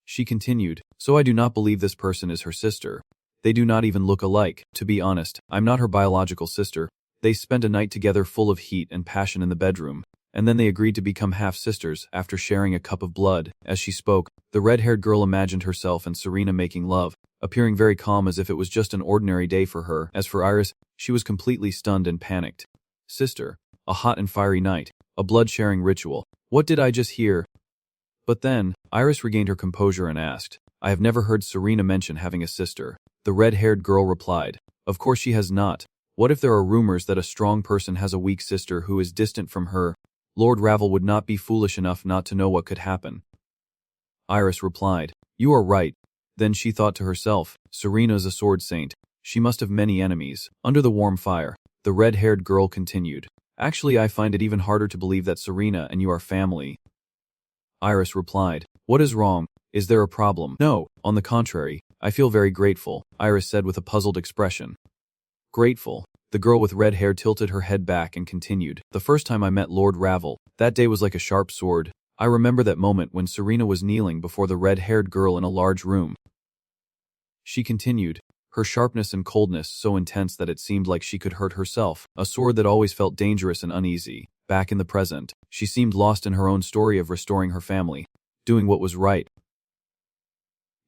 [SPEAKER 1] She continued, "So I do not believe this person is her sister. They do not even look alike. To be honest, I'm not her biological sister. They spent a night together full of heat and passion in the bedroom, and then they agreed to become half-sisters after sharing a cup of blood." As she spoke, the red-haired girl imagined herself and Serena making love, appearing very calm as if it was just an ordinary day for her. As for Iris, she was completely stunned and panicked. Sister, a hot and fiery night, a blood-sharing ritual. What did I just hear? But then, Iris regained her composure and asked, "I have never heard Serena mention having a sister." The red-haired girl replied, "Of course she has not. What if there are rumors that a strong person has a weak sister who is distant from her? Lord Ravel would not be foolish enough not to know what could happen." Iris replied, "You are right." Then she thought to herself, "Serena is a sword saint. She must have many enemies." Under the warm fire, the red-haired girl continued, "Actually, I find it even harder to believe that Serena and you are family." Iris replied, "What is wrong? Is there a problem?" "No, on the contrary, I feel very grateful," Iris said with a puzzled expression. "Grateful?" The girl with red hair tilted her head back and continued, "The first time I met Lord Ravel, that day was like a sharp sword. I remember that moment when Serena was kneeling before the red-haired girl in a large room." She continued, her sharpness and coldness so intense that it seemed like she could hurt herself, a sword that always felt dangerous and uneasy. Back in the present, she seemed lost in her own story of restoring her family, doing what was right,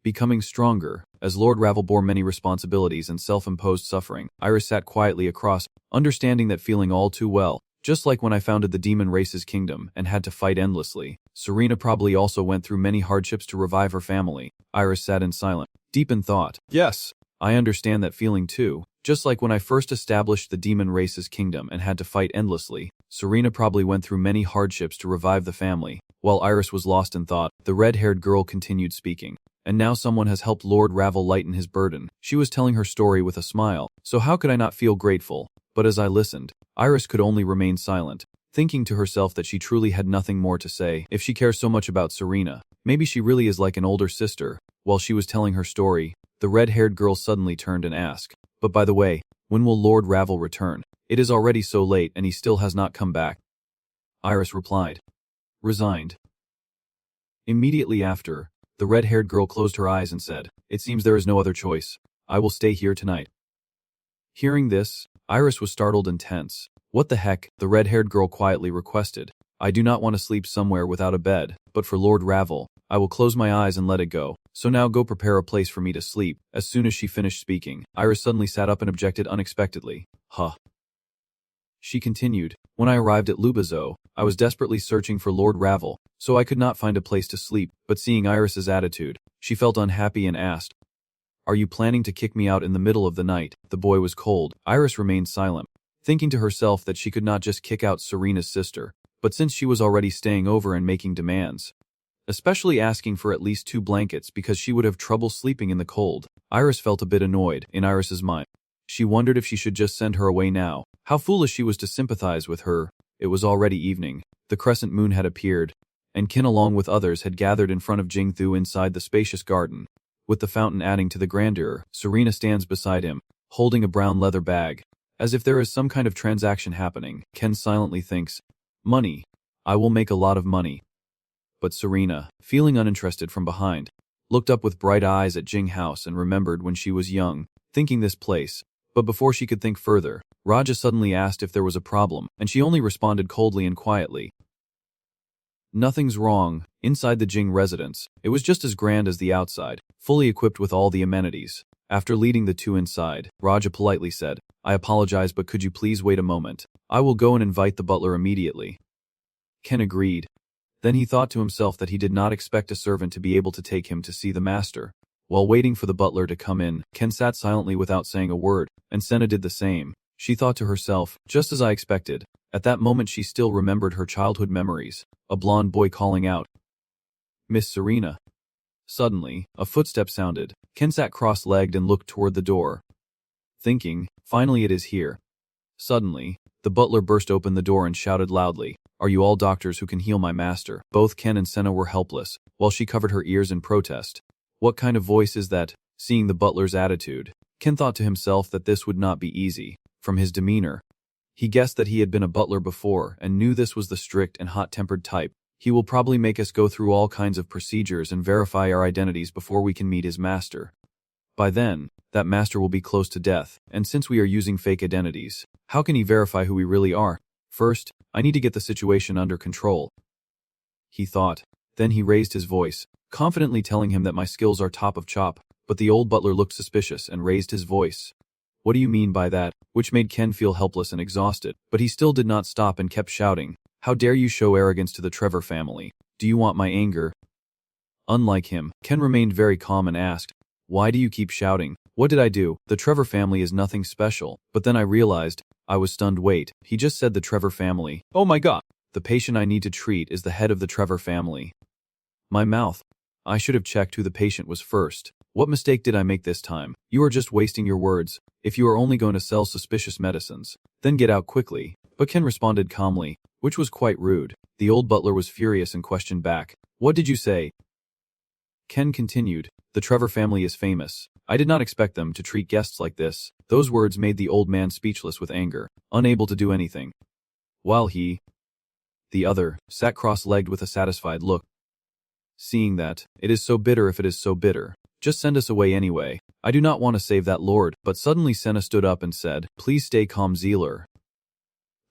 [SPEAKER 1] becoming stronger. As Lord Ravel bore many responsibilities and self-imposed suffering, Iris sat quietly across, understanding that feeling all too well. Just like when I founded the demon race's kingdom and had to fight endlessly, Serena probably also went through many hardships to revive her family. Iris sat in silence, deep in thought. Yes, I understand that feeling too. Just like when I first established the demon race's kingdom and had to fight endlessly, Serena probably went through many hardships to revive the family. While Iris was lost in thought, the red-haired girl continued speaking. and now someone has helped Lord Ravel lighten his burden. She was telling her story with a smile, so how could I not feel grateful? But as I listened, Iris could only remain silent, thinking to herself that she truly had nothing more to say. If she cares so much about Serena, maybe she really is like an older sister. While she was telling her story, the red-haired girl suddenly turned and asked, "But by the way, when will Lord Ravel return? It is already so late and he still has not come back." Iris replied, "Resigned." Immediately after, the red-haired girl closed her eyes and said, "It seems there is no other choice. I will stay here tonight." Hearing this, Iris was startled and tense. "What the heck?" the red-haired girl quietly requested. "I do not want to sleep somewhere without a bed, but for Lord Ravel, I will close my eyes and let it go. So now go prepare a place for me to sleep." As soon as she finished speaking, Iris suddenly sat up and objected unexpectedly. "Huh." She continued, "When I arrived at Lubazo, I was desperately searching for Lord Ravel, so I could not find a place to sleep, but seeing Iris's attitude, she felt unhappy and asked, 'Are you planning to kick me out in the middle of the night?' The boy was cold. Iris remained silent, thinking to herself that she could not just kick out Serena's sister, but since she was already staying over and making demands, especially asking for at least 2 blankets because she would have trouble sleeping in the cold, Iris felt a bit annoyed. In Iris's mind, she wondered if she should just send her away now. How foolish she was to sympathize with her. It was already evening, the crescent moon had appeared, and Qin along with others had gathered in front of Jingthu inside the spacious garden. With the fountain adding to the grandeur, Serena stands beside him, holding a brown leather bag. As if there is some kind of transaction happening, Ken silently thinks, "Money. I will make a lot of money." But Serena, feeling uninterested from behind, looked up with bright eyes at Jing House and remembered when she was young, thinking this place. But before she could think further, Raja suddenly asked if there was a problem, and she only responded coldly and quietly, "Nothing's wrong." Inside the Jing residence, it was just as grand as the outside, fully equipped with all the amenities. After leading the two inside, Raja politely said, "I apologize, but could you please wait a moment? I will go and invite the butler immediately." Ken agreed. Then he thought to himself that he did not expect a servant to be able to take him to see the master. While waiting for the butler to come in, Ken sat silently without saying a word, and Senna did the same. She thought to herself, "Just as I expected." At that moment she still remembered her childhood memories. A blonde boy calling out, "Miss Serena." Suddenly, a footstep sounded. Ken sat cross-legged and looked toward the door, thinking, "Finally it is here." Suddenly, the butler burst open the door and shouted loudly, "Are you all doctors who can heal my master?" Both Ken and Senna were helpless, while she covered her ears in protest. What kind of voice is that? Seeing the butler's attitude, Ken thought to himself that this would not be easy. From his demeanor, he guessed that he had been a butler before and knew this was the strict and hot-tempered type. He will probably make us go through all kinds of procedures and verify our identities before we can meet his master. By then, that master will be close to death, and since we are using fake identities, how can he verify who we really are? First, I need to get the situation under control, he thought. Then he raised his voice, confidently telling him that my skills are top of chop, but the old butler looked suspicious and raised his voice. "What do you mean by that?" Which made Ken feel helpless and exhausted, but he still did not stop and kept shouting, "How dare you show arrogance to the Trevor family? Do you want my anger?" Unlike him, Ken remained very calm and asked, "Why do you keep shouting? What did I do? The Trevor family is nothing special." But then I realized, I was stunned. Wait, he just said the Trevor family. Oh my god! The patient I need to treat is the head of the Trevor family. My mouth. I should have checked who the patient was first. What mistake did I make this time? You are just wasting your words. If you are only going to sell suspicious medicines, then get out quickly. But Ken responded calmly, which was quite rude. The old butler was furious and questioned back, "What did you say?" Ken continued, "The Trevor family is famous. I did not expect them to treat guests like this." Those words made the old man speechless with anger, unable to do anything. While the other, sat cross-legged with a satisfied look. Seeing that, "It is so bitter if it is so bitter. Just send us away anyway. I do not want to save that lord." But suddenly Senna stood up and said, "Please stay calm, Zealer."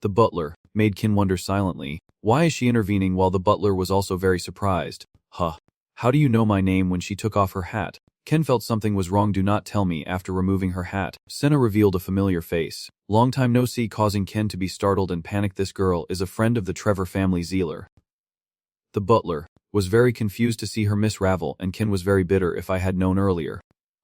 [SPEAKER 1] The butler made Ken wonder silently, why is she intervening? While the butler was also very surprised. How do you know my name?" When she took off her hat, Ken felt something was wrong. "Do not tell me." After removing her hat, Senna revealed a familiar face. Long time no see, causing Ken to be startled and panicked. This girl is a friend of the Trevor family, Zealer. The butler was very confused to see her Miss Ravel, and Ken was very bitter. "If I had known earlier,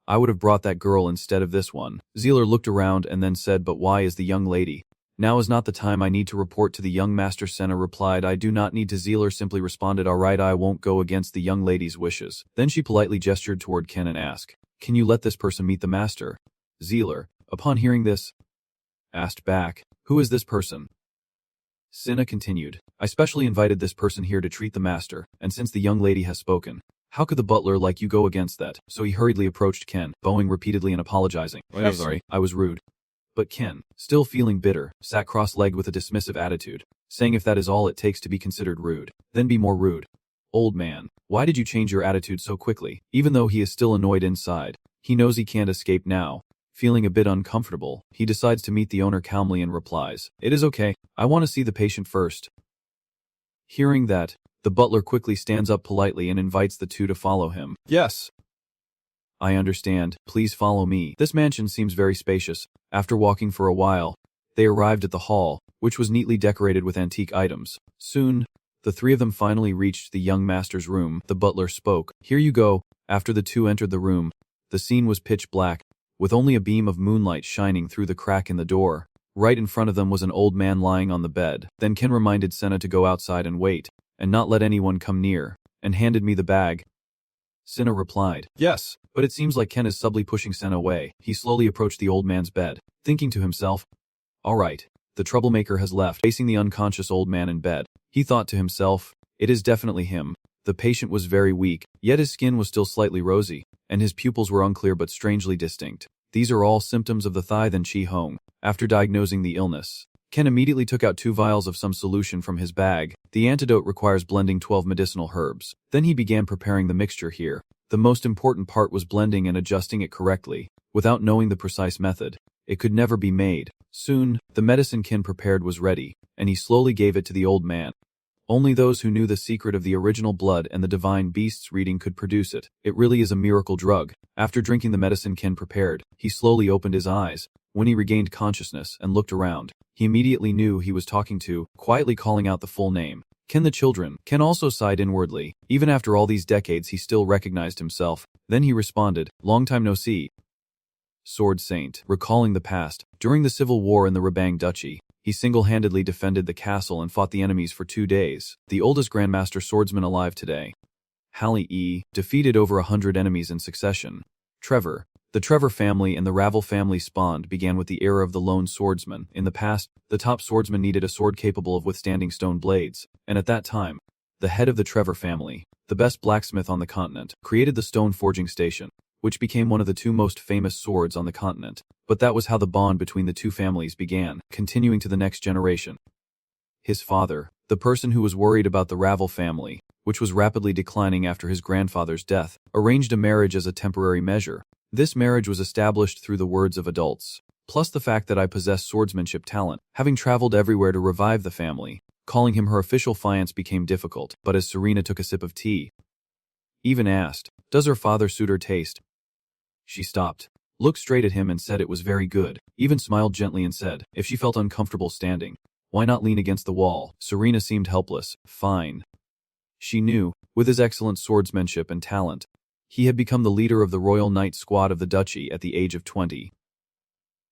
[SPEAKER 1] I would have brought that girl instead of this one." Zealer looked around and then said, "But why is the young lady Now is not the time. I need to report to the young master. Senna replied. I do not need to. Zealer simply responded. All right, I won't go against the young lady's wishes. Then she politely gestured toward Ken and asked, can you let this person meet the master? Zealer, upon hearing this, asked back, who is this person? Senna continued, I specially invited this person here to treat the master, and since the young lady has spoken, how could the butler like you go against that? So he hurriedly approached Ken, bowing repeatedly and apologizing. I'm sorry, I was rude. But Ken, still feeling bitter, sat cross-legged with a dismissive attitude, saying if that is all it takes to be considered rude, then be more rude. Old man, why did you change your attitude so quickly? Even though he is still annoyed inside, he knows he can't escape now. Feeling a bit uncomfortable, he decides to meet the owner calmly and replies, it is okay, I want to see the patient first. Hearing that, the butler quickly stands up politely and invites the two to follow him. Yes. I understand, please follow me. This mansion seems very spacious. After walking for a while, they arrived at the hall, which was neatly decorated with antique items. Soon, the three of them finally reached the young master's room. The butler spoke, here you go. After the two entered the room, the scene was pitch black, with only a beam of moonlight shining through the crack in the door. Right in front of them was an old man lying on the bed. Then Ken reminded Senna to go outside and wait, and not let anyone come near, and handed me the bag. Senna replied, yes, but it seems like Ken is subtly pushing Senna away. He slowly approached the old man's bed, thinking to himself, all right, the troublemaker has left. Facing the unconscious old man in bed, he thought to himself, it is definitely him. The patient was very weak, yet his skin was still slightly rosy, and his pupils were unclear but strangely distinct. These are all symptoms of the thigh. Then Chi Hong, after diagnosing the illness, Ken immediately took out 2 vials of some solution from his bag. The antidote requires blending 12 medicinal herbs. Then he began preparing the mixture here. The most important part was blending and adjusting it correctly. Without knowing the precise method, it could never be made. Soon, the medicine Ken prepared was ready, and he slowly gave it to the old man. Only those who knew the secret of the original blood and the divine beast's reading could produce it. It really is a miracle drug. After drinking the medicine Ken prepared, he slowly opened his eyes. When he regained consciousness and looked around, he immediately knew he was talking to, quietly calling out the full name. Ken the children. Ken also sighed inwardly. Even after all these decades he still recognized himself. Then he responded, long time no see. Sword Saint. Recalling the past, during the civil war in the Rebang Duchy, he single-handedly defended the castle and fought the enemies for 2 days. The oldest Grandmaster swordsman alive today. Hallie E. defeated over 100 enemies in succession. Trevor. The Trevor family and the Ravel family spawned began with the era of the lone swordsman. In the past, the top swordsman needed a sword capable of withstanding stone blades, and at that time, the head of the Trevor family, the best blacksmith on the continent, created the stone forging station, which became one of the 2 most famous swords on the continent. But that was how the bond between the 2 families began, continuing to the next generation. His father, the person who was worried about the Ravel family, which was rapidly declining after his grandfather's death, arranged a marriage as a temporary measure. This marriage was established through the words of adults, plus the fact that I possessed swordsmanship talent. Having traveled everywhere to revive the family, calling him her official fiance became difficult. But as Serena took a sip of tea, even asked, does her father suit her taste? She stopped, looked straight at him and said it was very good, even smiled gently and said, if she felt uncomfortable standing, why not lean against the wall? Serena seemed helpless. Fine. She knew, with his excellent swordsmanship and talent, he had become the leader of the Royal Knight Squad of the Duchy at the age of 20.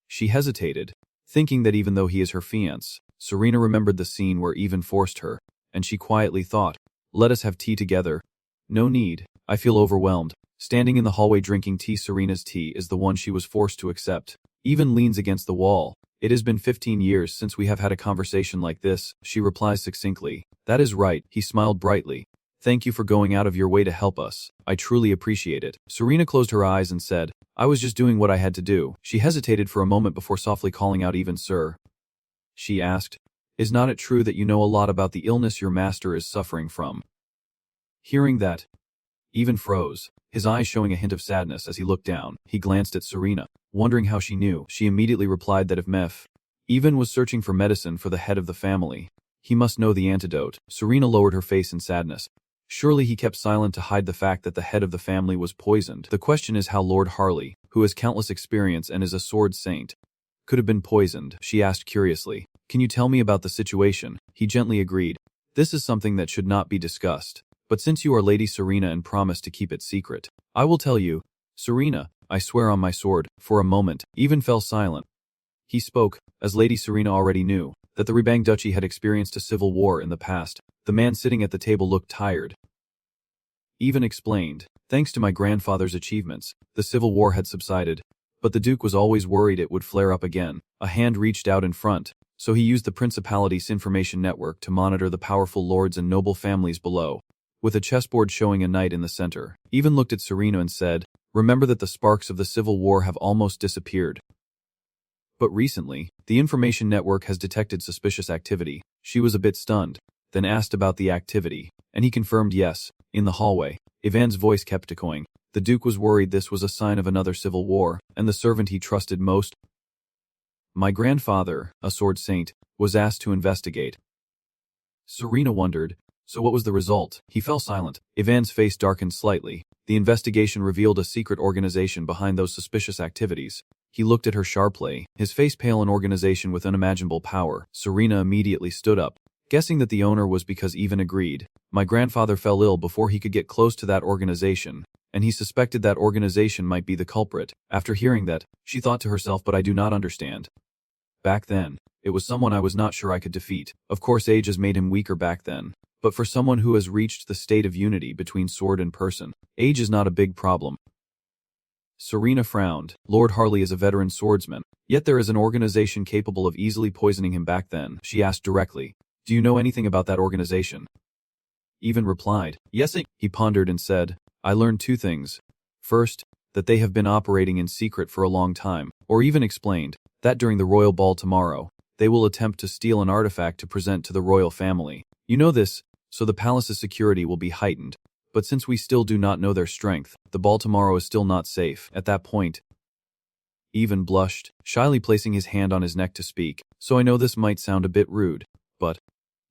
[SPEAKER 1] She hesitated, thinking that even though he is her fiancé, Serena remembered the scene where Even forced her, and she quietly thought, let us have tea together. No need, I feel overwhelmed. Standing in the hallway drinking tea. Serena's tea is the one she was forced to accept. Even leans against the wall. It has been 15 years since we have had a conversation like this, she replies succinctly. That is right, he smiled brightly. Thank you for going out of your way to help us. I truly appreciate it. Serena closed her eyes and said, I was just doing what I had to do. She hesitated for a moment before softly calling out, Even sir. She asked, is not it true that you know a lot about the illness your master is suffering from? Hearing that, Even froze, his eyes showing a hint of sadness as he looked down. He glanced at Serena, wondering how she knew. She immediately replied that if Even was searching for medicine for the head of the family, he must know the antidote. Serena lowered her face in sadness. Surely he kept silent to hide the fact that the head of the family was poisoned. The question is how Lord Harley, who has countless experience and is a sword saint, could have been poisoned, she asked curiously. Can you tell me about the situation? He gently agreed. This is something that should not be discussed. But since you are Lady Serena and promised to keep it secret, I will tell you. Serena, I swear on my sword. For a moment, Even fell silent. He spoke, as Lady Serena already knew, that the Rebang Duchy had experienced a civil war in the past. The man sitting at the table looked tired. Even explained, thanks to my grandfather's achievements, the civil war had subsided, but the Duke was always worried it would flare up again. A hand reached out in front, so he used the Principality's information network to monitor the powerful lords and noble families below. With a chessboard showing a knight in the center, even looked at Serena and said, "Remember that the sparks of the civil war have almost disappeared." But recently, the information network has detected suspicious activity. She was a bit stunned, then asked about the activity, and he confirmed yes. In the hallway, Ivan's voice kept echoing. The Duke was worried this was a sign of another civil war, and the servant he trusted most, my grandfather, a sword saint, was asked to investigate. Serena wondered, so what was the result? He fell silent. Ivan's face darkened slightly. The investigation revealed a secret organization behind those suspicious activities. He looked at her sharply, his face pale. An organization with unimaginable power. Serena immediately stood up, guessing that the owner was because Ivan agreed. My grandfather fell ill before he could get close to that organization, and he suspected that organization might be the culprit. After hearing that, she thought to herself, but I do not understand. Back then, it was someone I was not sure I could defeat. Of course, age has made him weaker back then, but for someone who has reached the state of unity between sword and person, age is not a big problem. Serena frowned. Lord Harley is a veteran swordsman, yet there is an organization capable of easily poisoning him back then. She asked directly, "Do you know anything about that organization?" Ivan replied, "Yes." He pondered and said, "I learned two things. First, that they have been operating in secret for a long time." Or Ivan explained that during the royal ball tomorrow, they will attempt to steal an artifact to present to the royal family. You know this, so the palace's security will be heightened. But since we still do not know their strength, the ball tomorrow is still not safe. At that point, Ivan blushed, shyly placing his hand on his neck to speak. So I know this might sound a bit rude, but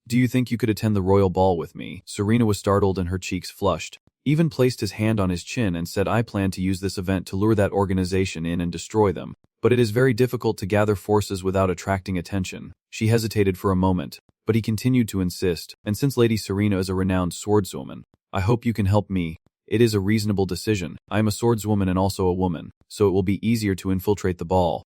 [SPEAKER 1] do you think you could attend the royal ball with me? Serena was startled and her cheeks flushed. Ivan placed his hand on his chin and said, I plan to use this event to lure that organization in and destroy them. But it is very difficult to gather forces without attracting attention. She hesitated for a moment, but he continued to insist, and since Lady Serena is a renowned swordswoman, I hope you can help me. It is a reasonable decision. I am a swordswoman and also a woman, so it will be easier to infiltrate the ball.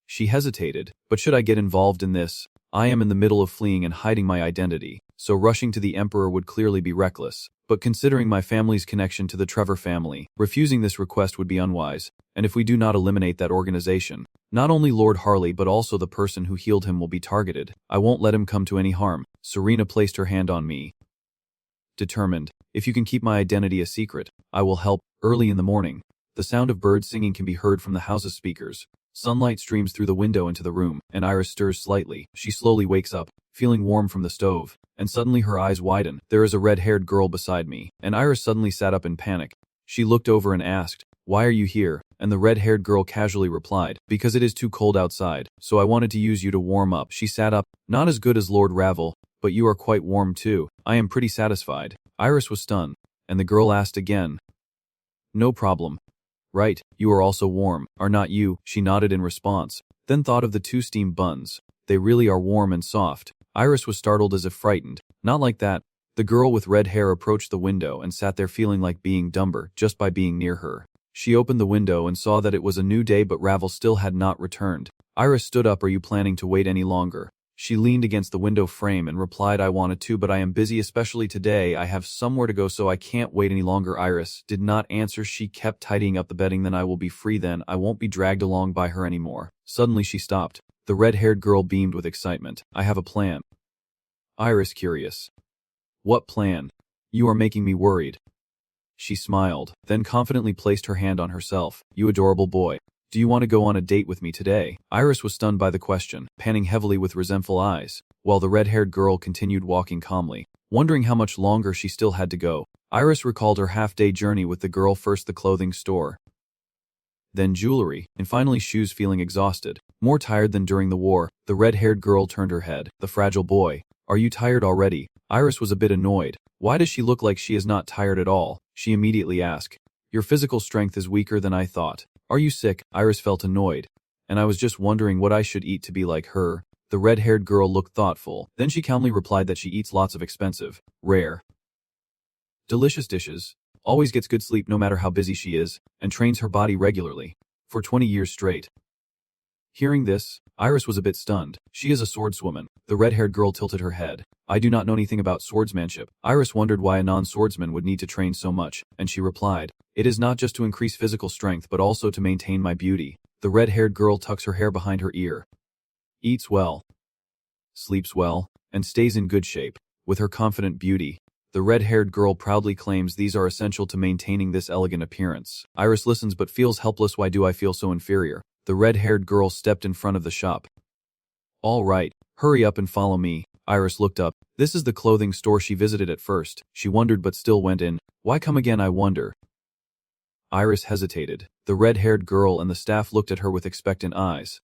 [SPEAKER 1] She hesitated, but should I get involved in this? I am in the middle of fleeing and hiding my identity, so rushing to the Emperor would clearly be reckless. But considering my family's connection to the Trevor family, refusing this request would be unwise, and if we do not eliminate that organization, not only Lord Harley but also the person who healed him will be targeted. I won't let him come to any harm. Serena placed her hand on me. Determined, if you can keep my identity a secret, I will help. Early in the morning, the sound of birds singing can be heard from the house's speakers. Sunlight streams through the window into the room, and Iris stirs slightly. She slowly wakes up, feeling warm from the stove, and suddenly her eyes widen. There is a red-haired girl beside me, and Iris suddenly sat up in panic. She looked over and asked, "Why are you here?" And the red-haired girl casually replied, "Because it is too cold outside, so I wanted to use you to warm up." She sat up, "Not as good as Lord Ravel, but you are quite warm too." "I am pretty satisfied." Iris was stunned, and the girl asked again, "No problem. Right, you are also warm, are not you?" She nodded in response, then thought of the two steamed buns. They really are warm and soft. Iris was startled as if frightened. Not like that. The girl with red hair approached the window and sat there feeling like being dumber just by being near her. She opened the window and saw that it was a new day but Ravel still had not returned. Iris stood up. "Are you planning to wait any longer?" She leaned against the window frame and replied, "I wanted to, but I am busy, especially today. I have somewhere to go, so I can't wait any longer." Iris did not answer. She kept tidying up the bedding. "Then I will be free then. I won't be dragged along by her anymore." Suddenly she stopped. The red-haired girl beamed with excitement. "I have a plan." Iris curious. "What plan?" "You are making me worried." She smiled, then confidently placed her hand on herself. "You adorable boy. Do you want to go on a date with me today?" Iris was stunned by the question, panting heavily with resentful eyes, while the red-haired girl continued walking calmly, wondering how much longer she still had to go. Iris recalled her half-day journey with the girl, first the clothing store, then jewelry, and finally shoes. Feeling exhausted, more tired than during the war, the red-haired girl turned her head. "The fragile boy. Are you tired already?" Iris was a bit annoyed. Why does she look like she is not tired at all? She immediately asked, "Your physical strength is weaker than I thought. Are you sick?" Iris felt annoyed. "And I was just wondering what I should eat to be like her." The red-haired girl looked thoughtful. Then she calmly replied that she eats lots of expensive, rare, delicious dishes, always gets good sleep no matter how busy she is, and trains her body regularly. For 20 years straight. Hearing this, Iris was a bit stunned. She is a swordswoman. The red-haired girl tilted her head. I do not know anything about swordsmanship. Iris wondered why a non-swordsman would need to train so much, and she replied, it is not just to increase physical strength but also to maintain my beauty. The red-haired girl tucks her hair behind her ear. Eats well, sleeps well, and stays in good shape. With her confident beauty, the red-haired girl proudly claims these are essential to maintaining this elegant appearance. Iris listens but feels helpless. Why do I feel so inferior? The red-haired girl stepped in front of the shop. All right, hurry up and follow me. Iris looked up. This is the clothing store she visited at first. She wondered but still went in. Why come again, I wonder? Iris hesitated. The red-haired girl and the staff looked at her with expectant eyes.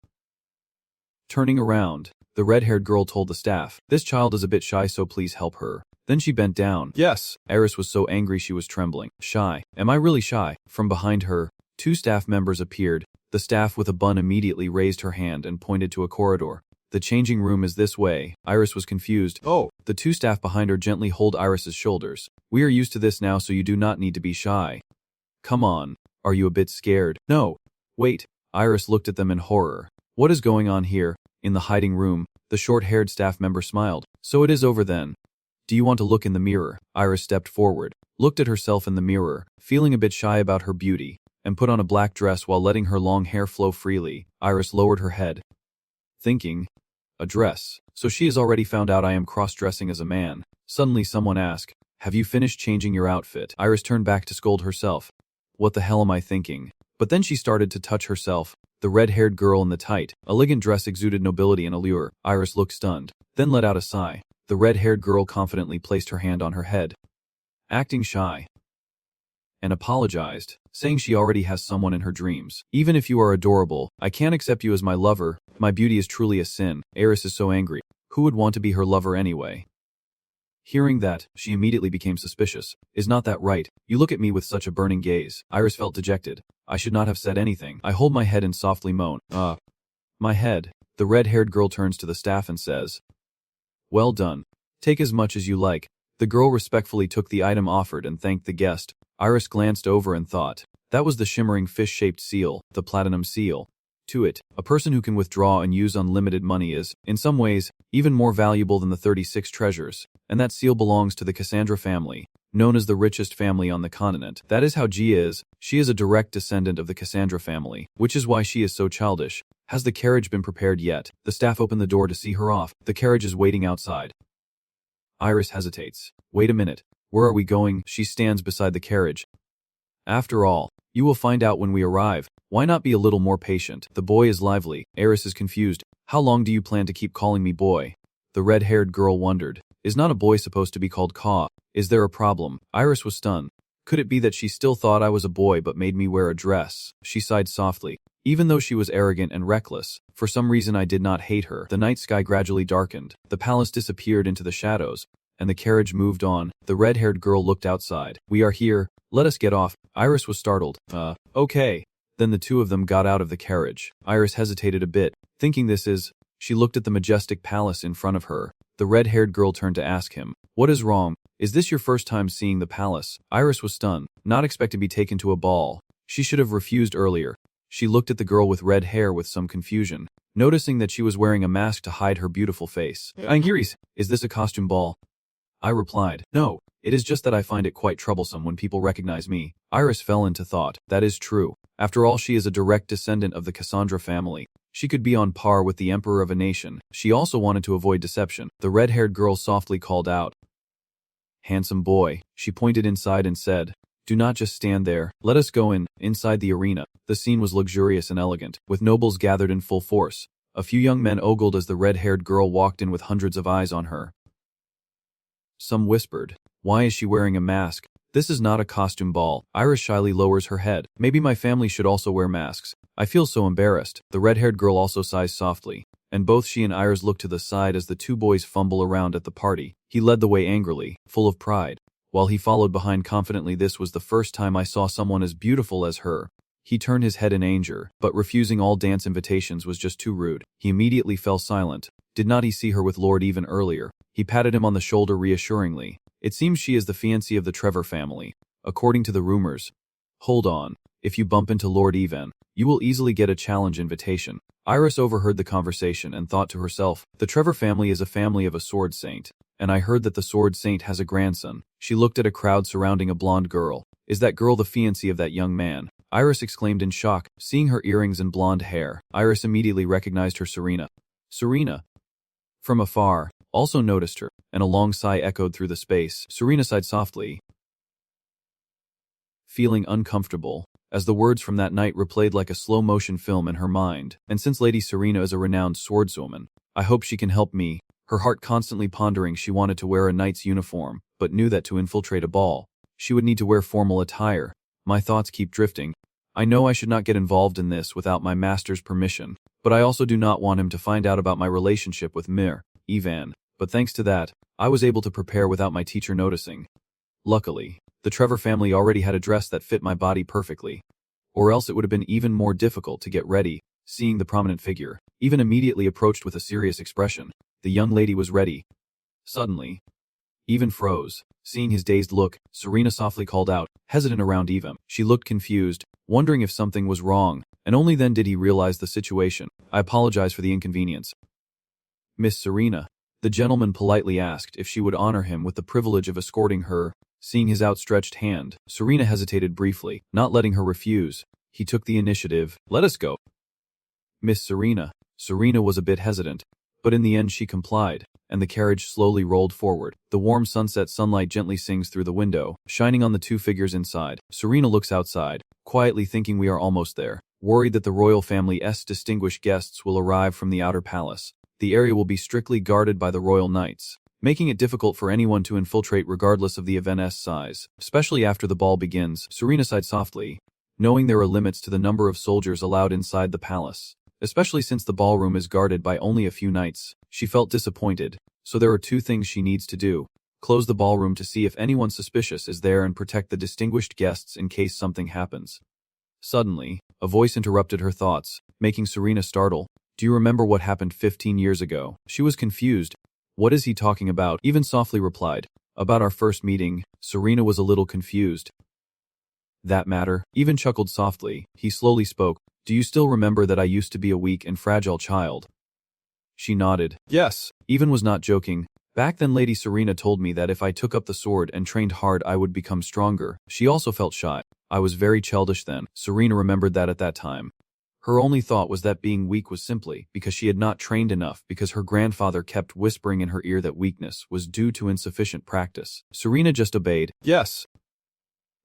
[SPEAKER 1] Turning around, the red-haired girl told the staff, this child is a bit shy, so please help her. Then she bent down. Yes. Iris was so angry she was trembling. Shy? Am I really shy? From behind her, 2 staff members appeared. The staff with a bun immediately raised her hand and pointed to a corridor. The changing room is this way. Iris was confused. Oh. The 2 staff behind her gently hold Iris's shoulders. We are used to this now, so you do not need to be shy. Come on. Are you a bit scared? No. Wait. Iris looked at them in horror. What is going on here? In the hiding room, the short-haired staff member smiled. So it is over then. Do you want to look in the mirror? Iris stepped forward, looked at herself in the mirror, feeling a bit shy about her beauty, and put on a black dress while letting her long hair flow freely. Iris lowered her head, thinking, a dress. So she has already found out I am cross-dressing as a man. Suddenly someone asked, have you finished changing your outfit? Iris turned back to scold herself. What the hell am I thinking? But then she started to touch herself. The red-haired girl in the tight, elegant dress exuded nobility and allure. Iris looked stunned, then let out a sigh. The red-haired girl confidently placed her hand on her head, acting shy, and apologized, saying she already has someone in her dreams. Even if you are adorable, I can't accept you as my lover. My beauty is truly a sin. Iris is so angry. Who would want to be her lover anyway? Hearing that, she immediately became suspicious. Is not that right? You look at me with such a burning gaze. Iris felt dejected. I should not have said anything. I hold my head and softly moan. My head. The red-haired girl turns to the staff and says, well done. Take as much as you like. The girl respectfully took the item offered and thanked the guest. Iris glanced over and thought, that was the shimmering fish-shaped seal, the platinum seal. To it, a person who can withdraw and use unlimited money is, in some ways, even more valuable than the 36 treasures. And that seal belongs to the Cassandra family, known as the richest family on the continent. That is how G is. She is a direct descendant of the Cassandra family, which is why she is so childish. Has the carriage been prepared yet? The staff opened the door to see her off. The carriage is waiting outside. Iris hesitates. Wait a minute. Where are we going? She stands beside the carriage. After all, you will find out when we arrive. Why not be a little more patient? The boy is lively. Iris is confused. How long do you plan to keep calling me boy? The red-haired girl wondered. Is not a boy supposed to be called Ka? Is there a problem? Iris was stunned. Could it be that she still thought I was a boy but made me wear a dress? She sighed softly. Even though she was arrogant and reckless, for some reason I did not hate her. The night sky gradually darkened. The palace disappeared into the shadows, and the carriage moved on. The red-haired girl looked outside. We are here. Let us get off. Iris was startled. Okay. Then the 2 of them got out of the carriage. Iris hesitated a bit, thinking this is... She looked at the majestic palace in front of her. The red-haired girl turned to ask him, what is wrong? Is this your first time seeing the palace? Iris was stunned, not expect to be taken to a ball. She should have refused earlier. She looked at the girl with red hair with some confusion, noticing that she was wearing a mask to hide her beautiful face. Iris, is this a costume ball? I replied, no, it is just that I find it quite troublesome when people recognize me. Iris fell into thought. That is true. After all, she is a direct descendant of the Cassandra family. She could be on par with the emperor of a nation. She also wanted to avoid deception. The red-haired girl softly called out, handsome boy. She pointed inside and said, do not just stand there. Let us go in. Inside the arena, the scene was luxurious and elegant, with nobles gathered in full force. A few young men ogled as the red-haired girl walked in with hundreds of eyes on her. Some whispered, why is she wearing a mask? This is not a costume ball. Iris shyly lowers her head. Maybe my family should also wear masks. I feel so embarrassed. The red-haired girl also sighs softly, and both she and Iris look to the side as the 2 boys fumble around at the party. He led the way angrily, full of pride, while he followed behind confidently. This was the first time I saw someone as beautiful as her. He turned his head in anger, but refusing all dance invitations was just too rude. He immediately fell silent. Did not he see her with Lord even earlier? He patted him on the shoulder reassuringly. It seems she is the fiancée of the Trevor family, according to the rumors. Hold on. If you bump into Lord Even, You will easily get a challenge invitation. Iris overheard the conversation and thought to herself, the Trevor family is a family of a sword saint, and I heard that the sword saint has a grandson. She looked at a crowd surrounding a blonde girl. Is that girl the fiancée of that young man? Iris exclaimed in shock, seeing her earrings and blonde hair. Iris immediately recognized her Serena. Serena, from afar, also noticed her, and a long sigh echoed through the space. Serena sighed softly, feeling uncomfortable, as the words from that night replayed like a slow-motion film in her mind. And since Lady Serena is a renowned swordswoman, I hope she can help me. Her heart constantly pondering, she wanted to wear a knight's uniform, but knew that to infiltrate a ball, she would need to wear formal attire. My thoughts keep drifting. I know I should not get involved in this without my master's permission, but I also do not want him to find out about my relationship with Ivan. But thanks to that, I was able to prepare without my teacher noticing. Luckily, the Trevor family already had a dress that fit my body perfectly. Or else it would have been even more difficult to get ready. Seeing the prominent figure, Ivan immediately approached with a serious expression. The young lady was ready. Suddenly, Ivan froze. Seeing his dazed look, Serena softly called out, hesitant around Ivan. She looked confused, wondering if something was wrong, and only then did he realize the situation. I apologize for the inconvenience. Miss Serena, the gentleman politely asked if she would honor him with the privilege of escorting her. Seeing his outstretched hand, Serena hesitated briefly, not letting her refuse. He took the initiative. Let us go. Miss Serena. Serena was a bit hesitant, but in the end she complied, and the carriage slowly rolled forward. The warm sunset sunlight gently sings through the window, shining on the two figures inside. Serena looks outside, quietly thinking we are almost there, worried that the royal family's distinguished guests will arrive from the outer palace. The area will be strictly guarded by the royal knights, making it difficult for anyone to infiltrate regardless of the event's size, especially after the ball begins. Serena sighed softly, knowing there are limits to the number of soldiers allowed inside the palace. Especially since the ballroom is guarded by only a few knights. She felt disappointed, so there are two things she needs to do. Close the ballroom to see if anyone suspicious is there and protect the distinguished guests in case something happens. Suddenly, a voice interrupted her thoughts, making Serena startle. Do you remember what happened 15 years ago? She was confused. What is he talking about? Ivan softly replied. About our first meeting. Serena was a little confused. That matter? Ivan chuckled softly. He slowly spoke. Do you still remember that I used to be a weak and fragile child? She nodded. Yes. Ivan was not joking. Back then Lady Serena told me that if I took up the sword and trained hard I would become stronger. She also felt shy. I was very childish then. Serena remembered that at that time. Her only thought was that being weak was simply because she had not trained enough, because her grandfather kept whispering in her ear that weakness was due to insufficient practice. Serena just obeyed. Yes.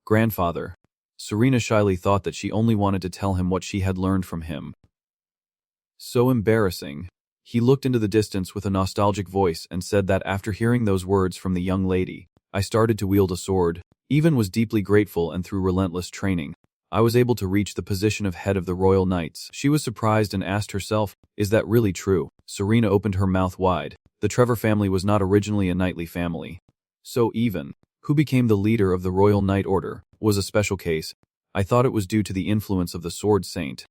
[SPEAKER 1] Grandfather. Serena shyly thought that she only wanted to tell him what she had learned from him. So embarrassing. He looked into the distance with a nostalgic voice and said that after hearing those words from the young lady, I started to wield a sword. Ivan was deeply grateful, and through relentless training, I was able to reach the position of head of the royal knights. She was surprised and asked herself, is that really true? Serena opened her mouth wide. The Trevor family was not originally a knightly family. So Ivan, who became the leader of the Royal Knight Order, was a special case. I thought it was due to the influence of the Sword Saint,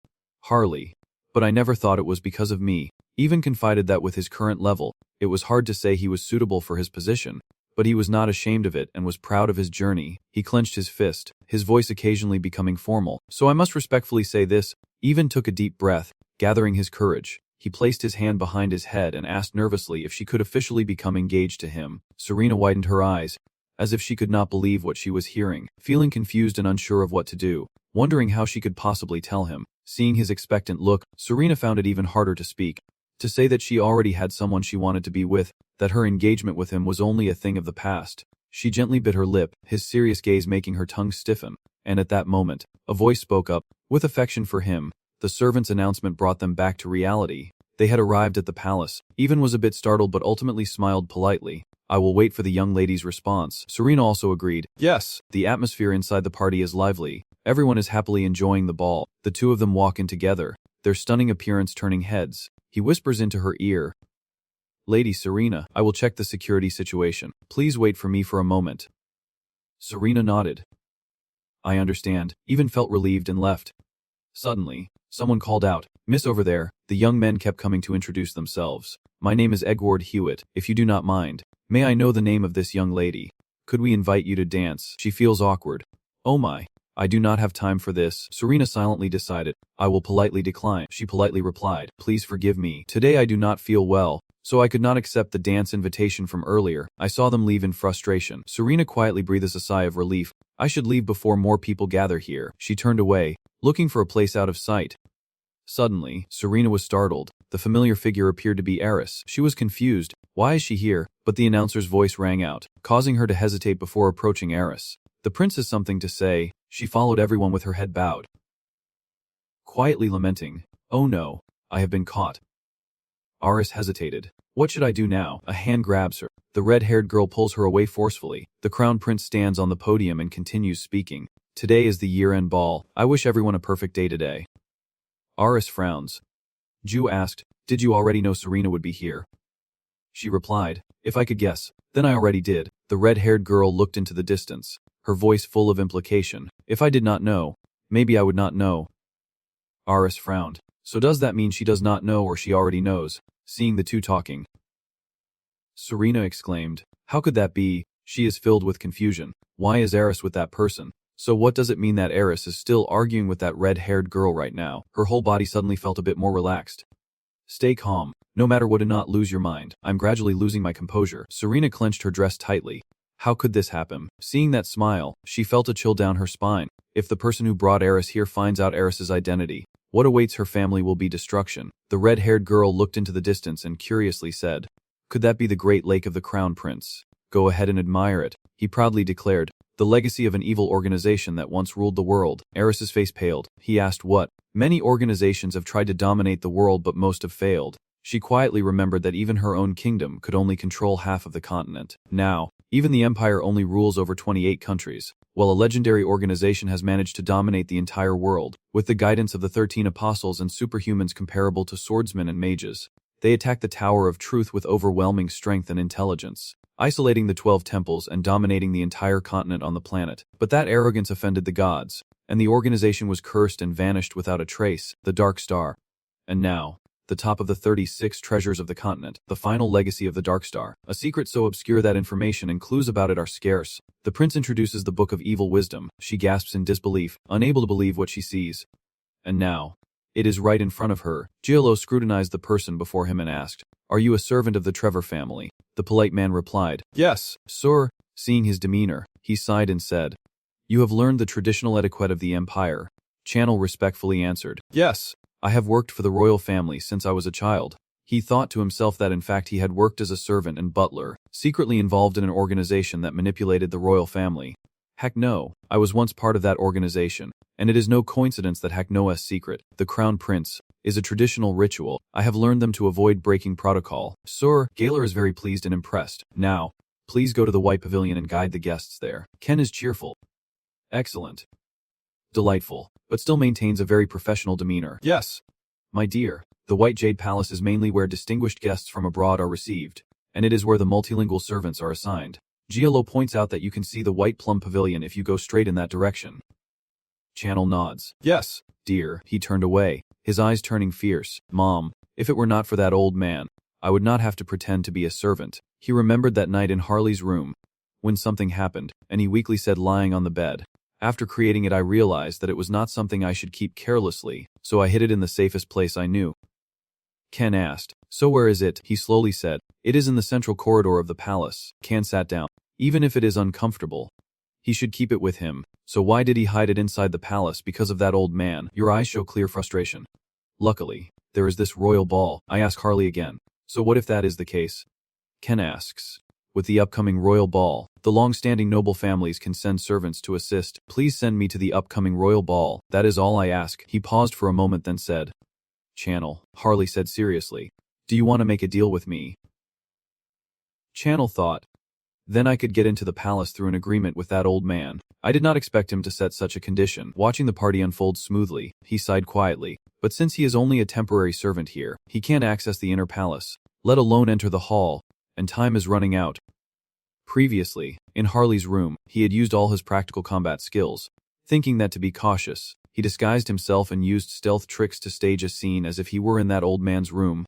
[SPEAKER 1] Harley, but I never thought it was because of me. Ivan confided that with his current level, it was hard to say he was suitable for his position, but he was not ashamed of it and was proud of his journey. He clenched his fist, his voice occasionally becoming formal. So I must respectfully say this. Ivan took a deep breath, gathering his courage. He placed his hand behind his head and asked nervously if she could officially become engaged to him. Serena widened her eyes, as if she could not believe what she was hearing, feeling confused and unsure of what to do, wondering how she could possibly tell him. Seeing his expectant look, Serena found it even harder to speak, to say that she already had someone she wanted to be with, that her engagement with him was only a thing of the past. She gently bit her lip, his serious gaze making her tongue stiffen, and at that moment, a voice spoke up, with affection for him. The servant's announcement brought them back to reality. They had arrived at the palace. Ivan was a bit startled but ultimately smiled politely. I will wait for the young lady's response. Serena also agreed. Yes. The atmosphere inside the party is lively. Everyone is happily enjoying the ball. The two of them walk in together, their stunning appearance turning heads. He whispers into her ear. Lady Serena, I will check the security situation. Please wait for me for a moment. Serena nodded. I understand. Ivan felt relieved and left. Suddenly, someone called out, Miss over there. The young men kept coming to introduce themselves. My name is Edward Hewitt, if you do not mind. May I know the name of this young lady? Could we invite you to dance? She feels awkward. Oh my. I do not have time for this. Serena silently decided. I will politely decline. She politely replied, please forgive me. Today I do not feel well, so I could not accept the dance invitation from earlier. I saw them leave in frustration. Serena quietly breathes a sigh of relief. I should leave before more people gather here. She turned away, looking for a place out of sight. Suddenly, Serena was startled. The familiar figure appeared to be Eris. She was confused. Why is she here? But the announcer's voice rang out, causing her to hesitate before approaching Eris. The prince has something to say. She followed everyone with her head bowed, quietly lamenting, oh no, I have been caught. Eris hesitated. What should I do now? A hand grabs her. The red-haired girl pulls her away forcefully. The crown prince stands on the podium and continues speaking. Today is the year-end ball. I wish everyone a perfect day today. Eris frowns. Ju asked, did you already know Serena would be here? She replied, if I could guess, then I already did. The red-haired girl looked into the distance, her voice full of implication. If I did not know, maybe I would not know. Eris frowned. So does that mean she does not know or she already knows? Seeing the two talking, Serena exclaimed, how could that be? She is filled with confusion. Why is Eris with that person? So what does it mean that Eris is still arguing with that red-haired girl right now? Her whole body suddenly felt a bit more relaxed. Stay calm. No matter what, do not lose your mind. I'm gradually losing my composure. Serena clenched her dress tightly. How could this happen? Seeing that smile, she felt a chill down her spine. If the person who brought Eris here finds out Eris's identity, what awaits her family will be destruction. The red-haired girl looked into the distance and curiously said, could that be the great lake of the crown prince? Go ahead and admire it, he proudly declared. The legacy of an evil organization that once ruled the world. Eris's face paled. He asked what? Many organizations have tried to dominate the world, but most have failed. She quietly remembered that even her own kingdom could only control half of the continent. Now, even the empire only rules over 28 countries, while a legendary organization has managed to dominate the entire world. With the guidance of the 13 apostles and superhumans comparable to swordsmen and mages, they attacked the Tower of Truth with overwhelming strength and intelligence, isolating the 12 temples and dominating the entire continent on the planet. But that arrogance offended the gods, and the organization was cursed and vanished without a trace. The Dark Star. And now, the top of the 36 treasures of the continent, the final legacy of the Dark Star, a secret so obscure that information and clues about it are scarce. The prince introduces the Book of Evil Wisdom. She gasps in disbelief, unable to believe what she sees. And now, it is right in front of her. Giolo scrutinized the person before him and asked, are you a servant of the Trevor family? The polite man replied, yes, sir. Seeing his demeanor, he sighed and said, you have learned the traditional etiquette of the empire. Channel respectfully answered, yes. I have worked for the royal family since I was a child. He thought to himself that in fact he had worked as a servant and butler, secretly involved in an organization that manipulated the royal family. Heck no, I was once part of that organization, and it is no coincidence that Heck Noah's secret, the crown prince, is a traditional ritual. I have learned them to avoid breaking protocol. Sir, Gaylor is very pleased and impressed. Now, please go to the White Pavilion and guide the guests there. Ken is cheerful. Excellent. Delightful, but still maintains a very professional demeanor. Yes. My dear, the White Jade Palace is mainly where distinguished guests from abroad are received, and it is where the multilingual servants are assigned. Giolo points out that you can see the White Plum Pavilion if you go straight in that direction. Channel nods. Yes, dear. He turned away, his eyes turning fierce. Mom, if it were not for that old man, I would not have to pretend to be a servant. He remembered that night in Harley's room, when something happened, and he weakly said lying on the bed, after creating it I realized that it was not something I should keep carelessly, so I hid it in the safest place I knew. Ken asked, so where is it? He slowly said, it is in the central corridor of the palace. Ken sat down. Even if it is uncomfortable, he should keep it with him. So why did he hide it inside the palace? Because of that old man. Your eyes show clear frustration. Luckily, there is this royal ball. I ask Harley again. So what if that is the case? Ken asks. With the upcoming royal ball, the long-standing noble families can send servants to assist. Please send me to the upcoming royal ball. That is all I ask. He paused for a moment then said, Channel, Harley said seriously. Do you want to make a deal with me? Channel thought. Then I could get into the palace through an agreement with that old man. I did not expect him to set such a condition. Watching the party unfold smoothly, he sighed quietly. But since he is only a temporary servant here, he can't access the inner palace, let alone enter the hall, and time is running out. Previously, in Harley's room, he had used all his practical combat skills. Thinking that to be cautious, he disguised himself and used stealth tricks to stage a scene as if he were in that old man's room.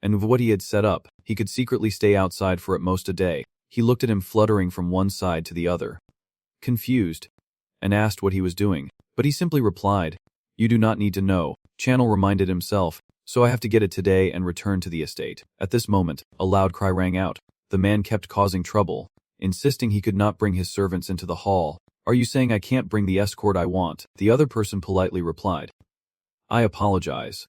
[SPEAKER 1] And with what he had set up, he could secretly stay outside for at most a day. He looked at him fluttering from one side to the other, confused, and asked what he was doing, but he simply replied, "You do not need to know," Channel reminded himself, "so I have to get it today and return to the estate." At this moment, a loud cry rang out. The man kept causing trouble, insisting he could not bring his servants into the hall. "Are you saying I can't bring the escort I want?" The other person politely replied. "I apologize,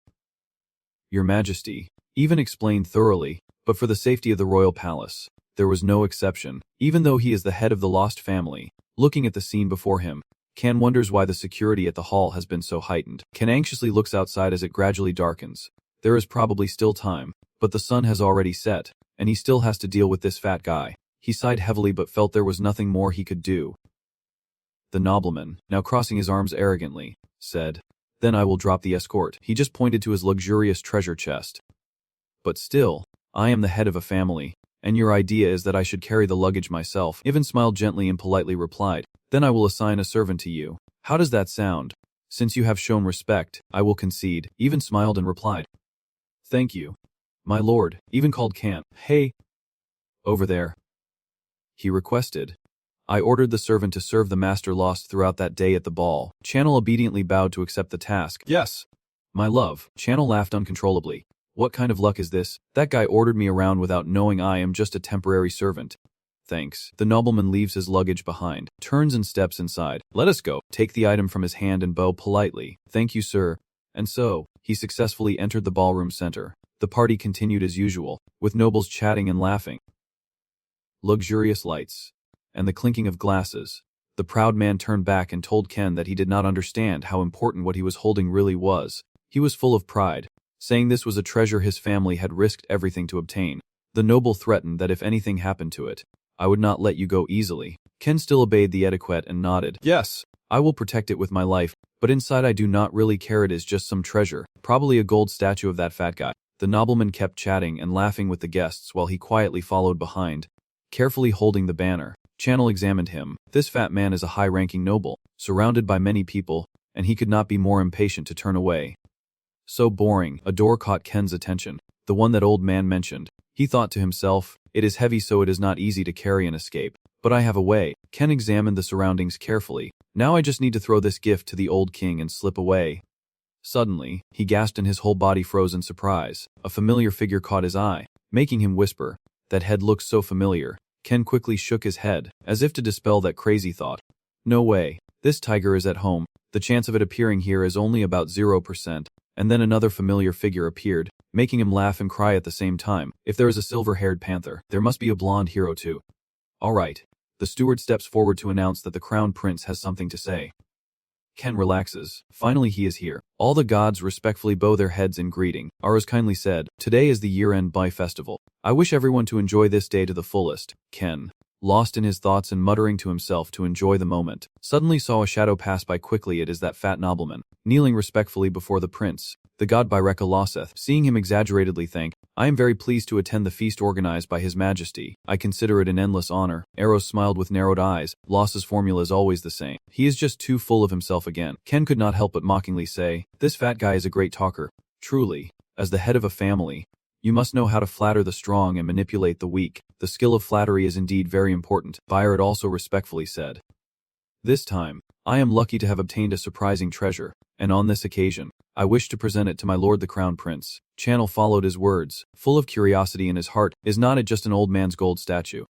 [SPEAKER 1] Your Majesty." Even explained thoroughly, but for the safety of the royal palace, there was no exception. Even though he is the head of the lost family, looking at the scene before him, Ken wonders why the security at the hall has been so heightened. Ken anxiously looks outside as it gradually darkens. There is probably still time, but the sun has already set, and he still has to deal with this fat guy. He sighed heavily but felt there was nothing more he could do. The nobleman, now crossing his arms arrogantly, said, "Then I will drop the escort." He just pointed to his luxurious treasure chest. "But still, I am the head of a family, and your idea is that I should carry the luggage myself." Ivan smiled gently and politely replied, "Then I will assign a servant to you. How does that sound? Since you have shown respect, I will concede." Ivan smiled and replied, "Thank you, my lord." Ivan called Can. "Hey, over there," he requested. "I ordered the servant to serve the master lost throughout that day at the ball." Channel obediently bowed to accept the task. "Yes, my love." Channel laughed uncontrollably. "What kind of luck is this? That guy ordered me around without knowing I am just a temporary servant." "Thanks." The nobleman leaves his luggage behind, turns and steps inside. "Let us go." Take the item from his hand and bow politely. "Thank you, sir." And so, he successfully entered the ballroom center. The party continued as usual, with nobles chatting and laughing. Luxurious lights, and the clinking of glasses. The proud man turned back and told Ken that he did not understand how important what he was holding really was. He was full of pride, saying this was a treasure his family had risked everything to obtain. The noble threatened that if anything happened to it, "I would not let you go easily." Ken still obeyed the etiquette and nodded. "Yes, I will protect it with my life, but inside I do not really care, it is just some treasure, probably a gold statue of that fat guy." The nobleman kept chatting and laughing with the guests while he quietly followed behind, carefully holding the banner. Channel examined him. This fat man is a high-ranking noble, surrounded by many people, and he could not be more impatient to turn away. So boring. A door caught Ken's attention, the one that old man mentioned. He thought to himself, "It is heavy, so it is not easy to carry and escape. But I have a way." Ken examined the surroundings carefully. "Now I just need to throw this gift to the old king and slip away." Suddenly, he gasped and his whole body froze in surprise. A familiar figure caught his eye, making him whisper, "That head looks so familiar." Ken quickly shook his head, as if to dispel that crazy thought. "No way. This tiger is at home. The chance of it appearing here is only about 0%. And then another familiar figure appeared, making him laugh and cry at the same time. "If there is a silver-haired panther, there must be a blonde hero too." "All right." The steward steps forward to announce that the crown prince has something to say. Ken relaxes. Finally he is here. All the gods respectfully bow their heads in greeting. Aras kindly said, "Today is the year-end Bai festival. I wish everyone to enjoy this day to the fullest." Ken, lost in his thoughts and muttering to himself to enjoy the moment, suddenly saw a shadow pass by quickly. It is that fat nobleman, kneeling respectfully before the prince. The god Byreka Loseth, seeing him exaggeratedly thanked, "I am very pleased to attend the feast organized by His Majesty. I consider it an endless honor." Eros smiled with narrowed eyes. Los's formula is always the same. He is just too full of himself again. Ken could not help but mockingly say, "This fat guy is a great talker." Truly, as the head of a family, you must know how to flatter the strong and manipulate the weak. The skill of flattery is indeed very important, Byron also respectfully said. "This time, I am lucky to have obtained a surprising treasure, and on this occasion, I wish to present it to my lord the crown prince." Channel followed his words, full of curiosity in his heart. "Is not it just an old man's gold statue?"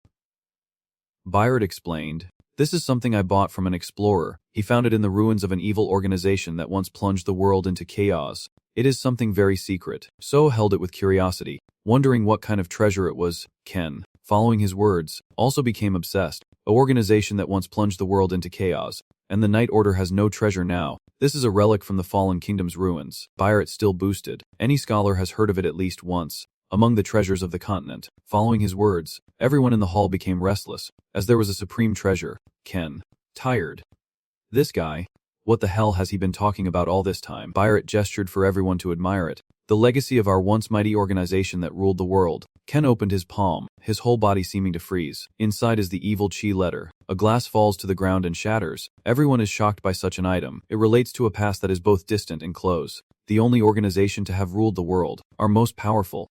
[SPEAKER 1] Byron explained, "This is something I bought from an explorer. He found it in the ruins of an evil organization that once plunged the world into chaos. It is something very secret." So held it with curiosity, wondering what kind of treasure it was. Ken, following his words, also became obsessed. "An organization that once plunged the world into chaos, and the Night Order has no treasure now. This is a relic from the Fallen Kingdom's ruins." Byron still boosted. "Any scholar has heard of it at least once. Among the treasures of the continent." Following his words, everyone in the hall became restless, as there was a supreme treasure. Ken, tired. "This guy, what the hell has he been talking about all this time?" Byron gestured for everyone to admire it. "The legacy of our once mighty organization that ruled the world." Ken opened his palm, his whole body seeming to freeze. Inside is the evil chi letter. A glass falls to the ground and shatters. Everyone is shocked by such an item. It relates to a past that is both distant and close. The only organization to have ruled the world, our most powerful,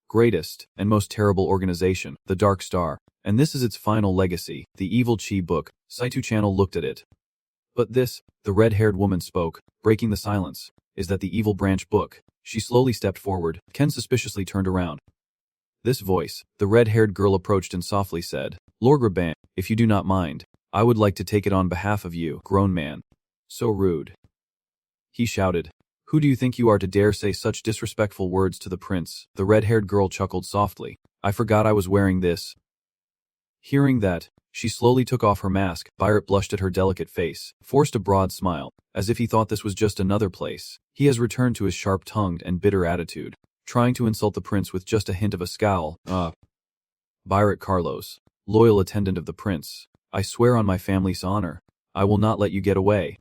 [SPEAKER 1] greatest, and most terrible organization, the Dark Star. And this is its final legacy, the Evil Chi book. Saitu Channel looked at it. But this, the red-haired woman spoke, breaking the silence, is that the evil branch book. She slowly stepped forward. Ken suspiciously turned around. This voice, the red-haired girl approached and softly said, Lord Raban, if you do not mind, I would like to take it on behalf of you, grown man. So rude. He shouted. Who do you think you are to dare say such disrespectful words to the prince? The red-haired girl chuckled softly. I forgot I was wearing this. Hearing that, she slowly took off her mask. Byron blushed at her delicate face, forced a broad smile, as if he thought this was just another place. He has returned to his sharp-tongued and bitter attitude, trying to insult the prince with just a hint of a scowl. Byron Carlos, loyal attendant of the prince, I swear on my family's honor, I will not let you get away.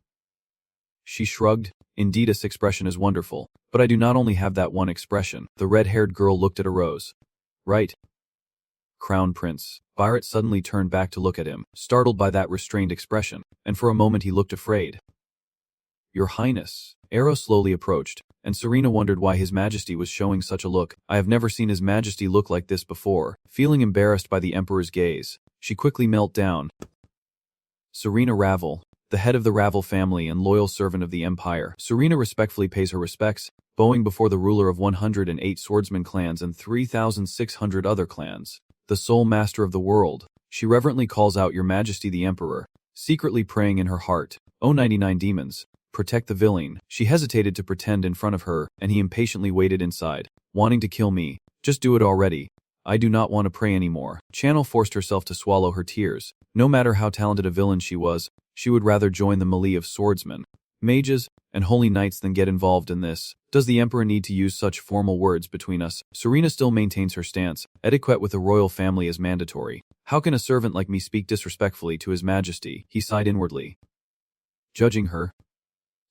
[SPEAKER 1] She shrugged. Indeed, this expression is wonderful, but I do not only have that one expression. The red-haired girl looked at a rose. Right. Crown Prince. Byron suddenly turned back to look at him, startled by that restrained expression, and for a moment he looked afraid. Your Highness. Enro slowly approached, and Serena wondered why His Majesty was showing such a look. I have never seen His Majesty look like this before. Feeling embarrassed by the Emperor's gaze, she quickly knelt down. Serena Ravel, the head of the Ravel family and loyal servant of the Empire. Serena respectfully pays her respects, bowing before the ruler of 108 swordsman clans and 3,600 other clans. The sole master of the world. She reverently calls out Your Majesty the Emperor, secretly praying in her heart, O 99 demons, protect the villain. She hesitated to pretend in front of her, and he impatiently waited inside, wanting to kill me. Just do it already. I do not want to pray anymore. Channel forced herself to swallow her tears. No matter how talented a villain she was, she would rather join the melee of swordsmen, mages, and holy knights than get involved in this. Does the Emperor need to use such formal words between us? Serena still maintains her stance. Etiquette with the royal family is mandatory. How can a servant like me speak disrespectfully to His Majesty? He sighed inwardly. Judging her.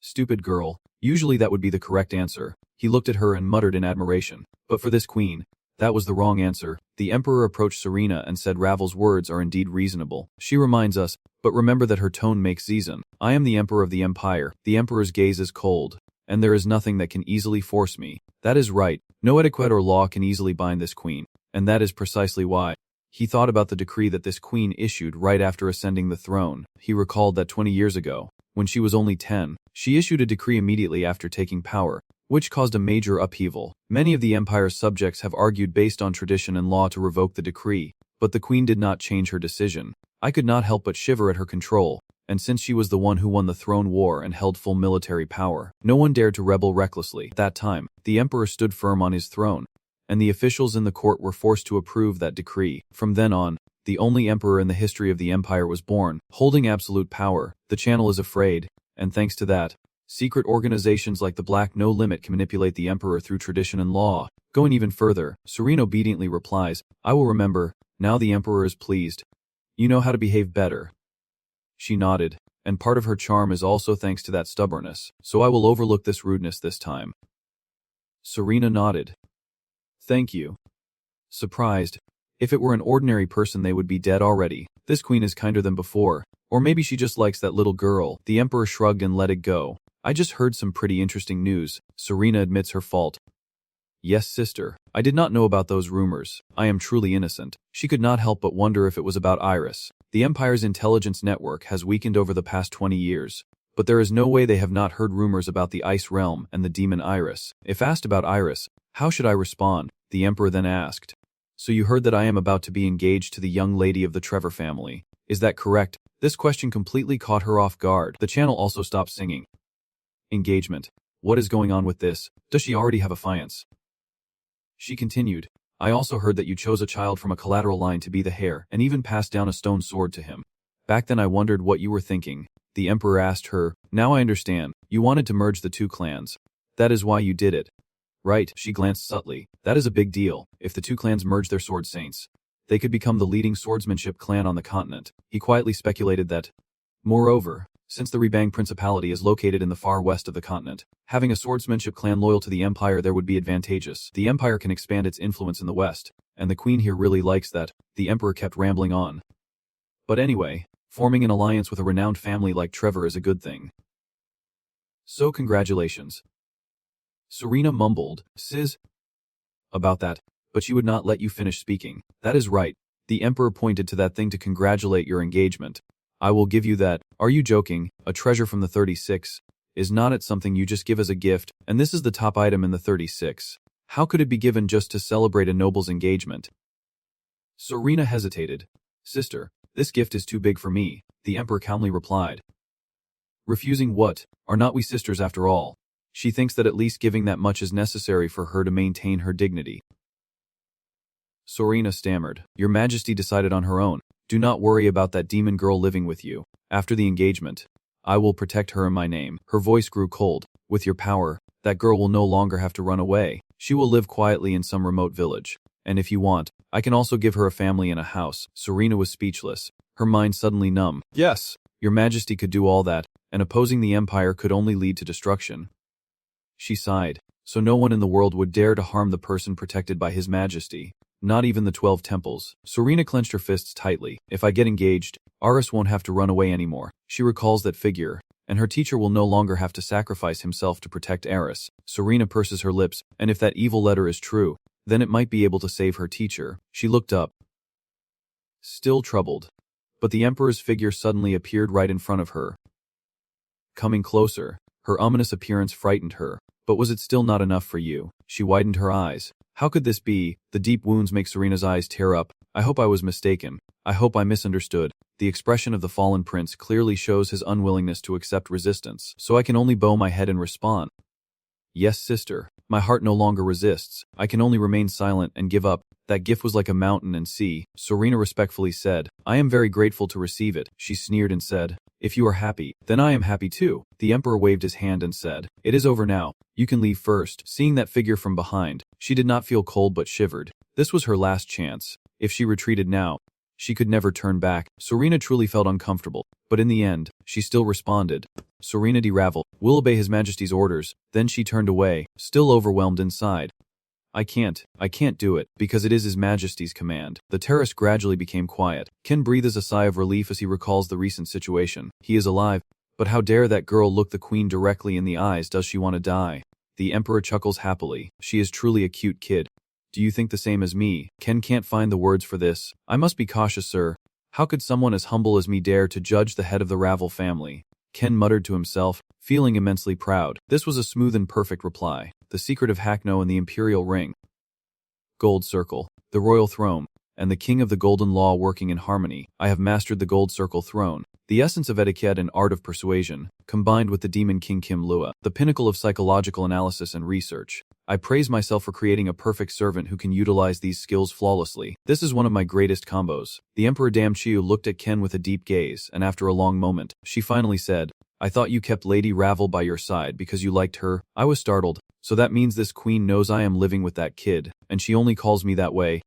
[SPEAKER 1] Stupid girl. Usually that would be the correct answer. He looked at her and muttered in admiration. But for this queen, that was the wrong answer. The Emperor approached Serena and said Ravel's words are indeed reasonable. She reminds us, but remember that her tone makes season. I am the Emperor of the Empire. The Emperor's gaze is cold, and there is nothing that can easily force me. That is right. No etiquette or law can easily bind this queen, and that is precisely why. He thought about the decree that this queen issued right after ascending the throne. He recalled that 20 years ago, when she was only 10, she issued a decree immediately after taking power, which caused a major upheaval. Many of the Empire's subjects have argued based on tradition and law to revoke the decree, but the queen did not change her decision. I could not help but shiver at her control, and since she was the one who won the throne war and held full military power, no one dared to rebel recklessly. At that time, the Emperor stood firm on his throne, and the officials in the court were forced to approve that decree. From then on, the only emperor in the history of the Empire was born, holding absolute power. The Channel is afraid, and thanks to that, secret organizations like the Black No Limit can manipulate the Emperor through tradition and law. Going even further, Serena obediently replies, I will remember. Now the Emperor is pleased. You know how to behave better. She nodded, and part of her charm is also thanks to that stubbornness, so I will overlook this rudeness this time. Serena nodded. Thank you. Surprised. If it were an ordinary person they would be dead already. This queen is kinder than before, or maybe she just likes that little girl. The Emperor shrugged and let it go. I just heard some pretty interesting news. Serena admits her fault. Yes, sister. I did not know about those rumors. I am truly innocent. She could not help but wonder if it was about Iris. The Empire's intelligence network has weakened over the past 20 years, but there is no way they have not heard rumors about the Ice Realm and the demon Iris. If asked about Iris, how should I respond? The Emperor then asked. So you heard that I am about to be engaged to the young lady of the Trevor family. Is that correct? This question completely caught her off guard. The channel also stopped singing. Engagement. What is going on with this? Does she already have a fiancé? She continued. I also heard that you chose a child from a collateral line to be the heir, and even passed down a stone sword to him. Back then I wondered what you were thinking. The Emperor asked her. Now I understand. You wanted to merge the two clans. That is why you did it. Right, she glanced subtly. That is a big deal. If the two clans merge their sword saints, they could become the leading swordsmanship clan on the continent. He quietly speculated that. Moreover, since the Rebang Principality is located in the far west of the continent, having a swordsmanship clan loyal to the Empire there would be advantageous. The Empire can expand its influence in the west, and the Queen here really likes that. The Emperor kept rambling on. But anyway, forming an alliance with a renowned family like Trevor is a good thing. So congratulations. Serena mumbled, Sis. About that, but she would not let you finish speaking. That is right. The Emperor pointed to that thing to congratulate your engagement. I will give you that. Are you joking? A treasure from the 36 is not it something you just give as a gift, and this is the top item in the 36. How could it be given just to celebrate a noble's engagement? Serena hesitated. Sister, this gift is too big for me, the emperor calmly replied. Refusing what? Are not we sisters after all? She thinks that at least giving that much is necessary for her to maintain her dignity. Serena stammered. Your Majesty decided on her own. Do not worry about that demon girl living with you. After the engagement, I will protect her in my name. Her voice grew cold. With your power, that girl will no longer have to run away. She will live quietly in some remote village. And if you want, I can also give her a family and a house. Serena was speechless, her mind suddenly numb. Yes, your Majesty could do all that, and opposing the Empire could only lead to destruction. She sighed. So no one in the world would dare to harm the person protected by His Majesty. Not even the 12 temples. Serena clenched her fists tightly. If I get engaged, Aris won't have to run away anymore. She recalls that figure, and her teacher will no longer have to sacrifice himself to protect Aris. Serena purses her lips, and if that evil letter is true, then it might be able to save her teacher. She looked up, still troubled. But the Emperor's figure suddenly appeared right in front of her. Coming closer, her ominous appearance frightened her. But was it still not enough for you? She widened her eyes. How could this be? The deep wounds make Serena's eyes tear up. I hope I was mistaken. I hope I misunderstood. The expression of the fallen prince clearly shows his unwillingness to accept resistance, so I can only bow my head and respond. Yes, sister. My heart no longer resists. I can only remain silent and give up. That gift was like a mountain and sea. Serena respectfully said, I am very grateful to receive it. She sneered and said, if you are happy, then I am happy too. The Emperor waved his hand and said, it is over now. You can leave first. Seeing that figure from behind, she did not feel cold but shivered. This was her last chance. If she retreated now, she could never turn back. Serena truly felt uncomfortable, but in the end, she still responded. Serena de Ravel, will obey His Majesty's orders. Then she turned away, still overwhelmed inside. I can't do it, because it is His Majesty's command. The terrace gradually became quiet. Ken breathes a sigh of relief as he recalls the recent situation. He is alive, but how dare that girl look the queen directly in the eyes? Does she want to die? The Emperor chuckles happily. She is truly a cute kid. Do you think the same as me? Ken can't find the words for this. I must be cautious, sir. How could someone as humble as me dare to judge the head of the Ravel family? Ken muttered to himself, feeling immensely proud. This was a smooth and perfect reply. The secret of Hackno and the Imperial Ring. Gold Circle. The Royal Throne. And the King of the Golden Law working in harmony. I have mastered the Gold Circle Throne. The essence of etiquette and art of persuasion, combined with the Demon King Kim Lua, the pinnacle of psychological analysis and research. I praise myself for creating a perfect servant who can utilize these skills flawlessly. This is one of my greatest combos. The Emperor Damchiu looked at Ken with a deep gaze, and after a long moment, she finally said, I thought you kept Lady Ravel by your side because you liked her. I was startled. So that means this queen knows I am living with that kid, and she only calls me that way.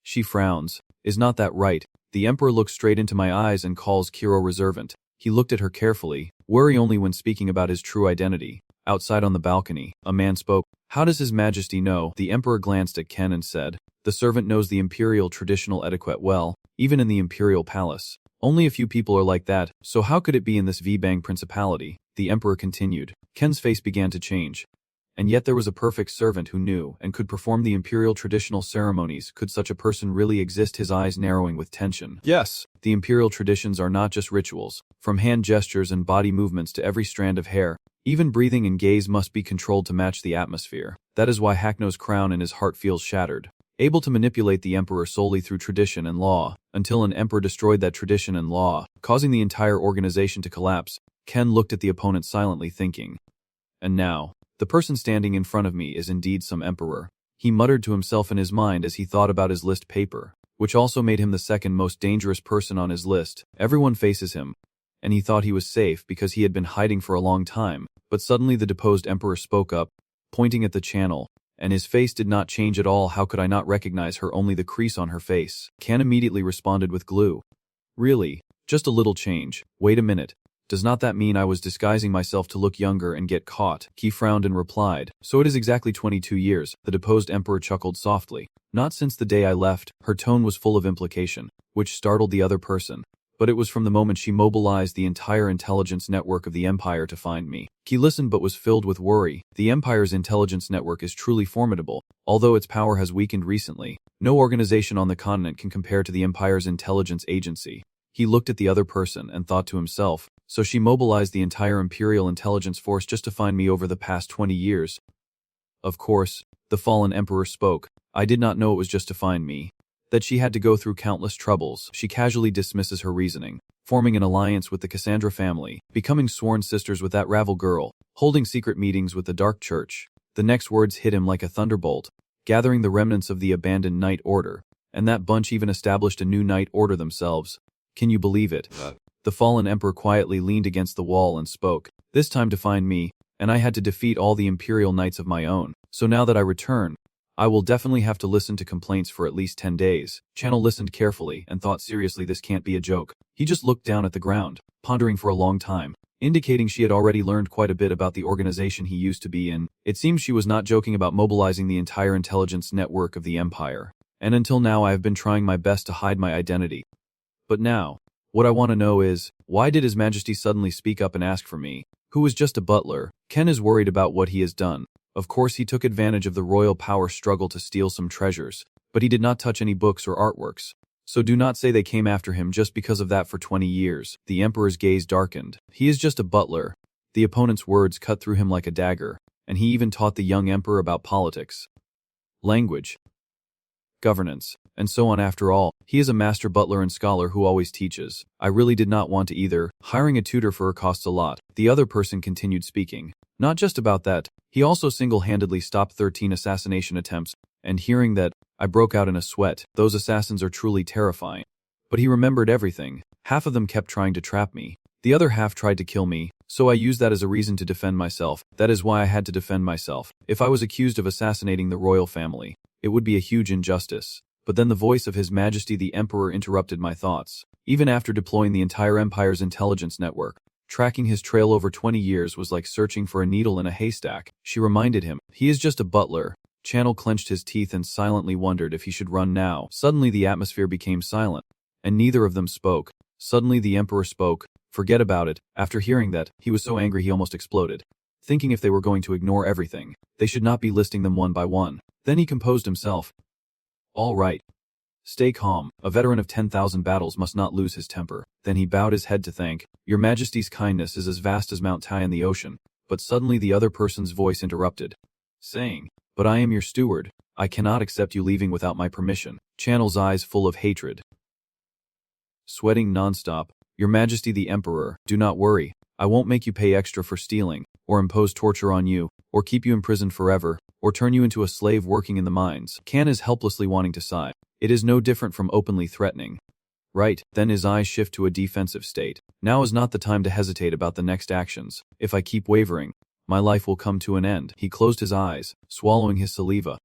[SPEAKER 1] She frowns. Is not that right? The Emperor looks straight into my eyes and calls Kiro reservant. He looked at her carefully, worry only when speaking about his true identity. Outside on the balcony, a man spoke. How does His Majesty know? The Emperor glanced at Ken and said, the servant knows the imperial traditional etiquette well, even in the imperial palace. Only a few people are like that, so how could it be in this V-Bang principality? The Emperor continued. Ken's face began to change. And yet there was a perfect servant who knew and could perform the imperial traditional ceremonies. Could such a person really exist? His eyes narrowing with tension. Yes, the imperial traditions are not just rituals. From hand gestures and body movements to every strand of hair, even breathing and gaze must be controlled to match the atmosphere. That is why Hackno's crown in his heart feels shattered. Able to manipulate the emperor solely through tradition and law, until an emperor destroyed that tradition and law, causing the entire organization to collapse. Ken looked at the opponent silently thinking. And now, the person standing in front of me is indeed some emperor. He muttered to himself in his mind as he thought about his list paper, which also made him the second most dangerous person on his list. Everyone faces him, and he thought he was safe because he had been hiding for a long time. But suddenly the deposed emperor spoke up, pointing at the channel, and his face did not change at all. How could I not recognize her? Only the crease on her face. Ken immediately responded with glue. Really? Just a little change. Wait a minute. Does not that mean I was disguising myself to look younger and get caught? He frowned and replied, so it is exactly 22 years. The deposed emperor chuckled softly. Not since the day I left. Her tone was full of implication, which startled the other person. But it was from the moment she mobilized the entire intelligence network of the Empire to find me. He listened but was filled with worry. The Empire's intelligence network is truly formidable. Although its power has weakened recently, no organization on the continent can compare to the Empire's intelligence agency. He looked at the other person and thought to himself, so she mobilized the entire Imperial intelligence force just to find me over the past 20 years. Of course, the fallen emperor spoke. I did not know it was just to find me. That she had to go through countless troubles. She casually dismisses her reasoning, forming an alliance with the Cassandra family, becoming sworn sisters with that Ravel girl, holding secret meetings with the Dark Church. The next words hit him like a thunderbolt, gathering the remnants of the abandoned Knight Order, and that bunch even established a new Knight Order themselves. Can you believe it? The fallen emperor quietly leaned against the wall and spoke, this time to find me, and I had to defeat all the Imperial Knights of my own. So now that I return, I will definitely have to listen to complaints for at least 10 days. Channel listened carefully and thought seriously this can't be a joke. He just looked down at the ground, pondering for a long time, indicating she had already learned quite a bit about the organization he used to be in. It seems she was not joking about mobilizing the entire intelligence network of the Empire. And until now I have been trying my best to hide my identity. But now, what I want to know is, why did His Majesty suddenly speak up and ask for me, who was just a butler? Ken is worried about what he has done. Of course he took advantage of the royal power struggle to steal some treasures, but he did not touch any books or artworks. So do not say they came after him just because of that for 20 years. The emperor's gaze darkened. He is just a butler. The opponent's words cut through him like a dagger, and he even taught the young emperor about politics, language, governance, and so on. After all, he is a master butler and scholar who always teaches. I really did not want to either. Hiring a tutor for her costs a lot. The other person continued speaking. Not just about that, he also single-handedly stopped 13 assassination attempts, and hearing that, I broke out in a sweat. Those assassins are truly terrifying. But he remembered everything. Half of them kept trying to trap me. The other half tried to kill me, so I used that as a reason to defend myself. That is why I had to defend myself. If I was accused of assassinating the royal family, it would be a huge injustice. But then the voice of His Majesty the Emperor interrupted my thoughts. Even after deploying the entire Empire's intelligence network, tracking his trail over 20 years was like searching for a needle in a haystack. She reminded him, he is just a butler. Channel clenched his teeth and silently wondered if he should run now. Suddenly the atmosphere became silent, and neither of them spoke. Suddenly the Emperor spoke. Forget about it. After hearing that, he was so angry he almost exploded. Thinking if they were going to ignore everything, they should not be listing them one by one. Then he composed himself. All right. Stay calm. A veteran of 10,000 battles must not lose his temper. Then he bowed his head to thank. Your Majesty's kindness is as vast as Mount Tai in the ocean. But suddenly the other person's voice interrupted, saying, but I am your steward. I cannot accept you leaving without my permission. Channel's eyes full of hatred. Sweating nonstop. Your Majesty the Emperor, do not worry. I won't make you pay extra for stealing, or impose torture on you, or keep you imprisoned forever, or turn you into a slave working in the mines. Can is helplessly wanting to sigh. It is no different from openly threatening. Right, then his eyes shift to a defensive state. Now is not the time to hesitate about the next actions. If I keep wavering, my life will come to an end. He closed his eyes, swallowing his saliva.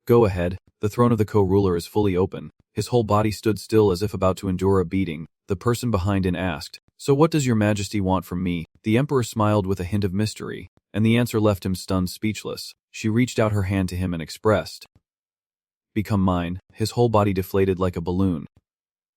[SPEAKER 1] Go ahead. The throne of the co-ruler is fully open. His whole body stood still as if about to endure a beating. The person behind him asked, so what does your Majesty want from me? The Emperor smiled with a hint of mystery, and the answer left him stunned, speechless. She reached out her hand to him and expressed, become mine. His whole body deflated like a balloon.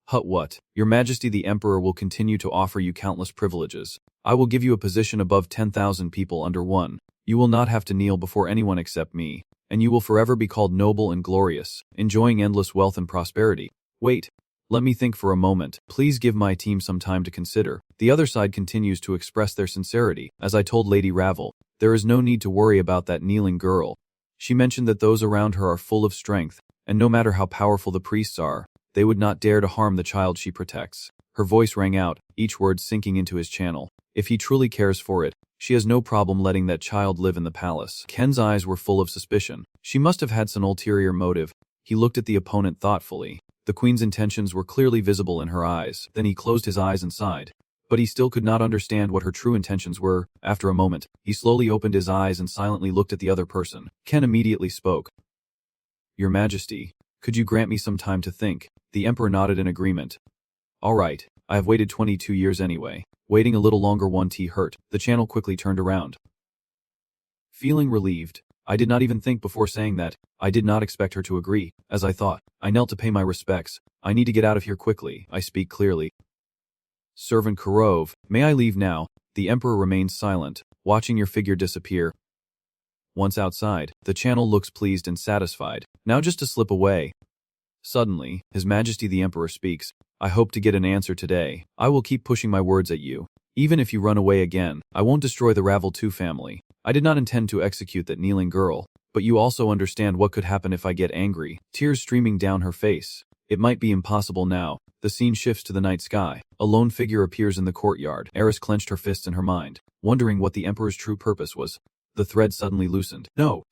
[SPEAKER 1] What? Your Majesty the Emperor will continue to offer you countless privileges. I will give you a position above 10,000 people under one. You will not have to kneel before anyone except me, and you will forever be called noble and glorious, enjoying endless wealth and prosperity. Wait. Let me think for a moment. Please give my team some time to consider. The other side continues to express their sincerity. As I told Lady Ravel, there is no need to worry about that kneeling girl. She mentioned that those around her are full of strength, and no matter how powerful the priests are, they would not dare to harm the child she protects. Her voice rang out, each word sinking into his channel. If he truly cares for it, she has no problem letting that child live in the palace. Ken's eyes were full of suspicion. She must have had some ulterior motive. He looked at the opponent thoughtfully. The queen's intentions were clearly visible in her eyes. Then he closed his eyes and sighed. But he still could not understand what her true intentions were. After a moment, he slowly opened his eyes and silently looked at the other person. Ken immediately spoke. Your Majesty, could you grant me some time to think? The Emperor nodded in agreement. All right, I have waited 22 years anyway. Waiting a little longer one tea hurt. The channel quickly turned around. Feeling relieved, I did not even think before saying that. I did not expect her to agree, as I thought. I knelt to pay my respects. I need to get out of here quickly. I speak clearly. Servant Kurov, may I leave now? The Emperor remains silent, watching your figure disappear. Once outside, the channel looks pleased and satisfied. Now just to slip away. Suddenly, His Majesty the Emperor speaks. I hope to get an answer today. I will keep pushing my words at you. Even if you run away again, I won't destroy the Ravel 2 family. I did not intend to execute that kneeling girl, but you also understand what could happen if I get angry, tears streaming down her face. It might be impossible now. The scene shifts to the night sky. A lone figure appears in the courtyard. Eris clenched her fists in her mind, wondering what the Emperor's true purpose was. The thread suddenly loosened. No!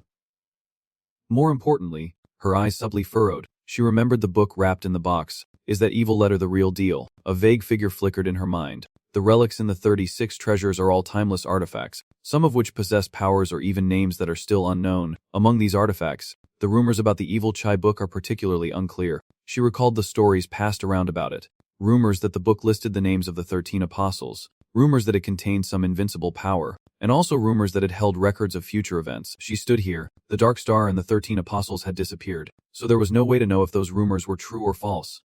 [SPEAKER 1] More importantly, her eyes subtly furrowed. She remembered the book wrapped in the box. Is that evil letter the real deal? A vague figure flickered in her mind. The relics in the 36 treasures are all timeless artifacts, some of which possess powers or even names that are still unknown. Among these artifacts, the rumors about the evil Chai book are particularly unclear. She recalled the stories passed around about it. Rumors that the book listed the names of the 13 apostles. Rumors that it contained some invincible power. And also rumors that it held records of future events. She stood here. The Dark Star and the 13 apostles had disappeared, so there was no way to know if those rumors were true or false.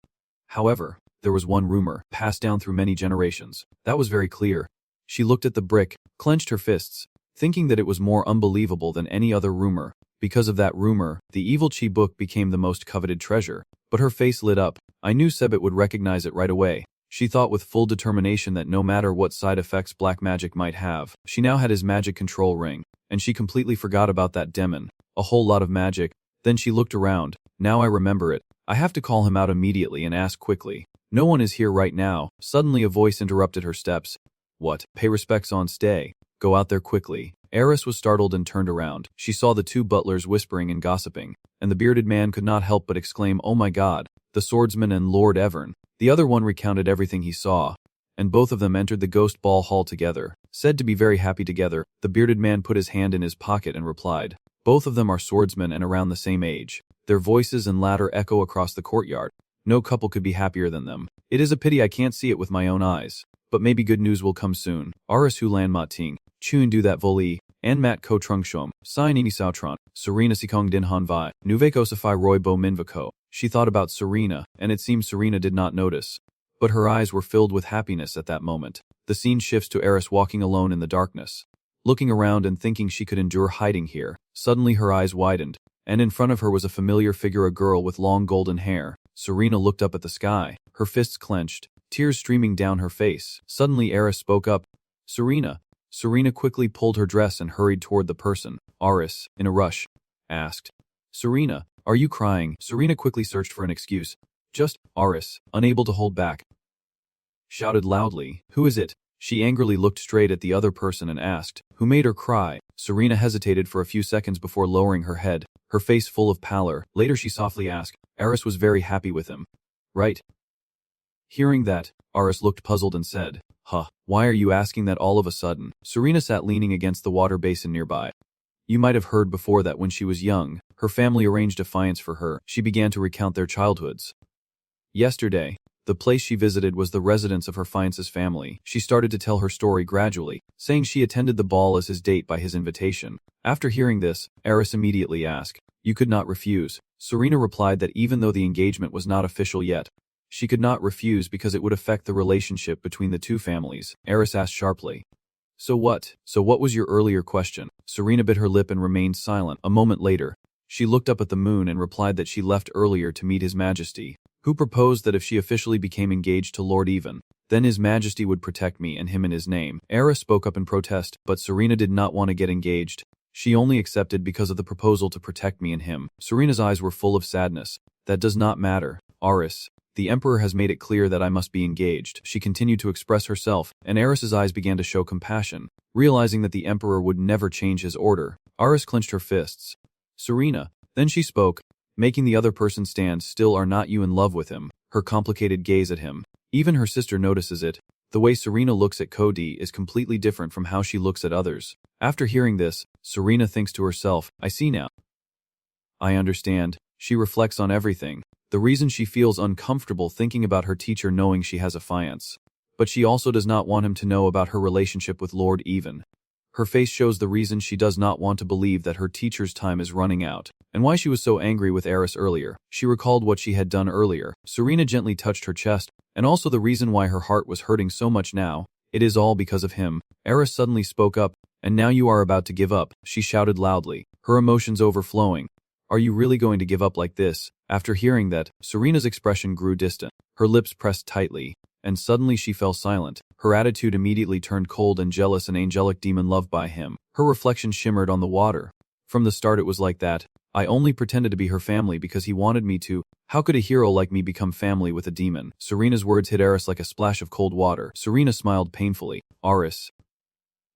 [SPEAKER 1] However, there was one rumor, passed down through many generations. That was very clear. She looked at the brick, clenched her fists, thinking that it was more unbelievable than any other rumor. Because of that rumor, the evil Chi book became the most coveted treasure. But her face lit up. I knew Sebit would recognize it right away. She thought with full determination that no matter what side effects black magic might have, she now had his magic control ring, and she completely forgot about that demon. A whole lot of magic. Then she looked around. Now I remember it. I have to call him out immediately and ask quickly. No one is here right now. Suddenly a voice interrupted her steps. What? Pay respects on stay. Go out there quickly. Eris was startled and turned around. She saw the two butlers whispering and gossiping, and the bearded man could not help but exclaim, "Oh my God, the swordsman and Lord Evern." The other one recounted everything he saw, and both of them entered the Ghost Ball Hall together, said to be very happy together. The bearded man put his hand in his pocket and replied, "Both of them are swordsmen and around the same age." Their voices and laughter echo across the courtyard. No couple could be happier than them. It is a pity I can't see it with my own eyes, but maybe good news will come soon. Aris Hulan Mating, Chun du that voli, and Mat Ko Trungshom, Sai Nini Sautron, Serena Sikong Din Han Vai, Nuveko Safai Roy Bo Minvako. She thought about Serena, and it seemed Serena did not notice. But her eyes were filled with happiness at that moment. The scene shifts to Eris walking alone in the darkness, looking around and thinking she could endure hiding here. Suddenly her eyes widened, and in front of her was a familiar figure, a girl with long golden hair. Serena looked up at the sky, her fists clenched, tears streaming down her face. Suddenly Eris spoke up. Serena. Serena quickly pulled her dress and hurried toward the person. Aris, in a rush, asked, Serena, are you crying? Serena quickly searched for an excuse. Just, Aris, unable to hold back, shouted loudly, who is it? She angrily looked straight at the other person and asked, who made her cry? Serena hesitated for a few seconds before lowering her head, her face full of pallor. Later she softly asked, Aris was very happy with him, right? Hearing that, Aris looked puzzled and said, huh, why are you asking that all of a sudden? Serena sat leaning against the water basin nearby. You might have heard before that when she was young, her family arranged a fiance for her. She began to recount their childhoods. Yesterday, the place she visited was the residence of her fiance's family. She started to tell her story gradually, saying she attended the ball as his date by his invitation. After hearing this, Aris immediately asked, you could not refuse. Serena replied that even though the engagement was not official yet, she could not refuse because it would affect the relationship between the two families. Aris asked sharply, So what was your earlier question? Serena bit her lip and remained silent. A moment later, she looked up at the moon and replied that she left earlier to meet His Majesty, who proposed that if she officially became engaged to Lord Even, then His Majesty would protect me and him in his name. Aris spoke up in protest, but Serena did not want to get engaged. She only accepted because of the proposal to protect me and him. Serena's eyes were full of sadness. That does not matter, Aris. The Emperor has made it clear that I must be engaged. She continued to express herself, and Aris's eyes began to show compassion, realizing that the Emperor would never change his order. Aris clenched her fists. Serena. Then she spoke, making the other person stand still. Are not you in love with him? Her complicated gaze at him. Even her sister notices it. The way Serena looks at Cody is completely different from how she looks at others. After hearing this, Serena thinks to herself, I see now. I understand. She reflects on everything. The reason she feels uncomfortable thinking about her teacher knowing she has a fiance. But she also does not want him to know about her relationship with Lord Even. Her face shows the reason she does not want to believe that her teacher's time is running out, and why she was so angry with Aris earlier. She recalled what she had done earlier. Serena gently touched her chest, and also the reason why her heart was hurting so much now. It is all because of him. Aris suddenly spoke up, and now you are about to give up, she shouted loudly, her emotions overflowing. Are you really going to give up like this? After hearing that, Serena's expression grew distant. Her lips pressed tightly, and suddenly she fell silent. Her attitude immediately turned cold and jealous, an angelic demon loved by him. Her reflection shimmered on the water. From the start it was like that. I only pretended to be her family because he wanted me to. How could a hero like me become family with a demon? Serena's words hit Eris like a splash of cold water. Serena smiled painfully. Eris,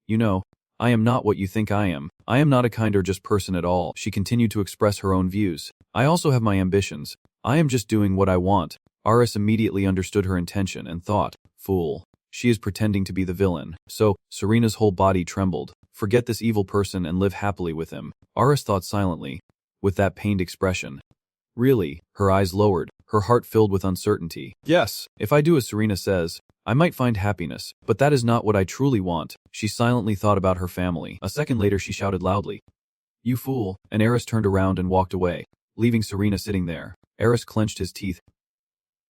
[SPEAKER 1] you know, I am not what you think I am. I am not a kind or just person at all. She continued to express her own views. I also have my ambitions. I am just doing what I want. Eris immediately understood her intention and thought, fool. She is pretending to be the villain. So, Serena's whole body trembled. Forget this evil person and live happily with him. Eris thought silently, with that pained expression. Really, her eyes lowered, her heart filled with uncertainty. Yes, if I do as Serena says, I might find happiness, but that is not what I truly want. She silently thought about her family. A second later she shouted loudly, you fool, and Eris turned around and walked away, leaving Serena sitting there. Eris clenched his teeth.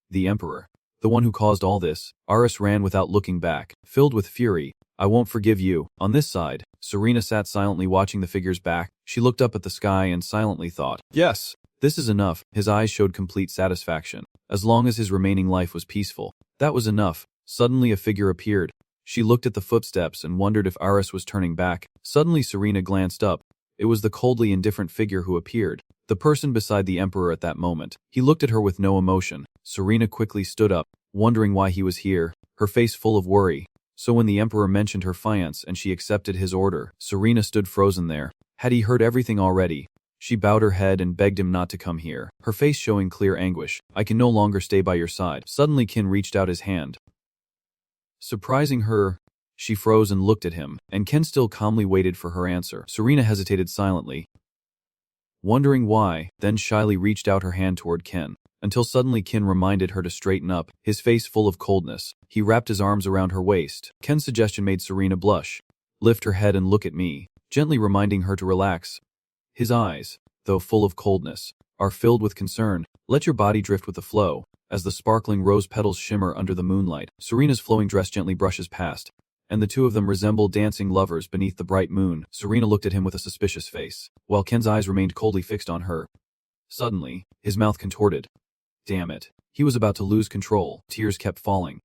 [SPEAKER 1] The Emperor. The one who caused all this. Eris ran without looking back, filled with fury. I won't forgive you. On this side, Serena sat silently watching the figures back. She looked up at the sky and silently thought, yes, this is enough. His eyes showed complete satisfaction. As long as his remaining life was peaceful, that was enough. Suddenly a figure appeared. She looked at the footsteps and wondered if Eris was turning back. Suddenly Serena glanced up. It was the coldly indifferent figure who appeared, the person beside the Emperor at that moment. He looked at her with no emotion. Serena quickly stood up, wondering why he was here, her face full of worry. So when the Emperor mentioned her fiance and she accepted his order, Serena stood frozen there. Had he heard everything already? She bowed her head and begged him not to come here, her face showing clear anguish. I can no longer stay by your side. Suddenly Kin reached out his hand. Surprising her, she froze and looked at him, and Ken still calmly waited for her answer. Serena hesitated silently, wondering why, then shyly reached out her hand toward Ken, until suddenly Ken reminded her to straighten up, his face full of coldness. He wrapped his arms around her waist. Ken's suggestion made Serena blush. Lift her head and look at me, gently reminding her to relax. His eyes, though full of coldness, are filled with concern. Let your body drift with the flow. As the sparkling rose petals shimmer under the moonlight, Serena's flowing dress gently brushes past, and the two of them resemble dancing lovers beneath the bright moon. Serena looked at him with a suspicious face, while Ken's eyes remained coldly fixed on her. Suddenly, his mouth contorted. Damn it. He was about to lose control. Tears kept falling.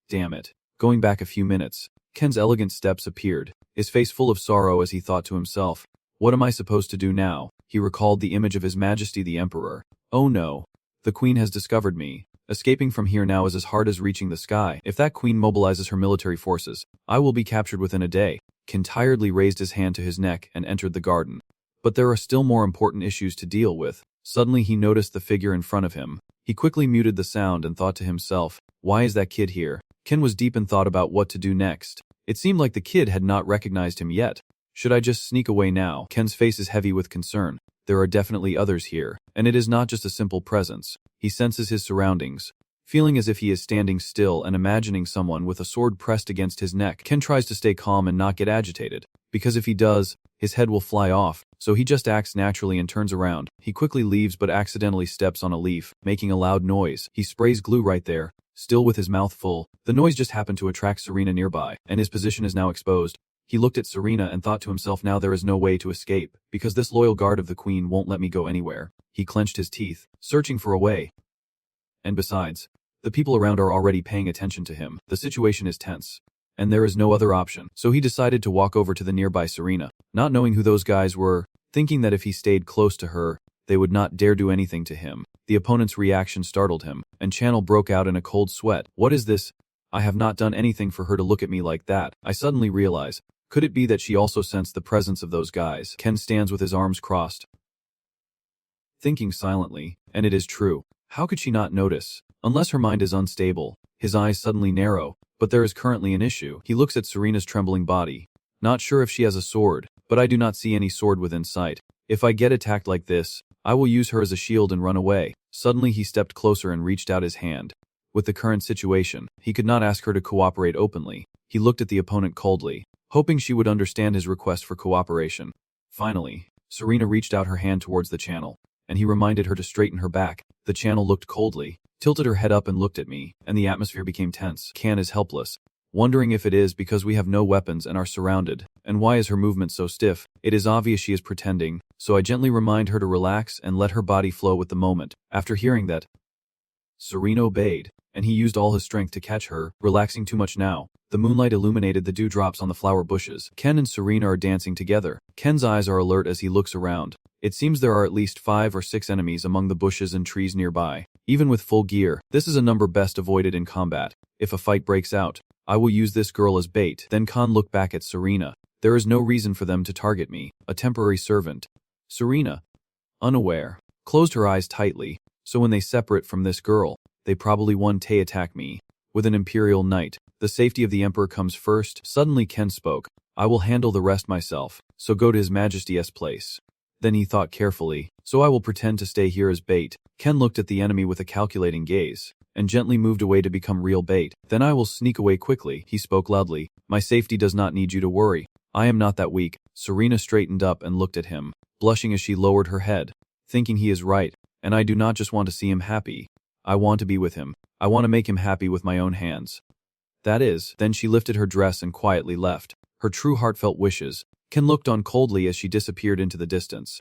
[SPEAKER 1] Damn it. Going back a few minutes, Ken's elegant steps appeared, his face full of sorrow as he thought to himself, what am I supposed to do now? He recalled the image of His Majesty the Emperor. Oh no. The Queen has discovered me. Escaping from here now is as hard as reaching the sky. If that Queen mobilizes her military forces, I will be captured within a day. Ken tiredly raised his hand to his neck and entered the garden. But there are still more important issues to deal with. Suddenly he noticed the figure in front of him. He quickly muted the sound and thought to himself, why is that kid here? Ken was deep in thought about what to do next. It seemed like the kid had not recognized him yet. Should I just sneak away now? Ken's face is heavy with concern. There are definitely others here, and it is not just a simple presence. He senses his surroundings, feeling as if he is standing still and imagining someone with a sword pressed against his neck. Ken tries to stay calm and not get agitated, because if he does, his head will fly off, so he just acts naturally and turns around. He quickly leaves but accidentally steps on a leaf, making a loud noise. He sprays glue right there, still with his mouth full. The noise just happened to attract Serena nearby, and his position is now exposed. He looked at Serena and thought to himself, now there is no way to escape, because this loyal guard of the Queen won't let me go anywhere. He clenched his teeth, searching for a way. And besides, the people around are already paying attention to him. The situation is tense, and there is no other option. So he decided to walk over to the nearby Serena, not knowing who those guys were, thinking that if he stayed close to her, they would not dare do anything to him. The opponent's reaction startled him, and Channel broke out in a cold sweat. What is this? I have not done anything for her to look at me like that. I suddenly realize, could it be that she also sensed the presence of those guys? Ken stands with his arms crossed, thinking silently, and it is true. How could she not notice? Unless her mind is unstable. His eyes suddenly narrow, but there is currently an issue. He looks at Serena's trembling body. Not sure if she has a sword, but I do not see any sword within sight. If I get attacked like this, I will use her as a shield and run away. Suddenly he stepped closer and reached out his hand. With the current situation, he could not ask her to cooperate openly. He looked at the opponent coldly, hoping she would understand his request for cooperation. Finally, Serena reached out her hand towards the Channel, and he reminded her to straighten her back. The Channel looked coldly, tilted her head up and looked at me, and the atmosphere became tense. Can is helpless, wondering if it is because we have no weapons and are surrounded, and why is her movement so stiff? It is obvious she is pretending, so I gently remind her to relax and let her body flow with the moment. After hearing that, Serena obeyed, and he used all his strength to catch her, relaxing too much now. The moonlight illuminated the dewdrops on the flower bushes. Ken and Serena are dancing together. Ken's eyes are alert as he looks around. It seems there are at least 5 or 6 enemies among the bushes and trees nearby. Even with full gear, this is a number best avoided in combat. If a fight breaks out, I will use this girl as bait. Then Khan looked back at Serena. There is no reason for them to target me, a temporary servant. Serena, unaware, closed her eyes tightly, so when they separate from this girl, they probably one day attack me. With an imperial knight, the safety of the emperor comes first. Suddenly Ken spoke. I will handle the rest myself, so go to his majesty's place. Then he thought carefully, so I will pretend to stay here as bait. Ken looked at the enemy with a calculating gaze, and gently moved away to become real bait. Then I will sneak away quickly, he spoke loudly. My safety does not need you to worry. I am not that weak. Serena straightened up and looked at him, blushing as she lowered her head, thinking he is right, and I do not just want to see him happy. I want to be with him. I want to make him happy with my own hands. That is, then she lifted her dress and quietly left, her true heartfelt wishes. Ken looked on coldly as she disappeared into the distance.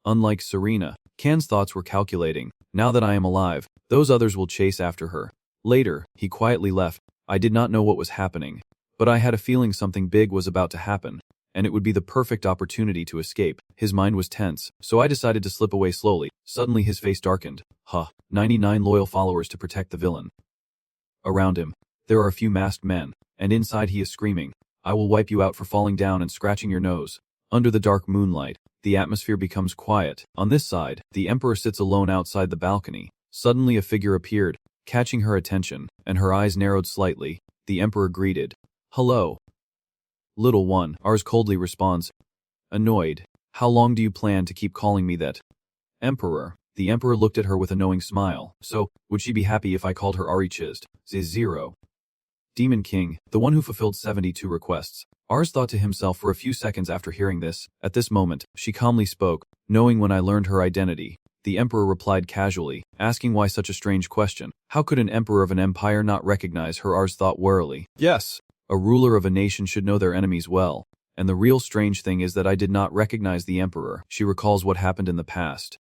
[SPEAKER 1] Unlike Serena, Ken's thoughts were calculating. Now that I am alive, those others will chase after her. Later, he quietly left. I did not know what was happening, but I had a feeling something big was about to happen, and it would be the perfect opportunity to escape. His mind was tense, so I decided to slip away slowly. Suddenly his face darkened. 99 loyal followers to protect the villain. Around him, there are a few masked men, and inside he is screaming, I will wipe you out for falling down and scratching your nose. Under the dark moonlight, the atmosphere becomes quiet. On this side, the emperor sits alone outside the balcony. Suddenly a figure appeared, catching her attention, and her eyes narrowed slightly. The emperor greeted. Hello. Little one, Ars coldly responds. Annoyed. How long do you plan to keep calling me that? Emperor. The emperor looked at her with a knowing smile. So, would she be happy if I called her Arichist? Z0. Demon King, the one who fulfilled 72 requests. Ars thought to himself for a few seconds after hearing this. At this moment, she calmly spoke, knowing when I learned her identity. The emperor replied casually, asking why such a strange question. How could an emperor of an empire not recognize her? Ars thought warily. Yes, a ruler of a nation should know their enemies well. And the real strange thing is that I did not recognize the emperor. She recalls what happened in the past.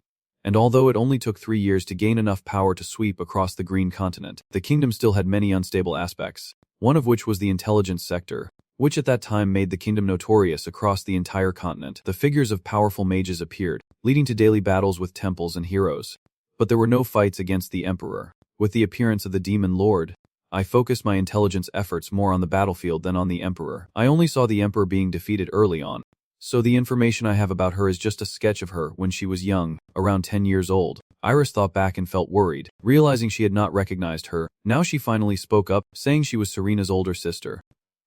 [SPEAKER 1] And although it only took 3 years to gain enough power to sweep across the Green Continent, the kingdom still had many unstable aspects, one of which was the intelligence sector, which at that time made the kingdom notorious across the entire continent. The figures of powerful mages appeared, leading to daily battles with temples and heroes. But there were no fights against the emperor. With the appearance of the demon lord, I focused my intelligence efforts more on the battlefield than on the emperor. I only saw the emperor being defeated early on, so the information I have about her is just a sketch of her when she was young, around 10 years old. Iris thought back and felt worried, realizing she had not recognized her. Now she finally spoke up, saying she was Serena's older sister.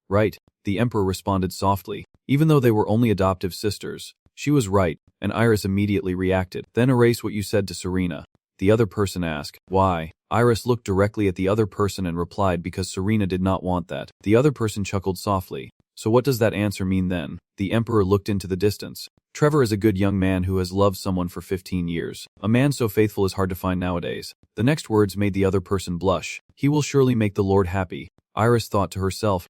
[SPEAKER 1] Right, the emperor responded softly. Even though they were only adoptive sisters, she was right, and Iris immediately reacted. Then erase what you said to Serena. The other person asked, why? Iris looked directly at the other person and replied because Serena did not want that. The other person chuckled softly. So what does that answer mean then? The emperor looked into the distance. Trevor is a good young man who has loved someone for 15 years. A man so faithful is hard to find nowadays. The next words made the other person blush. He will surely make the Lord happy. Iris thought to herself.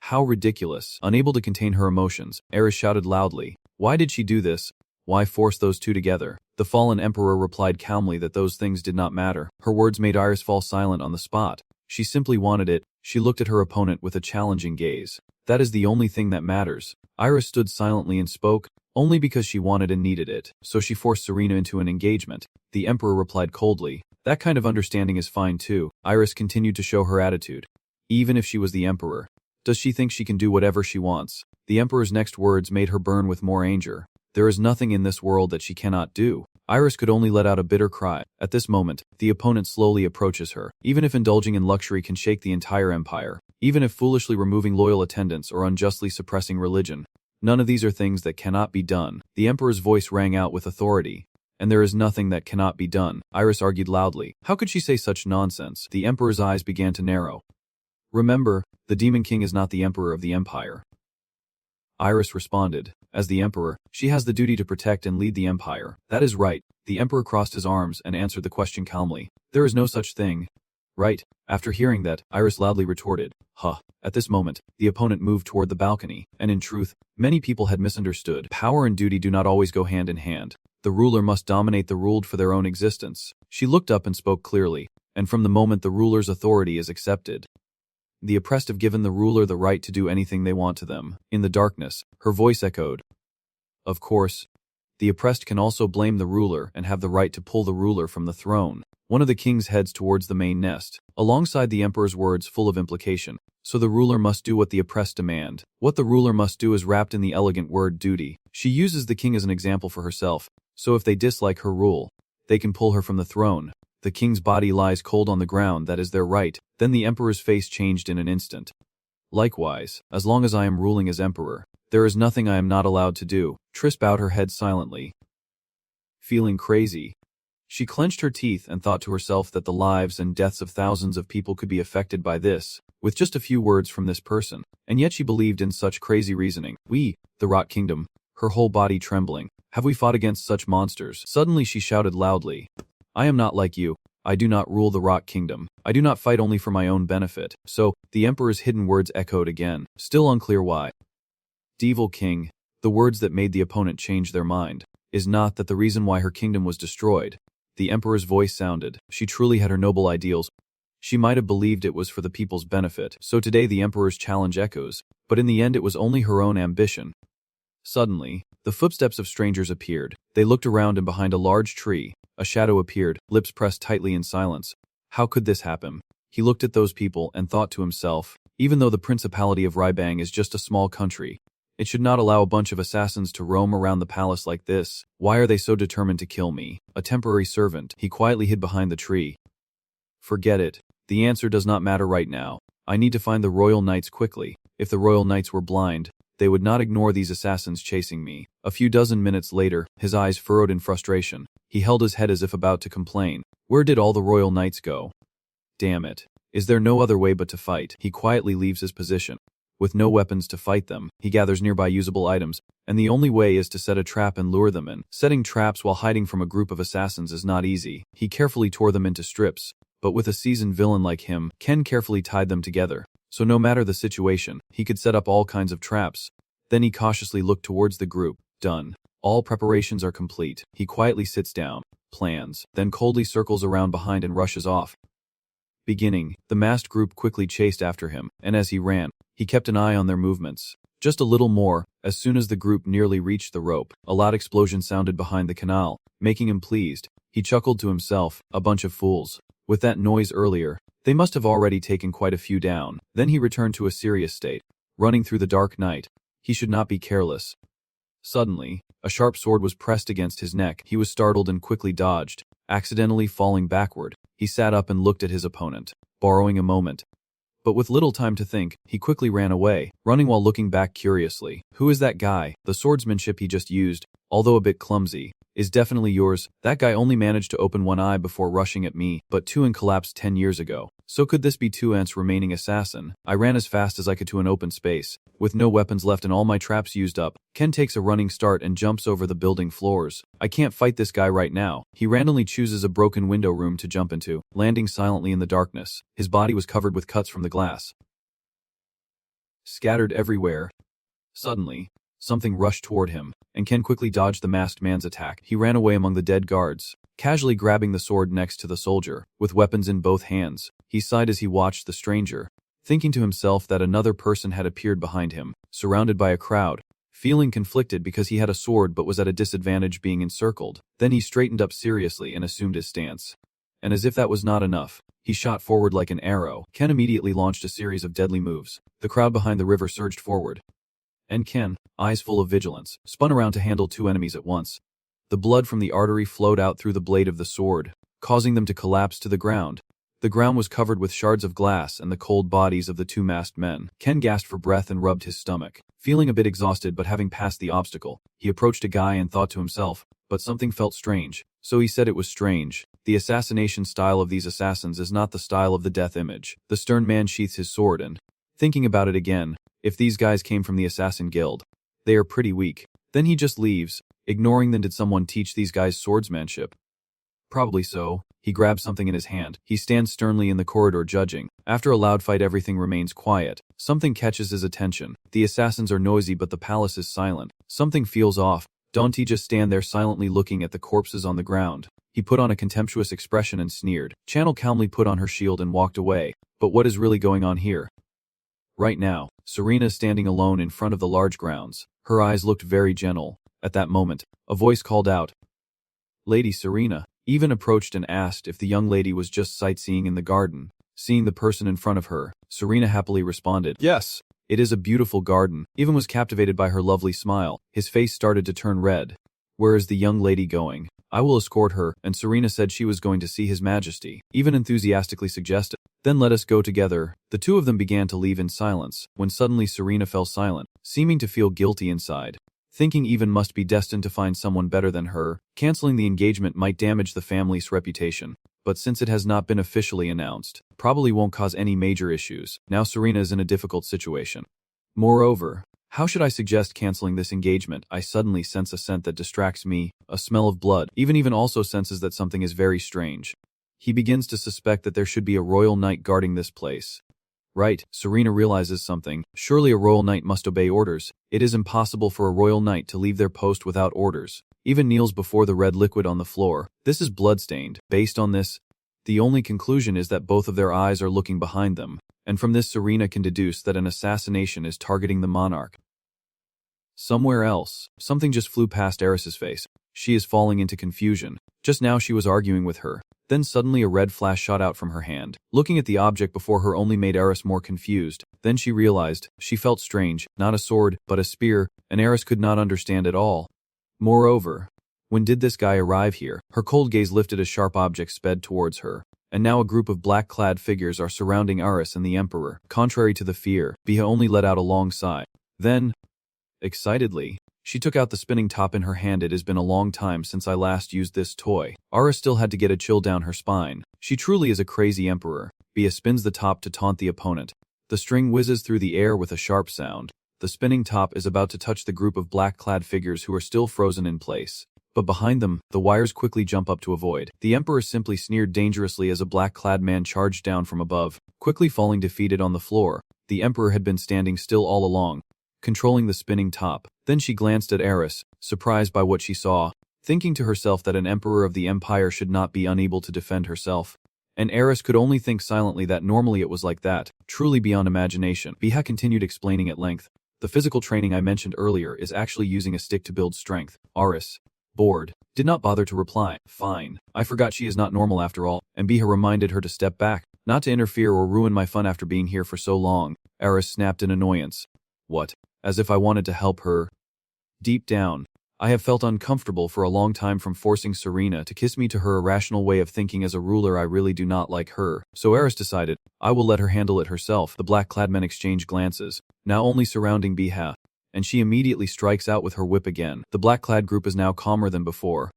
[SPEAKER 1] How ridiculous. Unable to contain her emotions, Iris shouted loudly. Why did she do this? Why force those two together? The fallen emperor replied calmly that those things did not matter. Her words made Iris fall silent on the spot. She simply wanted it. She looked at her opponent with a challenging gaze. That is the only thing that matters. Iris stood silently and spoke, only because she wanted and needed it, so she forced Serena into an engagement. The emperor replied coldly. That kind of understanding is fine too. Iris continued to show her attitude. Even if she was the emperor, does she think she can do whatever she wants? The emperor's next words made her burn with more anger. There is nothing in this world that she cannot do. Iris could only let out a bitter cry. At this moment, the opponent slowly approaches her. Even if indulging in luxury can shake the entire empire, even if foolishly removing loyal attendants or unjustly suppressing religion, none of these are things that cannot be done. The emperor's voice rang out with authority. And there is nothing that cannot be done. Iris argued loudly. How could she say such nonsense? The emperor's eyes began to narrow. Remember, the Demon King is not the emperor of the empire. Iris responded. As the emperor, she has the duty to protect and lead the empire. That is right. The emperor crossed his arms and answered the question calmly. There is no such thing. Right. After hearing that, Iris loudly retorted. At this moment, the opponent moved toward the balcony, and in truth, many people had misunderstood. Power and duty do not always go hand in hand. The ruler must dominate the ruled for their own existence. She looked up and spoke clearly, and from the moment the ruler's authority is accepted, the oppressed have given the ruler the right to do anything they want to them. In the darkness, her voice echoed. Of course, the oppressed can also blame the ruler and have the right to pull the ruler from the throne. One of the kings heads towards the main nest, alongside the emperor's words full of implication. So the ruler must do what the oppressed demand. What the ruler must do is wrapped in the elegant word duty. She uses the king as an example for herself, so if they dislike her rule, they can pull her from the throne. The king's body lies cold on the ground, that is their right. Then the emperor's face changed in an instant. Likewise, as long as I am ruling as emperor, there is nothing I am not allowed to do. Triss bowed her head silently. Feeling crazy, she clenched her teeth and thought to herself that the lives and deaths of thousands of people could be affected by this, with just a few words from this person, and yet she believed in such crazy reasoning. We, the Rot Kingdom, her whole body trembling, have we fought against such monsters? Suddenly she shouted loudly, I am not like you. I do not rule the Rot Kingdom. I do not fight only for my own benefit. So, the emperor's hidden words echoed again, still unclear why. Devil King, the words that made the opponent change their mind, is not that the reason why her kingdom was destroyed. The emperor's voice sounded. She truly had her noble ideals. She might have believed it was for the people's benefit. So today the emperor's challenge echoes, but in the end it was only her own ambition. Suddenly, the footsteps of strangers appeared. They looked around and behind a large tree, a shadow appeared, lips pressed tightly in silence. How could this happen? He looked at those people and thought to himself, even though the Principality of Rybang is just a small country, it should not allow a bunch of assassins to roam around the palace like this. Why are they so determined to kill me? A temporary servant. He quietly hid behind the tree. Forget it. The answer does not matter right now. I need to find the royal knights quickly. If the royal knights were blind, they would not ignore these assassins chasing me. A few dozen minutes later, his eyes furrowed in frustration. He held his head as if about to complain. Where did all the royal knights go? Damn it. Is there no other way but to fight? He quietly leaves his position. With no weapons to fight them, he gathers nearby usable items, and the only way is to set a trap and lure them in. Setting traps while hiding from a group of assassins is not easy. He carefully tore them into strips, but with a seasoned villain like him, Ken carefully tied them together. So no matter the situation, he could set up all kinds of traps. Then he cautiously looked towards the group. Done. All preparations are complete. He quietly sits down, plans, then coldly circles around behind and rushes off. Beginning, the masked group quickly chased after him, and as he ran, he kept an eye on their movements. Just a little more, as soon as the group nearly reached the rope, a loud explosion sounded behind the canal, making him pleased. He chuckled to himself, a bunch of fools. With that noise earlier, they must have already taken quite a few down. Then he returned to a serious state, running through the dark night. He should not be careless. Suddenly, a sharp sword was pressed against his neck. He was startled and quickly dodged, accidentally falling backward. He sat up and looked at his opponent, borrowing a moment. But with little time to think, he quickly ran away, running while looking back curiously. Who is that guy? The swordsmanship he just used, although a bit clumsy, is definitely yours. That guy only managed to open one eye before rushing at me, but two and collapsed 10 years ago. So could this be two ants remaining assassin? I ran as fast as I could to an open space, with no weapons left and all my traps used up. Ken takes a running start and jumps over the building floors. I can't fight this guy right now. He randomly chooses a broken window room to jump into, landing silently in the darkness. His body was covered with cuts from the glass, scattered everywhere. Suddenly, something rushed toward him, and Ken quickly dodged the masked man's attack. He ran away among the dead guards, casually grabbing the sword next to the soldier, with weapons in both hands. He sighed as he watched the stranger, thinking to himself that another person had appeared behind him, surrounded by a crowd, feeling conflicted because he had a sword but was at a disadvantage being encircled. Then he straightened up seriously and assumed his stance. And as if that was not enough, he shot forward like an arrow. Ken immediately launched a series of deadly moves. The crowd behind the river surged forward, and Ken, eyes full of vigilance, spun around to handle two enemies at once. The blood from the artery flowed out through the blade of the sword, causing them to collapse to the ground. The ground was covered with shards of glass and the cold bodies of the two masked men. Ken gasped for breath and rubbed his stomach. Feeling a bit exhausted but having passed the obstacle, he approached a guy and thought to himself, but something felt strange. So he said it was strange. The assassination style of these assassins is not the style of the death image. The stern man sheaths his sword and, thinking about it again, if these guys came from the assassin guild, they are pretty weak. Then he just leaves, ignoring them. Did someone teach these guys swordsmanship? Probably so. He grabs something in his hand. He stands sternly in the corridor judging. After a loud fight, everything remains quiet. Something catches his attention. The assassins are noisy, but the palace is silent. Something feels off. Don't he just stand there silently looking at the corpses on the ground? He put on a contemptuous expression and sneered. Channel calmly put on her shield and walked away. But what is really going on here? Right now, Serena is standing alone in front of the large grounds. Her eyes looked very gentle. At that moment, a voice called out, "Lady Serena." Even approached and asked if the young lady was just sightseeing in the garden. Seeing the person in front of her, Serena happily responded, "Yes, it is a beautiful garden." Even was captivated by her lovely smile. His face started to turn red. "Where is the young lady going?" "I will escort her," and Serena said she was going to see His Majesty. Even enthusiastically suggested, "Then let us go together." The two of them began to leave in silence, when suddenly Serena fell silent, seeming to feel guilty inside. Thinking Even must be destined to find someone better than her, canceling the engagement might damage the family's reputation. But since it has not been officially announced, probably won't cause any major issues. Now Serena is in a difficult situation. Moreover, how should I suggest canceling this engagement? I suddenly sense a scent that distracts me, a smell of blood. Even also senses that something is very strange. He begins to suspect that there should be a royal knight guarding this place. Right, Serena realizes something. Surely a royal knight must obey orders. It is impossible for a royal knight to leave their post without orders. Even kneels before the red liquid on the floor. This is bloodstained. Based on this, the only conclusion is that both of their eyes are looking behind them, and from this Serena can deduce that an assassination is targeting the monarch. Somewhere else, something just flew past Eris's face. She is falling into confusion. Just now she was arguing with her. Then suddenly a red flash shot out from her hand. Looking at the object before her only made Eris more confused. Then she realized, she felt strange, not a sword, but a spear, and Eris could not understand at all. Moreover, when did this guy arrive here? Her cold gaze lifted as sharp objects sped towards her. And now a group of black-clad figures are surrounding Eris and the Emperor. Contrary to the fear, Biha only let out a long sigh. Then, excitedly, she took out the spinning top in her hand. "It has been a long time since I last used this toy." Ara still had to get a chill down her spine. She truly is a crazy emperor. Bia spins the top to taunt the opponent. The string whizzes through the air with a sharp sound. The spinning top is about to touch the group of black-clad figures who are still frozen in place. But behind them, the wires quickly jump up to avoid. The emperor simply sneered dangerously as a black-clad man charged down from above, quickly falling defeated on the floor. The emperor had been standing still all along, controlling the spinning top. Then she glanced at Eris, surprised by what she saw, thinking to herself that an emperor of the empire should not be unable to defend herself. And Eris could only think silently that normally it was like that, truly beyond imagination. Biha continued explaining at length. "The physical training I mentioned earlier is actually using a stick to build strength." Eris, bored, did not bother to reply. "Fine. I forgot she is not normal after all." And Biha reminded her to step back, not to interfere or ruin my fun after being here for so long. Eris snapped in annoyance. "What? As if I wanted to help her." Deep down, I have felt uncomfortable for a long time from forcing Serena to kiss me. To her irrational way of thinking as a ruler, I really do not like her. So Eris decided, I will let her handle it herself. The black-clad men exchange glances, now only surrounding Biha, and she immediately strikes out with her whip again. The black-clad group is now calmer than before.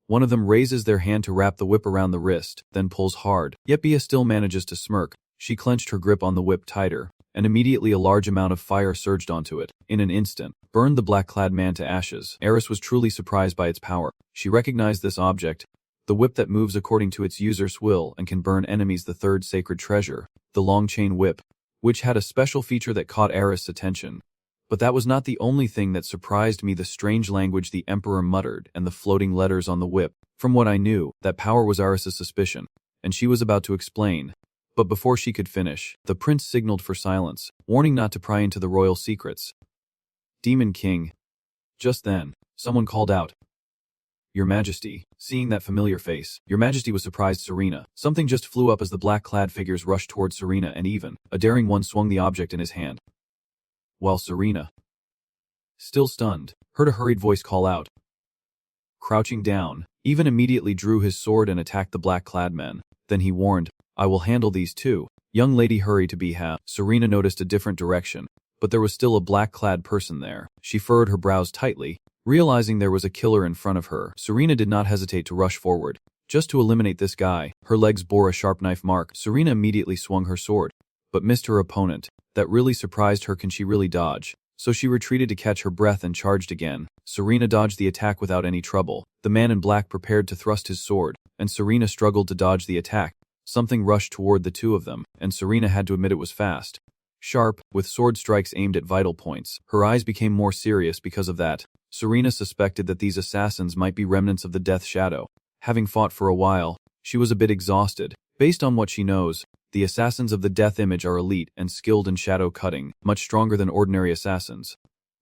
[SPEAKER 1] One of them raises their hand to wrap the whip around the wrist, then pulls hard. Yet Biha still manages to smirk. She clenched her grip on the whip tighter, and immediately a large amount of fire surged onto it. In an instant, burned the black-clad man to ashes. Eris was truly surprised by its power. She recognized this object, the whip that moves according to its user's will and can burn enemies. The third sacred treasure, the long chain whip, which had a special feature that caught Eris' attention. But that was not the only thing that surprised me. The strange language the Emperor muttered and the floating letters on the whip. From what I knew, that power was Eris' suspicion, and she was about to explain. But before she could finish, the prince signaled for silence, warning not to pry into the royal secrets. Demon King. Just then, someone called out, "Your Majesty." Seeing that familiar face, Your Majesty was surprised. Serena. Something just flew up as the black-clad figures rushed towards Serena, and even a daring one swung the object in his hand. While Serena, still stunned, heard a hurried voice call out. Crouching down, Even immediately drew his sword and attacked the black-clad men. Then he warned, "I will handle these too." Young lady, hurry to Biha. Serena noticed a different direction, but there was still a black-clad person there. She furrowed her brows tightly, realizing there was a killer in front of her. Serena did not hesitate to rush forward, just to eliminate this guy. Her legs bore a sharp knife mark. Serena immediately swung her sword, but missed her opponent. That really surprised her. Can she really dodge? So she retreated to catch her breath and charged again. Serena dodged the attack without any trouble. The man in black prepared to thrust his sword, and Serena struggled to dodge the attack. Something rushed toward the two of them, and Serena had to admit it was fast. Sharp, with sword strikes aimed at vital points. Her eyes became more serious because of that. Serena suspected that these assassins might be remnants of the Death Shadow. Having fought for a while, she was a bit exhausted. Based on what she knows, the assassins of the Death Image are elite and skilled in shadow cutting, much stronger than ordinary assassins.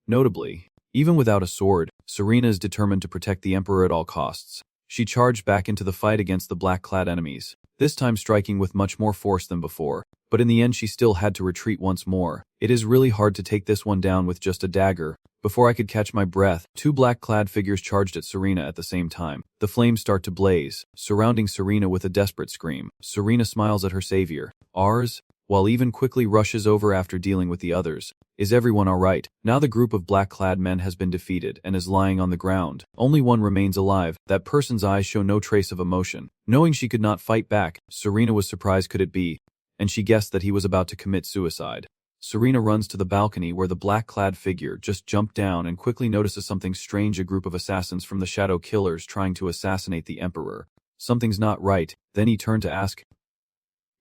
[SPEAKER 1] Notably, even without a sword, Serena is determined to protect the Emperor at all costs. She charged back into the fight against the black-clad enemies, this time striking with much more force than before. But in the end she still had to retreat once more. It is really hard to take this one down with just a dagger. Before I could catch my breath, two black-clad figures charged at Serena at the same time. The flames start to blaze, surrounding Serena with a desperate scream. Serena smiles at her savior. Ours? While Even quickly rushes over after dealing with the others. Is everyone alright? Now the group of black-clad men has been defeated and is lying on the ground. Only one remains alive. That person's eyes show no trace of emotion. Knowing she could not fight back, Serena was surprised could it be, and she guessed that he was about to commit suicide. Serena runs to the balcony where the black-clad figure just jumped down and quickly notices something strange, a group of assassins from the Shadow Killers trying to assassinate the Emperor. Something's not right. Then he turned to ask,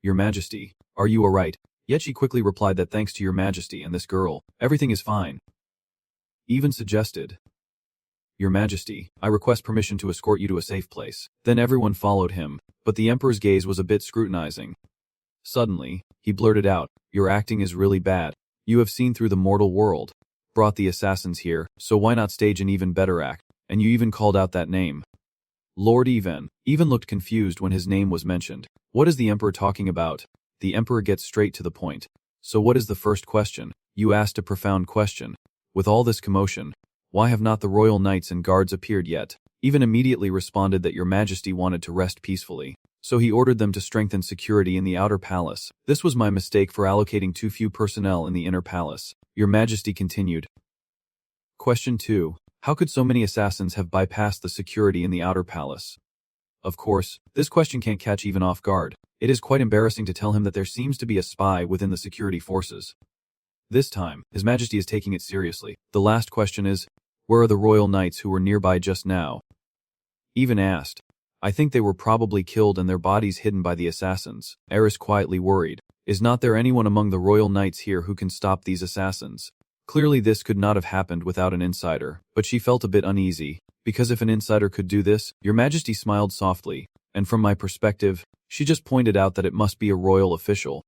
[SPEAKER 1] "Your Majesty, are you alright?" Yet she quickly replied that thanks to your Majesty and this girl, everything is fine. Even suggested, "Your Majesty, I request permission to escort you to a safe place." Then everyone followed him, but the Emperor's gaze was a bit scrutinizing. Suddenly, he blurted out, "Your acting is really bad. You have seen through the mortal world. Brought the assassins here, so why not stage an even better act? And you even called out that name." Lord Even looked confused when his name was mentioned. What is the Emperor talking about? The Emperor gets straight to the point. So what is the first question? You asked a profound question. With all this commotion, why have not the royal knights and guards appeared yet? Even immediately responded that your Majesty wanted to rest peacefully. So he ordered them to strengthen security in the outer palace. This was my mistake for allocating too few personnel in the inner palace. Your Majesty continued. Question 2. How could so many assassins have bypassed the security in the outer palace? Of course, this question can't catch Even off guard. It is quite embarrassing to tell him that there seems to be a spy within the security forces. This time, His Majesty is taking it seriously. The last question is, where are the royal knights who were nearby just now? Even asked. I think they were probably killed and their bodies hidden by the assassins. Eris quietly worried. Is not there anyone among the royal knights here who can stop these assassins? Clearly this could not have happened without an insider, but she felt a bit uneasy, because if an insider could do this, Your Majesty smiled softly, and from my perspective, she just pointed out that it must be a royal official.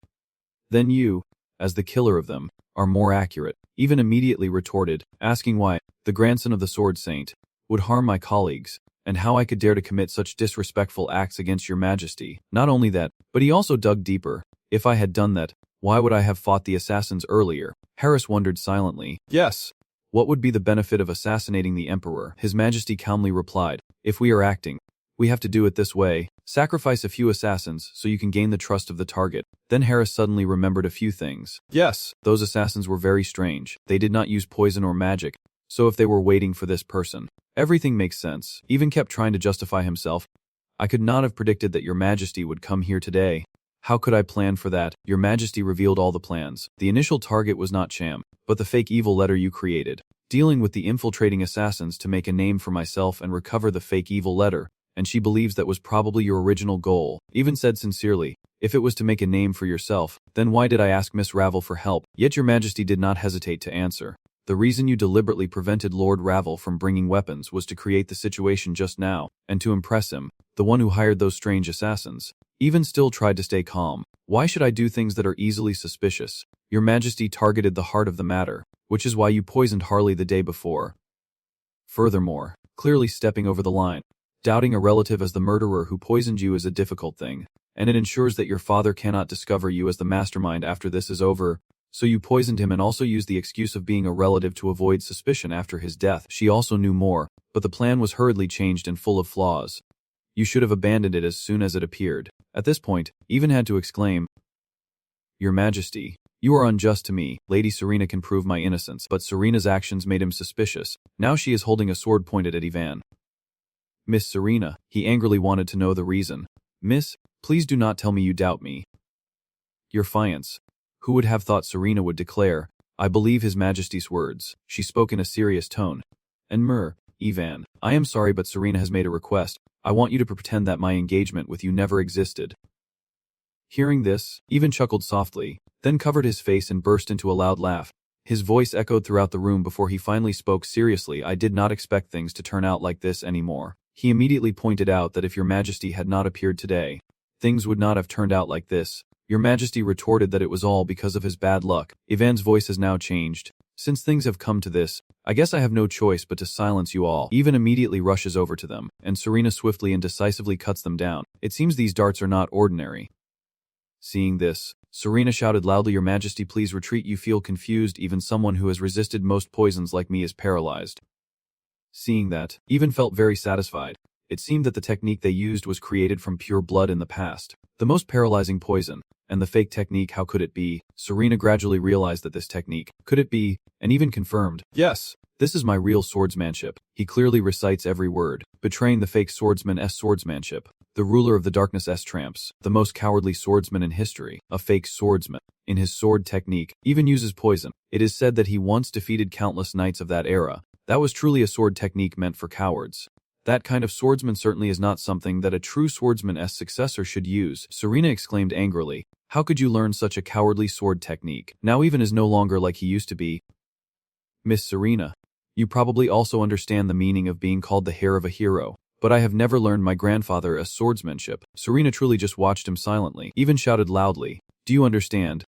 [SPEAKER 1] Then you, as the killer of them, are more accurate. Even immediately retorted, asking why, the grandson of the Sword Saint, would harm my colleagues, and how I could dare to commit such disrespectful acts against Your Majesty. Not only that, but he also dug deeper. If I had done that, why would I have fought the assassins earlier? Harris wondered silently. Yes. What would be the benefit of assassinating the Emperor? His Majesty calmly replied, if we are acting, we have to do it this way. Sacrifice a few assassins so you can gain the trust of the target. Then Harris suddenly remembered a few things. Yes, those assassins were very strange. They did not use poison or magic, so if they were waiting for this person, everything makes sense. Even kept trying to justify himself. I could not have predicted that Your Majesty would come here today. How could I plan for that? Your Majesty revealed all the plans. The initial target was not Cham, but the fake evil letter you created. Dealing with the infiltrating assassins to make a name for myself and recover the fake evil letter, and she believes that was probably your original goal. Even said sincerely, if it was to make a name for yourself, then why did I ask Miss Ravel for help? Yet Your Majesty did not hesitate to answer. The reason you deliberately prevented Lord Ravel from bringing weapons was to create the situation just now, and to impress him, the one who hired those strange assassins. Even still tried to stay calm. Why should I do things that are easily suspicious? Your Majesty targeted the heart of the matter, which is why you poisoned Harley the day before. Furthermore, clearly stepping over the line. Doubting a relative as the murderer who poisoned you is a difficult thing, and it ensures that your father cannot discover you as the mastermind after this is over, so you poisoned him and also used the excuse of being a relative to avoid suspicion after his death. She also knew more, but the plan was hurriedly changed and full of flaws. You should have abandoned it as soon as it appeared. At this point, Even had to exclaim, Your Majesty, you are unjust to me. Lady Serena can prove my innocence, but Serena's actions made him suspicious. Now she is holding a sword pointed at Ivan. Miss Serena, he angrily wanted to know the reason. Miss, please do not tell me you doubt me. Your fiance. Who would have thought Serena would declare, I believe His Majesty's words. She spoke in a serious tone. And Ivan, I am sorry but Serena has made a request. I want you to pretend that my engagement with you never existed." Hearing this, Even chuckled softly, then covered his face and burst into a loud laugh. His voice echoed throughout the room before he finally spoke seriously. "I did not expect things to turn out like this anymore." He immediately pointed out that if your majesty had not appeared today, things would not have turned out like this. Your majesty retorted that it was all because of his bad luck. Ivan's voice has now changed. "Since things have come to this, I guess I have no choice but to silence you all." Ivan immediately rushes over to them, and Serena swiftly and decisively cuts them down. It seems these darts are not ordinary. Seeing this, Serena shouted loudly, "Your majesty, please retreat. You feel confused. Even someone who has resisted most poisons like me is paralyzed." Seeing that, Even felt very satisfied. It seemed that the technique they used was created from pure blood in the past. The most paralyzing poison, and the fake technique, how could it be? Serena gradually realized that this technique, could it be, and even confirmed, "Yes, this is my real swordsmanship." He clearly recites every word, betraying the fake swordsman's swordsmanship. The ruler of the darkness' tramps, the most cowardly swordsman in history, a fake swordsman. In his sword technique, even uses poison. It is said that he once defeated countless knights of that era. That was truly a sword technique meant for cowards. That kind of swordsman certainly is not something that a true swordsman's successor should use. Serena exclaimed angrily, "How could you learn such a cowardly sword technique? Now Even is no longer like he used to be." "Miss Serena, you probably also understand the meaning of being called the hair of a hero. But I have never learned my grandfather's swordsmanship." Serena truly just watched him silently. Even shouted loudly, "Do you understand?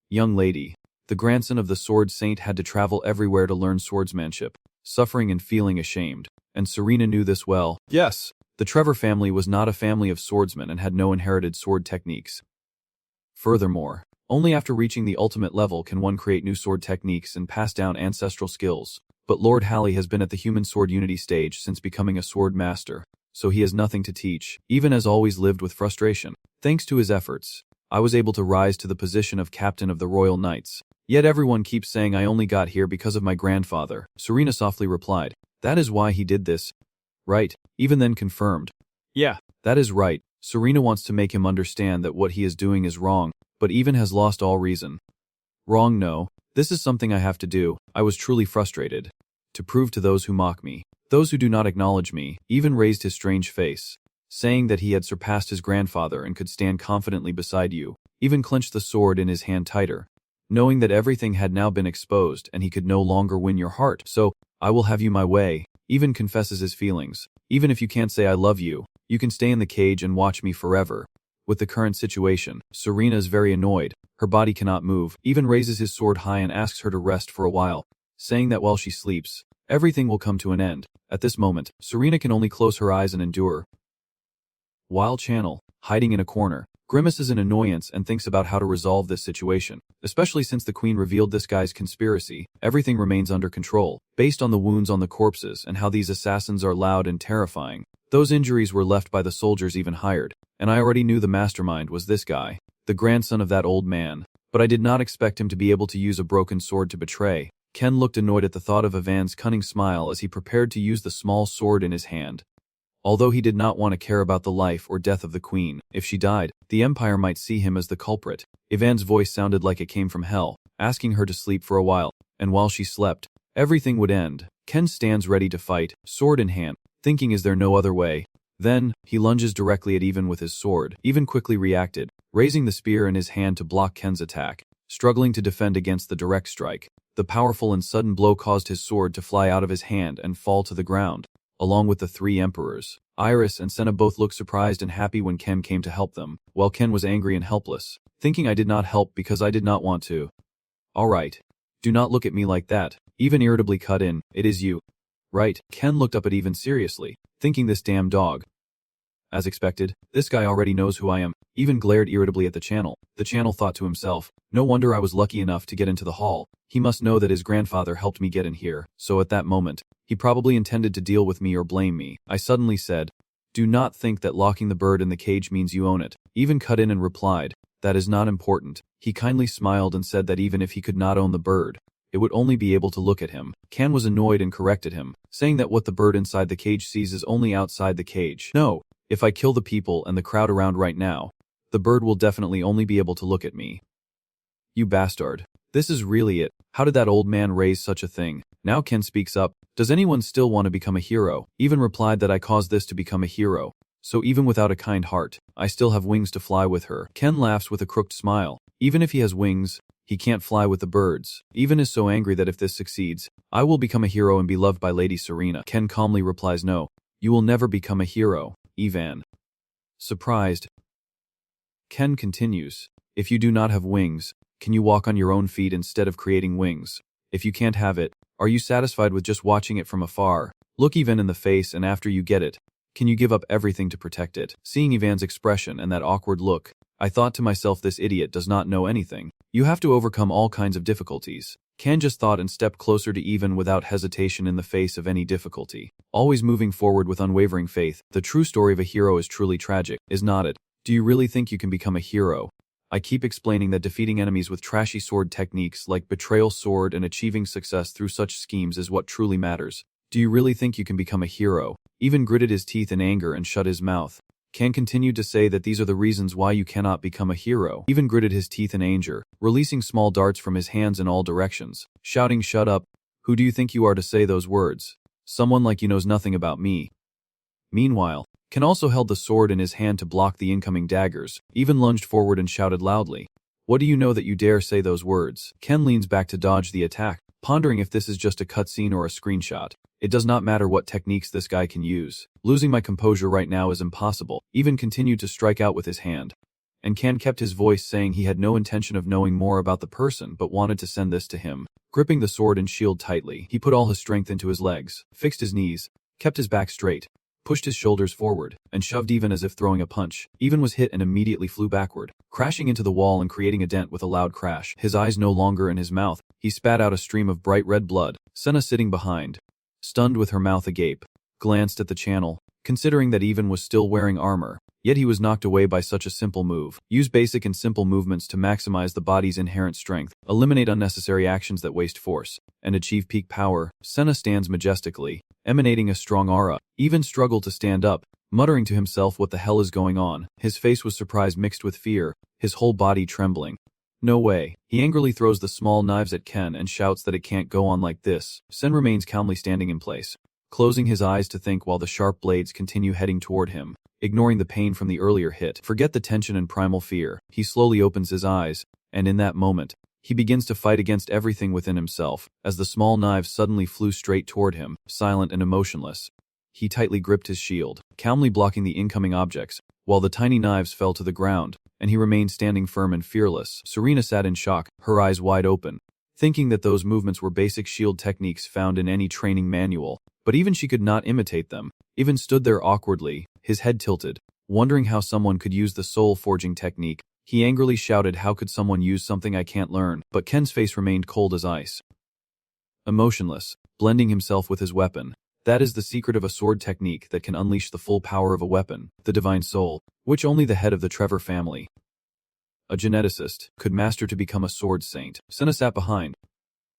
[SPEAKER 1] Young lady, the grandson of the sword saint had to travel everywhere to learn swordsmanship, suffering and feeling ashamed. And Serena knew this well. Yes, the Trevor family was not a family of swordsmen and had no inherited sword techniques. Furthermore, only after reaching the ultimate level can one create new sword techniques and pass down ancestral skills. But Lord Halley has been at the human sword unity stage since becoming a sword master, so he has nothing to teach. Even has always lived with frustration. Thanks to his efforts, I was able to rise to the position of captain of the Royal Knights. Yet everyone keeps saying I only got here because of my grandfather." Serena softly replied, "That is why he did this, right?" Even then confirmed, "Yeah, that is right." Serena wants to make him understand that what he is doing is wrong, but Even has lost all reason. "Wrong, no. This is something I have to do." I was truly frustrated. To prove to those who mock me, those who do not acknowledge me, Even raised his strange face, saying that he had surpassed his grandfather and could stand confidently beside you. Even clenched the sword in his hand tighter, knowing that everything had now been exposed and he could no longer win your heart. "So, I will have you my way." Even confesses his feelings. "Even if you can't say I love you, you can stay in the cage and watch me forever." With the current situation, Serena is very annoyed. Her body cannot move. Even raises his sword high and asks her to rest for a while, saying that while she sleeps, everything will come to an end. At this moment, Serena can only close her eyes and endure. While Channel, hiding in a corner, grimaces in annoyance and thinks about how to resolve this situation. Especially since the Queen revealed this guy's conspiracy, everything remains under control, based on the wounds on the corpses and how these assassins are loud and terrifying. Those injuries were left by the soldiers even hired, and I already knew the mastermind was this guy, the grandson of that old man. But I did not expect him to be able to use a broken sword to betray. Ken looked annoyed at the thought of Ivan's cunning smile as he prepared to use the small sword in his hand. Although he did not want to care about the life or death of the Queen, if she died, the Empire might see him as the culprit. Ivan's voice sounded like it came from hell, asking her to sleep for a while, and while she slept, everything would end. Ken stands ready to fight, sword in hand, thinking is there no other way. Then, he lunges directly at Even with his sword. Even quickly reacted, raising the spear in his hand to block Ken's attack, struggling to defend against the direct strike. The powerful and sudden blow caused his sword to fly out of his hand and fall to the ground, along with the three emperors. Iris and Senna both looked surprised and happy when Ken came to help them, while Ken was angry and helpless, thinking I did not help because I did not want to. "Alright. Do not look at me like that." Even irritably cut in, "It is you, right?" Ken looked up at Even seriously, thinking this damn dog. As expected, this guy already knows who I am. Even glared irritably at the Channel. The Channel thought to himself, no wonder I was lucky enough to get into the hall. He must know that his grandfather helped me get in here, so at that moment, he probably intended to deal with me or blame me. I suddenly said, "Do not think that locking the bird in the cage means you own it." Even cut in and replied, "That is not important." He kindly smiled and said that even if he could not own the bird, it would only be able to look at him. Ken was annoyed and corrected him, saying that what the bird inside the cage sees is only outside the cage. "No, if I kill the people and the crowd around right now, the bird will definitely only be able to look at me." "You bastard. This is really it. How did that old man raise such a thing?" Now Ken speaks up. Does anyone still want to become a hero? Even replied that I caused this to become a hero. So even without a kind heart, I still have wings to fly with her. Ken laughs with a crooked smile. Even if he has wings, he can't fly with the birds. Even is so angry that if this succeeds, I will become a hero and be loved by Lady Serena. Ken calmly replies no. You will never become a hero, Ivan. Surprised, Ken continues. If you do not have wings, can you walk on your own feet instead of creating wings? If you can't have it, are you satisfied with just watching it from afar? Look Ivan in the face, and after you get it, can you give up everything to protect it? Seeing Ivan's expression and that awkward look, I thought to myself, this idiot does not know anything. You have to overcome all kinds of difficulties. Ken just thought and stepped closer to Ivan without hesitation in the face of any difficulty. Always moving forward with unwavering faith. The true story of a hero is truly tragic, is not it? Do you really think you can become a hero? I keep explaining that defeating enemies with trashy sword techniques like betrayal sword and achieving success through such schemes is what truly matters. Do you really think you can become a hero? Ivan gritted his teeth in anger and shut his mouth. Ken continued to say that these are the reasons why you cannot become a hero. Ivan gritted his teeth in anger, releasing small darts from his hands in all directions, shouting, "Shut up! Who do you think you are to say those words? Someone like you knows nothing about me." Meanwhile, Ken also held the sword in his hand to block the incoming daggers. Ivan lunged forward and shouted loudly, "What do you know that you dare say those words?" Ken leans back to dodge the attack, pondering if this is just a cutscene or a screenshot. It does not matter what techniques this guy can use. Losing my composure right now is impossible. Ivan continued to strike out with his hand, and Ken kept his voice, saying he had no intention of knowing more about the person but wanted to send this to him. Gripping the sword and shield tightly, he put all his strength into his legs, fixed his knees, kept his back straight, pushed his shoulders forward, and shoved Ivan as if throwing a punch. Ivan was hit and immediately flew backward, crashing into the wall and creating a dent with a loud crash. His eyes no longer in his mouth, he spat out a stream of bright red blood. Serena, sitting behind, stunned with her mouth agape, glanced at the channel, considering that Ivan was still wearing armor, yet he was knocked away by such a simple move. Use basic and simple movements to maximize the body's inherent strength, eliminate unnecessary actions that waste force, and achieve peak power. Serena stands majestically, emanating a strong aura. Ivan struggled to stand up, muttering to himself, what the hell is going on? His face was surprise mixed with fear, his whole body trembling. No way. He angrily throws the small knives at Ken and shouts that it can't go on like this. Sen remains calmly standing in place, closing his eyes to think while the sharp blades continue heading toward him, ignoring the pain from the earlier hit. Forget the tension and primal fear. He slowly opens his eyes, and in that moment, he begins to fight against everything within himself, as the small knives suddenly flew straight toward him, silent and emotionless. He tightly gripped his shield, calmly blocking the incoming objects, while the tiny knives fell to the ground, and he remained standing firm and fearless. Serena sat in shock, her eyes wide open, thinking that those movements were basic shield techniques found in any training manual, but even she could not imitate them. Ivan stood there awkwardly, his head tilted, wondering how someone could use the soul forging technique. He angrily shouted, "How could someone use something I can't learn?" But Ken's face remained cold as ice, emotionless, blending himself with his weapon. That is the secret of a sword technique that can unleash the full power of a weapon, the divine soul, which only the head of the Trevor family, a geneticist, could master to become a sword saint. Serena sat behind,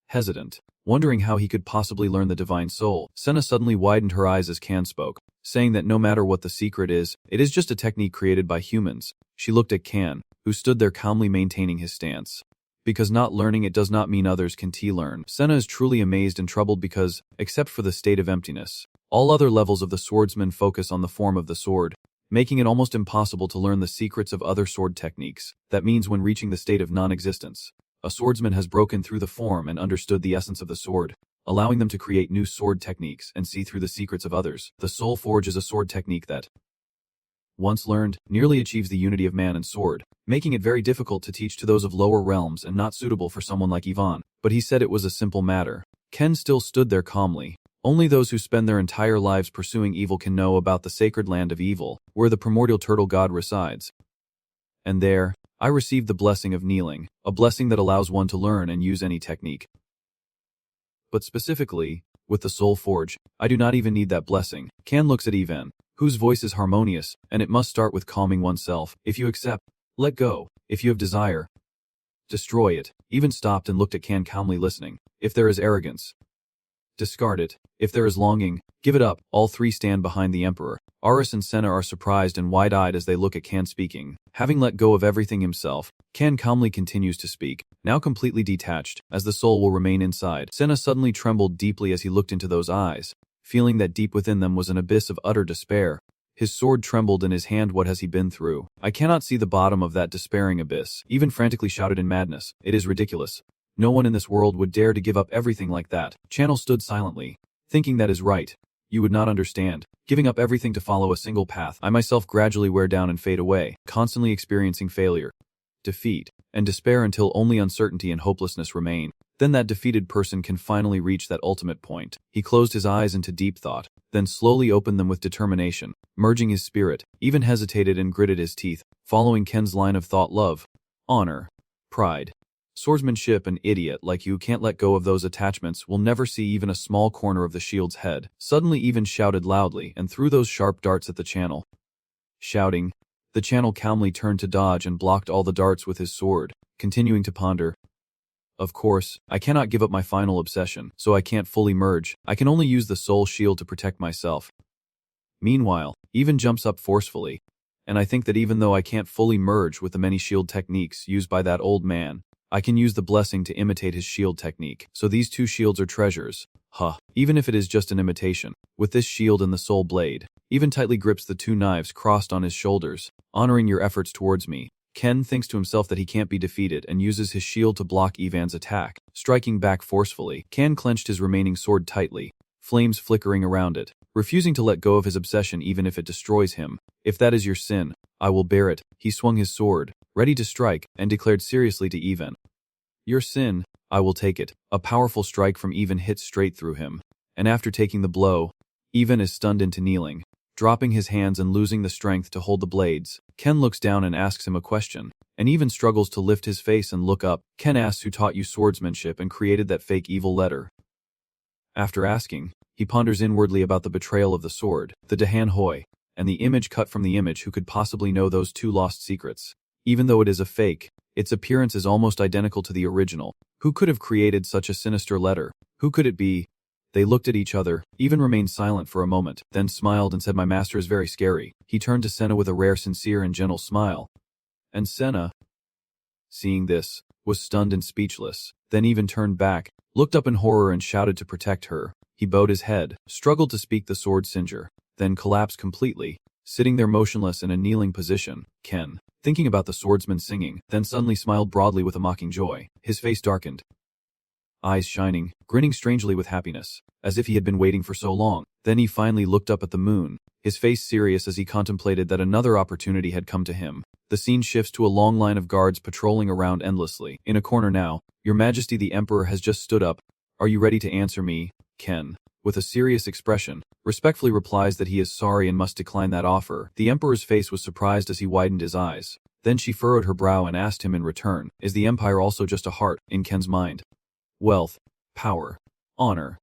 [SPEAKER 1] hesitant, wondering how he could possibly learn the divine soul. Serena suddenly widened her eyes as Ken spoke, saying that no matter what the secret is, it is just a technique created by humans. She looked at Ken, who stood there calmly maintaining his stance. Because not learning it does not mean others can learn. Serena is truly amazed and troubled because, except for the state of emptiness, all other levels of the swordsman focus on the form of the sword, making it almost impossible to learn the secrets of other sword techniques. That means when reaching the state of non-existence, a swordsman has broken through the form and understood the essence of the sword, allowing them to create new sword techniques and see through the secrets of others. The soul forge is a sword technique that, once learned, nearly achieves the unity of man and sword, making it very difficult to teach to those of lower realms and not suitable for someone like Ivan. But he said it was a simple matter. Ken still stood there calmly. Only those who spend their entire lives pursuing evil can know about the sacred land of evil, where the primordial turtle god resides. And there, I received the blessing of kneeling, a blessing that allows one to learn and use any technique. But specifically, with the soul forge, I do not even need that blessing. Ken looks at Ivan, whose voice is harmonious, and it must start with calming oneself. If you accept, let go. If you have desire, destroy it. Ivan stopped and looked at Ken calmly, listening. If there is arrogance, discard it. If there is longing, give it up. All three stand behind the emperor, Aris and Senna are surprised and wide-eyed as they look at Kan speaking. Having let go of everything himself, Kan calmly continues to speak, now completely detached, as the soul will remain inside. Senna suddenly trembled deeply as he looked into those eyes, feeling that deep within them was an abyss of utter despair. His sword trembled in his hand. What has he been through? I cannot see the bottom of that despairing abyss. Even frantically shouted in madness. It is ridiculous. No one in this world would dare to give up everything like that. Channel stood silently, thinking that is right. You would not understand. Giving up everything to follow a single path. I myself gradually wear down and fade away, constantly experiencing failure, defeat, and despair until only uncertainty and hopelessness remain. Then that defeated person can finally reach that ultimate point. He closed his eyes into deep thought, then slowly opened them with determination, merging his spirit, even hesitated and gritted his teeth, following Ken's line of thought: love, honor, pride, swordsmanship. An idiot like you can't let go of those attachments will never see even a small corner of the shield's head. Suddenly even shouted loudly and threw those sharp darts at the channel. Shouting, the channel calmly turned to dodge and blocked all the darts with his sword, continuing to ponder. Of course, I cannot give up my final obsession, so I can't fully merge. I can only use the soul shield to protect myself. Meanwhile, Even jumps up forcefully, and I think that even though I can't fully merge with the many shield techniques used by that old man, I can use the blessing to imitate his shield technique. So these two shields are treasures. Even if it is just an imitation. With this shield and the soul blade, even tightly grips the two knives crossed on his shoulders, honoring your efforts towards me. Ken thinks to himself that he can't be defeated and uses his shield to block Ivan's attack, striking back forcefully. Ken clenched his remaining sword tightly, flames flickering around it, refusing to let go of his obsession even if it destroys him. If that is your sin, I will bear it. He swung his sword, ready to strike, and declared seriously to Ivan, "Your sin, I will take it." A powerful strike from Ivan hits straight through him, and after taking the blow, Ivan is stunned into kneeling. Dropping his hands and losing the strength to hold the blades, Ken looks down and asks him a question, and Ivan struggles to lift his face and look up. Ken asks who taught you swordsmanship and created that fake evil letter. After asking, he ponders inwardly about the betrayal of the sword, the Dahan Hoi, and the image cut from the image. Who could possibly know those two lost secrets? Even though it is a fake, its appearance is almost identical to the original. Who could have created such a sinister letter? Who could it be? They looked at each other, Ivan remained silent for a moment, then smiled and said, "My master is very scary." He turned to Senna with a rare sincere and gentle smile. And Senna, seeing this, was stunned and speechless. Then Ivan turned back, looked up in horror and shouted to protect her. He bowed his head, struggled to speak the sword singer, then collapsed completely, sitting there motionless in a kneeling position. Ken, thinking about the swordsman singing, then suddenly smiled broadly with a mocking joy. His face darkened, eyes shining, grinning strangely with happiness, as if he had been waiting for so long. Then he finally looked up at the moon, his face serious as he contemplated that another opportunity had come to him. The scene shifts to a long line of guards patrolling around endlessly. In a corner now, "Your Majesty, the Emperor has just stood up. Are you ready to answer me?" Ken, with a serious expression, respectfully replies that he is sorry and must decline that offer. The Emperor's face was surprised as he widened his eyes. Then she furrowed her brow and asked him in return, "Is the Empire also just a heart?" In Ken's mind, wealth, power, honor,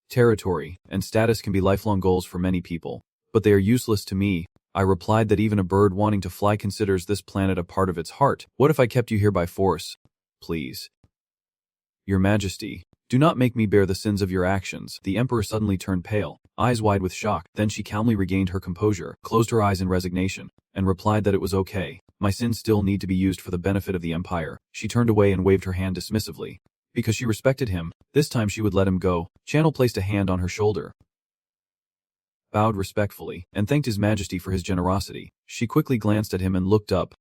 [SPEAKER 1] territory, and status can be lifelong goals for many people, but they are useless to me. I replied that even a bird wanting to fly considers this planet a part of its heart. What if I kept you here by force? Please, Your Majesty, do not make me bear the sins of your actions. The Emperor suddenly turned pale, eyes wide with shock. Then she calmly regained her composure, closed her eyes in resignation, and replied that it was okay. My sins still need to be used for the benefit of the Empire. She turned away and waved her hand dismissively. Because she respected him, this time she would let him go. Channel placed a hand on her shoulder, bowed respectfully, and thanked His Majesty for his generosity. She quickly glanced at him and looked up.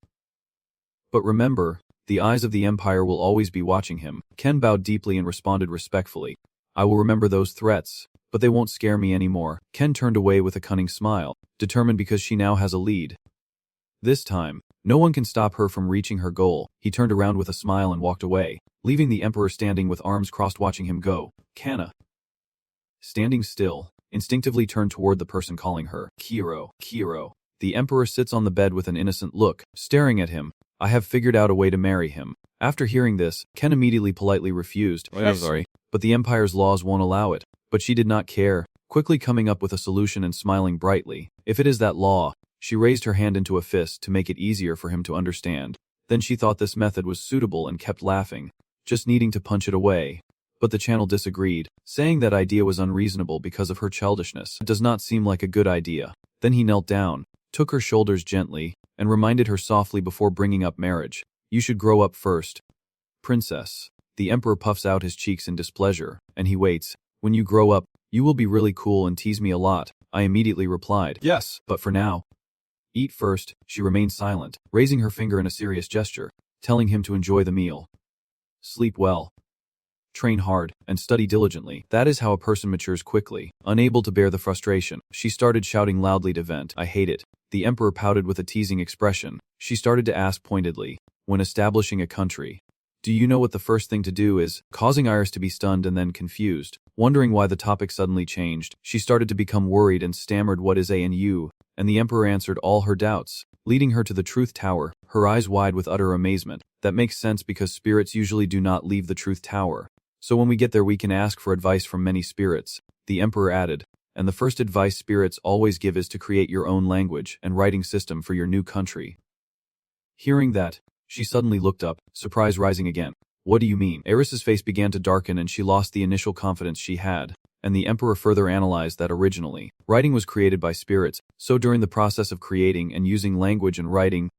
[SPEAKER 1] But remember, the eyes of the Empire will always be watching him. Ken bowed deeply and responded respectfully. I will remember those threats, but they won't scare me anymore. Ken turned away with a cunning smile, determined because she now has a lead. This time, no one can stop her from reaching her goal. He turned around with a smile and walked away, leaving the Emperor standing with arms crossed watching him go. Kana, standing still, instinctively turned toward the person calling her. Kiro. The Emperor sits on the bed with an innocent look, staring at him. I have figured out a way to marry him. After hearing this, Ken immediately politely refused. I'm sorry, but the Empire's laws won't allow it. But she did not care, quickly coming up with a solution and smiling brightly. If it is that law, she raised her hand into a fist to make it easier for him to understand. Then she thought this method was suitable and kept laughing, just needing to punch it away. But the channel disagreed, saying that idea was unreasonable because of her childishness. It does not seem like a good idea. Then he knelt down, took her shoulders gently, and reminded her softly before bringing up marriage. You should grow up first. Princess. The emperor puffs out his cheeks in displeasure, and he waits. When you grow up, you will be really cool and tease me a lot. I immediately replied, yes, but for now. Eat first. She remained silent, raising her finger in a serious gesture, telling him to enjoy the meal. Sleep well. Train hard, and study diligently. That is how a person matures quickly. Unable to bear the frustration, she started shouting loudly to vent. I hate it. The emperor pouted with a teasing expression. She started to ask pointedly, when establishing a country, do you know what the first thing to do is? Causing Iris to be stunned and then confused. Wondering why the topic suddenly changed, she started to become worried and stammered what is ANU, and the emperor answered all her doubts, leading her to the truth tower, her eyes wide with utter amazement. That makes sense because spirits usually do not leave the truth tower. So when we get there we can ask for advice from many spirits, the emperor added, and the first advice spirits always give is to create your own language and writing system for your new country. Hearing that, she suddenly looked up, surprise rising again. What do you mean? Iris's face began to darken and she lost the initial confidence she had, and the emperor further analyzed that originally, writing was created by spirits, so during the process of creating and using language and writing,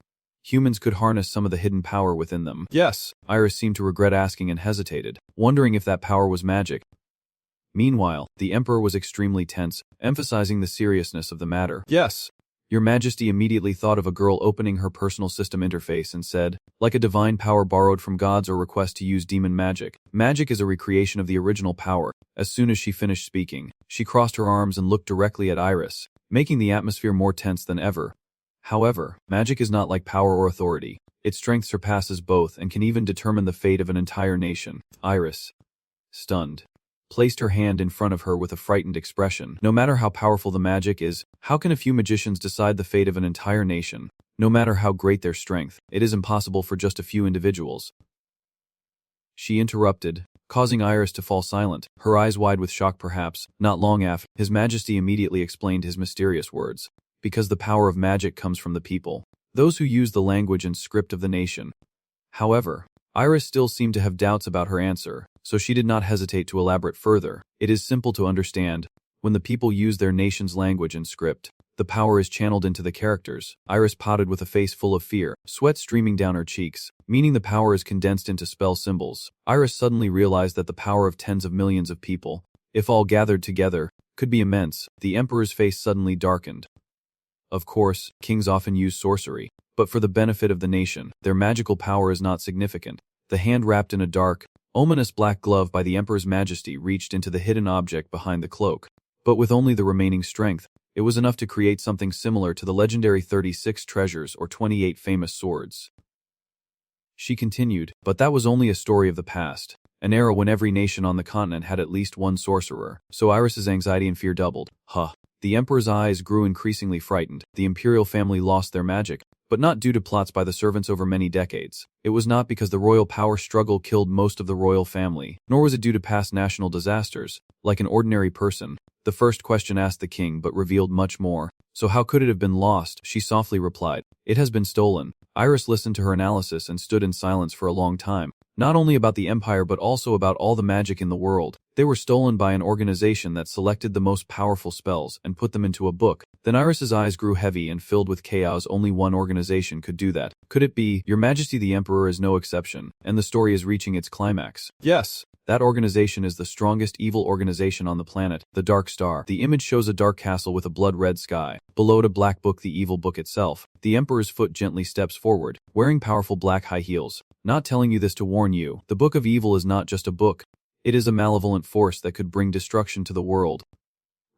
[SPEAKER 1] humans could harness some of the hidden power within them. Yes. Iris seemed to regret asking and hesitated, wondering if that power was magic. Meanwhile, the emperor was extremely tense, emphasizing the seriousness of the matter. Yes. Your Majesty immediately thought of a girl opening her personal system interface and said, like a divine power borrowed from gods or request to use demon magic. Magic is a recreation of the original power. As soon as she finished speaking, she crossed her arms and looked directly at Iris, making the atmosphere more tense than ever. However, magic is not like power or authority. Its strength surpasses both and can even determine the fate of an entire nation. Iris, stunned, placed her hand in front of her with a frightened expression. No matter how powerful the magic is, how can a few magicians decide the fate of an entire nation? No matter how great their strength, it is impossible for just a few individuals. She interrupted, causing Iris to fall silent, her eyes wide with shock perhaps. Not long after, His Majesty immediately explained his mysterious words. Because the power of magic comes from the people, those who use the language and script of the nation. However, Iris still seemed to have doubts about her answer, so she did not hesitate to elaborate further. It is simple to understand. When the people use their nation's language and script, the power is channeled into the characters. Iris pouted with a face full of fear, sweat streaming down her cheeks, meaning the power is condensed into spell symbols. Iris suddenly realized that the power of tens of millions of people, if all gathered together, could be immense. The emperor's face suddenly darkened. Of course, kings often use sorcery, but for the benefit of the nation, their magical power is not significant. The hand wrapped in a dark, ominous black glove by the Emperor's Majesty reached into the hidden object behind the cloak. But with only the remaining strength, it was enough to create something similar to the legendary 36 treasures or 28 famous swords. She continued, but that was only a story of the past, an era when every nation on the continent had at least one sorcerer, so Iris's anxiety and fear doubled. The Emperor's eyes grew increasingly frightened. The imperial family lost their magic, but not due to plots by the servants over many decades. It was not because the royal power struggle killed most of the royal family, nor was it due to past national disasters. Like an ordinary person, the first question asked the king but revealed much more. So how could it have been lost? She softly replied. It has been stolen. Iris listened to her analysis and stood in silence for a long time. Not only about the empire but also about all the magic in the world. They were stolen by an organization that selected the most powerful spells and put them into a book. Then Iris's eyes grew heavy and filled with chaos. Only one organization could do that. Could it be? Your Majesty, the Emperor is no exception, and the story is reaching its climax. Yes. That organization is the strongest evil organization on the planet, the Dark Star. The image shows a dark castle with a blood-red sky. Below it a black book, the evil book itself. The Emperor's foot gently steps forward, wearing powerful black high heels. Not telling you this to warn you, the Book of Evil is not just a book. It is a malevolent force that could bring destruction to the world.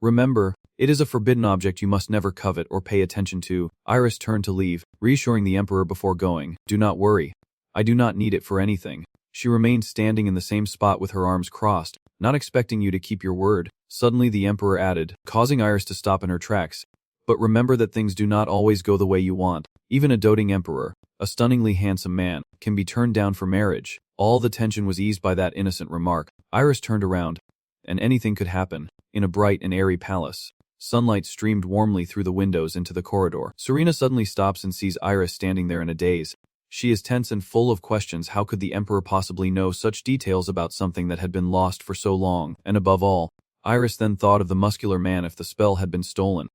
[SPEAKER 1] Remember, it is a forbidden object you must never covet or pay attention to. Iris turned to leave, reassuring the Emperor before going. Do not worry. I do not need it for anything. She remained standing in the same spot with her arms crossed, not expecting you to keep your word. Suddenly the Emperor added, causing Iris to stop in her tracks. But remember that things do not always go the way you want. Even a doting emperor, a stunningly handsome man, can be turned down for marriage. All the tension was eased by that innocent remark. Iris turned around, and anything could happen. In a bright and airy palace, sunlight streamed warmly through the windows into the corridor. Serena suddenly stops and sees Iris standing there in a daze. She is tense and full of questions. How could the Emperor possibly know such details about something that had been lost for so long? And above all, Iris then thought of the muscular man if the spell had been stolen.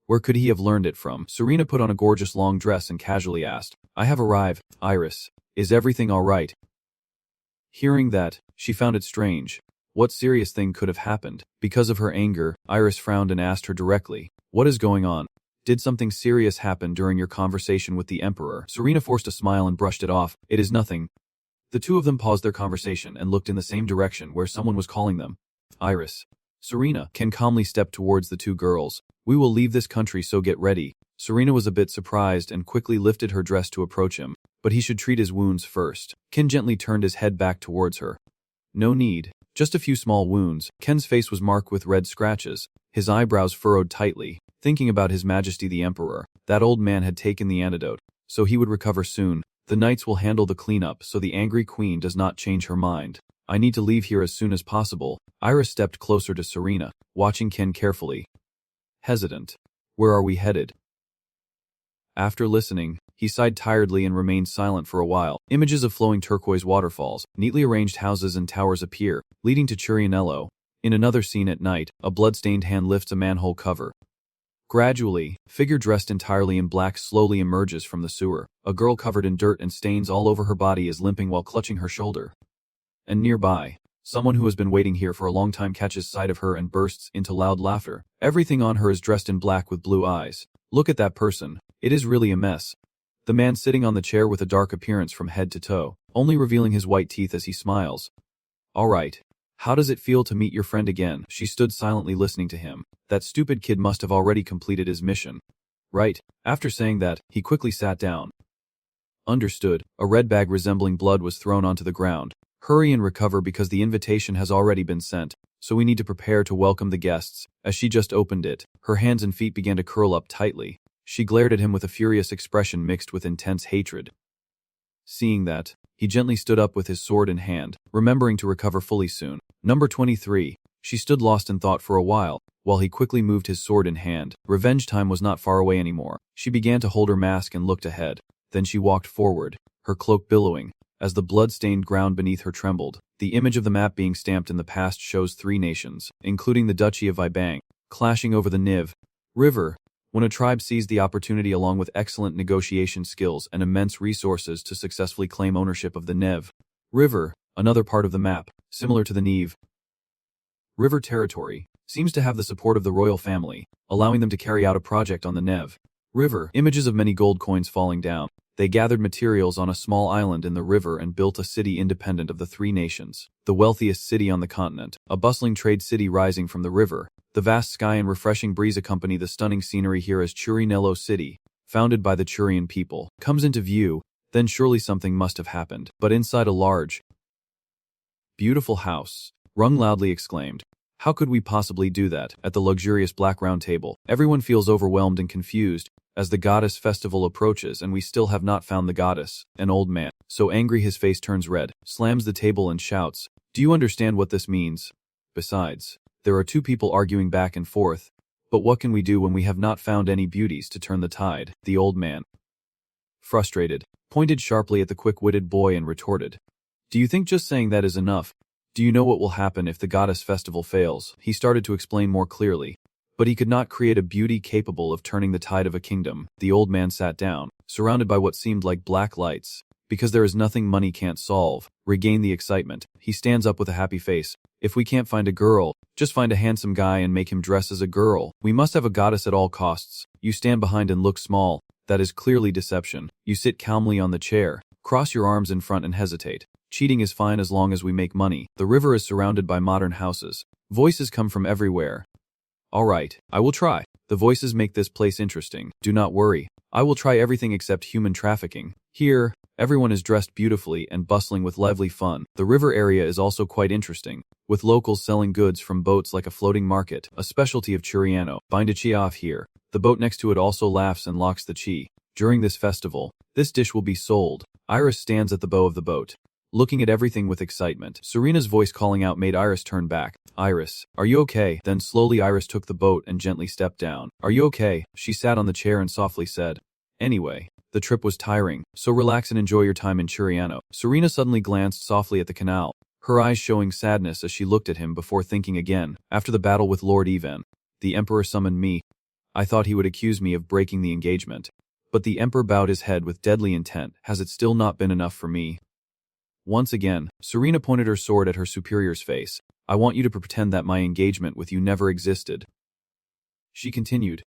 [SPEAKER 1] Where could he have learned it from? Serena put on a gorgeous long dress and casually asked, I have arrived, Iris. Is everything all right? Hearing that, she found it strange. What serious thing could have happened? Because of her anger, Iris frowned and asked her directly, what is going on? Did something serious happen during your conversation with the Emperor? Serena forced a smile and brushed it off. It is nothing. The two of them paused their conversation and looked in the same direction where someone was calling them. Iris. Serena. Ken calmly stepped towards the two girls. We will leave this country, so get ready. Serena was a bit surprised and quickly lifted her dress to approach him, but he should treat his wounds first. Ken gently turned his head back towards her. No need. Just a few small wounds. Ken's face was marked with red scratches, his eyebrows furrowed tightly, thinking about His Majesty the Emperor. That old man had taken the antidote, so he would recover soon. The knights will handle the cleanup so the angry queen does not change her mind. I need to leave here as soon as possible. Iris stepped closer to Serena, watching Ken carefully. Hesitant. Where are we headed? After listening, he sighed tiredly and remained silent for a while. Images of flowing turquoise waterfalls, neatly arranged houses and towers appear, leading to Churianello. In another scene at night, a blood-stained hand lifts a manhole cover. Gradually, a figure dressed entirely in black slowly emerges from the sewer. A girl covered in dirt and stains all over her body is limping while clutching her shoulder. And nearby, someone who has been waiting here for a long time catches sight of her and bursts into loud laughter. Everything on her is dressed in black with blue eyes. Look at that person. It is really a mess. The man sitting on the chair with a dark appearance from head to toe, only revealing his white teeth as he smiles. All right. How does it feel to meet your friend again? She stood silently listening to him. That stupid kid must have already completed his mission. Right. After saying that, he quickly sat down. Understood. A red bag resembling blood was thrown onto the ground. Hurry and recover because the invitation has already been sent, so we need to prepare to welcome the guests. As she just opened it, her hands and feet began to curl up tightly. She glared at him with a furious expression mixed with intense hatred. Seeing that, he gently stood up with his sword in hand, remembering to recover fully soon. Number 23. She stood lost in thought for a while he quickly moved his sword in hand. Revenge time was not far away anymore. She began to hold her mask and looked ahead. Then she walked forward, her cloak billowing, as the blood-stained ground beneath her trembled. The image of the map being stamped in the past shows 3 nations, including the Duchy of Vibang, clashing over the Niv River. When a tribe seized the opportunity along with excellent negotiation skills and immense resources to successfully claim ownership of the Nev River, another part of the map, similar to the Niv River territory, seems to have the support of the royal family, allowing them to carry out a project on the Nev River. Images of many gold coins falling down. They gathered materials on a small island in the river and built a city independent of the 3 nations. The wealthiest city on the continent, a bustling trade city rising from the river. The vast sky and refreshing breeze accompany the stunning scenery here as Churianello City, founded by the Churian people, comes into view. Then surely something must have happened. But inside a large, beautiful house, Rung loudly exclaimed. How could we possibly do that? At the luxurious black round table, everyone feels overwhelmed and confused as the goddess festival approaches and we still have not found the goddess. An old man, so angry his face turns red, slams the table and shouts, do you understand what this means? Besides, there are 2 people arguing back and forth. But what can we do when we have not found any beauties to turn the tide? The old man, frustrated, pointed sharply at the quick-witted boy and retorted. Do you think just saying that is enough? Do you know what will happen if the goddess festival fails? He started to explain more clearly. But he could not create a beauty capable of turning the tide of a kingdom. The old man sat down, surrounded by what seemed like black lights. Because there is nothing money can't solve. Regain the excitement. He stands up with a happy face. If we can't find a girl, just find a handsome guy and make him dress as a girl. We must have a goddess at all costs. You stand behind and look small. That is clearly deception. You sit calmly on the chair, cross your arms in front and hesitate. Cheating is fine as long as we make money. The river is surrounded by modern houses. Voices come from everywhere. All right, I will try. The voices make this place interesting. Do not worry. I will try everything except human trafficking. Here, everyone is dressed beautifully and bustling with lively fun. The river area is also quite interesting, with locals selling goods from boats like a floating market, a specialty of Churiano. Bind a chi off here. The boat next to it also laughs and locks the chi. During this festival, this dish will be sold. Iris stands at the bow of the boat, looking at everything with excitement. Serena's voice calling out made Iris turn back. Iris, are you okay? Then slowly Iris took the boat and gently stepped down. Are you okay? She sat on the chair and softly said. Anyway, the trip was tiring, so relax and enjoy your time in Churiano. Serena suddenly glanced softly at the canal, her eyes showing sadness as she looked at him before thinking again. After the battle with Lord Ivan, the Emperor summoned me. I thought he would accuse me of breaking the engagement. But the Emperor bowed his head with deadly intent. Has it still not been enough for me? Once again, Serena pointed her sword at her superior's face. I want you to pretend that my engagement with you never existed. She continued.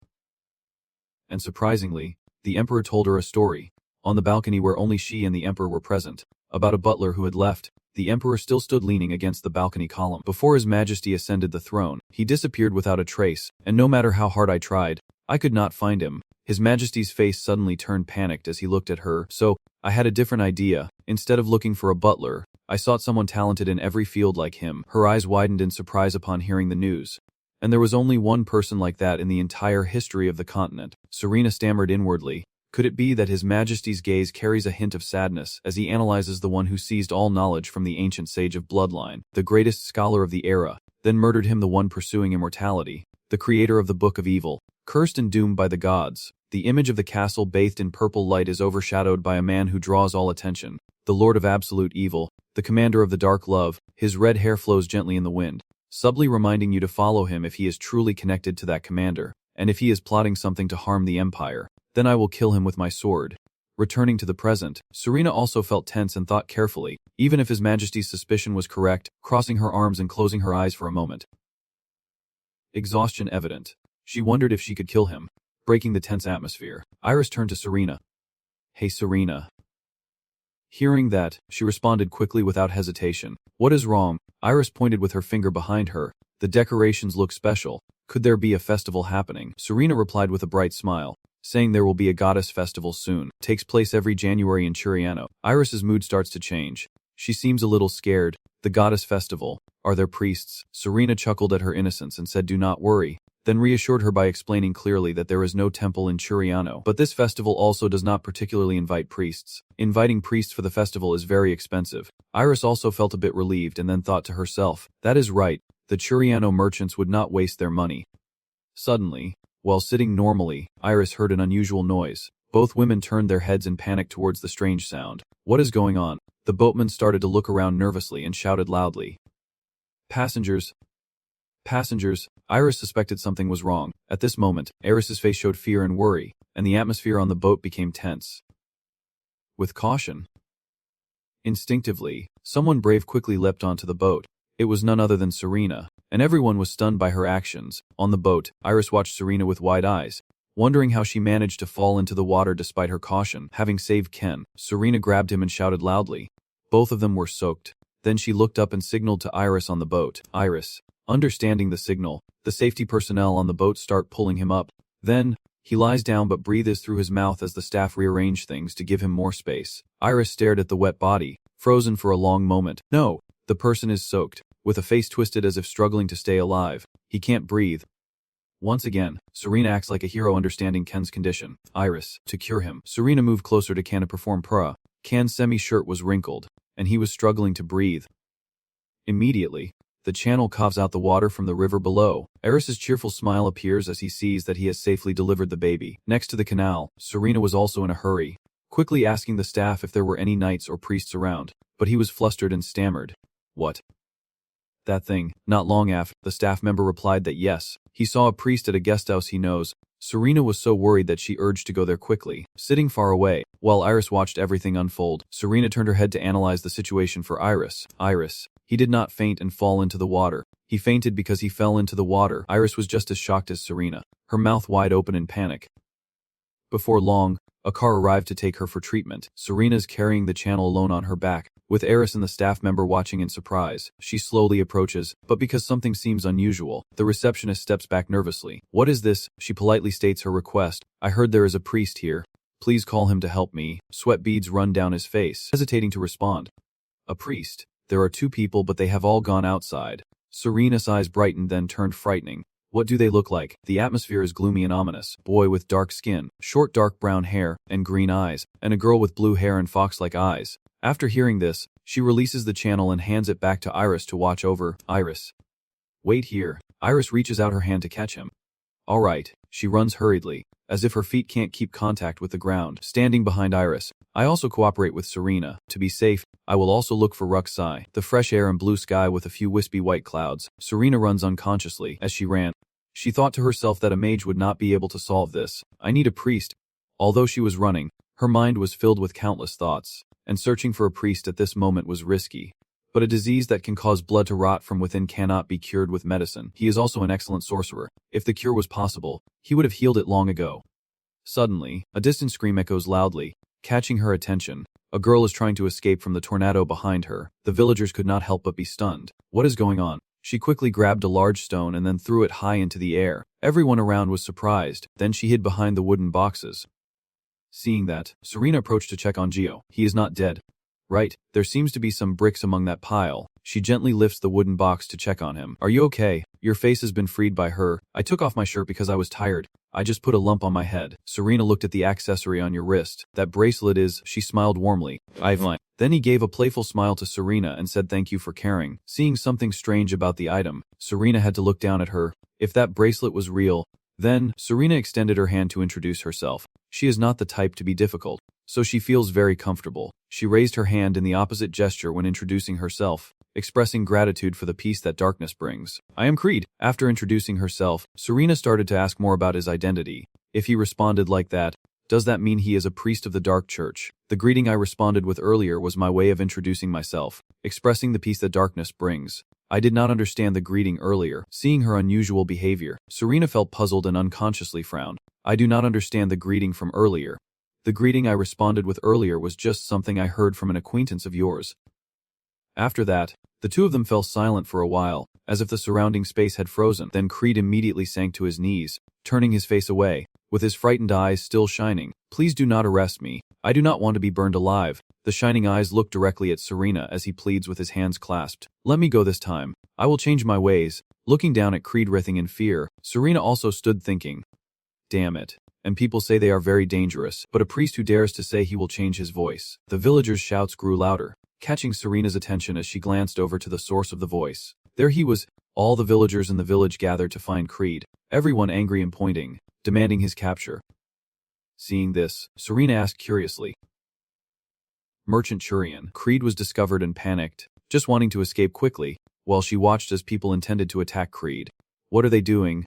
[SPEAKER 1] And surprisingly, the Emperor told her a story, on the balcony where only she and the Emperor were present, about a butler who had left. The Emperor still stood leaning against the balcony column. Before His Majesty ascended the throne, he disappeared without a trace, and no matter how hard I tried, I could not find him. His Majesty's face suddenly turned panicked as he looked at her, so I had a different idea. Instead of looking for a butler, I sought someone talented in every field like him. Her eyes widened in surprise upon hearing the news. And there was only one person like that in the entire history of the continent. Serena stammered inwardly. Could it be that His Majesty's gaze carries a hint of sadness as he analyzes the one who seized all knowledge from the ancient sage of bloodline, the greatest scholar of the era, then murdered him, the one pursuing immortality, the creator of the Book of Evil, cursed and doomed by the gods? The image of the castle bathed in purple light is overshadowed by a man who draws all attention, the Lord of Absolute Evil, the commander of the Dark Love. His red hair flows gently in the wind, subtly reminding you to follow him if he is truly connected to that commander, and if he is plotting something to harm the Empire. Then I will kill him with my sword. Returning to the present, Serena also felt tense and thought carefully, even if His Majesty's suspicion was correct, crossing her arms and closing her eyes for a moment. Exhaustion evident. She wondered if she could kill him. Breaking the tense atmosphere, Iris turned to Serena. Hey Serena. Hearing that, she responded quickly without hesitation. What is wrong? Iris pointed with her finger behind her. The decorations look special. Could there be a festival happening? Serena replied with a bright smile, saying there will be a goddess festival soon. Takes place every January in Churiano. Iris's mood starts to change. She seems a little scared. The goddess festival. Are there priests? Serena chuckled at her innocence and said do not worry, then reassured her by explaining clearly that there is no temple in Churiano. But this festival also does not particularly invite priests. Inviting priests for the festival is very expensive. Iris also felt a bit relieved and then thought to herself, that is right, the Churiano merchants would not waste their money. Suddenly, while sitting normally, Iris heard an unusual noise. Both women turned their heads in panic towards the strange sound. What is going on? The boatman started to look around nervously and shouted loudly. Passengers! Passengers! Iris suspected something was wrong. At this moment, Iris's face showed fear and worry, and the atmosphere on the boat became tense. With caution. Instinctively, someone brave quickly leapt onto the boat. It was none other than Serena, and everyone was stunned by her actions. On the boat, Iris watched Serena with wide eyes, wondering how she managed to fall into the water despite her caution. Having saved Ken, Serena grabbed him and shouted loudly. Both of them were soaked. Then she looked up and signaled to Iris on the boat. Iris, understanding the signal, the safety personnel on the boat start pulling him up. Then, he lies down but breathes through his mouth as the staff rearrange things to give him more space. Iris stared at the wet body, frozen for a long moment. No, the person is soaked, with a face twisted as if struggling to stay alive. He can't breathe. Once again, Serena acts like a hero understanding Ken's condition. Iris, to cure him. Serena moved closer to Ken to perform pra. Ken's semi-shirt was wrinkled, and he was struggling to breathe. Immediately, the channel coughs out the water from the river below. Iris's cheerful smile appears as he sees that he has safely delivered the baby. Next to the canal, Serena was also in a hurry, quickly asking the staff if there were any knights or priests around, but he was flustered and stammered. What? That thing. Not long after, the staff member replied that yes, he saw a priest at a guesthouse he knows. Serena was so worried that she urged to go there quickly. Sitting far away, while Iris watched everything unfold, Serena turned her head to analyze the situation for Iris. Iris. He did not faint and fall into the water. He fainted because he fell into the water. Iris was just as shocked as Serena, her mouth wide open in panic. Before long, a car arrived to take her for treatment. Serena's carrying the channel alone on her back, with Iris and the staff member watching in surprise. She slowly approaches, but because something seems unusual, the receptionist steps back nervously. What is this? She politely states her request. I heard there is a priest here. Please call him to help me. Sweat beads run down his face, hesitating to respond. A priest. There are two people but they have all gone outside. Serena's eyes brightened then turned frightening. What do they look like? The atmosphere is gloomy and ominous. Boy with dark skin, short dark brown hair, and green eyes, and a girl with blue hair and fox-like eyes. After hearing this, she releases the channel and hands it back to Iris to watch over. Iris. Wait here. Iris reaches out her hand to catch him. All right. She runs hurriedly, as if her feet can't keep contact with the ground. Standing behind Iris, I also cooperate with Serena. To be safe, I will also look for Ruxai. The fresh air and blue sky with a few wispy white clouds. Serena runs unconsciously. As she ran, She thought to herself that a mage would not be able to solve this. I need a priest. Although she was running, her mind was filled with countless thoughts, and searching for a priest at this moment was risky. But a disease that can cause blood to rot from within cannot be cured with medicine. He is also an excellent sorcerer. If the cure was possible, he would have healed it long ago. Suddenly, a distant scream echoes loudly, catching her attention. A girl is trying to escape from the tornado behind her. The villagers could not help but be stunned. What is going on? She quickly grabbed a large stone and then threw it high into the air. Everyone around was surprised. Then she hid behind the wooden boxes. Seeing that, Serena approached to check on Gio. He is not dead. Right, there seems to be some bricks among that pile. She gently lifts the wooden box to check on him. Are you okay? Your face has been freed by her. I took off my shirt because I was tired. I just put a lump on my head. Serena looked at the accessory on your wrist. That bracelet is, she smiled warmly. Then he gave a playful smile to Serena and said thank you for caring. Seeing something strange about the item, Serena had to look down at her. If that bracelet was real, then, Serena extended her hand to introduce herself. She is not the type to be difficult, so she feels very comfortable. She raised her hand in the opposite gesture when introducing herself, expressing gratitude for the peace that darkness brings. I am Creed. After introducing herself, Serena started to ask more about his identity. If he responded like that, does that mean he is a priest of the Dark Church? The greeting I responded with earlier was my way of introducing myself, expressing the peace that darkness brings. I did not understand the greeting earlier. Seeing her unusual behavior, Serena felt puzzled and unconsciously frowned. I do not understand the greeting from earlier. The greeting I responded with earlier was just something I heard from an acquaintance of yours. After that, the two of them fell silent for a while, as if the surrounding space had frozen. Then Creed immediately sank to his knees, turning his face away, with his frightened eyes still shining. Please do not arrest me. I do not want to be burned alive. The shining eyes look directly at Serena as he pleads with his hands clasped. Let me go this time. I will change my ways. Looking down at Creed writhing in fear, Serena also stood thinking, damn it. And people say they are very dangerous, but a priest who dares to say he will change his voice. The villagers' shouts grew louder, catching Serena's attention as she glanced over to the source of the voice. There he was. All the villagers in the village gathered to find Creed, everyone angry and pointing, demanding his capture. Seeing this, Serena asked curiously, Merchant Churian. Creed was discovered and panicked, just wanting to escape quickly, while she watched as people intended to attack Creed. What are they doing?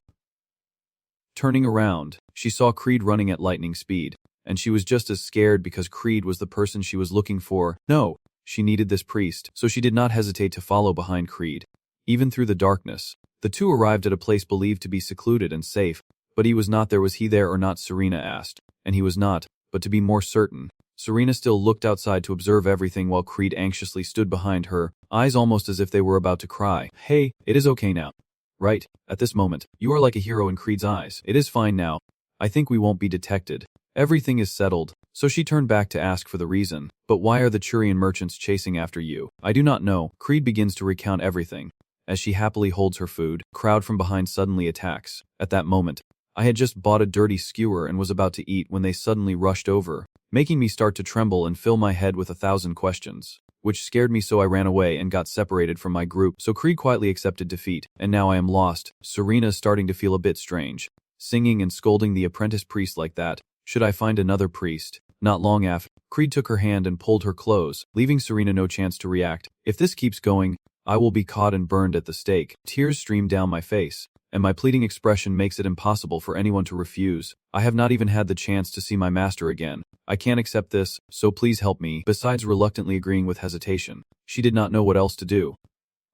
[SPEAKER 1] Turning around, she saw Creed running at lightning speed, and she was just as scared because Creed was the person she was looking for. No, she needed this priest, so she did not hesitate to follow behind Creed. Even through the darkness, the two arrived at a place believed to be secluded and safe, but he was not there. Was he there or not? Serena asked, and he was not, but to be more certain, Serena still looked outside to observe everything while Creed anxiously stood behind her, eyes almost as if they were about to cry. Hey, it is okay now. Right, at this moment, you are like a hero in Creed's eyes. It is fine now. I think we won't be detected. Everything is settled. So she turned back to ask for the reason. But why are the Churian merchants chasing after you? I do not know. Creed begins to recount everything. As she happily holds her food, a crowd from behind suddenly attacks. At that moment, I had just bought a dirty skewer and was about to eat when they suddenly rushed over, making me start to tremble and fill my head with 1,000 questions, which scared me, so I ran away and got separated from my group. So Creed quietly accepted defeat, and now I am lost. Serena is starting to feel a bit strange, singing and scolding the apprentice priest like that. Should I find another priest? Not long after, Creed took her hand and pulled her close, leaving Serena no chance to react. If this keeps going, I will be caught and burned at the stake. Tears streamed down my face, and my pleading expression makes it impossible for anyone to refuse. I have not even had the chance to see my master again. I can't accept this, so please help me. Besides reluctantly agreeing with hesitation, she did not know what else to do.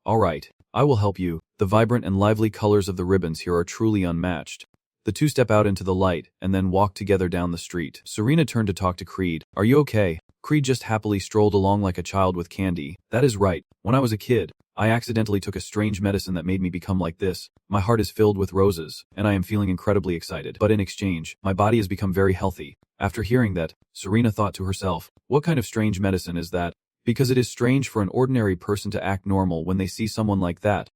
[SPEAKER 1] All right, I will help you. The vibrant and lively colors of the ribbons here are truly unmatched. The two step out into the light and then walk together down the street. Serena turned to talk to Creed. Are you okay? Creed just happily strolled along like a child with candy. That is right. When I was a kid, I accidentally took a strange medicine that made me become like this. My heart is filled with roses, and I am feeling incredibly excited. But in exchange, my body has become very healthy. After hearing that, Serena thought to herself, what kind of strange medicine is that? Because it is strange for an ordinary person to act normal when they see someone like that.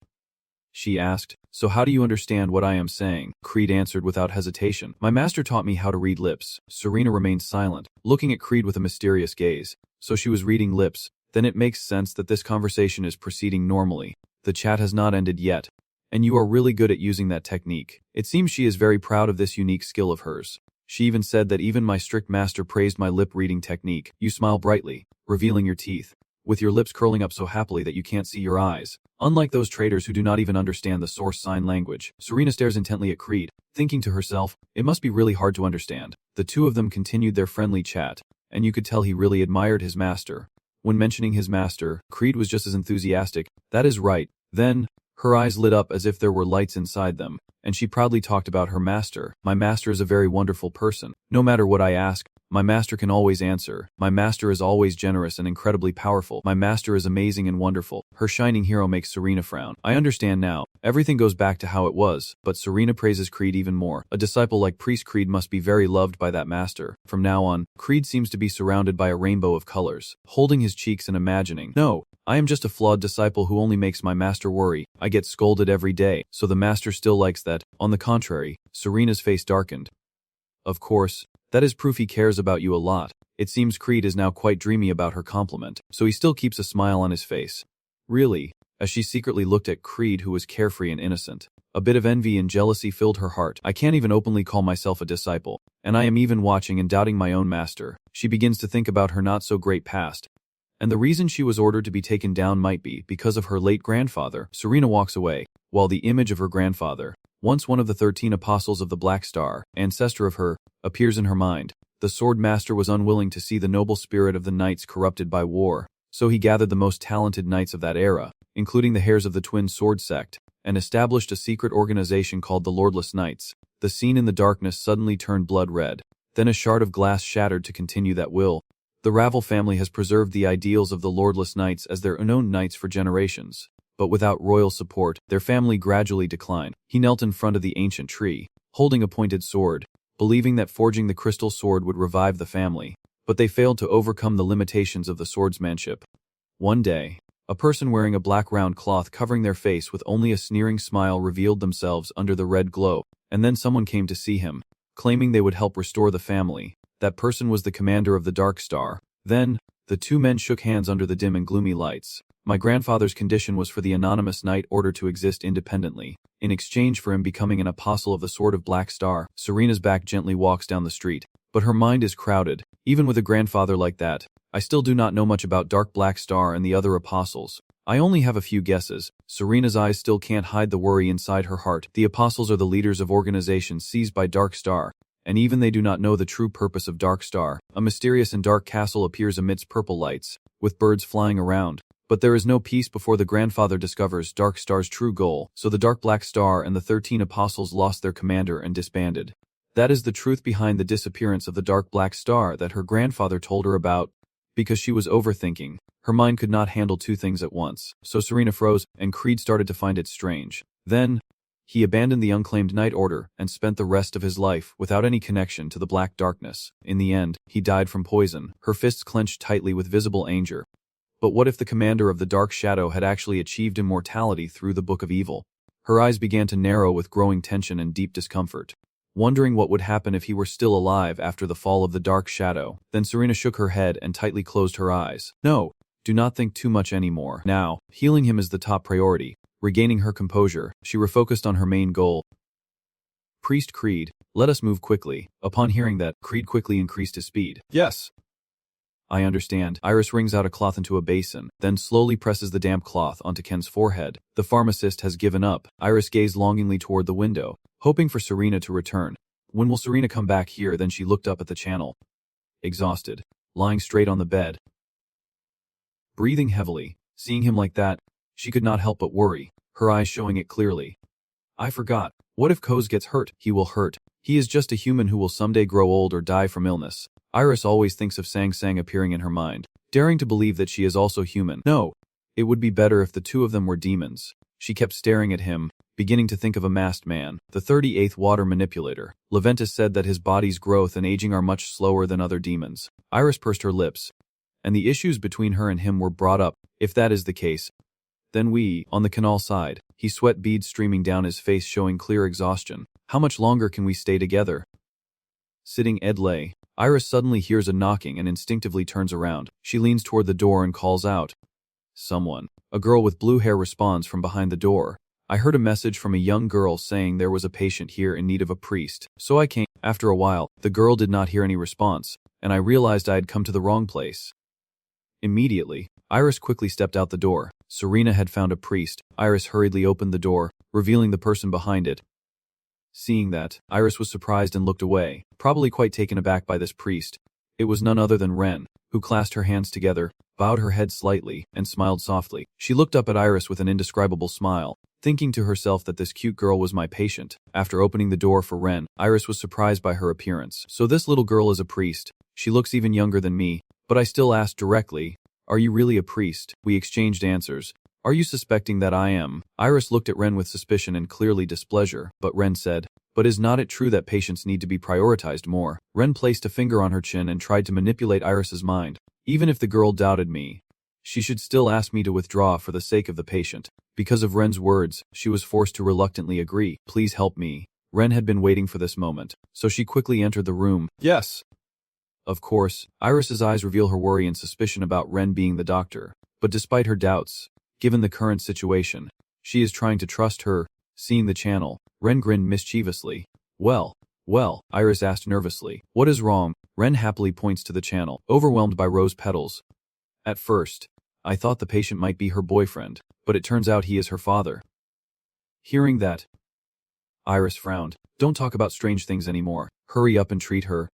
[SPEAKER 1] She asked, so how do you understand what I am saying? Creed answered without hesitation. My master taught me how to read lips. Serena remained silent, looking at Creed with a mysterious gaze. So she was reading lips. Then it makes sense that this conversation is proceeding normally. The chat has not ended yet. And you are really good at using that technique. It seems she is very proud of this unique skill of hers. She even said that even my strict master praised my lip reading technique. You smile brightly, revealing your teeth. with your lips curling up so happily that you can't see your eyes. Unlike those traders who do not even understand the source sign language, Serena stares intently at Creed, thinking to herself, it must be really hard to understand. The two of them continued their friendly chat, and you could tell he really admired his master. When mentioning his master, Creed was just as enthusiastic. That is right. Then, her eyes lit up as if there were lights inside them, and she proudly talked about her master. My master is a very wonderful person. No matter what I ask, my master can always answer. My master is always generous and incredibly powerful. My master is amazing and wonderful. Her shining hero makes Serena frown. I understand now. Everything goes back to how it was, but Serena praises Creed even more. A disciple like Priest Creed must be very loved by that master. From now on, Creed seems to be surrounded by a rainbow of colors, holding his cheeks and imagining, no, I am just a flawed disciple who only makes my master worry. I get scolded every day, so the master still likes that. On the contrary, Serena's face darkened. Of course, that is proof he cares about you a lot. It seems Creed is now quite dreamy about her compliment, so he still keeps a smile on his face. Really, as she secretly looked at Creed, who was carefree and innocent. A bit of envy and jealousy filled her heart. I can't even openly call myself a disciple, and I am even watching and doubting my own master. She begins to think about her not-so-great past, and the reason she was ordered to be taken down might be because of her late grandfather. Serena walks away, while the image of her grandfather, once one of the 13 apostles of the Black Star, ancestor of her, appears in her mind. The sword master was unwilling to see the noble spirit of the knights corrupted by war, so he gathered the most talented knights of that era, including the heirs of the twin sword sect, and established a secret organization called the Lordless Knights. The scene in the darkness suddenly turned blood red. Then a shard of glass shattered to continue that will. The Ravel family has preserved the ideals of the Lordless Knights as their own knights for generations, but without royal support, their family gradually declined. He knelt in front of the ancient tree, holding a pointed sword, believing that forging the crystal sword would revive the family, but they failed to overcome the limitations of the swordsmanship. One day, a person wearing a black round cloth covering their face with only a sneering smile revealed themselves under the red glow, and then someone came to see him, claiming they would help restore the family. That person was the commander of the Dark Star. Then, the two men shook hands under the dim and gloomy lights. My grandfather's condition was for the anonymous knight order to exist independently, in exchange for him becoming an apostle of the Sword of Black Star. Serena's back gently walks down the street, but her mind is crowded. Even with a grandfather like that, I still do not know much about Dark Black Star and the other apostles. I only have a few guesses. Serena's eyes still can't hide the worry inside her heart. The apostles are the leaders of organizations seized by Dark Star, and even they do not know the true purpose of Dark Star. A mysterious and dark castle appears amidst purple lights, with birds flying around. But there is no peace before the grandfather discovers Dark Star's true goal, so the Dark Black Star and the 13 apostles lost their commander and disbanded. That is the truth behind the disappearance of the Dark Black Star that her grandfather told her about. Because she was overthinking, her mind could not handle two things at once, so Serena froze, and Creed started to find it strange. Then, he abandoned the unclaimed Knight Order and spent the rest of his life without any connection to the black darkness. In the end, he died from poison, her fists clenched tightly with visible anger. But what if the commander of the Dark Shadow had actually achieved immortality through the Book of Evil? Her eyes began to narrow with growing tension and deep discomfort, wondering what would happen if he were still alive after the fall of the Dark Shadow. Then Serena shook her head and tightly closed her eyes. No, do not think too much anymore. Now, healing him is the top priority. Regaining her composure, she refocused on her main goal. Priest Creed, let us move quickly. Upon hearing that, Creed quickly increased his speed. Yes. I understand. Iris wrings out a cloth into a basin, then slowly presses the damp cloth onto Ken's forehead. The pharmacist has given up. Iris gazed longingly toward the window, hoping for Serena to return. When will Serena come back here? Then she looked up at the channel. Exhausted, lying straight on the bed, breathing heavily. Seeing him like that, she could not help but worry, her eyes showing it clearly. I forgot. What if Koz gets hurt? He will hurt. He is just a human who will someday grow old or die from illness. Iris always thinks of Sang Sang appearing in her mind, daring to believe that she is also human. No, it would be better if the two of them were demons. She kept staring at him, beginning to think of a masked man, the 38th water manipulator. Leventus said that his body's growth and aging are much slower than other demons. Iris pursed her lips, and the issues between her and him were brought up. If that is the case, then we, on the canal side, he sweat beads streaming down his face showing clear exhaustion. How much longer can we stay together? Sitting Ed lay, Iris suddenly hears a knocking and instinctively turns around. She leans toward the door and calls out. Someone. A girl with blue hair responds from behind the door. I heard a message from a young girl saying there was a patient here in need of a priest, so I came. After a while, the girl did not hear any response, and I realized I had come to the wrong place. Immediately, Iris quickly stepped out the door. Serena had found a priest. Iris hurriedly opened the door, revealing the person behind it. Seeing that, Iris was surprised and looked away, probably quite taken aback by this priest. It was none other than Ren, who clasped her hands together, bowed her head slightly, and smiled softly. She looked up at Iris with an indescribable smile, thinking to herself that this cute girl was my patient. After opening the door for Ren, Iris was surprised by her appearance. So this little girl is a priest. She looks even younger than me, but I still asked directly, "Are you really a priest?" We exchanged answers. "Are you suspecting that I am?" Iris looked at Ren with suspicion and clearly displeasure, but Ren said, "But is not it true that patients need to be prioritized more?" Ren placed a finger on her chin and tried to manipulate Iris's mind. Even if the girl doubted me, she should still ask me to withdraw for the sake of the patient. Because of Ren's words, she was forced to reluctantly agree. "Please help me." Ren had been waiting for this moment, so she quickly entered the room. "Yes." Of course, Iris's eyes reveal her worry and suspicion about Ren being the doctor. But despite her doubts, given the current situation, she is trying to trust her. Seeing the channel, Ren grinned mischievously. Well, Iris asked nervously. "What is wrong?" Ren happily points to the channel, overwhelmed by rose petals. "At first, I thought the patient might be her boyfriend, but it turns out he is her father." Hearing that, Iris frowned. "Don't talk about strange things anymore. Hurry up and treat her."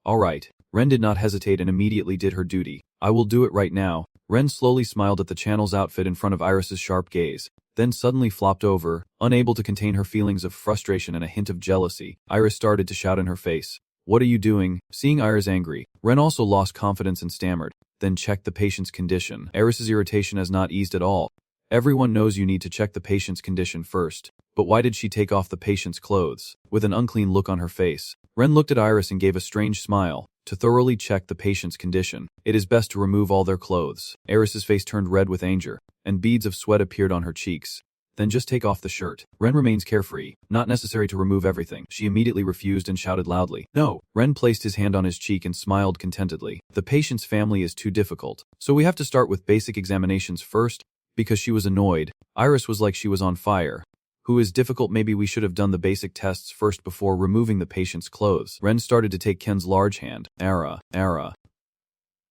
[SPEAKER 1] "All right." Ren did not hesitate and immediately did her duty. "I will do it right now." Ren slowly smiled at the channel's outfit in front of Iris's sharp gaze, then suddenly flopped over, unable to contain her feelings of frustration and a hint of jealousy. Iris started to shout in her face. "What are you doing?" Seeing Iris angry, Ren also lost confidence and stammered, then checked the patient's condition. Iris's irritation has not eased at all. Everyone knows you need to check the patient's condition first, but why did she take off the patient's clothes? With an unclean look on her face, Ren looked at Iris and gave a strange smile. "To thoroughly check the patient's condition, it is best to remove all their clothes." Iris's face turned red with anger, and beads of sweat appeared on her cheeks. "Then just take off the shirt." Ren remains carefree. "Not necessary to remove everything." She immediately refused and shouted loudly, "No!" Ren placed his hand on his cheek and smiled contentedly. "The patient's family is too difficult, so we have to start with basic examinations first." Because she was annoyed, Iris was like she was on fire. "Who is difficult? Maybe we should have done the basic tests first before removing the patient's clothes." Ren started to take Ken's large hand. Ara.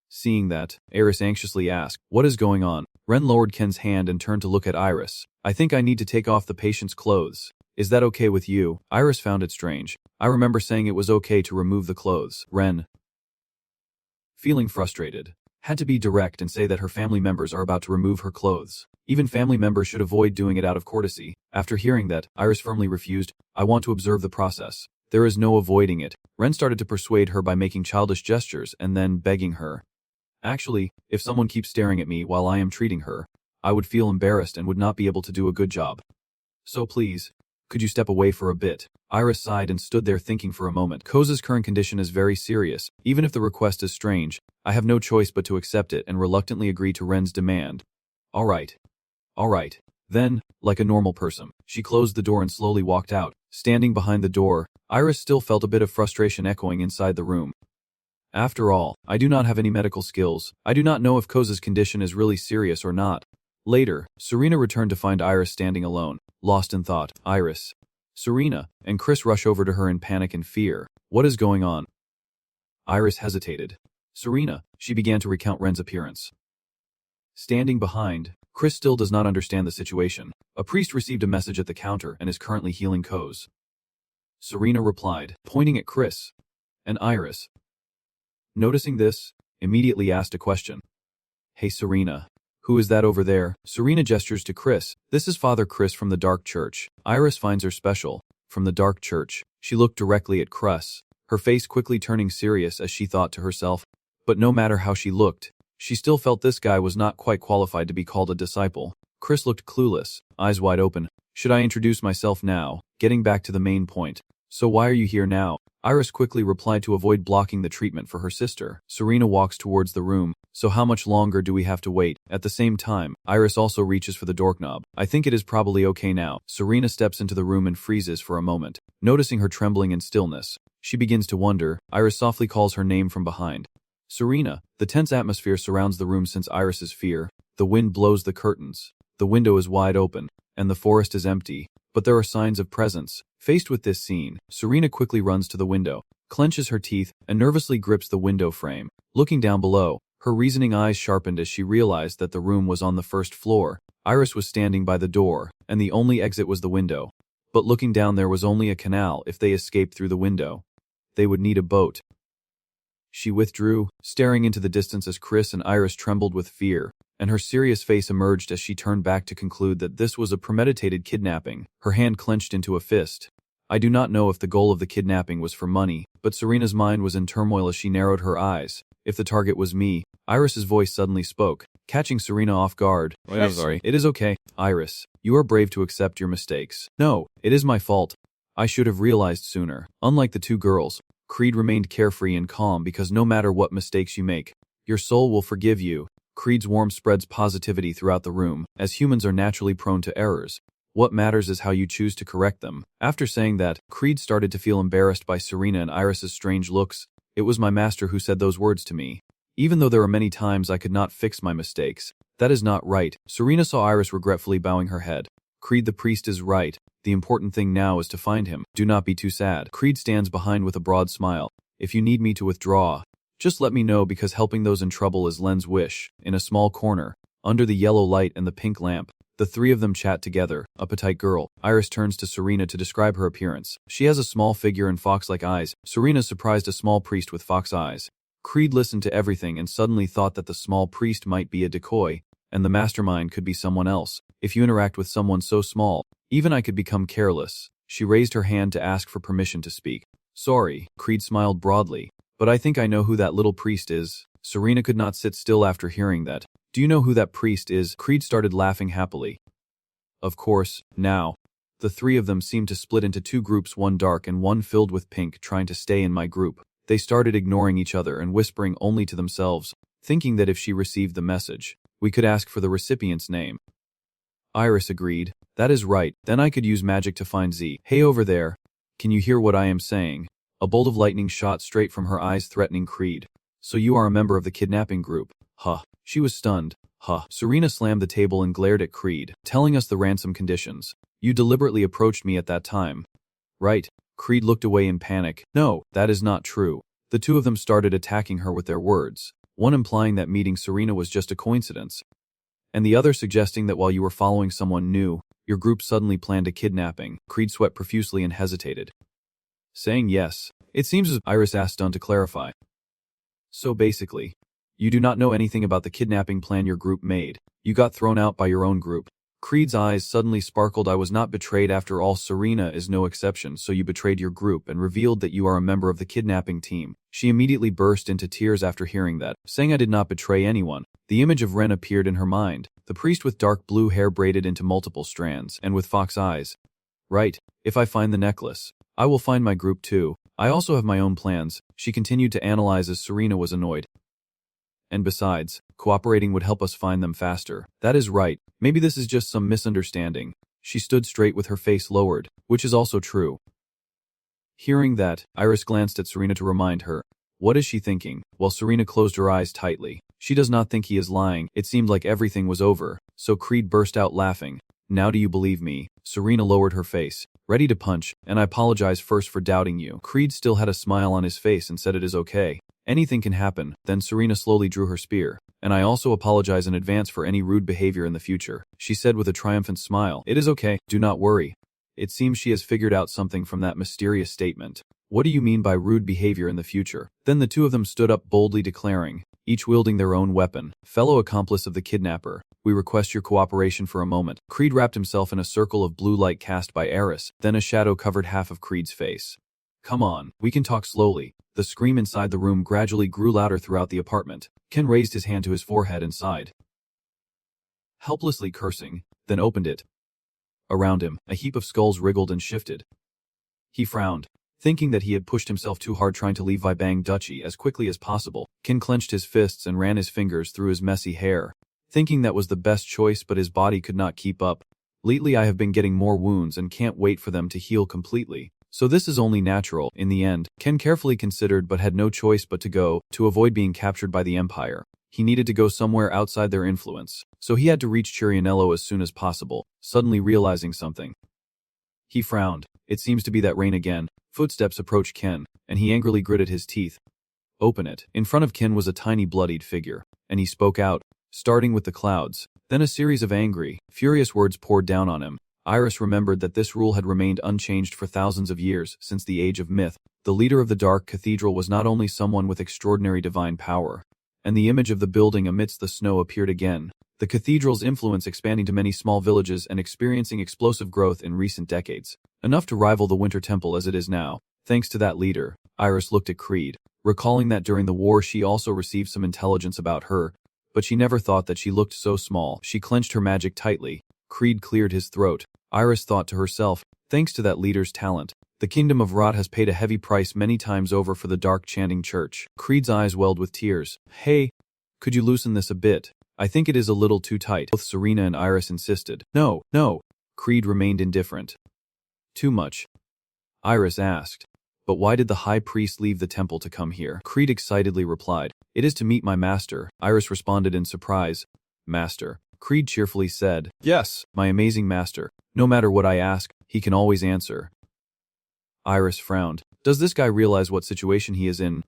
[SPEAKER 1] Seeing that, Iris anxiously asked, "What is going on?" Ren lowered Ken's hand and turned to look at Iris. "I think I need to take off the patient's clothes. Is that okay with you?" Iris found it strange. "I remember saying it was okay to remove the clothes." Ren, feeling frustrated, had to be direct and say that her family members are about to remove her clothes. Even family members should avoid doing it out of courtesy. After hearing that, Iris firmly refused. "I want to observe the process. There is no avoiding it." Ren started to persuade her by making childish gestures and then begging her. "Actually, if someone keeps staring at me while I am treating her, I would feel embarrassed and would not be able to do a good job. So please, could you step away for a bit?" Iris sighed and stood there thinking for a moment. Koza's current condition is very serious. Even if the request is strange, I have no choice but to accept it and reluctantly agree to Ren's demand. All right. Then, like a normal person, she closed the door and slowly walked out. Standing behind the door, Iris still felt a bit of frustration echoing inside the room. "After all, I do not have any medical skills. I do not know if Koza's condition is really serious or not." Later, Serena returned to find Iris standing alone, lost in thought. "Iris." Serena and Chris rush over to her in panic and fear. "What is going on?" Iris hesitated. "Serena," she began to recount Ren's appearance. Standing behind, Chris still does not understand the situation. "A priest received a message at the counter and is currently healing Koz." Serena replied, pointing at Chris. And Iris, noticing this, immediately asked a question. "Hey Serena, who is that over there?" Serena gestures to Chris. "This is Father Chris from the Dark Church." Iris finds her special. From the Dark Church. She looked directly at Chris, her face quickly turning serious as she thought to herself. But no matter how she looked, she still felt this guy was not quite qualified to be called a disciple. Chris looked clueless, eyes wide open. "Should I introduce myself now?" Getting back to the main point. "So why are you here now?" Iris quickly replied to avoid blocking the treatment for her sister. Serena walks towards the room. "So how much longer do we have to wait?" At the same time, Iris also reaches for the doorknob. "I think it is probably okay now." Serena steps into the room and freezes for a moment. Noticing her trembling and stillness, she begins to wonder. Iris softly calls her name from behind. "Serena." The tense atmosphere surrounds the room since Iris's fear. The wind blows the curtains. The window is wide open, and the forest is empty. But there are signs of presence. Faced with this scene, Serena quickly runs to the window, clenches her teeth, and nervously grips the window frame. Looking down below, Her reasoning eyes sharpened as she realized that the room was on the first floor. Iris was standing by the door, and the only exit was the window. But looking down, there was only a canal. If they escaped through the window, they would need a boat. She withdrew, staring into the distance as Chris and Iris trembled with fear, and her serious face emerged as she turned back to conclude that this was a premeditated kidnapping, her hand clenched into a fist. I do not know if the goal of the kidnapping was for money, but Serena's mind was in turmoil as she narrowed her eyes. If the target was me, Iris's voice suddenly spoke, catching Serena off guard. I'm sorry. It is okay, Iris. You are brave to accept your mistakes. No, it is my fault. I should have realized sooner. Unlike the two girls, Creed remained carefree and calm because no matter what mistakes you make, your soul will forgive you. Creed's warmth spreads positivity throughout the room, as humans are naturally prone to errors. What matters is how you choose to correct them. After saying that, Creed started to feel embarrassed by Serena and Iris's strange looks. It was my master who said those words to me. Even though there were many times I could not fix my mistakes. That is not right. Serena saw Iris regretfully bowing her head. Creed, the priest is right. The important thing now is to find him. Do not be too sad. Creed stands behind with a broad smile. If you need me to withdraw, just let me know, because helping those in trouble is Len's wish. In a small corner, under the yellow light and the pink lamp, the three of them chat together. A petite girl. Iris turns to Serena to describe her appearance. She has a small figure and fox-like eyes. Serena surprised a small priest with fox eyes. Creed listened to everything and suddenly thought that the small priest might be a decoy, and the mastermind could be someone else. If you interact with someone so small, even I could become careless. She raised her hand to ask for permission to speak. Sorry, Creed smiled broadly, but I think I know who that little priest is. Serena could not sit still after hearing that. Do you know who that priest is? Creed started laughing happily. Of course, now. The three of them seemed to split into two groups, one dark and one filled with pink, trying to stay in my group. They started ignoring each other and whispering only to themselves, thinking that if she received the message, we could ask for the recipient's name. Iris agreed. That is right, then I could use magic to find Z. Hey over there. Can you hear what I am saying? A bolt of lightning shot straight from her eyes, threatening Creed. So you are a member of the kidnapping group. Huh. She was stunned. Huh. Serena slammed the table and glared at Creed, telling us the ransom conditions. You deliberately approached me at that time. Right. Creed looked away in panic. No, that is not true. The two of them started attacking her with their words, one implying that meeting Serena was just a coincidence, and the other suggesting that while you were following someone new, your group suddenly planned a kidnapping. Creed sweat profusely and hesitated, saying yes. It seems as Iris asked Dunn to clarify. So basically, you do not know anything about the kidnapping plan your group made. You got thrown out by your own group. Creed's eyes suddenly sparkled. I was not betrayed after all. Serena is no exception. So you betrayed your group and revealed that you are a member of the kidnapping team. She immediately burst into tears after hearing that, saying I did not betray anyone. The image of Ren appeared in her mind, the priest with dark blue hair braided into multiple strands and with fox eyes. Right, if I find the necklace, I will find my group too. I also have my own plans. She continued to analyze as Serena was annoyed. And besides, cooperating would help us find them faster. That is right. Maybe this is just some misunderstanding. She stood straight with her face lowered, which is also true. Hearing that, Iris glanced at Serena to remind her. What is she thinking? While Serena closed her eyes tightly. She does not think he is lying. It seemed like everything was over, so Creed burst out laughing. Now do you believe me? Serena lowered her face, ready to punch, and I apologize first for doubting you. Creed still had a smile on his face and said it is okay. Anything can happen. Then Serena slowly drew her spear. And I also apologize in advance for any rude behavior in the future, she said with a triumphant smile. It is okay, do not worry. It seems she has figured out something from that mysterious statement. What do you mean by rude behavior in the future? Then the two of them stood up boldly declaring, each wielding their own weapon. Fellow accomplice of the kidnapper, we request your cooperation for a moment. Creed wrapped himself in a circle of blue light cast by Eris, then a shadow covered half of Creed's face. Come on, we can talk slowly. The scream inside the room gradually grew louder throughout the apartment. Ken raised his hand to his forehead and sighed, helplessly cursing, then opened it. Around him, a heap of skulls wriggled and shifted. He frowned, thinking that he had pushed himself too hard trying to leave Vibang Duchy as quickly as possible. Ken clenched his fists and ran his fingers through his messy hair, thinking that was the best choice, but his body could not keep up. Lately I have been getting more wounds and can't wait for them to heal completely. So this is only natural. In the end, Ken carefully considered but had no choice but to go, to avoid being captured by the Empire. He needed to go somewhere outside their influence, so he had to reach Chirianello as soon as possible, suddenly realizing something. He frowned. It seems to be that rain again. Footsteps approached Ken, and he angrily gritted his teeth. Open it. In front of Ken was a tiny bloodied figure. and he spoke out, starting with the clouds. Then a series of angry, furious words poured down on him. Iris remembered that this rule had remained unchanged for thousands of years, since the age of myth. The leader of the Dark Cathedral was not only someone with extraordinary divine power, and the image of the building amidst the snow appeared again, the cathedral's influence expanding to many small villages and experiencing explosive growth in recent decades, enough to rival the Winter Temple as it is now. Thanks to that leader, Iris looked at Creed, recalling that during the war she also received some intelligence about her, but she never thought that she looked so small. She clenched her magic tightly. Creed cleared his throat. Iris thought to herself, thanks to that leader's talent, the kingdom of Rot has paid a heavy price many times over for the dark chanting church. Creed's eyes welled with tears. Hey, could you loosen this a bit? I think it is a little too tight. Both Serena and Iris insisted. No. Creed remained indifferent. Too much? Iris asked. But why did the high priest leave the temple to come here? Creed excitedly replied. It is to meet my master. Iris responded in surprise. Master. Creed cheerfully said. Yes, my amazing master. No matter what I ask, he can always answer. Iris frowned. Does this guy realize what situation he is in?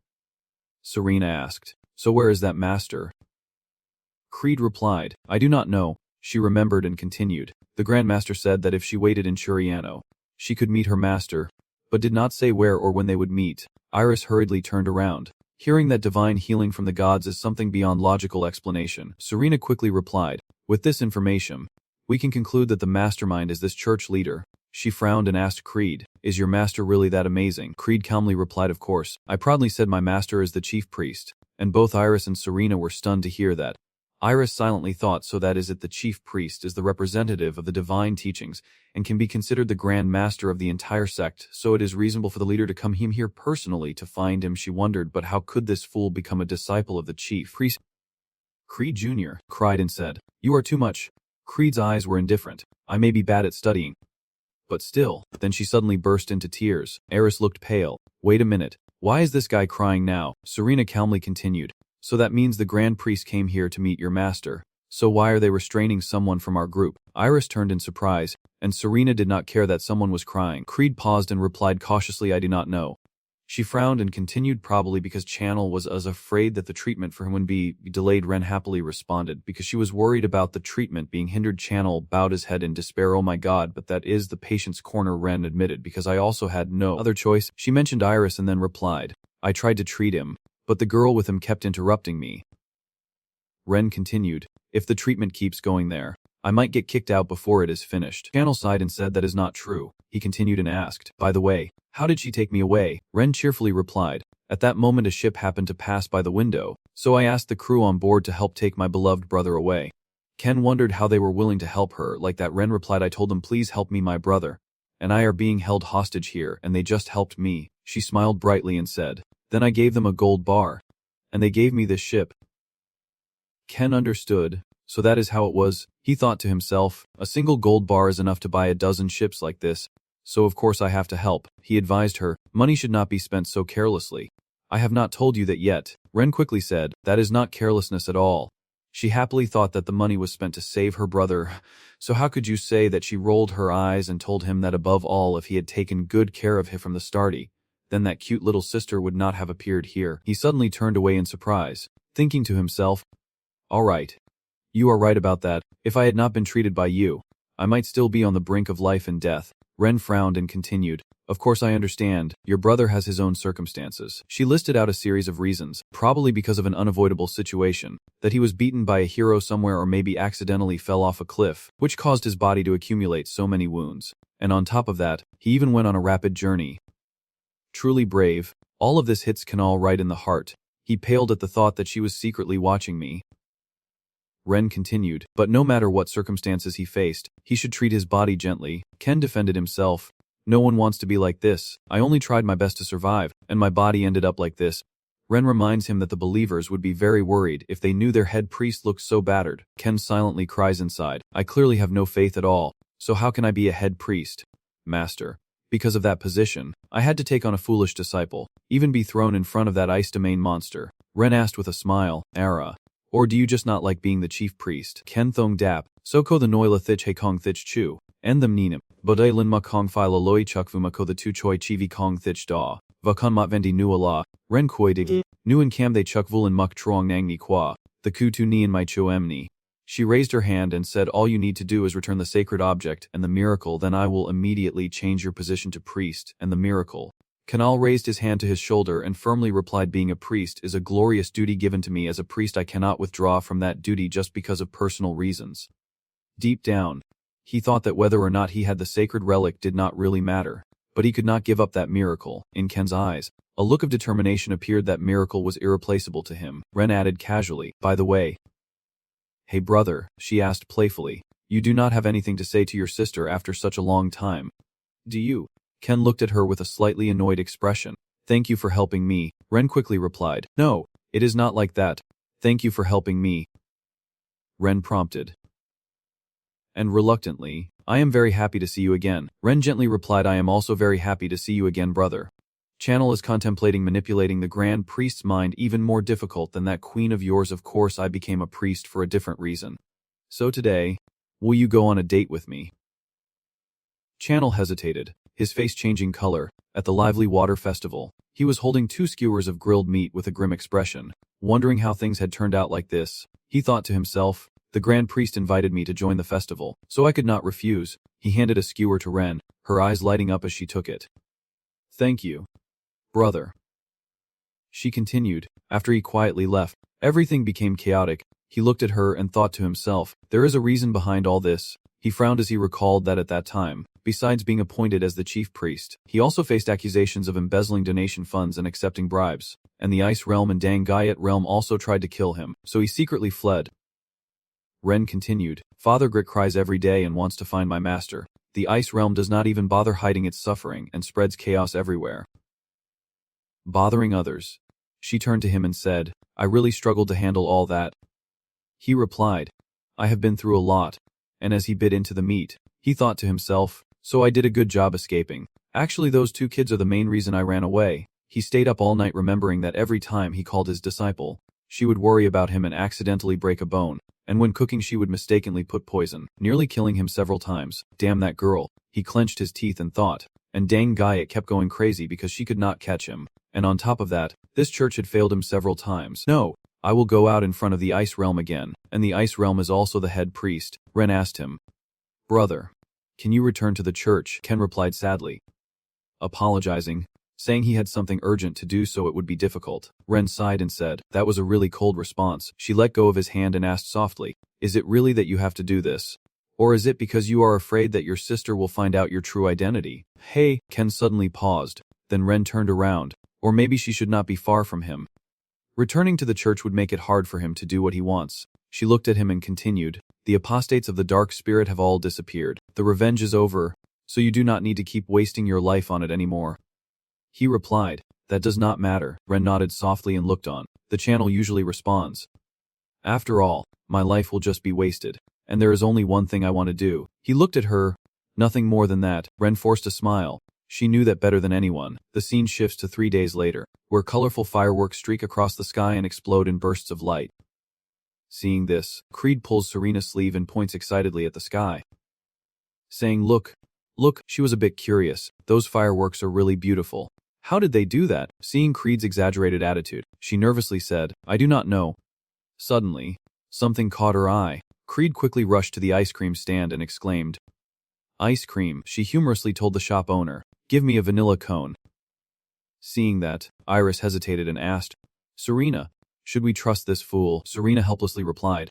[SPEAKER 1] Serena asked. So where is that master? Creed replied. I do not know. She remembered and continued. The Grand Master said that if she waited in Churiano, she could meet her master, but did not say where or when they would meet. Iris hurriedly turned around. Hearing that divine healing from the gods is something beyond logical explanation, Serena quickly replied. With this information, we can conclude that the mastermind is this church leader. She frowned and asked Creed, is your master really that amazing? Creed calmly replied, of course. I proudly said my master is the chief priest, and both Iris and Serena were stunned to hear that. Iris silently thought, so that is it, the chief priest is the representative of the divine teachings and can be considered the grand master of the entire sect, so it is reasonable for the leader to come here personally to find him. She wondered, but how could this fool become a disciple of the chief priest? Creed Jr. cried and said, you are too much. Creed's eyes were indifferent. I may be bad at studying, but still. Then she suddenly burst into tears. Iris looked pale. Wait a minute. Why is this guy crying now? Serena calmly continued. So that means the Grand Priest came here to meet your master. So why are they restraining someone from our group? Iris turned in surprise, and Serena did not care that someone was crying. Creed paused and replied cautiously, I do not know. She frowned and continued, probably because Channel was as afraid that the treatment for him would be delayed. Ren happily responded, because she was worried about the treatment being hindered. Channel bowed his head in despair. Oh my god, but that is the patient's corner, Ren admitted, because I also had no other choice. She mentioned Iris and then replied, I tried to treat him, but the girl with him kept interrupting me. Ren continued, if the treatment keeps going there, I might get kicked out before it is finished. Channel sighed and said that is not true. He continued and asked, by the way, how did she take me away? Ren cheerfully replied, at that moment a ship happened to pass by the window, so I asked the crew on board to help take my beloved brother away. Ken wondered how they were willing to help her like that. Ren replied, I told them please help me, my brother and I are being held hostage here, and they just helped me. She smiled brightly and said, then I gave them a gold bar, and they gave me this ship. Ken understood. So that is how it was. He thought to himself, a single gold bar is enough to buy a dozen ships like this, so of course I have to help. He advised her, money should not be spent so carelessly. I have not told you that yet. Ren quickly said, that is not carelessness at all. She happily thought that the money was spent to save her brother, so how could you say that? She rolled her eyes and told him that above all, if he had taken good care of him from the starty, then that cute little sister would not have appeared here. He suddenly turned away in surprise, thinking to himself, all right. You are right about that. If I had not been treated by you, I might still be on the brink of life and death. Ren frowned and continued, of course I understand, your brother has his own circumstances. She listed out a series of reasons, probably because of an unavoidable situation, that he was beaten by a hero somewhere or maybe accidentally fell off a cliff, which caused his body to accumulate so many wounds. And on top of that, he even went on a rapid journey. Truly brave. All of this hits Kanal right in the heart. He paled at the thought that she was secretly watching me. Ren continued, but no matter what circumstances he faced, he should treat his body gently. Ken defended himself. No one wants to be like this. I only tried my best to survive, and my body ended up like this. Ren reminds him that the believers would be very worried if they knew their head priest looked so battered. Ken silently cries inside, I clearly have no faith at all, so how can I be a head priest? Master. Because of that position, I had to take on a foolish disciple, even be thrown in front of that ice domain monster. Ren asked with a smile, Ara. Or do you just not like being the chief priest? Ken thong dap, so ko the noila thich he kong thich chu, and them ninam, bodai lin ma kong fi la loi chuk vuma ko the tu choi chivi kong thich da, va kon mat vendi nu ala, ren koi dig, nu and cam they chuk vulin muk truong nang ni qua. the kutu ni and my choemni. She raised her hand and said, all you need to do is return the sacred object and the miracle, then I will immediately change your position to priest and the miracle. Kanal raised his hand to his shoulder and firmly replied, being a priest is a glorious duty given to me as a priest. I cannot withdraw from that duty just because of personal reasons. Deep down, he thought that whether or not he had the sacred relic did not really matter, but he could not give up that miracle. In Ken's eyes, a look of determination appeared. That miracle was irreplaceable to him. Ren added casually, by the way. Hey brother, she asked playfully, you do not have anything to say to your sister after such a long time, do you? Ken looked at her with a slightly annoyed expression. Thank you for helping me, Ren quickly replied. No, it is not like that. Thank you for helping me, Ren prompted. And reluctantly, I am very happy to see you again. Ren gently replied, I am also very happy to see you again, brother. Channel is contemplating manipulating the Grand Priest's mind, even more difficult than that queen of yours. Of course I became a priest for a different reason. So today, will you go on a date with me? Channel hesitated, his face changing color. At the lively water festival, he was holding 2 skewers of grilled meat with a grim expression, wondering how things had turned out like this. He thought to himself, the Grand Priest invited me to join the festival, so I could not refuse. He handed a skewer to Ren, her eyes lighting up as she took it. Thank you, brother. She continued, after he quietly left. Everything became chaotic. He looked at her and thought to himself, there is a reason behind all this. He frowned as he recalled that at that time, besides being appointed as the chief priest, he also faced accusations of embezzling donation funds and accepting bribes, and the Ice Realm and Dangayat Realm also tried to kill him, so he secretly fled. Ren continued, Father Grit cries every day and wants to find my master. The Ice Realm does not even bother hiding its suffering and spreads chaos everywhere. Bothering others. She turned to him and said, I really struggled to handle all that. He replied, I have been through a lot. And as he bit into the meat, he thought to himself, so I did a good job escaping. Actually, those 2 kids are the main reason I ran away. He stayed up all night remembering that every time he called his disciple, she would worry about him and accidentally break a bone, and when cooking she would mistakenly put poison, nearly killing him several times. Damn that girl, he clenched his teeth and thought, and dang guy, it kept going crazy because she could not catch him, and on top of that, this church had failed him several times. No, I will go out in front of the Ice Realm again, and the Ice Realm is also the head priest. Ren asked him, brother, can you return to the church? Ken replied sadly, apologizing, saying he had something urgent to do so it would be difficult. Ren sighed and said, that was a really cold response. She let go of his hand and asked softly, is it really that you have to do this? Or is it because you are afraid that your sister will find out your true identity? Hey, Ken suddenly paused, then Ren turned around, or maybe she should not be far from him. Returning to the church would make it hard for him to do what he wants. She looked at him and continued, the apostates of the dark spirit have all disappeared. The revenge is over, so you do not need to keep wasting your life on it anymore. He replied, that does not matter. Ren nodded softly and looked on. The channel usually responds. After all, my life will just be wasted, and there is only one thing I want to do. He looked at her. Nothing more than that. Ren forced a smile. She knew that better than anyone. The scene shifts to 3 days later, where colorful fireworks streak across the sky and explode in bursts of light. Seeing this, Creed pulls Serena's sleeve and points excitedly at the sky, saying, look, she was a bit curious. Those fireworks are really beautiful. How did they do that? Seeing Creed's exaggerated attitude, she nervously said, I do not know. Suddenly, something caught her eye. Creed quickly rushed to the ice cream stand and exclaimed, ice cream, she humorously told the shop owner. Give me a vanilla cone. Seeing that, Iris hesitated and asked, Serena, should we trust this fool? Serena helplessly replied,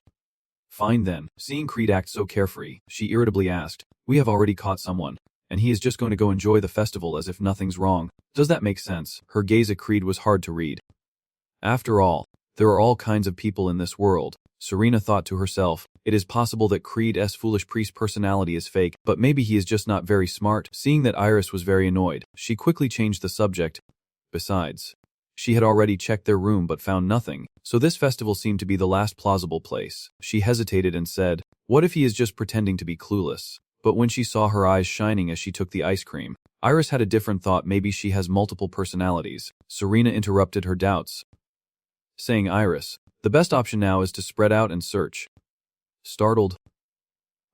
[SPEAKER 1] fine then. Seeing Creed act so carefree, she irritably asked, we have already caught someone, and he is just going to go enjoy the festival as if nothing's wrong. Does that make sense? Her gaze at Creed was hard to read. After all, there are all kinds of people in this world. Serena thought to herself, it is possible that Creed's foolish priest personality is fake, but maybe he is just not very smart. Seeing that Iris was very annoyed, she quickly changed the subject. Besides, she had already checked their room but found nothing, so this festival seemed to be the last plausible place. She hesitated and said, what if he is just pretending to be clueless? But when she saw her eyes shining as she took the ice cream, Iris had a different thought. Maybe she has multiple personalities. Serena interrupted her doubts, saying, Iris, the best option now is to spread out and search. Startled,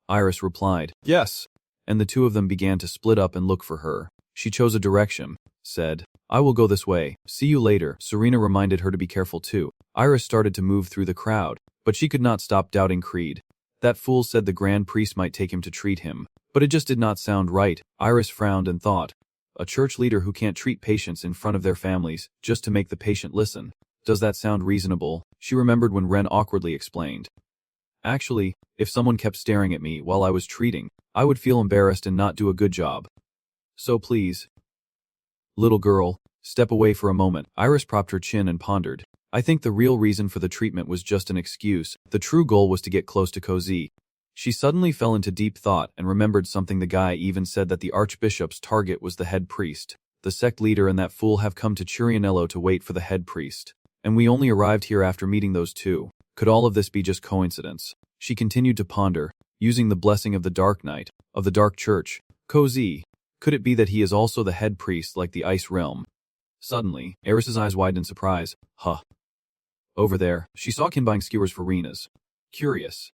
[SPEAKER 1] Iris replied, yes, and the 2 of them began to split up and look for her. She chose a direction, said, I will go this way. See you later. Serena reminded her to be careful too. Iris started to move through the crowd, but she could not stop doubting Creed. That fool said the Grand Priest might take him to treat him, but it just did not sound right. Iris frowned and thought, a church leader who can't treat patients in front of their families just to make the patient listen. Does that sound reasonable? She remembered when Ren awkwardly explained. Actually, if someone kept staring at me while I was treating, I would feel embarrassed and not do a good job. So please. Little girl, step away for a moment. Iris propped her chin and pondered. I think the real reason for the treatment was just an excuse. The true goal was to get close to Cozy. She suddenly fell into deep thought and remembered something the guy even said, that the Archbishop's target was the head priest. The sect leader and that fool have come to Chirianello to wait for the head priest. And we only arrived here after meeting those two. Could all of this be just coincidence? She continued to ponder, using the blessing of the Dark Knight, of the Dark Church. Cozy. Could it be that he is also the head priest like the Ice Realm? Suddenly, Eris's eyes widened in surprise. Huh. Over there, she saw Kin buying skewers for Rena's. Curious.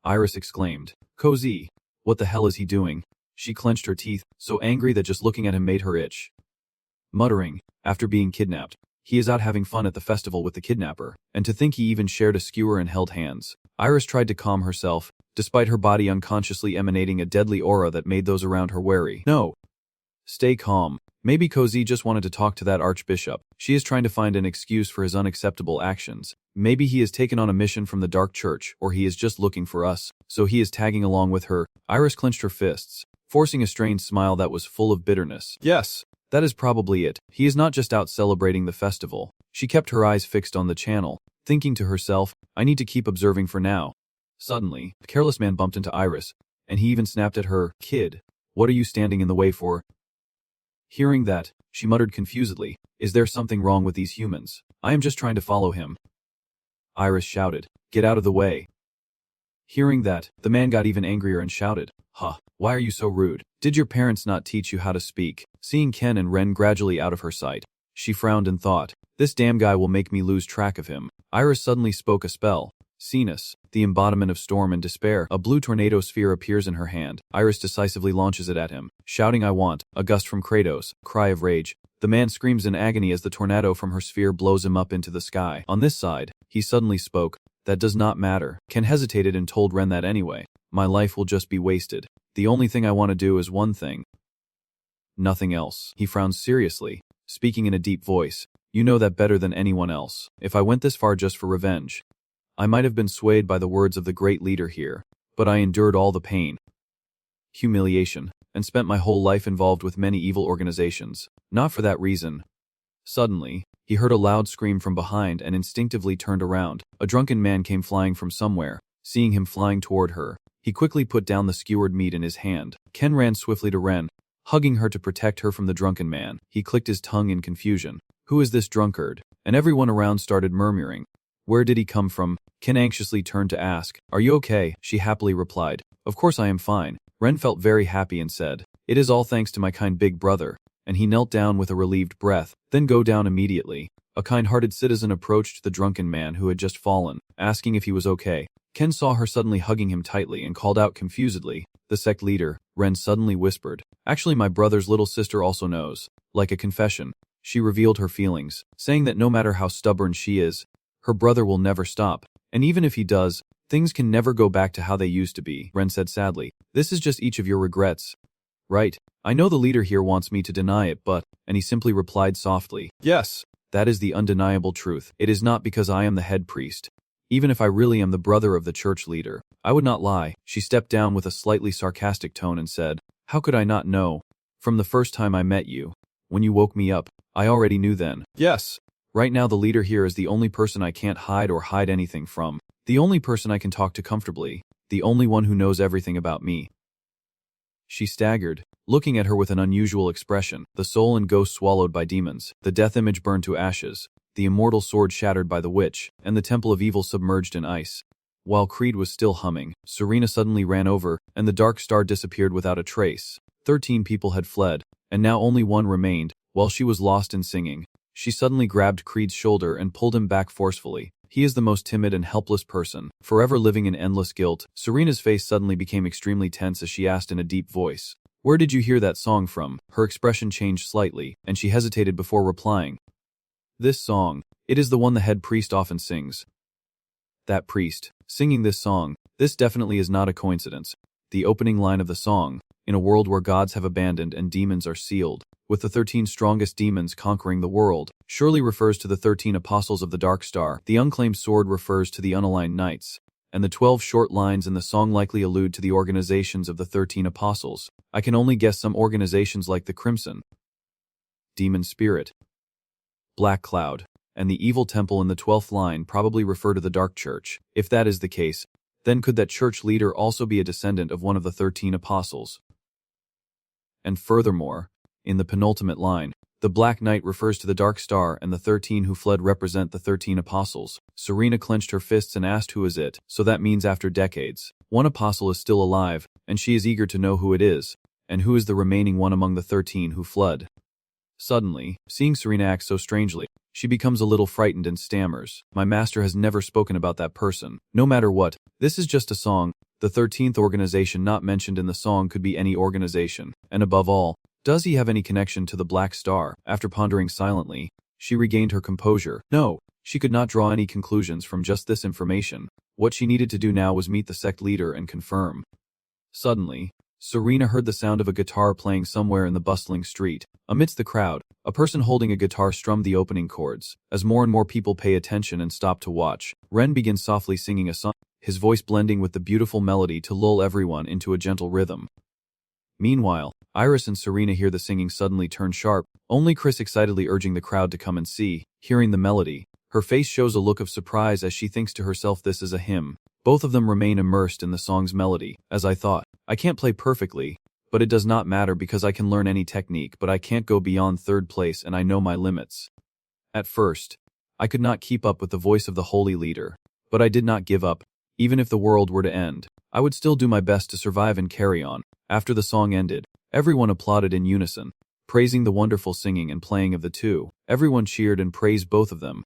[SPEAKER 1] Iris exclaimed. Cozy. What the hell is he doing? She clenched her teeth, so angry that just looking at him made her itch. Muttering, after being kidnapped, he is out having fun at the festival with the kidnapper, and to think he even shared a skewer and held hands. Iris tried to calm herself, despite her body unconsciously emanating a deadly aura that made those around her wary. No. Stay calm. Maybe Cozy just wanted to talk to that archbishop. She is trying to find an excuse for his unacceptable actions. Maybe he has taken on a mission from the Dark Church, or he is just looking for us, so he is tagging along with her. Iris clenched her fists, forcing a strained smile that was full of bitterness. Yes, that is probably it. He is not just out celebrating the festival. She kept her eyes fixed on the channel, thinking to herself, I need to keep observing for now. Suddenly, a careless man bumped into Iris, and he even snapped at her. Kid, what are you standing in the way for? Hearing that, she muttered confusedly, is there something wrong with these humans? I am just trying to follow him. Iris shouted, get out of the way. Hearing that, the man got even angrier and shouted, huh, why are you so rude? Did your parents not teach you how to speak? Seeing Ken and Ren gradually out of her sight, she frowned and thought, this damn guy will make me lose track of him. Iris suddenly spoke a spell. Cenis, the embodiment of storm and despair. A blue tornado sphere appears in her hand. Iris decisively launches it at him, shouting I want, a gust from Kratos, cry of rage. The man screams in agony as the tornado from her sphere blows him up into the sky. On this side, he suddenly spoke, that does not matter. Ken hesitated and told Ren that anyway. My life will just be wasted. The only thing I want to do is one thing. Nothing else. He frowned seriously, speaking in a deep voice. You know that better than anyone else. If I went this far just for revenge, I might have been swayed by the words of the great leader here, but I endured all the pain, humiliation, and spent my whole life involved with many evil organizations, not for that reason. Suddenly, he heard a loud scream from behind and instinctively turned around. A drunken man came flying from somewhere. Seeing him flying toward her, he quickly put down the skewered meat in his hand. Ken ran swiftly to Ren, hugging her to protect her from the drunken man. He clicked his tongue in confusion. Who is this drunkard? And everyone around started murmuring. Where did he come from? Ken anxiously turned to ask, are you okay? She happily replied, of course I am fine. Ren felt very happy and said, it is all thanks to my kind big brother. And he knelt down with a relieved breath, then go down immediately. A kind-hearted citizen approached the drunken man who had just fallen, asking if he was okay. Ken saw her suddenly hugging him tightly and called out confusedly, the sect leader. Ren suddenly whispered, actually my brother's little sister also knows. Like a confession, she revealed her feelings, saying that no matter how stubborn she is, her brother will never stop. And even if he does, things can never go back to how they used to be. Ren said sadly, this is just each of your regrets. Right. I know the leader here wants me to deny it, but, and he simply replied softly, yes, that is the undeniable truth. It is not because I am the head priest. Even if I really am the brother of the church leader, I would not lie. She stepped down with a slightly sarcastic tone and said, how could I not know? From the first time I met you, when you woke me up, I already knew then. Yes. Right now the leader here is the only person I can't hide or hide anything from. The only person I can talk to comfortably. The only one who knows everything about me. She staggered, looking at her with an unusual expression. The soul and ghost swallowed by demons, the death image burned to ashes, the immortal sword shattered by the witch, and the temple of evil submerged in ice. While Creed was still humming, Serena suddenly ran over, and the dark star disappeared without a trace. 13 people had fled, and now only one remained. While she was lost in singing, she suddenly grabbed Creed's shoulder and pulled him back forcefully. He is the most timid and helpless person, forever living in endless guilt. Serena's face suddenly became extremely tense as she asked in a deep voice, where did you hear that song from? Her expression changed slightly, and she hesitated before replying. This song, it is the one the head priest often sings. That priest, singing this song, this definitely is not a coincidence. The opening line of the song, in a world where gods have abandoned and demons are sealed, with the 13 strongest demons conquering the world, surely refers to the 13 apostles of the Dark Star. The unclaimed sword refers to the unaligned knights, and the 12 short lines in the song likely allude to the organizations of the 13 apostles. I can only guess some organizations like the Crimson, Demon Spirit, Black Cloud, and the Evil Temple in the 12th line probably refer to the Dark Church. If that is the case, then could that church leader also be a descendant of one of the 13 apostles? And furthermore, in the penultimate line, the Black Knight refers to the Dark Star and the 13 who fled represent the 13 apostles. Serena clenched her fists and asked who is it, so that means after decades, one apostle is still alive, and she is eager to know who it is, and who is the remaining one among the 13 who fled. Suddenly, seeing Serena act so strangely, she becomes a little frightened and stammers, "My master has never spoken about that person. No matter what, this is just a song. The 13th organization not mentioned in the song could be any organization, and above all, does he have any connection to the Black Star?" After pondering silently, she regained her composure. No, she could not draw any conclusions from just this information. What she needed to do now was meet the sect leader and confirm. Suddenly, Serena heard the sound of a guitar playing somewhere in the bustling street. Amidst the crowd, a person holding a guitar strummed the opening chords. As more and more people pay attention and stop to watch, Ren begins softly singing a song, his voice blending with the beautiful melody to lull everyone into a gentle rhythm. Meanwhile, Iris and Serena hear the singing suddenly turn sharp, only Chris excitedly urging the crowd to come and see. Hearing the melody, her face shows a look of surprise as she thinks to herself this is a hymn. Both of them remain immersed in the song's melody. As I thought, I can't play perfectly, but it does not matter because I can learn any technique, but I can't go beyond third place and I know my limits. At first, I could not keep up with the voice of the holy leader, but I did not give up. Even if the world were to end, I would still do my best to survive and carry on. After the song ended, everyone applauded in unison, praising the wonderful singing and playing of the two. Everyone cheered and praised both of them,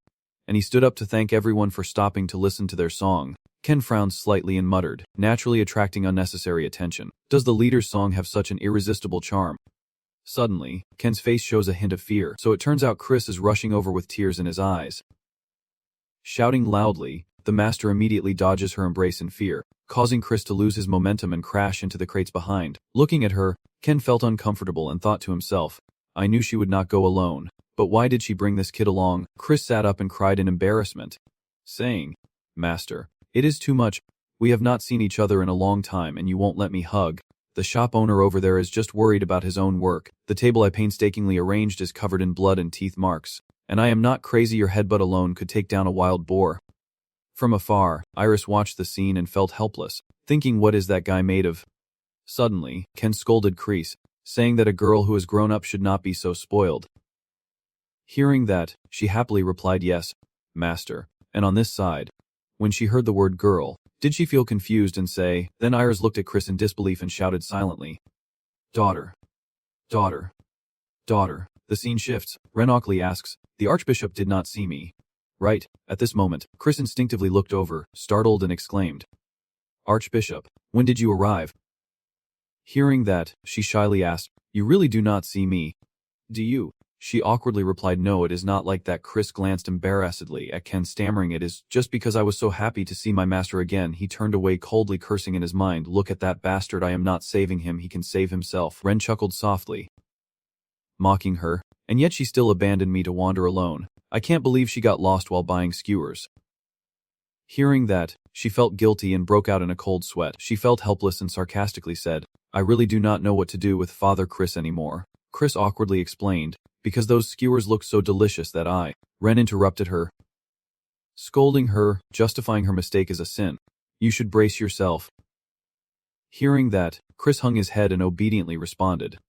[SPEAKER 1] and he stood up to thank everyone for stopping to listen to their song. Ken frowned slightly and muttered, naturally attracting unnecessary attention. Does the leader's song have such an irresistible charm? Suddenly, Ken's face shows a hint of fear, so it turns out Chris is rushing over with tears in his eyes. Shouting loudly, the master immediately dodges her embrace in fear, causing Chris to lose his momentum and crash into the crates behind. Looking at her, Ken felt uncomfortable and thought to himself, I knew she would not go alone, but why did she bring this kid along? Chris sat up and cried in embarrassment, saying, Master, it is too much. We have not seen each other in a long time and you won't let me hug. The shop owner over there is just worried about his own work. The table I painstakingly arranged is covered in blood and teeth marks, and I am not crazy your headbutt alone could take down a wild boar. From afar, Iris watched the scene and felt helpless, thinking what is that guy made of? Suddenly, Ken scolded Chris, saying that a girl who has grown up should not be so spoiled. Hearing that, she happily replied yes, master, and on this side, when she heard the word girl, did she feel confused and say, then Iris looked at Chris in disbelief and shouted silently, Daughter, daughter, daughter. The scene shifts. Ren Ockley asks, the Archbishop did not see me. Right, at this moment, Chris instinctively looked over, startled and exclaimed, Archbishop, when did you arrive? Hearing that, she shyly asked, you really do not see me, do you? She awkwardly replied, no, it is not like that. Chris glanced embarrassedly at Ken, stammering, it is just because I was so happy to see my master again. He turned away coldly, cursing in his mind, look at that bastard, I am not saving him, he can save himself. Ren chuckled softly, mocking her, and yet she still abandoned me to wander alone. I can't believe she got lost while buying skewers. Hearing that, she felt guilty and broke out in a cold sweat. She felt helpless and sarcastically said, I really do not know what to do with Father Chris anymore. Chris awkwardly explained, because those skewers look so delicious that I. Ren interrupted her, scolding her, justifying her mistake as a sin. You should brace yourself. Hearing that, Chris hung his head and obediently responded.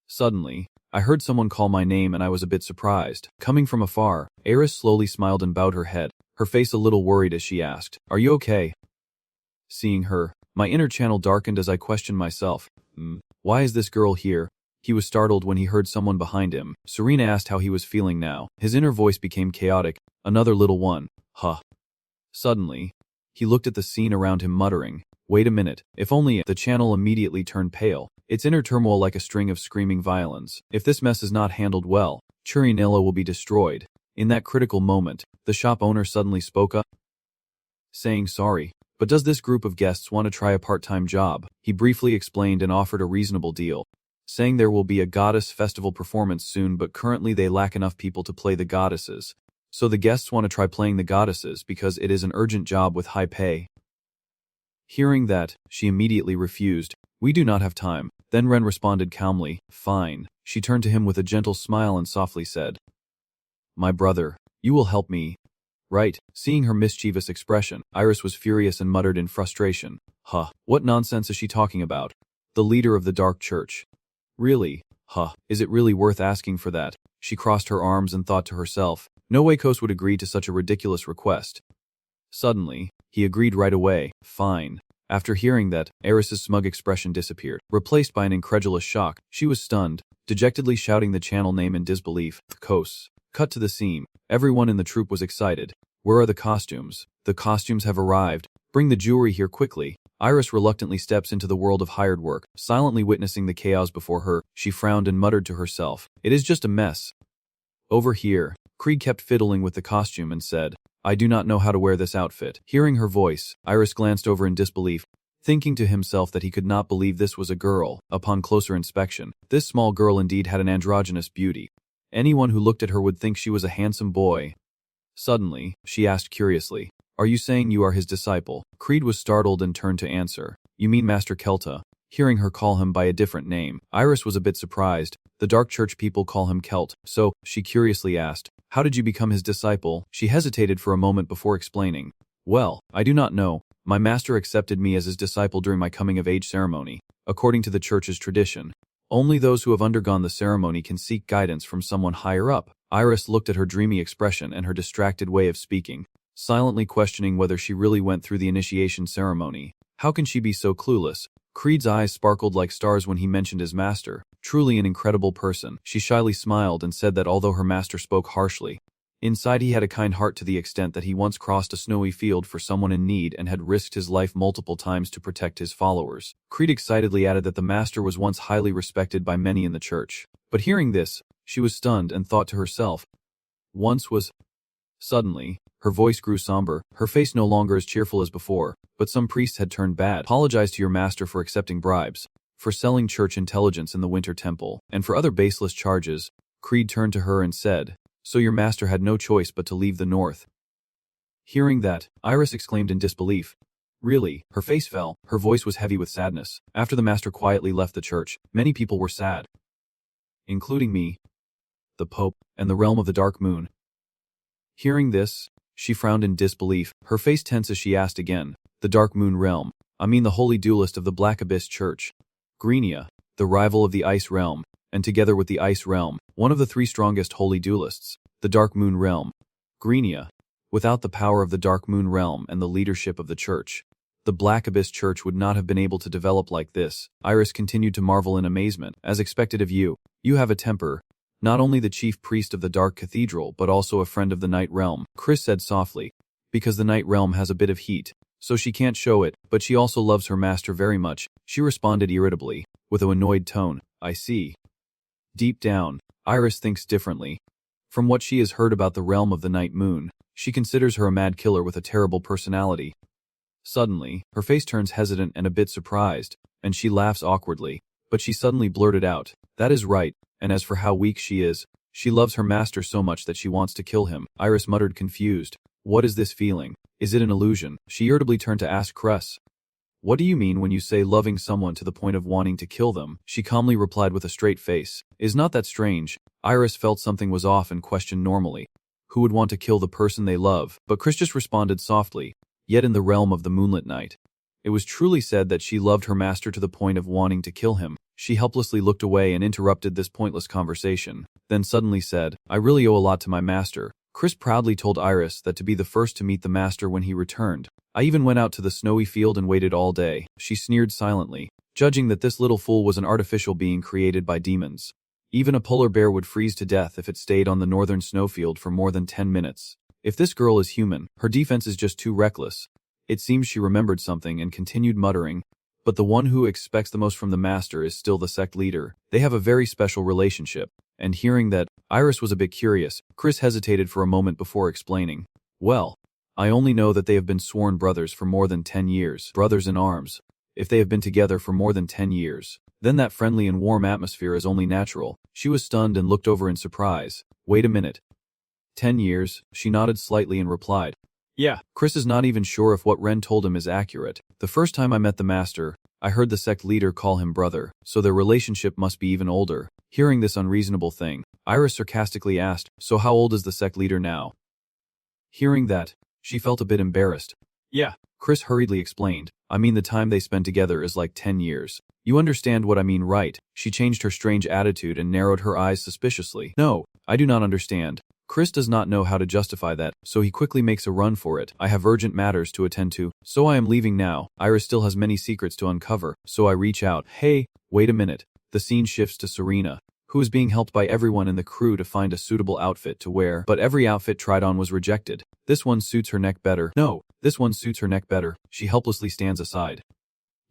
[SPEAKER 1] Suddenly, I heard someone call my name and I was a bit surprised. Coming from afar, Eris slowly smiled and bowed her head, her face a little worried as she asked, are you okay? Seeing her, my inner channel darkened as I questioned myself. Why is this girl here? He was startled when he heard someone behind him. Serena asked how he was feeling now. His inner voice became chaotic. Another little one. Huh. Suddenly, he looked at the scene around him, muttering, wait a minute, if only. The channel immediately turned pale, its inner turmoil like a string of screaming violins. If this mess is not handled well, Churinilla will be destroyed. In that critical moment, the shop owner suddenly spoke up, saying sorry. But does this group of guests want to try a part-time job? He briefly explained and offered a reasonable deal, saying there will be a goddess festival performance soon, but currently they lack enough people to play the goddesses. So the guests want to try playing the goddesses because it is an urgent job with high pay. Hearing that, she immediately refused. We do not have time. Then Ren responded calmly, fine. She turned to him with a gentle smile and softly said, my brother, you will help me, right? Seeing her mischievous expression, Iris was furious and muttered in frustration, what nonsense is she talking about? The leader of the Dark Church. Really? Is it really worth asking for that? She crossed her arms and thought to herself, no way Kos would agree to such a ridiculous request. Suddenly, he agreed right away, fine. After hearing that, Iris's smug expression disappeared, replaced by an incredulous shock. She was stunned, dejectedly shouting the channel name in disbelief, Kos. Cut to the scene. Everyone in the troupe was excited. Where are the costumes? The costumes have arrived. Bring the jewelry here quickly. Iris reluctantly steps into the world of hired work, silently witnessing the chaos before her. She frowned and muttered to herself, it is just a mess. Over here, Creed kept fiddling with the costume and said, I do not know how to wear this outfit. Hearing her voice, Iris glanced over in disbelief, thinking to himself that he could not believe this was a girl. Upon closer inspection, this small girl indeed had an androgynous beauty. Anyone who looked at her would think she was a handsome boy. Suddenly, she asked curiously, are you saying you are his disciple? Creed was startled and turned to answer, you mean Master Kelta? Hearing her call him by a different name, Iris was a bit surprised. The Dark Church people call him Kelt, so, she curiously asked, how did you become his disciple? She hesitated for a moment before explaining, well, I do not know. My master accepted me as his disciple during my coming-of-age ceremony. According to the church's tradition, only those who have undergone the ceremony can seek guidance from someone higher up. Iris looked at her dreamy expression and her distracted way of speaking, silently questioning whether she really went through the initiation ceremony. How can she be so clueless? Creed's eyes sparkled like stars when he mentioned his master. Truly an incredible person. She shyly smiled and said that although her master spoke harshly, inside he had a kind heart to the extent that he once crossed a snowy field for someone in need and had risked his life multiple times to protect his followers. Creed excitedly added that the master was once highly respected by many in the church. But hearing this, she was stunned and thought to herself, once was... Suddenly, her voice grew somber, her face no longer as cheerful as before, but some priests had turned bad. Apologize to your master for accepting bribes, for selling church intelligence in the Winter Temple, and for other baseless charges. Creed turned to her and said, so your master had no choice but to leave the north. Hearing that, Iris exclaimed in disbelief. Really? Her face fell, her voice was heavy with sadness. After the master quietly left the church, many people were sad, including me, the Pope, and the realm of the Dark Moon. Hearing this, she frowned in disbelief, her face tense as she asked again, the Dark Moon realm, I mean the holy duelist of the Black Abyss Church. Greenia, the rival of the Ice Realm, and together with the Ice Realm, one of the three strongest holy duelists, the Dark Moon realm. Greenia, without the power of the Dark Moon realm and the leadership of the Church, the Black Abyss Church would not have been able to develop like this. Iris continued to marvel in amazement. As expected of you, you have a temper. Not only the chief priest of the Dark Cathedral but also a friend of the Night Realm, Chris said softly, because the Night Realm has a bit of heat, so she can't show it, but she also loves her master very much, she responded irritably, with an annoyed tone, I see. Deep down, Iris thinks differently. From what she has heard about the realm of the Night Moon, she considers her a mad killer with a terrible personality. Suddenly, her face turns hesitant and a bit surprised, and she laughs awkwardly, but she suddenly blurted out, that is right, and as for how weak she is, she loves her master so much that she wants to kill him. Iris muttered confused, what is this feeling? Is it an illusion? She irritably turned to ask Cress. What do you mean when you say loving someone to the point of wanting to kill them? She calmly replied with a straight face, is not that strange? Iris felt something was off and questioned normally, who would want to kill the person they love? But Chris just responded softly, yet in the realm of the moonlit night. It was truly said that she loved her master to the point of wanting to kill him. She helplessly looked away and interrupted this pointless conversation, then suddenly said, I really owe a lot to my master. Chris proudly told Iris that to be the first to meet the master when he returned. I even went out to the snowy field and waited all day. She sneered silently, judging that this little fool was an artificial being created by demons. Even a polar bear would freeze to death if it stayed on the northern snowfield for more than 10 minutes. If this girl is human, her defense is just too reckless. It seems she remembered something and continued muttering, but the one who expects the most from the master is still the sect leader. They have a very special relationship. And hearing that, Iris was a bit curious. Chris hesitated for a moment before explaining. Well, I only know that they have been sworn brothers for more than 10 years. Brothers in arms. If they have been together for more than 10 years, then that friendly and warm atmosphere is only natural. She was stunned and looked over in surprise. Wait a minute. 10 years? She nodded slightly and replied. Yeah. Chris is not even sure if what Ren told him is accurate. The first time I met the master, I heard the sect leader call him brother, so their relationship must be even older. Hearing this unreasonable thing, Iris sarcastically asked, so how old is the sect leader now? Hearing that, she felt a bit embarrassed. Yeah. Chris hurriedly explained. I mean the time they spent together is like 10 years. You understand what I mean, right? She changed her strange attitude and narrowed her eyes suspiciously. No, I do not understand. Chris does not know how to justify that, so he quickly makes a run for it. I have urgent matters to attend to, so I am leaving now. Iris still has many secrets to uncover, so I reach out. Hey, wait a minute. The scene shifts to Serena, who is being helped by everyone in the crew to find a suitable outfit to wear, but every outfit tried on was rejected. This one suits her neck better. No, this one suits her neck better. She helplessly stands aside.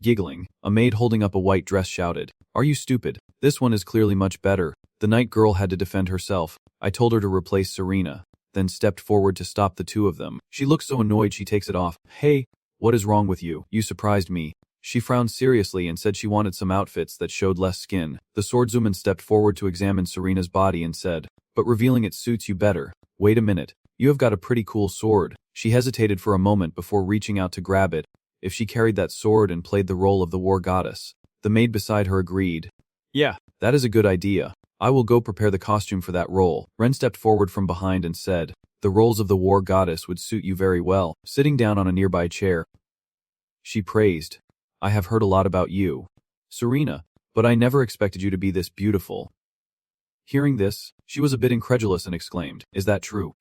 [SPEAKER 1] Giggling, a maid holding up a white dress shouted, Are you stupid? This one is clearly much better. The night girl had to defend herself. I told her to replace Serena, then stepped forward to stop the two of them. She looks so annoyed she takes it off. Hey, what is wrong with you? You surprised me. She frowned seriously and said she wanted some outfits that showed less skin. The swordsman stepped forward to examine Serena's body and said, But revealing it suits you better. Wait a minute. You have got a pretty cool sword. She hesitated for a moment before reaching out to grab it. If she carried that sword and played the role of the war goddess. The maid beside her agreed. Yeah, that is a good idea. I will go prepare the costume for that role. Ren stepped forward from behind and said, The roles of the war goddess would suit you very well. Sitting down on a nearby chair, she praised, I have heard a lot about you, Serena, but I never expected you to be this beautiful. Hearing this, she was a bit incredulous and exclaimed, Is that true?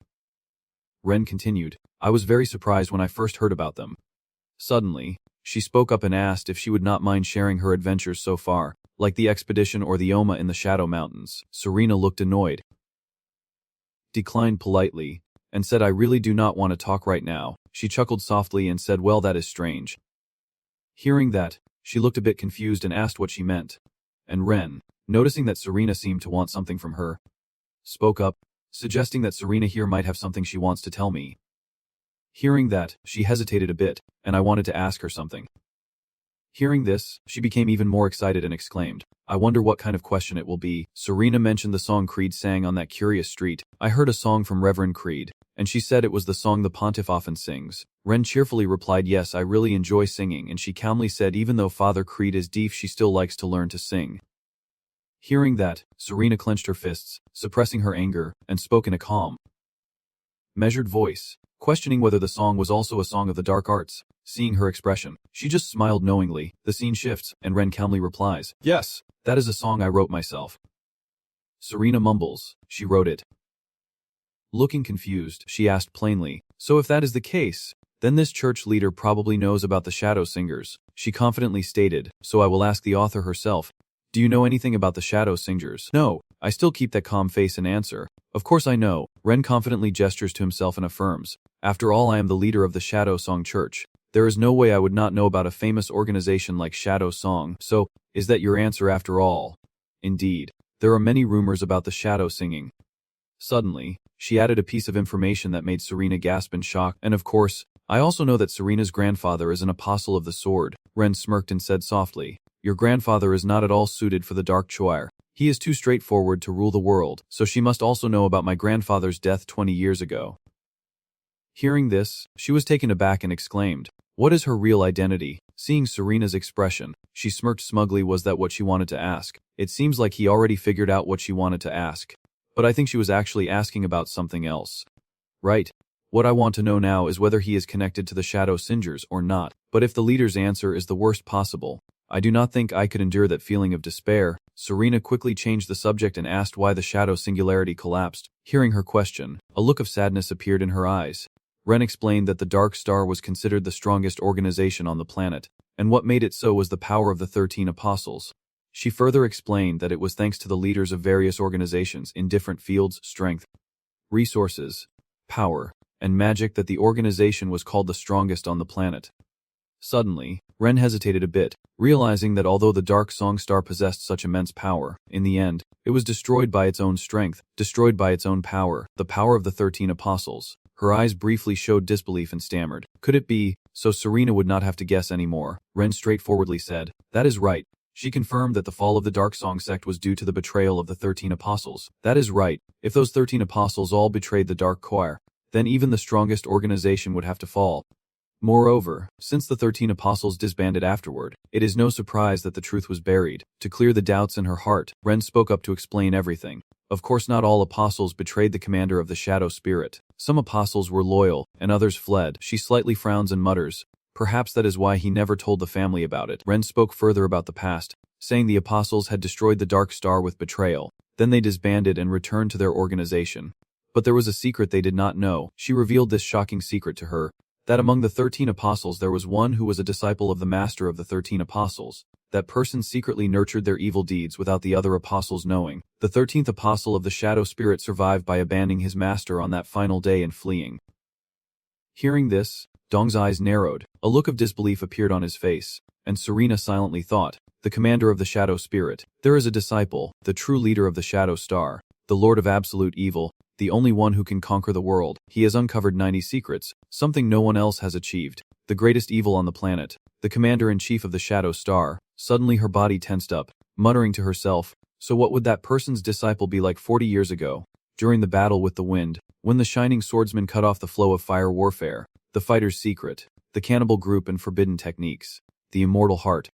[SPEAKER 1] Ren continued, I was very surprised when I first heard about them. Suddenly, she spoke up and asked if she would not mind sharing her adventures so far, like the expedition or the Oma in the Shadow Mountains. Serena looked annoyed, declined politely, and said I really do not want to talk right now. She chuckled softly and said, Well, that is strange. Hearing that, she looked a bit confused and asked what she meant. And Ren, noticing that Serena seemed to want something from her, spoke up, suggesting that Serena here might have something she wants to tell me. Hearing that, she hesitated a bit, and I wanted to ask her something. Hearing this, she became even more excited and exclaimed, I wonder what kind of question it will be. Serena mentioned the song Creed sang on that curious street. I heard a song from Reverend Creed, and she said it was the song the pontiff often sings. Ren cheerfully replied, Yes, I really enjoy singing, and she calmly said even though Father Creed is deaf, she still likes to learn to sing. Hearing that, Serena clenched her fists, suppressing her anger, and spoke in a calm, measured voice, questioning whether the song was also a song of the dark arts. Seeing her expression, she just smiled knowingly. The scene shifts, and Ren calmly replies, Yes, that is a song I wrote myself. Serena mumbles, She wrote it. Looking confused, she asked plainly, So if that is the case, then this church leader probably knows about the Shadow Singers. She confidently stated, So I will ask the author herself, Do you know anything about the Shadow Singers? No, I still keep that calm face and answer, Of course I know. Ren confidently gestures to himself and affirms, After all, I am the leader of the Shadow Song Church. There is no way I would not know about a famous organization like Shadow Song. So, is that your answer after all? Indeed, there are many rumors about the shadow singing. Suddenly, she added a piece of information that made Serena gasp in shock. And of course, I also know that Serena's grandfather is an apostle of the sword. Ren smirked and said softly, Your grandfather is not at all suited for the dark choir. He is too straightforward to rule the world, so she must also know about my grandfather's death 20 years ago. Hearing this, she was taken aback and exclaimed, What is her real identity? Seeing Serena's expression, she smirked smugly. Was that what she wanted to ask? It seems like he already figured out what she wanted to ask. But I think she was actually asking about something else. Right. What I want to know now is whether he is connected to the Shadow Singers or not. But if the leader's answer is the worst possible, I do not think I could endure that feeling of despair. Serena quickly changed the subject and asked why the Shadow Singularity collapsed. Hearing her question, a look of sadness appeared in her eyes. Ren explained that the Dark Star was considered the strongest organization on the planet, and what made it so was the power of the 13 Apostles. She further explained that it was thanks to the leaders of various organizations in different fields, strength, resources, power, and magic that the organization was called the strongest on the planet. Suddenly, Ren hesitated a bit, realizing that although the Dark Song Star possessed such immense power, in the end, it was destroyed by its own strength, destroyed by its own power, the power of the 13 Apostles. Her eyes briefly showed disbelief and stammered. Could it be? So Serena would not have to guess anymore. Ren straightforwardly said, "That is right." She confirmed that the fall of the Dark Song sect was due to the betrayal of the 13 apostles. That is right. If those 13 apostles all betrayed the Dark Choir, then even the strongest organization would have to fall. Moreover, since the 13 apostles disbanded afterward, it is no surprise that the truth was buried. To clear the doubts in her heart, Ren spoke up to explain everything. Of course, not all apostles betrayed the commander of the Shadow Spirit. Some apostles were loyal, and others fled. She slightly frowns and mutters, "Perhaps that is why he never told the family about it." Ren spoke further about the past, saying the apostles had destroyed the Dark Star with betrayal. Then they disbanded and returned to their organization. But there was a secret they did not know. She revealed this shocking secret to her, that among the 13 apostles there was one who was a disciple of the master of the 13 apostles. That person secretly nurtured their evil deeds without the other apostles knowing. The 13th apostle of the Shadow Spirit survived by abandoning his master on that final day and fleeing. Hearing this, Dong's eyes narrowed. A look of disbelief appeared on his face, and Serena silently thought, the commander of the Shadow Spirit. There is a disciple, the true leader of the Shadow Star, the Lord of Absolute Evil, the only one who can conquer the world. He has uncovered 90 secrets, something no one else has achieved. The greatest evil on the planet, the commander-in-chief of the Shadow Star. Suddenly her body tensed up, muttering to herself, so what would that person's disciple be like 40 years ago? During the battle with the wind, when the shining swordsman cut off the flow of fire warfare, the fighter's secret, the cannibal group and forbidden techniques, the immortal heart,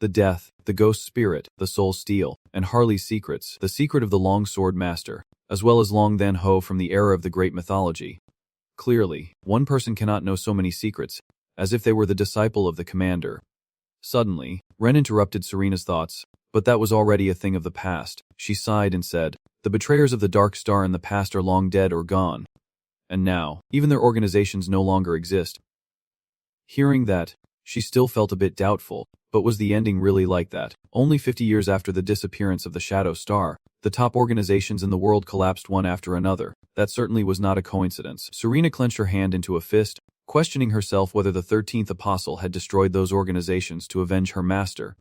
[SPEAKER 1] the death, the ghost spirit, the soul steel, and Harley's secrets, the secret of the long sword master, as well as Long Then Ho from the era of the great mythology. Clearly, one person cannot know so many secrets, as if they were the disciple of the commander. Suddenly, Ren interrupted Serena's thoughts, but that was already a thing of the past. She sighed and said, the betrayers of the Dark Star in the past are long dead or gone. And now, even their organizations no longer exist. Hearing that, she still felt a bit doubtful, but was the ending really like that? Only 50 years after the disappearance of the Shadow Star, the top organizations in the world collapsed one after another. That certainly was not a coincidence. Serena clenched her hand into a fist, questioning herself whether the 13th apostle had destroyed those organizations to avenge her master.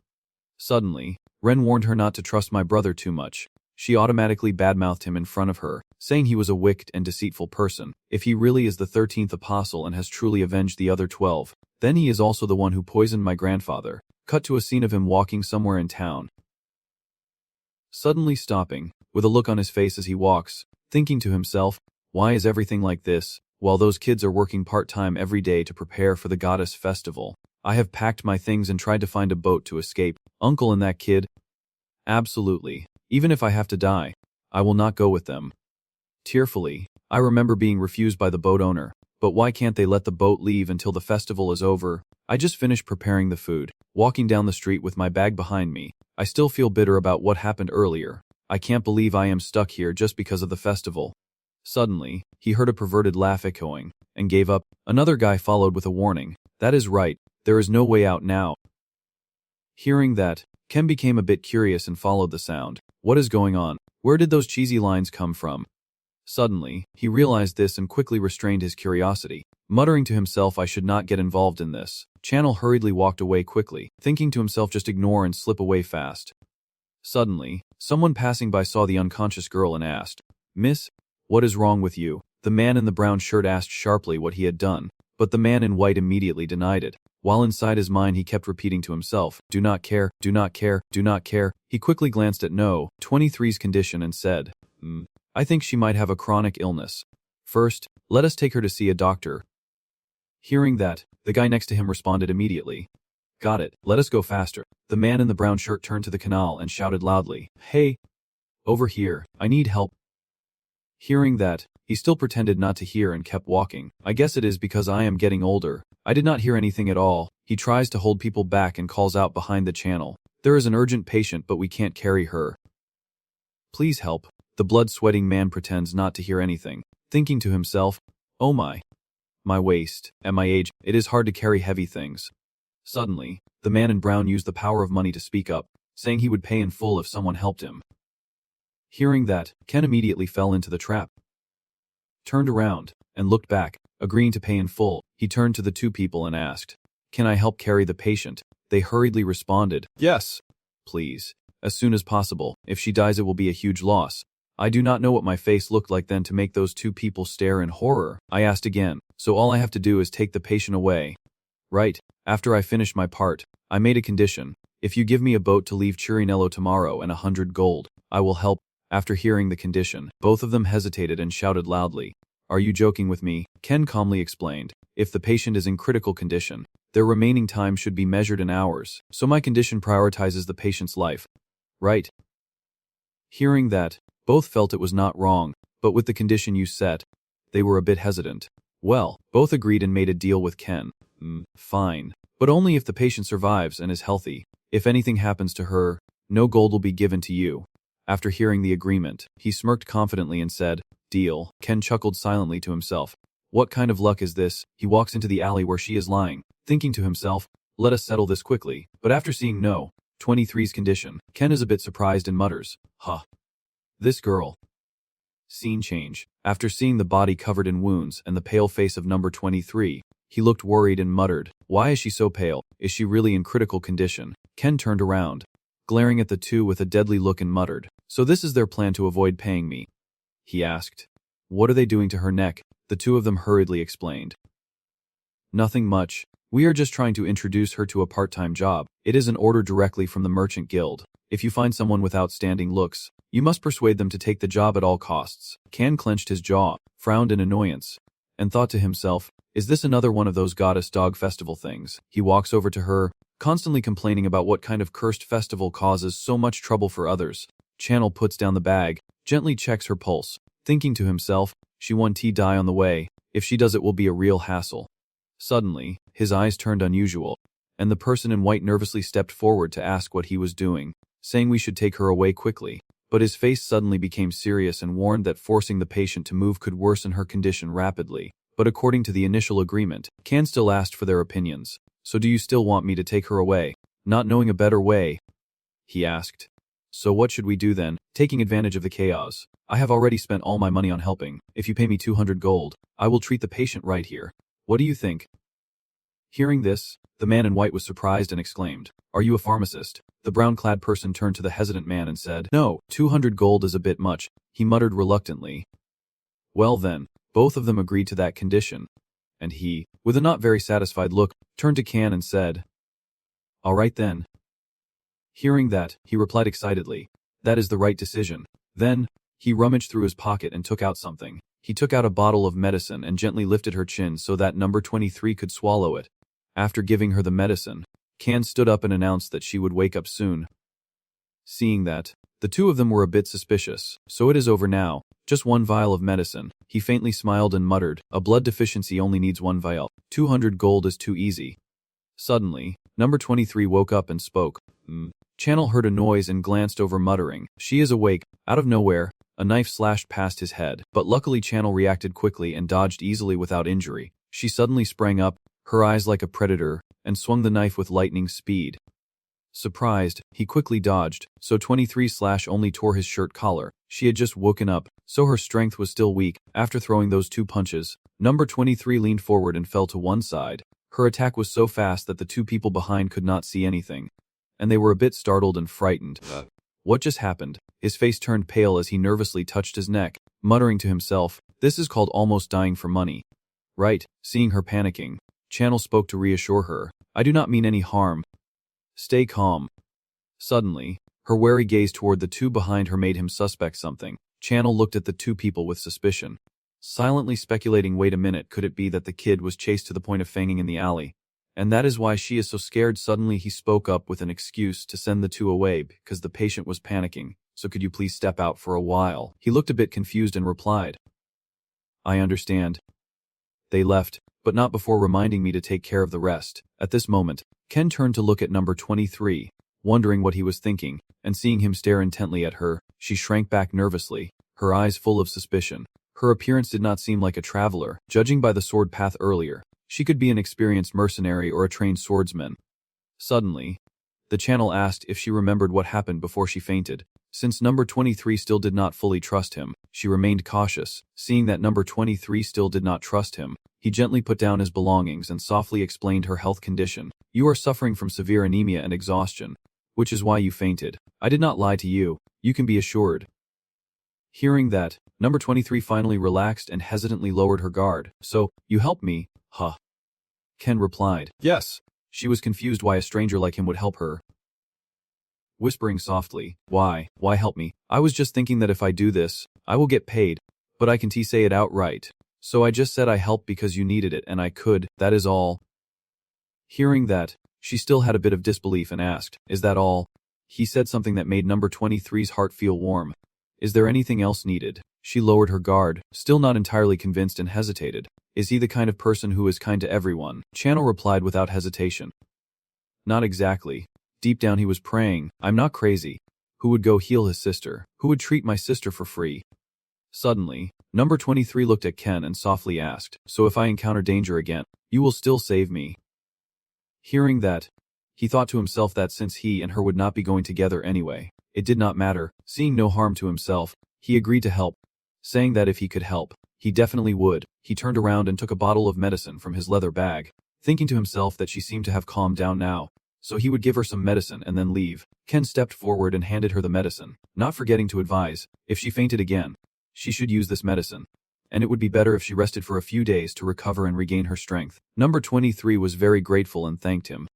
[SPEAKER 1] Suddenly, Ren warned her not to trust my brother too much. She automatically badmouthed him in front of her, saying he was a wicked and deceitful person. If he really is the 13th apostle and has truly avenged the other 12, then he is also the one who poisoned my grandfather. Cut to a scene of him walking somewhere in town, suddenly stopping, with a look on his face as he walks, thinking to himself, why is everything like this, while those kids are working part-time every day to prepare for the goddess festival? I have packed my things and tried to find a boat to escape. Uncle and that kid? Absolutely. Even if I have to die, I will not go with them. Tearfully, I remember being refused by the boat owner, but why can't they let the boat leave until the festival is over? I just finished preparing the food, walking down the street with my bag behind me. I still feel bitter about what happened earlier. I can't believe I am stuck here just because of the festival. Suddenly, he heard a perverted laugh echoing, and gave up. Another guy followed with a warning. That is right, there is no way out now. Hearing that, Ken became a bit curious and followed the sound. What is going on? Where did those cheesy lines come from? Suddenly, he realized this and quickly restrained his curiosity. Muttering to himself, I should not get involved in this. Channel hurriedly walked away quickly, thinking to himself just ignore and slip away fast. Suddenly, someone passing by saw the unconscious girl and asked, Miss, what is wrong with you? The man in the brown shirt asked sharply what he had done, but the man in white immediately denied it. While inside his mind he kept repeating to himself, do not care, do not care, do not care. He quickly glanced at No. 23's condition and said, I think she might have a chronic illness. First, let us take her to see a doctor. Hearing that, the guy next to him responded immediately. Got it, let us go faster. The man in the brown shirt turned to the canal and shouted loudly, Hey! Over here, I need help. Hearing that, he still pretended not to hear and kept walking. I guess it is because I am getting older. I did not hear anything at all. He tries to hold people back and calls out behind the channel. There is an urgent patient but we can't carry her. Please help. The blood-sweating man pretends not to hear anything, thinking to himself, oh my waist, at my age, it is hard to carry heavy things. Suddenly, the man in brown used the power of money to speak up, saying he would pay in full if someone helped him. Hearing that, Ken immediately fell into the trap. Turned around, and looked back, agreeing to pay in full. He turned to the two people and asked, Can I help carry the patient? They hurriedly responded, Yes. Please. As soon as possible. If she dies it will be a huge loss. I do not know what my face looked like then to make those two people stare in horror. I asked again, so all I have to do is take the patient away. Right, after I finished my part, I made a condition. If you give me a boat to leave Chirinello tomorrow and 100 gold, I will help. After hearing the condition, both of them hesitated and shouted loudly. Are you joking with me? Ken calmly explained. If the patient is in critical condition, their remaining time should be measured in hours, so my condition prioritizes the patient's life. Right? Hearing that, both felt it was not wrong, but with the condition you set, they were a bit hesitant. Well, both agreed and made a deal with Ken. Fine. But only if the patient survives and is healthy. If anything happens to her, no gold will be given to you. After hearing the agreement, he smirked confidently and said, Deal. Ken chuckled silently to himself. What kind of luck is this? He walks into the alley where she is lying, thinking to himself, let us settle this quickly. But after seeing No. 23's condition, Ken is a bit surprised and mutters, This girl. Scene change. After seeing the body covered in wounds and the pale face of number 23, he looked worried and muttered, Why is she so pale? Is she really in critical condition? Ken turned around, glaring at the two with a deadly look and muttered, So this is their plan to avoid paying me? He asked. What are they doing to her neck? The two of them hurriedly explained. Nothing much. We are just trying to introduce her to a part-time job. It is an order directly from the Merchant Guild. If you find someone with outstanding looks, you must persuade them to take the job at all costs. Ken clenched his jaw, frowned in annoyance, and thought to himself, is this another one of those goddess dog festival things? He walks over to her, constantly complaining about what kind of cursed festival causes so much trouble for others. Channel puts down the bag, gently checks her pulse, thinking to himself, she won die on the way. If she does it will be a real hassle. Suddenly, his eyes turned unusual, and the person in white nervously stepped forward to ask what he was doing, saying we should take her away quickly. But his face suddenly became serious and warned that forcing the patient to move could worsen her condition rapidly. But according to the initial agreement, Can still asked for their opinions. So do you still want me to take her away? Not knowing a better way, he asked. So what should we do then? Taking advantage of the chaos. I have already spent all my money on helping. If you pay me 200 gold, I will treat the patient right here. What do you think? Hearing this, the man in white was surprised and exclaimed, Are you a pharmacist? The brown-clad person turned to the hesitant man and said, No, 200 gold is a bit much, he muttered reluctantly. Well then, both of them agreed to that condition, and he, with a not very satisfied look, turned to Can and said, All right then. Hearing that, he replied excitedly, That is the right decision. Then, he rummaged through his pocket and took out something. He took out a bottle of medicine and gently lifted her chin so that number 23 could swallow it. After giving her the medicine, Can stood up and announced that she would wake up soon. Seeing that, the two of them were a bit suspicious. So it is over now, just one vial of medicine. He faintly smiled and muttered, A blood deficiency only needs one vial. 200 gold is too easy. Suddenly, number 23 woke up and spoke. Channel heard a noise and glanced over muttering, She is awake. Out of nowhere, a knife slashed past his head, but luckily Channel reacted quickly and dodged easily without injury. She suddenly sprang up, her eyes like a predator, and swung the knife with lightning speed. Surprised, he quickly dodged, so 23 only tore his shirt collar. She had just woken up, so her strength was still weak. After throwing those two punches, number 23 leaned forward and fell to one side. Her attack was so fast that the two people behind could not see anything, and they were a bit startled and frightened. What just happened? His face turned pale as he nervously touched his neck, muttering to himself, This is called almost dying for money. Right, seeing her panicking, Channel spoke to reassure her, I do not mean any harm. Stay calm. Suddenly, her wary gaze toward the two behind her made him suspect something. Channel looked at the two people with suspicion, silently speculating, wait a minute, could it be that the kid was chased to the point of fanging in the alley? And that is why she is so scared. Suddenly he spoke up with an excuse to send the two away because the patient was panicking. So could you please step out for a while? He looked a bit confused and replied, I understand. They left, but not before reminding me to take care of the rest. At this moment, Ken turned to look at number 23, wondering what he was thinking, and seeing him stare intently at her, she shrank back nervously, her eyes full of suspicion. Her appearance did not seem like a traveler, judging by the sword path earlier. She could be an experienced mercenary or a trained swordsman. Suddenly, the Channel asked if she remembered what happened before she fainted. Since number 23 still did not fully trust him, she remained cautious. Seeing that number 23 still did not trust him, he gently put down his belongings and softly explained her health condition. You are suffering from severe anemia and exhaustion, which is why you fainted. I did not lie to you, you can be assured. Hearing that, number 23 finally relaxed and hesitantly lowered her guard. So, you helped me, huh? Ken replied. Yes. She was confused why a stranger like him would help her. Whispering softly, why help me? I was just thinking that if I do this, I will get paid, but I can't say it outright. So I just said I helped because you needed it and I could, that is all. Hearing that, she still had a bit of disbelief and asked, is that all? He said something that made number 23's heart feel warm. Is there anything else needed? She lowered her guard, still not entirely convinced and hesitated. Is he the kind of person who is kind to everyone? Channel replied without hesitation. Not exactly. Deep down he was praying, I'm not crazy. Who would go heal his sister? Who would treat my sister for free? Suddenly, number 23 looked at Ken and softly asked, so if I encounter danger again, you will still save me? Hearing that, he thought to himself that since he and her would not be going together anyway, it did not matter. Seeing no harm to himself, he agreed to help, saying that if he could help, he definitely would. He turned around and took a bottle of medicine from his leather bag, thinking to himself that she seemed to have calmed down now, so he would give her some medicine and then leave. Ken stepped forward and handed her the medicine, not forgetting to advise, if she fainted again, she should use this medicine, and it would be better if she rested for a few days to recover and regain her strength. Number 23 was very grateful and thanked him.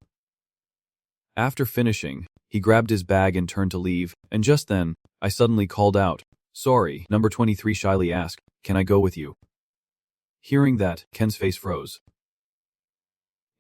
[SPEAKER 1] After finishing, he grabbed his bag and turned to leave, and just then, I suddenly called out, sorry. Number 23 shyly asked, can I go with you? Hearing that, Ken's face froze.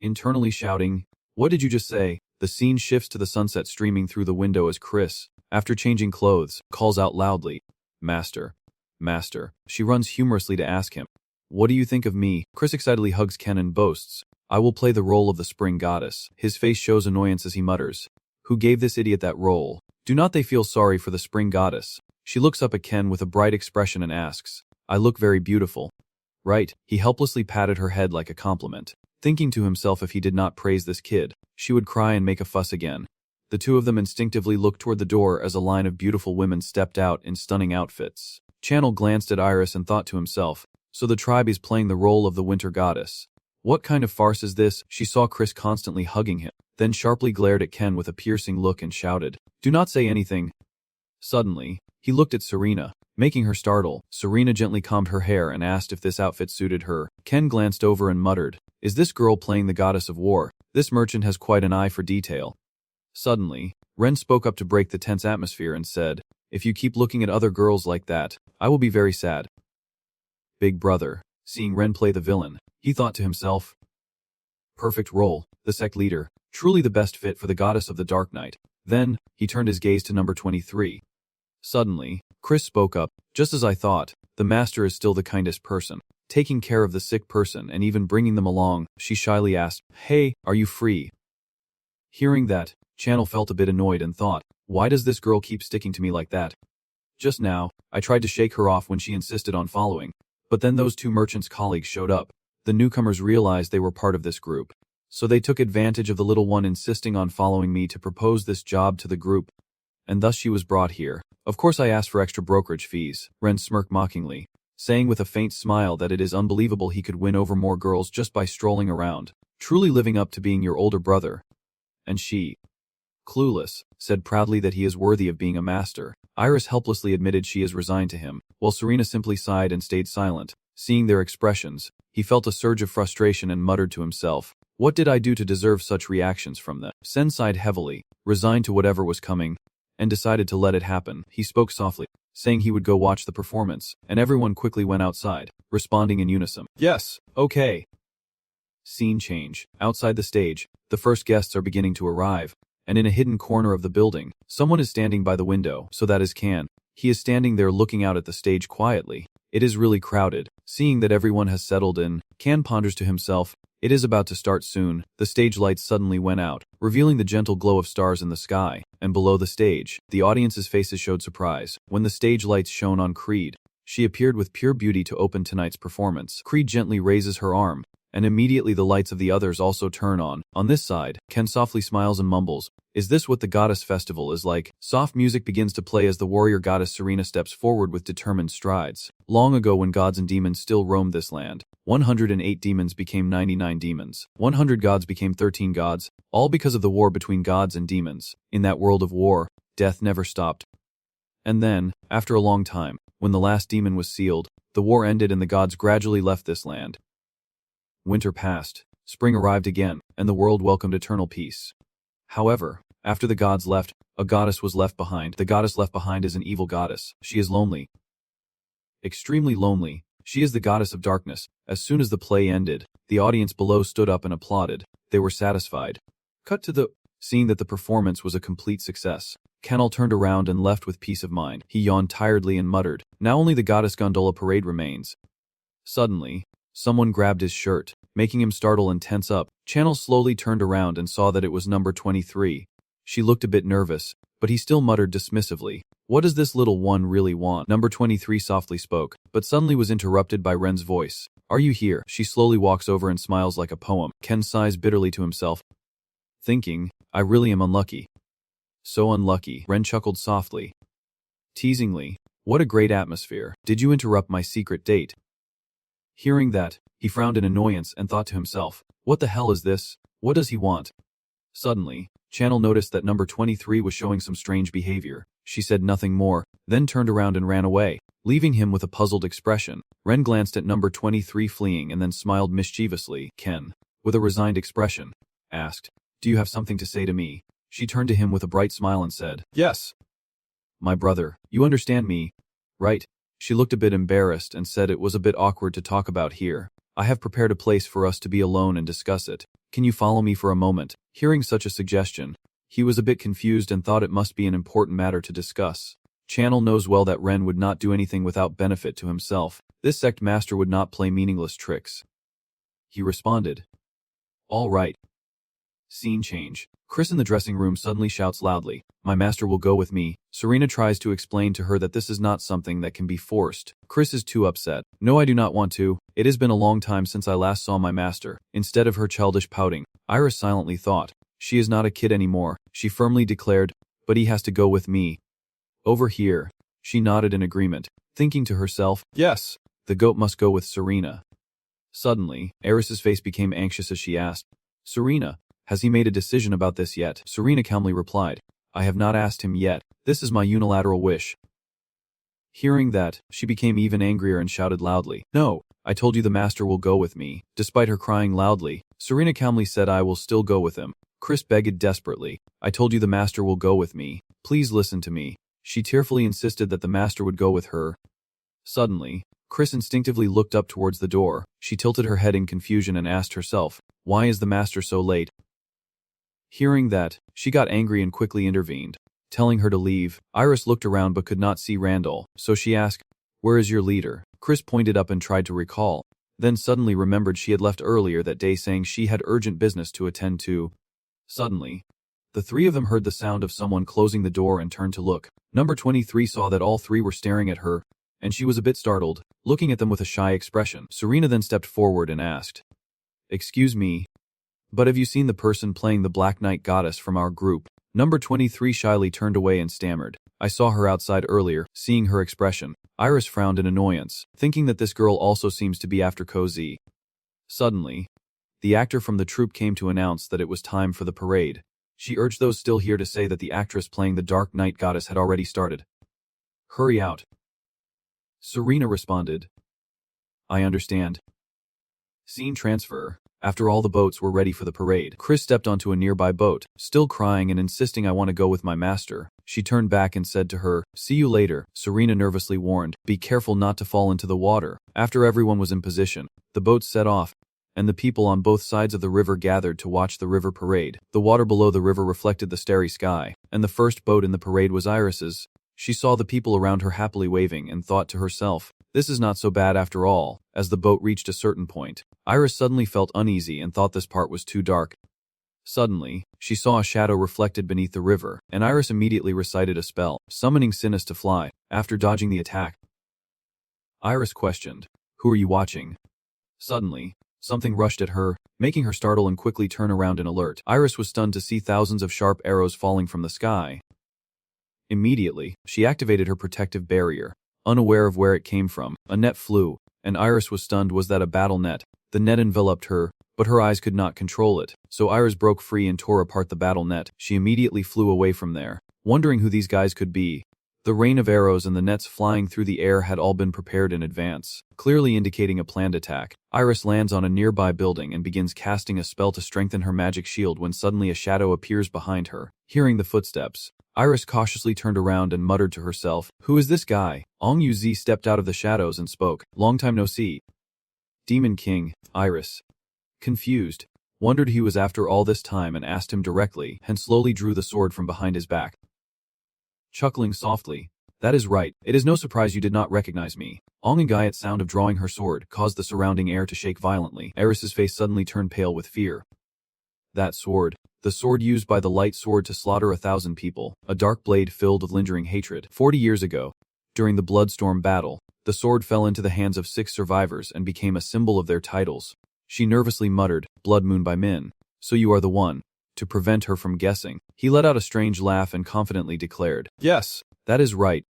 [SPEAKER 1] Internally shouting, what did you just say? The scene shifts to the sunset streaming through the window as Chris, after changing clothes, calls out loudly, Master. Master. She runs humorously to ask him, what do you think of me? Chris excitedly hugs Ken and boasts, I will play the role of the spring goddess. His face shows annoyance as he mutters, who gave this idiot that role? Do not they feel sorry for the spring goddess? She looks up at Ken with a bright expression and asks, I look very beautiful. Right, he helplessly patted her head like a compliment, thinking to himself if he did not praise this kid, she would cry and make a fuss again. The two of them instinctively looked toward the door as a line of beautiful women stepped out in stunning outfits. Channel glanced at Iris and thought to himself, so the tribe is playing the role of the winter goddess. What kind of farce is this? She saw Chris constantly hugging him, then sharply glared at Ken with a piercing look and shouted, do not say anything. Suddenly, he looked at Serena, making her startle. Serena gently combed her hair and asked if this outfit suited her. Ken glanced over and muttered, is this girl playing the goddess of war? This merchant has quite an eye for detail. Suddenly, Ren spoke up to break the tense atmosphere and said, if you keep looking at other girls like that, I will be very sad. Big brother. Seeing Ren play the villain, he thought to himself, perfect role, the sect leader, truly the best fit for the goddess of the Dark Night. Then, he turned his gaze to number 23. Suddenly, Chris spoke up, just as I thought, the master is still the kindest person, taking care of the sick person and even bringing them along. She shyly asked, hey, are you free? Hearing that, Channel felt a bit annoyed and thought, why does this girl keep sticking to me like that? Just now, I tried to shake her off when she insisted on following, but then those two merchants' colleagues showed up. The newcomers realized they were part of this group, so they took advantage of the little one insisting on following me to propose this job to the group, and thus she was brought here. Of course I asked for extra brokerage fees. Ren smirked mockingly, saying with a faint smile that it is unbelievable he could win over more girls just by strolling around, truly living up to being your older brother. And she, clueless, said proudly that he is worthy of being a master. Iris helplessly admitted she is resigned to him, while Serena simply sighed and stayed silent. Seeing their expressions, he felt a surge of frustration and muttered to himself, what did I do to deserve such reactions from them? Sen sighed heavily, resigned to whatever was coming, and decided to let it happen. He spoke softly, saying he would go watch the performance, and everyone quickly went outside, responding in unison, yes, okay. Scene change. Outside the stage, the first guests are beginning to arrive, and in a hidden corner of the building, someone is standing by the window, so that is Can. He is standing there looking out at the stage quietly. It is really crowded. Seeing that everyone has settled in, Can ponders to himself, it is about to start soon. The stage lights suddenly went out, revealing the gentle glow of stars in the sky, and below the stage, the audience's faces showed surprise. When the stage lights shone on Creed, she appeared with pure beauty to open tonight's performance. Creed gently raises her arm, and immediately the lights of the others also turn on. On this side, Ken softly smiles and mumbles, is this what the goddess festival is like? Soft music begins to play as the warrior goddess Serena steps forward with determined strides. Long ago when gods and demons still roamed this land, 108 demons became 99 demons. 100 gods became 13 gods, all because of the war between gods and demons. In that world of war, death never stopped. And then, after a long time, When the last demon was sealed, the war ended and the gods gradually left this land. Winter passed, spring arrived again, and the world welcomed eternal peace. However, after the gods left, a goddess was left behind. The goddess left behind is an evil goddess. She is lonely. Extremely lonely. She is the goddess of darkness. As soon as the play ended, the audience below stood up and applauded. They were satisfied. Cut to the... Seeing that the performance was a complete success, Kenal turned around and left with peace of mind. He yawned tiredly and muttered, "Now only the goddess gondola parade remains." Suddenly, someone grabbed his shirt, making him startle and tense up. Channel slowly turned around and saw that it was number 23. She looked a bit nervous, but he still muttered dismissively, "What does this little one really want?" Number 23 softly spoke, but suddenly was interrupted by Ren's voice. "Are you here?" She slowly walks over and smiles like a poem. Ken sighs bitterly to himself, thinking, "I really am unlucky." "So unlucky," Ren chuckled softly. Teasingly, "What a great atmosphere. Did you interrupt my secret date?" Hearing that, he frowned in annoyance and thought to himself, "What the hell is this? What does he want?" Suddenly, Channel noticed that number 23 was showing some strange behavior. She said nothing more, then turned around and ran away, leaving him with a puzzled expression. Ren glanced at number 23 fleeing and then smiled mischievously. Ken, with a resigned expression, asked, "Do you have something to say to me?" She turned to him with a bright smile and said, "Yes. My brother, you understand me, right?" She looked a bit embarrassed and said it was a bit awkward to talk about here. "I have prepared a place for us to be alone and discuss it. Can you follow me for a moment?" Hearing such a suggestion, he was a bit confused and thought it must be an important matter to discuss. Channel knows well that Ren would not do anything without benefit to himself. This sect master would not play meaningless tricks. He responded, "All right." Scene change. Chris in the dressing room suddenly shouts loudly, "My master will go with me." Serena tries to explain to her that this is not something that can be forced. Chris is too upset. "No, I do not want to. It has been a long time since I last saw my master." Instead of her childish pouting, Iris silently thought, "She is not a kid anymore." She firmly declared, "But he has to go with me." Over here, she nodded in agreement, thinking to herself, "Yes, the goat must go with Serena." Suddenly, Iris's face became anxious as she asked, "Serena, has he made a decision about this yet?" Serena calmly replied, "I have not asked him yet. This is my unilateral wish." Hearing that, she became even angrier and shouted loudly, "No, I told you the master will go with me." Despite her crying loudly, Serena calmly said, "I will still go with him." Chris begged desperately, "I told you the master will go with me. Please listen to me." She tearfully insisted that the master would go with her. Suddenly, Chris instinctively looked up towards the door. She tilted her head in confusion and asked herself, "Why is the master so late?" Hearing that, she got angry and quickly intervened, telling her to leave. Iris looked around but could not see Randall, so she asked, "Where is your leader?" Chris pointed up and tried to recall, then suddenly remembered she had left earlier that day saying she had urgent business to attend to. Suddenly, the three of them heard the sound of someone closing the door and turned to look. Number 23 saw that all three were staring at her, and she was a bit startled, looking at them with a shy expression. Serena then stepped forward and asked, "Excuse me, but have you seen the person playing the Black Knight goddess from our group?" Number 23 shyly turned away and stammered, "I saw her outside earlier." Seeing her expression, Iris frowned in annoyance, thinking that this girl also seems to be after Cozy. Suddenly, the actor from the troupe came to announce that it was time for the parade. She urged those still here to say that the actress playing the Dark Knight goddess had already started. "Hurry out." Serena responded, "I understand." Scene transfer. After all the boats were ready for the parade, Chris stepped onto a nearby boat, still crying and insisting, "I want to go with my master." She turned back and said to her, "See you later." Serena nervously warned, "Be careful not to fall into the water." After everyone was in position, the boats set off, and the people on both sides of the river gathered to watch the river parade. The water below the river reflected the starry sky, and the first boat in the parade was Iris's. She saw the people around her happily waving and thought to herself, "This is not so bad after all." As the boat reached a certain point, Iris suddenly felt uneasy and thought this part was too dark. Suddenly, she saw a shadow reflected beneath the river, and Iris immediately recited a spell, summoning Sinus to fly. After dodging the attack, Iris questioned, "Who are you watching?" Suddenly, something rushed at her, making her startle and quickly turn around in alert. Iris was stunned to see thousands of sharp arrows falling from the sky. Immediately, she activated her protective barrier. Unaware of where it came from, a net flew, and Iris was stunned. Was that a battle net? The net enveloped her, but her eyes could not control it, so Iris broke free and tore apart the battle net. She immediately flew away from there, wondering who these guys could be. The rain of arrows and the nets flying through the air had all been prepared in advance, clearly indicating a planned attack. Iris lands on a nearby building and begins casting a spell to strengthen her magic shield when suddenly a shadow appears behind her. Hearing the footsteps, Iris cautiously turned around and muttered to herself, "Who is this guy?" Ong Yu-zi stepped out of the shadows and spoke, "Long time no see." Demon King, Iris, confused, wondered he was after all this time and asked him directly, and slowly drew the sword from behind his back. Chuckling softly, "That is right, it is no surprise you did not recognize me." Ong and Guyat's sound of drawing her sword caused the surrounding air to shake violently. Iris's face suddenly turned pale with fear. That sword, the sword used by the light sword to slaughter 1,000 people, a dark blade filled with lingering hatred. 40 years ago, during the Bloodstorm battle, the sword fell into the hands of 6 survivors and became a symbol of their titles. She nervously muttered, "Blood Moon by Min. So you are the one." To prevent her from guessing, he let out a strange laugh and confidently declared, "Yes, that is right.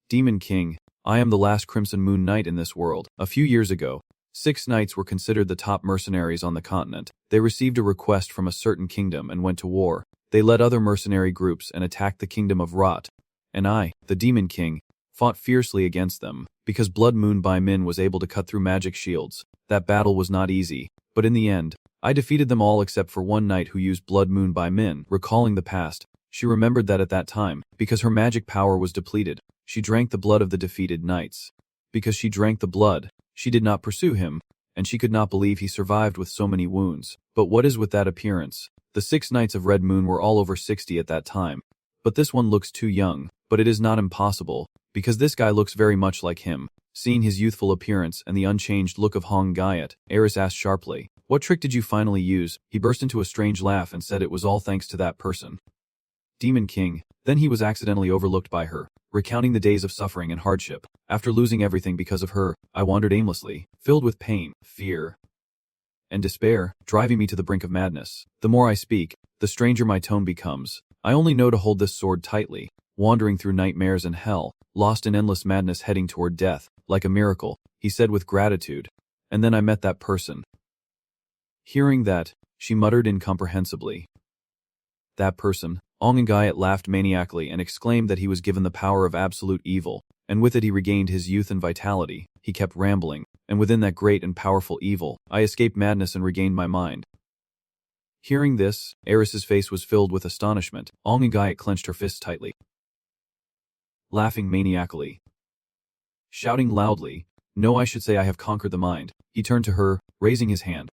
[SPEAKER 1] Demon King, I am the last Crimson Moon Knight in this world." A few years ago, 6 knights were considered the top mercenaries on the continent. They received a request from a certain kingdom and went to war. They led other mercenary groups and attacked the kingdom of Rot. And I, the Demon King, fought fiercely against them, because Blood Moon by Min was able to cut through magic shields. That battle was not easy, but in the end, I defeated them all except for one knight who used Blood Moon by Min. Recalling the past, she remembered that at that time, because her magic power was depleted, she drank the blood of the defeated knights. Because she drank the blood, she did not pursue him, and she could not believe he survived with so many wounds. But what is with that appearance? The 6 knights of Red Moon were all over 60 at that time, but this one looks too young. But it is not impossible, because this guy looks very much like him. Seeing his youthful appearance and the unchanged look of Hong Guyat, Eris asked sharply, "What trick did you finally use?" He burst into a strange laugh and said it was all thanks to that person. Demon King. Then he was accidentally overlooked by her, recounting the days of suffering and hardship. After losing everything because of her, I wandered aimlessly, filled with pain, fear, and despair, driving me to the brink of madness. The more I speak, the stranger my tone becomes. I only know to hold this sword tightly, wandering through nightmares and hell, lost in endless madness heading toward death, like a miracle, he said with gratitude. And then I met that person. Hearing that, she muttered incomprehensibly. That person. Ong and Guyat laughed maniacally and exclaimed that he was given the power of absolute evil, and with it he regained his youth and vitality. He kept rambling, and within that great and powerful evil, I escaped madness and regained my mind. Hearing this, Eris's face was filled with astonishment. Ong and Guyat clenched her fists tightly, laughing maniacally, shouting loudly, "No, I should say I have conquered the mind." He turned to her, raising his hand,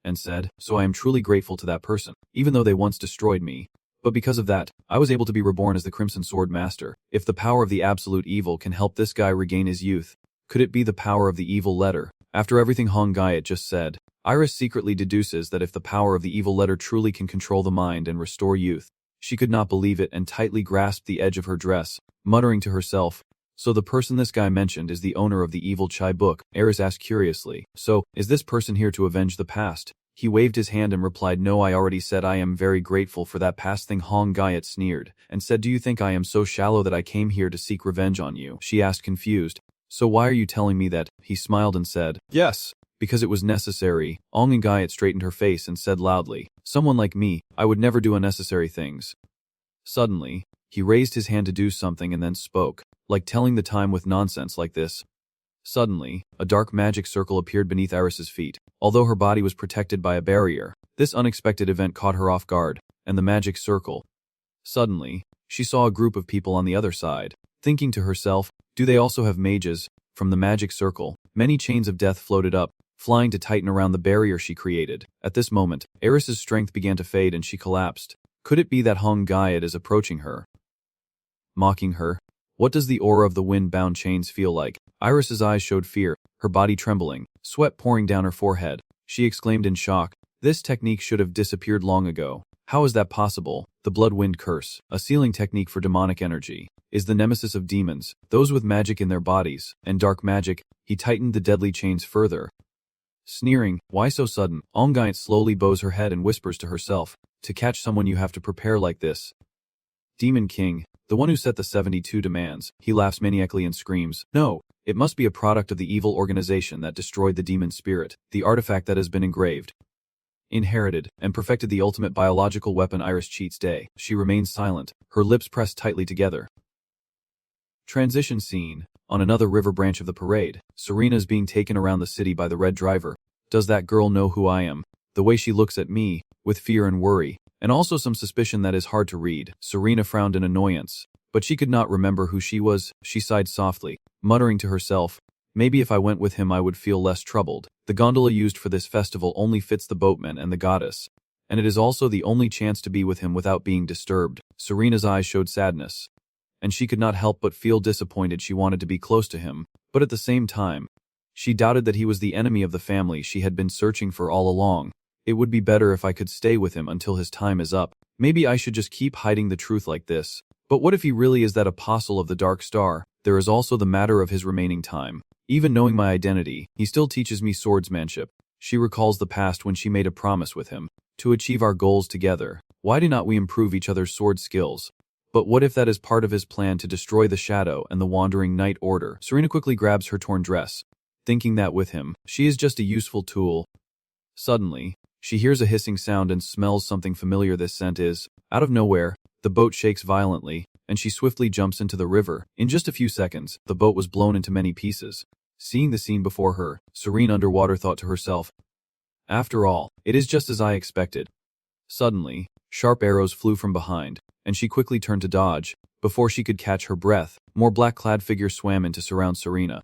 [SPEAKER 1] and said, "So I am truly grateful to that person, even though they once destroyed me. But because of that, I was able to be reborn as the Crimson Sword Master. If the power of the absolute evil can help this guy regain his youth, could it be the power of the evil letter?" After everything Hong Guyat just said, Iris secretly deduces that if the power of the evil letter truly can control the mind and restore youth, she could not believe it and tightly grasped the edge of her dress, muttering to herself, "So the person this guy mentioned is the owner of the evil chai book?" Eris asked curiously, "So, is this person here to avenge the past?" He waved his hand and replied, "No, I already said I am very grateful for that past thing." Hong Guyat sneered, and said, "Do you think I am so shallow that I came here to seek revenge on you?" She asked confused, "So why are you telling me that?" He smiled and said, "Yes, because it was necessary." Ong and Guyat straightened her face and said loudly, "Someone like me, I would never do unnecessary things." Suddenly, he raised his hand to do something and then spoke, like telling the time with nonsense like this. Suddenly, a dark magic circle appeared beneath Iris's feet. Although her body was protected by a barrier, this unexpected event caught her off guard, and the magic circle. Suddenly, she saw a group of people on the other side, thinking to herself, "Do they also have mages?" From the magic circle, many chains of death floated up, flying to tighten around the barrier she created. At this moment, Eris's strength began to fade and she collapsed. Could it be that Hong Guyat is approaching her, mocking her? What does the aura of the wind-bound chains feel like? Iris's eyes showed fear, her body trembling, sweat pouring down her forehead. She exclaimed in shock, "This technique should have disappeared long ago. How is that possible?" The Blood-Wind Curse, a sealing technique for demonic energy, is the nemesis of demons, those with magic in their bodies, and dark magic. He tightened the deadly chains further. Sneering, "Why so sudden?" Ong Guyat slowly bows her head and whispers to herself, "To catch someone you have to prepare like this." Demon King, the one who set the 72 demands. He laughs maniacally and screams, "No, it must be a product of the evil organization that destroyed the demon spirit, the artifact that has been engraved, inherited, and perfected the ultimate biological weapon." Iris cheats day. She remains silent, her lips pressed tightly together. Transition scene. On another river branch of the parade, Serena is being taken around the city by the red driver. Does that girl know who I am? The way she looks at me, with fear and worry, and also some suspicion that is hard to read. Serena frowned in annoyance, but she could not remember who she was. She sighed softly, muttering to herself, maybe if I went with him I would feel less troubled. The gondola used for this festival only fits the boatman and the goddess, and it is also the only chance to be with him without being disturbed. Serena's eyes showed sadness, and she could not help but feel disappointed. She wanted to be close to him, but at the same time, she doubted that he was the enemy of the family she had been searching for all along. It would be better if I could stay with him until his time is up. Maybe I should just keep hiding the truth like this. But what if he really is that apostle of the Dark Star? There is also the matter of his remaining time. Even knowing my identity, he still teaches me swordsmanship. She recalls the past when she made a promise with him, to achieve our goals together. Why do not we improve each other's sword skills? But what if that is part of his plan to destroy the Shadow and the Wandering Knight Order? Serena quickly grabs her torn dress, thinking that with him, she is just a useful tool. Suddenly, she hears a hissing sound and smells something familiar. This scent is, out of nowhere, the boat shakes violently, and she swiftly jumps into the river. In just a few seconds, the boat was blown into many pieces. Seeing the scene before her, Serena underwater thought to herself, after all, it is just as I expected. Suddenly, sharp arrows flew from behind, and she quickly turned to dodge. Before she could catch her breath, more black-clad figures swam in to surround Serena.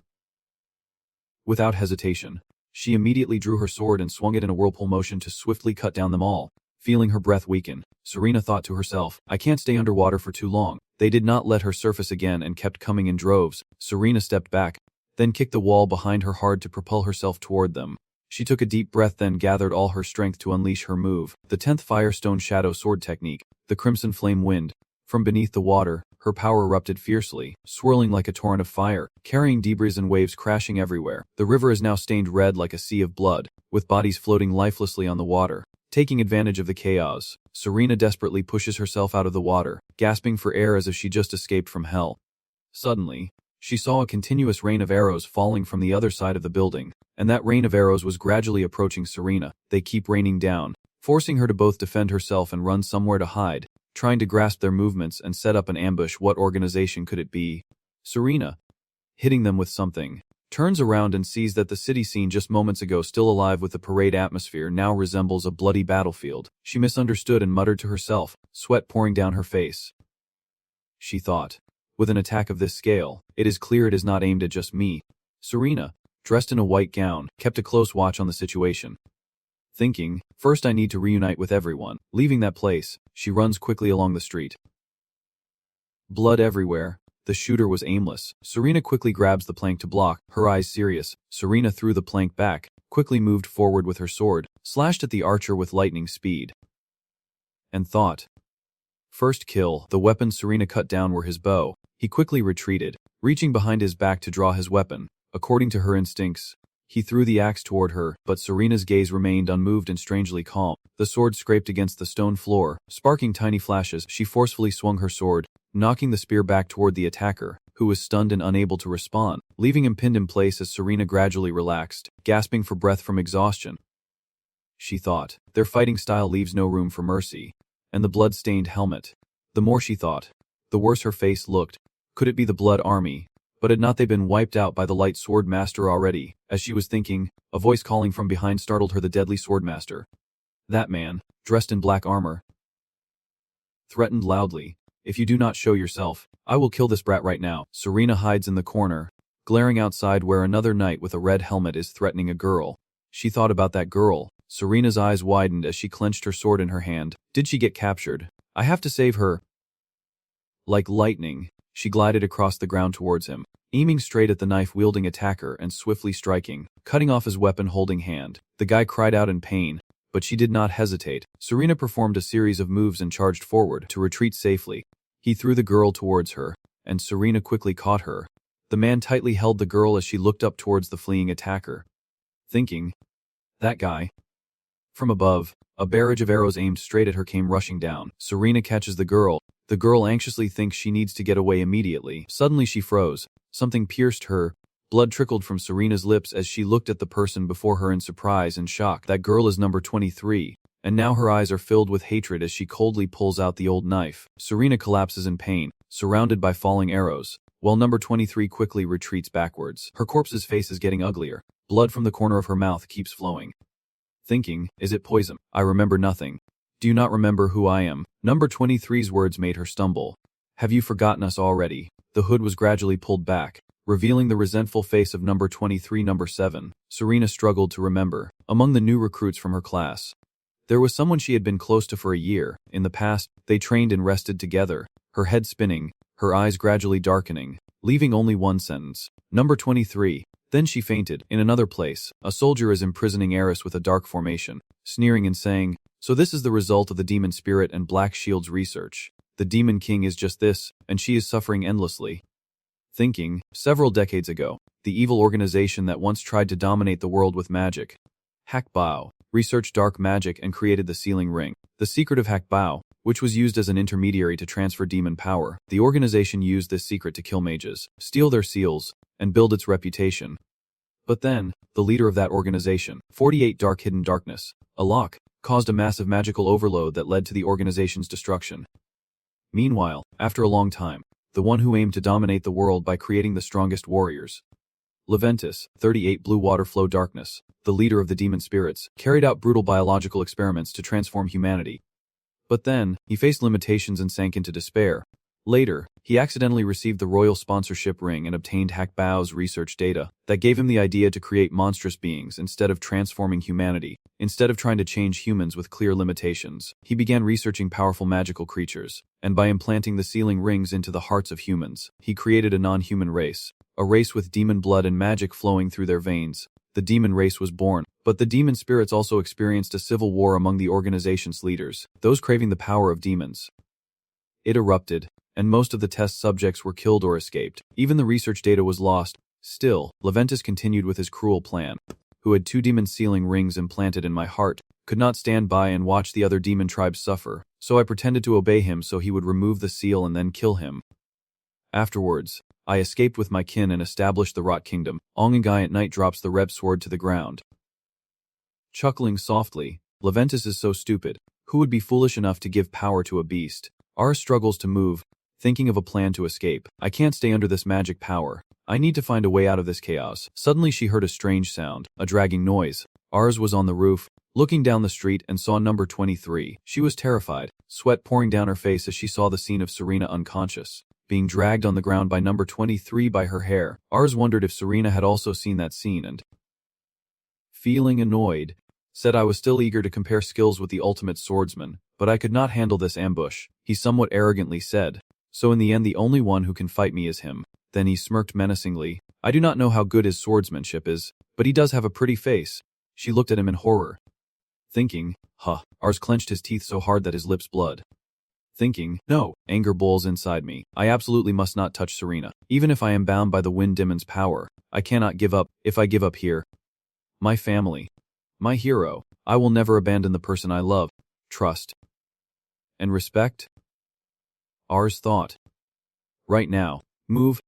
[SPEAKER 1] Without hesitation, she immediately drew her sword and swung it in a whirlpool motion to swiftly cut down them all. Feeling her breath weaken, Serena thought to herself, I can't stay underwater for too long. They did not let her surface again and kept coming in droves. Serena stepped back, then kicked the wall behind her hard to propel herself toward them. She took a deep breath, then gathered all her strength to unleash her move, the 10th Firestone Shadow Sword technique, the Crimson Flame Wind. From beneath the water, her power erupted fiercely, swirling like a torrent of fire, carrying debris and waves crashing everywhere. The river is now stained red like a sea of blood, with bodies floating lifelessly on the water. Taking advantage of the chaos, Serena desperately pushes herself out of the water, gasping for air as if she just escaped from hell. Suddenly, she saw a continuous rain of arrows falling from the other side of the building, and that rain of arrows was gradually approaching Serena. They keep raining down, forcing her to both defend herself and run somewhere to hide, trying to grasp their movements and set up an ambush. What organization could it be? Serena, hitting them with something, turns around and sees that the city scene just moments ago still alive with the parade atmosphere now resembles a bloody battlefield. She misunderstood and muttered to herself, sweat pouring down her face. She thought, with an attack of this scale, it is clear it is not aimed at just me. Serena, dressed in a white gown, kept a close watch on the situation. Thinking, first I need to reunite with everyone. Leaving that place, she runs quickly along the street. Blood everywhere. The shooter was aimless. Serena quickly grabs the plank to block, her eyes serious. Serena threw the plank back, quickly moved forward with her sword, slashed at the archer with lightning speed, and thought. First kill. The weapons Serena cut down were his bow. He quickly retreated, reaching behind his back to draw his weapon. According to her instincts, he threw the axe toward her, but Serena's gaze remained unmoved and strangely calm. The sword scraped against the stone floor, sparking tiny flashes. She forcefully swung her sword, knocking the spear back toward the attacker, who was stunned and unable to respond, leaving him pinned in place as Serena gradually relaxed, gasping for breath from exhaustion. She thought, their fighting style leaves no room for mercy. And the blood-stained helmet. The more she thought, the worse her face looked. Could it be the Blood Army? But had not they been wiped out by the Light Sword Master already? As she was thinking, a voice calling from behind startled her. The deadly Swordmaster. That man, dressed in black armor, threatened loudly, if you do not show yourself, I will kill this brat right now. Serena hides in the corner, glaring outside where another knight with a red helmet is threatening a girl. She thought about that girl. Serena's eyes widened as she clenched her sword in her hand. Did she get captured? I have to save her. Like lightning, she glided across the ground towards him, aiming straight at the knife-wielding attacker and swiftly striking, cutting off his weapon-holding hand. The guy cried out in pain, but she did not hesitate. Serena performed a series of moves and charged forward to retreat safely. He threw the girl towards her, and Serena quickly caught her. The man tightly held the girl as she looked up towards the fleeing attacker, thinking, that guy. From above, a barrage of arrows aimed straight at her came rushing down. Serena catches the girl. The girl anxiously thinks she needs to get away immediately. Suddenly she froze. Something pierced her. Blood trickled from Serena's lips as she looked at the person before her in surprise and shock. That girl is number 23, and now her eyes are filled with hatred as she coldly pulls out the old knife. Serena collapses in pain, surrounded by falling arrows. while number 23 quickly retreats backwards. Her corpse's face is getting uglier. Blood from the corner of her mouth keeps flowing. Thinking, is it poison? I remember nothing. Do you not remember who I am? Number 23's words made her stumble. Have you forgotten us already? The hood was gradually pulled back, revealing the resentful face of number 23. Number 7. Serena struggled to remember. Among the new recruits from her class, there was someone she had been close to for a year. In the past, they trained and rested together, her head spinning, her eyes gradually darkening, leaving only one sentence. Number 23. Then she fainted. In another place, a soldier is imprisoning Eris with a dark formation, sneering and saying, "So this is the result of the demon spirit and Black Shield's research. The demon king is just this, and she is suffering endlessly." Thinking, several decades ago, the evil organization that once tried to dominate the world with magic, Hakbao, researched dark magic and created the sealing ring. The secret of Hakbao, which was used as an intermediary to transfer demon power. The organization used this secret to kill mages, steal their seals, and build its reputation. But then, the leader of that organization, 48 Dark Hidden Darkness, Alok, caused a massive magical overload that led to the organization's destruction. Meanwhile, after a long time, the one who aimed to dominate the world by creating the strongest warriors, Leventus, 38 Blue Water Flow Darkness, the leader of the demon spirits, carried out brutal biological experiments to transform humanity. But then, he faced limitations and sank into despair. Later, he accidentally received the royal sponsorship ring and obtained Hakbao's research data that gave him the idea to create monstrous beings instead of transforming humanity. Instead of trying to change humans with clear limitations, he began researching powerful magical creatures, and by implanting the sealing rings into the hearts of humans, he created a non-human race, a race with demon blood and magic flowing through their veins. The demon race was born, but the demon spirits also experienced a civil war among the organization's leaders, those craving the power of demons. It erupted, and most of the test subjects were killed or escaped. Even the research data was lost. Still, Leventus continued with his cruel plan. Who had 2 demon sealing rings implanted in my heart, could not stand by and watch the other demon tribes suffer, so I pretended to obey him so he would remove the seal and then kill him. Afterwards, I escaped with my kin and established the Rot Kingdom. Ongangai at night drops the Reb sword to the ground. Chuckling softly, Leventus is so stupid. Who would be foolish enough to give power to a beast? Ars struggles to move, thinking of a plan to escape. I can't stay under this magic power. I need to find a way out of this chaos. Suddenly she heard a strange sound, a dragging noise. Ars was on the roof, looking down the street and saw number 23. She was terrified, sweat pouring down her face as she saw the scene of Serena unconscious, being dragged on the ground by number 23 by her hair. Ars wondered if Serena had also seen that scene and, feeling annoyed, said I was still eager to compare skills with the ultimate swordsman, but I could not handle this ambush, he somewhat arrogantly said. So in the end the only one who can fight me is him. Then he smirked menacingly. I do not know how good his swordsmanship is, but he does have a pretty face. She looked at him in horror. Thinking, Ars clenched his teeth so hard that his lips bled. Thinking, no, anger boils inside me. I absolutely must not touch Serena. Even if I am bound by the Wind Demon's power, I cannot give up. If I give up here, my family, my hero, I will never abandon the person I love, trust, and respect. Ars thought. Right now, move.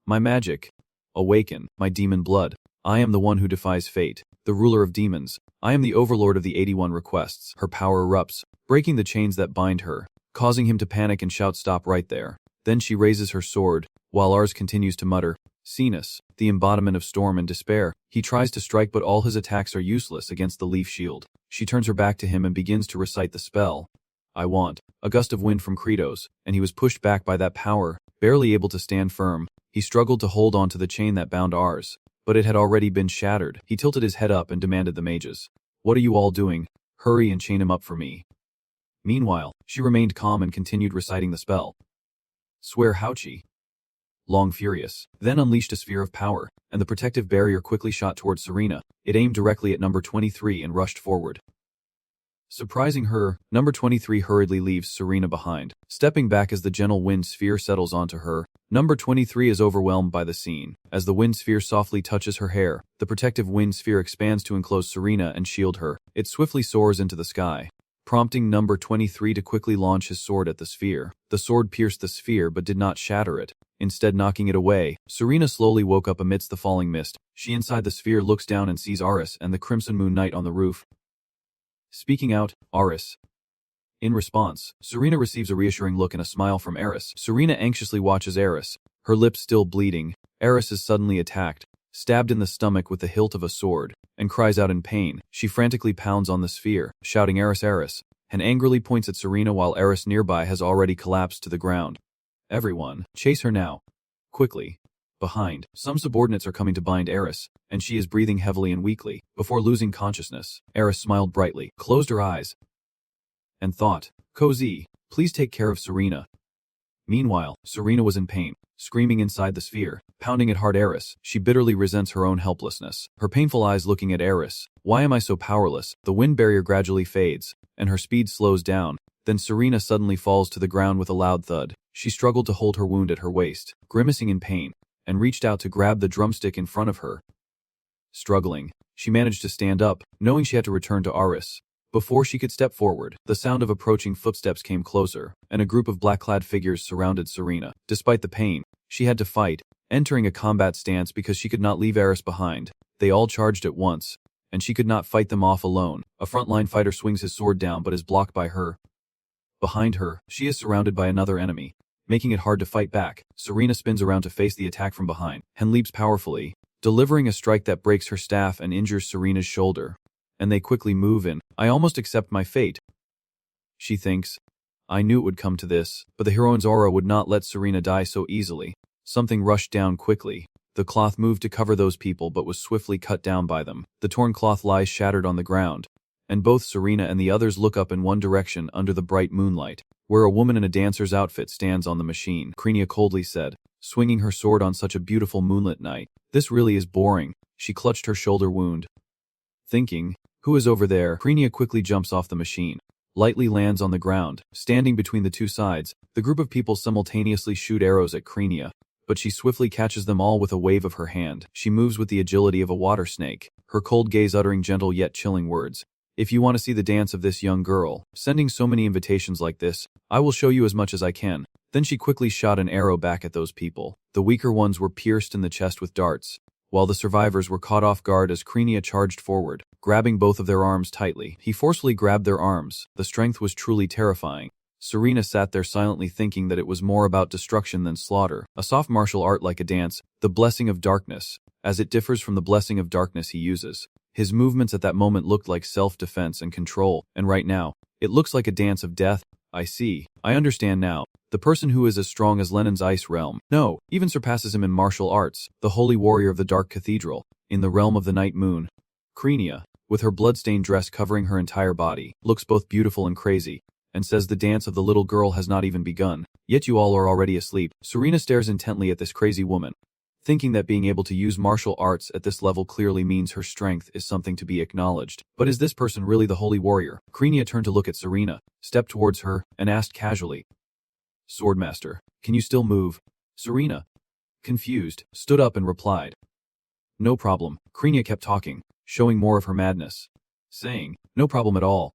[SPEAKER 1] My magic. Awaken, my demon blood. I am the one who defies fate, the ruler of demons. I am the overlord of the 81 requests. Her power erupts, breaking the chains that bind her, causing him to panic and shout stop right there. Then she raises her sword, while Ars continues to mutter, Cenas, the embodiment of storm and despair. He tries to strike but all his attacks are useless against the leaf shield. She turns her back to him and begins to recite the spell. I want a gust of wind from Kratos, and he was pushed back by that power, barely able to stand firm. He struggled to hold on to the chain that bound Ars, but it had already been shattered. He tilted his head up and demanded the mages. What are you all doing? Hurry and chain him up for me. Meanwhile, she remained calm and continued reciting the spell. Swear Houchi. Long furious, then unleashed a sphere of power, and the protective barrier quickly shot towards Serena. It aimed directly at number 23 and rushed forward. Surprising her, number 23 hurriedly leaves Serena behind. Stepping back as the gentle wind sphere settles onto her, number 23 is overwhelmed by the scene. As the wind sphere softly touches her hair, the protective wind sphere expands to enclose Serena and shield her. It swiftly soars into the sky, prompting number 23 to quickly launch his sword at the sphere. The sword pierced the sphere but did not shatter it, instead knocking it away. Serena slowly woke up amidst the falling mist. She inside the sphere looks down and sees Aris and the Crimson Moon Knight on the roof. Speaking out, Aris. In response, Serena receives a reassuring look and a smile from Eris. Serena anxiously watches Eris, her lips still bleeding. Eris is suddenly attacked, stabbed in the stomach with the hilt of a sword, and cries out in pain. She frantically pounds on the sphere, shouting Eris, Eris, and angrily points at Serena while Eris nearby has already collapsed to the ground. Everyone, chase her now. Quickly. Behind, some subordinates are coming to bind Eris, and she is breathing heavily and weakly. Before losing consciousness, Eris smiled brightly, closed her eyes, and thought, Cozy, please take care of Serena. Meanwhile, Serena was in pain, screaming inside the sphere, pounding at hard Eris. She bitterly resents her own helplessness, her painful eyes looking at Eris. Why am I so powerless? The wind barrier gradually fades, and her speed slows down. Then Serena suddenly falls to the ground with a loud thud. She struggled to hold her wound at her waist, grimacing in pain, and reached out to grab the drumstick in front of her. Struggling, she managed to stand up, knowing she had to return to Aris. Before she could step forward, the sound of approaching footsteps came closer, and a group of black-clad figures surrounded Serena. Despite the pain, she had to fight, entering a combat stance because she could not leave Eris behind. They all charged at once, and she could not fight them off alone. A frontline fighter swings his sword down but is blocked by her. Behind her, she is surrounded by another enemy, making it hard to fight back. Serena spins around to face the attack from behind, and leaps powerfully, delivering a strike that breaks her staff and injures Serena's shoulder. And they quickly move in. I almost accept my fate, she thinks. I knew it would come to this, but the heroine's aura would not let Serena die so easily. Something rushed down quickly. The cloth moved to cover those people but was swiftly cut down by them. The torn cloth lies shattered on the ground, and both Serena and the others look up in one direction under the bright moonlight, where a woman in a dancer's outfit stands on the machine. Krenia coldly said, swinging her sword on such a beautiful moonlit night. This really is boring. She clutched her shoulder wound, thinking, who is over there? Krenia quickly jumps off the machine, lightly lands on the ground. Standing between the two sides, the group of people simultaneously shoot arrows at Krenia, but she swiftly catches them all with a wave of her hand. She moves with the agility of a water snake, her cold gaze uttering gentle yet chilling words. If you want to see the dance of this young girl, sending so many invitations like this, I will show you as much as I can. Then she quickly shot an arrow back at those people. The weaker ones were pierced in the chest with darts, while the survivors were caught off guard as Krenia charged forward, grabbing both of their arms tightly. He forcefully grabbed their arms. The strength was truly terrifying. Serena sat there silently thinking that it was more about destruction than slaughter. A soft martial art like a dance, the blessing of darkness, as it differs from the blessing of darkness he uses. His movements at that moment looked like self-defense and control, and right now, it looks like a dance of death. I see. I understand now. The person who is as strong as Lenin's ice realm, no, even surpasses him in martial arts, the holy warrior of the Dark Cathedral, in the realm of the night moon. Krenia, with her blood-stained dress covering her entire body, looks both beautiful and crazy, and says the dance of the little girl has not even begun. Yet you all are already asleep. Serena stares intently at this crazy woman, thinking that being able to use martial arts at this level clearly means her strength is something to be acknowledged. But is this person really the holy warrior? Krenia turned to look at Serena, stepped towards her, and asked casually, Swordmaster, can you still move? Serena, confused, stood up and replied, no problem. Krenia kept talking, showing more of her madness, saying, no problem at all.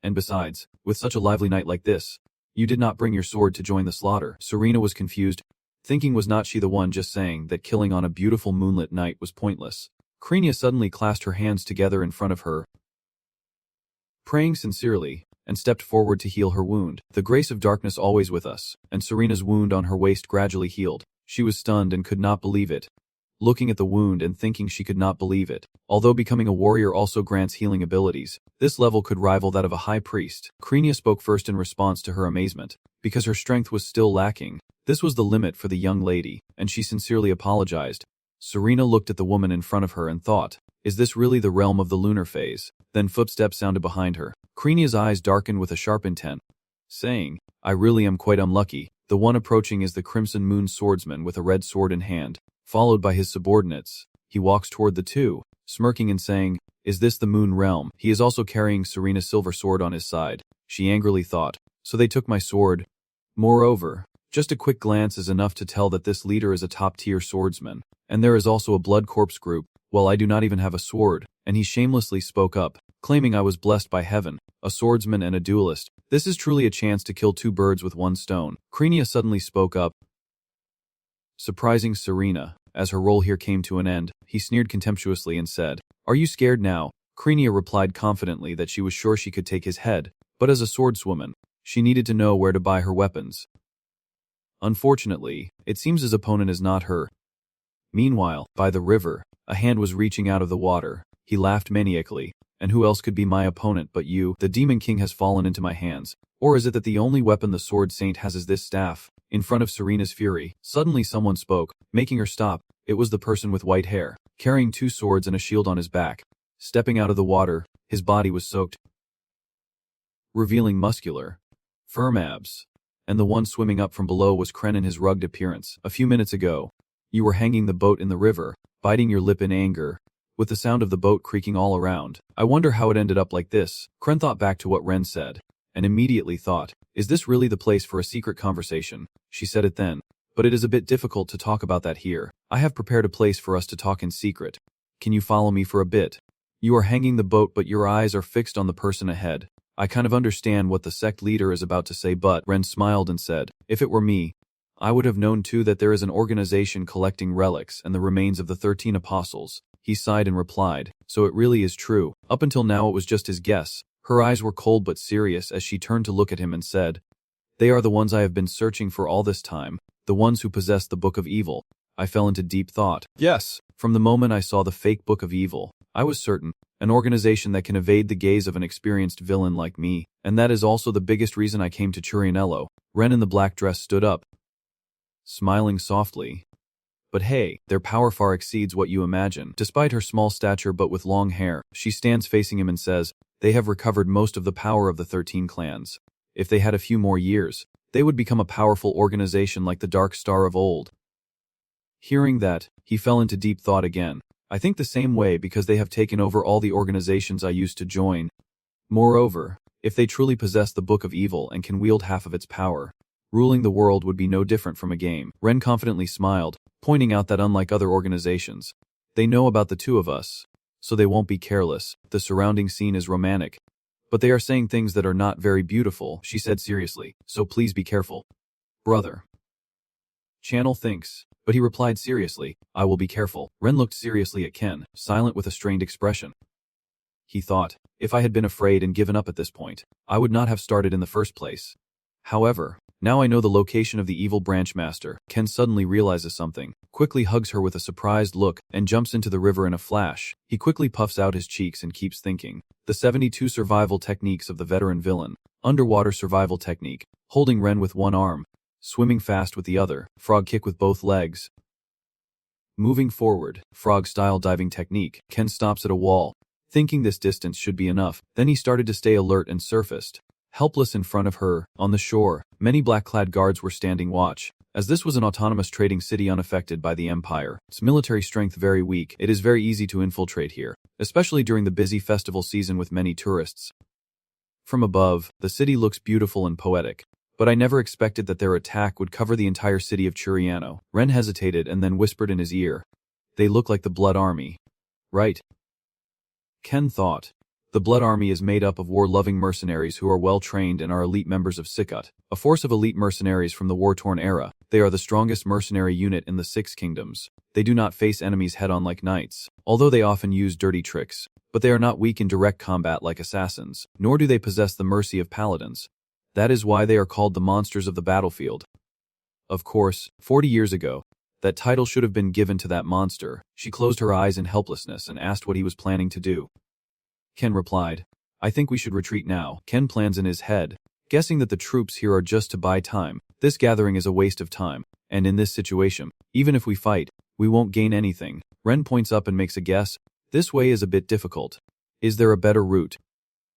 [SPEAKER 1] And besides, with such a lively night like this, you did not bring your sword to join the slaughter. Serena was confused, thinking was not she the one just saying that killing on a beautiful moonlit night was pointless. Krenia suddenly clasped her hands together in front of her, praying sincerely, and stepped forward to heal her wound. The grace of darkness always with us, and Serena's wound on her waist gradually healed. She was stunned and could not believe it, looking at the wound and thinking she could not believe it. Although becoming a warrior also grants healing abilities, this level could rival that of a high priest. Krenia spoke first in response to her amazement, because her strength was still lacking. This was the limit for the young lady, and she sincerely apologized. Serena looked at the woman in front of her and thought, is this really the realm of the lunar phase? Then footsteps sounded behind her. Krenia's eyes darkened with a sharp intent, saying, I really am quite unlucky. The one approaching is the Crimson Moon swordsman with a red sword in hand, followed by his subordinates. He walks toward the two, smirking and saying, is this the moon realm? He is also carrying Serena's silver sword on his side. She angrily thought, so they took my sword. Moreover, just a quick glance is enough to tell that this leader is a top-tier swordsman, and there is also a blood corpse group. Well, I do not even have a sword, and he shamelessly spoke up, claiming I was blessed by heaven, a swordsman and a duelist. This is truly a chance to kill two birds with one stone. Krenia suddenly spoke up, surprising Serena. As her role here came to an end, he sneered contemptuously and said, are you scared now? Krenia replied confidently that she was sure she could take his head, but as a swordswoman, she needed to know where to buy her weapons. Unfortunately, it seems his opponent is not her. Meanwhile, by the river, a hand was reaching out of the water. He laughed maniacally. And who else could be my opponent but you? The Demon King has fallen into my hands. Or is it that the only weapon the Sword Saint has is this staff? In front of Serena's fury, suddenly someone spoke, making her stop. It was the person with white hair, carrying 2 swords and a shield on his back. Stepping out of the water, his body was soaked, revealing muscular, firm abs. And the one swimming up from below was Kren in his rugged appearance. A few minutes ago, you were hanging the boat in the river, biting your lip in anger, with the sound of the boat creaking all around. I wonder how it ended up like this. Kren thought back to what Ren said, and immediately thought, is this really the place for a secret conversation? She said it then, but it is a bit difficult to talk about that here. I have prepared a place for us to talk in secret. Can you follow me for a bit? You are hanging the boat but your eyes are fixed on the person ahead. I kind of understand what the sect leader is about to say, but Ren smiled and said, if it were me, I would have known too that there is an organization collecting relics and the remains of the 13 apostles. He sighed and replied, so it really is true. Up until now it was just his guess. Her eyes were cold but serious as she turned to look at him and said, they are the ones I have been searching for all this time, the ones who possess the Book of Evil. I fell into deep thought. Yes, from the moment I saw the fake Book of Evil, I was certain, an organization that can evade the gaze of an experienced villain like me, and that is also the biggest reason I came to Churianello. Ren in the black dress stood up, smiling softly. But hey, their power far exceeds what you imagine. Despite her small stature but with long hair, she stands facing him and says, they have recovered most of the power of the 13 clans. If they had a few more years, they would become a powerful organization like the Dark Star of old. Hearing that, he fell into deep thought again. I think the same way because they have taken over all the organizations I used to join. Moreover, if they truly possess the Book of Evil and can wield half of its power, ruling the world would be no different from a game. Ren confidently smiled, pointing out that unlike other organizations, they know about the 2 of us, so they won't be careless. The surrounding scene is romantic, but they are saying things that are not very beautiful, she said seriously, so please be careful. Brother. Channel thinks, but he replied seriously, I will be careful. Ren looked seriously at Ken, silent with a strained expression. He thought, if I had been afraid and given up at this point, I would not have started in the first place. However, now I know the location of the evil branch master. Ken suddenly realizes something, quickly hugs her with a surprised look, and jumps into the river in a flash. He quickly puffs out his cheeks and keeps thinking. The 72 survival techniques of the veteran villain. Underwater survival technique. Holding Ren with one arm. Swimming fast with the other. Frog kick with both legs. Moving forward. Frog-style diving technique. Ken stops at a wall, thinking this distance should be enough. Then he started to stay alert and surfaced. Helpless in front of her, on the shore, many black-clad guards were standing watch. As this was an autonomous trading city unaffected by the Empire, its military strength very weak, it is very easy to infiltrate here, especially during the busy festival season with many tourists. From above, the city looks beautiful and poetic, but I never expected that their attack would cover the entire city of Churiano. Ren hesitated and then whispered in his ear, they look like the Blood Army. Right? Ken thought. The Blood Army is made up of war-loving mercenaries who are well-trained and are elite members of Sikat, a force of elite mercenaries from the war-torn era. They are the strongest mercenary unit in the 6 kingdoms. They do not face enemies head-on like knights, although they often use dirty tricks, but they are not weak in direct combat like assassins, nor do they possess the mercy of paladins. That is why they are called the monsters of the battlefield. Of course, 40 years ago, that title should have been given to that monster. She closed her eyes in helplessness and asked what he was planning to do. Ken replied, I think we should retreat now. Ken plans in his head, guessing that the troops here are just to buy time. This gathering is a waste of time, and in this situation, even if we fight, we won't gain anything. Ren points up and makes a guess. This way is a bit difficult. Is there a better route?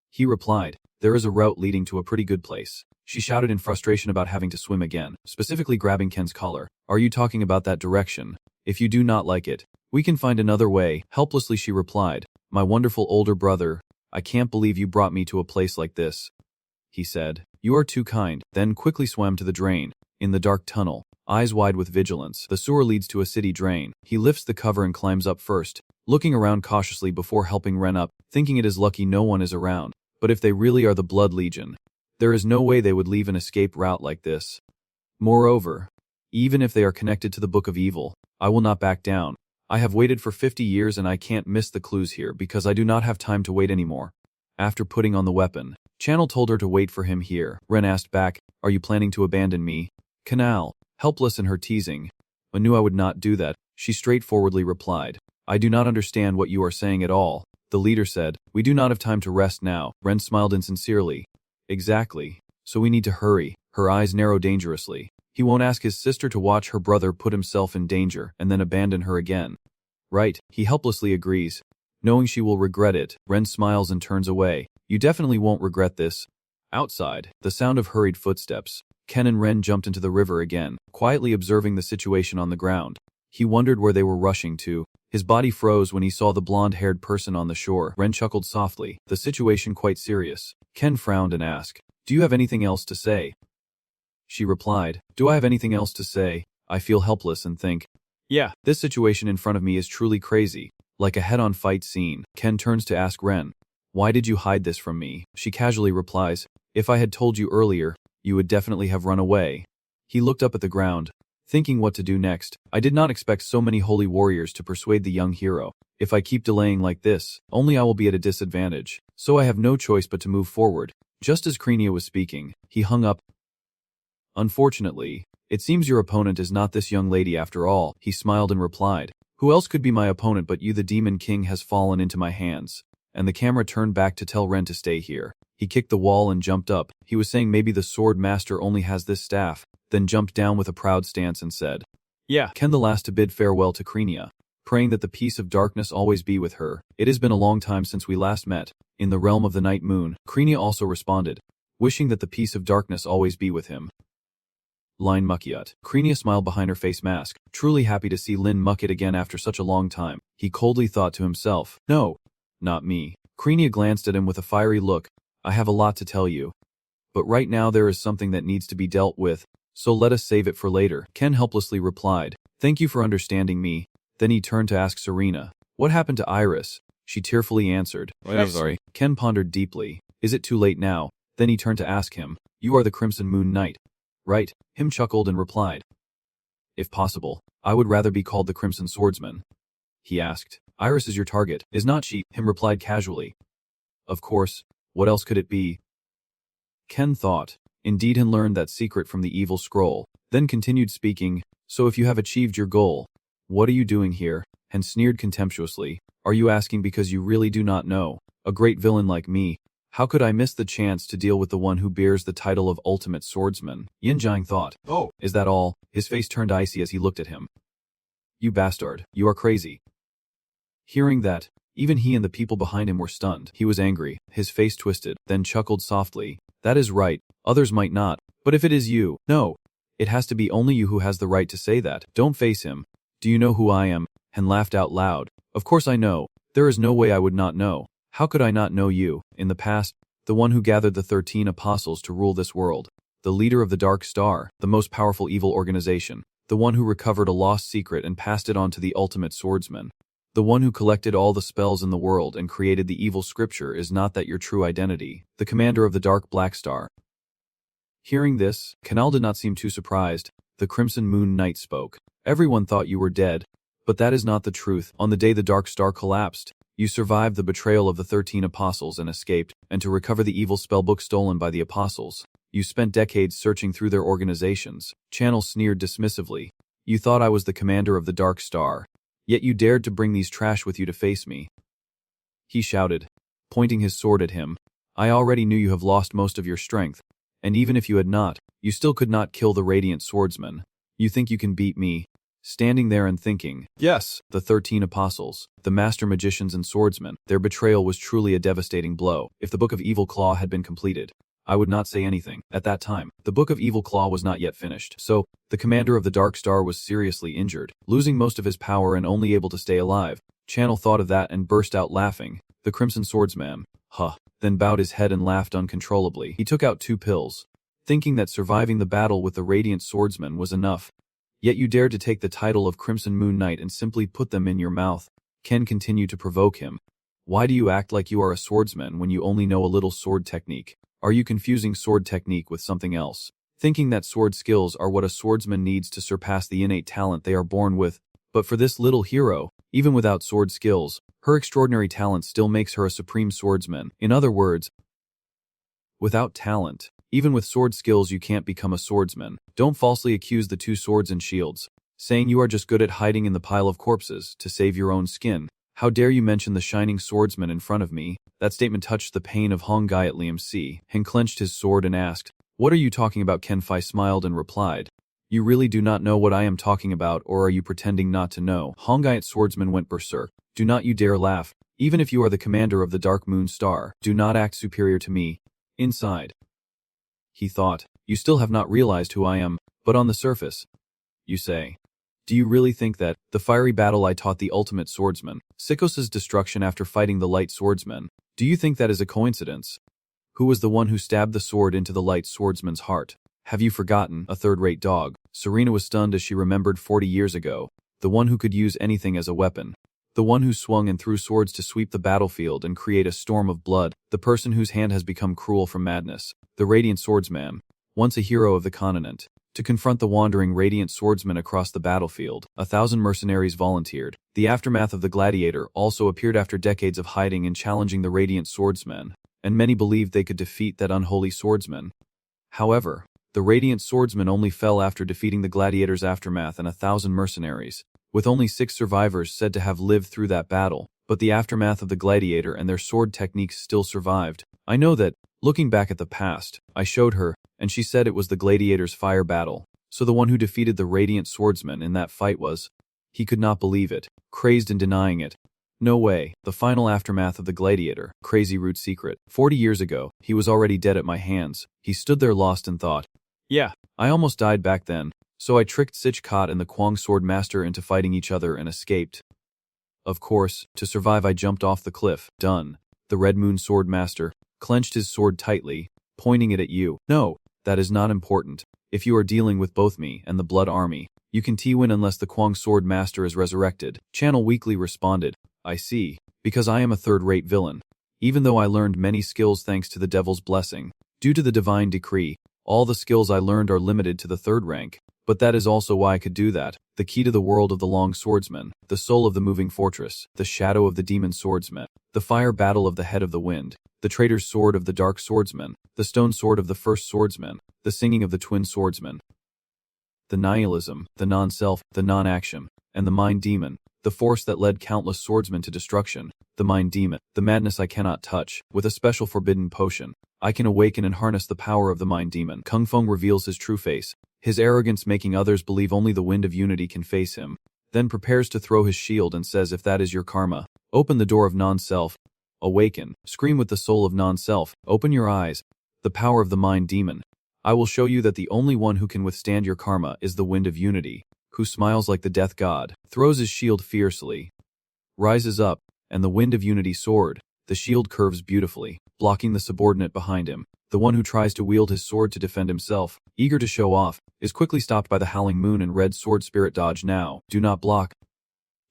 [SPEAKER 1] He replied, there is a route leading to a pretty good place. She shouted in frustration about having to swim again, specifically grabbing Ken's collar. Are you talking about that direction? If you do not like it, we can find another way. Helplessly she replied, my wonderful older brother, I can't believe you brought me to a place like this. He said, you are too kind, then quickly swam to the drain. In the dark tunnel, eyes wide with vigilance, the sewer leads to a city drain. He lifts the cover and climbs up first, looking around cautiously before helping Ren up, thinking it is lucky no one is around. But if they really are the Blood Legion, there is no way they would leave an escape route like this. Moreover, even if they are connected to the Book of Evil, I will not back down. I have waited for 50 years and I can't miss the clues here because I do not have time to wait anymore. After putting on the weapon, Channel told her to wait for him here. Ren asked back, "Are you planning to abandon me?" Canal, helpless in her teasing. "I knew I would not do that," she straightforwardly replied. "I do not understand what you are saying at all." The leader said, "We do not have time to rest now." Ren smiled insincerely. "Exactly. So we need to hurry." Her eyes narrowed dangerously. He won't ask his sister to watch her brother put himself in danger and then abandon her again. Right, he helplessly agrees. Knowing she will regret it, Ren smiles and turns away. "You definitely won't regret this." Outside, the sound of hurried footsteps. Ken and Ren jumped into the river again, quietly observing the situation on the ground. He wondered where they were rushing to. His body froze when he saw the blonde-haired person on the shore. Ren chuckled softly, the situation quite serious. Ken frowned and asked, "Do you have anything else to say?" She replied, "Do I have anything else to say? I feel helpless and think, yeah, this situation in front of me is truly crazy, like a head-on fight scene." Ken turns to ask Ren, "Why did you hide this from me?" She casually replies, "If I had told you earlier, you would definitely have run away." He looked up at the ground, thinking what to do next. "I did not expect so many holy warriors to persuade the young hero. If I keep delaying like this, only I will be at a disadvantage. So I have no choice but to move forward." Just as Krenia was speaking, he hung up. "Unfortunately, it seems your opponent is not this young lady after all." He smiled and replied, "Who else could be my opponent but you? The Demon King has fallen into my hands." And the camera turned back to tell Ren to stay here. He kicked the wall and jumped up. He was saying maybe the sword master only has this staff, then jumped down with a proud stance and said, "Yeah." Ken the last to bid farewell to Krenia, praying that the peace of darkness always be with her. "It has been a long time since we last met. In the realm of the night moon." Krenia also responded, wishing that the peace of darkness always be with him. Line Muckiut. Krenia smiled behind her face mask, truly happy to see Lin Muckit again after such a long time. He coldly thought to himself, "No, not me." Krenia glanced at him with a fiery look. "I have a lot to tell you. But right now there is something that needs to be dealt with, so let us save it for later." Ken helplessly replied, "Thank you for understanding me." Then he turned to ask Serena, "What happened to Iris?" She tearfully answered, "I'm sorry." Ken pondered deeply. "Is it too late now?" Then he turned to ask him, "You are the Crimson Moon Knight, right?" Him chuckled and replied, "If possible, I would rather be called the Crimson Swordsman." He asked, "Iris is your target, is not she?" Him replied casually, "Of course, what else could it be?" Ken thought, indeed, and learned that secret from the evil scroll, then continued speaking, "So if you have achieved your goal, what are you doing here?" And sneered contemptuously, "Are you asking because you really do not know? A great villain like me, how could I miss the chance to deal with the one who bears the title of Ultimate Swordsman?" Yin Jiang thought, "Oh, is that all?" His face turned icy as he looked at him. "You bastard, you are crazy." Hearing that, even he and the people behind him were stunned. He was angry, his face twisted, then chuckled softly, "That is right, others might not, but if it is you, no. It has to be only you who has the right to say that. Don't face him. Do you know who I am?" And laughed out loud. "Of course I know. There is no way I would not know. How could I not know you? In the past, the one who gathered the 13 apostles to rule this world, the leader of the Dark Star, the most powerful evil organization, the one who recovered a lost secret and passed it on to the Ultimate Swordsman, the one who collected all the spells in the world and created the evil scripture. Is not that your true identity? The commander of the Dark Black Star." Hearing this, Canal did not seem too surprised. The Crimson Moon Knight spoke. "Everyone thought you were dead, but that is not the truth. On the day the Dark Star collapsed, you survived the betrayal of the 13 apostles and escaped, and to recover the evil spellbook stolen by the apostles, you spent decades searching through their organizations." Channel sneered dismissively. "You thought I was the commander of the Dark Star, yet you dared to bring these trash with you to face me." He shouted, pointing his sword at him, "I already knew you have lost most of your strength, and even if you had not, you still could not kill the Radiant Swordsman. You think you can beat me?" Standing there and thinking, yes, the 13 apostles, the master magicians and swordsmen, their betrayal was truly a devastating blow. If the Book of Evil Claw had been completed, I would not say anything. At that time, the Book of Evil Claw was not yet finished, so the commander of the Dark Star was seriously injured, losing most of his power and only able to stay alive. Channel thought of that and burst out laughing. The Crimson Swordsman, huh, then bowed his head and laughed uncontrollably. He took out 2 pills, thinking that surviving the battle with the Radiant Swordsman was enough. Yet you dared to take the title of Crimson Moon Knight and simply put them in your mouth. Ken continued to provoke him. "Why do you act like you are a swordsman when you only know a little sword technique? Are you confusing sword technique with something else? Thinking that sword skills are what a swordsman needs to surpass the innate talent they are born with? But for this little hero, even without sword skills, her extraordinary talent still makes her a supreme swordsman. In other words, Without talent. Even with sword skills you can't become a swordsman. Don't falsely accuse the two swords and shields, saying you are just good at hiding in the pile of corpses to save your own skin. How dare you mention the shining swordsman in front of me? That statement touched the pain of Hong Gai at Liam C. Heng clenched his sword and asked, "What are you talking about?" Ken Fai smiled and replied, "You really do not know what I am talking about, or are you pretending not to know?" Hong Gai's swordsman went berserk. "Do not you dare laugh. Even if you are the commander of the Dark Moon Star, do not act superior to me." Inside, he thought, "You still have not realized who I am, but on the surface, you say. Do you really think that the fiery battle I taught the ultimate swordsman, Sikos's destruction after fighting the light swordsman, do you think that is a coincidence? Who was the one who stabbed the sword into the light swordsman's heart? Have you forgotten, a third-rate dog?" Serena was stunned as she remembered 40 years ago, the one who could use anything as a weapon. The one who swung and threw swords to sweep the battlefield and create a storm of blood, the person whose hand has become cruel from madness, the radiant swordsman, once a hero of the continent. To confront the wandering radiant swordsman across the battlefield, 1,000 mercenaries volunteered. The aftermath of the gladiator also appeared after decades of hiding and challenging the radiant swordsman, and many believed they could defeat that unholy swordsman. However, the radiant swordsman only fell after defeating the gladiator's aftermath and 1,000 mercenaries, with only 6 survivors said to have lived through that battle. But the aftermath of the gladiator and their sword techniques still survived. I know that, looking back at the past, I showed her, and she said it was the gladiator's fire battle. So the one who defeated the radiant swordsman in that fight was... He could not believe it, crazed and denying it. No way, the final aftermath of the gladiator, crazy root secret. 40 years ago, he was already dead at my hands. He stood there lost and thought, "Yeah, I almost died back then, so I tricked Sich Kot and the Kwang sword master into fighting each other and escaped. Of course, to survive I jumped off the cliff." Done. The Red Moon sword master clenched his sword tightly, pointing it at you. "No, that is not important. If you are dealing with both me and the Blood Army, you can T-win unless the Kwang sword master is resurrected." Channel Weekly responded, "I see, because I am a third-rate villain. Even though I learned many skills thanks to the Devil's blessing, due to the divine decree, all the skills I learned are limited to the 3rd rank. But that is also why I could do that. The key to the world of the Long Swordsman, the soul of the moving fortress, the shadow of the demon swordsman, the fire battle of the head of the wind, the traitor's sword of the dark swordsman, the stone sword of the first swordsman, the singing of the twin swordsman, the nihilism, the non-self, the non-action, and the mind demon, the force that led countless swordsmen to destruction, the mind demon, the madness I cannot touch. With a special forbidden potion, I can awaken and harness the power of the mind demon." Kung Feng reveals his true face, his arrogance making others believe only the wind of unity can face him, then prepares to throw his shield and says, "If that is your karma, open the door of non-self. Awaken, scream with the soul of non-self, open your eyes, the power of the mind demon. I will show you that the only one who can withstand your karma is the wind of unity, who smiles like the death god, throws his shield fiercely, rises up, and the wind of unity sword. The shield curves beautifully, blocking the subordinate behind him. The one who tries to wield his sword to defend himself, eager to show off, is quickly stopped by the howling moon and red sword spirit. Dodge now, do not block.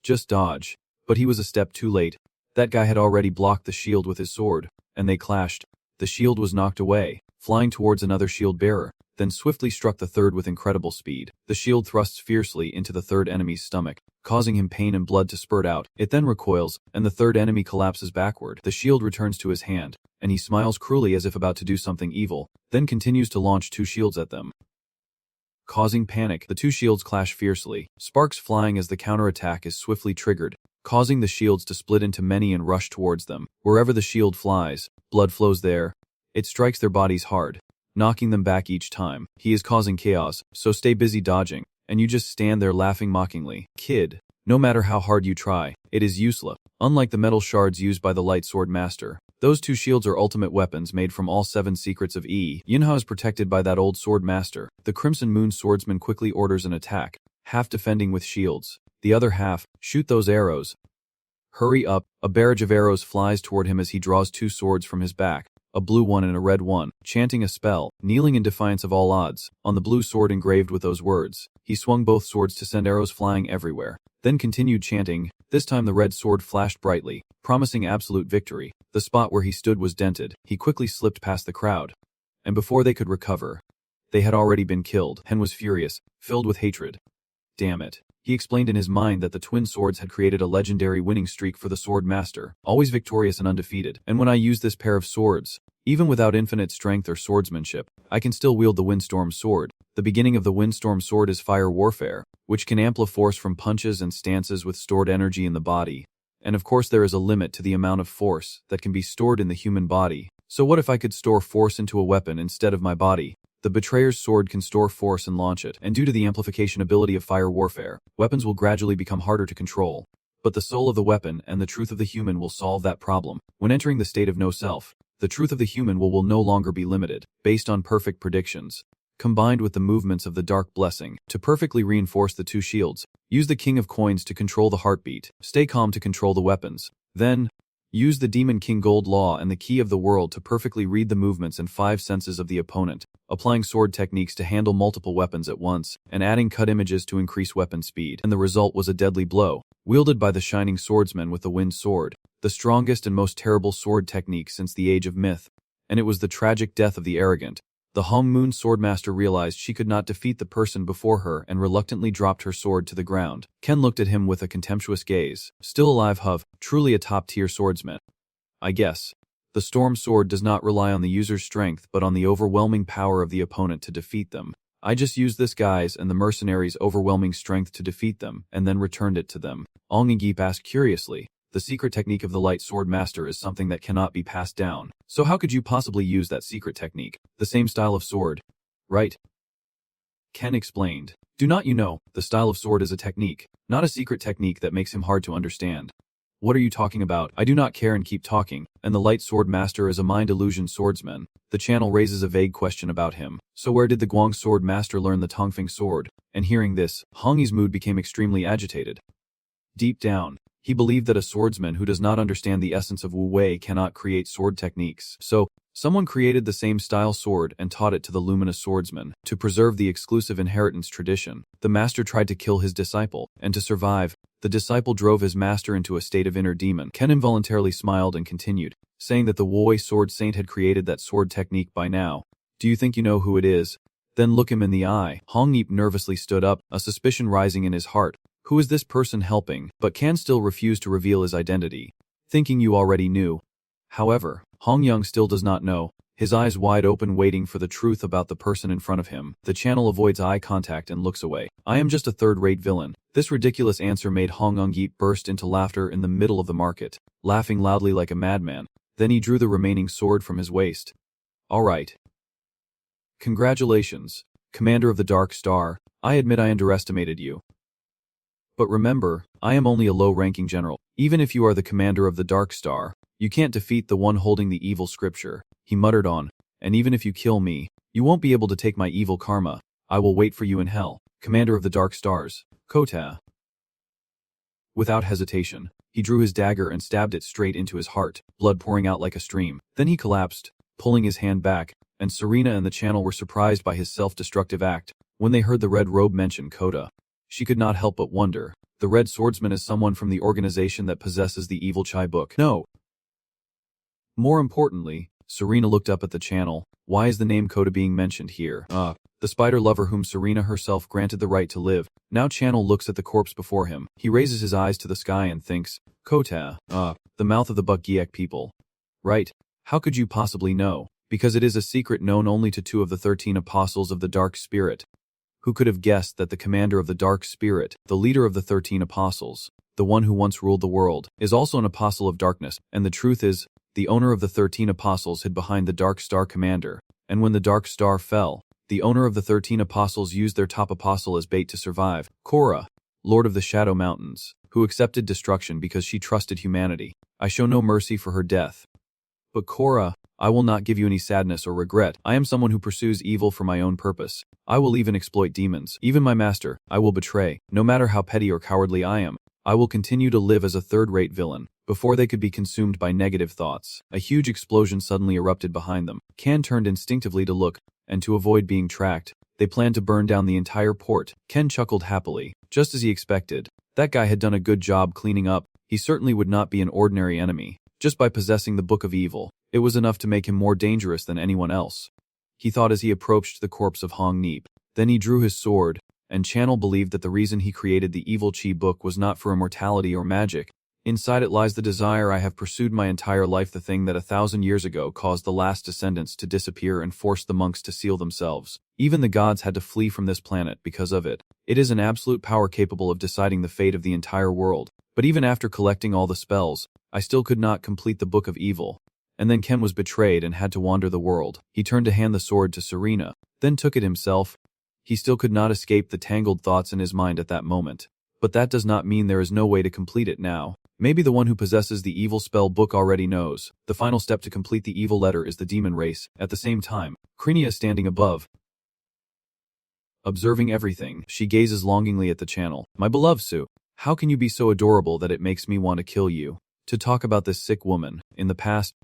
[SPEAKER 1] Just dodge." But he was a step too late. That guy had already blocked the shield with his sword, and they clashed. The shield was knocked away, flying towards another shield bearer, then swiftly struck the third with incredible speed. The shield thrusts fiercely into the third enemy's stomach, causing him pain and blood to spurt out. It then recoils, and the third enemy collapses backward. The shield returns to his hand, and he smiles cruelly as if about to do something evil, then continues to launch 2 shields at them. Causing panic, the 2 shields clash fiercely, sparks flying as the counterattack is swiftly triggered, causing the shields to split into many and rush towards them. Wherever the shield flies, blood flows there. It strikes their bodies hard, knocking them back each time. He is causing chaos, so stay busy dodging, and you just stand there laughing mockingly. "Kid, no matter how hard you try, it is useless. Unlike the metal shards used by the light sword master, those 2 shields are ultimate weapons made from all 7 secrets of E. Yunha is protected by that old sword master." The Crimson Moon swordsman quickly orders an attack, half defending with shields, the other half, "Shoot those arrows. Hurry up." A barrage of arrows flies toward him as he draws 2 swords from his back, a blue one and a red one, chanting a spell, kneeling in defiance of all odds. On the blue sword engraved with those words, he swung both swords to send arrows flying everywhere, then continued chanting. This time the red sword flashed brightly, promising absolute victory. The spot where he stood was dented. He quickly slipped past the crowd, and before they could recover, they had already been killed. Hen was furious, filled with hatred. Damn it. He explained in his mind that the twin swords had created a legendary winning streak for the sword master, always victorious and undefeated. And when I use this pair of swords, Even without infinite strength or swordsmanship, I can still wield the Windstorm sword. The beginning of the Windstorm sword is fire warfare, which can amplify force from punches and stances with stored energy in the body. And of course there is a limit to the amount of force that can be stored in the human body. So what if I could store force into a weapon instead of my body? The Betrayer's sword can store force and launch it, and due to the amplification ability of fire warfare, weapons will gradually become harder to control. But the soul of the weapon and the truth of the human will solve that problem. When entering the state of no self, the truth of the human will no longer be limited, based on perfect predictions. Combined with the movements of the Dark Blessing, to perfectly reinforce the two shields, use the King of Coins to control the heartbeat, stay calm to control the weapons. Then, use the Demon King Gold Law and the Key of the World to perfectly read the movements and 5 senses of the opponent, applying sword techniques to handle multiple weapons at once, and adding cut images to increase weapon speed. And the result was a deadly blow, wielded by the Shining Swordsman with the Wind Sword, the strongest and most terrible sword technique since the Age of Myth. And it was the tragic death of the arrogant. The Hong Moon Swordmaster realized she could not defeat the person before her and reluctantly dropped her sword to the ground. Ken looked at him with a contemptuous gaze. Still alive, Huv, truly a top-tier swordsman. I guess. The Storm Sword does not rely on the user's strength but on the overwhelming power of the opponent to defeat them. I just used this guy's and the mercenaries' overwhelming strength to defeat them, and then returned it to them. Ongigip asked curiously. The secret technique of the Light Sword Master is something that cannot be passed down. So how could you possibly use that secret technique? The same style of sword, right? Ken explained. Do not you know, the style of sword is a technique, not a secret technique that makes him hard to understand. What are you talking about? I do not care and keep talking, and the Light Sword Master is a mind illusion swordsman. The channel raises a vague question about him. So where did the Guang Sword Master learn the Tongfeng sword? And hearing this, Hongi's mood became extremely agitated. Deep down, he believed that a swordsman who does not understand the essence of Wu Wei cannot create sword techniques. So, someone created the same style sword and taught it to the luminous swordsman. To preserve the exclusive inheritance tradition, the master tried to kill his disciple, and to survive, the disciple drove his master into a state of inner demon. Ken involuntarily smiled and continued, saying that the Wu Wei sword saint had created that sword technique by now. Do you think you know who it is? Then look him in the eye. Hong Yip nervously stood up, a suspicion rising in his heart. Who is this person helping? But Can still refused to reveal his identity, thinking you already knew. However, Hong Young still does not know, his eyes wide open waiting for the truth about the person in front of him. The channel avoids eye contact and looks away. I am just a third-rate villain. This ridiculous answer made Hong Ungip burst into laughter in the middle of the market, laughing loudly like a madman. Then he drew the remaining sword from his waist. All right. Congratulations, Commander of the Dark Star. I admit I underestimated you. But remember, I am only a low-ranking general. Even if you are the commander of the Dark Star, you can't defeat the one holding the evil scripture, he muttered on, and even if you kill me, you won't be able to take my evil karma. I will wait for you in hell, Commander of the Dark Stars, Kota. Without hesitation, he drew his dagger and stabbed it straight into his heart, blood pouring out like a stream. Then he collapsed, pulling his hand back, and Serena and the channel were surprised by his self-destructive act. When they heard the red robe mention Kota, she could not help but wonder. The Red Swordsman is someone from the organization that possesses the evil Chai book. No. More importantly, Serena looked up at the channel. Why is the name Kota being mentioned here? The spider lover whom Serena herself granted the right to live. Now Channel looks at the corpse before him. He raises his eyes to the sky and thinks, Kota, the mouth of the Buk-Giek people. Right. How could you possibly know? Because it is a secret known only to 2 of the 13 apostles of the Dark Spirit. Who could have guessed that the commander of the Dark Spirit, the leader of the 13 apostles, the one who once ruled the world, is also an apostle of darkness? And the truth is, the owner of the 13 apostles hid behind the Dark Star commander, and when the Dark Star fell, the owner of the 13 apostles used their top apostle as bait to survive, Korra, Lord of the Shadow Mountains, who accepted destruction because she trusted humanity. I show no mercy for her death. But Korra, I will not give you any sadness or regret. I am someone who pursues evil for my own purpose. I will even exploit demons. Even my master, I will betray. No matter how petty or cowardly I am, I will continue to live as a third-rate villain. Before they could be consumed by negative thoughts, a huge explosion suddenly erupted behind them. Ken turned instinctively to look, and to avoid being tracked, they planned to burn down the entire port. Ken chuckled happily, just as he expected. That guy had done a good job cleaning up. He certainly would not be an ordinary enemy. Just by possessing the Book of Evil, it was enough to make him more dangerous than anyone else. He thought as he approached the corpse of Hong Neep. Then he drew his sword, and Channel believed that the reason he created the Evil Chi book was not for immortality or magic. Inside it lies the desire I have pursued my entire life, the thing that 1,000 years ago caused the last descendants to disappear and forced the monks to seal themselves. Even the gods had to flee from this planet because of it. It is an absolute power capable of deciding the fate of the entire world. But even after collecting all the spells, I still could not complete the Book of Evil. And then Ken was betrayed and had to wander the world. He turned to hand the sword to Serena, then took it himself. He still could not escape the tangled thoughts in his mind at that moment. But that does not mean there is no way to complete it now. Maybe the one who possesses the evil spell book already knows. The final step to complete the evil letter is the demon race. At the same time, Serena is standing above, observing everything. She gazes longingly at the channel. My beloved Sue, how can you be so adorable that it makes me want to kill you? To talk about this sick woman. In the past,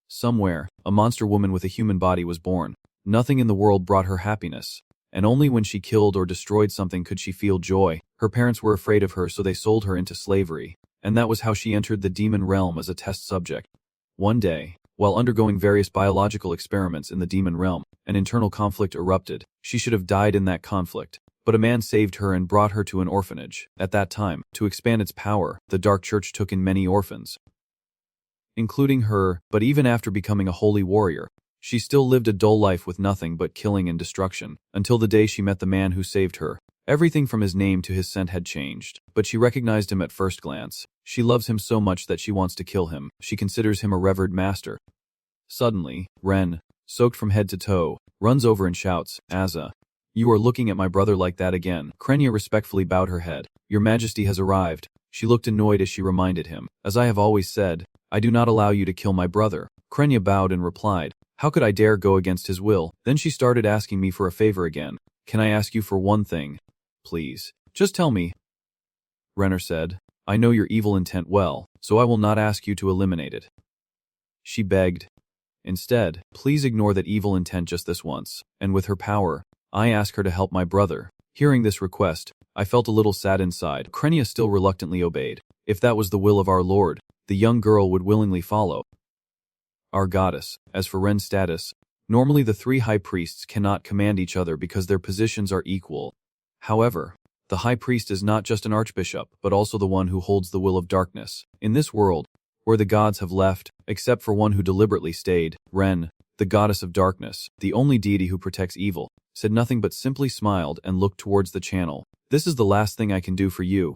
[SPEAKER 1] somewhere, a monster woman with a human body was born. Nothing in the world brought her happiness. And only when she killed or destroyed something could she feel joy. Her parents were afraid of her, so they sold her into slavery. And that was how she entered the demon realm as a test subject. One day, while undergoing various biological experiments in the demon realm, an internal conflict erupted. She should have died in that conflict. But a man saved her and brought her to an orphanage. At that time, to expand its power, the Dark Church took in many orphans, including her, but even after becoming a holy warrior, she still lived a dull life with nothing but killing and destruction, until the day she met the man who saved her. Everything from his name to his scent had changed, but she recognized him at first glance. She loves him so much that she wants to kill him. She considers him a revered master. Suddenly, Ren, soaked from head to toe, runs over and shouts, Azza, you are looking at my brother like that again. Krenia respectfully bowed her head. Your Majesty has arrived. She looked annoyed as she reminded him. As I have always said, I do not allow you to kill my brother. Krenia bowed and replied, how could I dare go against his will? Then she started asking me for a favor again. Can I ask you for one thing? Please. Just tell me. Renner said, I know your evil intent well, so I will not ask you to eliminate it. She begged. Instead, please ignore that evil intent just this once, and with her power, I ask her to help my brother. Hearing this request, I felt a little sad inside. Krenia still reluctantly obeyed. If that was the will of our Lord, the young girl would willingly follow. Our goddess. As for Ren's status, normally the three high priests cannot command each other because their positions are equal. However, the high priest is not just an archbishop, but also the one who holds the will of darkness. In this world, where the gods have left, except for one who deliberately stayed, Ren, the goddess of darkness, the only deity who protects evil, said nothing but simply smiled and looked towards the channel. This is the last thing I can do for you,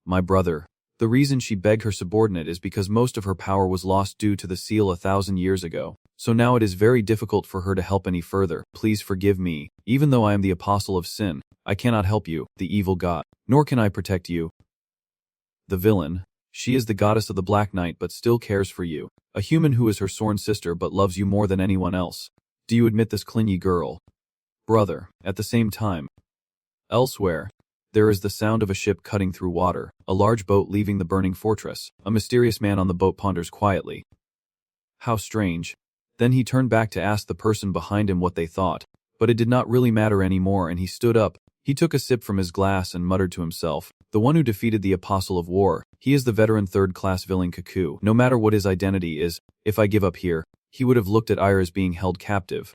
[SPEAKER 1] my brother. The reason she begged her subordinate is because most of her power was lost due to the seal 1,000 years ago. So now it is very difficult for her to help any further. Please forgive me. Even though I am the apostle of sin, I cannot help you, the evil god, nor can I protect you. The villain. She is the goddess of the Black Knight but still cares for you. A human who is her sworn sister but loves you more than anyone else. Do you admit this, clingy girl? Brother. At the same time, elsewhere, there is the sound of a ship cutting through water, a large boat leaving the burning fortress. A mysterious man on the boat ponders quietly. How strange. Then he turned back to ask the person behind him what they thought, but it did not really matter anymore and he stood up. He took a sip from his glass and muttered to himself, the one who defeated the Apostle of War. He is the veteran third-class villain Kaku. No matter what his identity is, if I give up here, he would have looked at Ira as being held captive.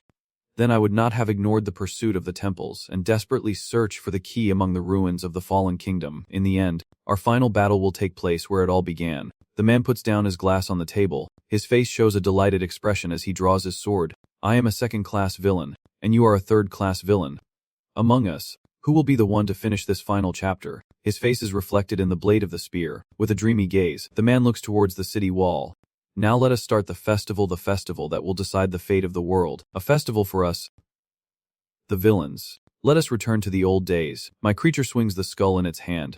[SPEAKER 1] Then I would not have ignored the pursuit of the temples and desperately search for the key among the ruins of the fallen kingdom. In the end, our final battle will take place where it all began. The man puts down his glass on the table. His face shows a delighted expression as he draws his sword. I am a second-class villain, and you are a third-class villain. Among us, who will be the one to finish this final chapter? His face is reflected in the blade of the spear. With a dreamy gaze, the man looks towards the city wall. Now let us start the festival that will decide the fate of the world. A festival for us, the villains. Let us return to the old days. My creature swings the skull in its hand,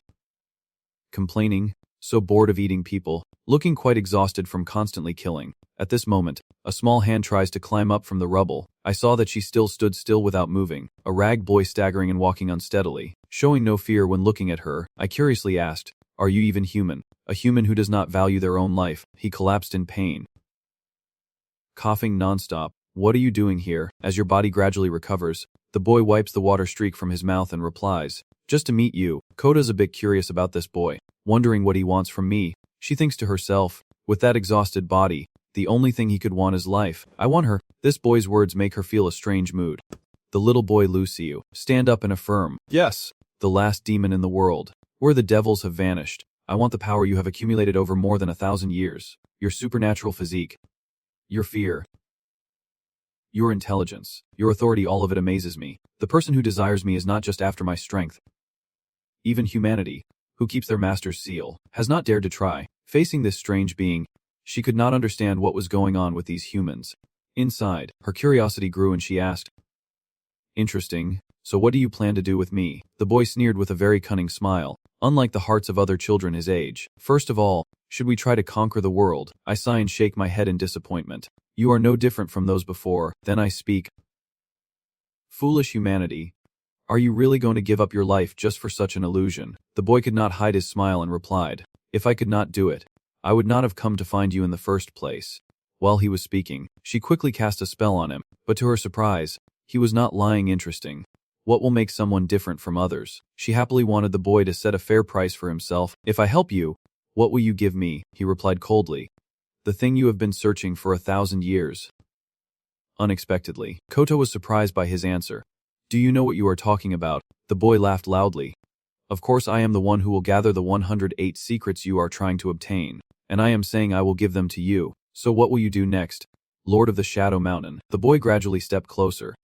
[SPEAKER 1] complaining, so bored of eating people, looking quite exhausted from constantly killing. At this moment, a small hand tries to climb up from the rubble. I saw that she still stood still without moving, a rag boy staggering and walking unsteadily. Showing no fear when looking at her, I curiously asked, are you even human? A human who does not value their own life. He collapsed in pain, coughing nonstop. What are you doing here? As your body gradually recovers, the boy wipes the water streak from his mouth and replies, just to meet you. Koda's a bit curious about this boy, wondering what he wants from me. She thinks to herself, with that exhausted body, the only thing he could want is life. I want her. This boy's words make her feel a strange mood. The little boy Lucio, stand up and affirm. Yes. The last demon in the world, where the devils have vanished. I want the power you have accumulated over more than 1,000 years. Your supernatural physique. Your fear. Your intelligence. Your authority, all of it amazes me. The person who desires me is not just after my strength. Even humanity, who keeps their master's seal, has not dared to try. Facing this strange being, she could not understand what was going on with these humans. Inside, her curiosity grew and she asked, "Interesting. So what do you plan to do with me?" The boy sneered with a very cunning smile. Unlike the hearts of other children his age, first of all, should we try to conquer the world? I sigh and shake my head in disappointment. You are no different from those before. Then I speak. Foolish humanity. Are you really going to give up your life just for such an illusion? The boy could not hide his smile and replied, "If I could not do it, I would not have come to find you in the first place." While he was speaking, she quickly cast a spell on him, but to her surprise, he was not lying. Interesting. What will make someone different from others? She happily wanted the boy to set a fair price for himself. "If I help you, what will you give me?" He replied coldly. "The thing you have been searching for 1,000 years. Unexpectedly, Koto was surprised by his answer. "Do you know what you are talking about?" The boy laughed loudly. "Of course I am the one who will gather the 108 secrets you are trying to obtain, and I am saying I will give them to you. So what will you do next, Lord of the Shadow Mountain?" The boy gradually stepped closer,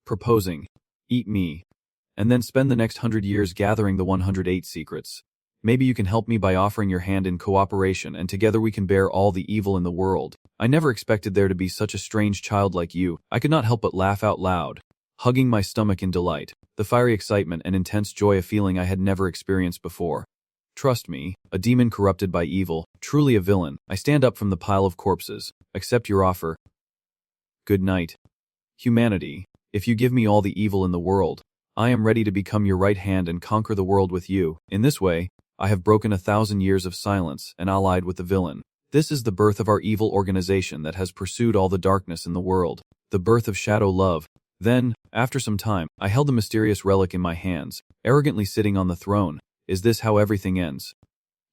[SPEAKER 1] proposing, "Eat me, and then spend the next 100 years gathering the 108 secrets. Maybe you can help me by offering your hand in cooperation, and together we can bear all the evil in the world." I never expected there to be such a strange child like you. I could not help but laugh out loud, hugging my stomach in delight. The fiery excitement and intense joy, a feeling I had never experienced before. Trust me, a demon corrupted by evil, truly a villain. I stand up from the pile of corpses. Accept your offer. Good night. Humanity, if you give me all the evil in the world, I am ready to become your right hand and conquer the world with you. In this way, I have broken 1,000 years of silence and allied with the villain. This is the birth of our evil organization that has pursued all the darkness in the world. The birth of Shadow Love. Then, after some time, I held the mysterious relic in my hands, arrogantly sitting on the throne. Is this how everything ends?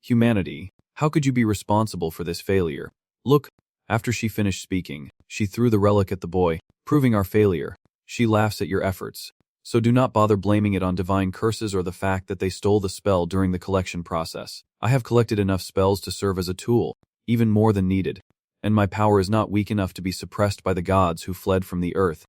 [SPEAKER 1] Humanity, how could you be responsible for this failure? Look. After she finished speaking, she threw the relic at the boy, proving our failure. She laughs at your efforts. So do not bother blaming it on divine curses or the fact that they stole the spell during the collection process. I have collected enough spells to serve as a tool, even more than needed, and my power is not weak enough to be suppressed by the gods who fled from the earth.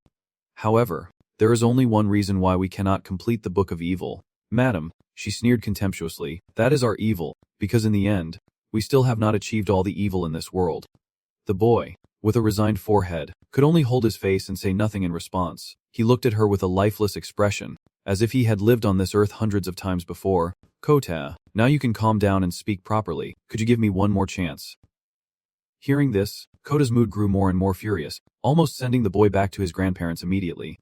[SPEAKER 1] However, there is only one reason why we cannot complete the Book of Evil. Madam, she sneered contemptuously, that is our evil, because in the end, we still have not achieved all the evil in this world. The boy, with a resigned forehead, could only hold his face and say nothing in response. He looked at her with a lifeless expression, as if he had lived on this earth hundreds of times before. Kota, now you can calm down and speak properly. Could you give me one more chance? Hearing this, Kota's mood grew more and more furious, almost sending the boy back to his grandparents immediately.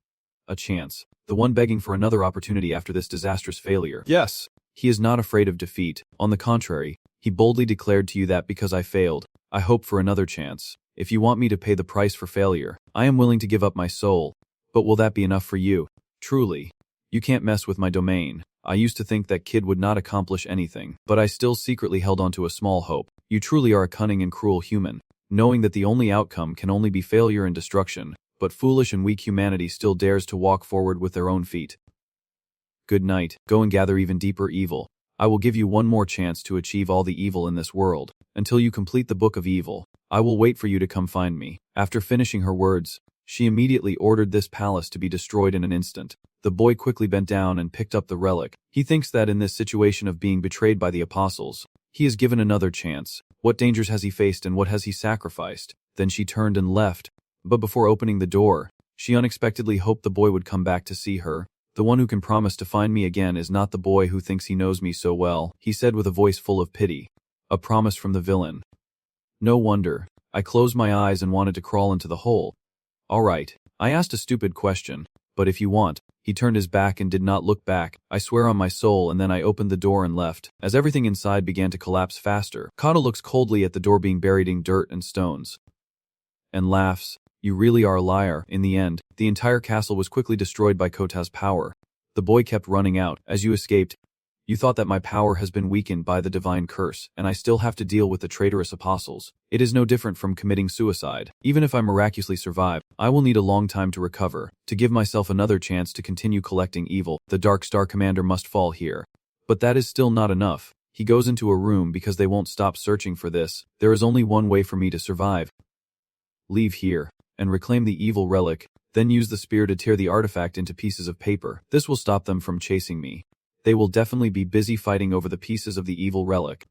[SPEAKER 1] A chance. The one begging for another opportunity after this disastrous failure. Yes. He is not afraid of defeat. On the contrary, he boldly declared to you that because I failed, I hope for another chance. If you want me to pay the price for failure, I am willing to give up my soul. But will that be enough for you? Truly, you can't mess with my domain. I used to think that kid would not accomplish anything, but I still secretly held on to a small hope. You truly are a cunning and cruel human, knowing that the only outcome can only be failure and destruction, but foolish and weak humanity still dares to walk forward with their own feet. Good night. Go and gather even deeper evil. I will give you one more chance to achieve all the evil in this world. Until you complete the Book of Evil, I will wait for you to come find me. After finishing her words, she immediately ordered this palace to be destroyed in an instant. The boy quickly bent down and picked up the relic. He thinks that in this situation of being betrayed by the apostles, he is given another chance. What dangers has he faced and what has he sacrificed? Then she turned and left. But before opening the door, she unexpectedly hoped the boy would come back to see her. The one who can promise to find me again is not the boy who thinks he knows me so well, he said with a voice full of pity. A promise from the villain. No wonder. I closed my eyes and wanted to crawl into the hole. All right, I asked a stupid question, but if you want. He turned his back and did not look back. I swear on my soul, and then I opened the door and left. As everything inside began to collapse faster, Kata looks coldly at the door being buried in dirt and stones. And laughs. You really are a liar. In the end, the entire castle was quickly destroyed by Kota's power. The boy kept running out. As you escaped, you thought that my power has been weakened by the divine curse, and I still have to deal with the traitorous apostles. It is no different from committing suicide. Even if I miraculously survive, I will need a long time to recover, to give myself another chance to continue collecting evil. The Dark Star Commander must fall here. But that is still not enough. He goes into a room because they won't stop searching for this. There is only one way for me to survive. Leave here and reclaim the evil relic, then use the spear to tear the artifact into pieces of paper. This will stop them from chasing me. They will definitely be busy fighting over the pieces of the evil relic.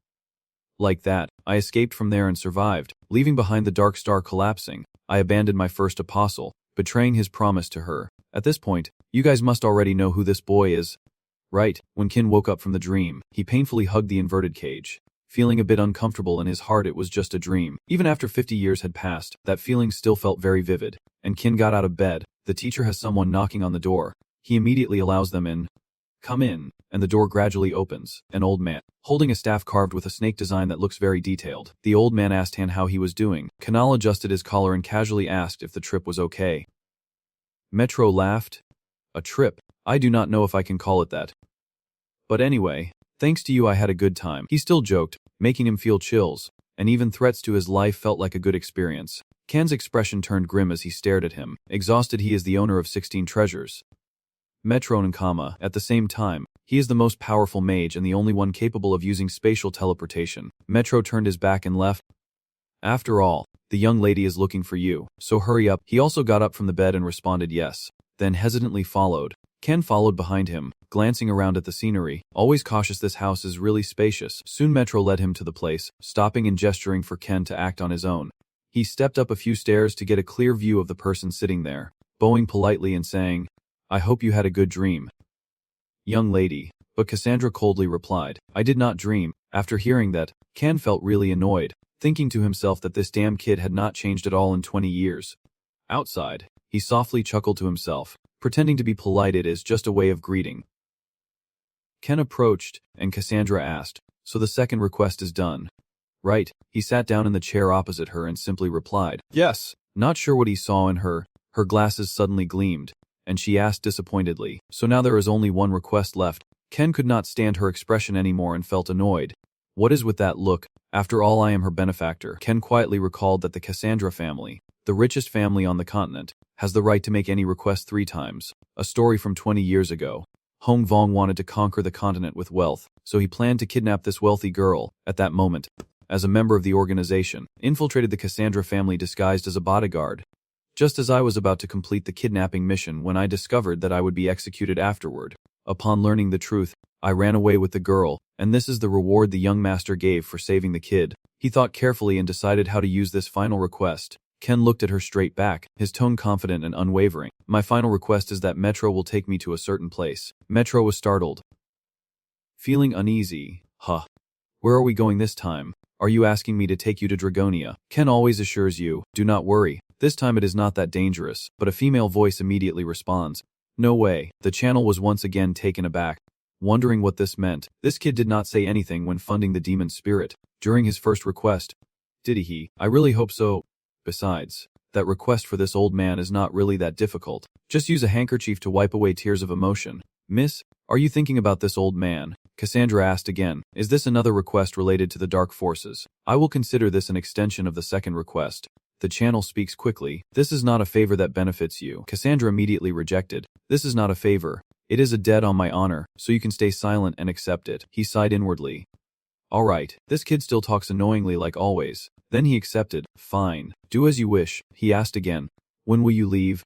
[SPEAKER 1] Like that, I escaped from there and survived, leaving behind the Dark Star collapsing. I abandoned my first apostle, betraying his promise to her. At this point, you guys must already know who this boy is. Right, when Kin woke up from the dream, he painfully hugged the inverted cage. Feeling a bit uncomfortable in his heart, it was just a dream. Even after 50 years had passed, that feeling still felt very vivid. And Kin got out of bed. The teacher has someone knocking on the door. He immediately allows them in. Come in, and the door gradually opens. An old man, holding a staff carved with a snake design that looks very detailed. The old man asked Han how he was doing. Kanal adjusted his collar and casually asked if the trip was okay. Metro laughed. A trip? I do not know if I can call it that. But anyway, thanks to you I had a good time. He still joked, making him feel chills, and even threats to his life felt like a good experience. Kan's expression turned grim as he stared at him. Exhausted, he is the owner of 16 treasures. Metro Nkama, at the same time, he is the most powerful mage and the only one capable of using spatial teleportation. Metro turned his back and left. After all, the young lady is looking for you, so hurry up. He also got up from the bed and responded yes, then hesitantly followed. Ken followed behind him, glancing around at the scenery. Always cautious, this house is really spacious. Soon Metro led him to the place, stopping and gesturing for Ken to act on his own. He stepped up a few stairs to get a clear view of the person sitting there, bowing politely and saying, I hope you had a good dream. Young lady, but Cassandra coldly replied, I did not dream. After hearing that, Ken felt really annoyed, thinking to himself that this damn kid had not changed at all in 20 years. Outside, he softly chuckled to himself, pretending to be polite. It is just a way of greeting. Ken approached, and Cassandra asked, so the second request is done? Right. He sat down in the chair opposite her and simply replied, yes. Not sure what he saw in her, her glasses suddenly gleamed, and she asked disappointedly, so now there is only one request left. Ken could not stand her expression anymore and felt annoyed. What is with that look? After all, I am her benefactor. Ken quietly recalled that the Cassandra family, the richest family on the continent, has the right to make any request 3 times. A story from 20 years ago. Hong Vong wanted to conquer the continent with wealth, so he planned to kidnap this wealthy girl. At that moment, as a member of the organization, infiltrated the Cassandra family disguised as a bodyguard. Just as I was about to complete the kidnapping mission when I discovered that I would be executed afterward. Upon learning the truth, I ran away with the girl, and this is the reward the young master gave for saving the kid. He thought carefully and decided how to use this final request. Ken looked at her straight back, his tone confident and unwavering. My final request is that Metro will take me to a certain place. Metro was startled. Feeling uneasy. Huh. Where are we going this time? Are you asking me to take you to Dragonia? Ken always assures you, do not worry. This time it is not that dangerous, but a female voice immediately responds. No way. The channel was once again taken aback, wondering what this meant. This kid did not say anything when funding the demon spirit during his first request. Did he? I really hope so. Besides, that request for this old man is not really that difficult. Just use a handkerchief to wipe away tears of emotion. Miss, are you thinking about this old man? Cassandra asked again. Is this another request related to the dark forces? I will consider this an extension of the second request. The channel speaks quickly. This is not a favor that benefits you. Cassandra immediately rejected. This is not a favor. It is a debt on my honor, so you can stay silent and accept it. He sighed inwardly. Alright, this kid still talks annoyingly like always. Then he accepted. Fine. Do as you wish. He asked again. When will you leave?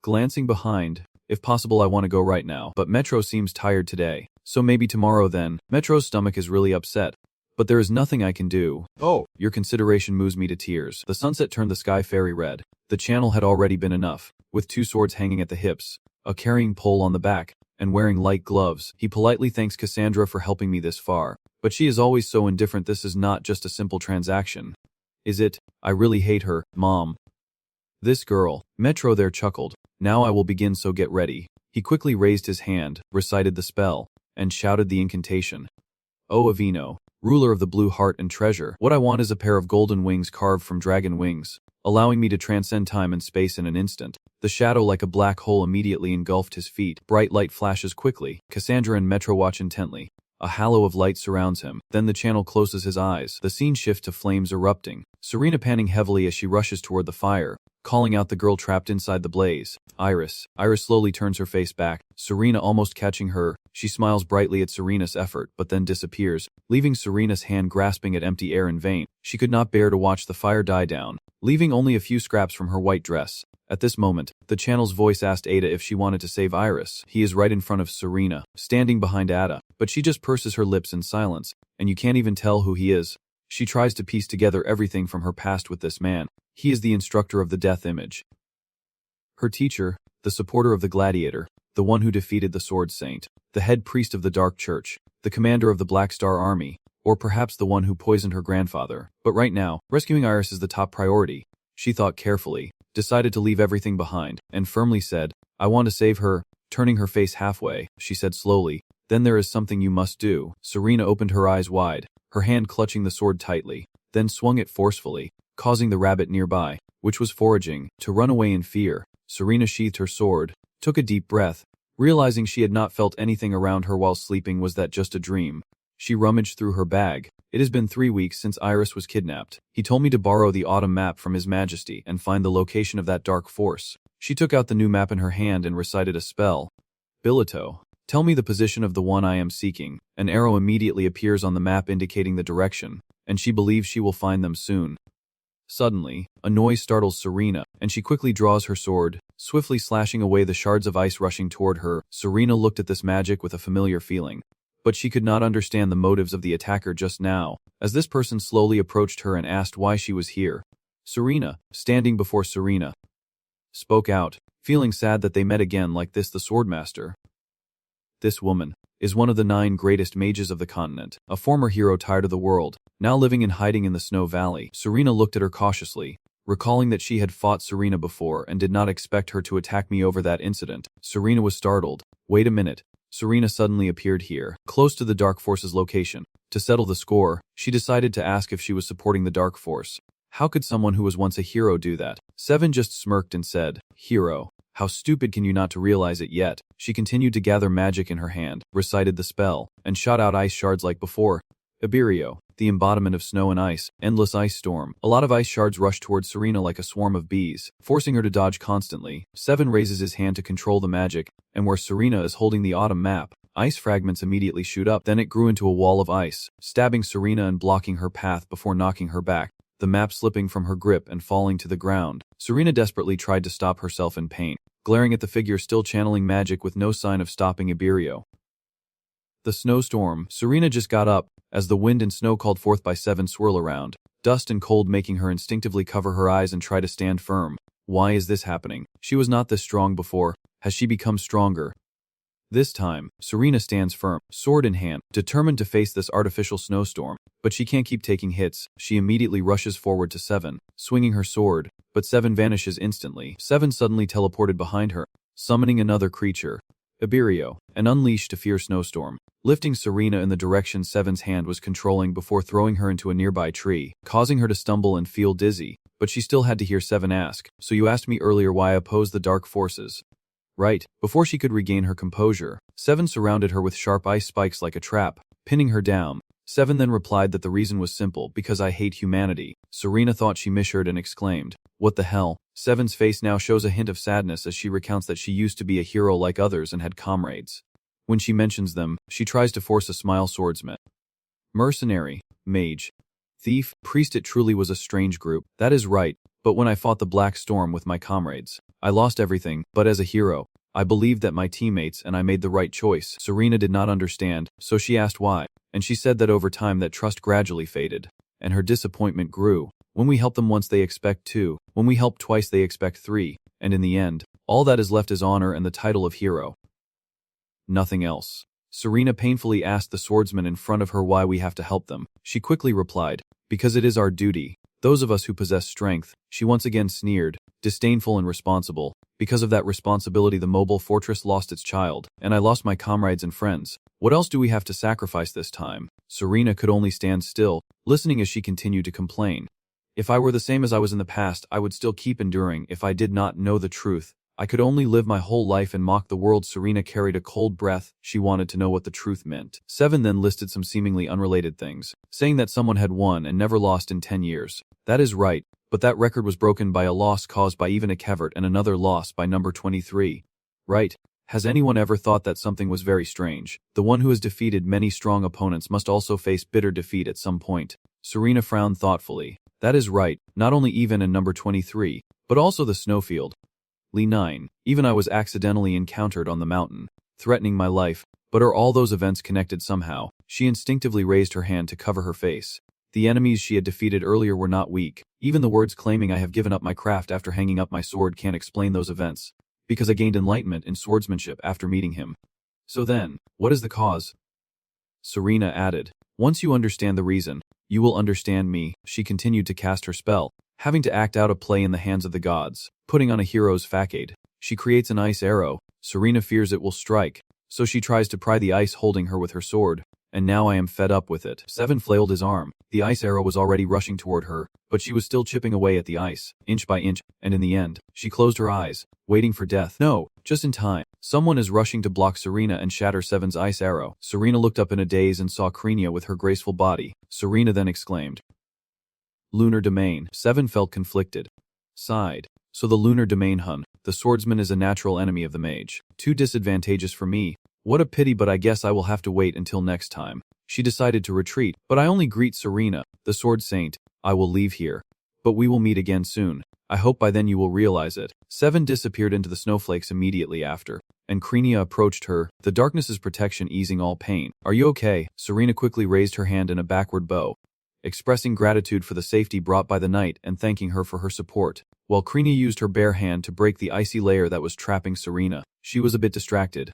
[SPEAKER 1] Glancing behind. If possible, I want to go right now. But Metro seems tired today. So maybe tomorrow then. Metro's stomach is really upset. But there is nothing I can do. Oh, your consideration moves me to tears. The sunset turned the sky fairy red. The channel had already been enough. With 2 swords hanging at the hips, a carrying pole on the back, and wearing light gloves, he politely thanks Cassandra for helping me this far. But she is always so indifferent. This is not just a simple transaction. Is it? I really hate her, Mom. This girl. Metro there chuckled. Now I will begin, so get ready. He quickly raised his hand, recited the spell, and shouted the incantation. O Avino, ruler of the blue heart and treasure, what I want is a pair of golden wings carved from dragon wings, allowing me to transcend time and space in an instant. The shadow like a black hole immediately engulfed his feet. Bright light flashes quickly. Cassandra and Metro watch intently. A halo of light surrounds him. Then the channel closes his eyes. The scene shifts to flames erupting. Serena panting heavily as she rushes toward the fire, calling out the girl trapped inside the blaze. Iris. Iris slowly turns her face back, Serena almost catching her. She smiles brightly at Serena's effort, but then disappears, leaving Serena's hand grasping at empty air in vain. She could not bear to watch the fire die down, leaving only a few scraps from her white dress. At this moment, the channel's voice asked Ada if she wanted to save Iris. He is right in front of Serena, standing behind Ada, but she just purses her lips in silence, and you can't even tell who he is. She tries to piece together everything from her past with this man. He is the instructor of the death image. Her teacher, the supporter of the gladiator, the one who defeated the sword saint, the head priest of the dark church, the commander of the Black Star Army, or perhaps the one who poisoned her grandfather. But right now, rescuing Iris is the top priority. She thought carefully, decided to leave everything behind, and firmly said, I want to save her. Turning her face halfway, she said slowly, then there is something you must do. Serena opened her eyes wide, her hand clutching the sword tightly, then swung it forcefully, causing the rabbit nearby, which was foraging, to run away in fear. Serena sheathed her sword, took a deep breath, realizing she had not felt anything around her while sleeping. Was that just a dream? She rummaged through her bag. It has been 3 weeks since Iris was kidnapped. He told me to borrow the autumn map from His Majesty and find the location of that dark force. She took out the new map in her hand and recited a spell. Bilito, tell me the position of the one I am seeking. An arrow immediately appears on the map indicating the direction, and she believes she will find them soon. Suddenly, a noise startles Serena, and she quickly draws her sword, swiftly slashing away the shards of ice rushing toward her. Serena looked at this magic with a familiar feeling, but she could not understand the motives of the attacker just now, as this person slowly approached her and asked why she was here. Serena, standing before Serena, spoke out, feeling sad that they met again like this. The swordmaster. This woman is one of the 9 greatest mages of the continent, a former hero tired of the world, now living in hiding in the Snow Valley. Serena looked at her cautiously, recalling that she had fought Serena before and did not expect her to attack me over that incident. Serena was startled. Wait a minute. Serena suddenly appeared here, close to the Dark Force's location. To settle the score, she decided to ask if she was supporting the Dark Force. How could someone who was once a hero do that? Seven just smirked and said, Hero. How stupid can you not to realize it yet? She continued to gather magic in her hand, recited the spell, and shot out ice shards like before. Iberio, the embodiment of snow and ice, endless ice storm. A lot of ice shards rush towards Serena like a swarm of bees, forcing her to dodge constantly. Seven raises his hand to control the magic, and where Serena is holding the autumn map, ice fragments immediately shoot up. Then it grew into a wall of ice, stabbing Serena and blocking her path before knocking her back, the map slipping from her grip and falling to the ground. Serena desperately tried to stop herself in pain, glaring at the figure still channeling magic with no sign of stopping Iberio. The snowstorm. Serena just got up, as the wind and snow called forth by Seven swirl around, dust and cold making her instinctively cover her eyes and try to stand firm. Why is this happening? She was not this strong before. Has she become stronger? This time, Serena stands firm, sword in hand, determined to face this artificial snowstorm. But she can't keep taking hits. She immediately rushes forward to Seven, swinging her sword, but Seven vanishes instantly. Seven suddenly teleported behind her, summoning another creature, Iberio, and unleashed a fierce snowstorm, lifting Serena in the direction Seven's hand was controlling before throwing her into a nearby tree, causing her to stumble and feel dizzy. But she still had to hear Seven ask, so you asked me earlier why I opposed the dark forces. Right. Before she could regain her composure, Seven surrounded her with sharp ice spikes like a trap, pinning her down. Seven then replied that the reason was simple, because I hate humanity. Serena thought she misheard and exclaimed, what the hell? Seven's face now shows a hint of sadness as she recounts that she used to be a hero like others and had comrades. When she mentions them, she tries to force a smile. Swordsman, mercenary, mage, thief, priest. It truly was a strange group. That is right, but when I fought the Black Storm with my comrades, I lost everything, but as a hero, I believed that my teammates and I made the right choice. Serena did not understand, so she asked why, and she said that over time that trust gradually faded, and her disappointment grew. When we help them once they expect 2, when we help twice they expect 3, and in the end, all that is left is honor and the title of hero. Nothing else. Serena painfully asked the swordsman in front of her why we have to help them. She quickly replied, because it is our duty. Those of us who possess strength. She once again sneered, disdainful and responsible. Because of that responsibility the mobile fortress lost its child, and I lost my comrades and friends. What else do we have to sacrifice this time? Serena could only stand still, listening as she continued to complain. If I were the same as I was in the past, I would still keep enduring. If I did not know the truth, I could only live my whole life and mock the world. Serena carried a cold breath. She wanted to know what the truth meant. Seven then listed some seemingly unrelated things, saying that someone had won and never lost in 10 years. That is right, but that record was broken by a loss caused by even a Kevert and another loss by number 23. Right. Has anyone ever thought that something was very strange? The one who has defeated many strong opponents must also face bitter defeat at some point. Serena frowned thoughtfully. That is right, not only even and number 23, but also the snowfield. Li 9. Even I was accidentally encountered on the mountain, threatening my life, but are all those events connected somehow? She instinctively raised her hand to cover her face. The enemies she had defeated earlier were not weak. Even the words claiming I have given up my craft after hanging up my sword can't explain those events, because I gained enlightenment in swordsmanship after meeting him. So then, what is the cause? Serena added. Once you understand the reason, you will understand me. She continued to cast her spell, having to act out a play in the hands of the gods, putting on a hero's facade. She creates an ice arrow. Serena fears it will strike, so she tries to pry the ice holding her with her sword. And now I am fed up with it. 7 flailed his arm. The ice arrow was already rushing toward her, but she was still chipping away at the ice, inch by inch, and in the end, she closed her eyes, waiting for death. No, just in time. Someone is rushing to block Serena and shatter 7's ice arrow. Serena looked up in a daze and saw Krenia with her graceful body. Serena then exclaimed, Lunar domain. 7 felt conflicted. Sighed. So the lunar domain Hun, the swordsman is a natural enemy of the mage. Too disadvantageous for me. What a pity, but I guess I will have to wait until next time. She decided to retreat, but I only greet Serena, the sword saint. I will leave here. But we will meet again soon. I hope by then you will realize it. 7 disappeared into the snowflakes immediately after, and Krenia approached her, the darkness's protection easing all pain. Are you okay? Serena quickly raised her hand in a backward bow, expressing gratitude for the safety brought by the night and thanking her for her support, while Krenia used her bare hand to break the icy layer that was trapping Serena. She was a bit distracted,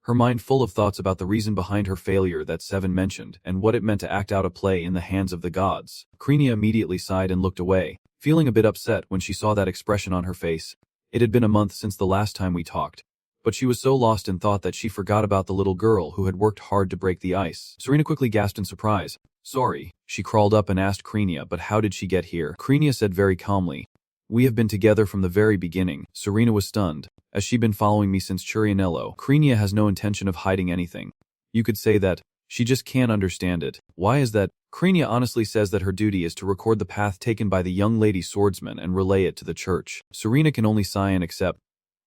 [SPEAKER 1] her mind full of thoughts about the reason behind her failure that 7 mentioned and what it meant to act out a play in the hands of the gods. Krenia immediately sighed and looked away, feeling a bit upset when she saw that expression on her face. It had been a month since the last time we talked, but she was so lost in thought that she forgot about the little girl who had worked hard to break the ice. Serena quickly gasped in surprise. Sorry. She crawled up and asked Krenia, but how did she get here? Krenia said very calmly, we have been together from the very beginning. Serena was stunned. As she'd been following me since Churianello, Krenia has no intention of hiding anything. You could say that. She just can't understand it. Why is that? Krenia honestly says that her duty is to record the path taken by the young lady swordsman and relay it to the church. Serena can only sigh and accept.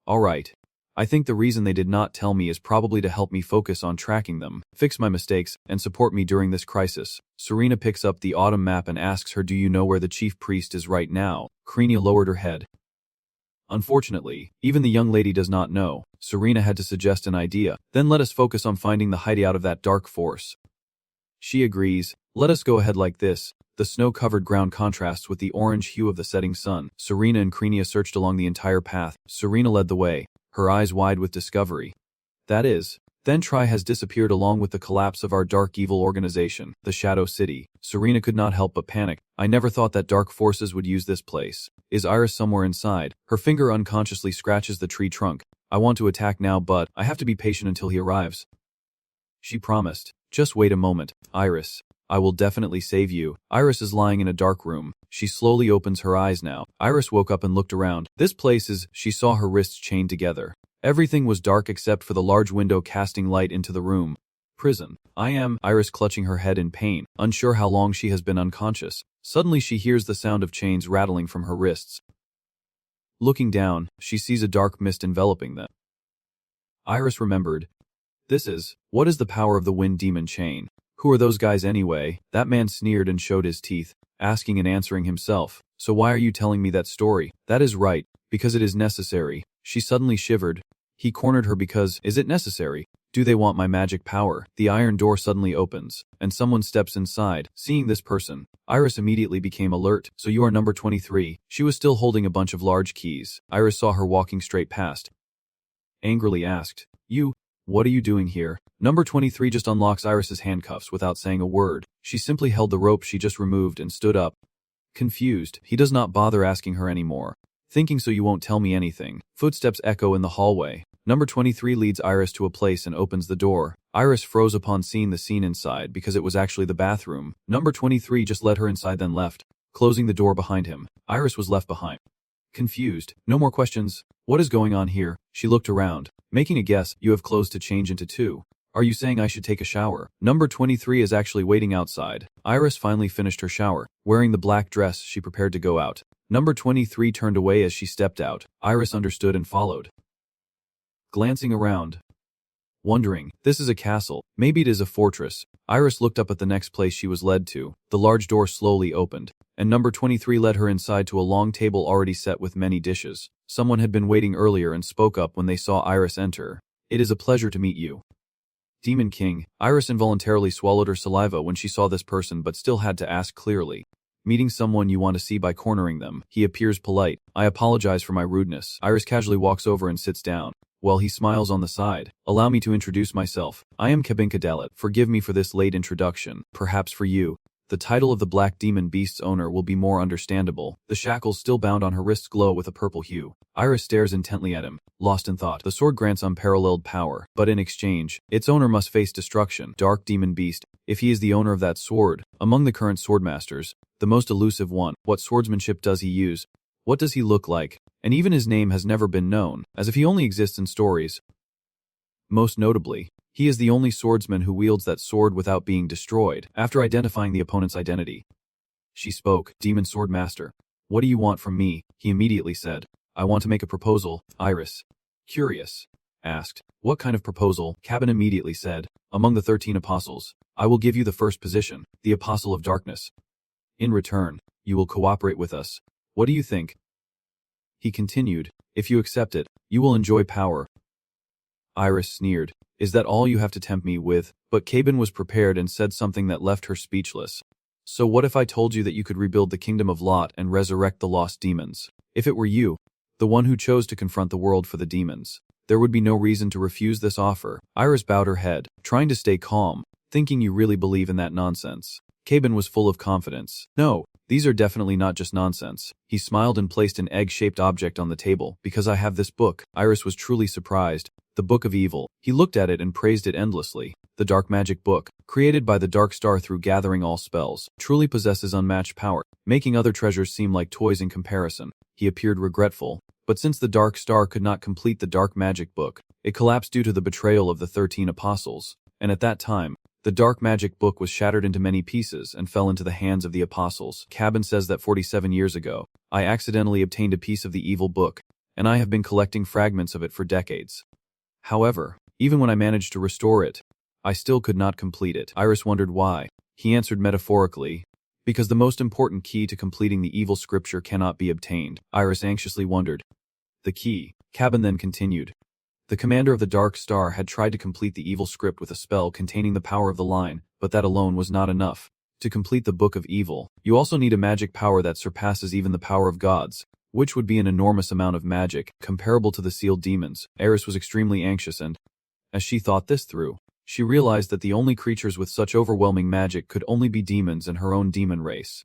[SPEAKER 1] All right. I think the reason they did not tell me is probably to help me focus on tracking them, fix my mistakes, and support me during this crisis. Serena picks up the autumn map and asks her, do you know where the chief priest is right now? Krenia lowered her head. Unfortunately, even the young lady does not know. Serena had to suggest an idea. Then let us focus on finding the hideout of that dark force. She agrees. Let us go ahead like this. The snow-covered ground contrasts with the orange hue of the setting sun. Serena and Krenia searched along the entire path. Serena led the way, her eyes wide with discovery. That is, then Tri has disappeared along with the collapse of our dark evil organization, the Shadow City. Serena could not help but panic. I never thought that dark forces would use this place. Is Iris somewhere inside? Her finger unconsciously scratches the tree trunk. I want to attack now, but I have to be patient until he arrives. She promised. Just wait a moment, Iris. I will definitely save you. Iris is lying in a dark room. She slowly opens her eyes now. Iris woke up and looked around. This place is... She saw her wrists chained together. Everything was dark except for the large window casting light into the room. Prison. I am... Iris clutching her head in pain, unsure how long she has been unconscious. Suddenly she hears the sound of chains rattling from her wrists. Looking down, she sees a dark mist enveloping them. Iris remembered. What is the power of the wind demon chain? Who are those guys anyway? That man sneered and showed his teeth, asking and answering himself. So why are you telling me that story? That is right, because it is necessary. She suddenly shivered. He cornered her because, is it necessary? Do they want my magic power? The iron door suddenly opens, and someone steps inside. Seeing this person, Iris immediately became alert. So you are number 23. She was still holding a bunch of large keys. Iris saw her walking straight past. Angrily asked, what are you doing here? Number 23 just unlocks Iris's handcuffs without saying a word. She simply held the rope she just removed and stood up. Confused, he does not bother asking her anymore. Thinking so you won't tell me anything. Footsteps echo in the hallway. Number 23 leads Iris to a place and opens the door. Iris froze upon seeing the scene inside because it was actually the bathroom. Number 23 just led her inside then left, closing the door behind him. Iris was left behind. Confused. No more questions. What is going on here? She looked around. Making a guess, you have clothes to change into too. Are you saying I should take a shower? Number 23 is actually waiting outside. Iris finally finished her shower. Wearing the black dress, she prepared to go out. Number 23 turned away as she stepped out. Iris understood and followed. Glancing around, wondering, this is a castle, maybe it is a fortress. Iris looked up at the next place she was led to. The large door slowly opened, and number 23 led her inside to a long table already set with many dishes. Someone had been waiting earlier and spoke up when they saw Iris enter. It is a pleasure to meet you. Demon King. Iris involuntarily swallowed her saliva when she saw this person but still had to ask clearly. Meeting someone you want to see by cornering them. He appears polite. I apologize for my rudeness. Iris casually walks over and sits down. Well, he smiles on the side. Allow me to introduce myself. I am Kabinka Dalit. Forgive me for this late introduction. Perhaps for you, the title of the Black Demon Beast's owner will be more understandable. The shackles still bound on her wrists glow with a purple hue. Iris stares intently at him, lost in thought. The sword grants unparalleled power, but in exchange, its owner must face destruction. Dark Demon Beast. If he is the owner of that sword, among the current swordmasters, the most elusive one, what swordsmanship does he use? What does he look like? And even his name has never been known, as if he only exists in stories. Most notably, he is the only swordsman who wields that sword without being destroyed, after identifying the opponent's identity. She spoke, Demon Swordmaster. What do you want from me? He immediately said. I want to make a proposal. Iris, curious, asked. What kind of proposal? Cabin immediately said. Among the 13 apostles, I will give you the first position, the Apostle of Darkness. In return, you will cooperate with us. What do you think? He continued, if you accept it, you will enjoy power. Iris sneered. Is that all you have to tempt me with? But Cabin was prepared and said something that left her speechless. So what if I told you that you could rebuild the kingdom of Lot and resurrect the lost demons? If it were you, the one who chose to confront the world for the demons, there would be no reason to refuse this offer. Iris bowed her head, trying to stay calm, thinking you really believe in that nonsense. Cabin was full of confidence. No, these are definitely not just nonsense. He smiled and placed an egg-shaped object on the table. Because I have this book. Iris was truly surprised. The Book of Evil. He looked at it and praised it endlessly. The Dark Magic Book, created by the Dark Star through gathering all spells, truly possesses unmatched power, making other treasures seem like toys in comparison. He appeared regretful, but since the Dark Star could not complete the Dark Magic Book, it collapsed due to the betrayal of the 13 apostles, and at that time, the Dark Magic Book was shattered into many pieces and fell into the hands of the apostles. Cabin says that 47 years ago, I accidentally obtained a piece of the evil book, and I have been collecting fragments of it for decades. However, even when I managed to restore it, I still could not complete it. Iris wondered why. He answered metaphorically, because the most important key to completing the evil scripture cannot be obtained. Iris anxiously wondered. The key. Cabin then continued. The commander of the Dark Star had tried to complete the evil script with a spell containing the power of the line, but that alone was not enough. To complete the Book of Evil, you also need a magic power that surpasses even the power of gods, which would be an enormous amount of magic, comparable to the sealed demons. Iris was extremely anxious and, as she thought this through, she realized that the only creatures with such overwhelming magic could only be demons and her own demon race.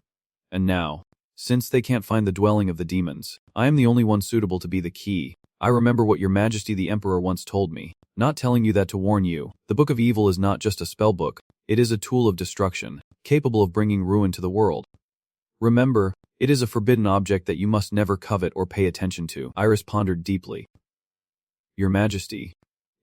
[SPEAKER 1] And now, since they can't find the dwelling of the demons, I am the only one suitable to be the key. I remember what your majesty the emperor once told me, not telling you that to warn you. The Book of Evil is not just a spell book, it is a tool of destruction, capable of bringing ruin to the world. Remember, it is a forbidden object that you must never covet or pay attention to. Iris pondered deeply. Your majesty,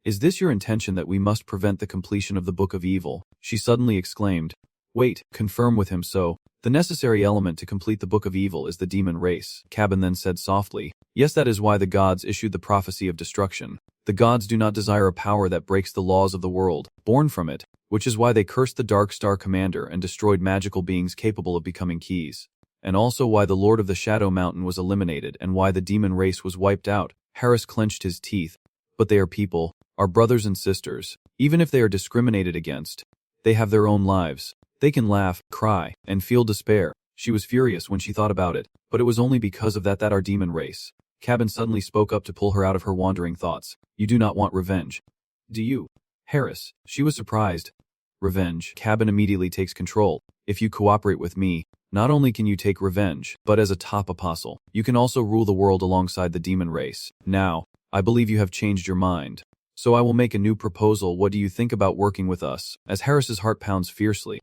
[SPEAKER 1] is this your intention that we must prevent the completion of the Book of Evil? She suddenly exclaimed. Wait, confirm with him so. The necessary element to complete the Book of Evil is the demon race. Cabin then said softly. Yes, that is why the gods issued the prophecy of destruction. The gods do not desire a power that breaks the laws of the world, born from it, which is why they cursed the Dark Star Commander and destroyed magical beings capable of becoming keys. And also why the Lord of the Shadow Mountain was eliminated and why the demon race was wiped out. Harris clenched his teeth. But they are people, our brothers and sisters. Even if they are discriminated against, they have their own lives. They can laugh, cry, and feel despair. She was furious when she thought about it, but it was only because of that our demon race. Cabin suddenly spoke up to pull her out of her wandering thoughts. You do not want revenge. Do you? Harris. She was surprised. Revenge. Cabin immediately takes control. If you cooperate with me, not only can you take revenge, but as a top apostle, you can also rule the world alongside the demon race. Now, I believe you have changed your mind. So I will make a new proposal. What do you think about working with us? As Harris's heart pounds fiercely.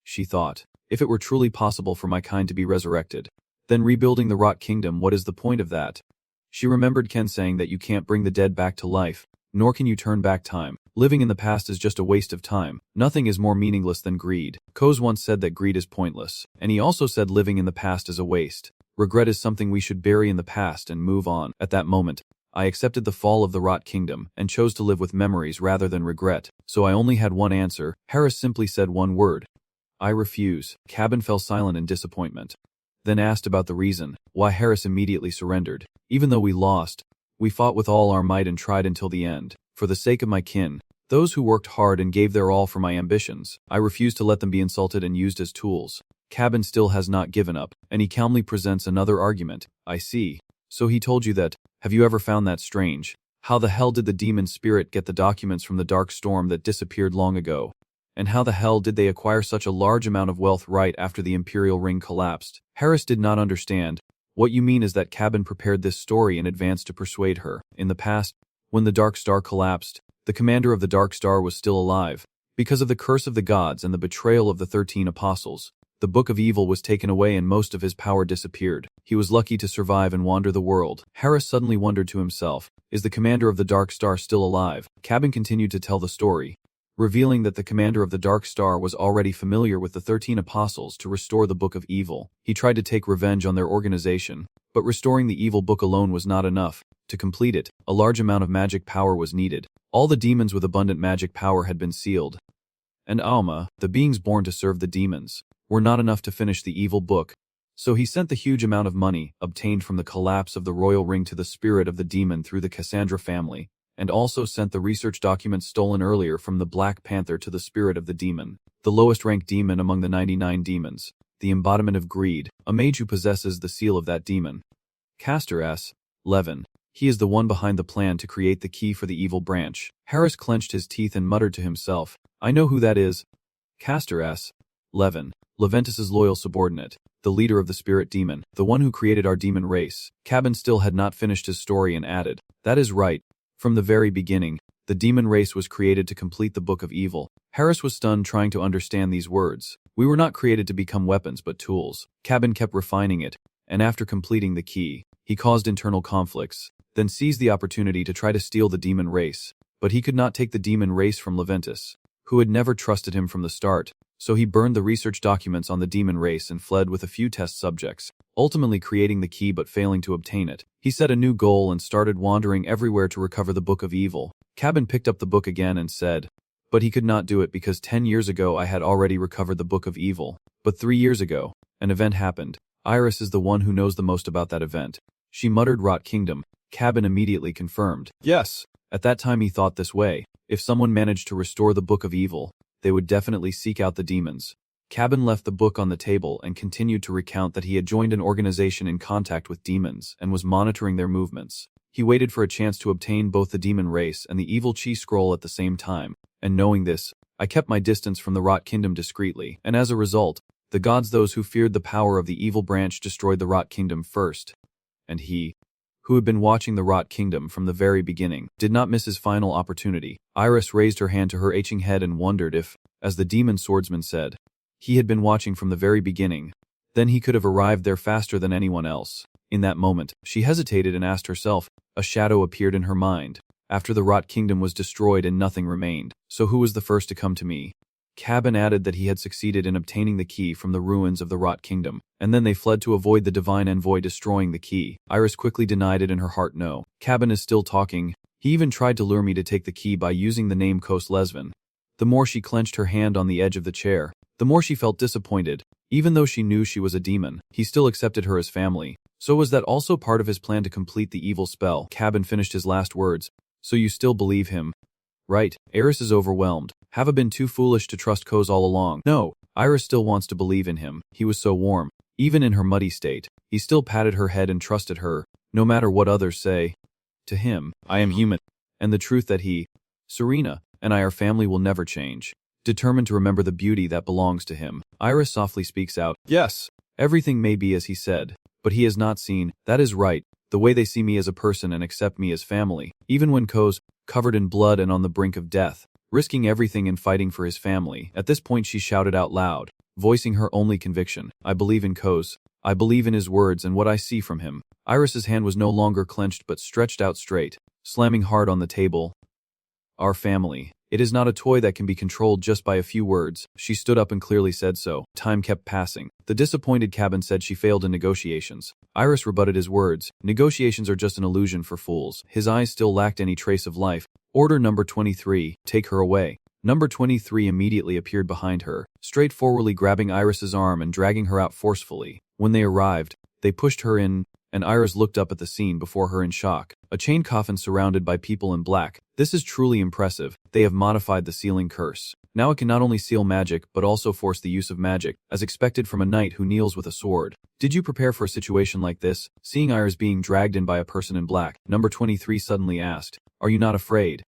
[SPEAKER 1] She thought, if it were truly possible for my kind to be resurrected, then rebuilding the Rot Kingdom, what is the point of that? She remembered Ken saying that you can't bring the dead back to life, nor can you turn back time. Living in the past is just a waste of time. Nothing is more meaningless than greed. Coase once said that greed is pointless, and he also said living in the past is a waste. Regret is something we should bury in the past and move on. At that moment, I accepted the fall of the Rot Kingdom and chose to live with memories rather than regret, so I only had one answer. Harris simply said one word. I refuse. Cabin fell silent in disappointment. Then asked about the reason, why Harris immediately surrendered. Even though we lost, we fought with all our might and tried until the end. For the sake of my kin, those who worked hard and gave their all for my ambitions, I refuse to let them be insulted and used as tools. Cabin still has not given up, and he calmly presents another argument. I see. So he told you that. Have you ever found that strange? How the hell did the demon spirit get the documents from the dark storm that disappeared long ago? And how the hell did they acquire such a large amount of wealth right after the Imperial Ring collapsed? Harris did not understand. What you mean is that Cabin prepared this story in advance to persuade her. In the past, when the Dark Star collapsed, the commander of the Dark Star was still alive. Because of the curse of the gods and the betrayal of the 13 apostles, the Book of Evil was taken away and most of his power disappeared. He was lucky to survive and wander the world. Harris suddenly wondered to himself, is the commander of the Dark Star still alive? Cabin continued to tell the story, revealing that the commander of the Dark Star was already familiar with the 13 apostles to restore the Book of Evil. He tried to take revenge on their organization, but restoring the evil book alone was not enough. To complete it, a large amount of magic power was needed. All the demons with abundant magic power had been sealed. And Alma, the beings born to serve the demons, were not enough to finish the evil book. So he sent the huge amount of money obtained from the collapse of the royal ring to the spirit of the demon through the Cassandra family, and also sent the research documents stolen earlier from the Black Panther to the spirit of the demon, the lowest ranked demon among the 99 demons, the embodiment of greed, a mage who possesses the seal of that demon. Castor S. Levin. He is the one behind the plan to create the key for the evil branch. Harris clenched his teeth and muttered to himself, I know who that is. Castor S. Levin. Leventus's loyal subordinate, the leader of the spirit demon, the one who created our demon race. Cabin still had not finished his story and added, that is right. From the very beginning, the demon race was created to complete the Book of Evil. Harris was stunned trying to understand these words. We were not created to become weapons but tools. Cabin kept refining it, and after completing the key, he caused internal conflicts, then seized the opportunity to try to steal the demon race. But he could not take the demon race from Leventus, who had never trusted him from the start, so he burned the research documents on the demon race and fled with a few test subjects, ultimately creating the key but failing to obtain it. He set a new goal and started wandering everywhere to recover the Book of Evil. Cabin picked up the book again and said, but he could not do it because 10 years ago I had already recovered the Book of Evil. But 3 years ago, an event happened. Iris is the one who knows the most about that event. She muttered Rot Kingdom. Cabin immediately confirmed. Yes. At that time he thought this way. If someone managed to restore the Book of Evil, they would definitely seek out the demons. Cabin left the book on the table and continued to recount that he had joined an organization in contact with demons and was monitoring their movements. He waited for a chance to obtain both the demon race and the evil chi scroll at the same time, and knowing this, I kept my distance from the Rot Kingdom discreetly, and as a result, the gods those who feared the power of the evil branch destroyed the Rot Kingdom first. And he, who had been watching the Rot Kingdom from the very beginning, did not miss his final opportunity. Iris raised her hand to her aching head and wondered if, as the demon swordsman said, he had been watching from the very beginning, then he could have arrived there faster than anyone else. In that moment, she hesitated and asked herself. A shadow appeared in her mind. After the Rot Kingdom was destroyed and nothing remained, so who was the first to come to me? Cabin added that he had succeeded in obtaining the key from the ruins of the Rot Kingdom, and then they fled to avoid the divine envoy destroying the key. Iris quickly denied it in her heart. No. Cabin is still talking. He even tried to lure me to take the key by using the name Kos Lesvin. The more she clenched her hand on the edge of the chair, the more she felt disappointed. Even though she knew she was a demon, he still accepted her as family. So was that also part of his plan to complete the evil spell? Cabin finished his last words. So you still believe him? Right. Iris is overwhelmed. Have I been too foolish to trust Kos all along? No. Iris still wants to believe in him. He was so warm. Even in her muddy state, he still patted her head and trusted her, no matter what others say. To him, I am human. And the truth that he, Serena, and I, our family will never change. Determined to remember the beauty that belongs to him, Iris softly speaks out. Yes. Everything may be as he said, but he has not seen. That is right. The way they see me as a person and accept me as family. Even when Kos, covered in blood and on the brink of death, risking everything and fighting for his family. At this point she shouted out loud, voicing her only conviction. I believe in Kos. I believe in his words and what I see from him. Iris's hand was no longer clenched but stretched out straight, slamming hard on the table. Our family. It is not a toy that can be controlled just by a few words. She stood up and clearly said so. Time kept passing. The disappointed cabin said she failed in negotiations. Iris rebutted his words. Negotiations are just an illusion for fools. His eyes still lacked any trace of life. Order number 23, take her away. Number 23 immediately appeared behind her, straightforwardly grabbing Iris's arm and dragging her out forcefully. When they arrived, they pushed her in, and Iris looked up at the scene before her in shock. A chain coffin surrounded by people in black. This is truly impressive. They have modified the sealing curse. Now it can not only seal magic, but also force the use of magic, as expected from a knight who kneels with a sword. Did you prepare for a situation like this? Seeing Iris being dragged in by a person in black, number 23 suddenly asked, "Are you not afraid?"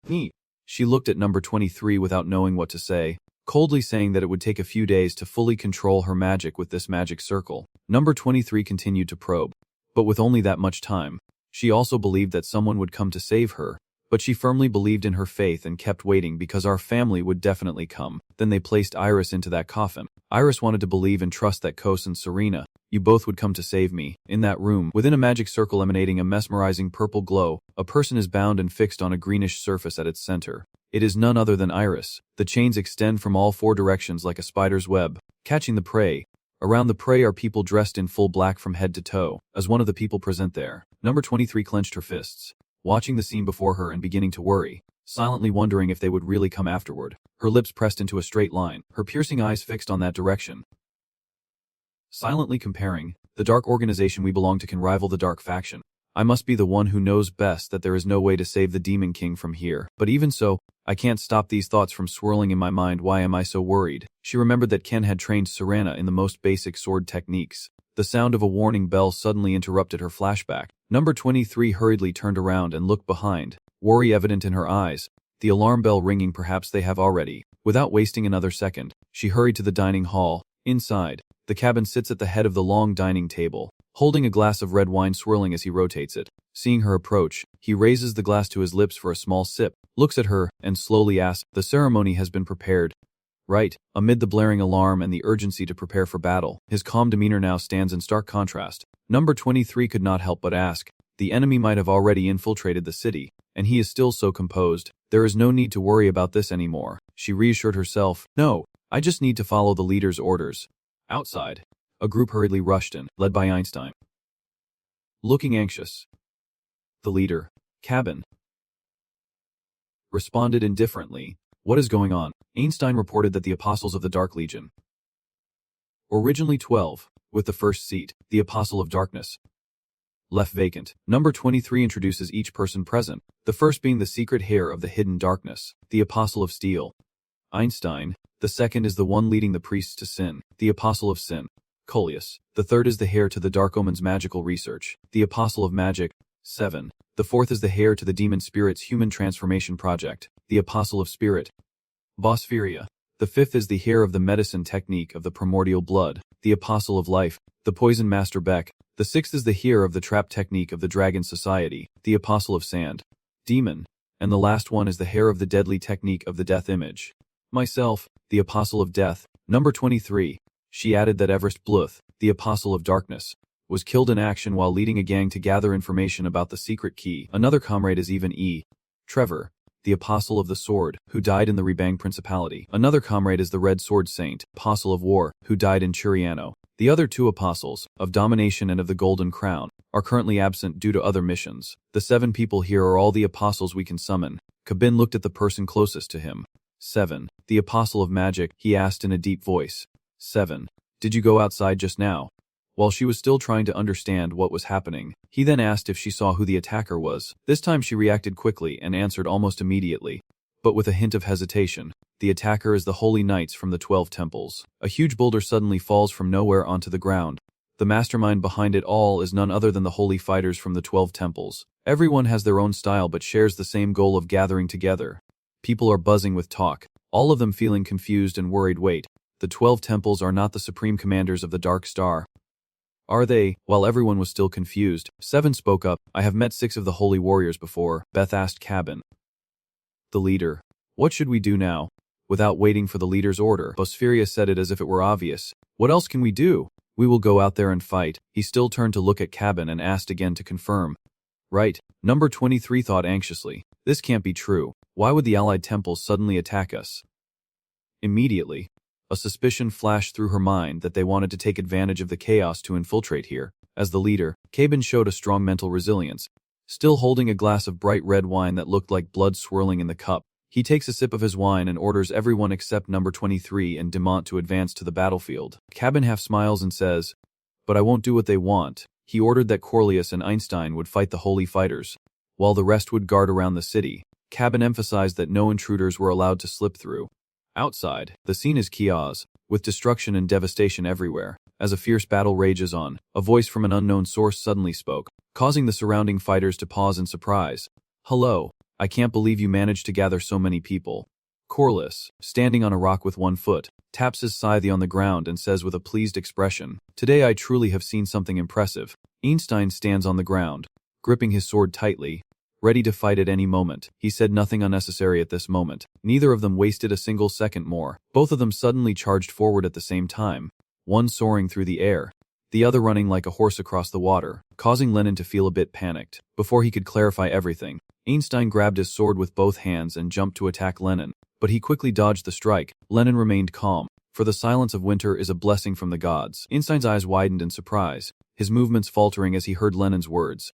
[SPEAKER 1] She looked at number 23 without knowing what to say, coldly saying that it would take a few days to fully control her magic with this magic circle. Number 23 continued to probe, but with only that much time. She also believed that someone would come to save her, but she firmly believed in her faith and kept waiting because our family would definitely come. Then they placed Iris into that coffin. Iris wanted to believe and trust that Kos and Serena, you both would come to save me. In that room, within a magic circle emanating a mesmerizing purple glow, a person is bound and fixed on a greenish surface at its center. It is none other than Iris. The chains extend from all four directions like a spider's web, catching the prey. Around the prey are people dressed in full black from head to toe, as one of the people present there. Number 23 clenched her fists, watching the scene before her and beginning to worry, silently wondering if they would really come afterward. Her lips pressed into a straight line, her piercing eyes fixed on that direction. Silently comparing, the dark organization we belong to can rival the dark faction. I must be the one who knows best that there is no way to save the Demon King from here. But even so, I can't stop these thoughts from swirling in my mind. Why am I so worried? She remembered that Ken had trained Serena in the most basic sword techniques. The sound of a warning bell suddenly interrupted her flashback. Number 23 hurriedly turned around and looked behind, worry evident in her eyes. The alarm bell ringing, perhaps they have already. Without wasting another second, she hurried to the dining hall. Inside, the cabin sits at the head of the long dining table, holding a glass of red wine swirling as he rotates it. Seeing her approach, he raises the glass to his lips for a small sip, looks at her, and slowly asks, "The ceremony has been prepared, right?" Amid the blaring alarm and the urgency to prepare for battle, his calm demeanor now stands in stark contrast. Number 23 could not help but ask, the enemy might have already infiltrated the city, and he is still so composed. There is no need to worry about this anymore. She reassured herself, "No, I just need to follow the leader's orders." Outside, a group hurriedly rushed in, led by Einstein. Looking anxious, the leader, cabin, responded indifferently. "What is going on?" Einstein reported that the Apostles of the Dark Legion, originally 12, with the first seat, the Apostle of Darkness, left vacant. Number 23 introduces each person present, the first being the secret heir of the hidden darkness, the Apostle of Steel, Einstein. The second is the one leading the priests to sin, the Apostle of Sin, Coleus. The third is the heir to the Dark Omen's magical research, the Apostle of Magic, 7. The fourth is the heir to the Demon Spirit's human transformation project, the Apostle of Spirit, Bospheria. The fifth is the heir of the medicine technique of the primordial blood, the Apostle of Life, the Poison Master Beck. The sixth is the heir of the trap technique of the Dragon Society, the Apostle of Sand, Demon. And the last one is the heir of the deadly technique of the Death Image, myself, the Apostle of Death. Number 23. She added that Everest Bluth, the Apostle of Darkness, was killed in action while leading a gang to gather information about the secret key. Another comrade is even E. Trevor, the Apostle of the Sword, who died in the Rebang Principality. Another comrade is the Red Sword Saint, Apostle of War, who died in Chiriano. The other two apostles, of Domination and of the Golden Crown, are currently absent due to other missions. The 7 people here are all the apostles we can summon. Kabin looked at the person closest to him. 7. The Apostle of Magic, he asked in a deep voice. 7. Did you go outside just now? While she was still trying to understand what was happening, he then asked if she saw who the attacker was. This time she reacted quickly and answered almost immediately, but with a hint of hesitation. The attacker is the Holy Knights from the 12 temples. A huge boulder suddenly falls from nowhere onto the ground. The mastermind behind it all is none other than the holy fighters from the 12 temples. Everyone has their own style but shares the same goal of gathering together. People are buzzing with talk, all of them feeling confused and worried. Wait, the 12 temples are not the supreme commanders of the Dark Star, are they? While everyone was still confused, 7 spoke up. "I have met 6 of the holy warriors before," Beth asked Cabin, the leader. "What should we do now?" Without waiting for the leader's order, Bospheria said it as if it were obvious. "What else can we do? We will go out there and fight." He still turned to look at Cabin and asked again to confirm. "Right." Number 23 thought anxiously. This can't be true. Why would the allied temples suddenly attack us? Immediately, a suspicion flashed through her mind that they wanted to take advantage of the chaos to infiltrate here. As the leader, Caben showed a strong mental resilience. Still holding a glass of bright red wine that looked like blood swirling in the cup, he takes a sip of his wine and orders everyone except number 23 and Demont to advance to the battlefield. Caben half smiles and says, "But I won't do what they want." He ordered that Corlius and Einstein would fight the Holy Fighters, while the rest would guard around the city. Caben emphasized that no intruders were allowed to slip through. Outside, the scene is chaos, with destruction and devastation everywhere. As a fierce battle rages on, a voice from an unknown source suddenly spoke, causing the surrounding fighters to pause in surprise. "Hello, I can't believe you managed to gather so many people." Corliss, standing on a rock with one foot, taps his scythe on the ground and says with a pleased expression, "Today I truly have seen something impressive." Einstein stands on the ground, gripping his sword tightly, ready to fight at any moment. He said nothing unnecessary at this moment. Neither of them wasted a single second more. Both of them suddenly charged forward at the same time, one soaring through the air, the other running like a horse across the water, causing Lenin to feel a bit panicked. Before he could clarify everything, Einstein grabbed his sword with both hands and jumped to attack Lenin, but he quickly dodged the strike. Lenin remained calm, for the silence of winter is a blessing from the gods. Einstein's eyes widened in surprise, his movements faltering as he heard Lenin's words.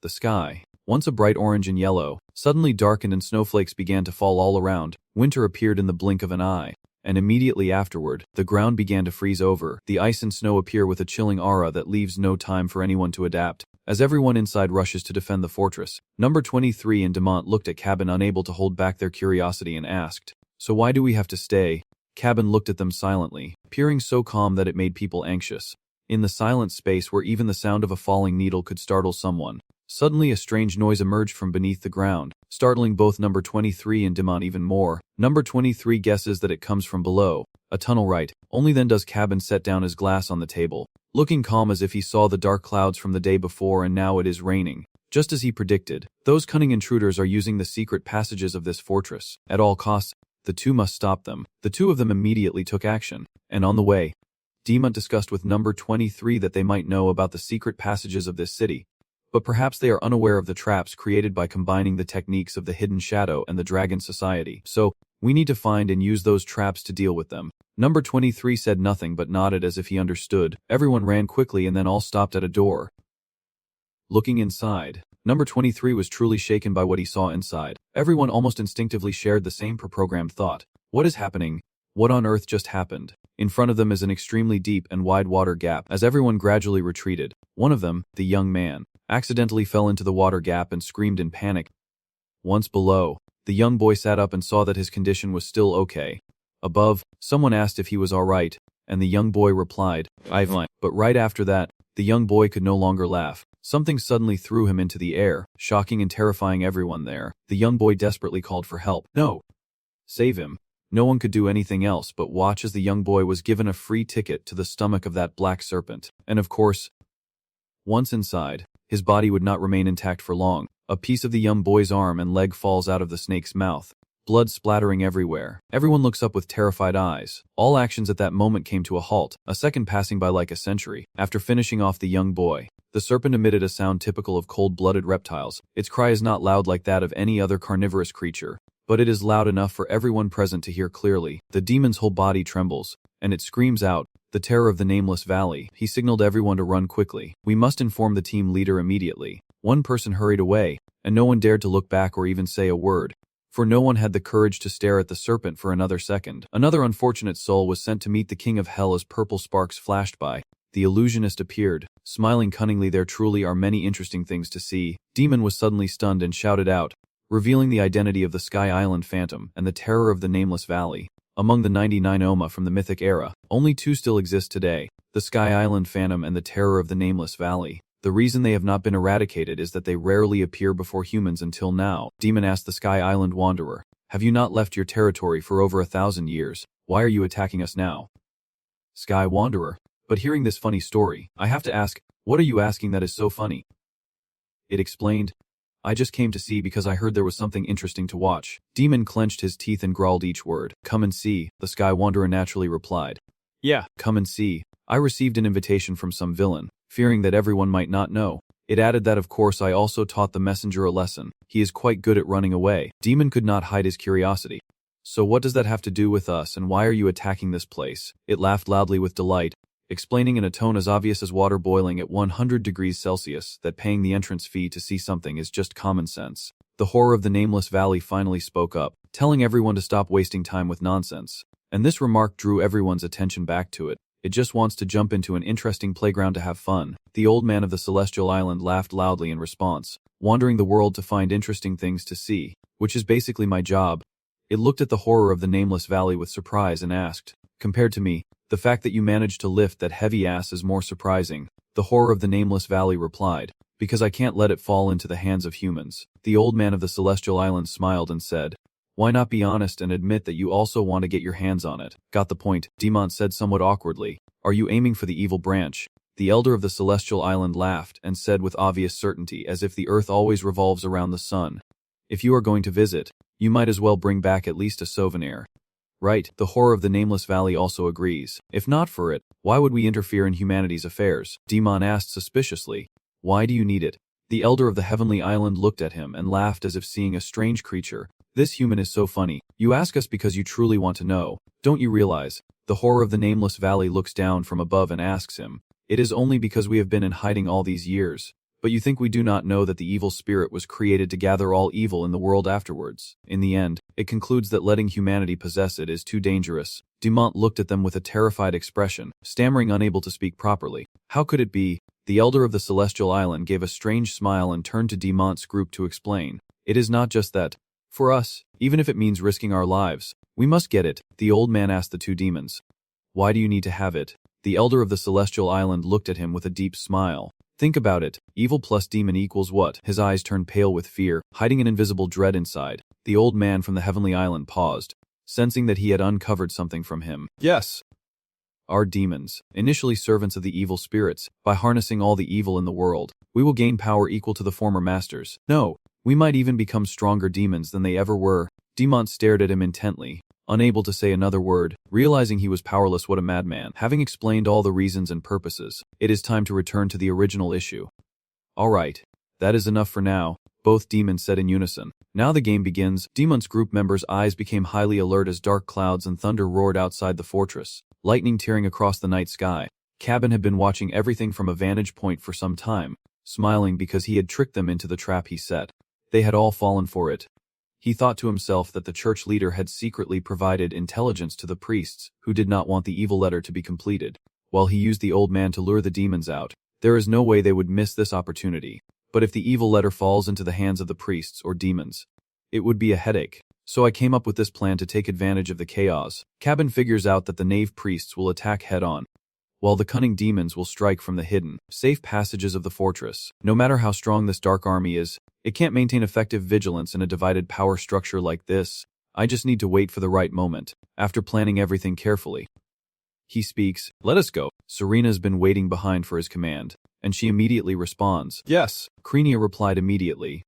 [SPEAKER 1] The sky, once a bright orange and yellow, suddenly darkened and snowflakes began to fall all around. Winter appeared in the blink of an eye, and immediately afterward, the ground began to freeze over. The ice and snow appear with a chilling aura that leaves no time for anyone to adapt. As everyone inside rushes to defend the fortress, number 23 and Demont looked at Caben, unable to hold back their curiosity, and asked, "So why do we have to stay?" Caben looked at them silently, appearing so calm that it made people anxious. In the silent space where even the sound of a falling needle could startle someone, suddenly a strange noise emerged from beneath the ground, startling both number 23 and Demont even more. Number 23 guesses that it comes from below, a tunnel right. Only then does Caben set down his glass on the table, looking calm as if he saw the dark clouds from the day before and now it is raining. Just as he predicted, those cunning intruders are using the secret passages of this fortress. At all costs, the two must stop them. The two of them immediately took action, and on the way, Demont discussed with number 23 that they might know about the secret passages of this city, but perhaps they are unaware of the traps created by combining the techniques of the Hidden Shadow and the Dragon Society. So, we need to find and use those traps to deal with them. Number 23 said nothing but nodded as if he understood. Everyone ran quickly and then all stopped at a door. Looking inside, number 23 was truly shaken by what he saw inside. Everyone almost instinctively shared the same pre-programmed thought. What is happening? What on earth just happened? In front of them is an extremely deep and wide water gap. As everyone gradually retreated, one of them, the young man, accidentally fell into the water gap and screamed in panic. Once below, the young boy sat up and saw that his condition was still okay. Above, someone asked if he was alright, and the young boy replied, "I'm fine." But right after that, the young boy could no longer laugh. Something suddenly threw him into the air, shocking and terrifying everyone there. The young boy desperately called for help. "No! Save him." No one could do anything else but watch as the young boy was given a free ticket to the stomach of that black serpent. And of course, once inside, his body would not remain intact for long. A piece of the young boy's arm and leg falls out of the snake's mouth, blood splattering everywhere. Everyone looks up with terrified eyes. All actions at that moment came to a halt, a second passing by like a century. After finishing off the young boy, the serpent emitted a sound typical of cold-blooded reptiles. Its cry is not loud like that of any other carnivorous creature, but it is loud enough for everyone present to hear clearly. The demon's whole body trembles, and it screams out, "The terror of the nameless valley." He signaled everyone to run quickly. "We must inform the team leader immediately." One person hurried away, and no one dared to look back or even say a word, for no one had the courage to stare at the serpent for another second. Another unfortunate soul was sent to meet the king of hell as purple sparks flashed by. The illusionist appeared, smiling cunningly. There truly are many interesting things to see. Demon was suddenly stunned and shouted out, revealing the identity of the Sky Island Phantom and the terror of the Nameless Valley. Among the 99 Oma from the mythic era, only two still exist today, the Sky Island Phantom and the terror of the Nameless Valley. The reason they have not been eradicated is that they rarely appear before humans until now. Demon asked the Sky Island Wanderer, "Have you not left your territory for over 1,000 years? Why are you attacking us now?" Sky Wanderer, but hearing this funny story, I have to ask, what are you asking that is so funny? It explained, "I just came to see because I heard there was something interesting to watch." Demon clenched his teeth and growled each word. "Come and see," the Sky Wanderer naturally replied. "Yeah, come and see. I received an invitation from some villain, fearing that everyone might not know. It added that of course I also taught the messenger a lesson. He is quite good at running away. Demon could not hide his curiosity. So what does that have to do with us, and why are you attacking this place? It laughed loudly with delight, explaining in a tone as obvious as water boiling at 100 degrees Celsius that paying the entrance fee to see something is just common sense. The horror of the nameless valley finally spoke up, telling everyone to stop wasting time with nonsense. And this remark drew everyone's attention back to it. It just wants to jump into an interesting playground to have fun. The old man of the celestial island laughed loudly in response, wandering the world to find interesting things to see, which is basically my job. It looked at the horror of the nameless valley with surprise and asked, compared to me, the fact that you managed to lift that heavy ass is more surprising. The horror of the nameless valley replied, because I can't let it fall into the hands of humans. The old man of the celestial island smiled and said, why not be honest and admit that you also want to get your hands on it? Got the point, Demon said somewhat awkwardly. Are you aiming for the evil branch? The elder of the celestial island laughed and said with obvious certainty, as if the earth always revolves around the sun. If you are going to visit, you might as well bring back at least a souvenir. Right, the horror of the nameless valley also agrees. If not for it, why would we interfere in humanity's affairs? Demon asked suspiciously. Why do you need it? The elder of the heavenly island looked at him and laughed as if seeing a strange creature. This human is so funny. You ask us because you truly want to know. Don't you realize? The horror of the nameless valley looks down from above and asks him. It is only because we have been in hiding all these years. But you think we do not know that the evil spirit was created to gather all evil in the world afterwards. In the end, it concludes that letting humanity possess it is too dangerous. Dumont looked at them with a terrified expression, stammering unable to speak properly. How could it be? The elder of the celestial island gave a strange smile and turned to Dumont's group to explain. It is not just that. For us, even if it means risking our lives, we must get it. The old man asked the two demons. Why do you need to have it? The elder of the celestial island looked at him with a deep smile. Think about it. Evil plus demon equals what? His eyes turned pale with fear, hiding an invisible dread inside. The old man from the heavenly island paused, sensing that he had uncovered something from him. Yes. Our demons, initially servants of the evil spirits, by harnessing all the evil in the world, we will gain power equal to the former masters. No, we might even become stronger demons than they ever were. Demon stared at him intently, unable to say another word, realizing he was powerless. What a madman. Having explained all the reasons and purposes, it is time to return to the original issue. Alright, that is enough for now, both demons said in unison. Now the game begins. Demon's group members' eyes became highly alert as dark clouds and thunder roared outside the fortress, lightning tearing across the night sky. Cabin had been watching everything from a vantage point for some time, smiling because he had tricked them into the trap he set. They had all fallen for it. He thought to himself that the church leader had secretly provided intelligence to the priests, who did not want the evil letter to be completed, while he used the old man to lure the demons out. There is no way they would miss this opportunity. But if the evil letter falls into the hands of the priests or demons, it would be a headache. So I came up with this plan to take advantage of the chaos. Cabin figures out that the knave priests will attack head-on, while the cunning demons will strike from the hidden, safe passages of the fortress. No matter how strong this dark army is, it can't maintain effective vigilance in a divided power structure like this. I just need to wait for the right moment. After planning everything carefully, he speaks. Let us go. Serena's been waiting behind for his command, and she immediately responds. Yes. Krenia replied immediately.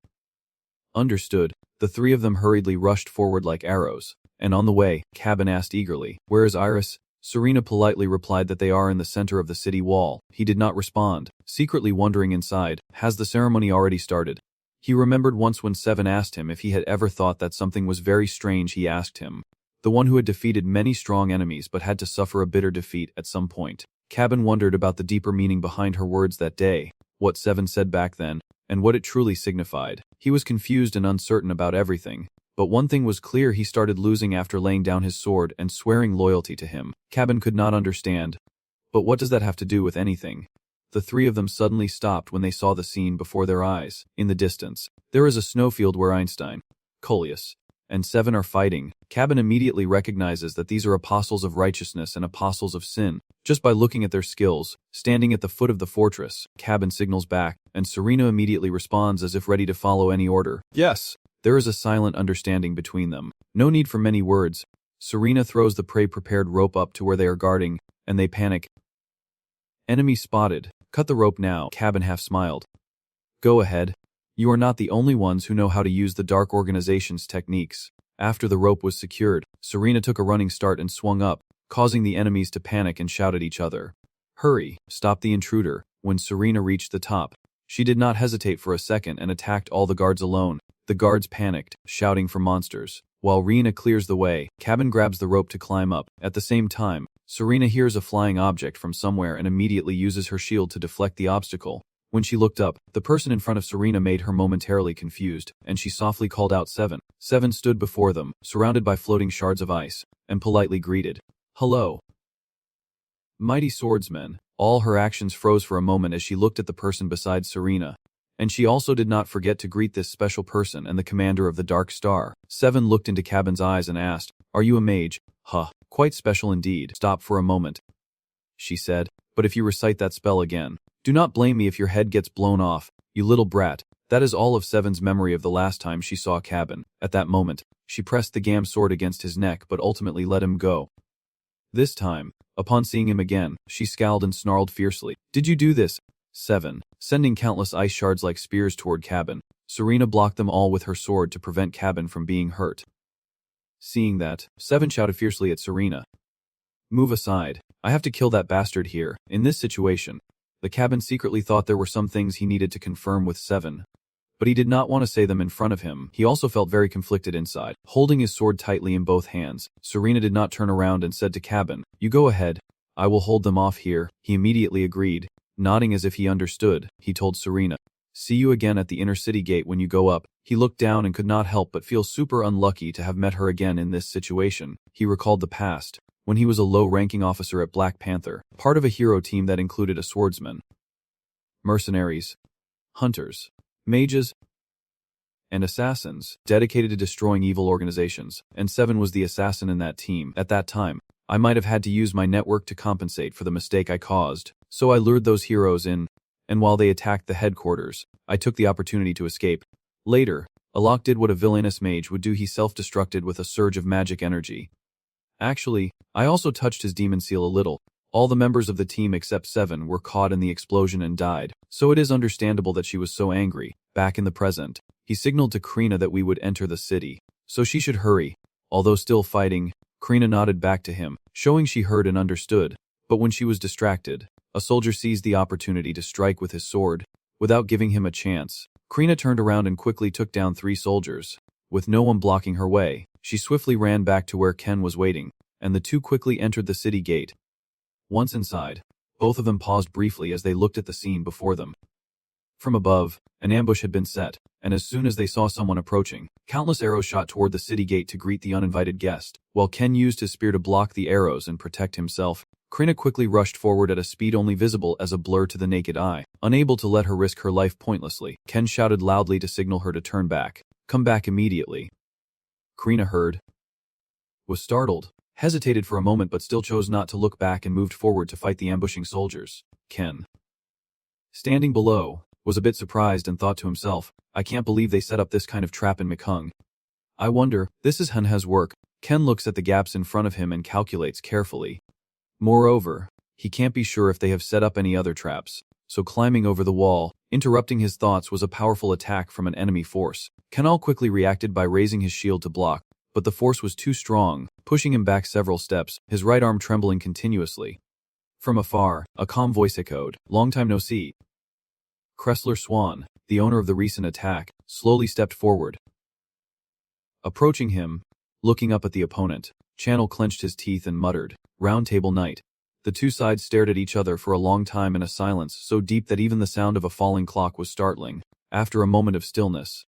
[SPEAKER 1] Understood. The three of them hurriedly rushed forward like arrows, and on the way, Cabin asked eagerly, where is Iris? Serena politely replied that they are in the center of the city wall. He did not respond, secretly wondering inside, has the ceremony already started? He remembered once when Seven asked him if he had ever thought that something was very strange. He asked him, the one who had defeated many strong enemies but had to suffer a bitter defeat at some point. Cabin wondered about the deeper meaning behind her words that day, what Seven said back then, and what it truly signified. He was confused and uncertain about everything, but one thing was clear: he started losing after laying down his sword and swearing loyalty to him. Cabin could not understand. But what does that have to do with anything? The three of them suddenly stopped when they saw the scene before their eyes. In the distance, there is a snowfield where Einstein, Coleus, and Seven are fighting. Cabin immediately recognizes that these are apostles of righteousness and apostles of sin. Just by looking at their skills, standing at the foot of the fortress, Cabin signals back, and Serena immediately responds as if ready to follow any order. Yes. There is a silent understanding between them. No need for many words. Serena throws the prey-prepared rope up to where they are guarding, and they panic. Enemy spotted. Cut the rope now. Cabin half smiled. Go ahead. You are not the only ones who know how to use the Dark Organization's techniques. After the rope was secured, Serena took a running start and swung up, causing the enemies to panic and shout at each other. Hurry, stop the intruder. When Serena reached the top, She did not hesitate for a second and attacked all the guards alone. The guards panicked, shouting for monsters. While Reina clears the way, Cabin grabs the rope to climb up. At the same time, Serena hears a flying object from somewhere and immediately uses her shield to deflect the obstacle. When she looked up, the person in front of Serena made her momentarily confused, and she softly called out Seven. Seven stood before them, surrounded by floating shards of ice, and politely greeted, "Hello, mighty swordsman." All her actions froze for a moment as she looked at the person beside Serena. And she also did not forget to greet this special person and the commander of the Dark Star. Seven looked into Cabin's eyes and asked, "Are you a mage?" "Huh, quite special indeed." "Stop for a moment," she said, "but if you recite that spell again, do not blame me if your head gets blown off, you little brat." That is all of Seven's memory of the last time she saw Cabin. At that moment, she pressed the gam sword against his neck but ultimately let him go. This time, upon seeing him again, she scowled and snarled fiercely, "Did you do this?" Seven, sending countless ice shards like spears toward Cabin. Serena blocked them all with her sword to prevent Cabin from being hurt. Seeing that, Seven shouted fiercely at Serena, "Move aside. I have to kill that bastard here." In this situation, the Cabin secretly thought there were some things he needed to confirm with Seven, but he did not want to say them in front of him. He also felt very conflicted inside. Holding his sword tightly in both hands, Serena did not turn around and said to Cabin, "You go ahead. I will hold them off here." He immediately agreed. Nodding as if he understood, he told Serena, "See you again at the inner city gate when you go up." He looked down and could not help but feel super unlucky to have met her again in this situation. He recalled the past, when he was a low-ranking officer at Black Panther, part of a hero team that included a swordsman, mercenaries, hunters, mages, and assassins, dedicated to destroying evil organizations, and Seven was the assassin in that team. At that time, I might have had to use my network to compensate for the mistake I caused, so I lured those heroes in, and while they attacked the headquarters, I took the opportunity to escape. Later, Alok did what a villainous mage would do. He self-destructed with a surge of magic energy. Actually, I also touched his demon seal a little. All the members of the team except Seven were caught in the explosion and died, so it is understandable that she was so angry. Back in the present, he signaled to Krina that we would enter the city, so she should hurry. Although still fighting, Krina nodded back to him, showing she heard and understood, but when she was distracted, a soldier seized the opportunity to strike with his sword. Without giving him a chance, Krina turned around and quickly took down 3 soldiers. With no one blocking her way, she swiftly ran back to where Ken was waiting, and the two quickly entered the city gate. Once inside, both of them paused briefly as they looked at the scene before them. From above, an ambush had been set, and as soon as they saw someone approaching, countless arrows shot toward the city gate to greet the uninvited guest. While Ken used his spear to block the arrows and protect himself, Krina quickly rushed forward at a speed only visible as a blur to the naked eye. Unable to let her risk her life pointlessly, Ken shouted loudly to signal her to turn back. "Come back immediately." Krina heard, was startled, hesitated for a moment but still chose not to look back and moved forward to fight the ambushing soldiers. Ken, standing below, was a bit surprised and thought to himself, "I can't believe they set up this kind of trap in Mekong. I wonder, this is Hanha's work." Ken looks at the gaps in front of him and calculates carefully. Moreover, he can't be sure if they have set up any other traps, so climbing over the wall, interrupting his thoughts, was a powerful attack from an enemy force. Kenal quickly reacted by raising his shield to block, but the force was too strong, pushing him back several steps, his right arm trembling continuously. From afar, a calm voice echoed, "Long time no see." Kressler Swan, the owner of the recent attack, slowly stepped forward. Approaching him, looking up at the opponent, Channel clenched his teeth and muttered, "Round Table Knight." The two sides stared at each other for a long time in a silence so deep that even the sound of a falling clock was startling. After a moment of stillness,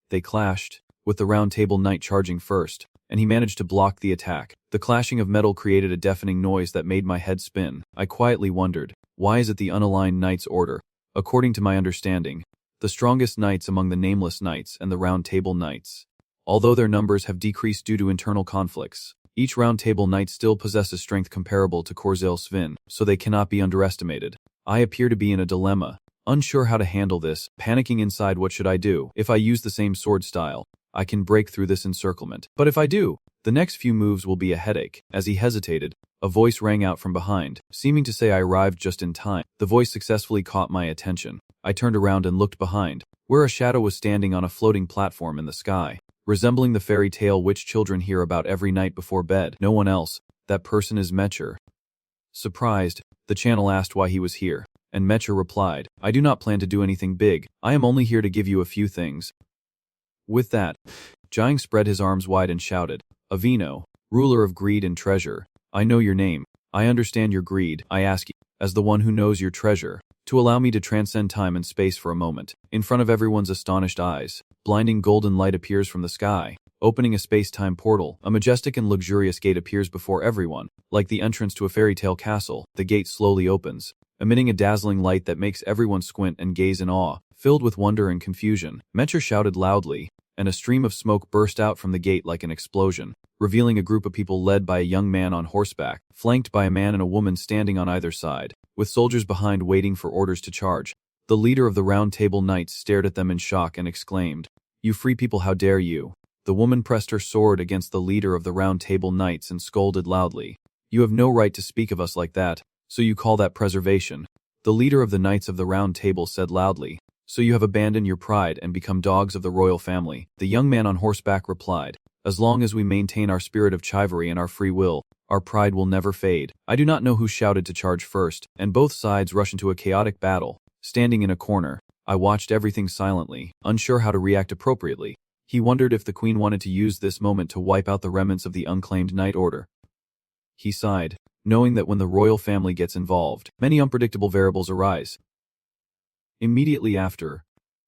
[SPEAKER 1] they clashed, with the Round Table Knight charging first, and he managed to block the attack. The clashing of metal created a deafening noise that made my head spin. I quietly wondered, why is it the unaligned knight's order? According to my understanding, the strongest knights among the Nameless Knights and the Round Table Knights. Although their numbers have decreased due to internal conflicts, each Round Table Knight still possesses strength comparable to Korzel Svin, so they cannot be underestimated. I appear to be in a dilemma, unsure how to handle this, panicking inside. What should I do? If I use the same sword style, I can break through this encirclement. But if I do, the next few moves will be a headache. As he hesitated, a voice rang out from behind, seeming to say I arrived just in time. The voice successfully caught my attention. I turned around and looked behind, where a shadow was standing on a floating platform in the sky, resembling the fairy tale which children hear about every night before bed. No one else. That person is Mecher. Surprised, the Channel asked why he was here, And Mecha replied, I do not plan to do anything big, I am only here to give you a few things. With that, Jiang spread his arms wide and shouted, Avino, ruler of greed and treasure, I know your name, I understand your greed, I ask you, as the one who knows your treasure, to allow me to transcend time and space for a moment. In front of everyone's astonished eyes, blinding golden light appears from the sky, opening a space-time portal. A majestic and luxurious gate appears before everyone. Like the entrance to a fairy tale castle, the gate slowly opens, emitting a dazzling light that makes everyone squint and gaze in awe. Filled with wonder and confusion, Mecha shouted loudly, and a stream of smoke burst out from the gate like an explosion, revealing a group of people led by a young man on horseback, flanked by a man and a woman standing on either side, with soldiers behind waiting for orders to charge. The leader of the Round Table Knights stared at them in shock and exclaimed, You free people, how dare you? The woman pressed her sword against the leader of the Round Table Knights and scolded loudly, You have no right to speak of us like that, so you call that preservation? The leader of the Knights of the Round Table said loudly, So you have abandoned your pride and become dogs of the royal family. The young man on horseback replied, As long as we maintain our spirit of chivalry and our free will, our pride will never fade. I do not know who shouted to charge first, and both sides rush into a chaotic battle. Standing in a corner, I watched everything silently, unsure how to react appropriately. He wondered if the queen wanted to use this moment to wipe out the remnants of the unclaimed knight order. He sighed, knowing that when the royal family gets involved, many unpredictable variables arise. Immediately after,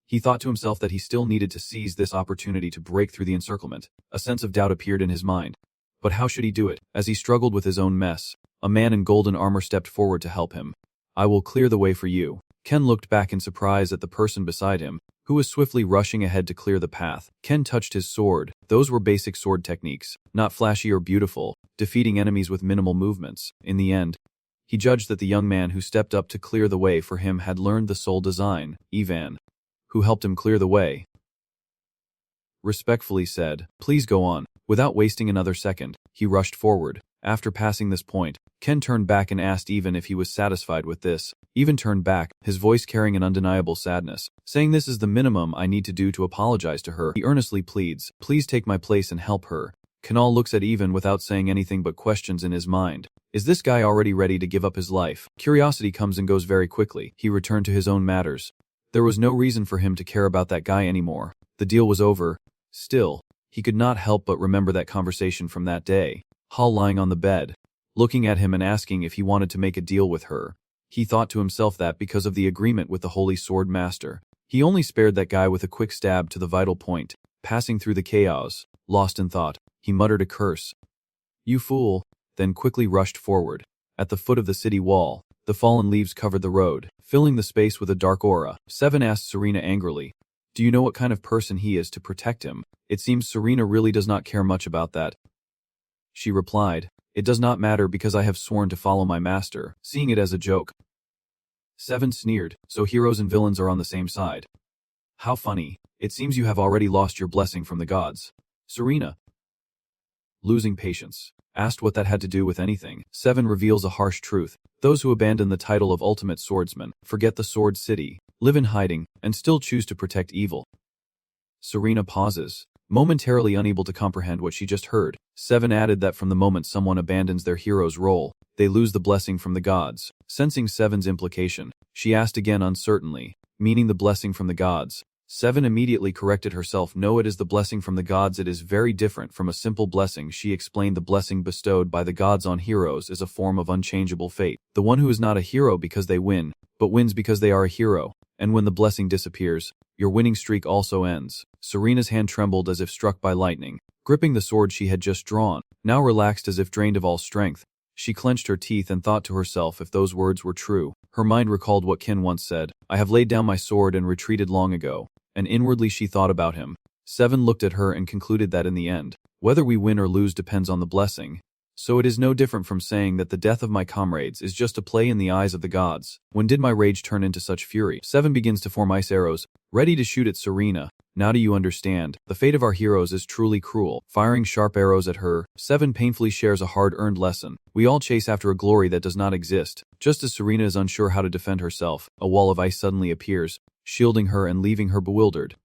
[SPEAKER 1] he thought to himself that he still needed to seize this opportunity to break through the encirclement. A sense of doubt appeared in his mind. But how should he do it? As he struggled with his own mess, a man in golden armor stepped forward to help him. I will clear the way for you. Ken looked back in surprise at the person beside him, who was swiftly rushing ahead to clear the path. Ken touched his sword. Those were basic sword techniques, not flashy or beautiful, defeating enemies with minimal movements. In the end, he judged that the young man who stepped up to clear the way for him had learned the soul design. Ivan, who helped him clear the way, respectfully said, Please go on. Without wasting another second, he rushed forward. After passing this point, Ken turned back and asked Ivan if he was satisfied with this. Ivan turned back, his voice carrying an undeniable sadness, saying this is the minimum I need to do to apologize to her. He earnestly pleads, Please take my place and help her. Kanal looks at Ivan without saying anything but questions in his mind. Is this guy already ready to give up his life? Curiosity comes and goes very quickly. He returned to his own matters. There was no reason for him to care about that guy anymore. The deal was over. Still, he could not help but remember that conversation from that day. Hall lying on the bed, looking at him and asking if he wanted to make a deal with her. He thought to himself that because of the agreement with the Holy Sword Master, he only spared that guy with a quick stab to the vital point. Passing through the chaos, lost in thought, he muttered a curse. You fool, then quickly rushed forward. At the foot of the city wall, the fallen leaves covered the road, filling the space with a dark aura. Seven asked Serena angrily, Do you know what kind of person he is to protect him? It seems Serena really does not care much about that. She replied, It does not matter because I have sworn to follow my master, seeing it as a joke. Seven sneered, So heroes and villains are on the same side. How funny. It seems you have already lost your blessing from the gods. Serena, losing patience, asked what that had to do with anything. Seven reveals a harsh truth. Those who abandon the title of ultimate swordsman, forget the sword city, live in hiding, and still choose to protect evil. Serena pauses, momentarily unable to comprehend what she just heard. Seven added that from the moment someone abandons their hero's role, they lose the blessing from the gods. Sensing Seven's implication, she asked again uncertainly, meaning the blessing from the gods. Seven immediately corrected herself. No, it is the blessing from the gods. It is very different from a simple blessing. She explained the blessing bestowed by the gods on heroes is a form of unchangeable fate. The one who is not a hero because they win, but wins because they are a hero. And when the blessing disappears, your winning streak also ends. Serena's hand trembled as if struck by lightning, gripping the sword she had just drawn. Now relaxed as if drained of all strength, she clenched her teeth and thought to herself if those words were true. Her mind recalled what Ken once said, I have laid down my sword and retreated long ago. And inwardly she thought about him. Seven looked at her and concluded that in the end, whether we win or lose depends on the blessing. So it is no different from saying that the death of my comrades is just a play in the eyes of the gods. When did my rage turn into such fury? Seven begins to form ice arrows, ready to shoot at Serena. Now do you understand? The fate of our heroes is truly cruel. Firing sharp arrows at her, Seven painfully shares a hard-earned lesson. We all chase after a glory that does not exist. Just as Serena is unsure how to defend herself, a wall of ice suddenly appears, shielding her and leaving her bewildered.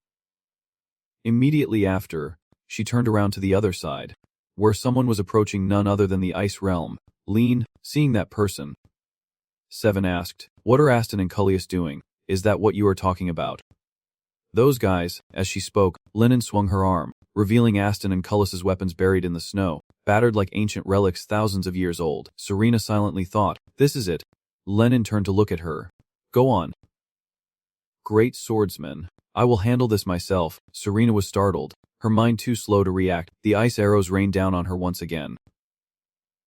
[SPEAKER 1] Immediately after, she turned around to the other side, where someone was approaching, none other than the ice realm. Lean, seeing that person, 7 asked. What are Aston and Cullius doing? Is that what you are talking about? Those guys. As she spoke, Lennon swung her arm, revealing Aston and Cullis's weapons buried in the snow, battered like ancient relics thousands of years old. Serena silently thought, this is it. Lennon turned to look at her. Go on. Great swordsman. I will handle this myself. Serena was startled, her mind too slow to react. The ice arrows rained down on her once again.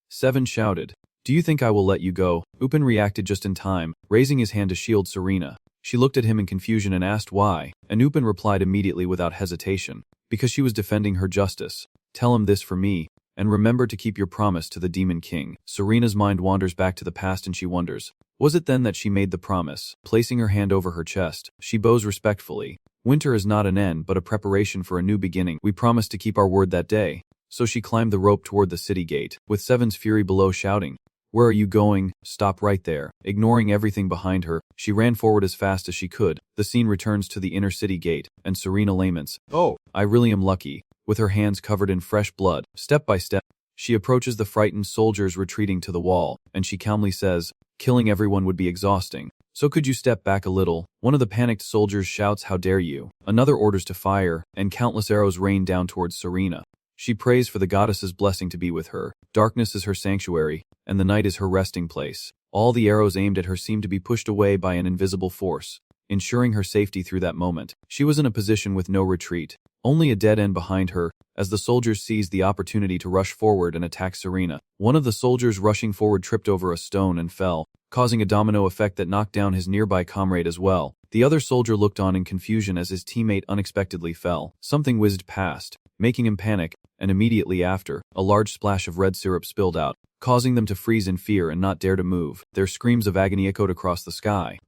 [SPEAKER 1] 7 shouted. Do you think I will let you go? Upin reacted just in time, raising his hand to shield Serena. She looked at him in confusion and asked why, and Upin replied immediately without hesitation. Because she was defending her justice. Tell him this for me, and remember to keep your promise to the Demon King. Serena's mind wanders back to the past and she wonders, was it then that she made the promise? Placing her hand over her chest, she bows respectfully. Winter is not an end but a preparation for a new beginning. We promised to keep our word that day. So she climbed the rope toward the city gate, with Seven's fury below shouting, where are you going? Stop right there. Ignoring everything behind her, she ran forward as fast as she could. The scene returns to the inner city gate, and Serena laments, oh, I really am lucky. With her hands covered in fresh blood, step by step, she approaches the frightened soldiers retreating to the wall, and she calmly says, killing everyone would be exhausting. So could you step back a little? One of the panicked soldiers shouts, how dare you? Another orders to fire, and countless arrows rain down towards Serena. She prays for the goddess's blessing to be with her. Darkness is her sanctuary, and the night is her resting place. All the arrows aimed at her seemed to be pushed away by an invisible force, ensuring her safety through that moment. She was in a position with no retreat, only a dead end behind her, as the soldiers seized the opportunity to rush forward and attack Serena. One of the soldiers rushing forward tripped over a stone and fell, causing a domino effect that knocked down his nearby comrade as well. The other soldier looked on in confusion as his teammate unexpectedly fell. Something whizzed past, making him panic, and immediately after, a large splash of red syrup spilled out, causing them to freeze in fear and not dare to move. Their screams of agony echoed across the sky.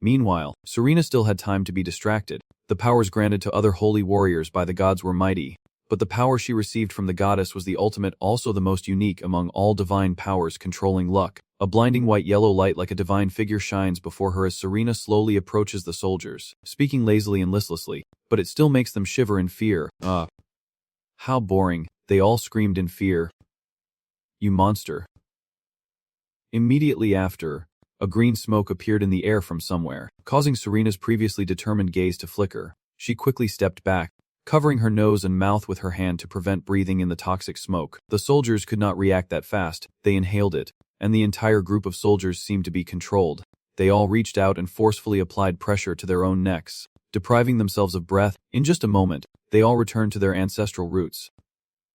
[SPEAKER 1] Meanwhile, Serena still had time to be distracted. The powers granted to other holy warriors by the gods were mighty, but the power she received from the goddess was the ultimate, also the most unique among all divine powers controlling luck. A blinding white-yellow light like a divine figure shines before her as Serena slowly approaches the soldiers, speaking lazily and listlessly, but it still makes them shiver in fear. How boring, they all screamed in fear. You monster. Immediately after, a green smoke appeared in the air from somewhere, causing Serena's previously determined gaze to flicker. She quickly stepped back, covering her nose and mouth with her hand to prevent breathing in the toxic smoke. The soldiers could not react that fast, they inhaled it, and the entire group of soldiers seemed to be controlled. They all reached out and forcefully applied pressure to their own necks, depriving themselves of breath. In just a moment, they all returned to their ancestral roots.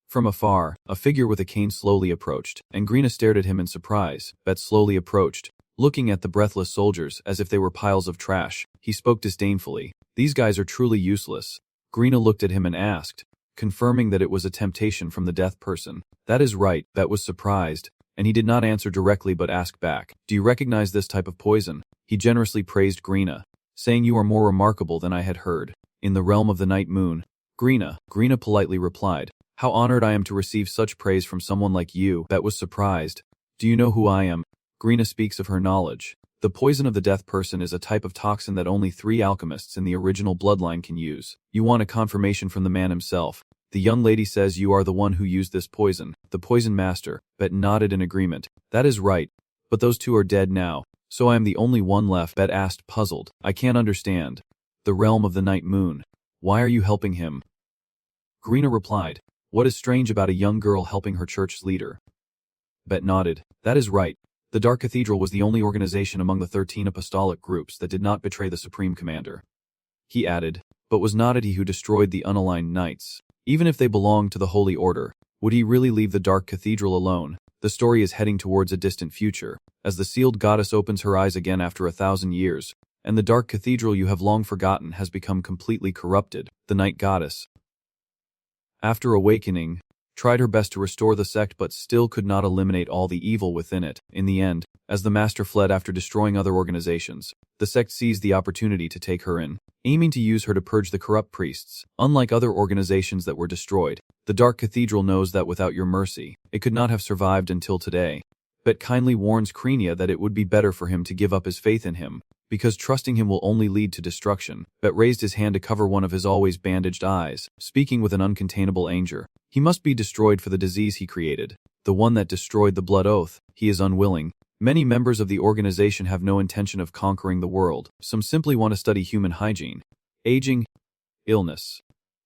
[SPEAKER 1] From afar, a figure with a cane slowly approached, and Grina stared at him in surprise. Bet slowly approached, looking at the breathless soldiers as if they were piles of trash. He spoke disdainfully. These guys are truly useless. Grina looked at him and asked, confirming that it was a temptation from the death person. That is right, Bet was surprised, and he did not answer directly but asked back, do you recognize this type of poison? He generously praised Grina, saying you are more remarkable than I had heard. In the realm of the night moon, Grina politely replied, how honored I am to receive such praise from someone like you. Bet was surprised. Do you know who I am? Grina speaks of her knowledge. The poison of the death person is a type of toxin that only 3 alchemists in the original bloodline can use. You want a confirmation from the man himself. The young lady says you are the one who used this poison, the poison master. Bet nodded in agreement. That is right, but those 2 are dead now, so I am the only one left. Bet asked, puzzled. I can't understand. The realm of the night moon. Why are you helping him? Grina replied, what is strange about a young girl helping her church's leader? Bet nodded. That is right. The Dark Cathedral was the only organization among the 13 apostolic groups that did not betray the Supreme Commander. He added, but was not it he who destroyed the unaligned knights? Even if they belonged to the Holy Order, would he really leave the Dark Cathedral alone? The story is heading towards a distant future, as the sealed goddess opens her eyes again after 1,000 years, and the Dark Cathedral you have long forgotten has become completely corrupted. The Night Goddess, after awakening, tried her best to restore the sect but still could not eliminate all the evil within it. In the end, as the master fled after destroying other organizations, the sect seized the opportunity to take her in, aiming to use her to purge the corrupt priests. Unlike other organizations that were destroyed, the Dark Cathedral knows that without your mercy, it could not have survived until today. Bet kindly warns Krenia that it would be better for him to give up his faith in him, because trusting him will only lead to destruction. Bet raised his hand to cover one of his always bandaged eyes, speaking with an uncontainable anger. He must be destroyed for the disease he created, the one that destroyed the blood oath. He is unwilling, Many members of the organization have no intention of conquering the world. Some simply want to study human hygiene, aging, illness,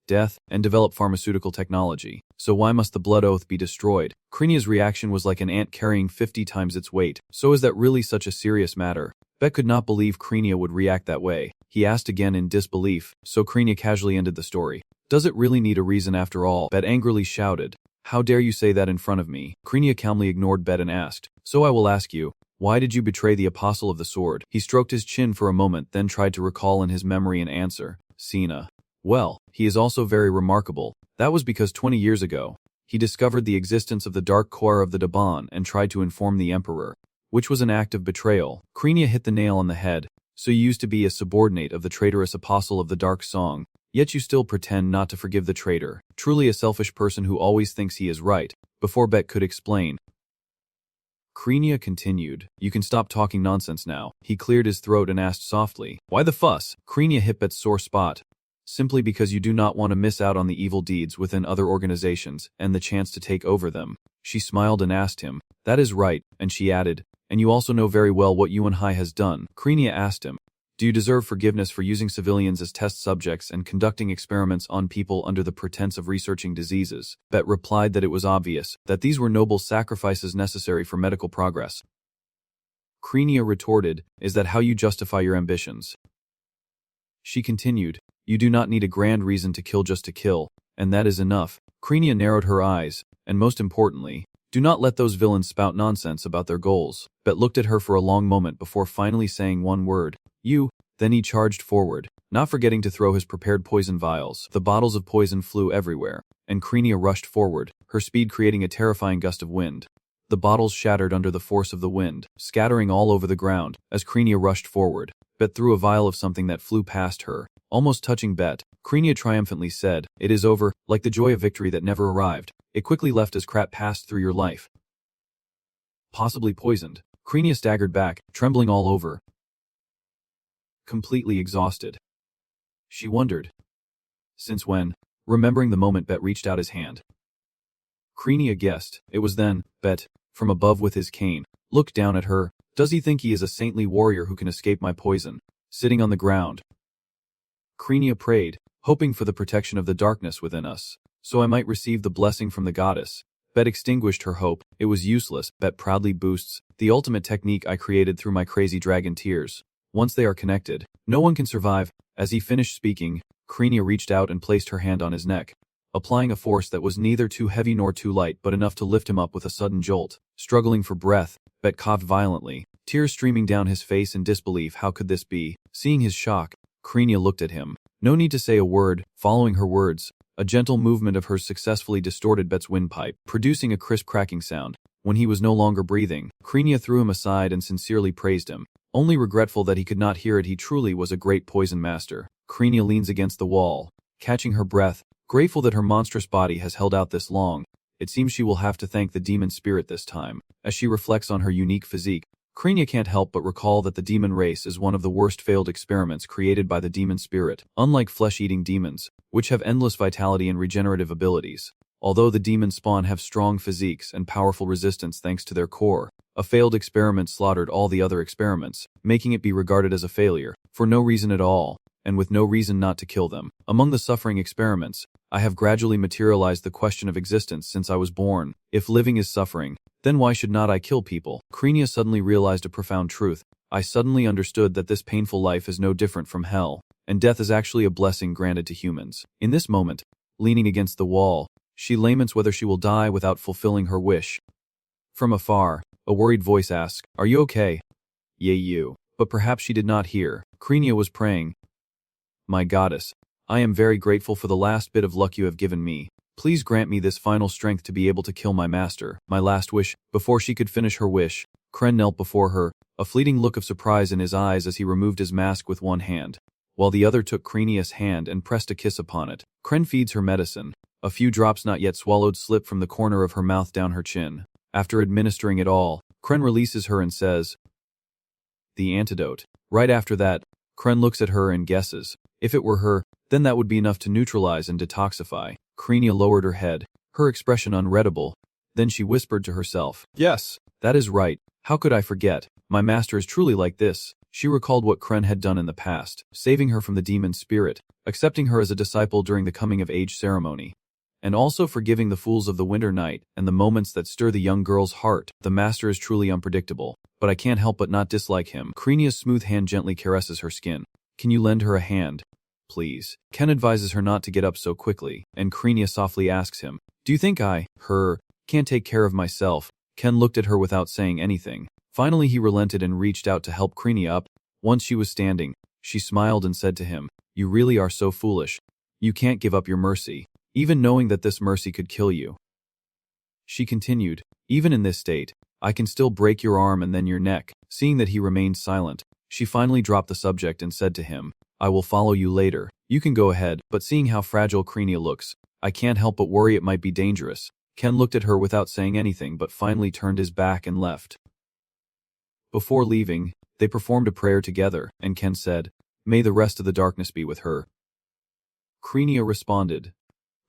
[SPEAKER 1] death, and develop pharmaceutical technology. So why must the blood oath be destroyed? Krinia's reaction was like an ant carrying 50 times its weight. So is that really such a serious matter? Bet could not believe Krinia would react that way. He asked again in disbelief, so Krinia casually ended the story. Does it really need a reason after all? Bet angrily shouted. How dare you say that in front of me? Krinia calmly ignored Bet and asked, so I will ask you, why did you betray the Apostle of the Sword? He stroked his chin for a moment, then tried to recall in his memory an answer. Serena. Well, he is also very remarkable. That was because 20 years ago, he discovered the existence of the dark core of the Daban and tried to inform the Emperor, which was an act of betrayal. Krinia hit the nail on the head. So you used to be a subordinate of the traitorous Apostle of the Dark Song, yet you still pretend not to forgive the traitor. Truly a selfish person who always thinks he is right. Before Bet could explain, Krinia continued, you can stop talking nonsense now. He cleared his throat and asked softly, why the fuss? Krinia hit Bet's sore spot. Simply because you do not want to miss out on the evil deeds within other organizations and the chance to take over them. She smiled and asked him, that is right, and she added, and you also know very well what Yuan Hai has done. Krinia asked him, do you deserve forgiveness for using civilians as test subjects and conducting experiments on people under the pretense of researching diseases? Bet replied that it was obvious that these were noble sacrifices necessary for medical progress. Krinia retorted, is that how you justify your ambitions? She continued, you do not need a grand reason to kill just to kill, and that is enough. Krinia narrowed her eyes, and most importantly, do not let those villains spout nonsense about their goals. Bet looked at her for a long moment before finally saying one word, you. Then he charged forward, not forgetting to throw his prepared poison vials. The bottles of poison flew everywhere, and Krinia rushed forward, her speed creating a terrifying gust of wind. The bottles shattered under the force of the wind, scattering all over the ground. As Krinia rushed forward, Bet threw a vial of something that flew past her, almost touching Bet. Krinia triumphantly said, it is over, like the joy of victory that never arrived. It quickly left as crap passed through your life. Possibly poisoned. Krinia staggered back, trembling all over, completely exhausted. She wondered, since when? Remembering the moment Bet reached out his hand. Krinia guessed, it was then. Bet, from above with his cane, looked down at her. Does he think he is a saintly warrior who can escape my poison? Sitting on the ground, Krinia prayed, hoping for the protection of the darkness within us, so I might receive the blessing from the goddess. Bet extinguished her hope. It was useless. Bet proudly boasts, the ultimate technique I created through my crazy dragon tears. Once they are connected, no one can survive. As he finished speaking, Krinia reached out and placed her hand on his neck, applying a force that was neither too heavy nor too light but enough to lift him up with a sudden jolt. Struggling for breath, Bet coughed violently, tears streaming down his face in disbelief. How could this be? Seeing his shock, Krinia looked at him. No need to say a word. Following her words, a gentle movement of hers successfully distorted Bet's windpipe, producing a crisp cracking sound. When he was no longer breathing, Krinia threw him aside and sincerely praised him. Only regretful that he could not hear it, he truly was a great poison master. Krinia leans against the wall, catching her breath, grateful that her monstrous body has held out this long. It seems she will have to thank the demon spirit this time. As she reflects on her unique physique, Krinia can't help but recall that the demon race is one of the worst failed experiments created by the demon spirit. Unlike flesh-eating demons, which have endless vitality and regenerative abilities, although the demon spawn have strong physiques and powerful resistance thanks to their core, a failed experiment slaughtered all the other experiments, making it be regarded as a failure, for no reason at all, and with no reason not to kill them. Among the suffering experiments, I have gradually materialized the question of existence since I was born. If living is suffering, then why should not I kill people? Krinia suddenly realized a profound truth. I suddenly understood that this painful life is no different from hell, and death is actually a blessing granted to humans. In this moment, leaning against the wall, she laments whether she will die without fulfilling her wish. From afar, a worried voice asked, are you okay? Yea, you. But perhaps she did not hear. Krinia was praying, my goddess, I am very grateful for the last bit of luck you have given me. Please grant me this final strength to be able to kill my master. My last wish. Before she could finish her wish, Kren knelt before her, a fleeting look of surprise in his eyes as he removed his mask with one hand, while the other took Krinia's hand and pressed a kiss upon it. Kren feeds her medicine. A few drops not yet swallowed slip from the corner of her mouth down her chin. After administering it all, Kren releases her and says, the antidote. Right after that, Kren looks at her and guesses. If it were her, then that would be enough to neutralize and detoxify. Krinia lowered her head, her expression unreadable. Then she whispered to herself, yes, that is right. How could I forget? My master is truly like this. She recalled what Kren had done in the past, saving her from the demon spirit, accepting her as a disciple during the coming-of-age ceremony, and also forgiving the fools of the winter night and the moments that stir the young girl's heart. The master is truly unpredictable, but I can't help but not dislike him. Krinia's smooth hand gently caresses her skin. Can you lend her a hand, please? Ken advises her not to get up so quickly, and Krinia softly asks him, do you think I, her, can't take care of myself? Ken looked at her without saying anything. Finally he relented and reached out to help Krinia up. Once she was standing, she smiled and said to him, you really are so foolish. You can't give up your mercy, even knowing that this mercy could kill you. She continued, even in this state, I can still break your arm and then your neck. Seeing that he remained silent, she finally dropped the subject and said to him, I will follow you later. You can go ahead, but seeing how fragile Krinia looks, I can't help but worry it might be dangerous. Ken looked at her without saying anything but finally turned his back and left. Before leaving, they performed a prayer together, and Ken said, may the rest of the darkness be with her. Krinia responded,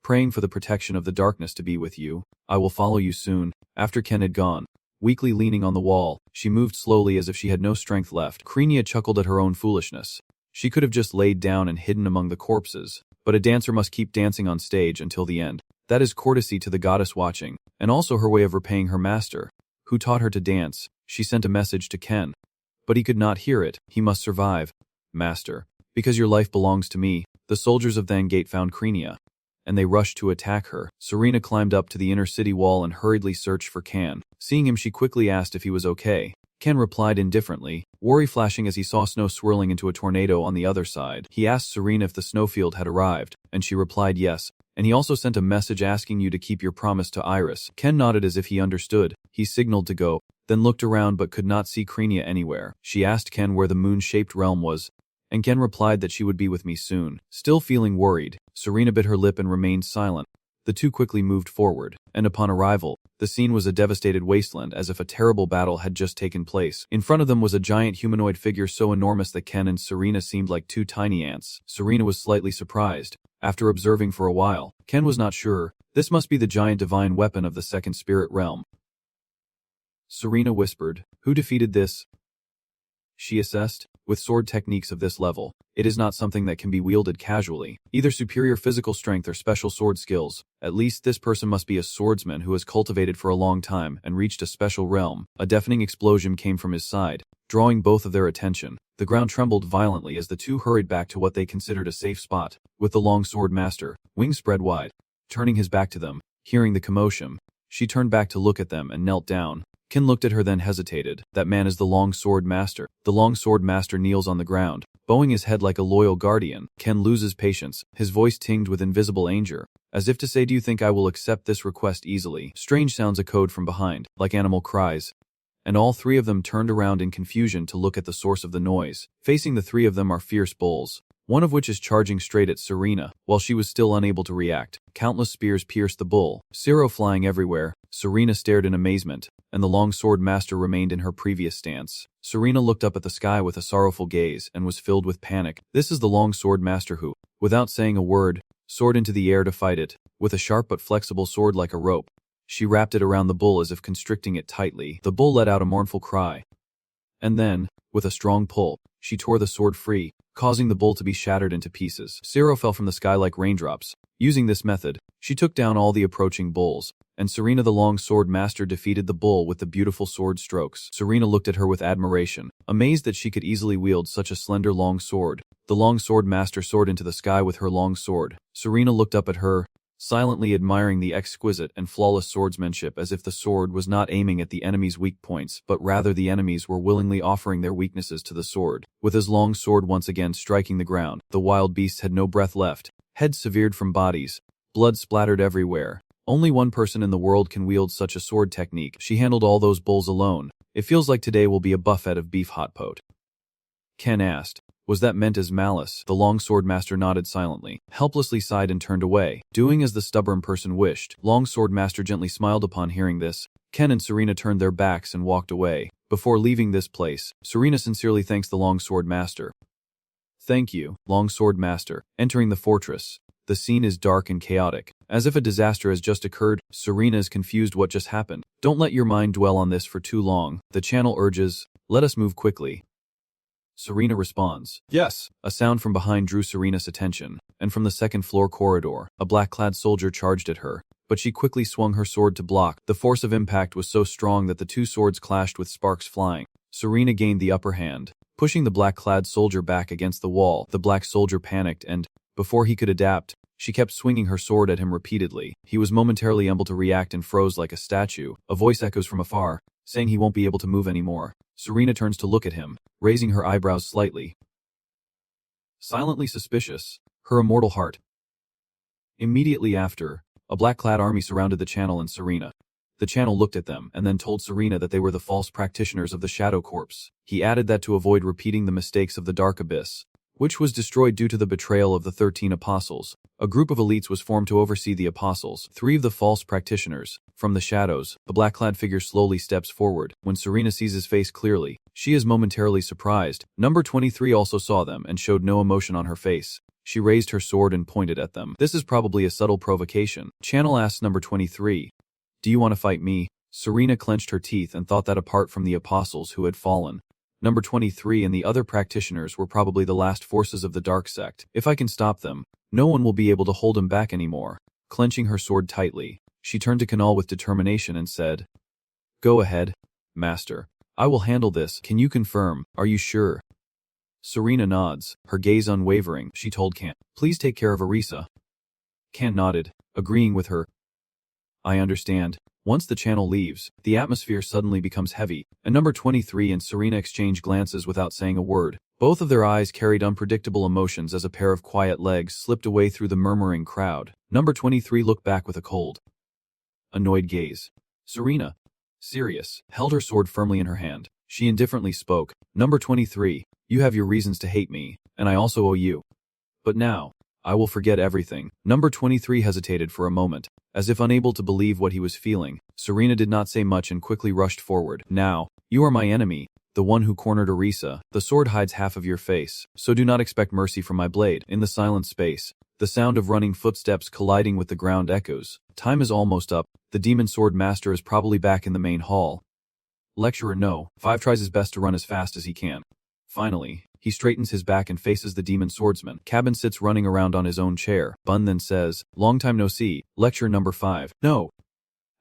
[SPEAKER 1] praying for the protection of the darkness to be with you. I will follow you soon. After Ken had gone, weakly leaning on the wall, she moved slowly as if she had no strength left. Krinia chuckled at her own foolishness. She could have just laid down and hidden among the corpses, but a dancer must keep dancing on stage until the end. That is courtesy to the goddess watching, and also her way of repaying her master, who taught her to dance. She sent a message to Ken, but he could not hear it. He must survive. Master, because your life belongs to me. The soldiers of Then Gate found Krinia, and they rushed to attack her. Serena climbed up to the inner city wall and hurriedly searched for Ken. Seeing him, she quickly asked if he was okay. Ken replied indifferently, worry flashing as he saw snow swirling into a tornado on the other side. He asked Serena if the snowfield had arrived, and she replied yes, and he also sent a message asking you to keep your promise to Iris. Ken nodded as if he understood. He signaled to go, then looked around but could not see Krinia anywhere. She asked Ken where the moon-shaped realm was, and Ken replied that she would be with me soon. Still feeling worried, Serena bit her lip and remained silent. The two quickly moved forward, and upon arrival, the scene was a devastated wasteland as if a terrible battle had just taken place. In front of them was a giant humanoid figure so enormous that Ken and Serena seemed like two tiny ants. Serena was slightly surprised. After observing for a while, Ken was not sure. This must be the giant divine weapon of the second spirit realm. Serena whispered, who defeated this? She assessed, with sword techniques of this level, it is not something that can be wielded casually, either superior physical strength or special sword skills. At least this person must be a swordsman who has cultivated for a long time and reached a special realm. A deafening explosion came from his side, drawing both of their attention. The ground trembled violently as the two hurried back to what they considered a safe spot, with the long sword master, wings spread wide, turning his back to them. Hearing the commotion, she turned back to look at them and knelt down. Ken looked at her then hesitated. That man is the long sword master. The long sword master kneels on the ground, bowing his head like a loyal guardian. Ken loses patience, his voice tinged with invisible anger, as if to say, do you think I will accept this request easily? Strange sounds echoed from behind, like animal cries, and all three of them turned around in confusion to look at the source of the noise. Facing the three of them are fierce bulls, one of which is charging straight at Serena. While she was still unable to react, countless spears pierced the bull, Ciro flying everywhere. Serena stared in amazement, and the long sword master remained in her previous stance. Serena looked up at the sky with a sorrowful gaze and was filled with panic. This is the long sword master who, without saying a word, soared into the air to fight it. With a sharp but flexible sword like a rope, she wrapped it around the bull as if constricting it tightly. The bull let out a mournful cry, and then, with a strong pull, she tore the sword free, causing the bull to be shattered into pieces. Ciro fell from the sky like raindrops. Using this method, she took down all the approaching bulls, and Serena the long sword master defeated the bull with the beautiful sword strokes. Serena looked at her with admiration, amazed that she could easily wield such a slender long sword. The long sword master soared into the sky with her long sword. Serena looked up at her, silently admiring the exquisite and flawless swordsmanship, as if the sword was not aiming at the enemy's weak points, but rather the enemies were willingly offering their weaknesses to the sword. With his long sword once again striking the ground, the wild beasts had no breath left, heads severed from bodies, blood splattered everywhere. Only one person in the world can wield such a sword technique. She handled all those bulls alone. It feels like today will be a buffet of beef hot pot. Ken asked, was that meant as malice? The long sword master nodded silently, helplessly sighed and turned away, doing as the stubborn person wished. Long sword master gently smiled upon hearing this. Ken and Serena turned their backs and walked away. Before leaving this place, Serena sincerely thanks the long sword master. Thank you, long sword master. Entering the fortress, The scene is dark and chaotic, as if a disaster has just occurred. Serena is confused what just happened. Don't let your mind dwell on this for too long, the channel urges. Let us move quickly. Serena responds, yes. A sound from behind drew Serena's attention, and from the second-floor corridor, a black-clad soldier charged at her, but she quickly swung her sword to block. The force of impact was so strong that the two swords clashed with sparks flying. Serena gained the upper hand, pushing the black-clad soldier back against the wall. The black soldier panicked and, before he could adapt, she kept swinging her sword at him repeatedly. He was momentarily able to react and froze like a statue. A voice echoes from afar, saying he won't be able to move anymore. Serena turns to look at him, raising her eyebrows slightly. Silently suspicious, her immortal heart. Immediately after, a black-clad army surrounded the channel and Serena. The channel looked at them and then told Serena that they were the false practitioners of the Shadow Corps. He added that to avoid repeating the mistakes of the Dark Abyss, which was destroyed due to the betrayal of the 13 apostles. A group of elites was formed to oversee the apostles. 3 of the false practitioners. From the shadows, the black-clad figure slowly steps forward. When Serena sees his face clearly, she is momentarily surprised. Number 23 also saw them and showed no emotion on her face. She raised her sword and pointed at them. This is probably a subtle provocation. Channel asks number 23, do you want to fight me? Serena clenched her teeth and thought that apart from the apostles who had fallen, Number 23 and the other practitioners were probably the last forces of the dark sect. If I can stop them, no one will be able to hold him back anymore. Clenching her sword tightly, she turned to Kanal with determination and said, go ahead, master. I will handle this. Can you confirm? Are you sure? Serena nods, her gaze unwavering. She told Kan, please take care of Arisa. Kan nodded, agreeing with her. I understand. Once the channel leaves, the atmosphere suddenly becomes heavy, and number 23 and Serena exchange glances without saying a word. Both of their eyes carried unpredictable emotions as a pair of quiet legs slipped away through the murmuring crowd. Number 23 looked back with a cold, annoyed gaze. Serena, serious, held her sword firmly in her hand. She indifferently spoke, Number 23, you have your reasons to hate me, and I also owe you. But now, I will forget everything. Number 23 hesitated for a moment, as if unable to believe what he was feeling. Serena did not say much and quickly rushed forward. Now, you are my enemy, the one who cornered Arisa. The sword hides half of your face, so do not expect mercy from my blade. In the silent space, the sound of running footsteps colliding with the ground echoes. Time is almost up. The demon sword master is probably back in the main hall. Lecturer no. 5 tries his best to run as fast as he can. Finally, he straightens his back and faces the demon swordsman. Cabin sits running around on his own chair. Bun then says, long time no see. Lecturer number 5. No.